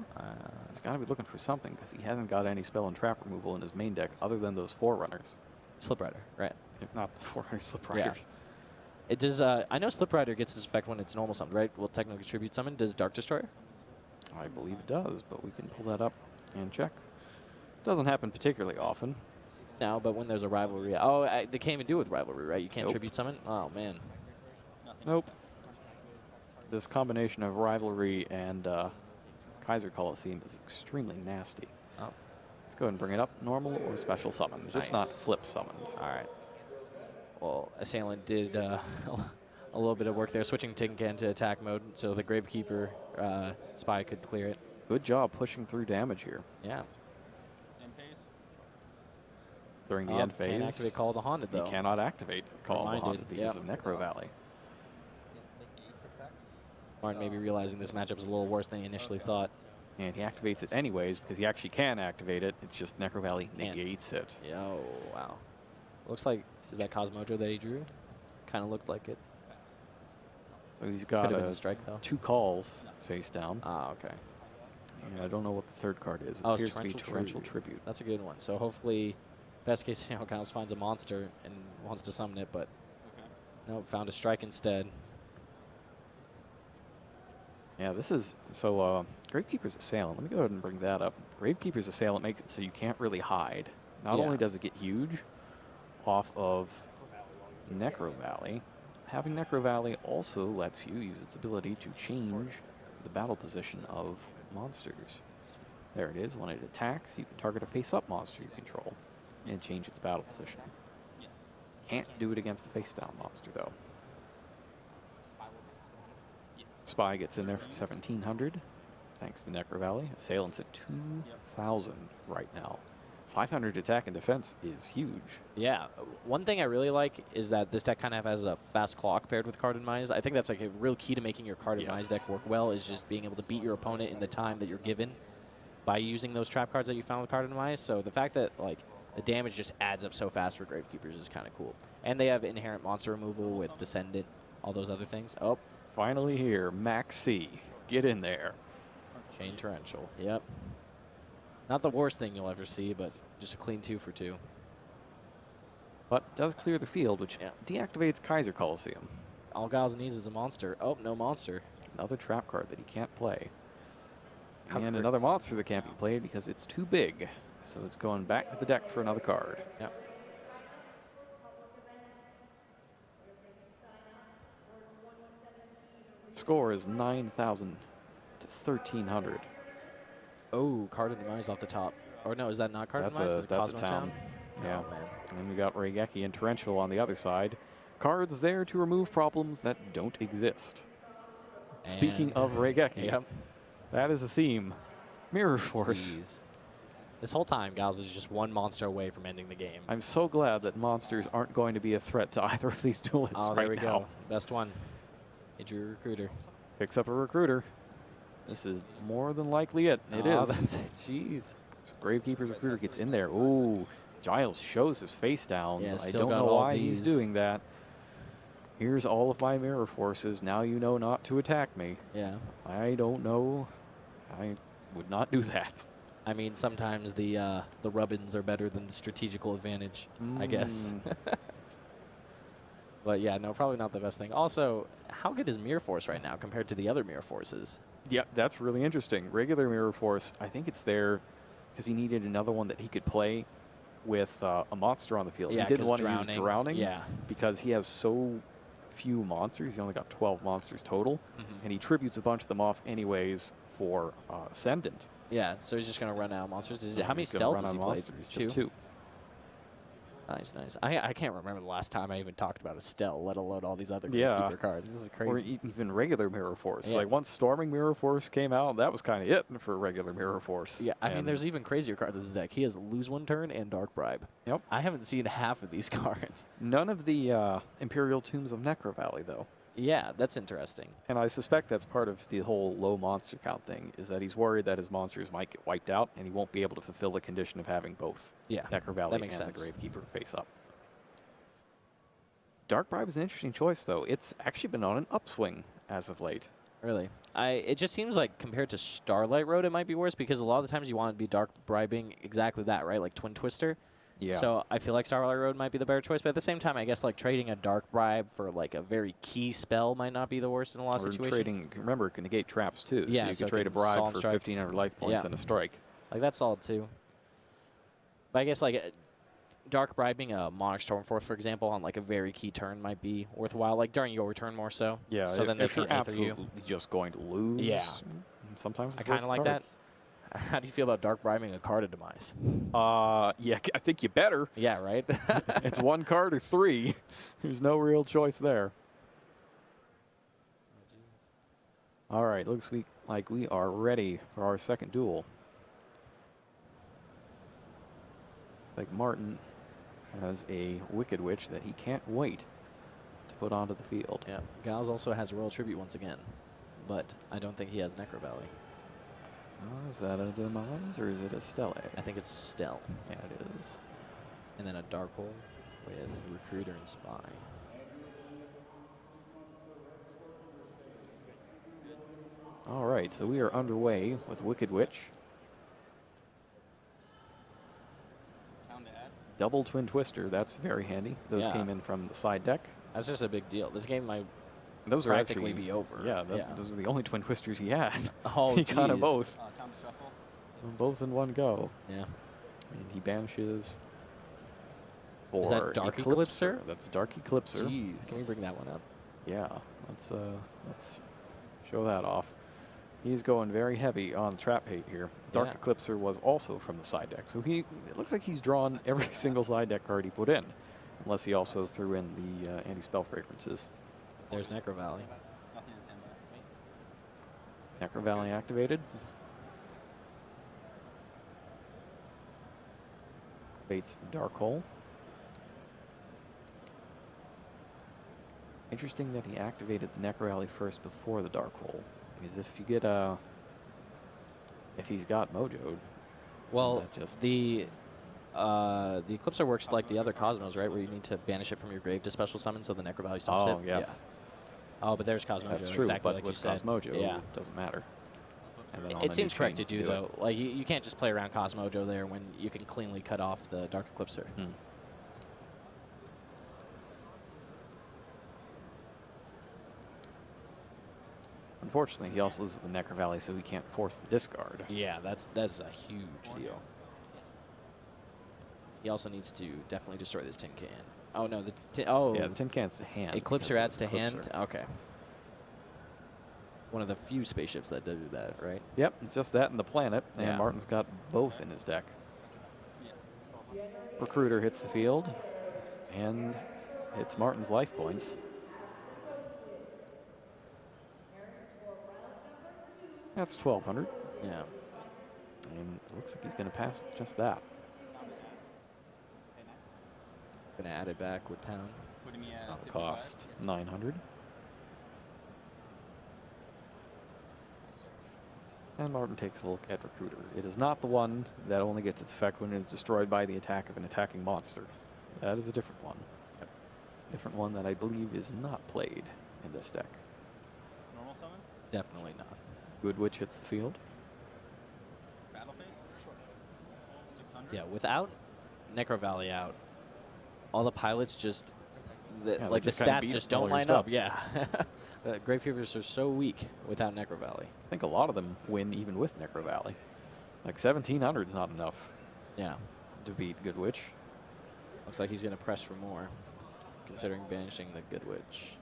He's got to be looking for something because he hasn't got any spell and trap removal in his main deck other than those Forerunners. Slip Rider, right? If not the Forerunner Slip Riders. Yeah. It does. I know Slip Rider gets this effect when it's normal summon, right? Will technically tribute summon. Does Dark Destroyer? I believe it does, but we can pull that up and check. Doesn't happen particularly often. No, but when there's a rivalry. Oh, they can't even do it with rivalry, right? You can't tribute summon? Oh, man. Nope. This combination of rivalry and Kaiser Coliseum is extremely nasty. Oh. Let's go ahead and bring it up. Normal or special summon, just not flip summon. All right. Well, Assailant did a little bit of work there, switching Tin Can to attack mode, so the Gravekeeper Spy could clear it. Good job pushing through damage here. Yeah. During the end phase. Can't activate Call of the Haunted, though. You cannot activate Call of the Haunted because of Necro Valley. Martin may be realizing this matchup is a little worse than he initially thought. And he activates it anyways because he actually can activate it. It's just Necro Valley negates it. Yo, wow. Looks like, is that Kozmojo that he drew? Kind of looked like it. So he's got strike, though. 2 calls face down. Ah, okay. And I don't know what the third card is. It Oh, appears it's to be Torrential Tribute. That's a good one. So hopefully, best case scenario, Counts finds a monster and wants to summon it, but no, found a strike instead. Yeah, this is, so Gravekeeper's Assailant, let me go ahead and bring that up. Gravekeeper's Assailant makes it so you can't really hide. Not only does it get huge off of Necro Valley, having Necro Valley also lets you use its ability to change the battle position of monsters. There it is, when it attacks, you can target a face-up monster you control and change its battle position. Can't do it against a face-down monster, though. Spy gets in there for 1,700, thanks to Necro Valley. Assailant's at 2,000 right now. 500 attack and defense is huge. Yeah, one thing I really like is that this deck kind of has a fast clock paired with Card and Mise. I think that's like a real key to making your Card and Mise deck work well, is just being able to beat your opponent in the time that you're given by using those trap cards that you found with Card and Mise. So the fact that like the damage just adds up so fast for Gravekeepers is kind of cool. And they have inherent monster removal with Descendant, all those other things. Oh, finally here, Max C, get in there. Chain Torrential, yep. Not the worst thing you'll ever see, but just a clean 2 for 2. But it does clear the field, which deactivates Kaiser Coliseum. All Giles needs is a monster. Oh, no monster. Another trap card that he can't play. And another monster that can't be played because it's too big. So it's going back to the deck for another card. Yep. Score is 9,000 to 1,300. Oh, Card and Mise off the top. Or no, is that not Card and Mise? That's a town. Yeah. Oh, man. And then we got Raigeki and Torrential on the other side. Cards there to remove problems that don't exist. And speaking of Raigeki, that is a theme. Mirror Force. Jeez. This whole time, Giles is just one monster away from ending the game. I'm so glad that monsters aren't going to be a threat to either of these duelists right now. There we go. Best one. He drew a Recruiter. Picks up a Recruiter. This is more than likely it. It is. That's it. Jeez. So Gravekeeper's Recruiter gets in there. Ooh, Giles shows his face down. Yeah, I don't know why he's doing that. Here's all of my Mirror Forces. Now you know not to attack me. Yeah. I don't know. I would not do that. I mean, sometimes the rub-ins are better than the strategical advantage, I guess. But yeah, no, probably not the best thing. Also, how good is Mirror Force right now compared to the other Mirror Forces? Yeah, that's really interesting. Regular Mirror Force, I think it's there because he needed another one that he could play with a monster on the field. Yeah, he didn't want to use Drowning yeah. because he has so few monsters. He only got 12 monsters total, and he tributes a bunch of them off anyways for Ascendant. Yeah, so he's just going to run out of monsters. How many stealth does he play? Just 2. Nice, nice. I can't remember the last time I even talked about Estelle, let alone all these other Yeah. Gravekeeper cards. This is crazy. Or even regular Mirror Force. Yeah. Like once Storming Mirror Force came out, that was kind of it for regular Mirror Force. Yeah, I mean, And there's even crazier cards in this deck. He has Lose One Turn and Dark Bribe. Yep. I haven't seen half of these cards. none of the Imperial Tombs of Necro Valley, though. Yeah, that's interesting. And I suspect that's part of the whole low monster count thing, is that he's worried that his monsters might get wiped out, and he won't be able to fulfill the condition of having both Yeah, Necro Valley that and makes the sense. Gravekeeper face up. Dark Bribe is an interesting choice, though. It's actually been on an upswing as of late. Really. It just seems like compared to Starlight Road, it might be worse because a lot of the times you want to be Dark Bribing exactly that, right? Like Twin Twister. Yeah. So I feel like Starlight Road might be the better choice, but at the same time, I guess like trading a Dark Bribe for like a very key spell might not be the worst in a lot of Or situations. trading, remember, it can negate traps, too. Yeah, so you so can it trade a can bribe solve for strike. 1,500 life points Yeah. and a strike. Like that's solid too. But I guess like Dark Bribing a Monarch Stormforce, for example, on like a very key turn might be worthwhile, like during your turn more so. Yeah, So then they if you're can't answer you. absolutely just going to lose, Yeah. sometimes I it's kind worth of like the card. that. How do you feel about Dark Bribing a card of demise? Yeah, I think you better. Yeah, right? It's one card or three. There's no real choice there. All right, looks like we are ready for our second duel. Looks like Martin has a Wicked Witch that he can't wait to put onto the field. Yeah. Giles also has Royal Tribute once again, but I don't think he has Necro Valley. Is that a Demise or is it a Stele? I think it's Stell. Yeah, it is. And then a Dark Hole with Recruiter and Spy. All right, so we are underway with Wicked Witch. Double Twin Twister, that's very handy. Those Yeah. came in from the side deck. That's just a big deal. This game might Those are practically actually be over. Yeah, those are the only Twin Twisters he had. Oh, he got them geez. both. Time to shuffle. Both in one go. Yeah. And he banishes for Is that Dark Eclipser? That's Dark Eclipser. Jeez, can we bring that one up? Yeah, let's show that off. He's going very heavy on trap hate here. Dark Yeah. Eclipser was also from the side deck, so it looks like he's drawn every single side deck card he put in, unless he also threw in the anti-spell fragrances. There's Necro Valley. Nothing to stand by. Necro Valley activated. Bates Dark Hole. Interesting that he activated the Necro Valley first before the Dark Hole. Because if you get if he's got Mojo, Well, that just the Eclipser works like the other Cosmos, right? Where you need to banish it from your grave to special summon, so the Necro Valley stops it. oh yes, Yeah. Oh, but there's Cosmojo. that's true. Exactly But like you with said. Cosmojo, Yeah. it doesn't matter. And then on It the seems new correct to chain, do, it. though. Like, you can't just play around Cosmojo there when you can cleanly cut off the Dark Eclipser. Hmm. Unfortunately, he also loses the Necro Valley, so he can't force the discard. Yeah, that's a huge deal. He also needs to definitely destroy this tin can. Oh, no. Yeah, the tin can's to hand. because Eclipser of adds to Eclipser. hand? Okay. One of the few spaceships that do that, right? Yep, it's just that and the planet, and Yeah. Martin's got both in his deck. Recruiter hits the field and hits Martin's life points. That's 1,200. Yeah. And it looks like he's going to pass with just that. Gonna add it back with town. Putting me at That'll 55. cost 900. And Martin takes a look at Recruiter. It is not the one that only gets its effect when it is destroyed by the attack of an attacking monster. That is a different one. Different one that I believe is not played in this deck. Normal summon? Definitely not. Good Witch hits the field. Battle phase? Sure. 600? Yeah, without Necro Valley out, all the pilots just, Yeah, like they the just kinda stats beat just all don't your line stuff. up. Yeah. Gravekeepers are so weak without Necro Valley. I think a lot of them win even with Necro Valley. Like 1,700 is not enough Yeah. to beat Good Witch. Looks like he's going to press for more, considering banishing the Good Witch.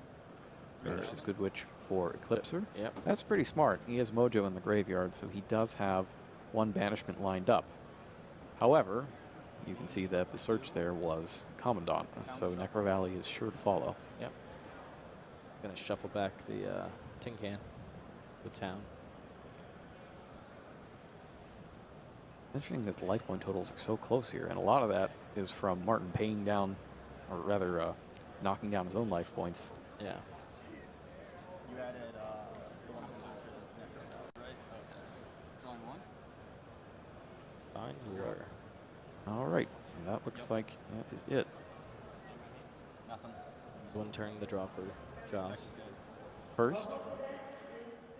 Banishes Good Witch for Eclipser. Yep. That's pretty smart. He has Mojo in the graveyard, so he does have one banishment lined up. However, you can see that the search there was Commandant, so Necro Valley is sure to follow. Yep. Gonna shuffle back the tin can with town. Interesting that the life point totals are so close here, and a lot of that is from Martin paying down, or rather knocking down his own life points. Yeah. You added the one that searches Necro, right? Okay. Drawing one. Finds lure. All right, and that looks like that is it. Nothing. One turn the draw for Joss. First,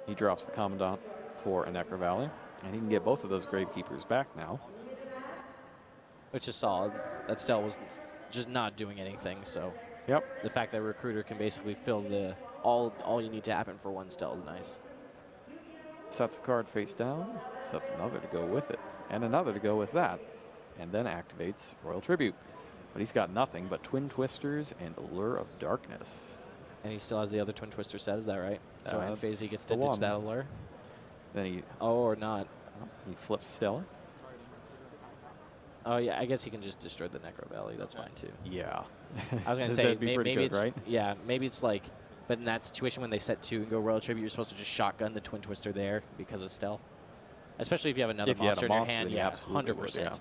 he drops the Commandant for a Necro Valley, and he can get both of those Gravekeepers back now. Which is solid. That Stell was just not doing anything, so Yep. the fact that Recruiter can basically fill the all you need to happen for one Stell is nice. Sets a card face down, sets another to go with it, and another to go with that, and then activates Royal Tribute. But he's got nothing but Twin Twisters and Allure of Darkness. And he still has the other Twin Twister set, is that right? So in phase he That's gets the to ditch one. that Allure? Then he or not. He flips Stella. Oh yeah, I guess he can just destroy the Necro Valley. That's fine too. Yeah. I was gonna say That'd be maybe pretty good, it's right? yeah, maybe it's like, but in that situation when they set 2 and go Royal Tribute, you're supposed to just shotgun the Twin Twister there because of stealth. Especially if you have another If you had monster a in your monster, hand, you yeah, absolutely 100%. would, yeah.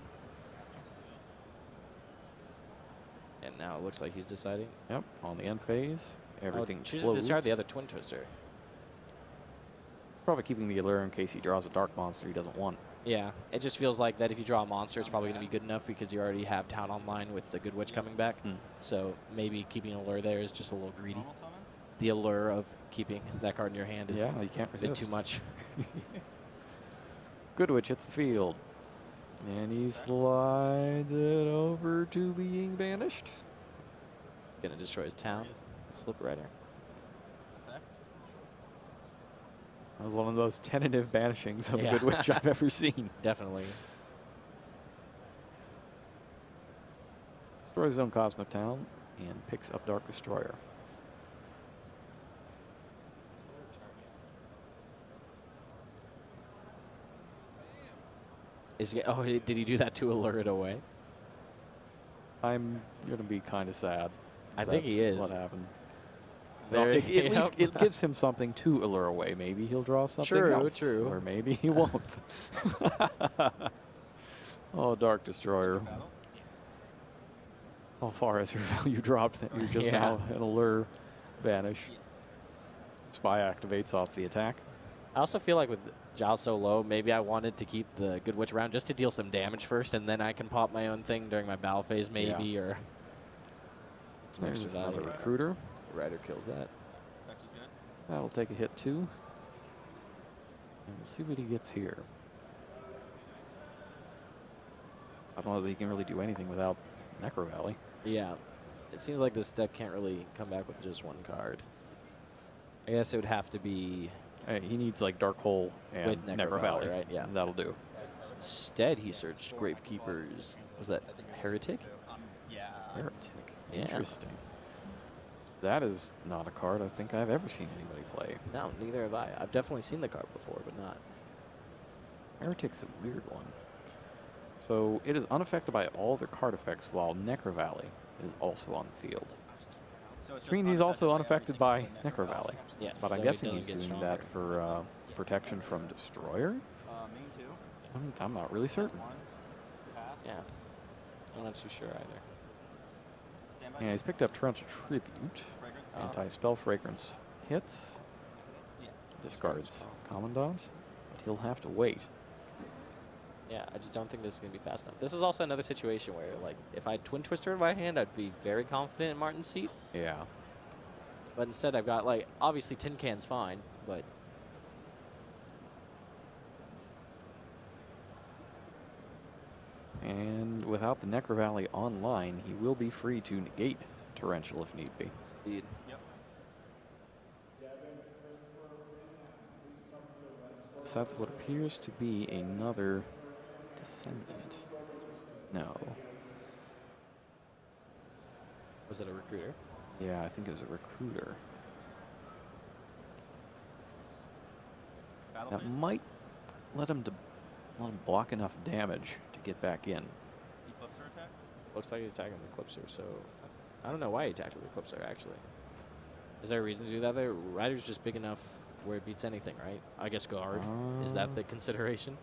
And now it looks like he's deciding. Yep. On the end phase, everything chooses explodes. to discard the other Twin Twister. He's probably keeping the Allure in case he draws a dark monster he doesn't want. Yeah, it just feels like that if you draw a monster, it's probably going to be good enough because you already have Town online with the Good Witch coming back. So maybe keeping an Allure there is just a little greedy. The allure of keeping that card in your hand is Yeah, you can't a bit resist. too much. Good Witch hits the field. And he slides it over to being banished. Gonna destroy his town. Slip Rider. Effect. That was one of those tentative banishings of Yeah. a Good Witch I've ever seen. Definitely. Destroys his own Kozmo town and picks up Dark Destroyer. Did he do that to allure it away? I'm going to be kind of sad. I think he That's is. what happened. There Well, you at least go. it gives him something to allure away. Maybe he'll draw something True, else. true. Or maybe he won't. Oh, Dark Destroyer. How far has your value dropped that you're just Yeah. now an allure banish? Spy activates off the attack. I also feel like with Zhao so low, maybe I wanted to keep the Good Witch around just to deal some damage first, and then I can pop my own thing during my battle phase, maybe, or some There's extra another value. recruiter. Rider kills that. Effect is good. That'll take a hit too. And we'll see what he gets here. I don't know that he can really do anything without Necro Valley. Yeah, it seems like this deck can't really come back with just one card. I guess it would have to be He needs like Dark Hole and with Necro Valley, right? Yeah. That'll do. Instead, he searched Gravekeepers. Was that Heretic? Yeah. Heretic. Yeah. Interesting. That is not a card I think I've ever seen anybody play. No, neither have I. I've definitely seen the card before, but not. Heretic's a weird one. So it is unaffected by all other card effects, while Necro Valley is also on the field. So it's Which means he's also unaffected by Necro Valley. Yes, But so I'm he guessing doesn't he's get doing that stronger. for protection from Destroyer? main 2. I'm not really certain. One. Pass. Yeah. I'm not too sure either. Stand by. Yeah, he's picked up Torrential Tribute. Fragrance. Anti-Spell Fragrance hits. Yeah. Discards Commandant. But he'll have to wait. Yeah, I just don't think this is going to be fast enough. This is also another situation where, like, if I had Twin Twister in my hand, I'd be very confident in Martin's seat. Yeah. But instead, I've got, like, obviously Tin Can's fine, but And without the Necro Valley online, he will be free to negate Torrential if need be. indeed. Yep. So that's what appears to be another Descendant. No. Was it a Recruiter? Yeah, I think it was a Recruiter. Battle That phase. might let him block enough damage to get back in. Eclipse or attack. Looks like he's attacking the Eclipser, so I don't know why he attacked with the Eclipser, actually. Is there a reason to do that there? Rider's just big enough where it beats anything, right? I guess guard. Is that the consideration?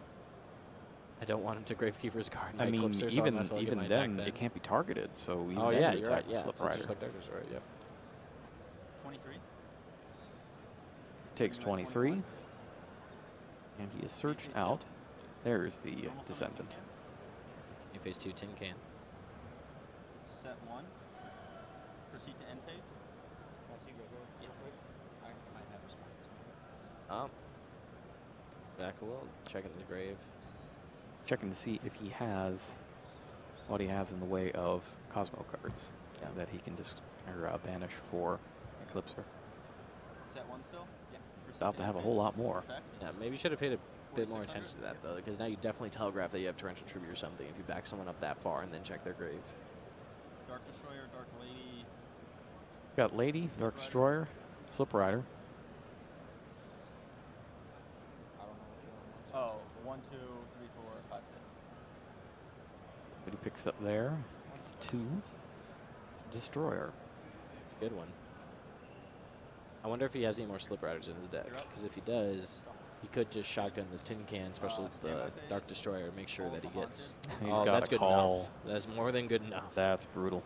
I don't want him to Gravekeepers guard. I mean, Eclipser, so I might as well get even my attack then, it can't be targeted, so even oh, then yeah, you you're attack right. Yeah, Slip so it's Rider. just like Darkness, right? Yep. 23. Takes 23. And he is searched out. There's the Descendant. You face 2 tin can. Set 1. Proceed to end phase. Yes. I might have response to Back a little. Checking his grave. Checking to see if he has what he has in the way of Kozmo cards that he can banish for Eclipser. Set 1 still? Yeah. About to have a whole lot more. Yeah, maybe you should have paid a bit more attention to that, though, because now you definitely telegraph that you have Torrential Tribute or something if you back someone up that far and then check their grave. Dark Destroyer, Dark Lady. Got Lady, Dark Destroyer, Slip Rider. Oh, 1, 2, 3, 4, 5, 6. What he picks up there. It's 2. It's a Destroyer. It's a good one. I wonder if he has any more Slip Riders in his deck, because if he does, he could just shotgun this tin can, especially with the Dark Destroyer, and make sure that he gets. He's got that's a good call. enough. That's more than good enough. That's brutal.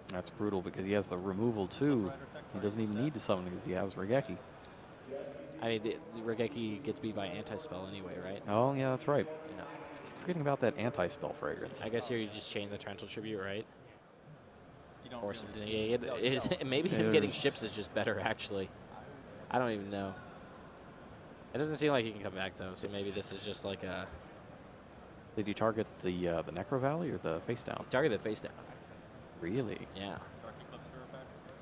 That's brutal because he has the removal too. He doesn't even need to summon because he has Regeki. I mean, the Regeki gets beat by anti-spell anyway, right? Oh yeah, that's right. Yeah. Forgetting about that anti-spell fragrance. I guess here you just chain the Torrential Tribute, right? You don't Force him to really negate it. Is, maybe him getting ships is just better, actually. I don't even know. It doesn't seem like he can come back, though, so maybe this is just like a... Did you target the Necro Valley or the face down? Target the face down. Really? Yeah. Dark Eclipser effect.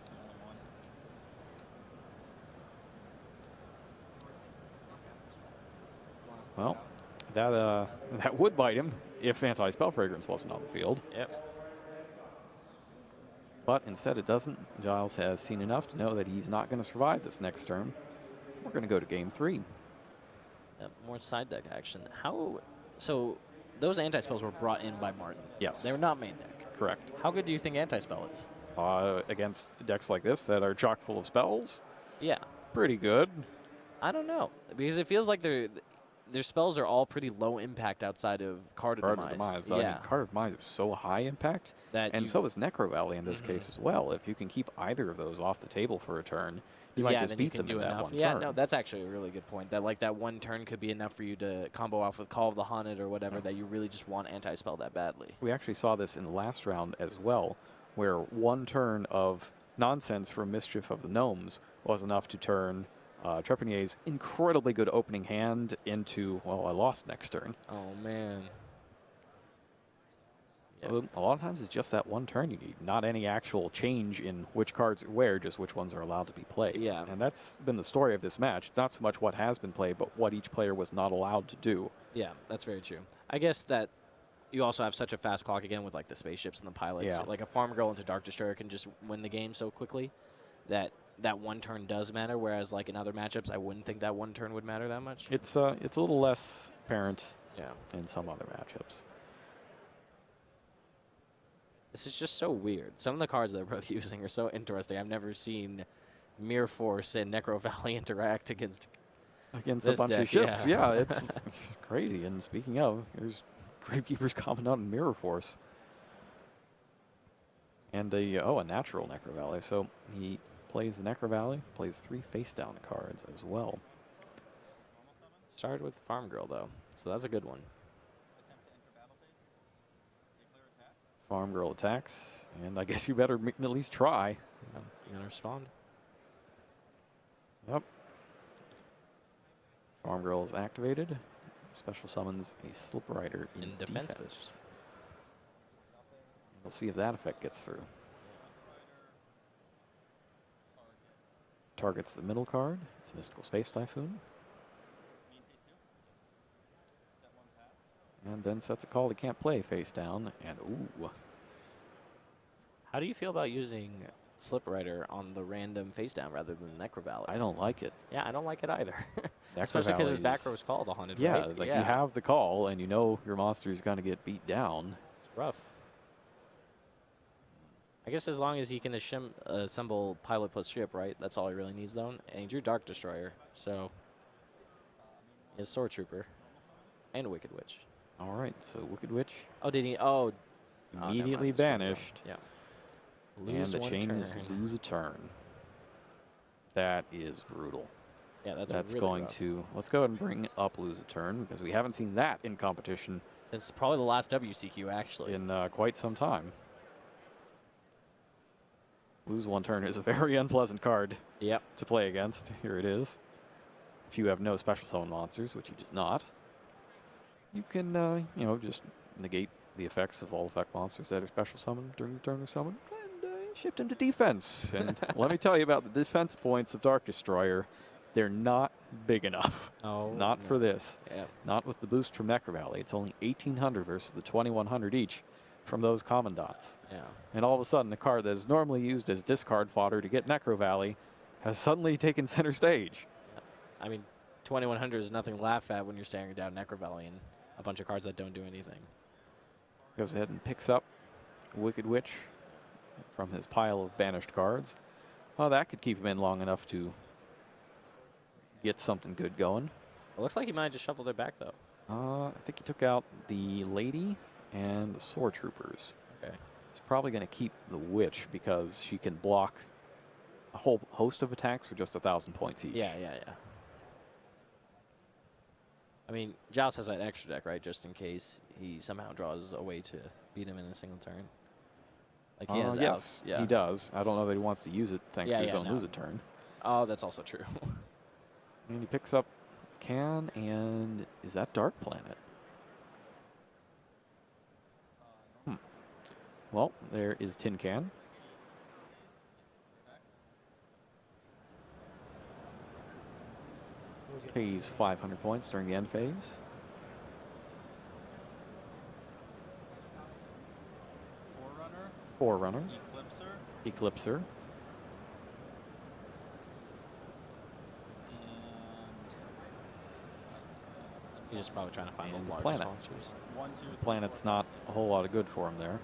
It's the only one. Well, that would bite him if anti-spell fragrance wasn't on the field. Yep. But instead it doesn't. Giles has seen enough to know that he's not going to survive this next turn. We're going to go to game 3. Yep, more side deck action. How... So, those anti-spells were brought in by Martin. Yes. They were not main deck. Correct. How good do you think anti-spell is? Against decks like this that are chock full of spells, Yeah. pretty good. I don't know. Because it feels like their spells are all pretty low impact outside of Card of Demise. But I Yeah. mean, Card of Demise is so high impact, That and you- so is Necro Valley in this case as well. If you can keep either of those off the table for a turn, you might just then beat you can them do in that enough. one Yeah, turn. no, that's actually a really good point. That like that one turn could be enough for you to combo off with Call of the Haunted or whatever that you really just want anti-spell that badly. We actually saw this in the last round as well, where one turn of nonsense from Mischief of the Gnomes was enough to turn Trepannier's incredibly good opening hand into, well, I lost next turn. Oh, man. So a lot of times it's just that one turn you need, not any actual change in which cards are where, just which ones are allowed to be played. Yeah. And that's been the story of this match. It's not so much what has been played, but what each player was not allowed to do. Yeah, that's very true. I guess that you also have such a fast clock again with like the spaceships and the pilots. Yeah. Like a Farm Girl into Dark Destroyer can just win the game so quickly that that one turn does matter, whereas like in other matchups, I wouldn't think that one turn would matter that much. It's a little less apparent Yeah. in some other matchups. This is just so weird. Some of the cards they're both using are so interesting. I've never seen Mirror Force and Necro Valley interact against a this bunch deck, of ships. Yeah, it's crazy. And speaking of, there's Gravekeepers Commandant and Mirror Force. And a natural Necro Valley. So he plays the Necro Valley, plays 3 face-down cards as well. Started with Farm Girl, though, so that's a good one. Farm Girl attacks, and I guess you better at least try. You gonna respond? Yep. Farm Girl is activated. Special summons a Slip Rider in defense. We'll see if that effect gets through. Targets the middle card. It's Mystical Space Typhoon. And then sets a call to can't play face down. And ooh. How do you feel about using Slip Rider on the random face down rather than Necro Valley. I don't like it. Yeah, I don't like it either. Necro Especially because his Valley back is- row is called a haunted, Yeah, right? like you have the call and you know your monster is going to get beat down. It's rough. I guess as long as he can assemble pilot plus ship, right? That's all he really needs, though. And he drew Dark Destroyer, so he has Sword Trooper and Wicked Witch. All right, so Wicked Witch Oh, did he? Oh, never immediately mind. Sword Trooper. banished. Yeah. And Lose the one chain is turn. lose a turn. That is brutal. Yeah, that's really going rough. to. Let's go ahead and bring up lose a turn because we haven't seen that in competition It's probably the last WCQ, actually. in quite some time. Lose one turn is a very unpleasant card Yep. to play against. Here it is. If you have no special summon monsters, which he does not, you can, just negate the effects of all effect monsters that are special summoned during the turn of summon and shift him to defense. And let me tell you about the defense points of Dark Destroyer. They're not big enough. Oh, not for this. Yeah. Not with the boost from Necro Valley. It's only 1,800 versus the 2,100 each from those commandants. Yeah. And all of a sudden, the card that is normally used as discard fodder to get Necro Valley has suddenly taken center stage. I mean, 2100 is nothing to laugh at when you're staring down Necro Valley and a bunch of cards that don't do anything. Goes ahead and picks up Wicked Witch from his pile of banished cards. Well, that could keep him in long enough to get something good going. It looks like he might have just shuffled it back, though. I think he took out the Lady and the Sword Troopers. Okay. He's probably going to keep the Witch because she can block a whole host of attacks for just 1,000 points each. Yeah. I mean, Joust has that extra deck, right? Just in case he somehow draws a way to beat him in a single turn. Like he has yes, outs. Yeah. he does. I don't know that he wants to use it thanks to his own no. lose a turn. Oh, that's also true. And he picks up Can, and is that Dark Planet? Well, there is Tin Can. Pays 500 points during the end phase. Forerunner. Eclipser. He's just probably trying to find And the largest Planet. monsters. The Planet's not a whole lot of good for him there.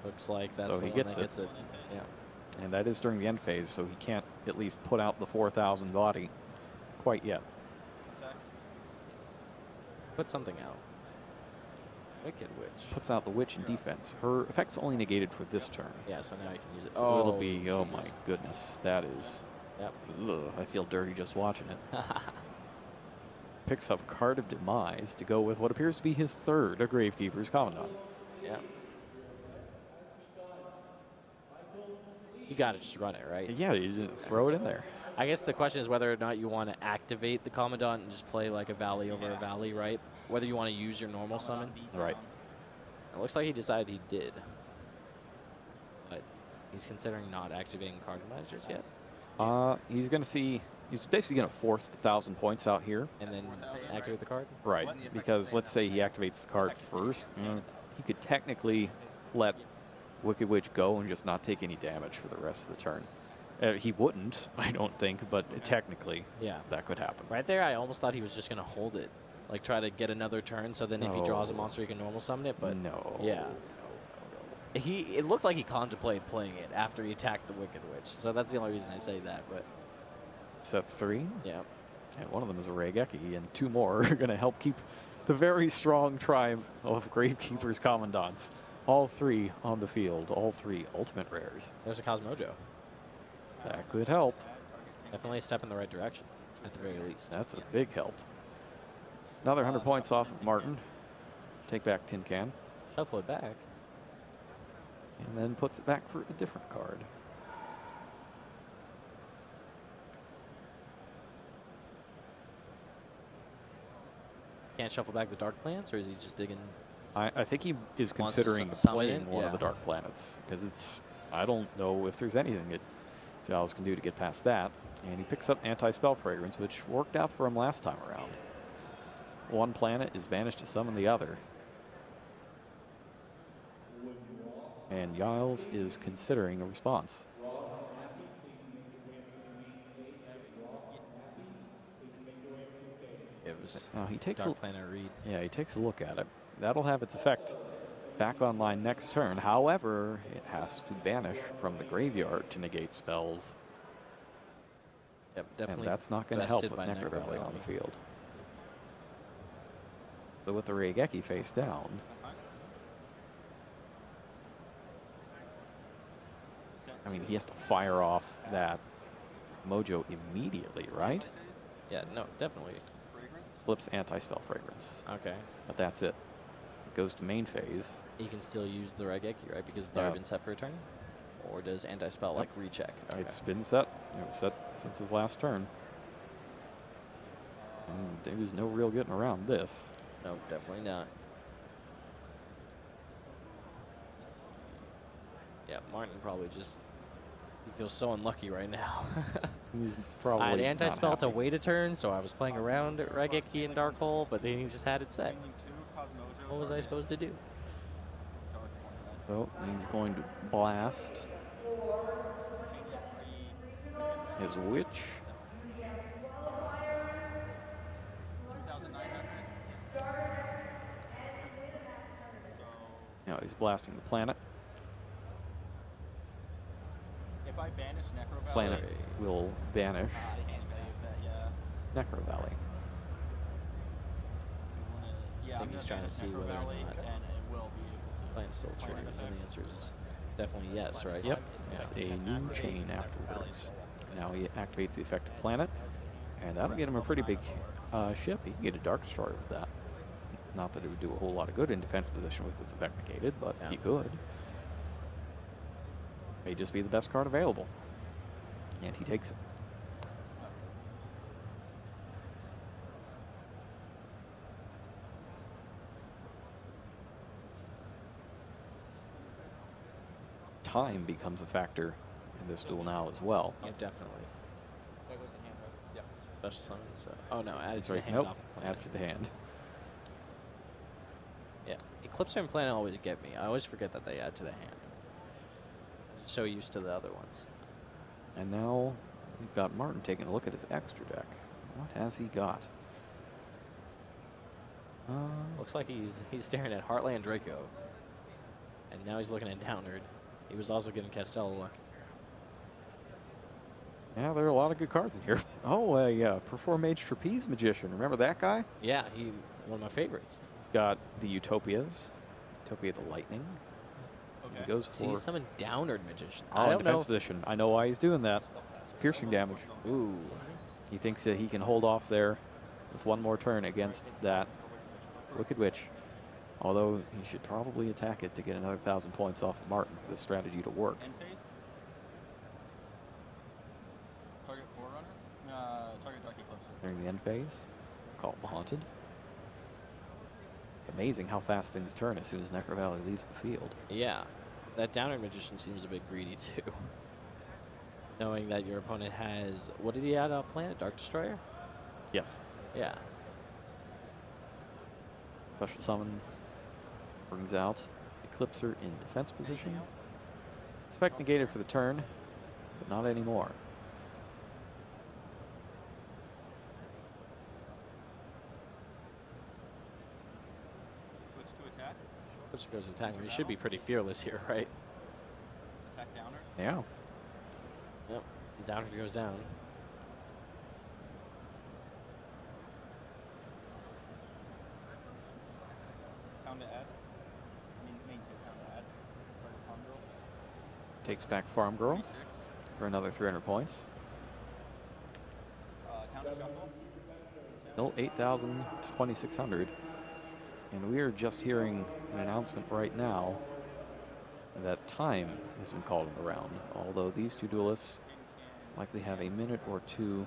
Looks like that's So the he one gets that it. gets it. Yeah. And that is during the end phase, so he can't at least put out the 4,000 body quite yet. Put something out. Wicked Witch. Puts out the Witch in defense. Her effect's only negated for this turn. Yeah, so now you can use it. So it'll be, oh my goodness, that is, Yep. ugh, I feel dirty just watching it. Picks up Card of Demise to go with what appears to be his third, a Gravekeepers Commandant. Yeah. You got to just run it, right? Yeah, you didn't throw it in there. I guess the question is whether or not you want to activate the Commandant and just play like a Valley over a Valley, right? Whether you want to use your normal summon. Right. It looks like he decided he did. But he's considering not activating Card Demise just yet. He's going to see, he's basically going to force the 1,000 points out here. And then activate the card? Right, because let's say he activates the card first. He could technically let Wicked Witch go and just not take any damage for the rest of the turn. He wouldn't, I don't think, but technically that could happen. Right there, I almost thought he was just going to hold it. Like try to get another turn, so then if he draws a monster, he can normal summon it, but no. Yeah. It looked like he contemplated playing it after he attacked the Wicked Witch. So that's the only reason I say that, but Set 3. yeah. And one of them is a Raigeki, and 2 more are going to help keep the very strong tribe of Gravekeepers Commandants. All 3 on the field, all 3 ultimate rares. There's a Cosmojo. That could help. Definitely a step in the right direction, at the very least. That's a big help. Another 100 points off of Martin. Take back Tin Can. Shuffle it back. And then puts it back for a different card. Can't shuffle back the Dark Plants, or is he just digging? I think he is Wants to considering summon playing it? one of Yeah. the Dark Planets. Because it's, I don't know if there's anything that Giles can do to get past that. And he picks up Anti-Spell Fragrance, which worked out for him last time around. One planet is banished to summon the other. And Giles is considering a response. knows. Now he takes Dark a Planet read. Yeah, he takes a look at it. That'll have its effect back online next turn. However, it has to banish from the graveyard to negate spells. Yep, definitely. And that's not going to help with bested by Necro Valley Necro on the Valley. field. So with the Raigeki face down, I mean, he has to fire off that Mojo immediately, right? Yeah, no, definitely. Flips anti-spell fragrance. Okay. But that's it. It goes to main phase. He can still use the Raigeki, right? Because it's Yeah. already been set for a turn? Or does anti-spell, like, recheck? Okay. It's been set. It was set since his last turn. And there was no real getting around this. No, definitely not. Yeah, Martin probably just... He feels so unlucky right now. He's probably I had not anti-spell to happy. wait a turn, so I was playing around at Raigeki and Dark Hole, but then he just had it set. What was I supposed to do? So he's going to blast his witch. Now he's blasting the planet. If I banish Necro Valley, Planet will banish I can't use that, yeah. Necro Valley. Yeah, I think I'm he's gonna trying to banish see Necro whether or Valley, not and it will be able to. Plan still triggers, and the answer is definitely yes, right? Yep, it's a new chain afterwards. Now he activates the effective planet, and that'll get him a pretty big ship. He can get a Dark Destroyer with that. Not that it would do a whole lot of good in defense position with this effect negated, but he could. May just be the best card available. And he takes it. Time becomes a factor in this duel now as well. Yeah, definitely. That goes to hand, right? Yes. Special summon, so... Oh, no, add it to Sorry, the hand nope, off the add planet. it to the hand. Yeah, Eclipser and Planet always get me. I always forget that they add to the hand. I'm so used to the other ones. And now we've got Martin taking a look at his extra deck. What has he got? Looks like he's staring at Heartland Draco. And now he's looking at Downard. He was also getting Castello luck. Yeah, there are a lot of good cards in here. Oh, yeah, Perform Mage Trapeze Magician. Remember that guy? Yeah, one of my favorites. He's got the Utopias. Utopia the Lightning. He goes for... See, he's summoned Downard Magician. Oh, I in don't know. defense position. I know why he's doing that. Piercing damage. Ooh. He thinks that he can hold off there with one more turn against that Wicked Witch. Although he should probably attack it to get another 1,000 points off of Martin for the strategy to work. End phase. Target Forerunner. Target Dark Eclipser. During the end phase, called the Haunted. It's amazing how fast things turn as soon as Necro Valley leaves the field. Yeah, that Downard Magician seems a bit greedy too. Knowing that your opponent has, what did he add off planet? Dark Destroyer? Yes. Yeah. Special summon brings out Eclipser in defense position. Effect negated for the turn, but not anymore. Switch to attack. Eclipser goes to attack. He should be pretty fearless here, right? Attack Downer. Yeah. Yep. Downard goes down. Town to add. Main town to add. Target Farm Girl. Takes back Farm Girl 36. for another 300 points. Town to shuffle. Still 8,000 to 2,600. And we are just hearing an announcement right now that time has been called in the round. Although these two duelists likely have a minute or two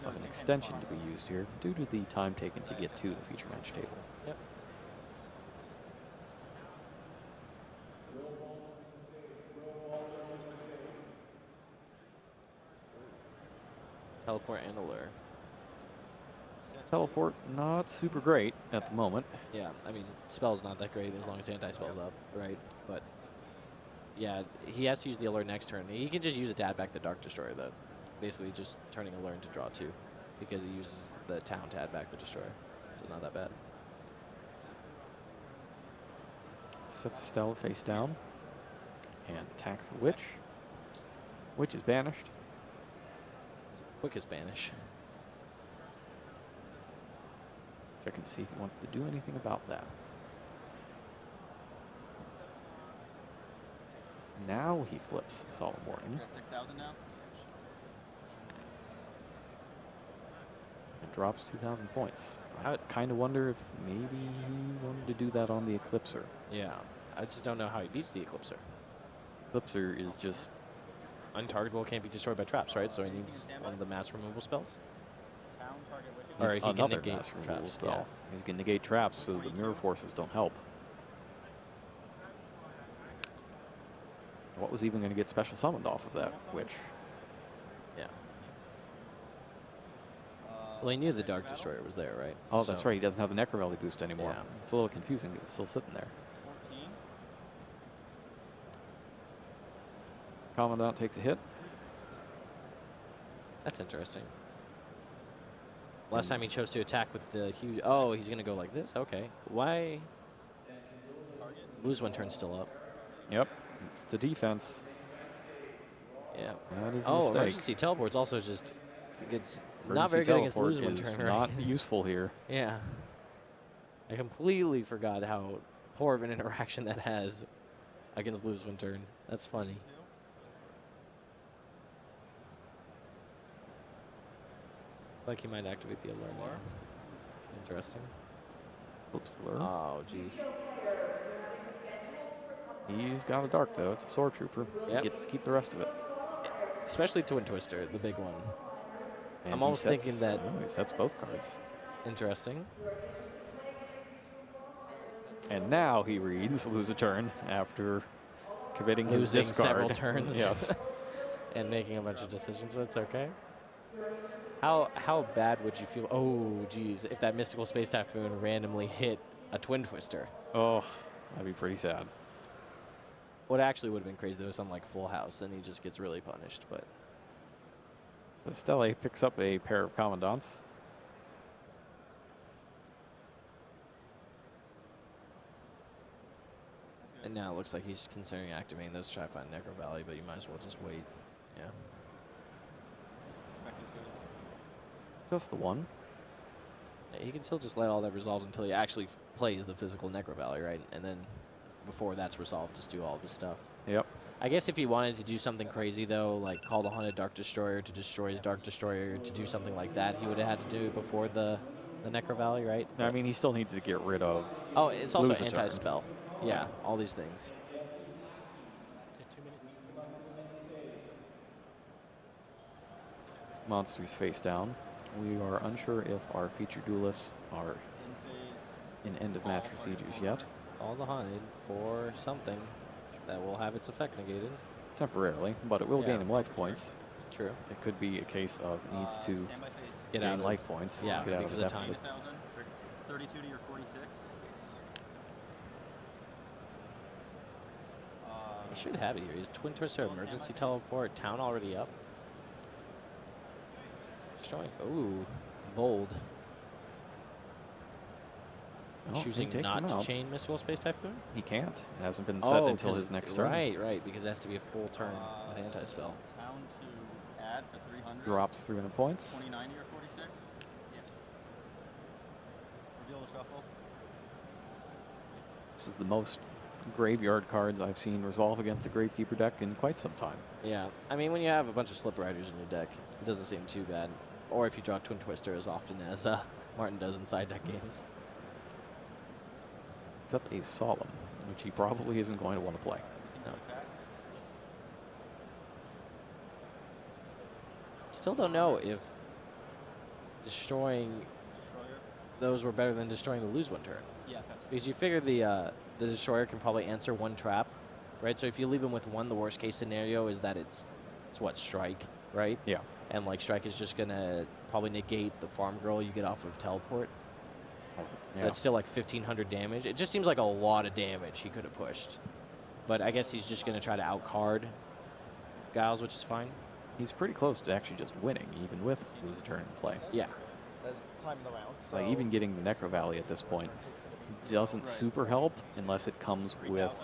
of an extension to be used here due to the time taken to get to the feature match table. Yep. Teleport and Allure. Teleport, not super great at the moment. Yeah, I mean, spell's not that great as long as anti-spell's up, right? But, yeah, he has to use the Allure next turn. He can just use it to add back the Dark Destroyer, though. Basically just turning Allure into draw 2. because he uses the town to add back the destroyer. So it's not that bad. Sets Stella face down and attacks the witch. Witch is banished. Quick as banish. Checking to see if he wants to do anything about that. Now he flips Solemn Warning. Got 6,000 now? And drops 2,000 points. I kind of wonder if maybe he wanted to do that on the Eclipser. Yeah. I just don't know how he beats the Eclipser. Eclipser is just Untargetable, can't be destroyed by traps, right? So he needs one of the mass removal spells. Town, target, wicked. Or needs he can another negate mass removal traps, spell. yeah. He can negate traps so the mirror forces don't help. What was even going to get special summoned off of that witch? Yeah. Well, he knew the Dark Destroyer was there, right? Oh, that's So- right. He doesn't have the Necrovalley boost anymore. Yeah. It's a little confusing. It's still sitting there. 14. Commandant takes a hit. That's interesting. Last time he chose to attack with the huge... Oh, he's going to go like this? Okay. Why... Lose one turn still up. Yep. It's the defense. Yeah. That is a Oh, mistake. emergency teleport's also just... It's not Emergency very good against teleport lose one is turn, not right? useful here. Yeah. I completely forgot how poor of an interaction that has against lose one turn. That's funny. It's like he might activate the alert. now. Interesting. Flips the lure. Oh, jeez. He's got a dark, though. It's a sword trooper. So Yep. he gets to keep the rest of it. Especially Twin Twister, the big one. And I'm he almost thinking sets- that... oh, he sets both cards. Interesting. And now he reads lose a turn after committing his Losing discard. several turns. Yes. And making a bunch of decisions, but it's okay. How bad would you feel? Oh, geez, if that Mystical Space Typhoon randomly hit a Twin Twister. Oh, that'd be pretty sad. What actually would have been crazy, though, is something like Full House, and he just gets really punished. But So Stella picks up a pair of Commandants. and now it looks like he's considering activating those to try to find Necro Valley, but you might as well just wait. Yeah. Effect is good. Just the one. Yeah, he can still just let all that resolve until he actually plays the physical Necro Valley, right? And then before that's resolved, just do all of his stuff. Yep. I guess if he wanted to do something crazy, though, like call the Haunted Dark Destroyer to destroy his Dark Destroyer, to do something like that, he would have had to do it before the Necro Valley, right? I mean, he still needs to get rid of. Oh, it's also lose a turn. anti-spell. Yeah, all these things. Monsters face down. We are unsure if our featured duelists are in end of match procedures yet. All the Haunted for something that will have its effect negated. Temporarily, but it will Yeah. gain him life points. True. It could be a case of needs to Stand by face. Get gain out of- life points. yeah, get out because of of the time. deficit. 1,000, 32 to your 46. He should have it here. He's Twin Twister Emergency Teleport. Town already up. Destroying. Ooh, bold. Oh, he Choosing takes not him to out. chain Mystical Space Typhoon? He can't. It hasn't been set until 'cause- his next turn. Right, because it has to be a full turn with anti-spell. Town to add for 300. Drops 300 points. 29 to your 46. Yes. Reveal the shuffle. This is the most graveyard cards I've seen resolve against the Gravekeeper deck in quite some time. Yeah, I mean, when you have a bunch of Slip Riders in your deck, it doesn't seem too bad. Or if you draw Twin Twister as often as Martin does in side deck games. Except a Solemn, which he probably isn't going to want to play. No. Still don't know if destroying Destroyer. those were better than destroying the lose one turn. Yeah, effects. Because you figure the destroyer can probably answer one trap, right? So if you leave him with one, the worst case scenario is that it's what, strike, right? Yeah. And like strike is just gonna probably negate the farm girl you get off of teleport. So Yeah. that's still like 1,500 damage. It just seems like a lot of damage he could have pushed. But I guess he's just gonna try to outcard Giles, which is fine. He's pretty close to actually just winning, even with lose a turn in play. Yeah. There's time in the round. So Like even getting the Necro Valley at this point doesn't super help unless it comes with,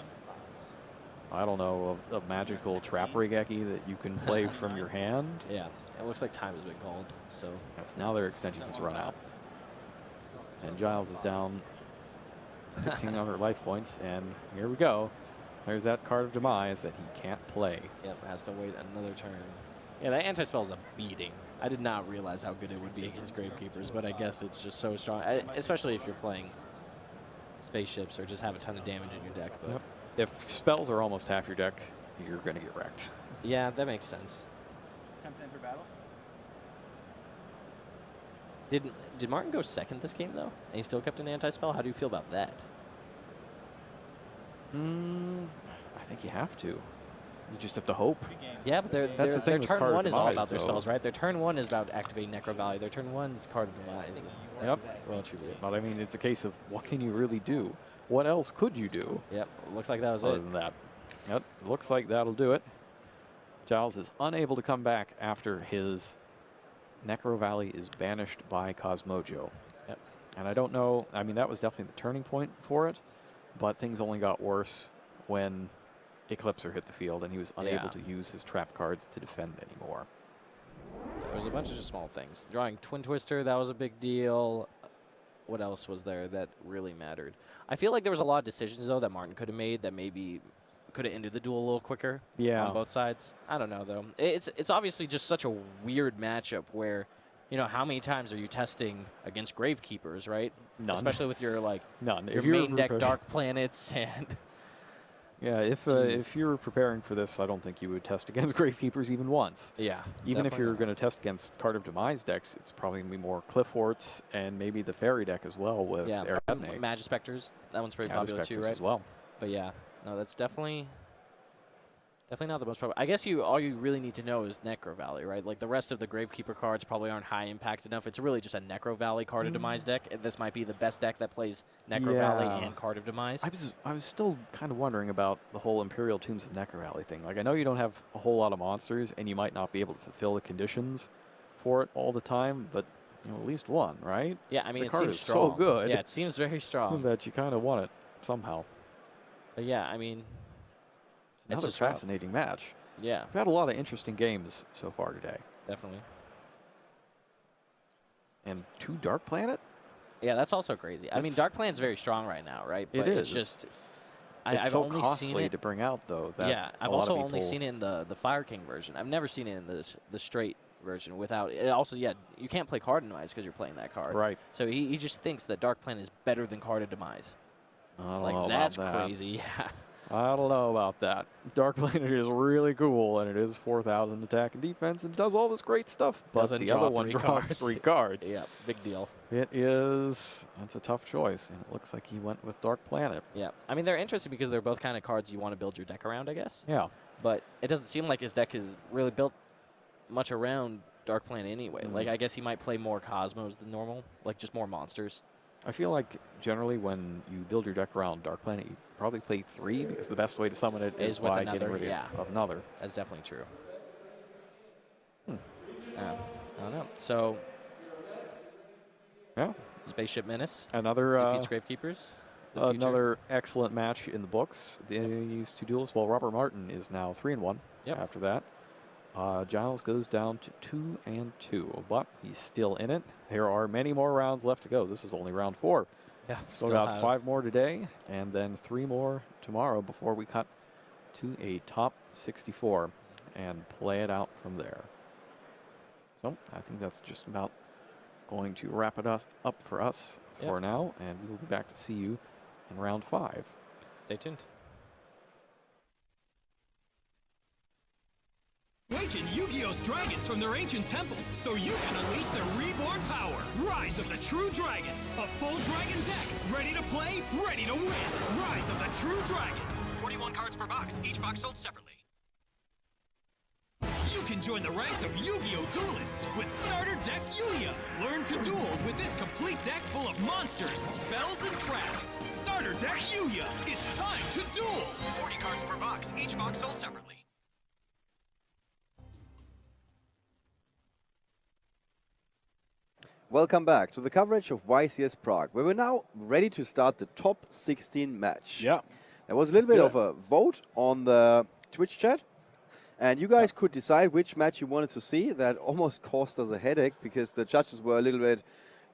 I don't know, a magical trap Regeki that you can play from your hand. Yeah. It looks like time has been called. So Yes, now their extension has run out. And Giles is down 1,600 life points, and here we go. There's that card of demise that he can't play. yep, has to wait another turn. Yeah, that anti-spell is a beating. I did not realize how good it would be against Gravekeepers, but I guess it's just so strong, especially if you're playing spaceships or just have a ton of damage in your deck. But Yep. If spells are almost half your deck, you're going to get wrecked. yeah, that makes sense. 10 pin for battle. Did Martin go second this game, though? And he still kept an anti-spell? How do you feel about that? I think you have to. You just have to hope. Yeah, but That's the thing their with turn card of 1 is all demise, about their though. spells, right? Their turn 1 is about activating Necro Valley. Their turn 1 is card of demise. Yep. Well, true. But I mean, it's a case of what can you really do? What else could you do? Yep, looks like that was Other it. than that. Yep, looks like that'll do it. Giles is unable to come back after his Necro Valley is banished by Kozmojo. Yep. And I don't know, I mean, that was definitely the turning point for it, but things only got worse when Eclipser hit the field and he was unable Yeah. to use his trap cards to defend anymore. There was a bunch of just small things. Drawing Twin Twister, that was a big deal. What else was there that really mattered? I feel like there was a lot of decisions, though, that Martin could have made that maybe could have ended the duel a little quicker on both sides. I don't know, though. It's obviously just such a weird matchup where, you know, how many times are you testing against Gravekeepers, right? None. Especially with your, like, None. your If you're main deck prepared- Dark Planets and... Yeah, if you're preparing for this, I don't think you would test against Gravekeepers even once. Yeah, Even if definitely you're not. going to test against Card of Demise decks, it's probably going to be more Cliff Horts and maybe the Fairy deck as well with Ariadne. Magispectors, that one's pretty popular too, Magispectors right? as well. But yeah, no, that's definitely not the most popular. I guess all you really need to know is Necro Valley, right? Like the rest of the Gravekeeper cards probably aren't high impact enough. It's really just a Necro Valley Card of Demise deck. And this might be the best deck that plays Necro Valley and Card of Demise. I was still kind of wondering about the whole Imperial Tombs of Necro Valley thing. Like, I know you don't have a whole lot of monsters, and you might not be able to fulfill the conditions for it all the time, but you know, at least one, right? Yeah, I mean, the it card seems is strong. so good. Yeah, it seems very strong. that you kind of want it somehow. But yeah, I mean, It's another just rough. fascinating match. Yeah, We've had a lot of interesting games so far today. definitely. And 2 Dark Planet? Yeah, that's also crazy. I mean, Dark Planet's very strong right now, right? It But is. It's just... It's I've so only costly seen it to bring out, though. That yeah, I've a lot of also only people- seen it in the Fire King version. I've never seen it in the straight version without it. Also, yeah, you can't play Card of Demise because you're playing that card. Right. So he just thinks that Dark Planet is better than Card of Demise. I don't know Like, about that's that. crazy. Yeah. I don't know about that. Dark Planet is really cool, and it is 4,000 attack and defense, and does all this great stuff. But Doesn't the draw other one 3 draws cards. 3 cards. Yeah, big deal. It is. That's a tough choice, and it looks like he went with Dark Planet. Yeah. I mean, they're interesting because they're both kind of cards you want to build your deck around, I guess. Yeah. But it doesn't seem like his deck is really built much around Dark Planet anyway. Mhm. Like, I guess he might play more Cosmos than normal, like just more monsters. I feel like generally when you build your deck around Dark Planet, you probably play 3 because the best way to summon it is with by another, getting rid yeah. of another. That's definitely true. I don't know. So, Yeah. Spaceship Menace Another defeats Gravekeepers. The future. another excellent match in the books. These 2 duels. Well, Robert Martin is now 3-1 Yep. after that. Giles goes down to 2-2, but he's still in it. There are many more rounds left to go. This is only round 4. Yeah, Still got 5 more today, and then 3 more tomorrow before we cut to a top 64 and play it out from there. So I think that's just about going to wrap it up for us for now, and we will be back to see you in round 5. Stay tuned. Awaken Yu-Gi-Oh's dragons from their ancient temple so you can unleash their reborn power. Rise of the True Dragons. A full dragon deck. Ready to play, ready to win. Rise of the True Dragons. 41 cards per box, each box sold separately. You can join the ranks of Yu-Gi-Oh! Duelists with Starter Deck Yuya. Learn to duel with this complete deck full of monsters, spells, and traps. Starter Deck Yuya. It's time to duel. 40 cards per box, each box sold separately. Welcome back to the coverage of YCS Prague, where we're now ready to start the top 16 match. Yeah. There was a little bit of a vote on the Twitch chat, and you guys could decide which match you wanted to see. That almost caused us a headache because the judges were a little bit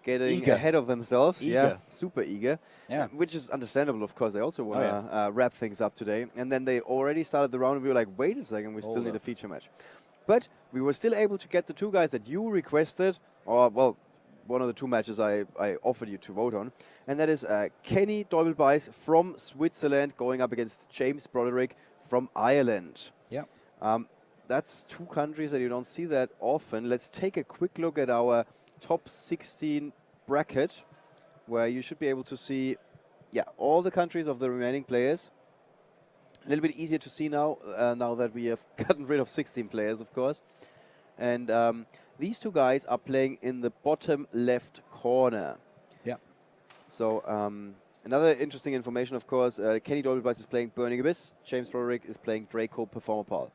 getting ahead of themselves. Yeah, super eager. Yeah. Which is understandable, of course. They also want to wrap things up today. And then they already started the round, and we were like, wait a second, we still need a feature match. But we were still able to get the two guys that you requested, or, well, one of the two matches I offered you to vote on. And that is Kenny Doibelbeis from Switzerland going up against James Broderick from Ireland. Yeah. That's two countries that you don't see that often. Let's take a quick look at our top 16 bracket, where you should be able to see all the countries of the remaining players. A little bit easier to see now, now that we have gotten rid of 16 players, of course. And these two guys are playing in the bottom left corner. Yeah. So another interesting information, of course, Kenny Doibelbeis is playing Burning Abyss. James Broderick is playing Draco Performal.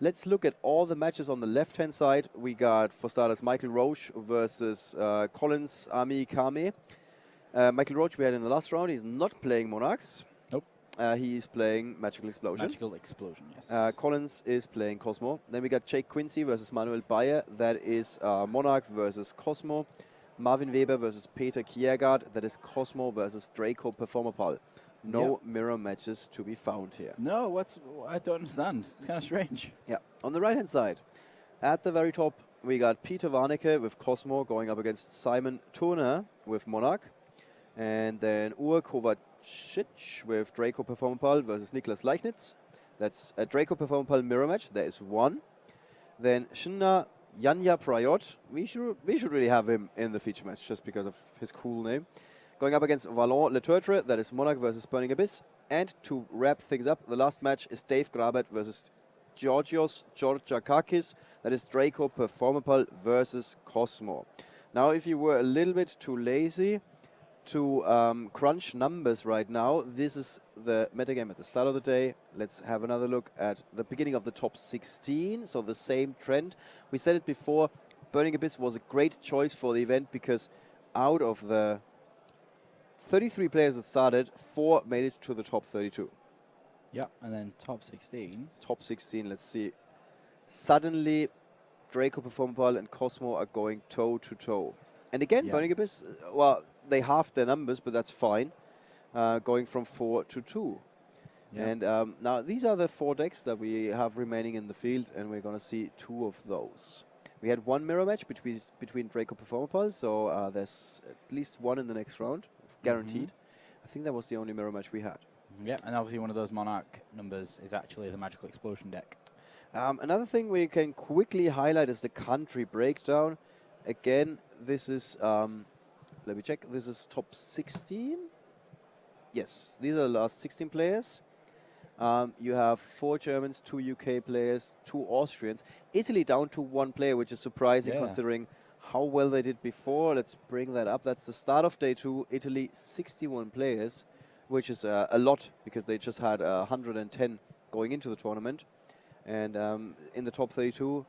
Let's look at all the matches on the left-hand side. We got, for starters, Michael Roche versus Collins Ami Kame. Michael Roche we had in the last round. He's not playing Monarchs. Nope. He's playing Magical Explosion. Magical Explosion, yes. Collins is playing Kozmo. Then we got Jake Quincy versus Manuel Bayer. That is Monarch versus Kozmo. Marvin Weber versus Peter Kiergaard. That is Kozmo versus Draco Performal. No mirror matches to be found here. No, I don't understand. It's kind of strange. Yeah. On the right-hand side, at the very top, we got Peter Warnecke with Kozmo going up against Simon Turner with Monarch. And then Ur Kovacic with Draco Performal versus Niklas Leichnitz. That's a Draco Performal mirror match. There is one. Then Shinna Yanya Prayot. We should really have him in the feature match just because of his cool name. Going up against Valon Leturtre, that is Monarch versus Burning Abyss. And to wrap things up, the last match is Dave Grabert versus Georgios Georgiakakis, that is Draco Performal versus Kozmo. Now, if you were a little bit too lazy to crunch numbers right now, this is the metagame at the start of the day. Let's have another look at the beginning of the top 16, so the same trend. We said it before, Burning Abyss was a great choice for the event because out of the 33 players that started, 4 made it to the top 32. Yeah, and then top 16. Top 16, let's see. Suddenly, Draco Performal and Kozmo are going toe-to-toe. And again, Burning Abyss, well, they halved their numbers, but that's fine. Going from 4 to 2. Yeah. And now, these are the 4 decks that we have remaining in the field, and we're going to see 2 of those. We had 1 mirror match between Draco Performal, so there's at least 1 in the next round. Guaranteed. I think that was the only mirror match we had. Yeah, and obviously one of those Monarch numbers is actually the Magical Explosion deck. Another thing we can quickly highlight is the country breakdown. Again, this is, let me check, this is top 16. Yes, these are the last 16 players. You have 4 Germans, 2 UK players, 2 Austrians. Italy down to 1 player, which is surprising considering how well they did before. Let's bring that up. That's the start of day 2. Italy, 61 players, which is a lot because they just had 110 going into the tournament. And in the top 32,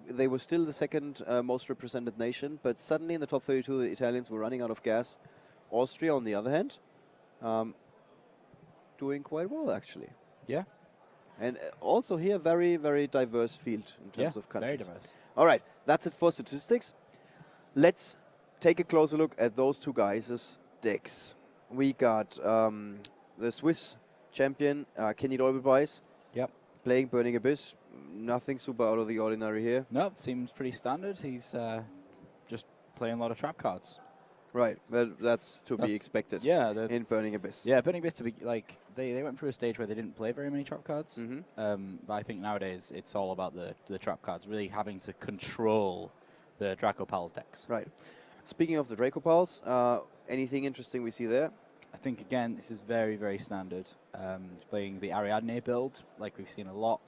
they were still the second most represented nation. But suddenly in the top 32, the Italians were running out of gas. Austria, on the other hand, doing quite well, actually. Yeah. And also here, very, very diverse field in terms of countries. Very diverse. All right, that's it for statistics. Let's take a closer look at those two guys' decks. We got the Swiss champion, Kenny Doibelbeis, playing Burning Abyss. Nothing super out of the ordinary here. Nope, seems pretty standard. He's just playing a lot of trap cards. Right, well, that's to be expected in Burning Abyss. Yeah, Burning Abyss, to be like, they went through a stage where they didn't play very many trap cards. But I think nowadays it's all about the trap cards, really having to control the Draco Pals decks. Right. Speaking of the Draco Pals, anything interesting we see there? I think, again, this is very, very standard. He's playing the Ariadne build, like we've seen a lot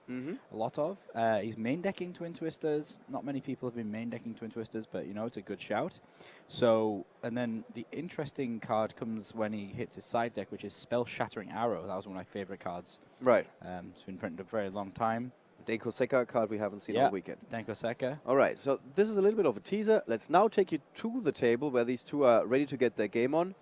of. He's main decking Twin Twisters. Not many people have been main decking Twin Twisters, but, you know, it's a good shout. So, and then the interesting card comes when he hits his side deck, which is Spell Shattering Arrow. That was one of my favorite cards. Right. It's been printed a very long time. Deiko Seka card we haven't seen all weekend. Denko Seka. All right, so this is a little bit of a teaser. Let's now take you to the table where these two are ready to get their game on.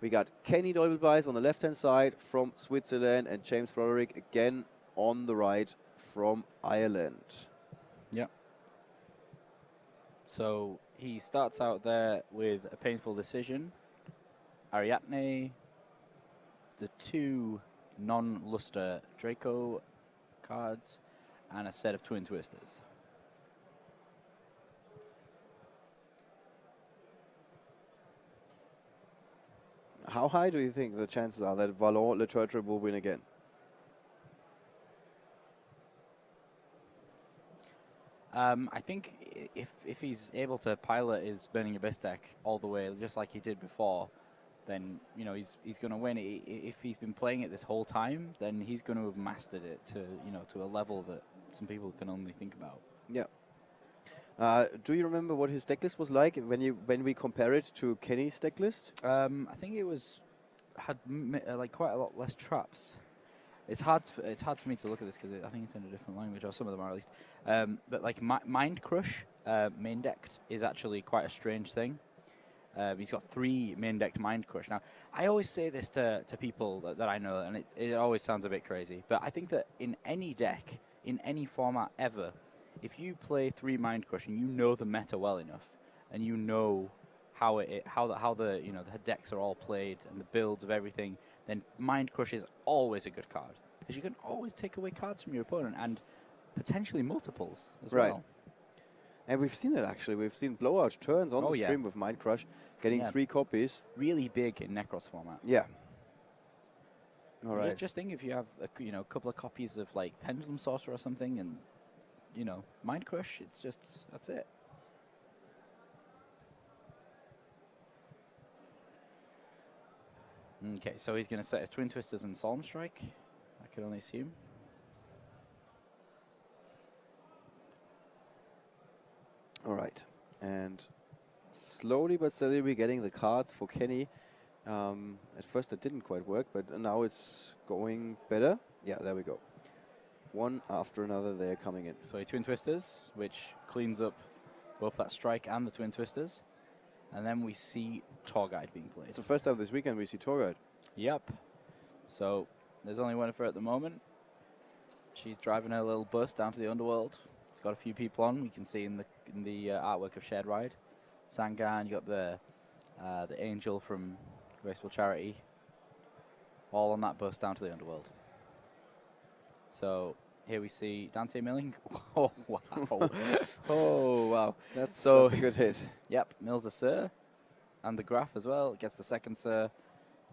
We got Kenny Doibelbeis on the left-hand side from Switzerland and James Broderick again on the right from Ireland. Yep. So he starts out there with a painful decision. Ariadne, the 2 non-luster Draco cards, and a set of Twin Twisters. How high do you think the chances are that Valon Leturtre will win again? I think if he's able to pilot his Burning Abyss deck all the way, just like he did before, then he's going to win. If he's been playing it this whole time, then he's going to have mastered it to a level that some people can only think about. Yeah. Do you remember what his deck list was like when we compare it to Kenny's deck list? I think it had like quite a lot less traps. It's hard for me to look at this because I think it's in a different language, or some of them are at least. But like Mind Crush main decked is actually quite a strange thing. He's got 3 main decked Mind Crush. Now, I always say this to people that I know, and it always sounds a bit crazy, but I think that in any deck, in any format ever, if you play 3 Mind Crush and you know the meta well enough, and you know how the decks are all played and the builds of everything, then Mind Crush is always a good card because you can always take away cards from your opponent and potentially multiples as well. And we've seen it actually. We've seen blowout turns on the stream with Mind Crush, getting 3 copies. Really big in Necros format. Yeah. All right. Just think if you have a couple of copies of like Pendulum Sorcerer or something, and Mind Crush. It's just that's it. Okay, so he's going to set his Twin Twisters and Psalm Strike, I can only assume. All right, and slowly but steadily we're getting the cards for Kenny. At first it didn't quite work, but now it's going better. Yeah, there we go. One after another they're coming in. So he Twin Twisters, which cleans up both that strike and the Twin Twisters. And then we see Tour Guide being played. It's the first time this weekend we see Tour Guide. Yep. So there's only one of her at the moment. She's driving her little bus down to the underworld. It's got a few people on. We can see in the artwork of Shared Ride. Zangan, you got the angel from Graceful Charity, all on that bus down to the underworld. So here we see Dante milling. Oh wow! Oh wow! That's a good hit. Yep, mills a Sir, and the Graph as well. Gets the second Sir.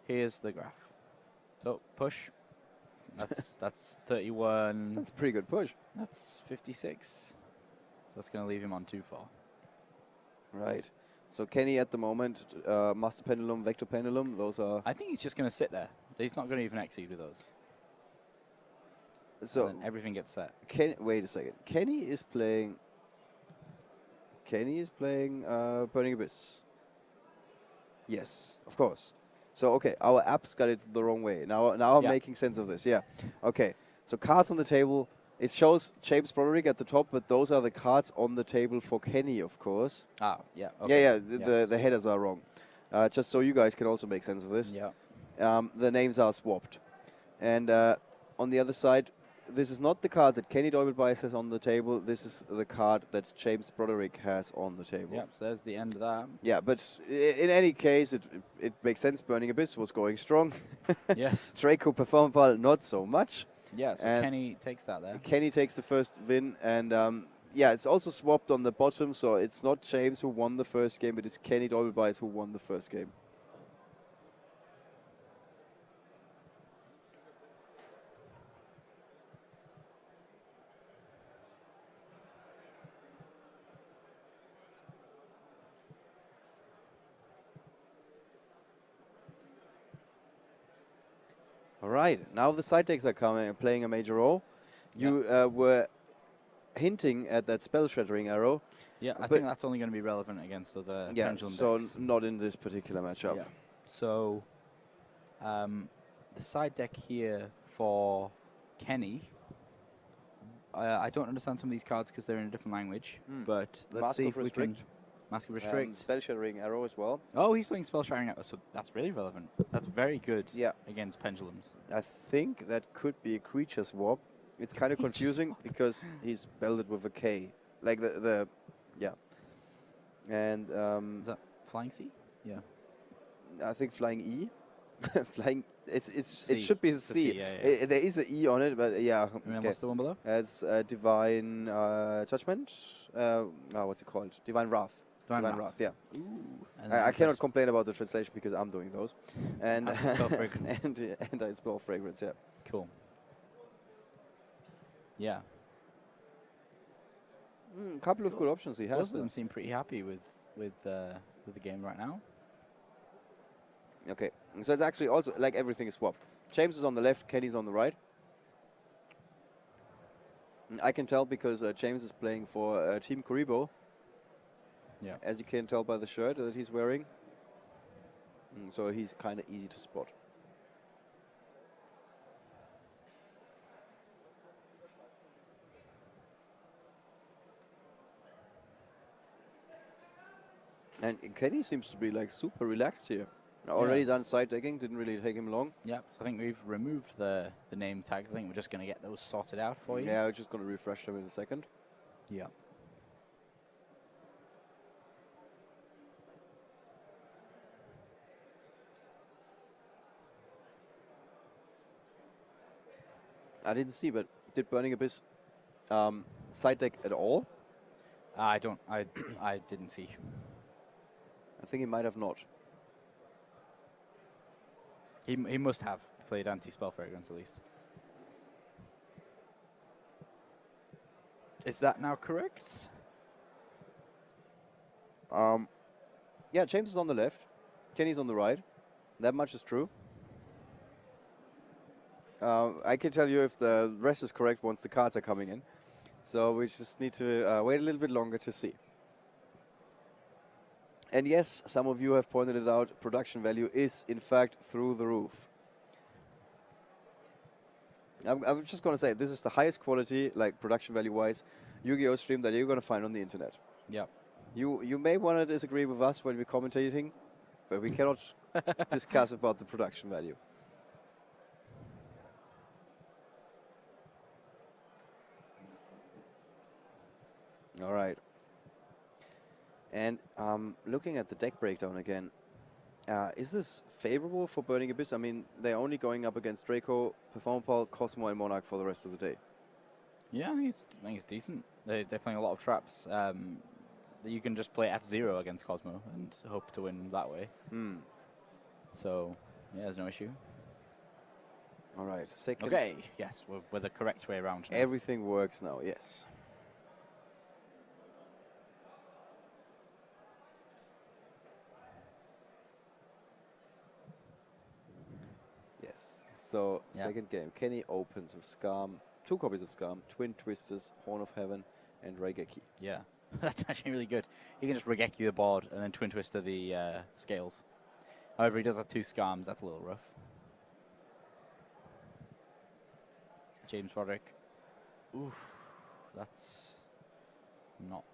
Here's the Graph. So push. That's 31. That's a pretty good push. That's 56. So that's going to leave him on 2-4. Right. So Kenny at the moment, Master Pendulum, Vector Pendulum, those are... I think he's just going to sit there. He's not going to even exceed with those. So and then everything gets set. Wait a second. Kenny is playing Burning Abyss. Yes, of course. So okay, our apps got it the wrong way. Now I'm making sense of this. Yeah. Okay. So cards on the table. It shows James Broderick at the top, but those are the cards on the table for Kenny, of course. Ah, yeah. Okay. Yeah. The headers are wrong. Just so you guys can also make sense of this. Yeah. The names are swapped, and on the other side, this is not the card that Kenny Doibelbeis has on the table. This is the card that James Broderick has on the table. Yep, so there's the end of that. Yeah, but in any case, it makes sense. Burning Abyss was going strong. Yes. Draco Performal, not so much. Yeah, so Kenny takes that there. Kenny takes the first win, and yeah, it's also swapped on the bottom, so it's not James who won the first game, but it's Kenny Doibelbeis who won the first game. All right, now the side decks are playing a major role. You were hinting at that spell shattering arrow. Yeah, I think that's only going to be relevant against other pendulum decks. So not in this particular matchup. Yeah. So the side deck here for Kenny I don't understand some of these cards because they're in a different language. But let's Mask see of if we Restrict. can. Mask of Restrict. Spell Shattering Arrow as well. Oh, he's playing Spell Shattering Arrow, so that's really relevant. That's very good Yeah. against pendulums. I think that could be a creature swap. It's kind of confusing because he's spelled it with a K. Like yeah. And Is that Flying C? Yeah. I think Flying E. Flying. It C. should be a It's a C. C, yeah. There is an E on it, but yeah. And then what's the one below? It's Divine Judgment. What's it called? Divine Wrath. Divine Wrath. Yeah. And I cannot just complain about the translation because I'm doing those. And Anti-spell fragrance. and anti-spell fragrance. Yeah. Cool. Yeah. A couple of good options he has. Both of them seem pretty happy with the game right now. Okay, so it's actually also like everything is swapped. James is on the left, Kenny's on the right. And I can tell because James is playing for Team Karibo. Yeah. As you can tell by the shirt that he's wearing. So he's kind of easy to spot. And Kenny seems to be like super relaxed here. Already done side decking, didn't really take him long. Yeah, so I think we've removed the name tags. I think we're just going to get those sorted out for you. Yeah, we're just going to refresh them in a second. Yeah. I didn't see, but did Burning Abyss side deck at all? I didn't see. I think he might have not. He must have played anti-spell fragrance at least. Is that now correct? Yeah, James is on the left. Kenny's on the right. That much is true. I can tell you if the rest is correct once the cards are coming in. So we just need to wait a little bit longer to see. And yes, some of you have pointed it out, production value is in fact through the roof. I'm just going to say, this is the highest quality, like production value-wise, Yu-Gi-Oh! Stream that you're going to find on the internet. Yep. You may want to disagree with us when we're commentating, but we cannot discuss about the production value. All right. And looking at the deck breakdown again, is this favorable for Burning Abyss? I mean, they're only going up against Draco, Performal, Kozmo, and Monarch for the rest of the day. Yeah, I think it's decent. They're playing a lot of traps. You can just play F0 against Kozmo and hope to win that way. So, yeah, there's no issue. All right, second. Okay, yes, we're the correct way around now. Everything works now, yes. Yes, so second game. Kenny opens with Scam, 2 copies of Scam, Twin Twisters, Horn of Heaven, and Regeki. Yeah, that's actually really good. He can just Regeki the board and then Twin Twister the scales. However, he does have 2 Scams. That's a little rough. James Roderick. Oof, that's not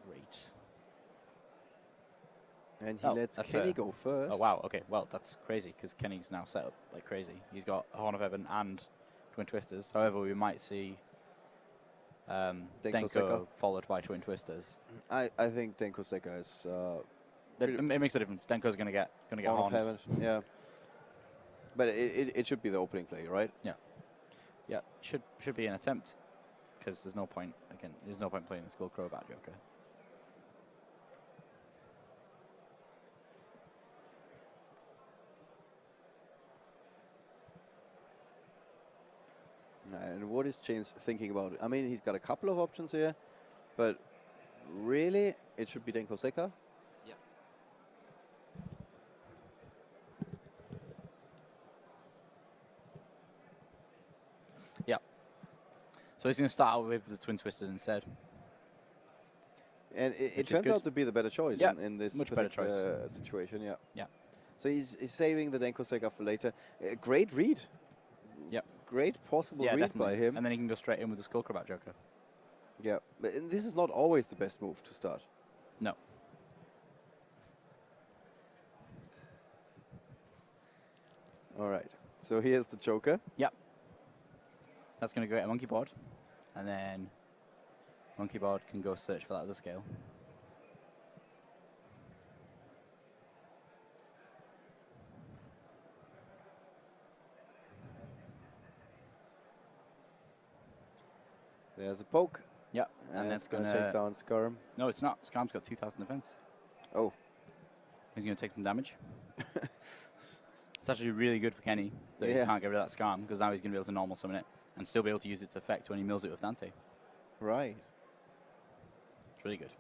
great. And he lets Kenny go first. Oh, wow. Okay, well, that's crazy because Kenny's now set up like crazy. He's got Horn of Heaven and Twin Twisters. However, we might see Denko followed by Twin Twisters. I think Denko Seka is... it makes a difference. Denko's going to get Horn of Heaven, yeah. But it should be the opening play, right? Yeah. Yeah, should be an attempt because there's no point playing the Skullcrow Bat Joker. And what is James thinking about it? I mean, he's got a couple of options here, but really, it should be Denko Seka. Yeah. Yeah. So he's going to start out with the Twin Twisters instead. And it turns out to be the better choice in this much better choice. Situation, yeah. Yeah. So he's saving the Denko Seka for later. Great read. Yep. Great possible read definitely. by him. And then he can go straight in with the Skullcrow Bat Joker. Yeah, but this is not always the best move to start. No. All right. So here's the Joker. Yep. That's going to go at a monkey board. And then monkey board can go search for that other scale. There's a poke. Yep. And that's going to take down Scarm. No, it's not. Scarm's got 2,000 defense. Oh. He's going to take some damage. It's actually really good for Kenny that he can't get rid of that Scarm, because now he's going to be able to normal summon it and still be able to use its effect when he mills it with Dante. Right. It's really good.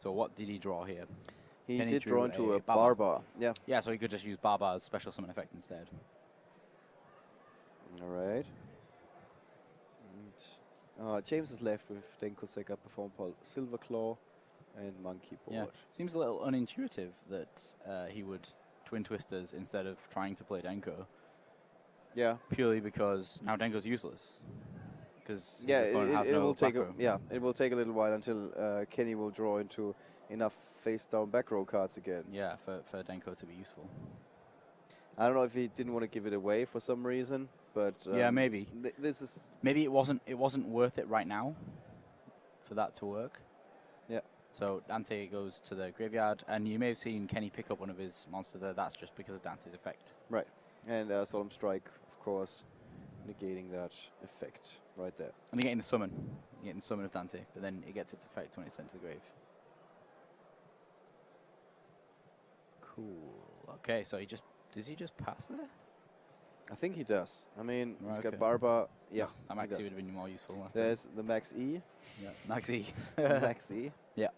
So what did he draw here? He Kenny did drew draw into a Barbar. Yeah. Yeah, so he could just use Barbar's special summon effect instead. All right. James is left with Denko Sega, Performal, Silver Claw, and Monkey Board. Yeah. Seems a little unintuitive that he would Twin Twisters instead of trying to play Denko. Yeah. Purely because now Denko's useless. Because it will take it will take a little while until Kenny will draw into enough face down back row cards again. Yeah, for Denko to be useful. I don't know if he didn't want to give it away for some reason, but yeah, maybe this is maybe it wasn't worth it right now for that to work. Yeah. So Dante goes to the graveyard, and you may have seen Kenny pick up one of his monsters there. That's just because of Dante's effect. Right. And Solemn Strike, of course, negating that effect right there. And you're getting the summon. You're getting the summon of Dante, but then it gets its effect when it's sent to the grave. Cool. Okay, so does he just pass there? I think he does. I mean, Right, he's okay. got Barbar. Yeah, that Max E would have been more useful last There's the Max E. Yeah, Max E. Max E. Yeah.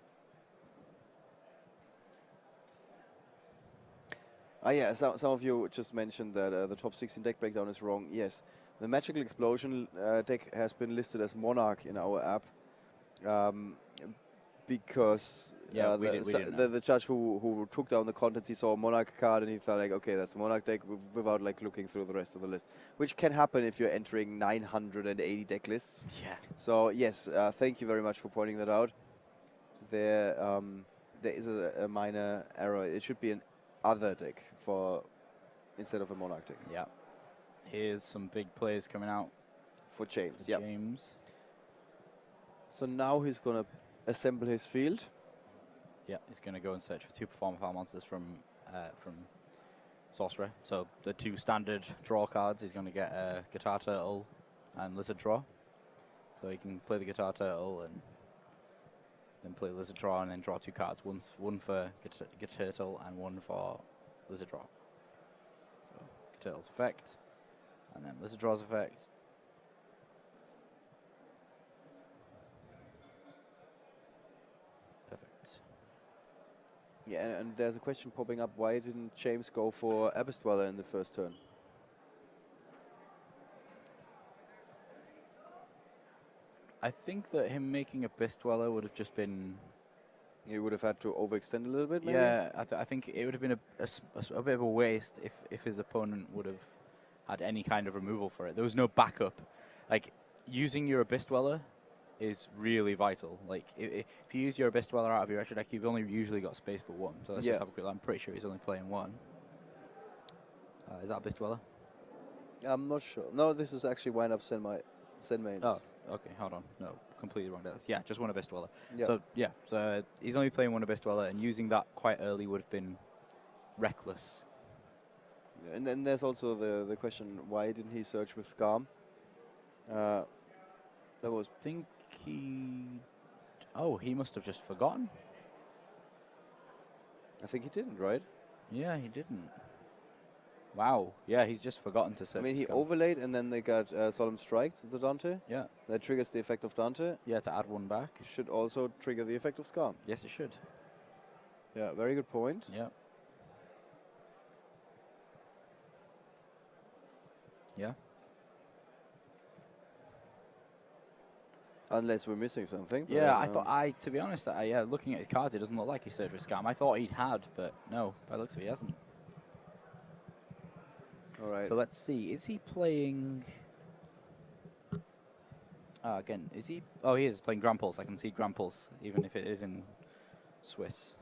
Yeah, some of you just mentioned that the top 16 deck breakdown is wrong. Yes, the Magical Explosion deck has been listed as Monarch in our app because the judge who took down the contents, he saw a Monarch card and he thought like, okay, that's a Monarch deck without like looking through the rest of the list, which can happen if you're entering 980 deck lists. Yeah. So yes, thank you very much for pointing that out. There is a minor error. It should be an other deck instead of a Monarch deck. Yeah. Here's some big plays coming out for James. Yeah. James. So now he's gonna assemble his field. Yeah, he's gonna go and search for 2 Performal file monsters from Sorcerer. So the 2 standard draw cards. He's gonna get a Guitar Turtle and Lizard Draw. So he can play the Guitar Turtle and then play Lizard Draw and then draw 2 cards. One for Guitar Turtle and one for Lizard Draw. So Guitar Turtle's effect, and then Lizard Draw's effect. Perfect. Yeah, and there's a question popping up. Why didn't James go for Abyss Dweller in the first turn? I think that him making Abyss Dweller would have just been... He would have had to overextend a little bit, maybe? Yeah, I think it would have been a bit of a waste if his opponent would have had any kind of removal for it. There was no backup. Like, using your Abyss Dweller is really vital. Like, if you use your Abyss Dweller out of your extra deck, you've only usually got space for 1. So let's just have a quick look. I'm pretty sure he's only playing 1. Is that Abyss Dweller? I'm not sure. No, this is actually Wind Up Send Mains. Oh, okay, hold on. No, completely wrong. Yeah, just 1 Abyss Dweller. Yep. So, yeah, so he's only playing 1 Abyss Dweller, and using that quite early would have been reckless. Yeah, and then there's also the question, why didn't he search with Scarm? That was... I think he... Oh, he must have just forgotten. I think he didn't, right? Yeah, he didn't. Wow. Yeah, he's just forgotten to search. I mean, he overlaid, and then they got Solemn Strike to the Dante. Yeah. That triggers the effect of Dante. Yeah, to add 1 back. Should also trigger the effect of Scarm. Yes, it should. Yeah, very good point. Yeah. Yeah. Unless we're missing something. Yeah, to be honest, looking at his cards, it doesn't look like he searched with Scam. I thought he'd had, but no, by the looks of it, he hasn't. All right. So let's see. Is he playing... Again, is he? Oh, he is playing Gramples. I can see Gramples, even if it is in Swiss.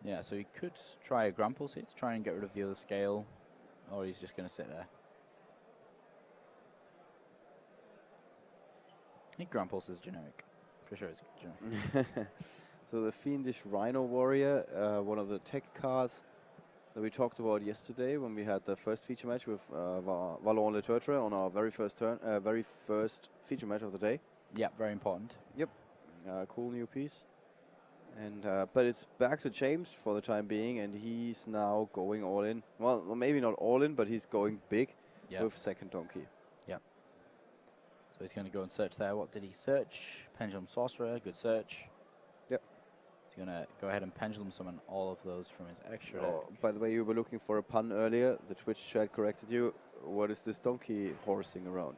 Yeah, so he could try a Gramples here to try and get rid of the other scale, or he's just going to sit there. I think Gramples is generic. For sure it's generic. So the Fiendish Rhino Warrior, one of the tech cards that we talked about yesterday when we had the first feature match with Valor Le Tertre on our very first feature match of the day. Yeah, very important. Yep, cool new piece. And but it's back to James for the time being, and he's now going all in. Well, maybe not all in, but he's going big with second donkey. Yeah. So he's going to go and search there. What did he search? Pendulum Sorcerer, good search. Yep. He's going to go ahead and pendulum summon all of those from his extra deck. By the way, you were looking for a pun earlier. The Twitch chat corrected you. What is this donkey horsing around?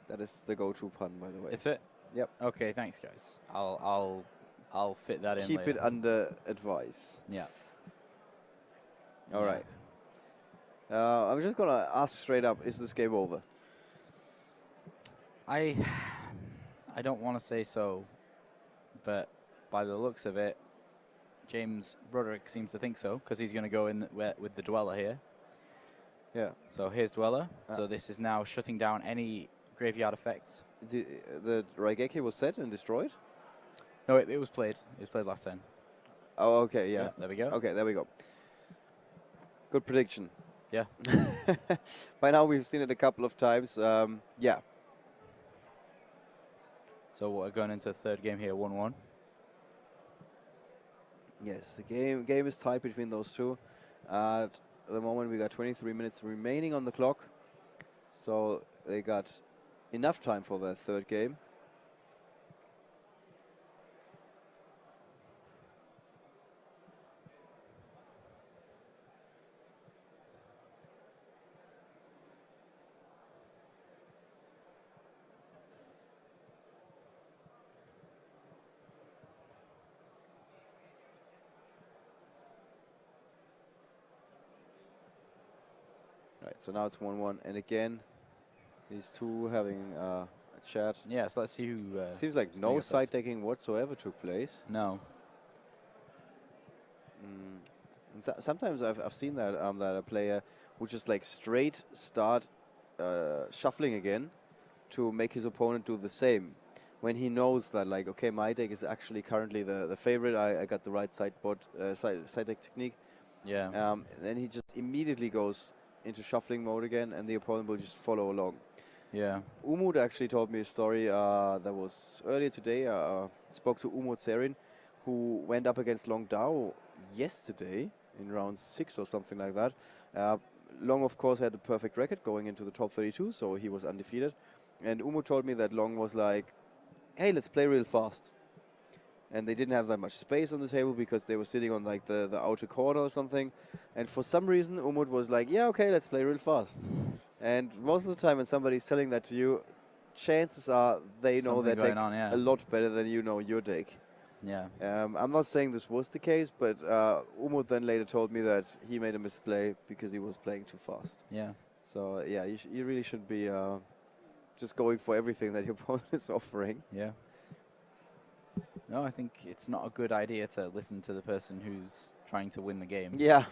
That is the go-to pun, by the way. Is it? Yep. Okay, thanks, guys. I'll fit that in. Keep later. it under advice. Yeah. All right. I'm just gonna ask straight up: is this game over? I don't want to say so, but by the looks of it, James Broderick seems to think so, because he's going to go in with the Dweller here. Yeah. So here's Dweller. So this is now shutting down any graveyard effects. The Raigeki was set and destroyed? No, it was played. It was played last time. Oh, okay, yeah. There we go. Okay, there we go. Good prediction. Yeah. By now we've seen it a couple of times. Yeah. So we're going into the third game here, 1-1. Yes, the game is tied between those two. At the moment we got 23 minutes remaining on the clock. So they got enough time for their third game. Right, so now it's 1-1, and again, these two having a chat. Yeah, so let's see who... Seems like no side decking whatsoever took place. No. And sometimes I've seen that that a player would just like straight start shuffling again to make his opponent do the same. When he knows that, like, okay, my deck is actually currently the favorite. I got the right side deck technique. Yeah. Then he just immediately goes into shuffling mode again, and the opponent will just follow along. Yeah. Umut actually told me a story that was earlier today. Spoke to Umut Serin, who went up against Long Dao yesterday in round 6 or something like that. Long, of course, had the perfect record going into the top 32, so he was undefeated. And Umut told me that Long was like, hey, let's play real fast. And they didn't have that much space on the table because they were sitting on like the outer corner or something. And for some reason, Umut was like, yeah, okay, let's play real fast. And most of the time when somebody's telling that to you, chances are they know their deck a lot better than you know your deck. Yeah. I'm not saying this was the case, but Umut then later told me that he made a misplay because he was playing too fast. Yeah. So, yeah, you really should be just going for everything that your opponent is offering. Yeah. No, I think it's not a good idea to listen to the person who's trying to win the game. Yeah.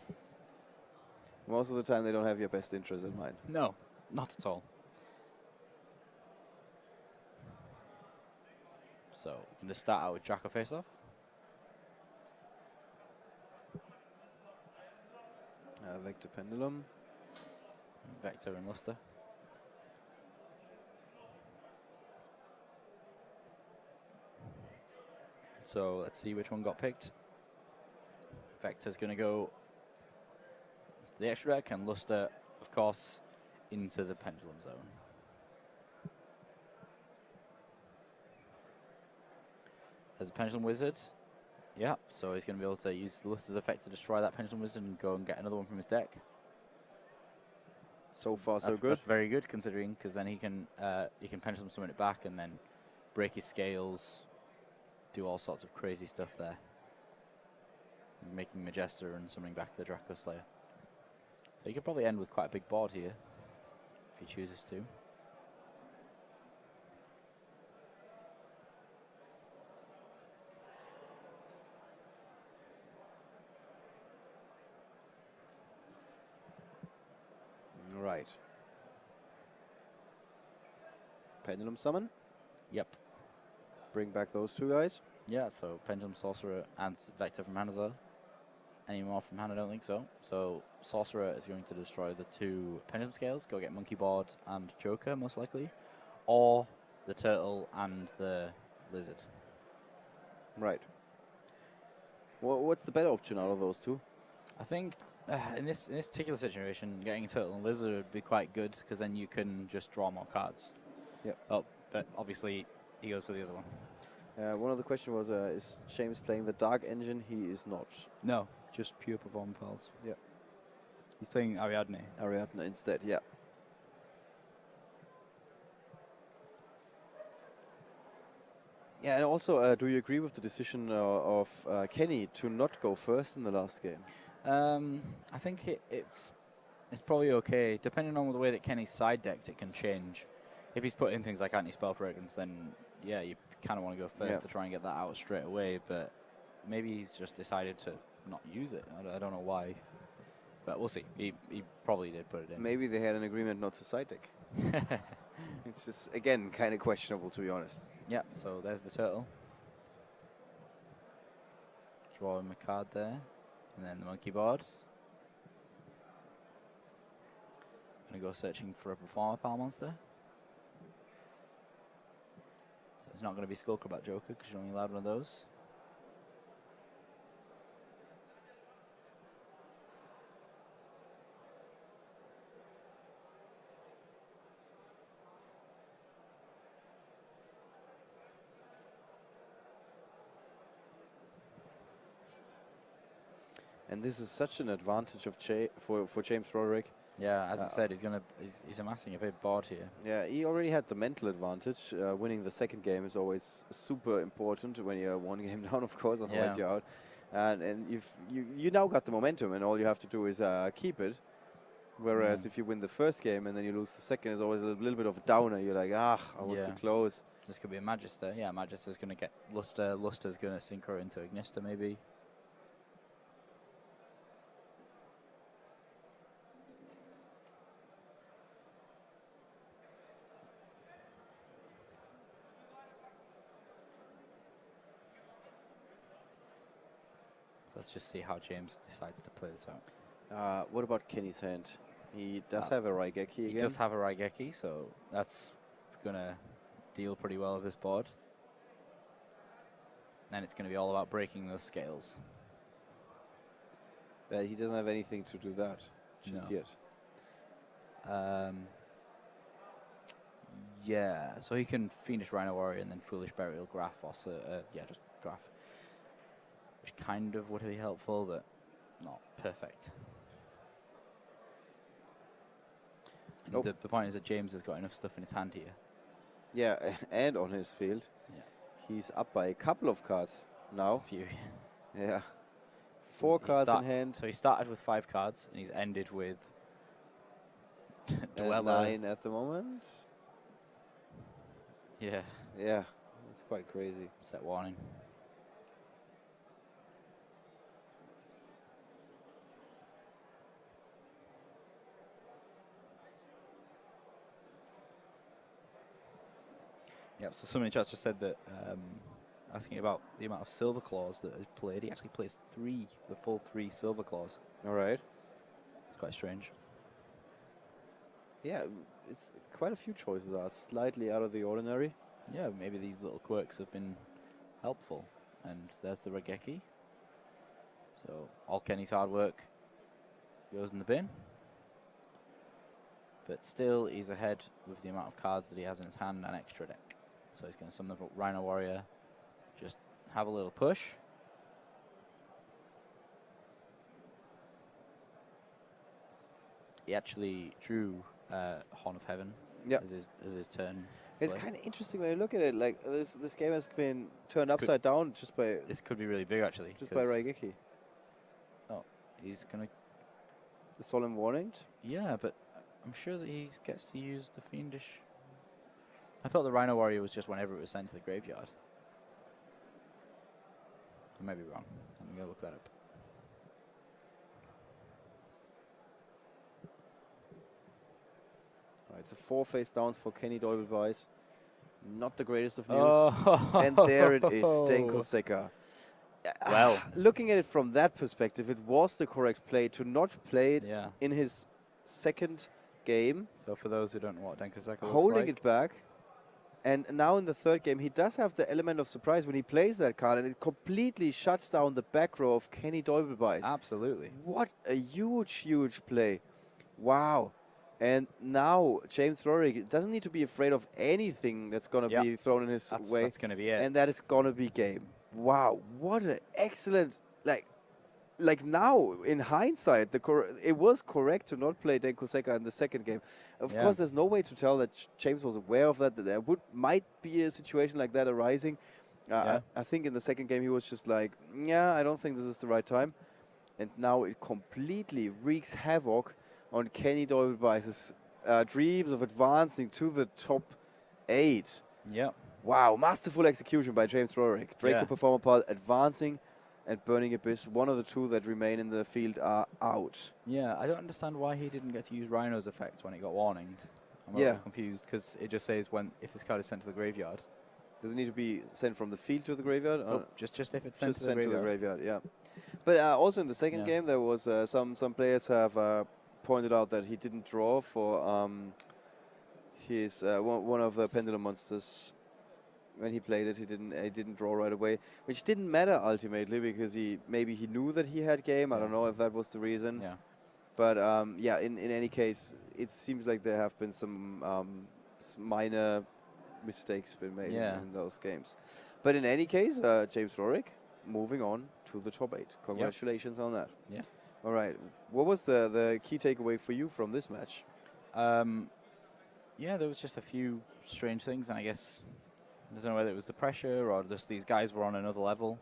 Most of the time, they don't have your best interest in mind. No, not at all. So, I'm going to start out with Draco face-off. Vector Pendulum. Vector and Luster. So let's see which one got picked. Vector's going to go to the extra deck, and Luster, of course, into the Pendulum Zone. As a Pendulum Wizard, yeah, so he's going to be able to use Luster's effect to destroy that Pendulum Wizard and go and get another one from his deck. So far, so good. That's very good, considering, because then he can Pendulum summon it back and then break his scales, do all sorts of crazy stuff there. Making Majester and summoning back the Draco Slayer. So you could probably end with quite a big board here. if he chooses to. Right. Pendulum summon. Yep. Bring back those two guys. Yeah, so Pendulum, Sorcerer, and Vector from hand as well. Any more from hand? I don't think so. So Sorcerer is going to destroy the 2 Pendulum Scales, go get Monkey Board and Joker, most likely. Or the Turtle and the Lizard. Right. What's the better option out of those two? I think in this particular situation, getting a Turtle and Lizard would be quite good, because then you can just draw more cards. Yep. Oh, but obviously he goes for the other one. One of the questions was, is James playing the Dark Engine? He is not. No, just pure Performal Pals. Yeah. He's playing Ariadne. Ariadne instead, yeah. Yeah, and also, do you agree with the decision of Kenny to not go first in the last game? I think it's probably okay. Depending on the way that Kenny's side decked, it can change. If he's put in things like anti-spell fragrance, then yeah, you kind of want to go first to try and get that out straight away. But maybe he's just decided to not use it. I don't know why, but we'll see. He probably did put it in. Maybe they had an agreement not to side deck. It's just, again, kind of questionable, to be honest. Yeah, so there's the Turtle. Draw him a card there. And then the Monkey Board. Gonna go searching for a Performer Pal monster. So it's not gonna be Skullcrobat Joker, because you're only allowed one of those. And this is such an advantage of for James Broderick. Yeah, as I said, he's amassing a big board here. Yeah, he already had the mental advantage. Winning the second game is always super important when you're 1 game down, of course, otherwise you're out. And you now got the momentum, and all you have to do is keep it. Whereas if you win the first game and then you lose the second, it's always a little bit of a downer. You're like, I was too close. This could be a Magister. Yeah, Magister's going to get Luster. Luster's going to synchro into Ignister, maybe. Let's just see how James decides to play this out. What about Kenny's hand? He does have a Raigeki again. He does have a Raigeki, so that's going to deal pretty well with this board. And it's going to be all about breaking those scales. But he doesn't have anything to do that just yet. Yeah, so he can Fiendish Rhino Warrior and then Foolish Burial Graph, or just Graph. Which kind of would be helpful, but not perfect. And the point is that James has got enough stuff in his hand here. Yeah, and on his field. Yeah. He's up by a couple of cards now. Few. Yeah. 4 cards in hand. So he started with 5 cards, and he's ended with Dweller. 9 at the moment. Yeah. Yeah, it's quite crazy. Set warning. Yep, so somebody in chat just said that, asking about the amount of Silver Claws that is played. He actually plays the full 3 Silver Claws. All right. It's quite strange. Yeah, it's quite a few choices are slightly out of the ordinary. Yeah, maybe these little quirks have been helpful. And there's the Raigeki. So all Kenny's hard work goes in the bin. But still, he's ahead with the amount of cards that he has in his hand and extra deck. So he's going to summon the Rhino Warrior, just have a little push. He actually drew Horn of Heaven as his turn. It's kind of interesting when you look at it. Like this game has been turned upside down just by. This could be really big actually. Just by Raigeki. Oh, he's gonna. The Solemn Warning. Yeah, but I'm sure that he gets to use the Fiendish. I thought the Rhino Warrior was just whenever it was sent to the graveyard. I may be wrong. I'm going to look that up. All right, so 4 face downs for Kenny Doibelweiss. Not the greatest of news. Oh. And there it is, Denko Seka. Well, looking at it from that perspective, it was the correct play to not play it in his second game. So for those who don't know what Denko Seka looks holding like. it back. And now in the third game, he does have the element of surprise when he plays that card, and it completely shuts down the back row of Kenny Doibelweiss. Absolutely. What a huge, huge play. Wow. And now James Rorick doesn't need to be afraid of anything that's going to be thrown in his way. That's going to be it. And that is going to be game. Wow. What an excellent, like now, in hindsight, it was correct to not play Denko Seka in the second game. Of course, there's no way to tell that James was aware of that there might be a situation like that arising. I think in the second game he was just like, yeah, I don't think this is the right time. And now it completely wreaks havoc on Kenny Doibelweiss's dreams of advancing to the top 8. Yeah. Wow, masterful execution by James Rorick. Draco Performal Pal advancing, and Burning Abyss, one of the 2 that remain in the field, are out. Yeah, I don't understand why he didn't get to use Rhino's effect when it got warninged. I'm a little confused, because it just says if this card is sent to the graveyard. Does it need to be sent from the field to the graveyard? Nope, just if it's sent to the graveyard. graveyard. To the graveyard, yeah. But also in the second game, there was some players have pointed out that he didn't draw for his one of the Pendulum Monsters. When he played it, he didn't draw right away, which didn't matter ultimately because maybe he knew that he had game. I don't know if that was the reason. Yeah. But in any case, it seems like there have been some minor mistakes been made in those games. But in any case, James Rorick moving on to the top 8. Congratulations on that. Yeah. All right. What was the key takeaway for you from this match? Yeah, there was just a few strange things, and I guess I don't know whether it was the pressure or just these guys were on another level.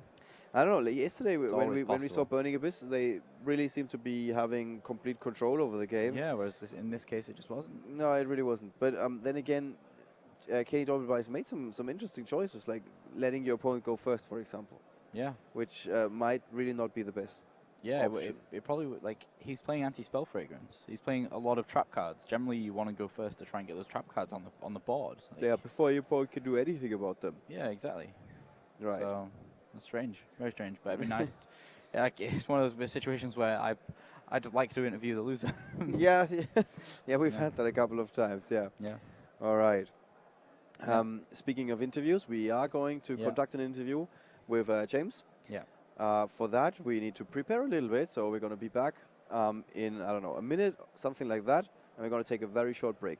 I don't know. Like yesterday, when we saw Burning Abyss, they really seemed to be having complete control over the game. Yeah, whereas in this case, it just wasn't. No, it really wasn't. But then again, Kenny Doibelweiss made some interesting choices, like letting your opponent go first, for example. Yeah. Which might really not be the best. Yeah, it probably would, like, he's playing anti-spell fragrance. He's playing a lot of trap cards. Generally, you want to go first to try and get those trap cards on the board. Like, yeah, before your opponent can do anything about them. Yeah, exactly. Right. So that's strange, very strange. But it'd be nice. Yeah, like, it's one of those situations where I'd like to interview the loser. yeah, we've had that a couple of times. Yeah. Yeah. All right. Speaking of interviews, we are going to conduct an interview with James. Yeah. For that, we need to prepare a little bit, so we're going to be back in, I don't know, a minute, something like that, and we're going to take a very short break.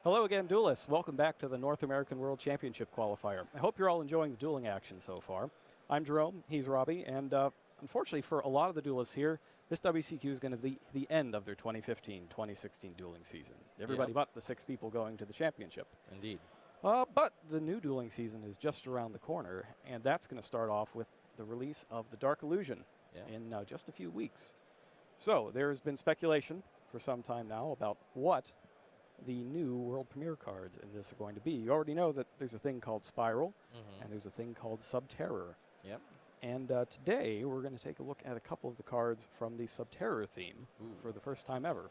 Hello again, duelists. Welcome back to the North American World Championship Qualifier. I hope you're all enjoying the dueling action so far. I'm Jerome, he's Robbie, and unfortunately for a lot of the duelists here, this WCQ is going to be the end of their 2015-2016 dueling season. Everybody but the 6 people going to the championship. Indeed. But the new dueling season is just around the corner, and that's going to start off with the release of the Dark Illusion in just a few weeks. So there's been speculation for some time now about what the new world premiere cards in this are going to be. You already know that there's a thing called Spiral, and there's a thing called Subterror. Yep. And today we're going to take a look at a couple of the cards from the Subterror theme for the first time ever.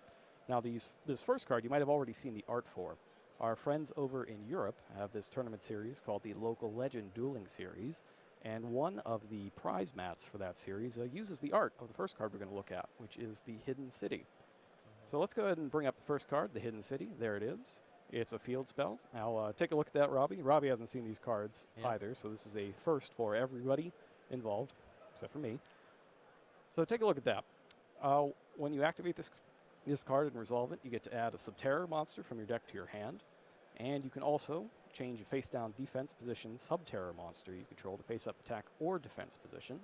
Now this first card you might have already seen the art for. Our friends over in Europe have this tournament series called the Local Legend Dueling Series, and one of the prize mats for that series uses the art of the first card we're going to look at, which is the Hidden City. So let's go ahead and bring up the first card, the Hidden City. There it is. It's a field spell. Now take a look at that, Robbie. Robbie hasn't seen these cards either, so this is a first for everybody involved, except for me. So take a look at that. When you activate this card and resolve it, you get to add a Subterror monster from your deck to your hand. And you can also change a face-down defense position Subterror monster you control to face-up attack or defense position.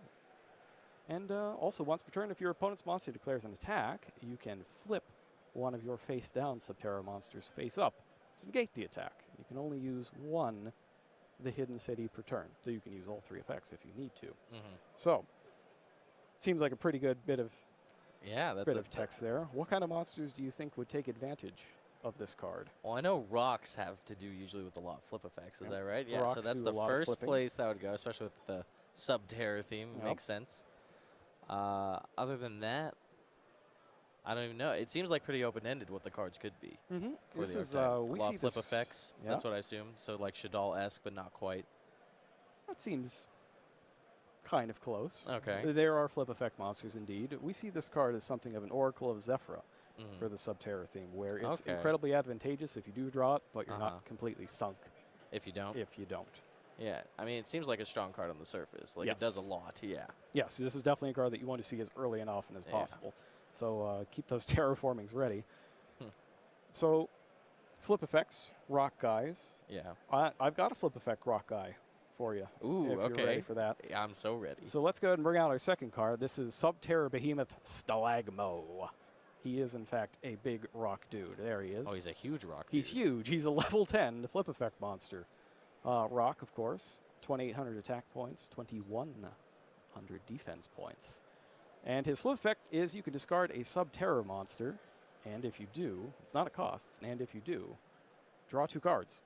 And also, once per turn, if your opponent's monster declares an attack, you can flip one of your face-down Subterror monsters face-up to negate the attack. You can only use one the Hidden City per turn, so you can use all 3 effects if you need to. So, it seems like a pretty good bit of Yeah, that's bit of text there. What kind of monsters do you think would take advantage of this card? Well, I know rocks have to do usually with a lot of flip effects. Is that right? Yeah. Rocks So that's do the a lot of first flipping. place that would go, especially with the Subterror theme. Yep. Makes sense. Other than that, I don't even know. It seems like pretty open-ended what the cards could be. Mm-hmm. for This the is archetype. we a lot see of flip this. effects. Yeah. That's what I assume. So like Shadal-esque, but not quite. That seems kind of close. Okay. There are flip effect monsters indeed. We see this card as something of an Oracle of Zephyra Mhm. for the Subterror theme, where it's Okay. incredibly advantageous if you do draw it, but you're Uh-huh. not completely sunk If you don't. if you don't. Yeah. I mean, it seems like a strong card on the surface. Like Yes. it does a lot. Yeah. Yes, this is definitely a card that you want to see as early and often as Yeah. possible. So keep those terraformings ready. Hmm. So flip effects, rock guys. Yeah. I've got a flip effect rock guy for you. Ooh, if okay. You're ready for that. Yeah, I'm so ready. So let's go ahead and bring out our second card. This is Subterror Behemoth Stalagmo. He is, in fact, a big rock dude. There he is. Oh, he's a huge rock. He's dude. huge. He's a level 10 flip effect monster. Rock, of course. 2,800 attack points, 2,100 defense points. And his flip effect is you can discard a Subterror monster, and if you do, it's not a cost, it's an and if you do, draw 2 cards.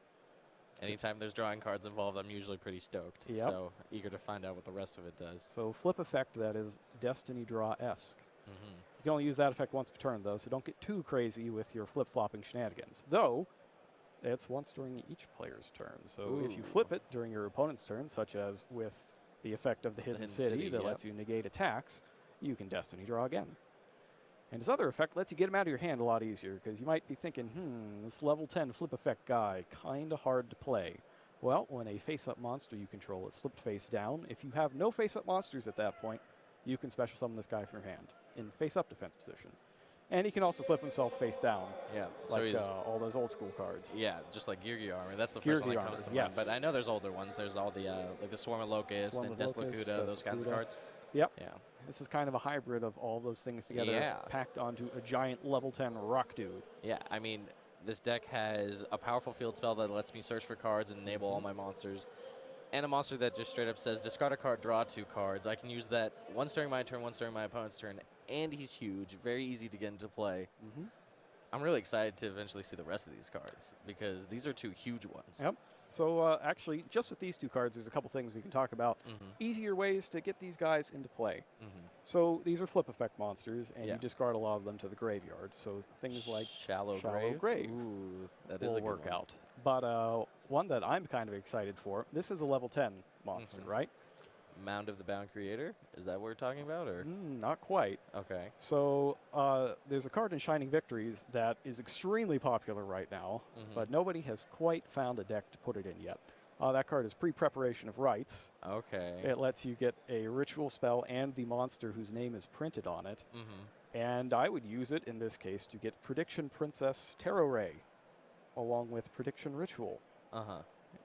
Anytime there's drawing cards involved, I'm usually pretty stoked. Yep. So eager to find out what the rest of it does. So flip effect that is Destiny Draw-esque. Mm-hmm. You can only use that effect once per turn, though, so don't get too crazy with your flip-flopping shenanigans. Though, it's once during each player's turn. So if you flip it during your opponent's turn, such as with the effect of the Hidden City that yep. lets you negate attacks, you can Destiny Draw again. And his other effect lets you get him out of your hand a lot easier, because you might be thinking, this level 10 flip effect guy, kind of hard to play. Well, when a face-up monster you control is flipped face down, if you have no face-up monsters at that point, you can special summon this guy from your hand in face-up defense position. And he can also flip himself face down, Yeah. So like he's all those old school cards. yeah, just like Gear Armor. That's the first one that Gear comes to Armor, mind. yes. But I know there's older ones. There's all the like the Swarm of Locust Swarm and of Locust, Deslocuda, those kinds of Deslocuda. cards. Yep. Yeah. This is kind of a hybrid of all those things together, Yeah. packed onto a giant level 10 rock dude. Yeah. I mean, this deck has a powerful field spell that lets me search for cards and enable all my monsters. And a monster that just straight up says, discard a card, draw 2 cards. I can use that once during my turn, once during my opponent's turn. And he's huge, very easy to get into play. I'm really excited to eventually see the rest of these cards, because these are 2 huge ones. Yep. So actually, just with these 2 cards, there's a couple things we can talk about. Easier ways to get these guys into play. So these are flip effect monsters, and Yeah. you discard a lot of them to the graveyard. So things like Shallow Grave. Ooh, that is will a good work one. out. But one that I'm kind of excited for, this is a level 10 monster, right? Mound of the Bound Creator? Is that what we're talking about? Or Not quite. okay. So there's a card in Shining Victories that is extremely popular right now, but nobody has quite found a deck to put it in yet. That card is Pre-Preparation of Rites. Okay. It lets you get a ritual spell and the monster whose name is printed on it. And I would use it in this case to get Prediction Princess Tarot Ray along with Prediction Ritual.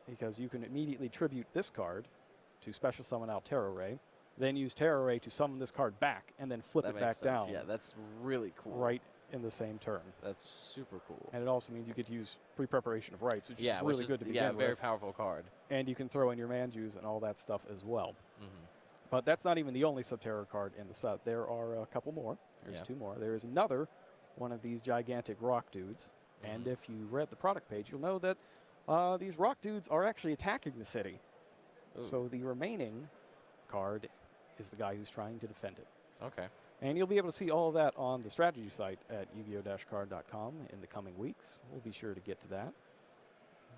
Because you can immediately tribute this card to special summon out Tarot Ray, then use Tarot Ray to summon this card back, and then flip That it makes back sense. down. Yeah, that's really cool. Right in the same turn. That's super cool. And it also means you get to use Pre-Preparation of Rites, which Yeah, is which really is- good to begin yeah, with. very powerful card. And you can throw in your Manjus and all that stuff as well. But that's not even the only Subterror card in the set. There are a couple more. There's Yeah. 2 more. There is another one of these gigantic rock dudes. And if you read the product page, you'll know that these rock dudes are actually attacking the city. So the remaining card is the guy who's trying to defend it. Okay. And you'll be able to see all of that on the strategy site at yu-gi-oh-card.com in the coming weeks. We'll be sure to get to that.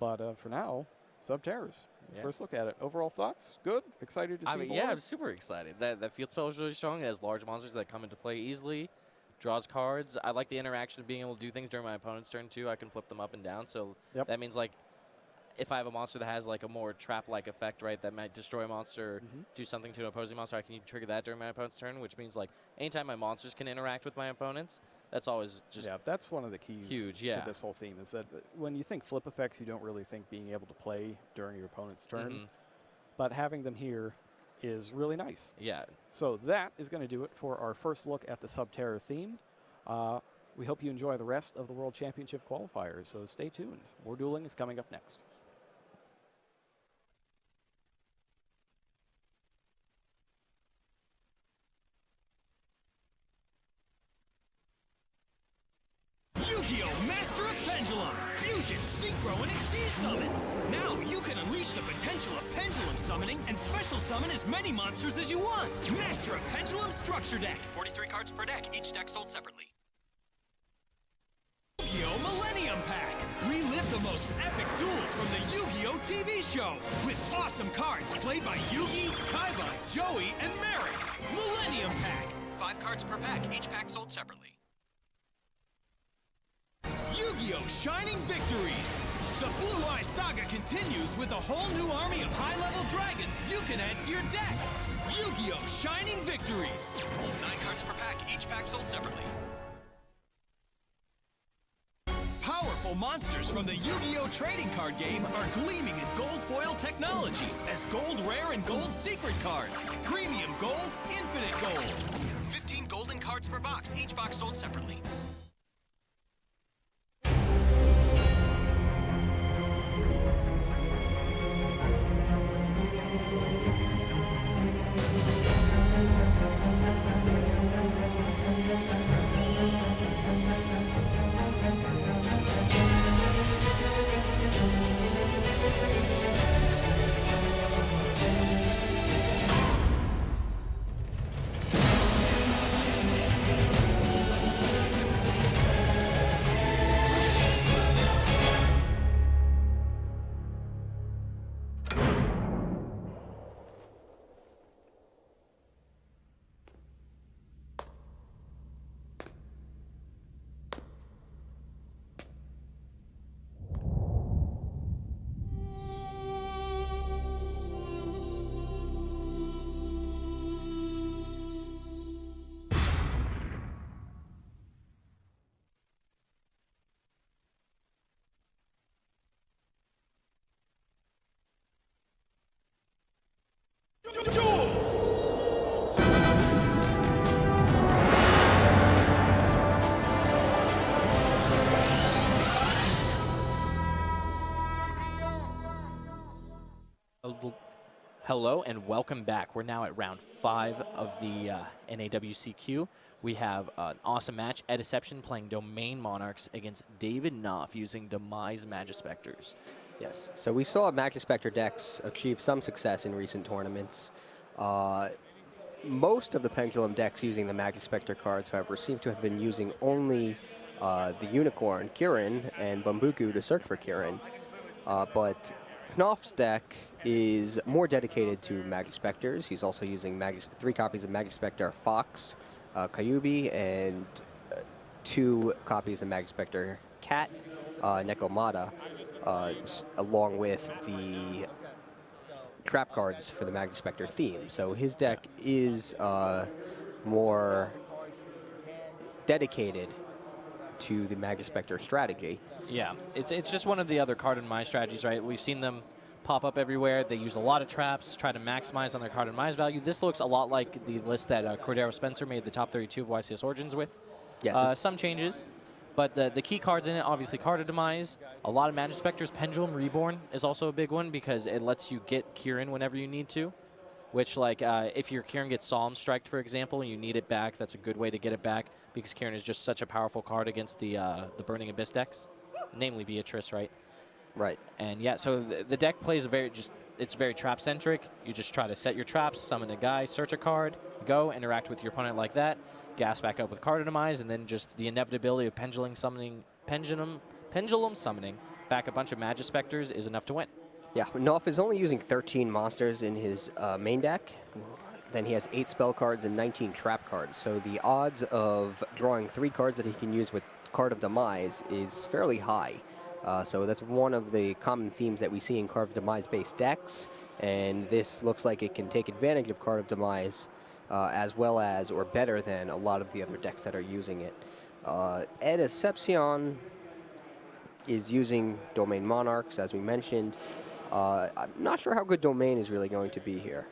But for now, Subterrors. Yeah. First look at it. Overall thoughts? Good? Excited to see I mean, more? yeah, I'm super excited. That field spell is really strong. It has large monsters that come into play easily. Draws cards. I like the interaction of being able to do things during my opponent's turn, too. I can flip them up and down. So that means, like, if I have a monster that has, like, a more trap-like effect, right, that might destroy a monster or do something to an opposing monster, I can trigger that during my opponent's turn, which means, like, anytime my monsters can interact with my opponents, that's always just that's one of the keys huge, to this whole theme, is that when you think flip effects, you don't really think being able to play during your opponent's turn. But having them here is really nice. Yeah. So that is going to do it for our first look at the Subterror theme. We hope you enjoy the rest of the World Championship qualifiers, so stay tuned. More dueling is coming up next. Pendulum, Fusion, Synchro, and Exceed summons. Now you can unleash the potential of Pendulum summoning and special summon as many monsters as you want. Master of Pendulum Structure Deck. 43 cards per deck, each deck sold separately. Yu-Gi-Oh! Millennium Pack. Relive the most epic duels from the Yu-Gi-Oh! TV show with awesome cards played by Yugi, Kaiba, Joey, and Merrick. Millennium Pack. 5 cards per pack, each pack sold separately. Yu-Gi-Oh! Shining Victories. The Blue Eye Saga continues with a whole new army of high-level dragons you can add to your deck. Yu-Gi-Oh! Shining Victories. 9 cards per pack, each pack sold separately. Powerful monsters from the Yu-Gi-Oh! Trading card game are gleaming in gold foil technology as gold rare and gold secret cards. Premium gold, infinite gold. 15 golden cards per box, each box sold separately. Hello and welcome back. We're now at round 5 of the NAWCQ. We have an awesome match. Ed Deception playing Domain Monarchs against David Knopf using Demise Magispectors. Yes, so we saw Magispector decks achieve some success in recent tournaments. Most of the Pendulum decks using the Magispector cards, however, seem to have been using only the Unicorn, Kirin, and Bambuku to search for Kirin. But Knopf's deck is more dedicated to Magispectors. He's also using 3 copies of Magispector Fox, Kyubi, and 2 copies of Magispector Cat, Nekomata, along with the trap cards for the Magispector theme. So his deck is more dedicated to the Magispector strategy. Yeah, it's just one of the other card and my strategies, right? We've seen them pop up everywhere. They use a lot of traps, try to maximize on their card and mize value. This looks a lot like the list that Cordero Spencer made the top 32 of YCS Origins with. Yes. Some changes, but the key cards in it, obviously Card of Demise, a lot of Magispectors. Pendulum Reborn is also a big one because it lets you get Kirin whenever you need to, which like if your Kirin gets Solemn Striked, for example, and you need it back, that's a good way to get it back because Kirin is just such a powerful card against the Burning Abyss decks, namely Beatrice, right? Right. And yeah, so the deck plays it's very trap centric. You just try to set your traps, summon a guy, search a card, go, interact with your opponent like that, gas back up with Card of Demise, and then just the inevitability of pendulum summoning back a bunch of Magispectors is enough to win. Yeah, Knopf is only using 13 monsters in his main deck. Then he has 8 spell cards and 19 trap cards. So the odds of drawing 3 cards that he can use with Card of Demise is fairly high. So that's one of the common themes that we see in Card of Demise-based decks, and this looks like it can take advantage of Card of Demise as well as, or better than, a lot of the other decks that are using it. Ed Deception is using Domain Monarchs, as we mentioned. I'm not sure how good Domain is really going to be here.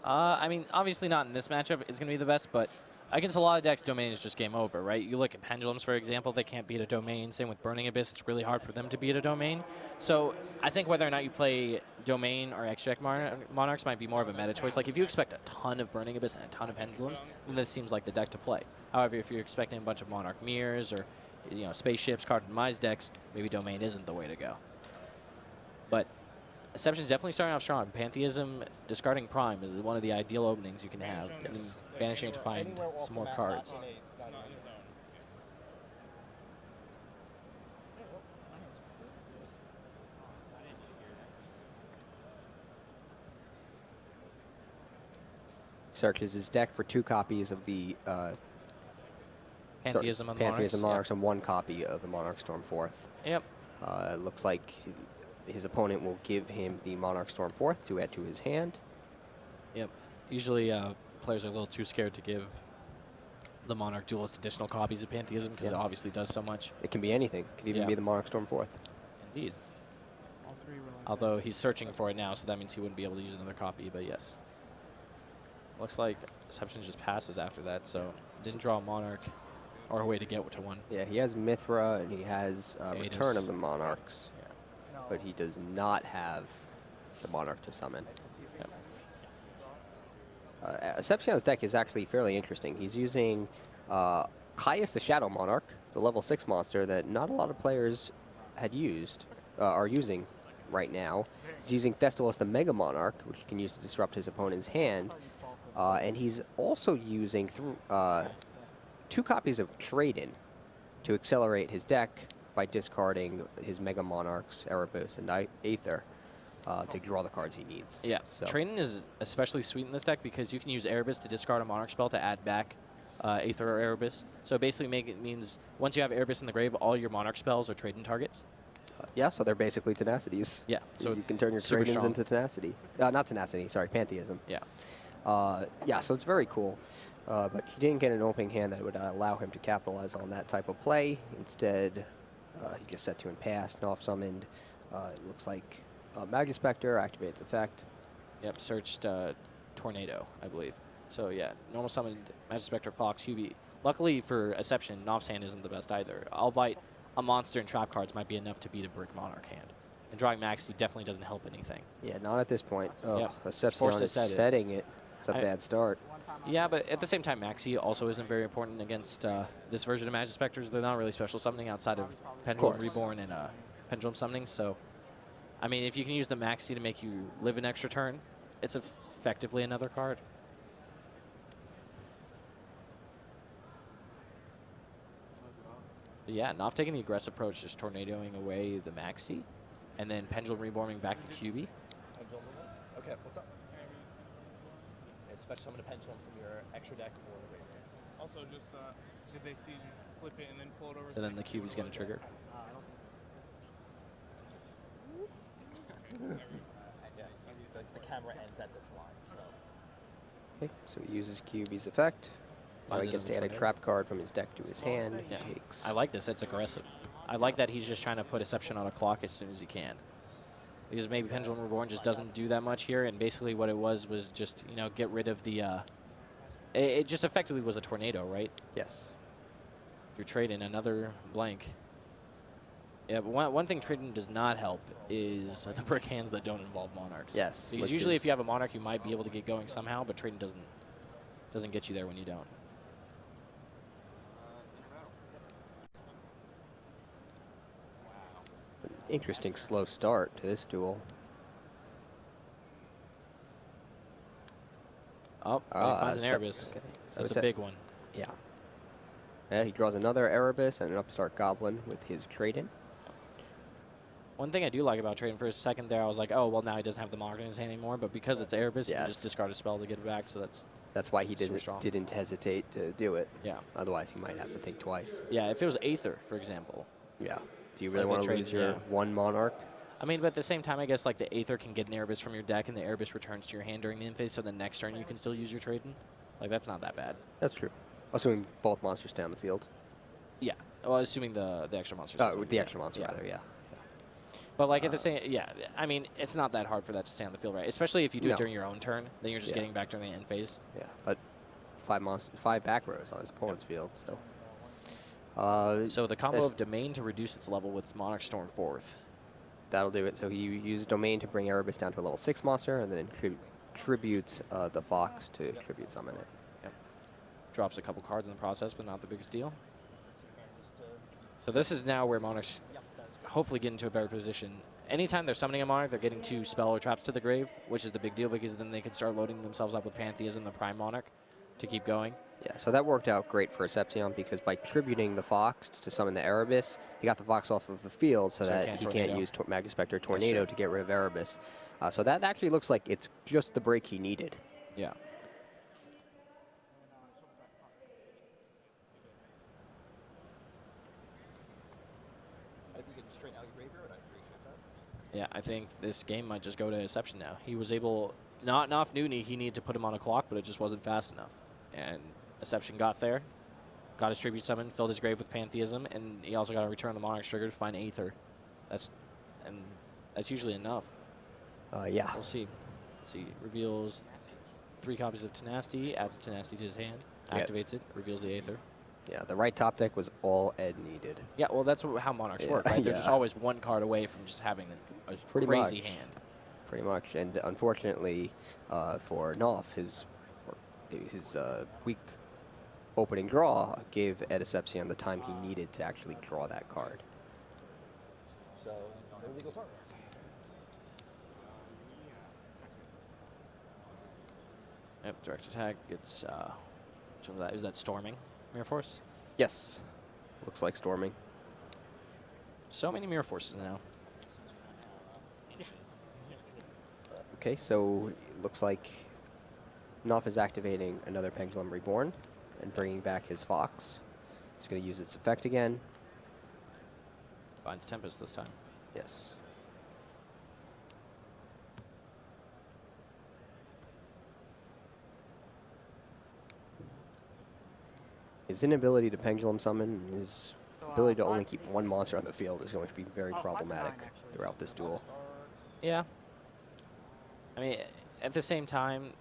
I mean, obviously not in this matchup. It's going to be the best, but against a lot of decks, Domain is just game over, right? You look at Pendulums, for example, they can't beat a Domain. Same with Burning Abyss, it's really hard for them to beat a Domain. So I think whether or not you play Domain or Extract Monarchs might be more of a meta choice. Like, if you expect a ton of Burning Abyss and a ton of Pendulums, then this seems like the deck to play. However, if you're expecting a bunch of Monarch Mirrors or you know, spaceships, card demise decks, maybe Domain isn't the way to go. But Asception's definitely starting off strong. Pantheism, discarding Prime is one of the ideal openings you can have. And then banishing it to find some more cards. Searches his deck for 2 copies of the Pantheism of the Pantheism Monarchs, Monarchs and 1 copy of the Monarch Stormforth. Yep. It looks like his opponent will give him the Monarch Stormforth to add to his hand. Yep. Usually players are a little too scared to give the Monarch Duelist additional copies of Pantheism because it obviously does so much. It can be anything. It could even be the Monarch Stormforth. Indeed. Although he's searching for it now, so that means he wouldn't be able to use another copy, but yes. Looks like Asception just passes after that, so didn't draw a Monarch or a way to get to one. Yeah, he has Mithra and he has Return of the Monarchs, but he does not have the Monarch to summon. Asception's deck is actually fairly interesting. He's using Caius the Shadow Monarch, the level 6 monster that not a lot of players had used, are using right now. He's using Thestalos the Mega Monarch, which he can use to disrupt his opponent's hand. And he's also using 2 copies of Trade-In to accelerate his deck by discarding his Mega Monarchs, Erebus, and Aether to draw the cards he needs. Yeah, so Trade-In is especially sweet in this deck because you can use Erebus to discard a Monarch spell to add back Aether or Erebus. So basically it means once you have Erebus in the grave, all your Monarch spells are Trade-In targets. Yeah, so they're basically Tenacities. Yeah, so you can turn your super Trade-Ins strong. into Tenacity. Not Tenacity, sorry, Pantheism. Yeah. Yeah, so it's very cool. But he didn't get an opening hand that would allow him to capitalize on that type of play. Instead, he just set to and passed, off summoned. It looks like Magispector activates effect. Yep, searched Tornado, I believe. So yeah, normal summoned Magispector, Fox, Hubie. Luckily for Asception, Knopf's hand isn't the best either. Albeit a monster and trap cards might be enough to beat a Brick Monarch hand. And drawing Maxi definitely doesn't help anything. Yeah, not at this point. Oh, Yep. Asception Forced to is set it. setting it. It's a bad start. Yeah, but at the same time, Maxi also isn't very important against this version of Magispectors. They're not really special summoning outside of Pendulum Reborn and Pendulum Summoning. So, I mean, if you can use the Maxi to make you live an extra turn, it's effectively another card. But yeah, not taking the aggressive approach, just tornadoing away the Maxi, and then Pendulum Reborning back to QB. Pendulum reborn? Okay, what's up? And special summon a pendulum from your extra deck or the graveyard. Also, just did they see you flip it and then pull it over? So then the QB's going to trigger. Yeah, the camera ends at this line, so. Okay, so he uses QB's effect. Now he Finds gets to another add a trap card from his deck to his hand. Yeah. He takes. I like this. It's aggressive. I like that he's just trying to put Asception on a clock as soon as he can. Because maybe Pendulum Reborn just doesn't do that much here, and basically what it was just, you know, get rid of the... it just effectively was a tornado, right? Yes. If you're trading another blank. Yeah, but one thing trading does not help is the brick hands that don't involve Monarchs. Yes. Because usually if you have a Monarch, you might be able to get going somehow, but trading doesn't get you there when you don't. It's an interesting slow start to this duel. Oh, he finds an Erebus. Okay. So That's it's a big one. Yeah. Yeah, he draws another Erebus and an upstart Goblin with his trade-in. One thing I do like about trading for a second there, I was like, oh, well, now he doesn't have the Monarch in his hand anymore, but because it's Erebus, he can just discard a spell to get it back, so that's why he super strong. didn't hesitate to do it. Yeah. Otherwise, he might have to think twice. Yeah, if it was Aether, for example. Yeah. Do you really Like want they to trade- lose your yeah. one Monarch? I mean, but at the same time, I guess like the Aether can get an Erebus from your deck, and the Erebus returns to your hand during the end phase, so the next turn you can still use your trade-in. Like, that's not that bad. That's true. Assuming both monsters stay on the field. Yeah. Well, assuming the extra monsters. Oh, the extra monster, rather, yeah. But like at the same, yeah, I mean, it's not that hard for that to stay on the field, right? Especially if you do No. it during your own turn, then you're just Yeah. getting back during the end phase. Yeah, but 5 back rows on his opponent's field, so. So the combo of Domain to reduce its level with Monarch Storm 4th. That'll do it. So he uses Domain to bring Erebus down to a level 6 monster, and then tributes the Fox to tribute summon it. Yep. Drops a couple cards in the process, but not the biggest deal. So this is now where Monarchs hopefully get into a better position. Anytime they're summoning a Monarch, they're getting 2 spell or traps to the grave, which is the big deal because then they can start loading themselves up with Pantheism, the Prime Monarch, to keep going. Yeah, so that worked out great for Asepsion because by tributing the Fox to summon the Erebus, he got the Fox off of the field so that he can't use Magispector Tornado to get rid of Erebus. So that actually looks like it's just the break he needed. Yeah. I think you can straighten out your graveyard. I appreciate that. Yeah, I think this game might just go to Aseption now. He was able, not off Noonie, he needed to put him on a clock, but it just wasn't fast enough. And Aseption got there, got his tribute summon, filled his grave with Pantheism, and he also got to return the Monarch's trigger to find Aether. That's usually enough. Yeah. We'll see. Let's see. Reveals 3 copies of Tenacity, adds Tenacity to his hand, activates it, reveals the Aether. Yeah, the right top deck was all Ed needed. Yeah, well, that's how Monarchs work, right? They're just always 1 card away from just having a crazy hand. Pretty much. And unfortunately for Knopf, his weak opening draw gave Ed Asepsion the time he needed to actually draw that card. So, no legal targets. Yep, direct attack gets, which one was that? Is that Storming Mirror Force? Yes. Looks like Storming. So many Mirror Forces now. Okay, so it looks like Knopf is activating another Pendulum Reborn and bringing back his Fox. He's going to use its effect again. Finds Tempest this time. Yes. His inability to Pendulum Summon, his ability to only keep 1 monster on the field is going to be very problematic throughout this duel. Yeah. I mean, at the same time,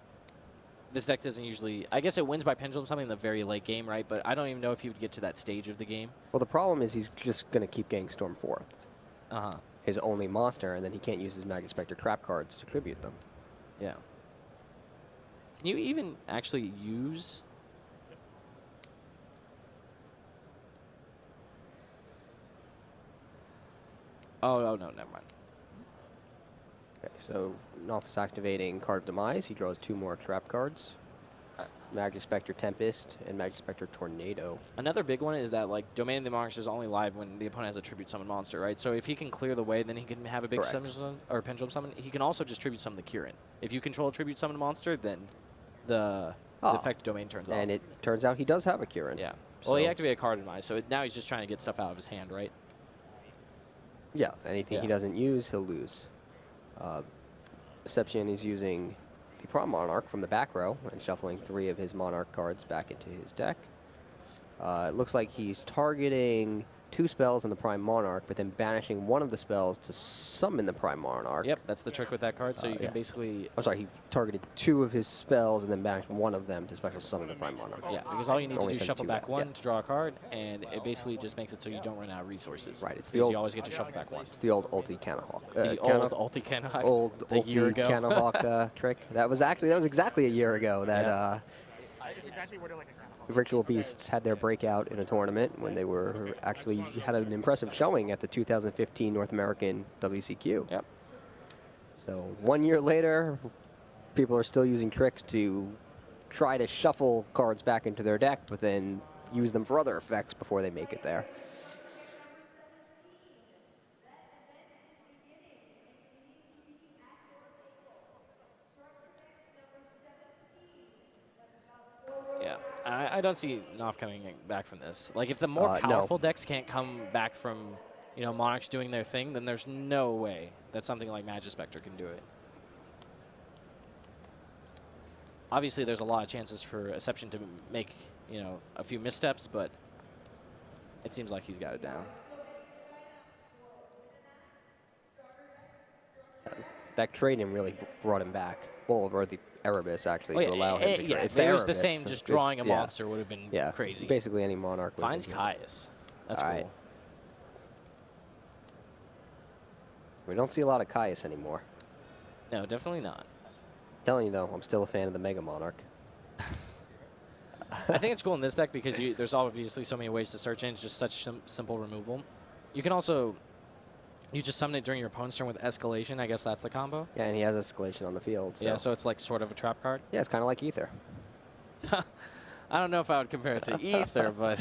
this deck doesn't usually... I guess it wins by Pendulum Summon in the very late game, right? But I don't even know if he would get to that stage of the game. Well, the problem is he's just going to keep getting Storm 4th. Uh-huh. His only monster, and then he can't use his Magispector trap cards to tribute them. Yeah. Can you even actually use... Oh, no, never mind. Okay, so Knopf is activating Card of Demise. He draws 2 more trap cards. Magispector Tempest and Magispector Tornado. Another big one is that, like, Domain of the Monarchs is only live when the opponent has a tribute summon monster, right? So if he can clear the way, then he can have a big summon or pendulum summon. He can also just tribute summon the Kirin. If you control a tribute summon monster, then the effect domain turns off. And it turns out he does have a Kirin. Yeah. Well, he activated a card in mind, so now he's just trying to get stuff out of his hand, right? Yeah, anything he doesn't use, he'll lose. Asepsion is using the Prime Monarch from the back row and shuffling 3 of his Monarch cards back into his deck. It looks like he's targeting 2 spells in the Prime Monarch, but then banishing 1 of the spells to summon the Prime Monarch. Yep, that's the trick with that card. So you can basically... I'm sorry, he targeted 2 of his spells and then banished 1 of them to special summon the Prime Monarch. Yeah, because all you need to do is shuffle back 1 to draw a card, and it basically just makes it so you don't run out of resources. Right, it's because you always get to shuffle back 1. It's the old Ulti Canahawk. The old Ulti Canahawk. Old Ulti Canahawk trick. That was exactly a year ago that It's exactly where they're like a Ritual Beasts had their breakout in a tournament when they were actually had an impressive showing at the 2015 North American WCQ. Yep. So 1 year later, people are still using tricks to try to shuffle cards back into their deck, but then use them for other effects before they make it there. I don't see Knopf coming back from this. Like, if the more powerful decks can't come back from, you know, Monarchs doing their thing, then there's no way that something like Magispector can do it. Obviously, there's a lot of chances for Aseption to make, you know, a few missteps, but it seems like he's got it down. That trade-in really brought him back. Well, or the Erebus, actually, to allow him to yeah, it's it was Erebus. the same, just drawing a monster would have been crazy. Basically any Monarch would Finds Caius. That's cool. We don't see a lot of Caius anymore. No, definitely not. Telling you, though, I'm still a fan of the Mega Monarch. I think it's cool in this deck because there's obviously so many ways to search in. It's just such simple removal. You can also, you just summon it during your opponent's turn with Escalation. I guess that's the combo. Yeah, and he has Escalation on the field. So. Yeah, so it's like sort of a trap card. Yeah, it's kind of like Ether. I don't know if I would compare it to Ether, but...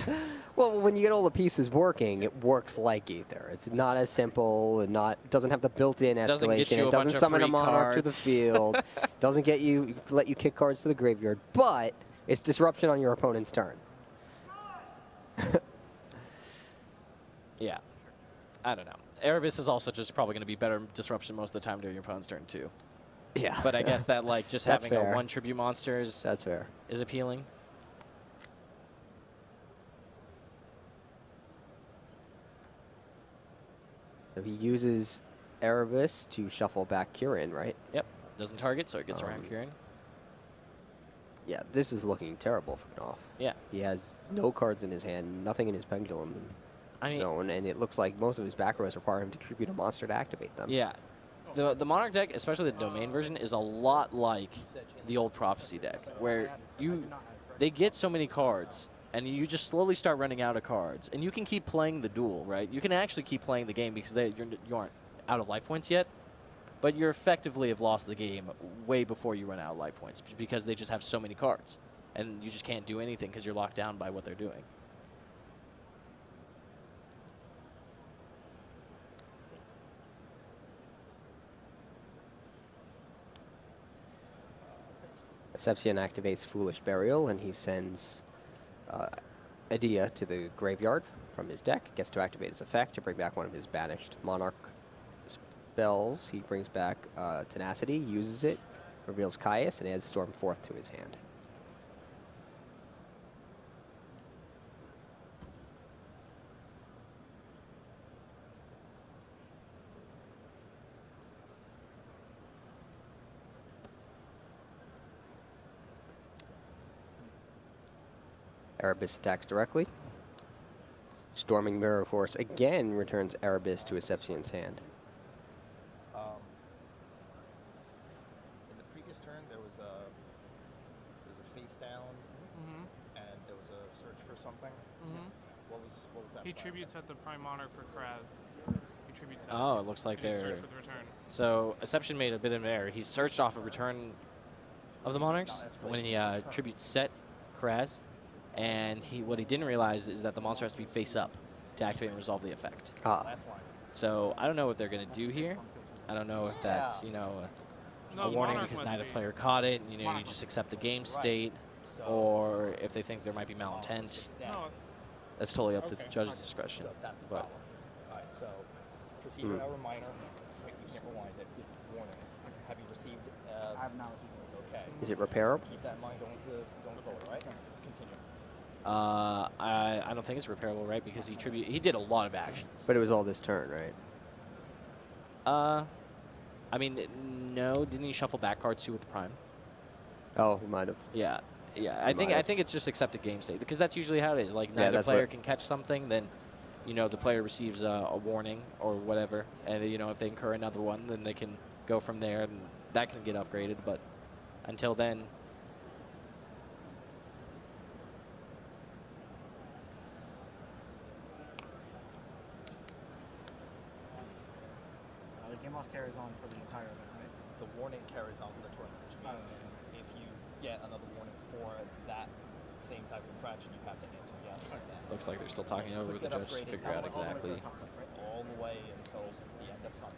Well, when you get all the pieces working, it works like Ether. It's not as simple and doesn't have the built-in escalation. It doesn't summon a Monarch to the field. Doesn't let you kick cards to the graveyard, but it's disruption on your opponent's turn. Yeah. I don't know. Erebus is also just probably going to be better disruption most of the time during your opponent's turn, too. Yeah. But I guess that, like, just having a 1 tribute monster is appealing. So he uses Erebus to shuffle back Kirin, right? Yep. Doesn't target, so it gets around Kirin. Yeah, this is looking terrible for Knopf. Yeah. He has no cards in his hand, nothing in his pendulum zone, and it looks like most of his back rows require him to tribute a monster to activate them. Yeah. The Monarch deck, especially the Domain version, is a lot like the old Prophecy deck, where they get so many cards, and you just slowly start running out of cards. And you can keep playing the duel, right? You can actually keep playing the game because you aren't out of life points yet, but you effectively have lost the game way before you run out of life points because they just have so many cards. And you just can't do anything because you're locked down by what they're doing. Sepsian activates Foolish Burial, and he sends Adia to the graveyard from his deck. Gets to activate his effect to bring back one of his banished Monarch spells. He brings back Tenacity, uses it, reveals Caius, and adds Stormforth to his hand. Erebus attacks directly. Storming Mirror Force again returns Erebus to Sepsian's hand. In the previous turn, there was a face down, and there was a search for something. What was that? He tributes at the Prime Monarch for Kraz. He tributes. Oh, it looks like they're. So Asception made a bit of an error. He searched off a return of the Monarchs when he tributes set Kraz. And what he didn't realize is that the monster has to be face up to activate and resolve the effect. So I don't know what they're going to do here. I don't know if that's, a warning because neither player caught it. You just accept the game state, or if they think there might be malintent. That's totally up to the judge's discretion. So that's the problem. All right, so procedural error minor. So you can't rewind it. Warning. Have you received? I have not received it. Okay. Is it repairable? Keep that in mind going forward, right? Continue. I don't think it's repairable, right? Because he did a lot of actions. But it was all this turn, right? I mean, no. Didn't he shuffle back cards too with the Prime? Oh, he might have. Yeah. I think it's just accepted game state because that's usually how it is. Like neither player can catch something, then the player receives a warning or whatever, and if they incur another one, then they can go from there, and that can get upgraded. But until then. The game loss carries on for the entire event, right? The warning carries on for the tournament, which means if you get another warning for that same type of infraction, you have to answer yes. Looks like they're still talking over with the judge to figure out exactly. All the way until the end of Sunday.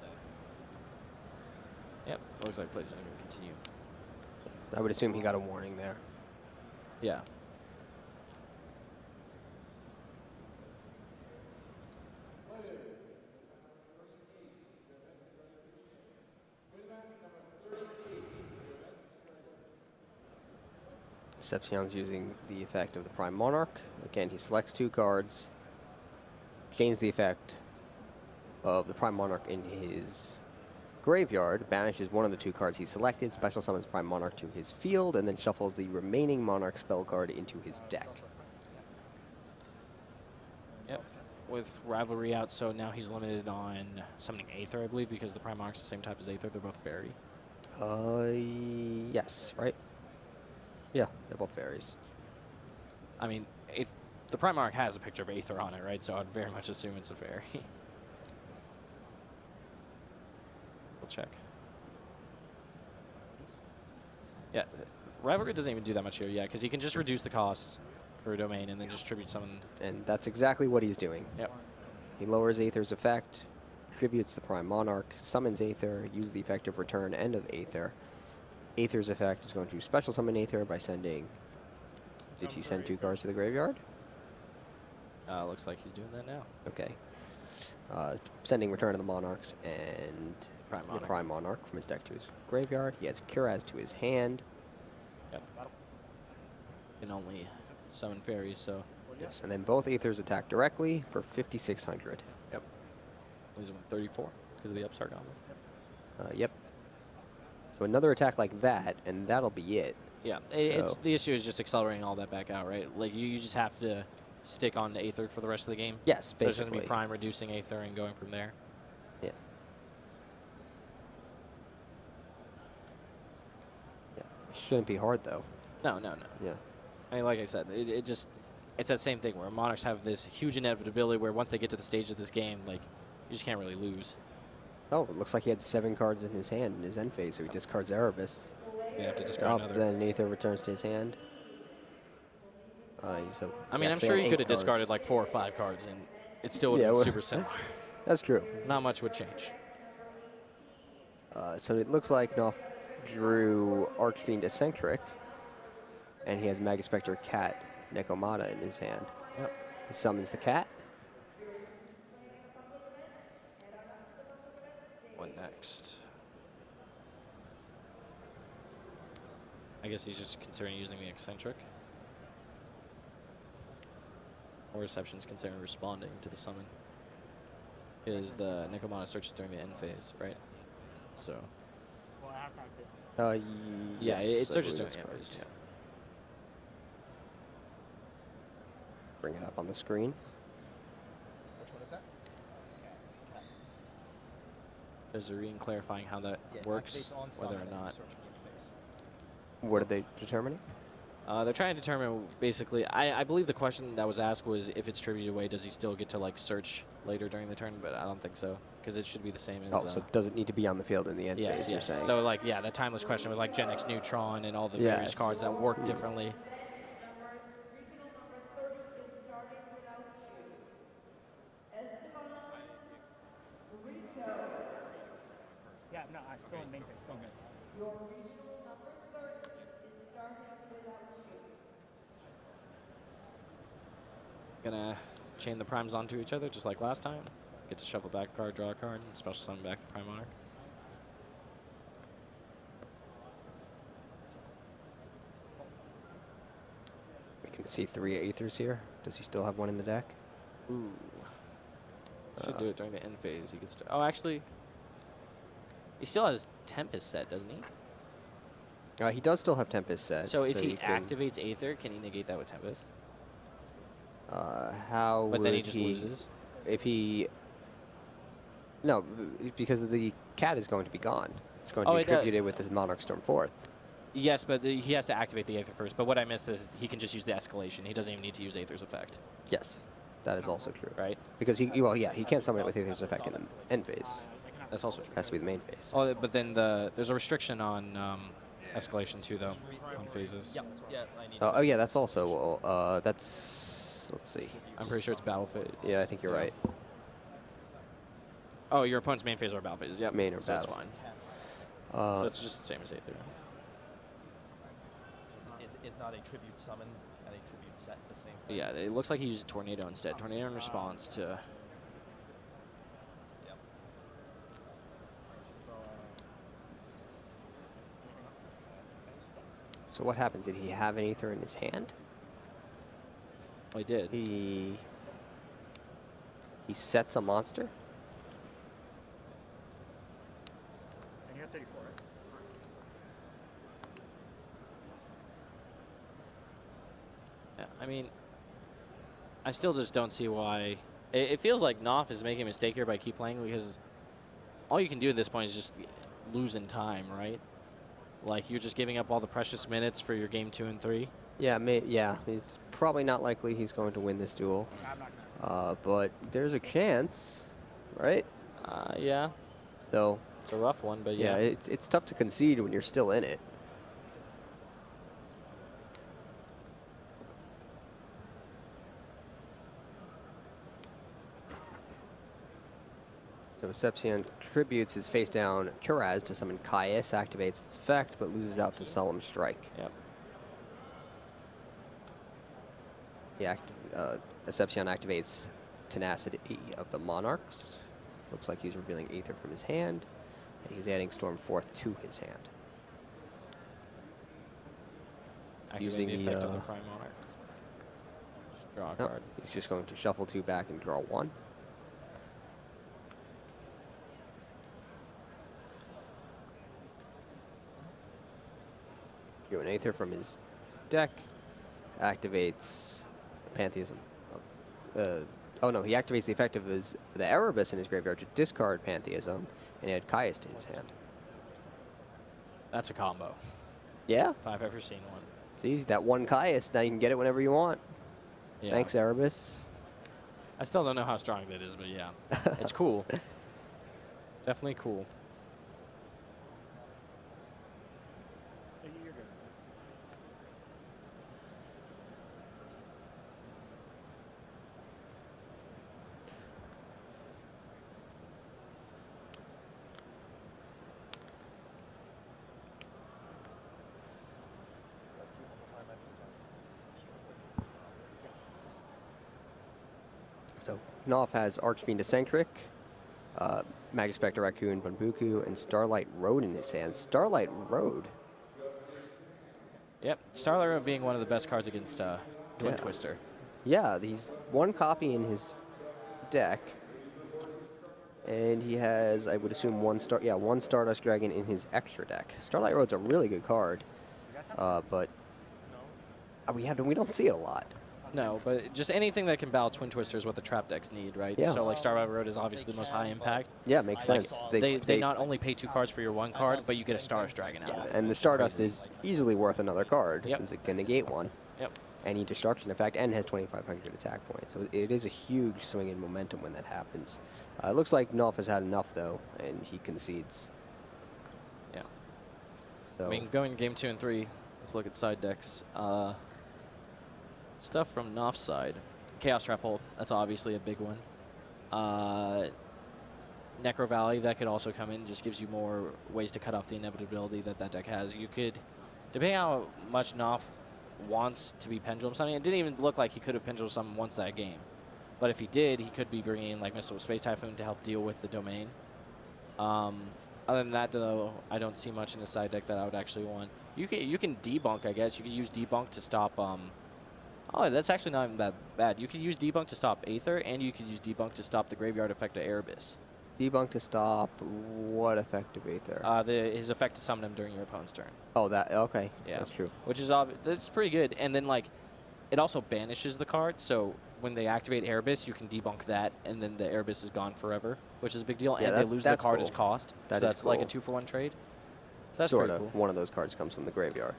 Yep, looks like plays are going to continue. I would assume he got a warning there. Yeah. Sepsion's using the effect of the Prime Monarch. Again, he selects 2 cards, gains the effect of the Prime Monarch in his graveyard, banishes one of the 2 cards he selected, special summons Prime Monarch to his field, and then shuffles the remaining Monarch spell card into his deck. Yep. With Rivalry out, so now he's limited on summoning Aether, I believe, because the Prime Monarch's the same type as Aether. They're both fairy. Yes, right? Yeah, they're both fairies. I mean, the Prime Monarch has a picture of Aether on it, right? So I'd very much assume it's a fairy. We'll check. Yeah, Rivalry doesn't even do that much here, yeah, because he can just reduce the cost for a domain and then just tribute summon. And that's exactly what he's doing. Yep. He lowers Aether's effect, tributes the Prime Monarch, summons Aether, uses the effect of return end of Aether. Aether's effect is going to special summon Aether by sending... Did he send 2 cards to the graveyard? Looks like he's doing that now. Okay. Sending Return of the Monarchs and Prime the Monarch. Prime Monarch from his deck to his graveyard. He has Curaz to his hand. Yep. Can only summon fairies, so... Yes, and then both Aethers attack directly for 5,600. Yep. Losing 34 because of the Upstart combo. Yep. So another attack like that, and that'll be it. Yeah, So- the issue is just accelerating all that back out, right? Like, you just have to stick on to Aether for the rest of the game. Yes, So it's just going to basically. be Prime reducing Aether and going from there. Yeah. Yeah. Shouldn't be hard, though. No, no, no. Yeah. I mean, like I said, it's that same thing where Monarchs have this huge inevitability where once they get to the stage of this game, like, you just can't really lose. Oh, it looks like he had 7 cards in his hand in his end phase, so he discards Erebus. You have to discard another. Then Aether returns to his hand. I mean, I'm sure he could have discarded like 4 or 5 cards, and it still would have been super similar. That's true. Not much would change. So it looks like Knopf drew Archfiend Eccentric, and he has Magispector Cat Necomata in his hand. Yep. He summons the cat. What next? I guess he's just considering using the Eccentric. Or Reception's considering responding to the summon. Because the Necomata searches during the end phase, right? So. Well, it has to activate. Yeah, Yes, it I searches believe during that's the end phase, correct. yeah. Bring it up on the screen. Which one is that? Cat. There's a reading clarifying how that Yeah, it works, activates on whether or summon and not. search game phase. What are they determining? They're trying to determine basically. I believe the question that was asked was if it's tributed away, does he still get to like search later during the turn? But I don't think so because it should be the same as. Oh, so does it need to be on the field in the end yes, phase, you're yes. saying? So like yeah, that timeless question with like Gen X Neutron and all the various Yes. cards that work differently. Yeah, no, I still in main phase, still good. Gonna chain the primes onto each other just like last time. Get to shuffle back a card, draw a card, and special summon back the Prime Monarch. We can see 3 Aethers here. Does he still have one in the deck? Ooh. Should do it during the end phase. He gets to. Oh, actually, he still has Tempest set, doesn't he? He does still have Tempest set. So if he you can- activates Aether, can he negate that with Tempest? How But would then he just loses? If he... No, because the cat is going to be gone. It's going to Oh, be it does. attributed with the Monarch Storm 4th. Yes, but he has to activate the Aether first. But what I missed is he can just use the escalation. He doesn't even need to use Aether's effect. Yes, that is also true. Right? Because he can't summon it with Aether's effect in the end phase. That's also true. Has to be the main phase. Oh, but then there's a restriction on escalation too, though, on phases. Yep. Yeah, I need Oh yeah, that's also that's. Let's see. I'm pretty sure it's battle phase. Yeah, I think you're right. Oh, your opponent's main phase or battle phase. Yep. Main or so that's battle. fine. So it's just the same as Aether. Is not a tribute summon and a tribute set the same thing? Yeah, it looks like he used Tornado instead. Tornado in response to. Yep. So what happened? Did he have an Aether in his hand? Oh, he did. He sets a monster. And you have 34, right? Yeah, I mean, I still just don't see why. It feels like Knopf is making a mistake here by keep playing because all you can do at this point is just lose in time, right? Like you're just giving up all the precious minutes for your game 2 and 3. Yeah, yeah, it's probably not likely he's going to win this duel. But there's a chance, right? Yeah. So it's a rough one, but yeah, yeah. it's tough to concede when you're still in it. So Sepsion tributes his face down Kuraz to summon Caius, activates its effect, but loses out to Solemn Strike. Yep. Sepsion activates Tenacity of the Monarchs. Looks like he's revealing Aether from his hand, and he's adding Stormforth to his hand. Using the effect of the Prime Monarchs. Just draw a card. He's just going to shuffle 2 back and draw 1. Drew an Aether from his deck, activates Pantheism. Oh no, he activates the effect of the Erebus in his graveyard to discard Pantheism and add Caius to his hand. That's a combo. Yeah? If I've ever seen one. It's easy. That 1 Caius, now you can get it whenever you want. Yeah. Thanks, Erebus. I still don't know how strong that is, but yeah. It's cool. Definitely cool. So Knopf has Archfiend Eccentric, Magispector Raccoon, Bunbuku, and Starlight Road in his hands. Starlight Road? Yep. Starlight Road being one of the best cards against Twin Twister. Yeah, he's 1 copy in his deck. And he has, I would assume, one Stardust Dragon in his extra deck. Starlight Road's a really good card, but we don't see it a lot. No, but just anything that can battle Twin Twister is what the trap decks need, right? Yeah. So like Starlight Road is obviously the most high impact. Yeah, it makes sense. They not only pay 2 cards for your 1 card, but you get a Stardust Dragon out of it. And the Stardust is easily worth another card, Yep. since it can negate 1. Yep. Any destruction effect, and has 2,500 attack points. So it is a huge swing in momentum when that happens. It looks like Knopf has had enough, though, and he concedes. Yeah. So I mean, going game 2 and 3, let's look at side decks. Stuff from Knopf's side. Chaos Trap Hole, that's obviously a big one. Necro Valley, that could also come in, just gives you more ways to cut off the inevitability that that deck has. You could, depending on how much Knopf wants to be Pendulum Summoning, it didn't even look like he could have Pendulum Summoned once that game. But if he did, he could be bringing in like Missile Space Typhoon to help deal with the domain. Other than that, though, I don't see much in the side deck that I would actually want. You can debunk, I guess. You could use debunk to stop. Oh, that's actually not even that bad. You could use debunk to stop Aether, and you could use debunk to stop the graveyard effect of Erebus. Debunk to stop what effect of Aether? His effect to summon him during your opponent's turn. Oh, that okay. Yeah, That's true. Which is that's pretty good. And then like, it also banishes the card. So when they activate Erebus, you can debunk that, and then the Erebus is gone forever, which is a big deal. Yeah, and they lose the card cool. as cost. That so is that's like a cool. 2-for-1 trade. So that's sort pretty of. cool. One of those cards comes from the graveyard,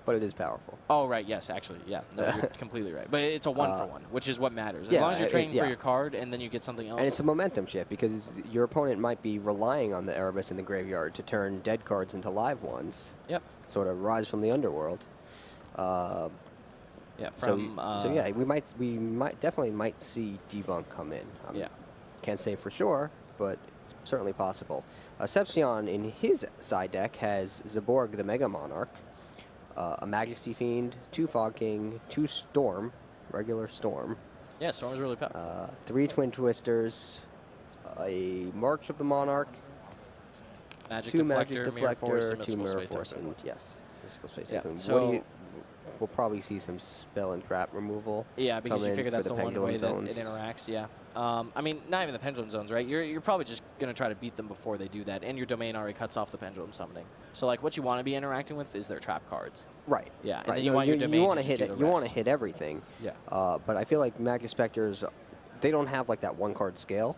but it is powerful. Oh, right. Yes, actually. Yeah. No, you're completely right. But it's a 1-for-1, which is what matters. As yeah, long as you're trading for yeah. your card and then you get something else. And it's a momentum shift because your opponent might be relying on the Erebus in the graveyard to turn dead cards into live ones. Yep. Sort of rise from the underworld. Yeah. So yeah, we might definitely see debunk come in. Yeah. Can't say for sure, but it's certainly possible. Sepsion in his side deck has Zaborg the Mega Monarch, a Majesty Fiend, 2 Fog King, 2 Storm, regular Storm. Yeah, Storm is really powerful. 3 Twin Twisters, a March of the Monarch, Magic 2 Deflector, Magic Mirror Force, and Deflector, 2 Mystical Mirror Space Force, Typhoon. and yes, Mystical Space Yeah, Typhoon. so We'll probably see some spell and trap removal. Yeah, because come you in figure for that's the one pendulum way zones. that it interacts. Yeah. I mean, not even the pendulum zones, right? You're probably just gonna try to beat them before they do that, and your domain already cuts off the pendulum summoning. So like, what you want to be interacting with is their trap cards. Right. Yeah. And Right. then you want your domain want to hit just it. do the You want to rest. hit everything. Yeah. But I feel like Magispectors, they don't have like that 1 card scale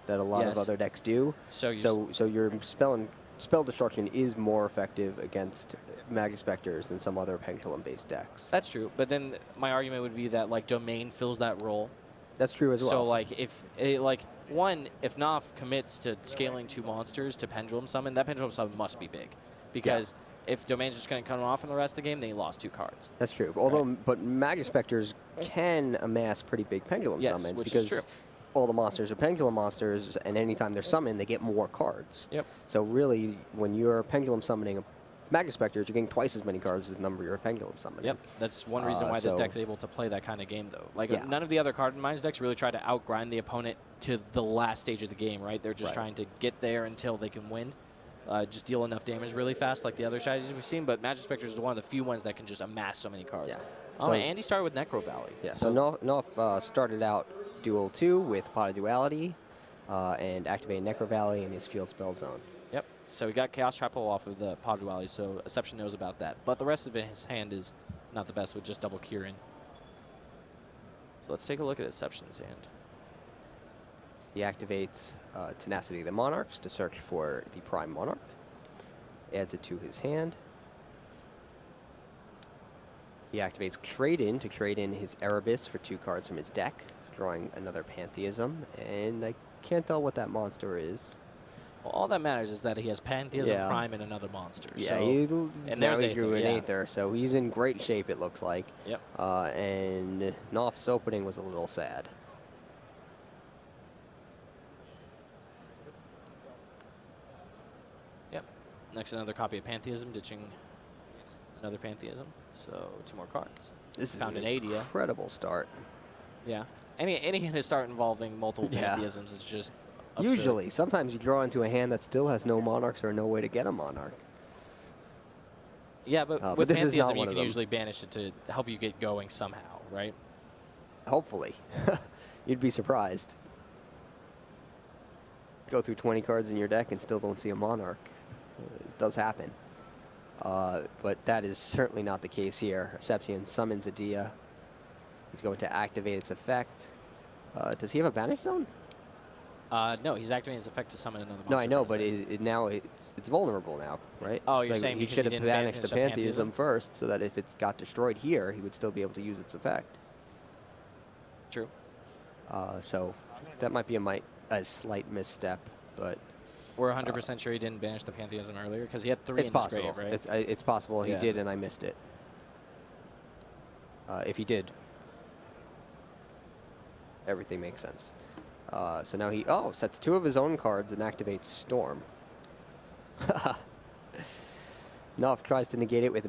that a lot of Yes. other decks do. So so your spell and Spell Destruction is more effective against Magispectors than some other Pendulum-based decks. That's true, but then my argument would be that like Domain fills that role. That's true as well. So like if Noph commits to scaling 2 monsters to Pendulum Summon, that Pendulum Summon must be big, because if Domain's just going to cut off in the rest of the game, then he lost 2 cards. That's true. But Magispectors can amass pretty big Pendulum Summons which because is true. all the monsters are Pendulum monsters, and anytime they're summoned, they get more cards. Yep. So really, when you're Pendulum summoning a Magispectors, you're getting twice as many cards as the number you're Pendulum summoning. Yep, that's one reason why this deck's able to play that kind of game, though. Like, none of the other card minds decks really try to outgrind the opponent to the last stage of the game, right? They're just trying to get there until they can win. Just deal enough damage really fast, like the other strategies we've seen. But Magispectors is one of the few ones that can just amass so many cards. Yeah. Oh, and Andy started with Necro Valley. Yeah. So Noph started out Duel 2 with Pot of Duality and activated Necro Valley in his Field Spell Zone. Yep. So he got Chaos Trap Hole off of the Pot of Duality, so Exception knows about that. But the rest of his hand is not the best with just double Kieran. So let's take a look at Exception's hand. He activates Tenacity of the Monarchs to search for the Prime Monarch. Adds it to his hand. He activates Trade-In to trade in his Erebus for 2 cards from his deck, drawing another Pantheism. And I can't tell what that monster is. Well, all that matters is that he has Pantheism Prime and another monster. Yeah, so, and now he drew an Aether, so he's in great shape, it looks like. Yep. And Noph's opening was a little sad. Yep. Next, another copy of Pantheism, ditching another Pantheism. So 2 more cards. This Found is an Adia. Incredible start. Yeah. Any hand to start involving multiple Pantheisms is just absurd. Usually. Sometimes you draw into a hand that still has no Monarchs or no way to get a Monarch. Yeah, but with this is not Pantheism, you one can of them. usually banish it to help you get going somehow, right? Hopefully. You'd be surprised. Go through 20 cards in your deck and still don't see a Monarch. It does happen. But that is certainly not the case here. Exception summons a Dia. He's going to activate its effect. Does he have a Banish Zone? No, he's activating its effect to summon another monster. No, I know, but now it's vulnerable now, right? Oh, you're saying he because should he have didn't banished the banish Pantheism first, so that if it got destroyed here, he would still be able to use its effect. True. So that might be a slight misstep, but We're 100% sure he didn't banish the Pantheism earlier because he had 3 it's in possible. his grave, right? It's possible he did, and I missed it. If he did, everything makes sense. So now he sets 2 of his own cards and activates Storm. Noph tries to negate it with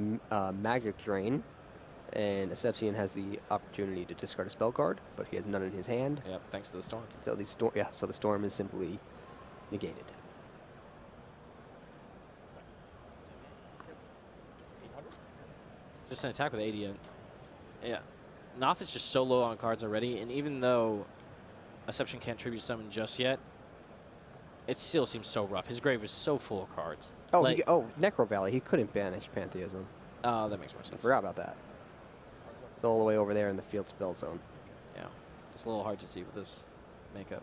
Magic Drain, and Exception has the opportunity to discard a spell card, but he has none in his hand. Yep, thanks to the Storm. So the Storm is simply negated. Just an attack with 80. Yeah. Noph is just so low on cards already, and even though Exception can't tribute summon just yet, it still seems so rough. His grave is so full of cards. Necro Valley. He couldn't banish Pantheism. Oh, that makes more sense. I forgot about that. It's all the way over there in the Field Spell Zone. Yeah. It's a little hard to see with this makeup.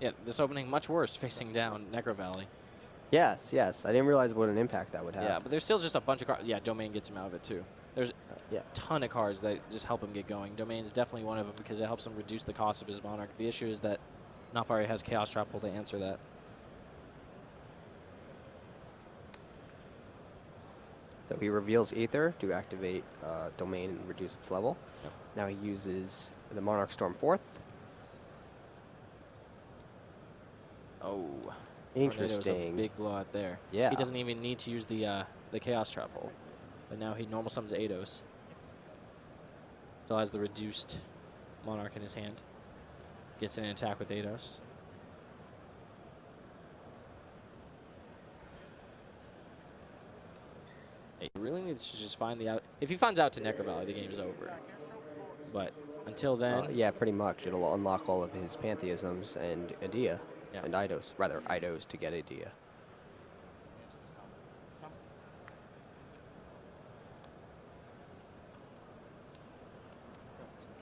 Yeah, this opening much worse facing down Necro Valley. Yes. I didn't realize what an impact that would have. Yeah, but there's still just a bunch of cards. Yeah, Domain gets him out of it too. There's a ton of cards that just help him get going. Domain is definitely one of them because it helps him reduce the cost of his Monarch. The issue is that Noph has Chaos Trap Hole to answer that. So he reveals Aether to activate Domain and reduce its level. Yep. Now he uses the Monarch Storm 4th. Oh, interesting. Tornado's a big blowout there. Yeah. He doesn't even need to use the Chaos Trap Hole, but now he normal summons Eidos. Still has the reduced Monarch in his hand. Gets an attack with Eidos. He really needs to just find the out. If he finds out to Necro Valley, the game's over. But until then, yeah, pretty much. It'll unlock all of his Pantheisms and Adia. Yeah. And Eidos. Rather, Eidos to get Adia.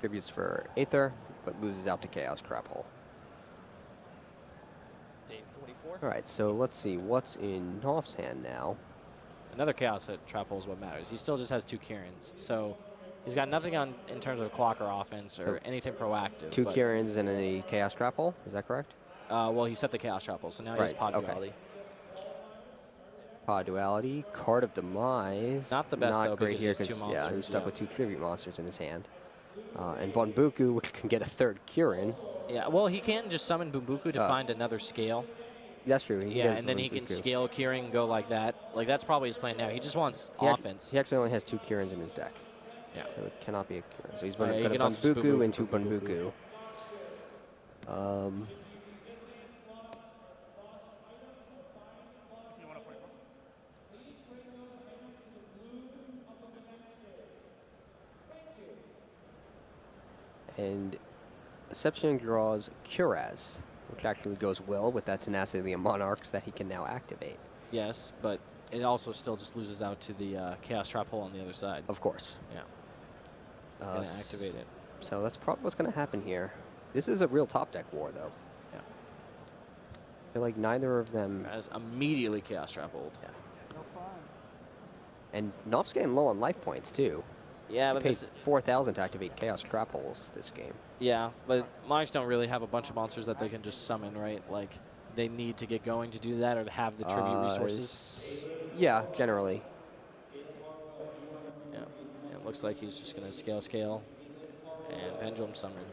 Tributes for Aether, but loses out to Chaos Trap Hole. Date 44. All right, so let's see what's in Knopf's hand now. Another Chaos at Trap Hole is what matters. He still just has 2 Kierans, so he's got nothing on in terms of clock or offense or anything proactive. 2 Kierans and a Chaos Trap Hole, is that correct? Well, he set the Chaos Trap Hole, so now he has Pod Duality. Pod Duality, Card of Demise. Not the best, though, great because here he has 2 monsters. Yeah, he's stuck with 2 Tribute monsters in his hand. And Bunbuku, which can get a 3rd Kieran. Yeah, well, he can just summon Bumbuku to find another scale. That's true. Yeah, and then he can scale Kieran and go like that. Like, that's probably his plan now. He just wants offense. He actually only has 2 Kierans in his deck. Yeah. So it cannot be a Kieran. So he's going to Bunbuku Bunbuku into Bunbuku. And Asception draws Curaz, which actually goes well with that Tenacity of Monarchs that he can now activate. Yes, but it also still just loses out to the Chaos Trap Hole on the other side. Of course. Yeah. Gonna activate it. So that's probably what's going to happen here. This is a real top deck war, though. Yeah. I feel like neither of them... As immediately Chaos Trap Hold. Yeah. And Knopf's getting low on life points, too. Yeah, but he paid 4,000 to activate Chaos Trap Holes this game. Yeah, but Monarchs don't really have a bunch of monsters that they can just summon, right? Like, they need to get going to do that or to have the tribute resources. Yeah, generally. Yeah, it looks like he's just going to scale, and Pendulum Summon.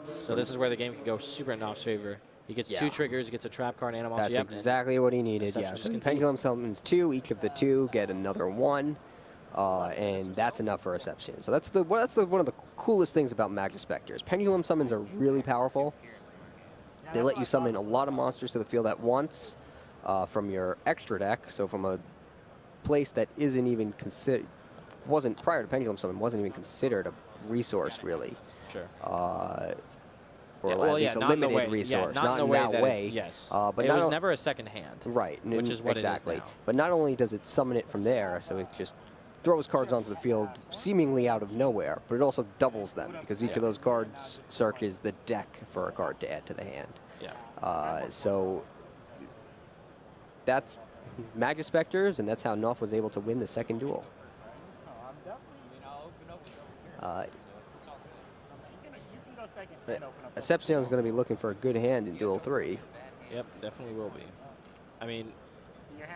So this is where the game can go super in Knopf's favor. He gets 2 triggers, he gets a trap card and a monster. That's exactly what he needed, yeah. So Pendulum summons 2, each of the 2 get another 1. And that's enough for Asception. So that's one of the coolest things about Magispectors. Pendulum summons are really powerful. They let you summon a lot of monsters to the field at once from your extra deck. So from a place that isn't even considered, wasn't prior to Pendulum Summon, wasn't even considered a resource really. Sure. Or at least a limited resource, not in that way. Yes. But it was never a second hand. Right. Which is what exactly. it is now. But not only does it summon it from there, so it just throws cards onto the field seemingly out of nowhere, but it also doubles them because each of those cards searches the deck for a card to add to the hand. Yeah. So that's Magispectors, and that's how Knopf was able to win the second duel. Asception's going to be looking for a good hand in Duel 3. Yep, definitely will be. I mean,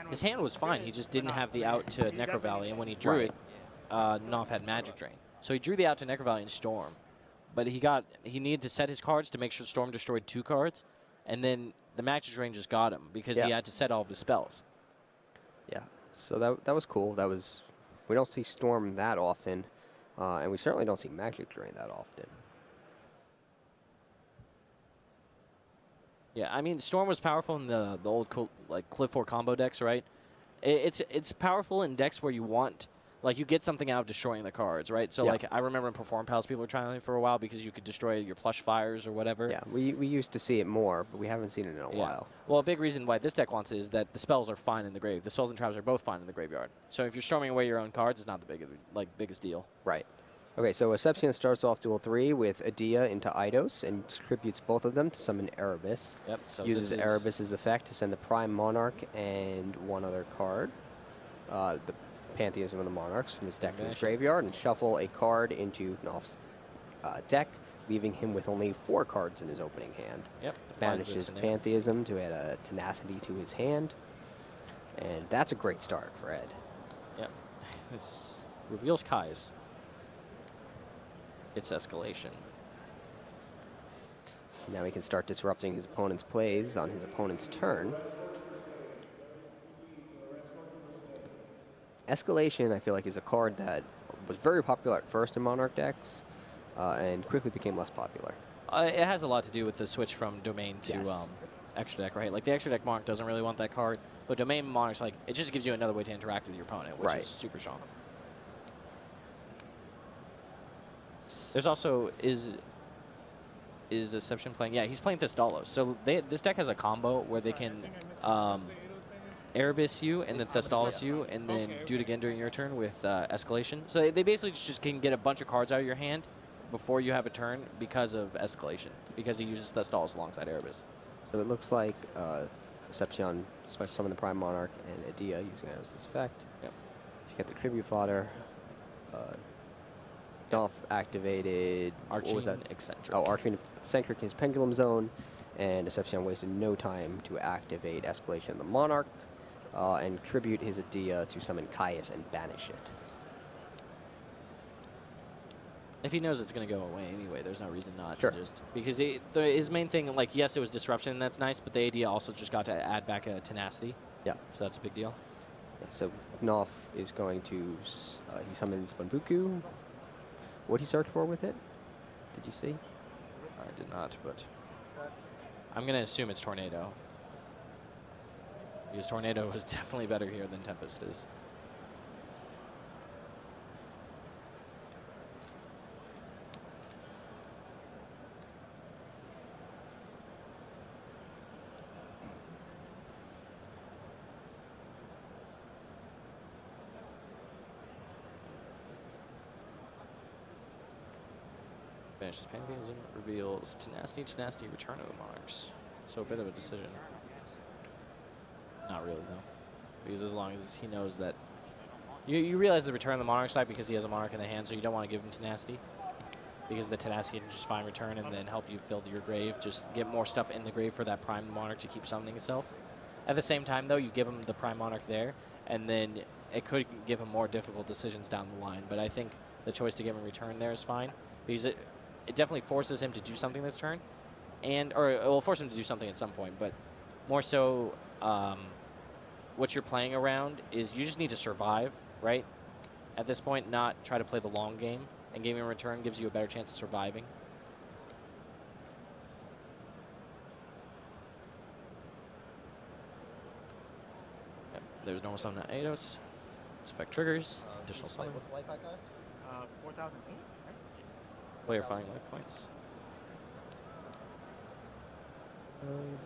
his hand was fine. He just didn't have the out to Necro Valley, and when he drew it, Knopf had Magic Drain. So he drew the out to Necro Valley and Storm, but he needed to set his cards to make sure Storm destroyed 2 cards, and then the Magic Drain just got him because he had to set all of his spells. Yeah, so that was cool. We don't see Storm that often, and we certainly don't see Magic Drain that often. Yeah, I mean, Storm was powerful in the old Cliff 4 combo decks, right? It's powerful in decks where you want, like, you get something out of destroying the cards, right? So, like, I remember in Perform Pals, people were trying it for a while because you could destroy your plush fires or whatever. Yeah, we used to see it more, but we haven't seen it in a while. Well, a big reason why this deck wants it is that the spells are fine in the grave. The spells and traps are both fine in the graveyard. So if you're storming away your own cards, it's not the biggest deal. Right. Okay, so Asception starts off Duel 3 with Adia into Eidos and tributes both of them to summon Erebus. Yep. So uses Erebus's effect to send the Prime Monarch and one other card, the Pantheism of the Monarchs, from his deck to his graveyard, and shuffle a card into Knopf's deck, leaving him with only 4 cards in his opening hand. Yep. Banishes Pantheism to add a Tenacity to his hand, and that's a great start for Ed. Yep. This reveals Kai's. It's escalation. So now he can start disrupting his opponent's plays on his opponent's turn. Escalation, I feel like, is a card that was very popular at first in Monarch decks and quickly became less popular. It has a lot to do with the switch from Domain to Extra Deck, right? Like, the Extra Deck Monarch doesn't really want that card, but Domain Monarch's, like, it just gives you another way to interact with your opponent, which is super strong. There's also, is Asception playing? Yeah, he's playing Thestalos. So this deck has a combo where they can Erebus you and then Thestalos you and then do it again during your turn with Escalation. So they basically just can get a bunch of cards out of your hand before you have a turn because of escalation, because he uses Thestalos alongside Erebus. So it looks like Deception special summon the Prime Monarch and Adia using it as this effect. Yep. So you get the Tribute Fodder. Knopf activated. What was that? Arching Eccentric. Oh, Arching Eccentric is Pendulum Zone, and Deception wasted no time to activate Escalation of the Monarch and tribute his Adia to summon Caius and banish it. If he knows it's going to go away anyway, there's no reason not Sure. to just... Because his main thing, like, yes, it was Disruption, and that's nice, but the AD also just got to add back a Tenacity. Yeah. So that's a big deal. Yeah, so Knopf is going to... he summons Bunbuku. What did he search for with it? Did you see? I did not, but... I'm going to assume it's Tornado. Because Tornado is definitely better here than Tempest is. Finishes Pantheism, reveals Tenacity, Return of the Monarchs. So a bit of a decision. Not really, though. Because as long as he knows that... You realize the Return of the Monarch side because he has a Monarch in the hand, so you don't want to give him Tenacity. Because the Tenacity can just find Return and then help you fill your grave. Just get more stuff in the grave for that Prime Monarch to keep summoning itself. At the same time, though, you give him the Prime Monarch there, and then it could give him more difficult decisions down the line. But I think the choice to give him Return there is fine. Because it definitely forces him to do something this turn. Or it will force him to do something at some point, but more so what you're playing around is you just need to survive, right? At this point, not try to play the long game, and giving a Return gives you a better chance of surviving. Yep, there's normal summon at Eidos. Let's affect triggers, additional summon. What's life at, guys? 4,008, right? Clarifying life points.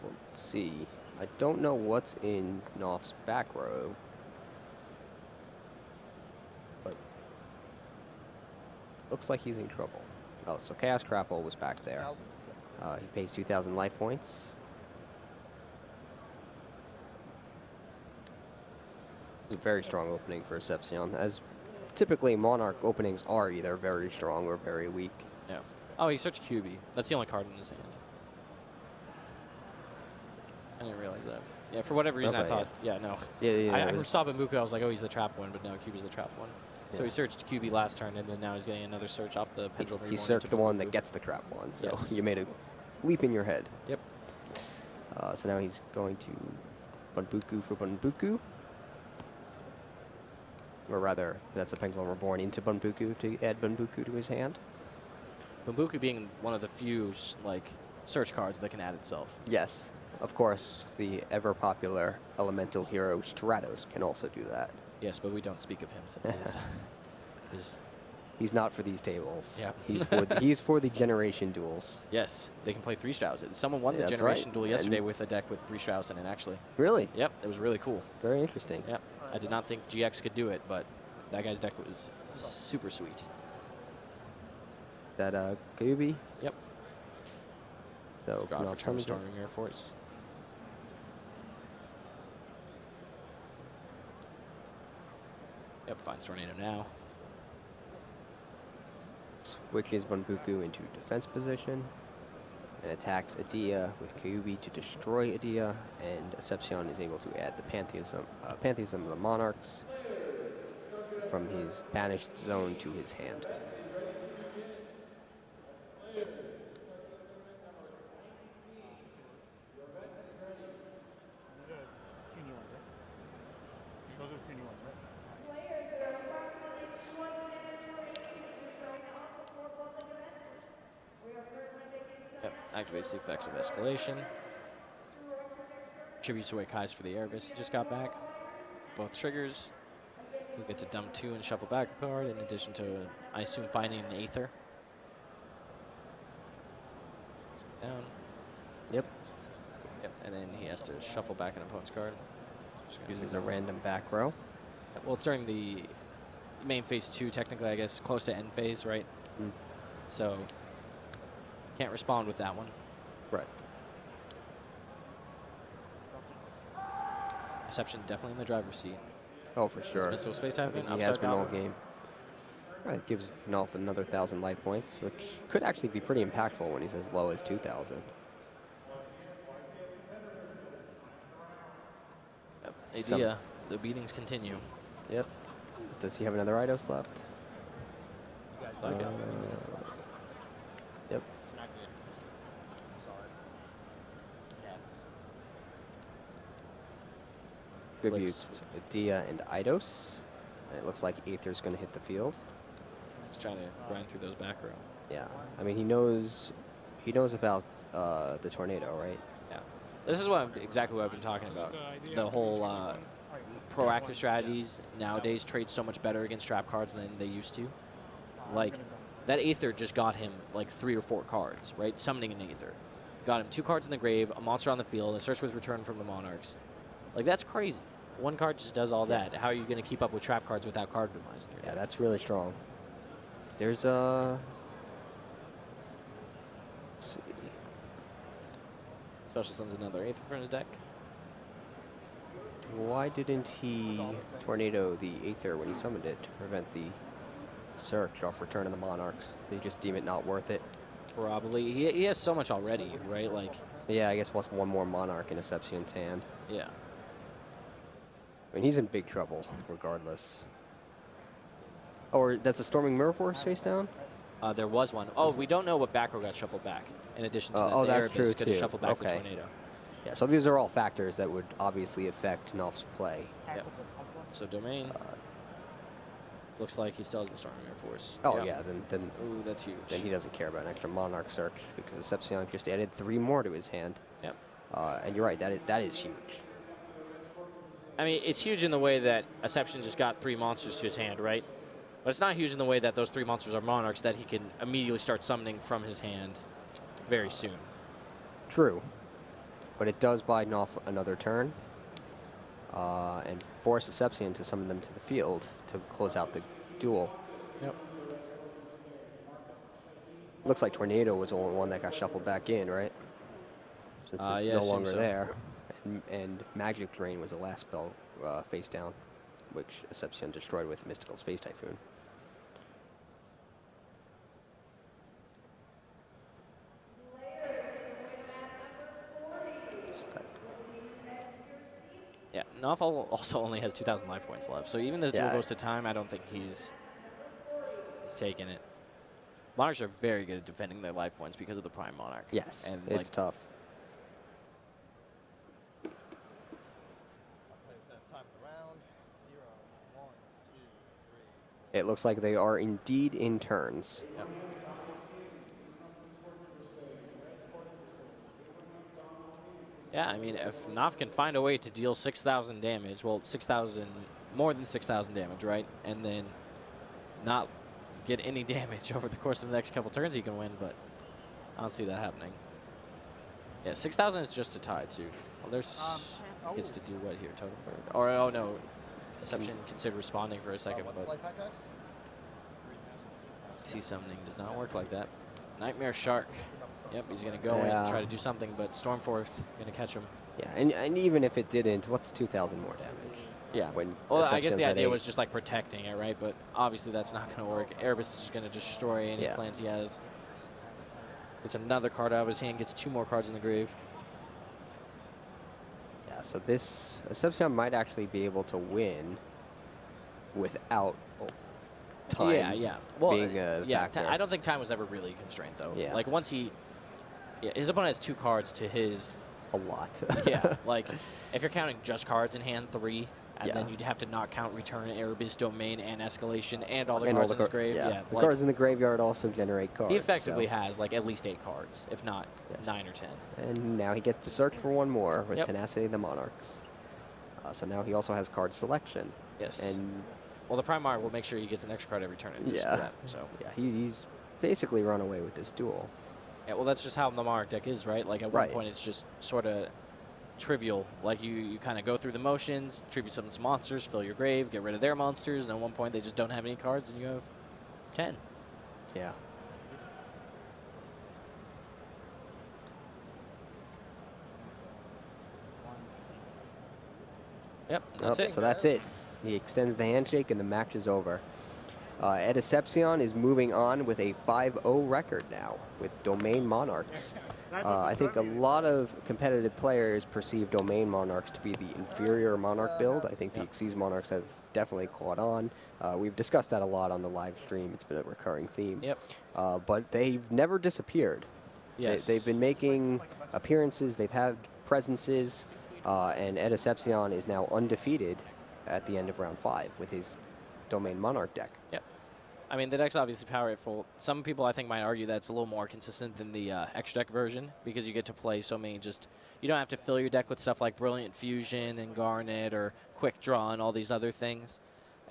Let's see. I don't know what's in Knopf's back row. But looks like he's in trouble. Oh, so Chaos Grapple was back there. He pays 2,000 life points. This is a very strong opening for Deception, as typically Monarch openings are either very strong or very weak. Yeah. Oh, he searched QB. That's the only card in his hand. I didn't realize that. Yeah, for whatever reason, I Okay, thought, yeah, no. Yeah, I saw Bamuka, I was like, oh, he's the trap one, but no, QB's the trap one. So he searched QB last turn, and then now he's getting another search off the Pendulum Reborn. He searched into the one Bamuku. that gets the trap one, so Yes. you made a leap in your head. Yep. So now he's going to Bunbuku for Bunbuku. Or rather, that's a Pendulum Reborn into Bunbuku to add Bunbuku to his hand. Bamuka being one of the few, like, search cards that can add itself. Yes. Of course, the ever-popular elemental hero Stratos can also do that. Yes, but we don't speak of him since his He's not for these tables. Yeah. He's for the generation duels. Yes, they can play 3 Strauss. Someone won the That's generation right. duel yesterday And with a deck with 3 Strauss in it, actually. Really? Yep, it was really cool. Very interesting. Yep. I did not think GX could do it, but that guy's deck was super sweet. Is that Kyubi? Yep. So, Draw Knopf for summons it. Storming Air Force. Yep, finds Tornado now. Switches Bunbuku into defense position and attacks Adia with Kyubi to destroy Adia, and Deception is able to add the Pantheism of the Monarchs from his banished zone to his hand. These are teeny ones, right? Those are teeny ones, right? Yep, activates the effects of escalation. Tributes away Kai's for the Erebus he just got back. Both triggers. You'll get to dump 2 and shuffle back a card, in addition to, I assume, finding an Aether. Down. Yep. Yep, and then he has to shuffle back an opponent's card. Uses a random back row. Well, it's during the main phase 2, technically, I guess, close to end phase, right? Mm. So can't respond with that one. Right. Reception definitely in the driver's seat. Oh, for sure. Missile space time. He has been all game. Right, gives Nolf another 1,000 life points, which could actually be pretty impactful when he's as low as 2,000. Idea, the beatings continue. Yep. Does he have another Eidos left? Like it. Yep. It's not good. I'm sorry. Yeah. Tributes Dia and Eidos. And it looks like Aether's going to hit the field. He's trying to grind through those back row. Yeah. I mean, he knows about the tornado, right? Yeah. This is exactly what I've been talking about. The whole proactive strategies nowadays trade so much better against trap cards than they used to. Like, that Aether just got him like 3 or 4 cards, right? Summoning an Aether. Got him 2 cards in the grave, a monster on the field, a search with return from the Monarchs. Like, that's crazy. 1 card just does all that. How are you going to keep up with trap cards without card optimizing? Yeah, that's really strong. There's let's see. Special summons another Aether from his deck. Why didn't he tornado the Aether when he summoned it to prevent the search off return of the Monarchs? They just deem it not worth it. Probably. He has so much already, right? Like. Yeah, I guess what's one more Monarch in a Sepsion's hand. Yeah. I mean, he's in big trouble, regardless. Oh, or that's a Storming Mirror Force face down? There was one. Oh, we don't know what back row got shuffled back. In addition to that, oh, the that's Erebus true could have too. shuffled back the tornado. Yeah, so these are all factors that would obviously affect Nolf's play. Yep. So domain. Looks like he still has the Storming Mirror Force. Oh Yep. yeah, then Ooh, that's huge. Then he doesn't care about an extra Monarch search because the Sepsion just added 3 more to his hand. Yep. And you're right, that is huge. I mean, it's huge in the way that Asception just got 3 monsters to his hand, right? But it's not huge in the way that those 3 monsters are Monarchs that he can immediately start summoning from his hand very soon. True. But it does buy Nolf another turn and force Asception to summon them to the field to close out the duel. Yep. Looks like Tornado was the only one that got shuffled back in, right? Since it's yeah, no longer so. there. And Magic Drain was the last spell face down, which Asception destroyed with Mystical Space Typhoon. Yeah, Nolf also only has 2,000 life points left, so even this duel goes to time, I don't think he's taking it. Monarchs are very good at defending their life points because of the Prime Monarch. Yes, and it's tough. It looks like they are indeed in turns. Yep. Yeah, I mean, if Nolf can find a way to deal 6,000 damage, well, 6,000, more than 6,000 damage, right? And then not get any damage over the course of the next couple turns, he can win, but I don't see that happening. Yeah, 6,000 is just a tie, too. Well, there's gets to do what here, Totem Bird? Or, oh, no, Asception considered responding for a second, but see summoning does not work like that. Nightmare Shark. Yep, he's going to go in and try to do something, but Stormforth going to catch him. Yeah, and even if it didn't, what's 2,000 more damage? Yeah. When well, I guess Asception's the at idea 8. was just like protecting it, right? But obviously that's not going to work. Erebus is just going to destroy any plans he has. Gets another card out of his hand, gets 2 more cards in the grave. Yeah, so this Asception might actually be able to win without time well, being a factor. I don't think time was ever really a constraint, though. Yeah. Like, once he... Yeah, his opponent has 2 cards to his... A lot. Yeah, like, if you're counting just cards in hand 3, and then you'd have to not count Return, Erebus, Domain, and Escalation, and all the cards in his grave. Yeah, the like, cards in the graveyard also generate cards. He effectively has, like, at least 8 cards, if not 9 or 10. And now he gets to search for 1 more with Tenacity of the Monarchs. So now he also has card selection. Yes. And well, the Prime Monarch will make sure he gets an extra card every turn. So yeah, he's basically run away with this duel. Yeah, well, that's just how the Monarch deck is, right? Like, at one point, it's just sort of trivial. Like, you kind of go through the motions, tribute some monsters, fill your grave, get rid of their monsters, and at one point, they just don't have any cards, and you have 10. Yeah. Yep, that's it. So that's it. He extends the handshake and the match is over. Ediception is moving on with a 5-0 record now with Domain Monarchs. I think a lot of competitive players perceive Domain Monarchs to be the inferior Monarch build. I think the Xyz Monarchs have definitely caught on. We've discussed that a lot on the live stream. It's been a recurring theme. Yep. But they've never disappeared. Yes. They've been making appearances. They've had presences. And Ediception is now undefeated at the end of round 5 with his Domain Monarch deck. Yep. I mean, the deck's obviously powerful. Some people, I think, might argue that it's a little more consistent than the extra deck version because you get to play so many you don't have to fill your deck with stuff like Brilliant Fusion and Garnet or Quick Draw and all these other things.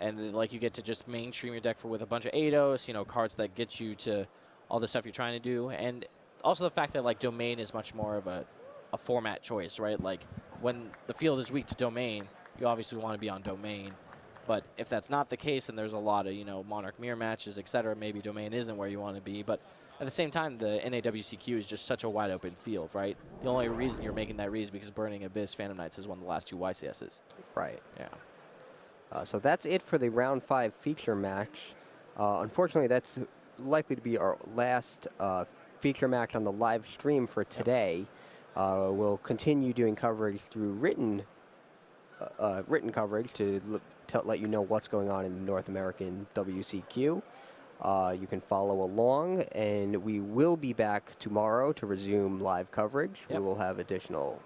And, like, you get to just mainstream your deck with a bunch of Eidos, you know, cards that get you to all the stuff you're trying to do. And also the fact that, like, Domain is much more of a format choice, right? Like, when the field is weak to Domain, you obviously want to be on Domain. But if that's not the case, and there's a lot of, you know, Monarch mirror matches, etc., maybe Domain isn't where you want to be. But at the same time, the NAWCQ is just such a wide open field, right? The only reason you're making that read is because Burning Abyss Phantom Knights has won the last 2 YCSs. Right. Yeah. So that's it for the round 5 feature match. Unfortunately, that's likely to be our last feature match on the live stream for today. We'll continue doing coverage through written coverage to let you know what's going on in the North American WCQ. You can follow along, and we will be back tomorrow to resume live coverage. Yep. We will have additional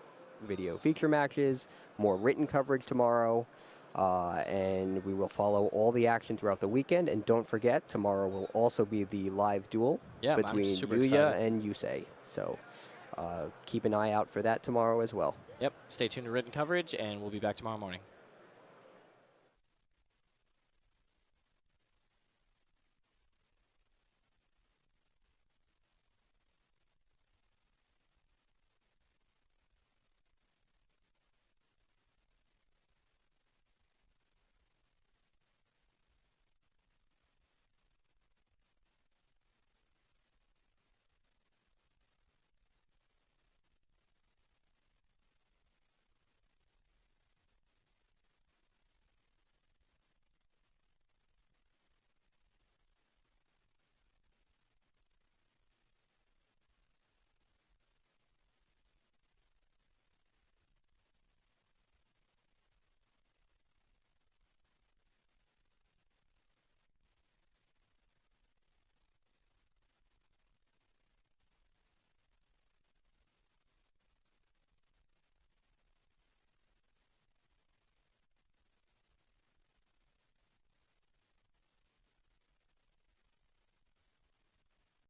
video feature matches, more written coverage tomorrow, and we will follow all the action throughout the weekend. And don't forget, tomorrow will also be the live duel between Yuya and Yusei. So keep an eye out for that tomorrow as well. Yep. Stay tuned to written coverage, and we'll be back tomorrow morning.